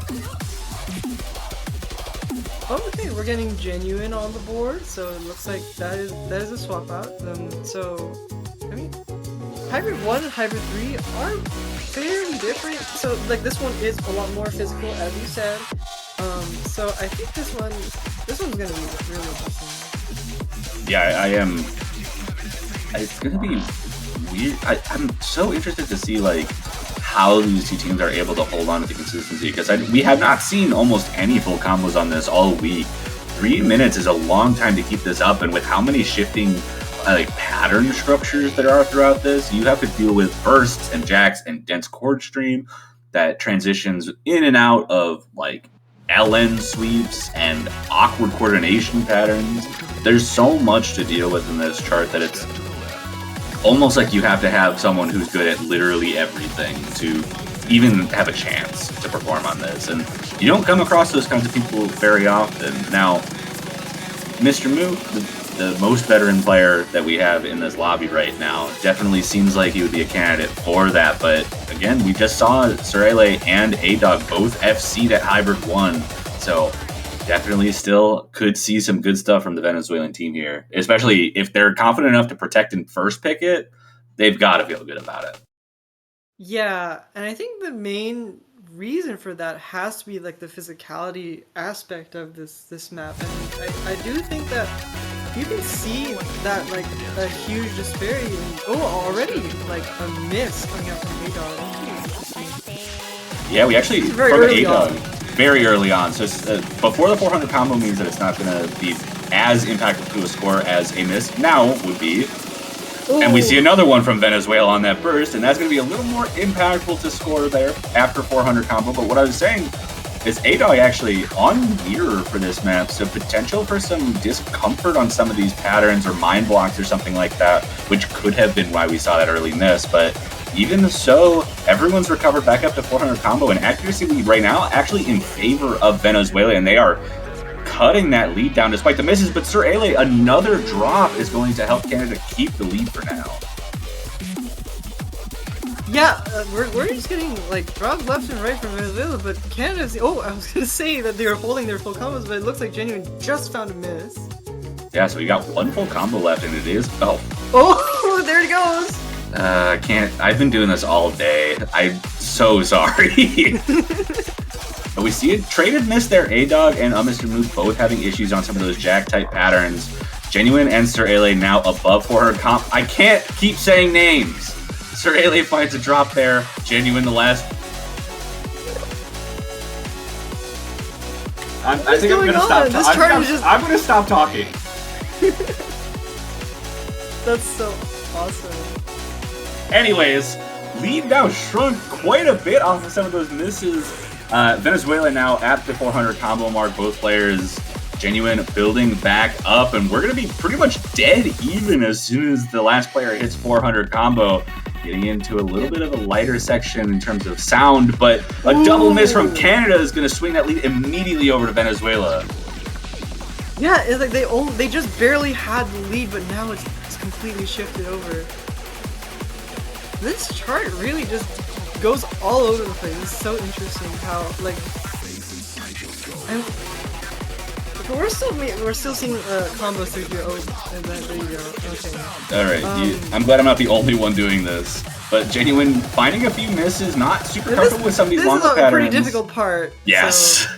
Okay, we're getting Genuine on the board, so it looks like that is a swap out. So, I mean, Hybrid 1 and Hybrid 3 are fairly different. So, like, this one is a lot more physical, as you said. So I think this one's gonna be really interesting. Yeah, I am. It's gonna be weird. I'm so interested to see like how these two teams are able to hold on to the consistency, because we have not seen almost any full combos on this all week. 3 minutes is a long time to keep this up, and with how many shifting like pattern structures there are throughout this, you have to deal with bursts and jacks and dense chord stream that transitions in and out of like LN sweeps and awkward coordination patterns. There's so much to deal with in this chart that it's almost like you have to have someone who's good at literally everything to even have a chance to perform on this. And you don't come across those kinds of people very often. Now, Mr. Moo, the most veteran player that we have in this lobby right now, definitely seems like he would be a candidate for that. But again, we just saw Surele and A-Dog both FC'd at Hybrid 1. So definitely still could see some good stuff from the Venezuelan team here, especially if they're confident enough to protect and first pick it. They've got to feel good about it. Yeah, and I think the main reason for that has to be like the physicality aspect of this map, and I do think that you can see that like a huge disparity in, already like a miss coming out from A-Dog. Yeah, we actually Very from early A-Dog on. very early on. So before the 400 combo means that it's not going to be as impactful to a score as a miss now would be. And we see another one from Venezuela on that burst, and that's going to be a little more impactful to score there after 400 combo. But what I was saying is A-Dog actually on mirror for this map, so potential for some discomfort on some of these patterns or mind blocks or something like that, which could have been why we saw that early miss. But even so, everyone's recovered back up to 400 combo, and accuracy lead right now actually in favor of Venezuela, and they are cutting that lead down despite the misses. But Sir Ale, another drop is going to help Canada keep the lead for now. Yeah, we're just getting like drops left and right from Venezuela, but Canada's. Oh, I was gonna say that they were holding their full combos, but it looks like Genuine just found a miss. Yeah, so we got one full combo left, and it is Oh, there it goes. I've been doing this all day. I'm so sorry. But we see a traded miss there. A-Dog and Mr. Moose both having issues on some of those jack-type patterns. Genuine and Sir Ale now above 400 comp. I can't keep saying names. Sir Ale finds a drop there. Genuine the last. I think I'm gonna stop. I'm gonna stop talking. That's so awesome. Anyways, lead now shrunk quite a bit off of some of those misses. Venezuela now at the 400 combo mark. Both players Genuine building back up, and we're going to be pretty much dead even as soon as the last player hits 400 combo. getting into a little bit of a lighter section in terms of sound, but a double miss from Canada is going to swing that lead immediately over to Venezuela. Yeah, it's like they just barely had the lead, but now it's completely shifted over. This chart really just goes all over the place. It's so interesting how like. But we're still seeing combos through here. Oh, and then, there you go. Okay. All right, I'm glad I'm not the only one doing this. But Genuine finding a few misses, not super comfortable with some of these long patterns. This is a pretty difficult part. Yes. So.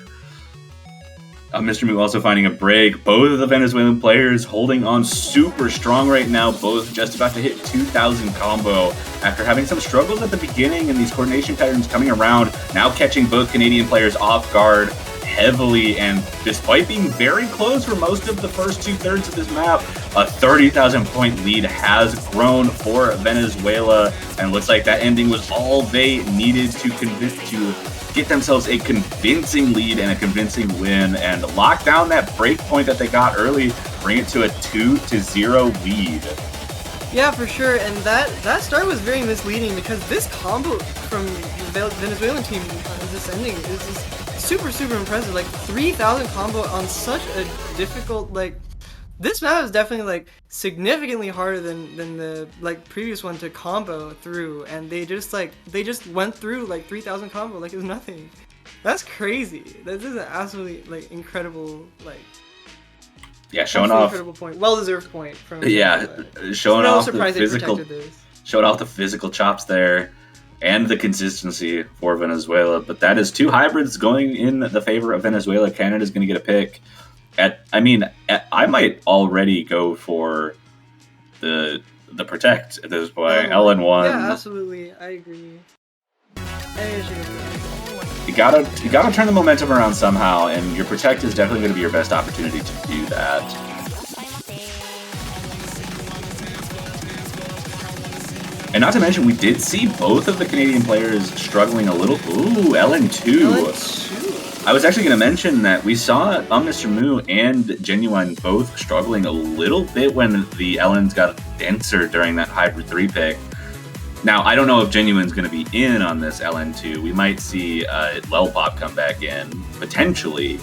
Mr. Moo also finding a break. Both of the Venezuelan players holding on super strong right now. Both just about to hit 2,000 combo after having some struggles at the beginning and these coordination patterns coming around. Now catching both Canadian players off guard heavily, and despite being very close for most of the first 2/3 of this map, a 30,000 point lead has grown for Venezuela, and looks like that ending was all they needed to get themselves a convincing lead and a convincing win, and lock down that break point that they got early, bring it to a 2-0 lead. Yeah, for sure, and that start was very misleading because this combo from the Venezuelan team, this ending is just super impressive. Like 3,000 combo on such a difficult, like, this map is definitely like significantly harder than the like previous one to combo through, and they just went through like 3,000 combo like it was nothing. That's crazy. This is an absolutely like incredible, like, yeah, showing off incredible point, well-deserved point from showing off the physical chops there and the consistency for Venezuela. But that is two hybrids going in the favor of Venezuela. Canada's going to get a pick. I might already go for the protect at this point. LN1. Yeah, absolutely. I agree. You gotta turn the momentum around somehow, and your protect is definitely going to be your best opportunity to do that. And not to mention, we did see both of the Canadian players struggling a little. Ooh, LN2. I was actually going to mention that we saw Mr. Moo and Genuine both struggling a little bit when the LNs got denser during that Hybrid 3 pick. Now, I don't know if Genuine's going to be in on this LN2. We might see Lelpop come back in, potentially.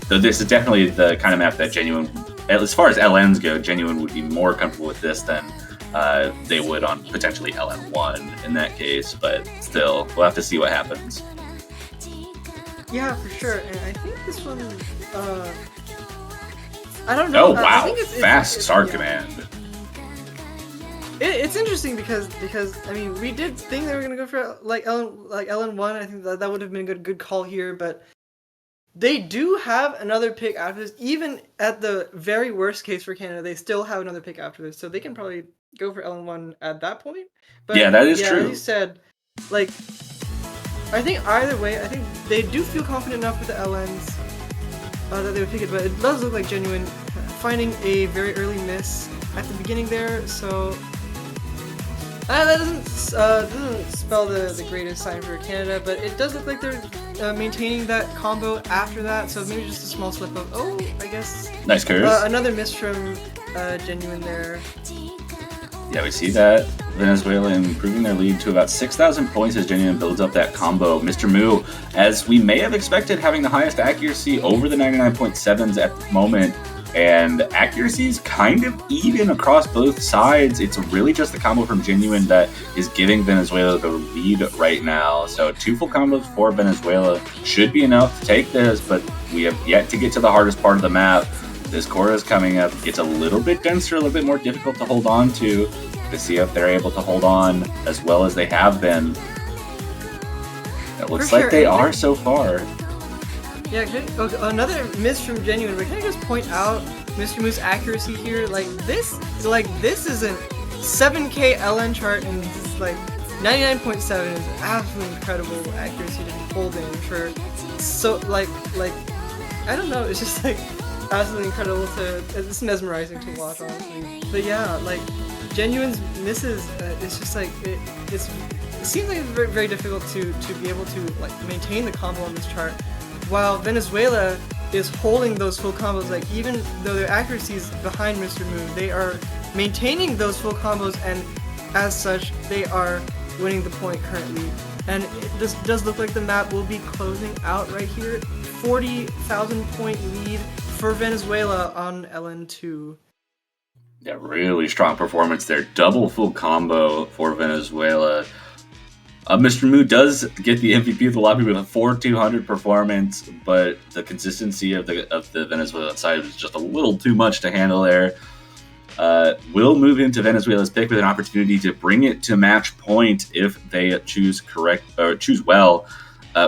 Though this is definitely the kind of map that Genuine, as far as LNs go, Genuine would be more comfortable with this than they would on potentially LN1 in that case. But still, we'll have to see what happens. Yeah, for sure, and I think this one, I don't know. Oh wow, I think fast start command. It's interesting because I mean, we did think they were gonna go for like LN1. I think that would have been a good call here, but they do have another pick after this. Even at the very worst case for Canada, they still have another pick after this, so they can probably go for LN1 at that point. But yeah, that is true. As you said, like, I think either way, I think they do feel confident enough with the LNs that they would pick it, but it does look like Genuine finding a very early miss at the beginning there, so that doesn't spell the greatest sign for Canada, but it does look like they're maintaining that combo after that, so maybe just a small slip up. Oh, I guess. Nice curse. Another miss from Genuine there. Yeah, we see that. Venezuela improving their lead to about 6,000 points as Genuine builds up that combo. Mr. Moo, as we may have expected, having the highest accuracy over the 99.7s at the moment, and accuracy is kind of even across both sides. It's really just the combo from Genuine that is giving Venezuela the lead right now. So 2 full combos for Venezuela should be enough to take this, but we have yet to get to the hardest part of the map. This core is coming up. It's a little bit denser, a little bit more difficult to hold on to see if they're able to hold on as well as they have been. It looks like they are so far. Yeah, okay, another miss from Genuine, but can I just point out Mr. Moo's accuracy here? Like this is a 7K LN chart, and this is like 99.7 is absolutely incredible accuracy to be holding for so like I don't know, it's just like absolutely incredible it's mesmerizing to watch, honestly. But yeah, like Genuine's misses, it's just like it seems like it's very, very difficult to be able to like maintain the combo on this chart, while Venezuela is holding those full combos. Like even though their accuracy is behind Mr. Moo, they are maintaining those full combos and as such, they are winning the point currently. And this does look like the map will be closing out right here. 40,000 point lead for Venezuela on LN2. Yeah, really strong performance there. Double full combo for Venezuela. Mr. Mu does get the MVP of the lobby with a 4,200 performance, but the consistency of the Venezuelan side was just a little too much to handle there. Will move into Venezuela's pick with an opportunity to bring it to match point if they choose well.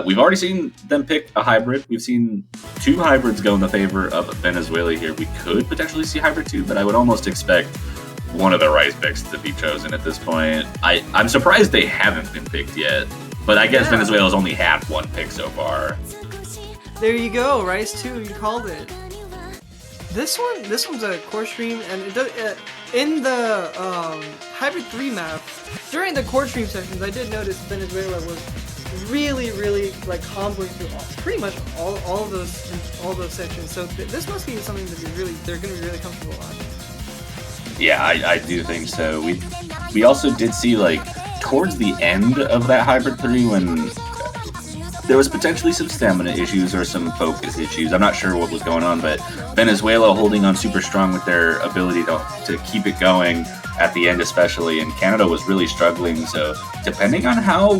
We've already seen them pick a hybrid. We've seen 2 hybrids go in the favor of Venezuela here. We could potentially see hybrid 2, but I would almost expect one of the Rice picks to be chosen at this point. I'm surprised they haven't been picked yet, but I guess Venezuela's only had 1 pick so far. There you go, Rice 2, you called it. This one's a core stream, and it does, in the hybrid 3 map, during the core stream sessions, I did notice Venezuela was really like comboing through pretty much all of those sections. So this must be something that they're going to be really comfortable on. Yeah, I do think so. We also did see, like, towards the end of that hybrid 3 when there was potentially some stamina issues or some focus issues. I'm not sure what was going on, but Venezuela holding on super strong with their ability to keep it going at the end especially, and Canada was really struggling. So depending on how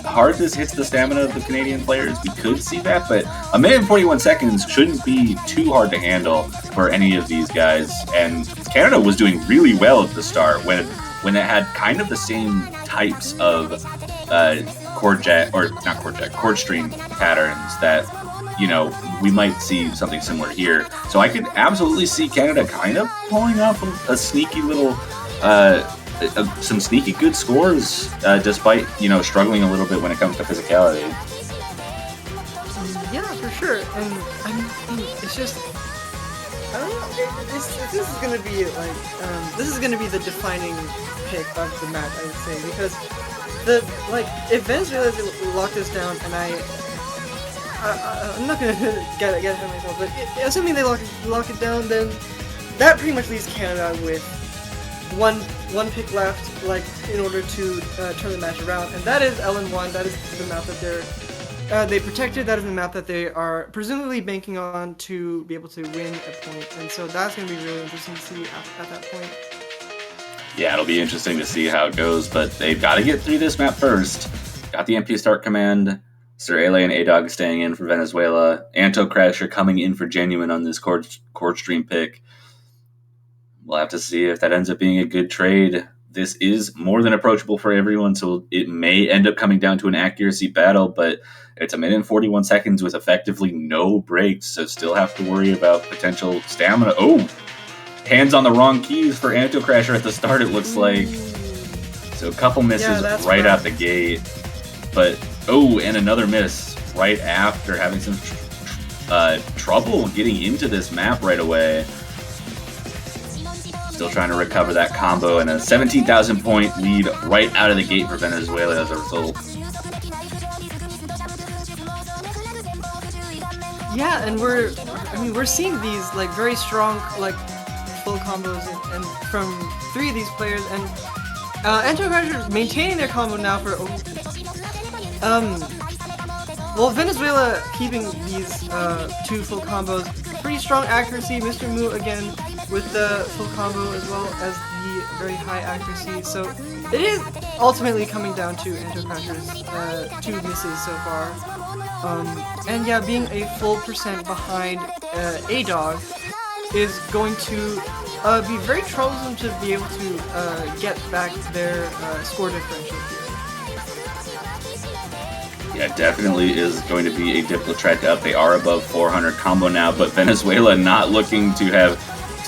hard this hits the stamina of the Canadian players, we could see that, but a minute and 41 seconds shouldn't be too hard to handle for any of these guys. And Canada was doing really well at the start when it had kind of the same types of chord stream patterns that, you know, we might see something similar here. So I could absolutely see Canada kind of pulling off a sneaky little some sneaky good scores, despite, you know, struggling a little bit when it comes to physicality. Yeah, for sure. And I mean, it's just, I don't know. This is gonna be like this is gonna be the defining pick of the match, I would say, because if Venezuela lock this down, and I'm not gonna get ahead of myself, but assuming they lock it down, then that pretty much leaves Canada with one pick left, like, in order to turn the match around, and that is LN1. That is the map that they protected. That is the map that they are presumably banking on to be able to win a point, and so that's going to be really interesting to see at that point. Yeah, it'll be interesting to see how it goes, but they've got to get through this map first. Got the MP start command. Sir Ale and A-Dog staying in for Venezuela. Anto Crasher coming in for Genuine on this chord stream pick. We'll have to see if that ends up being a good trade. This is more than approachable for everyone, so it may end up coming down to an accuracy battle, but it's a minute and 41 seconds with effectively no breaks, so still have to worry about potential stamina. Oh! Hands on the wrong keys for Anto Crasher at the start, it looks like. So a couple misses right out the gate. But, oh, and another miss right after having some trouble getting into this map right away. Still trying to recover that combo, and a 17,000 point lead right out of the gate for Venezuela as a result. Yeah, and we're seeing these like very strong like full combos and from 3 of these players, and Anto Crasher maintaining their combo now for well, Venezuela keeping these 2 full combos, pretty strong accuracy. Mr. Mu again with the full combo as well as the very high accuracy. So it is ultimately coming down to Anto Crasher's 2 misses so far. And yeah, being a full percent behind A-Dog is going to be very troublesome to be able to get back their score differential here. Yeah, definitely is going to be a difficult track up. They are above 400 combo now, but Venezuela not looking to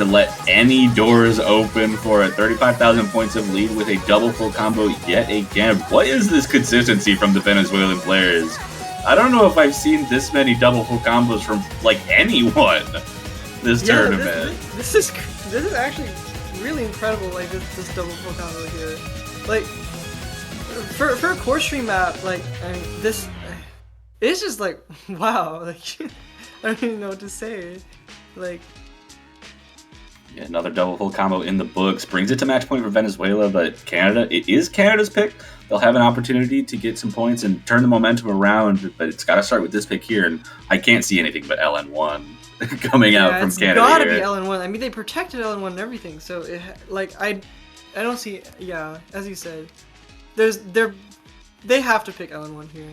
let any doors open for a 35,000 points of lead with a double full combo yet again. What is this consistency from the Venezuelan players? I don't know if I've seen this many double full combos from like anyone this tournament. This is actually really incredible. Like this double full combo here, like. For a core stream map, like, I mean, this, it's just like, wow, like, I don't even know what to say, like. Yeah, another double full combo in the books brings it to match point for Venezuela, but Canada, it is Canada's pick. They'll have an opportunity to get some points and turn the momentum around, but it's got to start with this pick here, and I can't see anything but LN1 coming out from Canada. It's gotta here. be LN1. I mean, they protected LN1 and everything, so I don't see. Yeah, as you said, they have to pick LN1 here.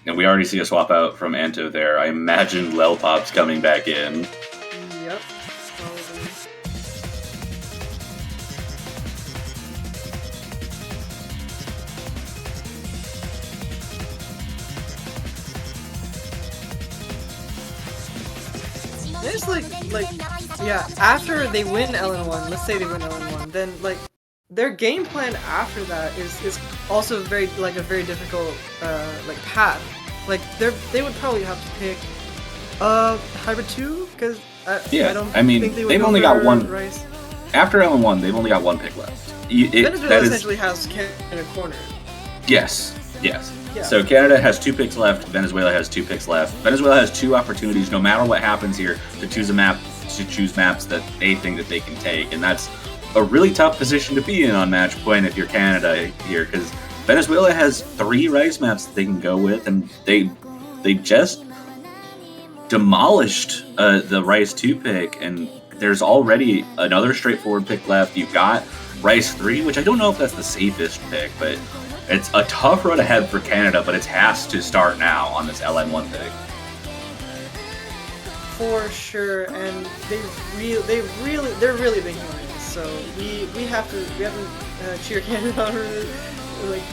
And we already see a swap out from Anto there. I imagine Lelpop's coming back in. Yep. Probably. There's like yeah, after they win LN1, let's say they win LN1, then like their game plan after that is also very a very difficult like path. Like they would probably have to pick Hybrid 2 because I don't think they would they've go only for got one Rice. After LN1. They've only got one pick left. Venezuela essentially has Canada cornered. Yes. Yeah. So Canada has 2 picks left. Venezuela has 2 picks left. Venezuela has 2 opportunities, no matter what happens here, to choose maps that they think that they can take, and that's a really tough position to be in on match point if you're Canada here, because Venezuela has 3 rice maps that they can go with, and they just demolished the rice 2 pick, and there's already another straightforward pick left. You've got rice 3, which I don't know if that's the safest pick, but it's a tough road ahead for Canada, but it has to start now on this LN1 pick. For sure, and they're really big winners. So we have to cheer Canada on. Like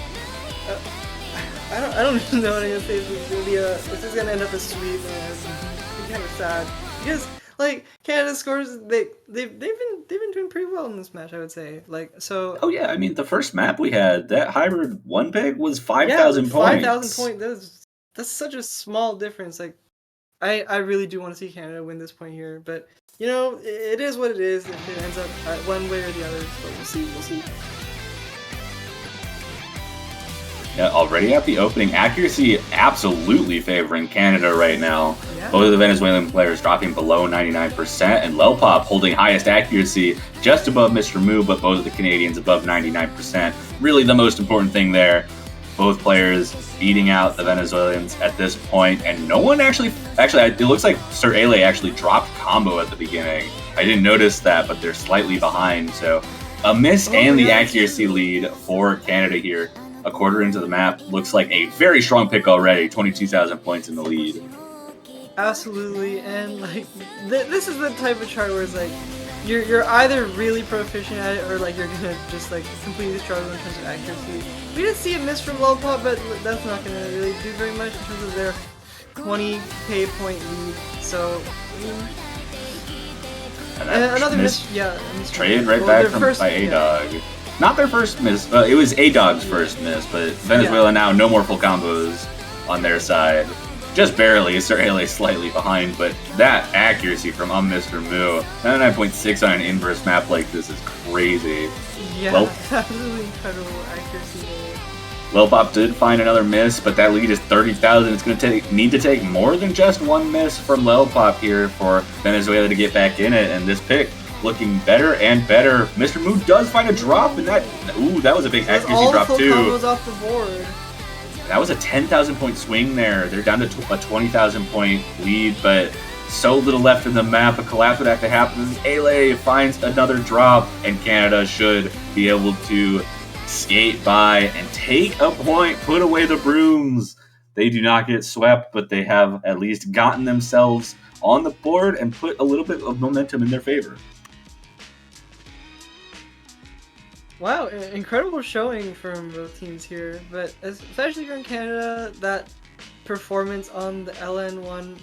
I don't even know what I'm gonna say. This is gonna end up a sweep, and it's kind of sad because like Canada scores they've been doing pretty well in this match, I would say. Like so. Oh yeah, I mean the first map we had, that hybrid 1 pick was 5,000 points. 5,000 points. That's such a small difference. Like I really do want to see Canada win this point here, but you know it is what it is. If it ends up one way or the other, but we'll see. Yeah, already at the opening, accuracy absolutely favoring Canada right now. Yeah. Both of the Venezuelan players dropping below 99%, and Lelpop holding highest accuracy just above Mr. Moo, but both of the Canadians above 99%. Really the most important thing there. Both players beating out the Venezuelans at this point, and no one actually, it looks like Sir Ale actually dropped combo at the beginning. I didn't notice that, but they're slightly behind, so a miss and the accuracy lead for Canada here. A quarter into the map, looks like a very strong pick already, 22,000 points in the lead. Absolutely, and like this is the type of chart where it's like you're either really proficient at it or like you're gonna just like completely struggle in terms of accuracy. We did see a miss from Lelpop, but that's not gonna really do very much in terms of their 20k point lead. So another miss, Trade right back by A-Dog. Not their first miss, it was A-Dog's first miss, but Venezuela now no more full combos on their side. Just barely, Sir Ale slightly behind, but that accuracy from Mr. Moo, 99.6 on an inverse map like this is crazy. Yeah, absolutely incredible accuracy there. Lelpop did find another miss, but that lead is 30,000. It's going to need to take more than just one miss from Lelpop here for Venezuela to get back in it, and this pick looking better and better. Mr. Moo does find a drop, and that was a big accuracy drop too. All the full combos off the board. That was a 10,000 point swing there. They're down to a 20,000 point lead, but so little left in the map. A collapse would have to happen. Ale finds another drop, and Canada should be able to skate by and take a point, put away the brooms. They do not get swept, but they have at least gotten themselves on the board and put a little bit of momentum in their favor. Wow, incredible showing from both teams here, but especially from Canada, that performance on the LN1,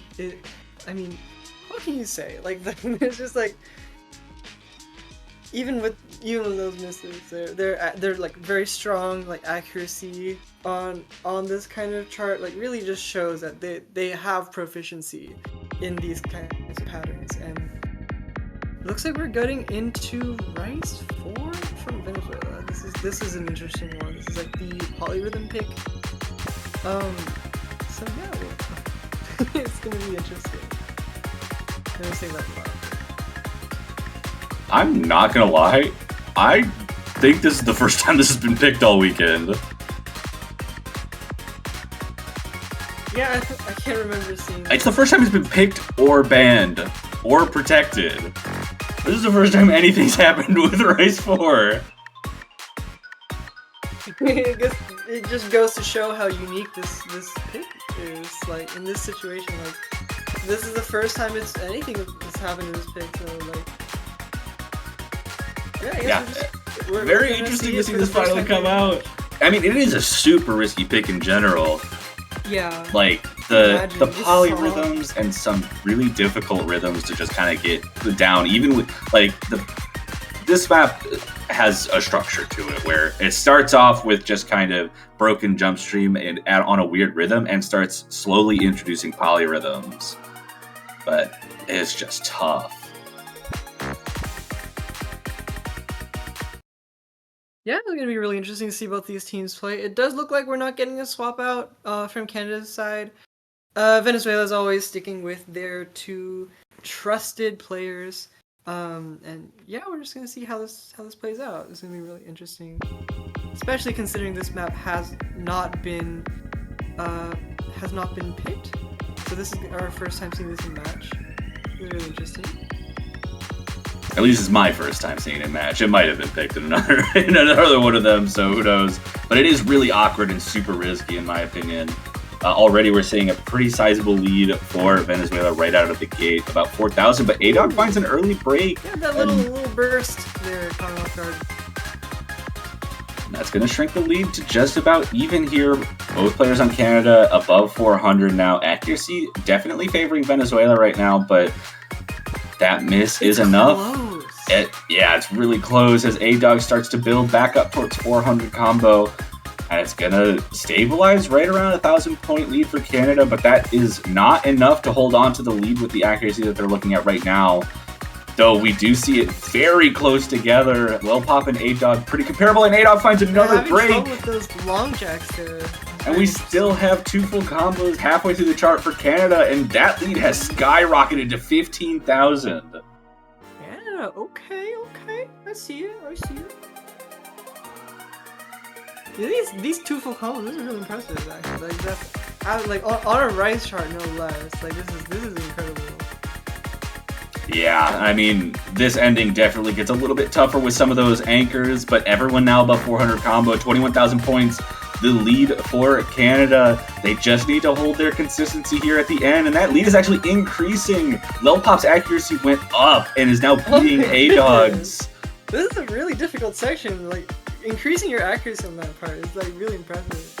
I mean, what can you say? Like, it's just like, even with those misses, they're like very strong, like accuracy on this kind of chart, like really just shows that they have proficiency in these kinds of patterns. And it looks like we're getting into Rice 4 from Venezuela. This is an interesting one. This is like the polyrhythm pick. So yeah, it's gonna be interesting. I'm gonna say that a lot. I'm not gonna lie. I think this is the first time this has been picked all weekend. Yeah, I can't remember seeing. It's the first time it's been picked or banned or protected. This is the first time anything's happened with Rice 4. I guess it just goes to show how unique this pick is. Like in this situation, like this is the first time anything has happened to this pick. So like, yeah, I guess we're very interesting to see this finally come out. I mean, it is a super risky pick in general. Yeah. Like the polyrhythms and some really difficult rhythms to just kind of get down. Even with like this map has a structure to it where it starts off with just kind of broken jump stream and on a weird rhythm and starts slowly introducing polyrhythms. But it's just tough. Yeah, it's going to be really interesting to see both these teams play. It does look like we're not getting a swap out from Canada's side. Venezuela is always sticking with their two trusted players. And yeah, we're just going to see how this plays out. It's going to be really interesting. Especially considering this map has not been picked. So this is our first time seeing this in match. It's really interesting. At least it's my first time seeing it in match. It might have been picked in another one of them, so who knows. But it is really awkward and super risky, in my opinion. Already we're seeing a pretty sizable lead for Venezuela right out of the gate, about 4,000. But A-Dog finds an early break. Yeah, that little burst there, caught off guard. That's going to shrink the lead to just about even here. Both players on Canada above 400 now. Accuracy definitely favoring Venezuela right now, but that miss is enough. It's really close as A-Dog starts to build back up towards 400 combo. And it's going to stabilize right around a 1,000-point lead for Canada, but that is not enough to hold on to the lead with the accuracy that they're looking at right now. Though we do see it very close together. Pop and A-Dog pretty comparable, and A-Dog finds another break. Trouble with those long jacks there. And we still have two full combos halfway through the chart for Canada, and that lead has skyrocketed to 15,000. Yeah, okay. I see it. Yeah, these two full combos, this is really impressive. Actually. Like that's on a Rice chart, no less. Like this is incredible. Yeah, I mean, this ending definitely gets a little bit tougher with some of those anchors, but everyone now above 400 combo, 21,000 points. The lead for Canada. They just need to hold their consistency here at the end, and that lead is actually increasing. Pop's accuracy went up and is now beating A-Dog's. This is a really difficult section. Like, increasing your accuracy on that part is like really impressive.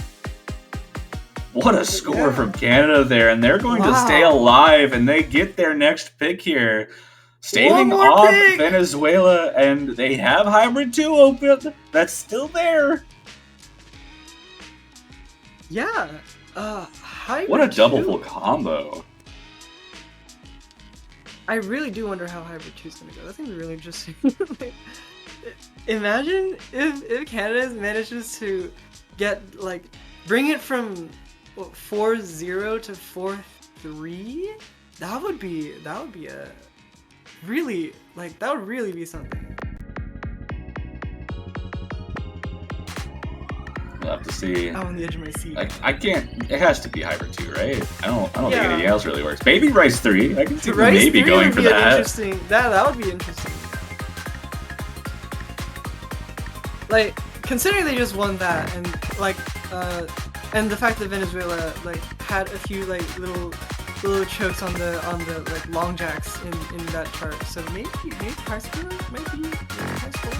What a score from Canada there, and they're going to stay alive, and they get their next pick here. Staving off Venezuela, and they have Hybrid 2 open. That's still there. Yeah. Hybrid what a double 2. full combo. I really do wonder how Hybrid 2 is going to go. That's going to be really interesting. Imagine if Canada manages to get, like, bring it from 4-0 to 4-3. That would be a really, like, that would really be something. We'll have to see. I'm on the edge of my seat. I can't. It has to be Hybrid 2, right? I don't think anything else really works. Maybe Rice 3. I can see them maybe going for that. Interesting. That would be interesting. Like, considering they just won that, and like, and the fact that Venezuela like had a few like little chokes on the like long jacks in that chart, so maybe high score might be high score.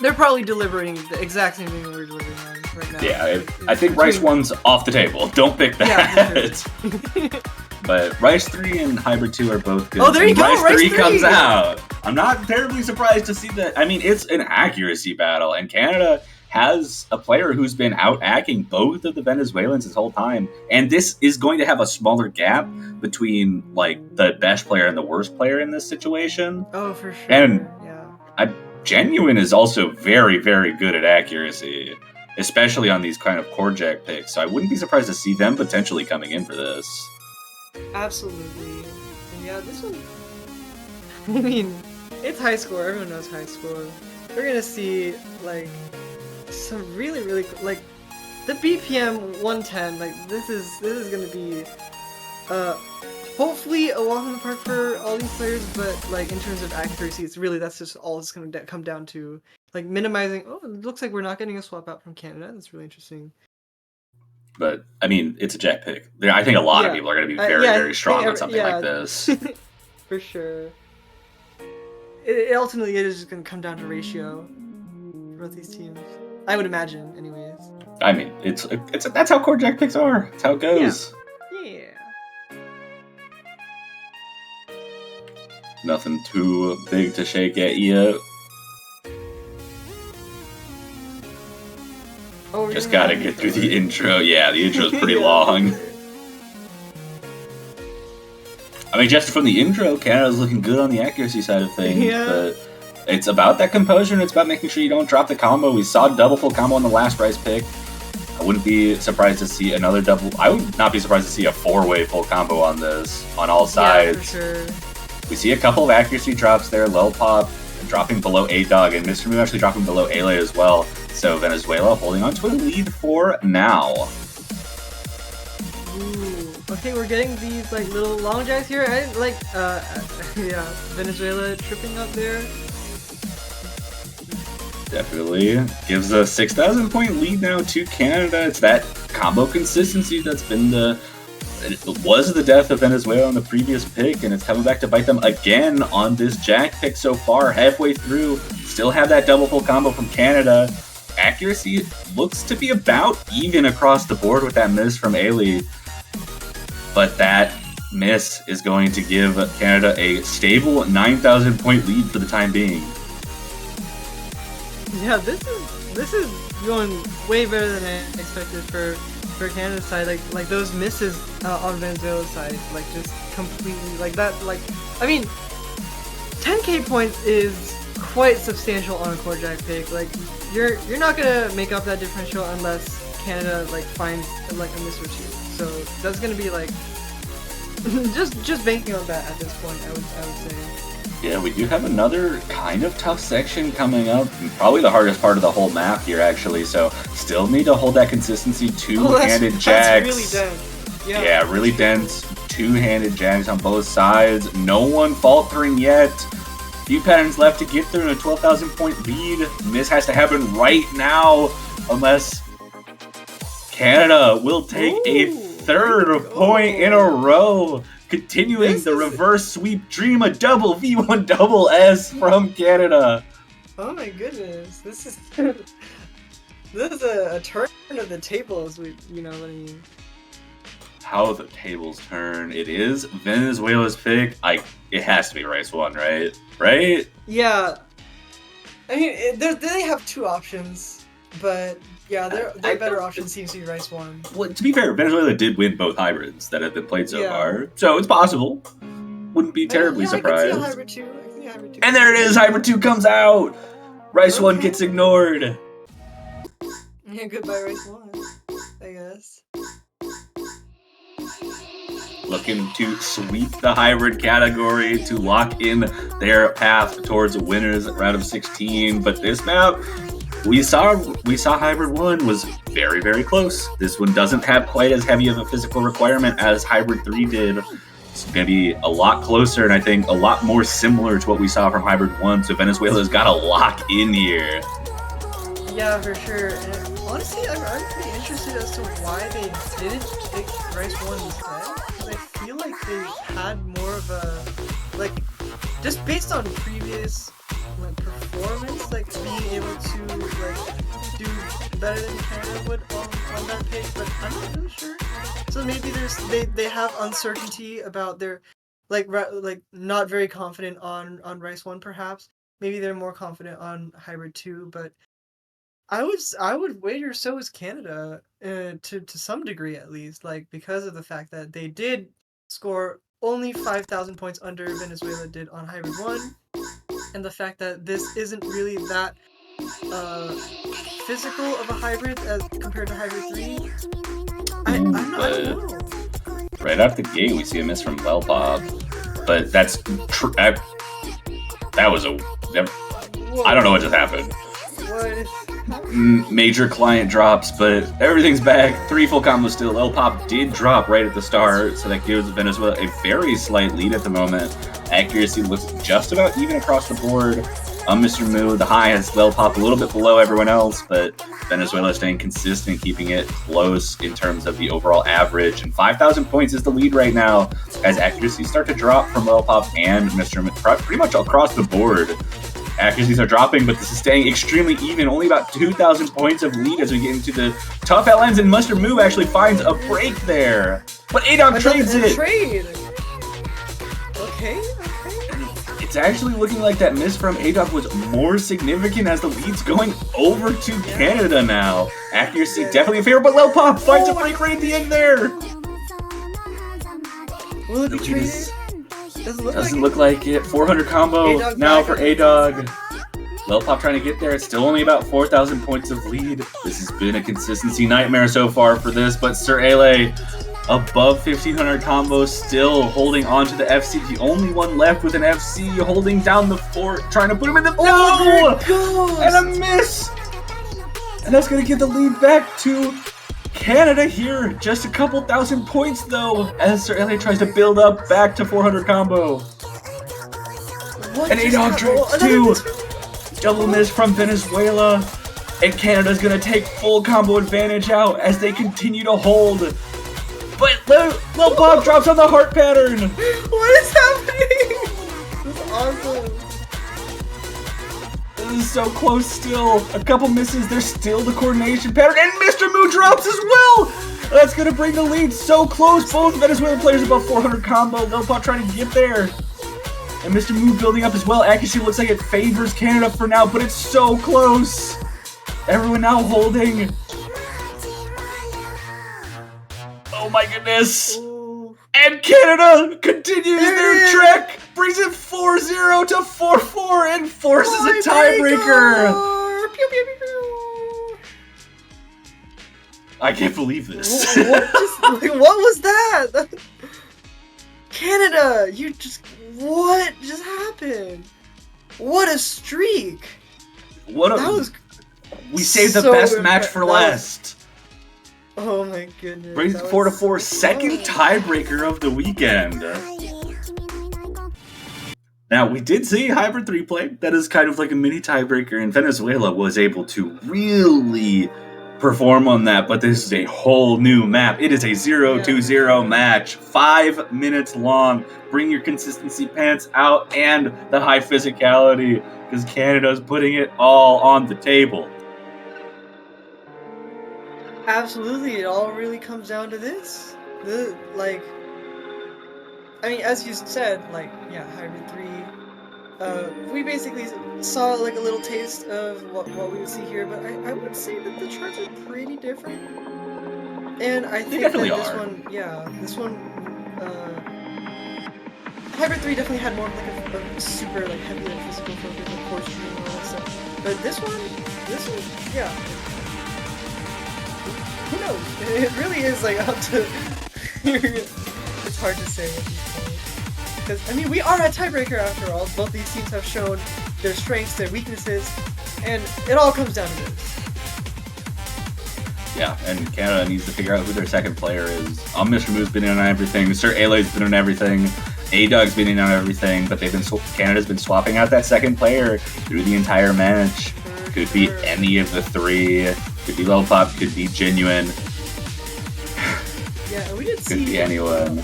They're probably delivering the exact same thing that we're delivering on right now. Yeah, I think Rice 1's off the table. Don't pick that. Yeah, But Rice 3 and Hybrid 2 are both good. Oh, there you go! Rice 3 3 comes out. I'm not terribly surprised to see that. I mean, it's an accuracy battle, and Canada has a player who's been out-acking both of the Venezuelans this whole time. And this is going to have a smaller gap between, like, the best player and the worst player in this situation. Oh, for sure. And yeah. Genuine is also very, very good at accuracy. especially on these kind of core jack picks. So I wouldn't be surprised to see them potentially coming in for this. Absolutely. And yeah, this one. I mean, it's high score. Everyone knows high score. We're gonna see like some really like the BPM 110. Like this is gonna be hopefully a walk in the park for all these players. But like in terms of accuracy, that's just all it's gonna come down to. Like minimizing. Oh, it looks like we're not getting a swap out from Canada. That's really interesting. But I mean, it's a jack pick. I think a lot of people are going to be very strong on something like this. For sure. It ultimately is just going to come down to ratio for both these teams. I would imagine, anyways. I mean, that's how core jack picks are. That's how it goes. Yeah. Nothing too big to shake at you. Oh, just gotta get through the intro. Yeah, the intro's pretty long. I mean, just from the intro, Canada's looking good on the accuracy side of things. Yeah. But it's about that composure, and it's about making sure you don't drop the combo. We saw double full combo on the last Rice pick. I wouldn't be surprised to see another double. I would not be surprised to see a 4-way full combo on this, on all sides. Yeah, for sure. We see a couple of accuracy drops there. Lil Pop dropping below A-Dog, and Mr. Moo actually dropping below A-Lay as well. So Venezuela holding on to a lead for now. Ooh. Okay, we're getting these like little long jacks here. I didn't like yeah, Venezuela tripping up there. Definitely gives a 6,000 point lead now to Canada. It's that combo consistency that's been it was the death of Venezuela on the previous pick, and it's coming back to bite them again on this jack pick so far. Halfway through, still have that double full combo from Canada. Accuracy looks to be about even across the board with that miss from Ailey. But that miss is going to give Canada a stable 9,000 point lead for the time being. Yeah, this is going way better than I expected for Canada's side. Like those misses on Venezuela's side, like just completely like that. Like I mean, 10k points is quite substantial on a core jack pick. Like you're not gonna make up that differential unless Canada like finds like a miss or two. So that's gonna be like just banking on that at this point. I would say. Yeah, we do have another kind of tough section coming up. Probably the hardest part of the whole map here, actually. So still need to hold that consistency. Two-handed jacks. That's really dense. Yeah, really dense. Two-handed jacks on both sides. No one faltering yet. Few patterns left to get through in a 12,000 point lead. Miss has to happen right now, unless Canada will take a third point in a row. Continuing the reverse sweep dream, a double V1 double S from Canada. Oh my goodness, this is a turn of the tables. You know what I mean? How the tables turn. It is Venezuela's pick. It has to be Rice 1, right? Right? Yeah. I mean, they have two options, but yeah, their better option seems to be Rice 1. Well, to be fair, Venezuela did win both hybrids that have been played so far, so it's possible. Wouldn't be terribly surprised. I can see a hybrid 2. And there it is! Hybrid 2 comes out! Rice 1 gets ignored. Yeah, goodbye Rice 1, I guess. Looking to sweep the hybrid category to lock in their path towards winners round of 16. But this map, we saw Hybrid 1 was very, very close. This one doesn't have quite as heavy of a physical requirement as Hybrid 3 did. It's going to be a lot closer, and I think a lot more similar to what we saw from Hybrid 1. So Venezuela's got to lock in here. Yeah, for sure. And honestly, I'm pretty interested as to why they didn't pick Rice 1 instead. I feel like they had more of a, like, just based on previous like performance, like being able to like do better than Canada would on that page, but I'm not really sure. So maybe they have uncertainty about their like not very confident on Rice 1 perhaps. Maybe they're more confident on Hybrid 2, but I would wager so is Canada to some degree at least, like because of the fact that they did score only 5,000 points under Venezuela did on Hybrid 1, and the fact that this isn't really that physical of a hybrid as compared to hybrid 3. I don't know. Right out the gate, we see a miss from Lelpop, but that's that was a. I don't know what just happened. Major client drops, but everything's back. 3 full combos still. Lelpop did drop right at the start, so that gives Venezuela a very slight lead at the moment. Accuracy looks just about even across the board. Mr. Moo, the high has Lelpop a little bit below everyone else, but Venezuela staying consistent, keeping it close in terms of the overall average. And 5,000 points is the lead right now, as accuracies start to drop from Lelpop and Mr. Moo pretty much across the board. Accuracies are dropping, but this is staying extremely even. Only about 2,000 points of lead as we get into the tough LMs, and Mr. Moo actually finds a break there. But A-Dog trades it! Trade! Okay. It's actually looking like that miss from A-Dog was more significant as the lead's going over to Canada now. Accuracy definitely a favor, but Lelpop finds a break right at the end there! Will it be traded? Doesn't look like it. 400 combo now for A-Dog. Lelpop trying to get there. It's still only about 4,000 points of lead. This has been a consistency nightmare so far for this, but Sir Ale above 1,500 combos, still holding on to the FC. The only one left with an FC, holding down the fort, trying to put him in the... Oh, and a miss! And that's going to give the lead back to Canada here. Just a couple thousand points, though, as Sir Ale tries to build up back to 400 combo. And A-Dog trades too. Double miss from Venezuela. And Canada's going to take full combo advantage out as they continue to hold. But Lelpop drops on the heart pattern. What is happening? This is awesome. This is so close still. A couple misses. There's still the coordination pattern. And Mr. Moo drops as well. That's going to bring the lead so close. Both Venezuelan players above 400 combo. Lelpop trying to get there. And Mr. Moo building up as well. Accuracy looks like it favors Canada for now, but it's so close. Everyone now holding. Oh my goodness! And Canada continues their trek, brings it 4-0 to 4-4, and forces a tiebreaker! I can't believe this. What was that? Canada, what just happened? What a streak! We saved the best match for last. Oh my goodness. Brings it 4-4, second tiebreaker of the weekend. Now, we did see Hybrid 3 play. That is kind of like a mini tiebreaker, and Venezuela was able to really perform on that, but this is a whole new map. It is a 0-2-0 match, 5 minutes long. Bring your consistency pants out and the high physicality, because Canada's putting it all on the table. Absolutely, it all really comes down to this. As you said, Hybrid 3. We basically saw a little taste of what we would see here, but I would say that the charts are pretty different. And I think that this one, Hybrid 3 definitely had more of a super heavy physical focus, of course, and all that stuff. But this one, yeah. Who knows? It really is up to. It's hard to say at this point. Because we are a tiebreaker after all. Both these teams have shown their strengths, their weaknesses, and it all comes down to this. Yeah, and Canada needs to figure out who their second player is. Mr. Moo's been in on everything. Sir Ale's been on everything. A-Dog's been in on everything, but Canada's been swapping out that second player through the entire match. Could be any of the three. Could be Lelpop, could be Genuine. Yeah, we did could be anyone.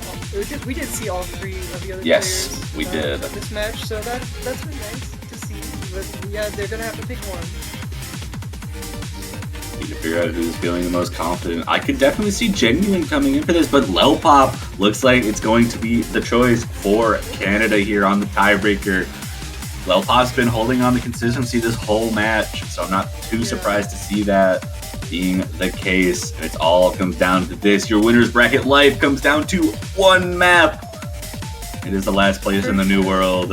We did see all three of the other players. Yes, we did. This match, so that's been nice to see. But yeah, they're gonna have to pick one. Need to figure out who's feeling the most confident. I could definitely see Genuine coming in for this, but Lelpop looks like it's going to be the choice for Canada here on the tiebreaker. Lelpop's been holding on the consistency this whole match, so I'm not too surprised to see that being the case. And it all comes down to this. Your winner's bracket life comes down to one map. It is the last place in the New World.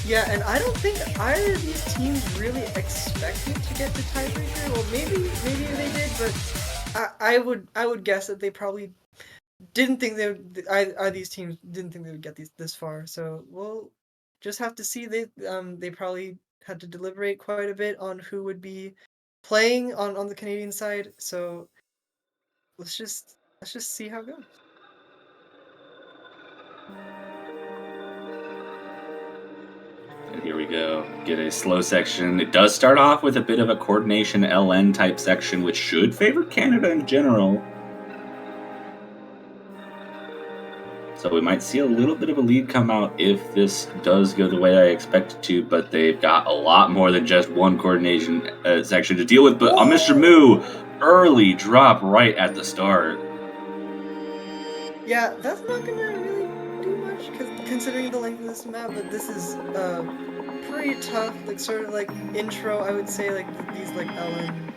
Yeah, and I don't think either of these teams really expected to get the tiebreaker. Well, maybe they did, but I would guess that they probably didn't think they would. These teams didn't think they would get this far. So we'll just have to see. They probably had to deliberate quite a bit on who would be playing on the Canadian side. So let's just see how it goes. And here we go. Get a slow section. It does start off with a bit of a coordination LN type section, which should favor Canada in general. So we might see a little bit of a lead come out if this does go the way I expect it to, but they've got a lot more than just one coordination section to deal with. But Mr. Moo, early drop right at the start. Yeah, that's not gonna really do much, considering the length of this map, but this is pretty tough, like sort of like intro, I would say, like these like LN.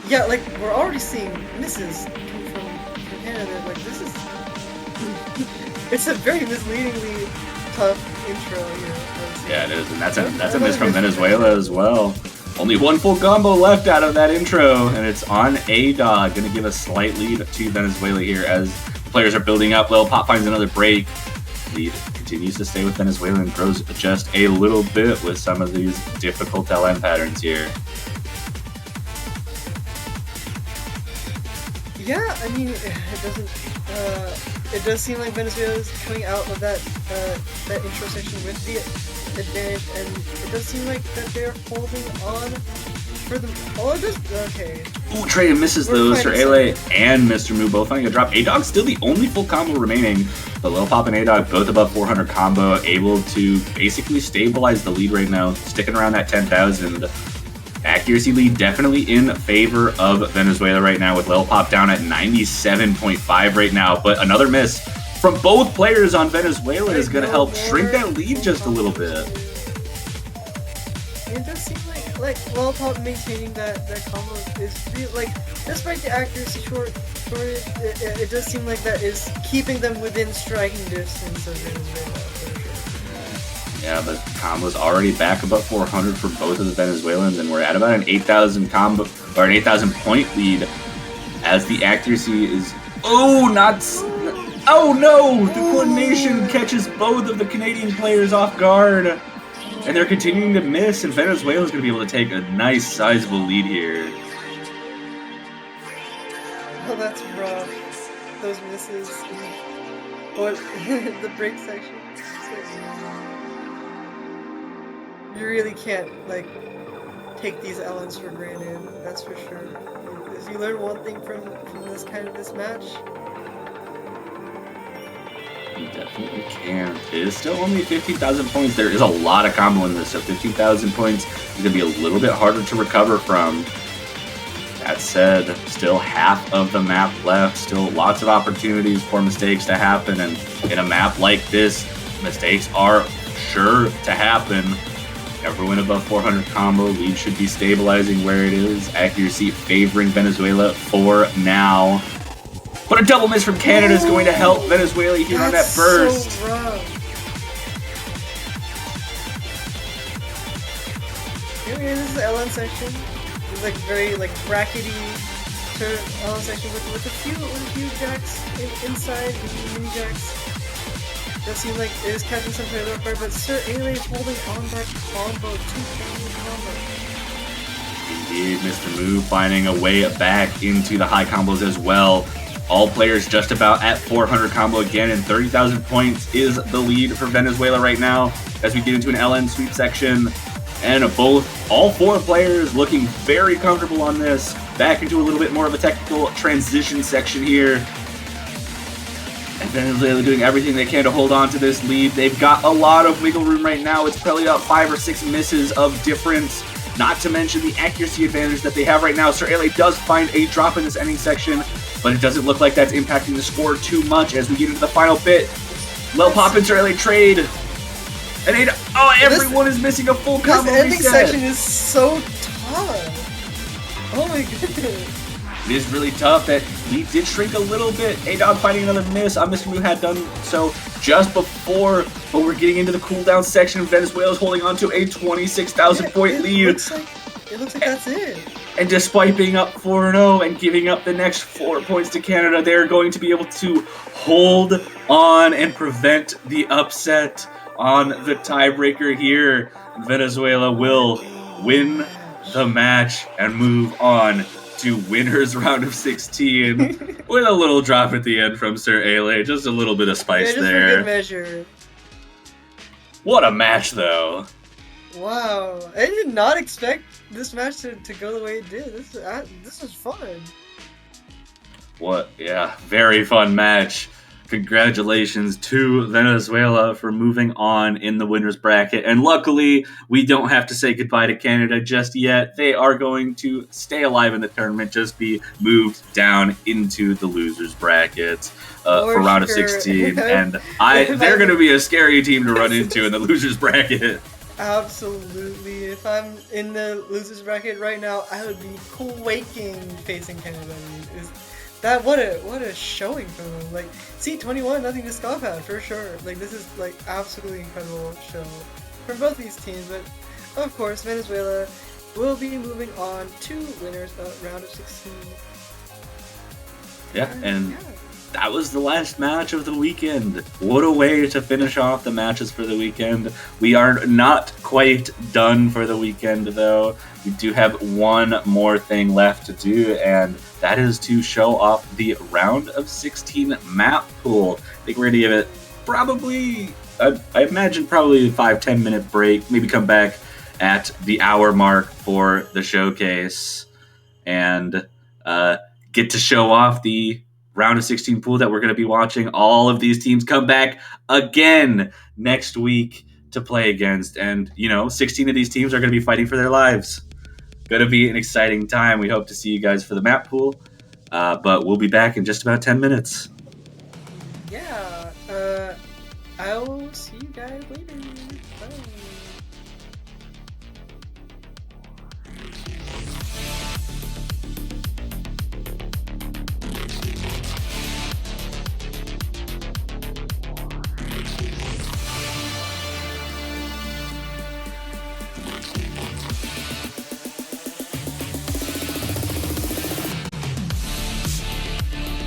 Yeah, like we're already seeing misses from Canada, like this is it's a very misleadingly tough intro here. Yeah, it is, and that's a miss from Venezuela as well. Only one full combo left out of that intro, and it's on A-Dog. Gonna give a slight lead to Venezuela here as players are building up. Lil Pop finds another break. Lead continues to stay with Venezuela and grows just a little bit with some of these difficult LN patterns here. Yeah, I mean, it does seem like Venezuela is coming out of that intro section with the advantage, and it does seem like that they're holding on for the. Oh, it does. Okay. Ooh, Trey misses those. Sir Ale and Mr. Moo both finding a drop. A-Dog's still the only full combo remaining. But Lil Pop and A-Dog both above 400 combo, able to basically stabilize the lead right now, sticking around that 10,000. Accuracy lead definitely in favor of Venezuela right now, with Lil Pop down at 97.5 right now. But another miss from both players on Venezuela is going to help shrink that lead just a little bit. It does seem like Lil Pop maintaining that combo is real, like, despite the accuracy shortage, it does seem like that is keeping them within striking distance of Venezuela. Yeah, but combo's already back above 400 for both of the Venezuelans, and we're at about an 8,000 combo or an 8,000 point lead as the accuracy is. Oh, not. Oh no! The coordination catches both of the Canadian players off guard, and they're continuing to miss. And Venezuela's going to be able to take a nice, sizable lead here. Oh, that's rough. Those misses. Or the break section. You really can't, like, take these LNs for granted, that's for sure. Because you learn one thing from this match. You definitely can. It is still only 15,000 points. There is a lot of combo in this, so 15,000 points is going to be a little bit harder to recover from. That said, still half of the map left, still lots of opportunities for mistakes to happen, and in a map like this, mistakes are sure to happen. Everyone above 400 combo, lead should be stabilizing where it is. Accuracy favoring Venezuela for now. But a double miss from Canada is going to help Venezuela here on that burst. So rough. Here this is the LN section. It's like very like brackety LN section with a few jacks inside, mini jacks. Does seem like it is catching some players off guard, but Sir Ale is holding on that combo, combo. Indeed, Mr. Moo finding a way back into the high combos as well. All players just about at 400 combo again, and 30,000 points is the lead for Venezuela right now as we get into an LN sweep section. And all four players looking very comfortable on this. Back into a little bit more of a technical transition section here. And Venezuela doing everything they can to hold on to this lead. They've got a lot of wiggle room right now. It's probably about 5 or 6 misses of difference, not to mention the accuracy advantage that they have right now. Sir Ale does find a drop in this ending section, but it doesn't look like that's impacting the score too much as we get into the final bit. Lil Pop and Sir Ale trade. And everyone is missing a full combo This ending reset. section is so tough. Oh my goodness. It is really tough. That lead did shrink a little bit. A-Dog finding another miss. Mr. Moo had done so just before But we're getting into the cooldown section. Venezuela's holding on to a 26,000 point lead. It looks like that's it. And despite being up 4-0 and giving up the next 4 points to Canada, they're going to be able to hold on and prevent the upset on the tiebreaker here. Venezuela will win the match and move on to winners round of 16 with a little drop at the end from Sir Ale. Just a little bit of spice just there. For good measure. What a match, though. Wow. I did not expect this match to go the way it did. This is fun. What? Yeah, very fun match. Congratulations to Venezuela for moving on in the winners bracket. And luckily, we don't have to say goodbye to Canada just yet. They are going to stay alive in the tournament, just be moved down into the losers bracket for round of 16. And they're going to be a scary team to run into in the losers bracket. Absolutely. If I'm in the losers bracket right now, I would be quaking facing Canada. What a showing from them. Like, C21, nothing to scoff at for sure. Like, this is like absolutely incredible show from both these teams. But of course, Venezuela will be moving on to winners of round of 16. Yeah, and that was the last match of the weekend. What a way to finish off the matches for the weekend. We are not quite done for the weekend, though. We do have one more thing left to do, and that is to show off the round of 16 map pool. I think we're going to give it probably, I imagine probably a 5-10 minute break, maybe come back at the hour mark for the showcase and get to show off the round of 16 pool that we're going to be watching. All of these teams come back again next week to play against. And, 16 of these teams are going to be fighting for their lives. Going to be an exciting time. We hope to see you guys for the map pool. But we'll be back in just about 10 minutes. Yeah. I will see you guys later.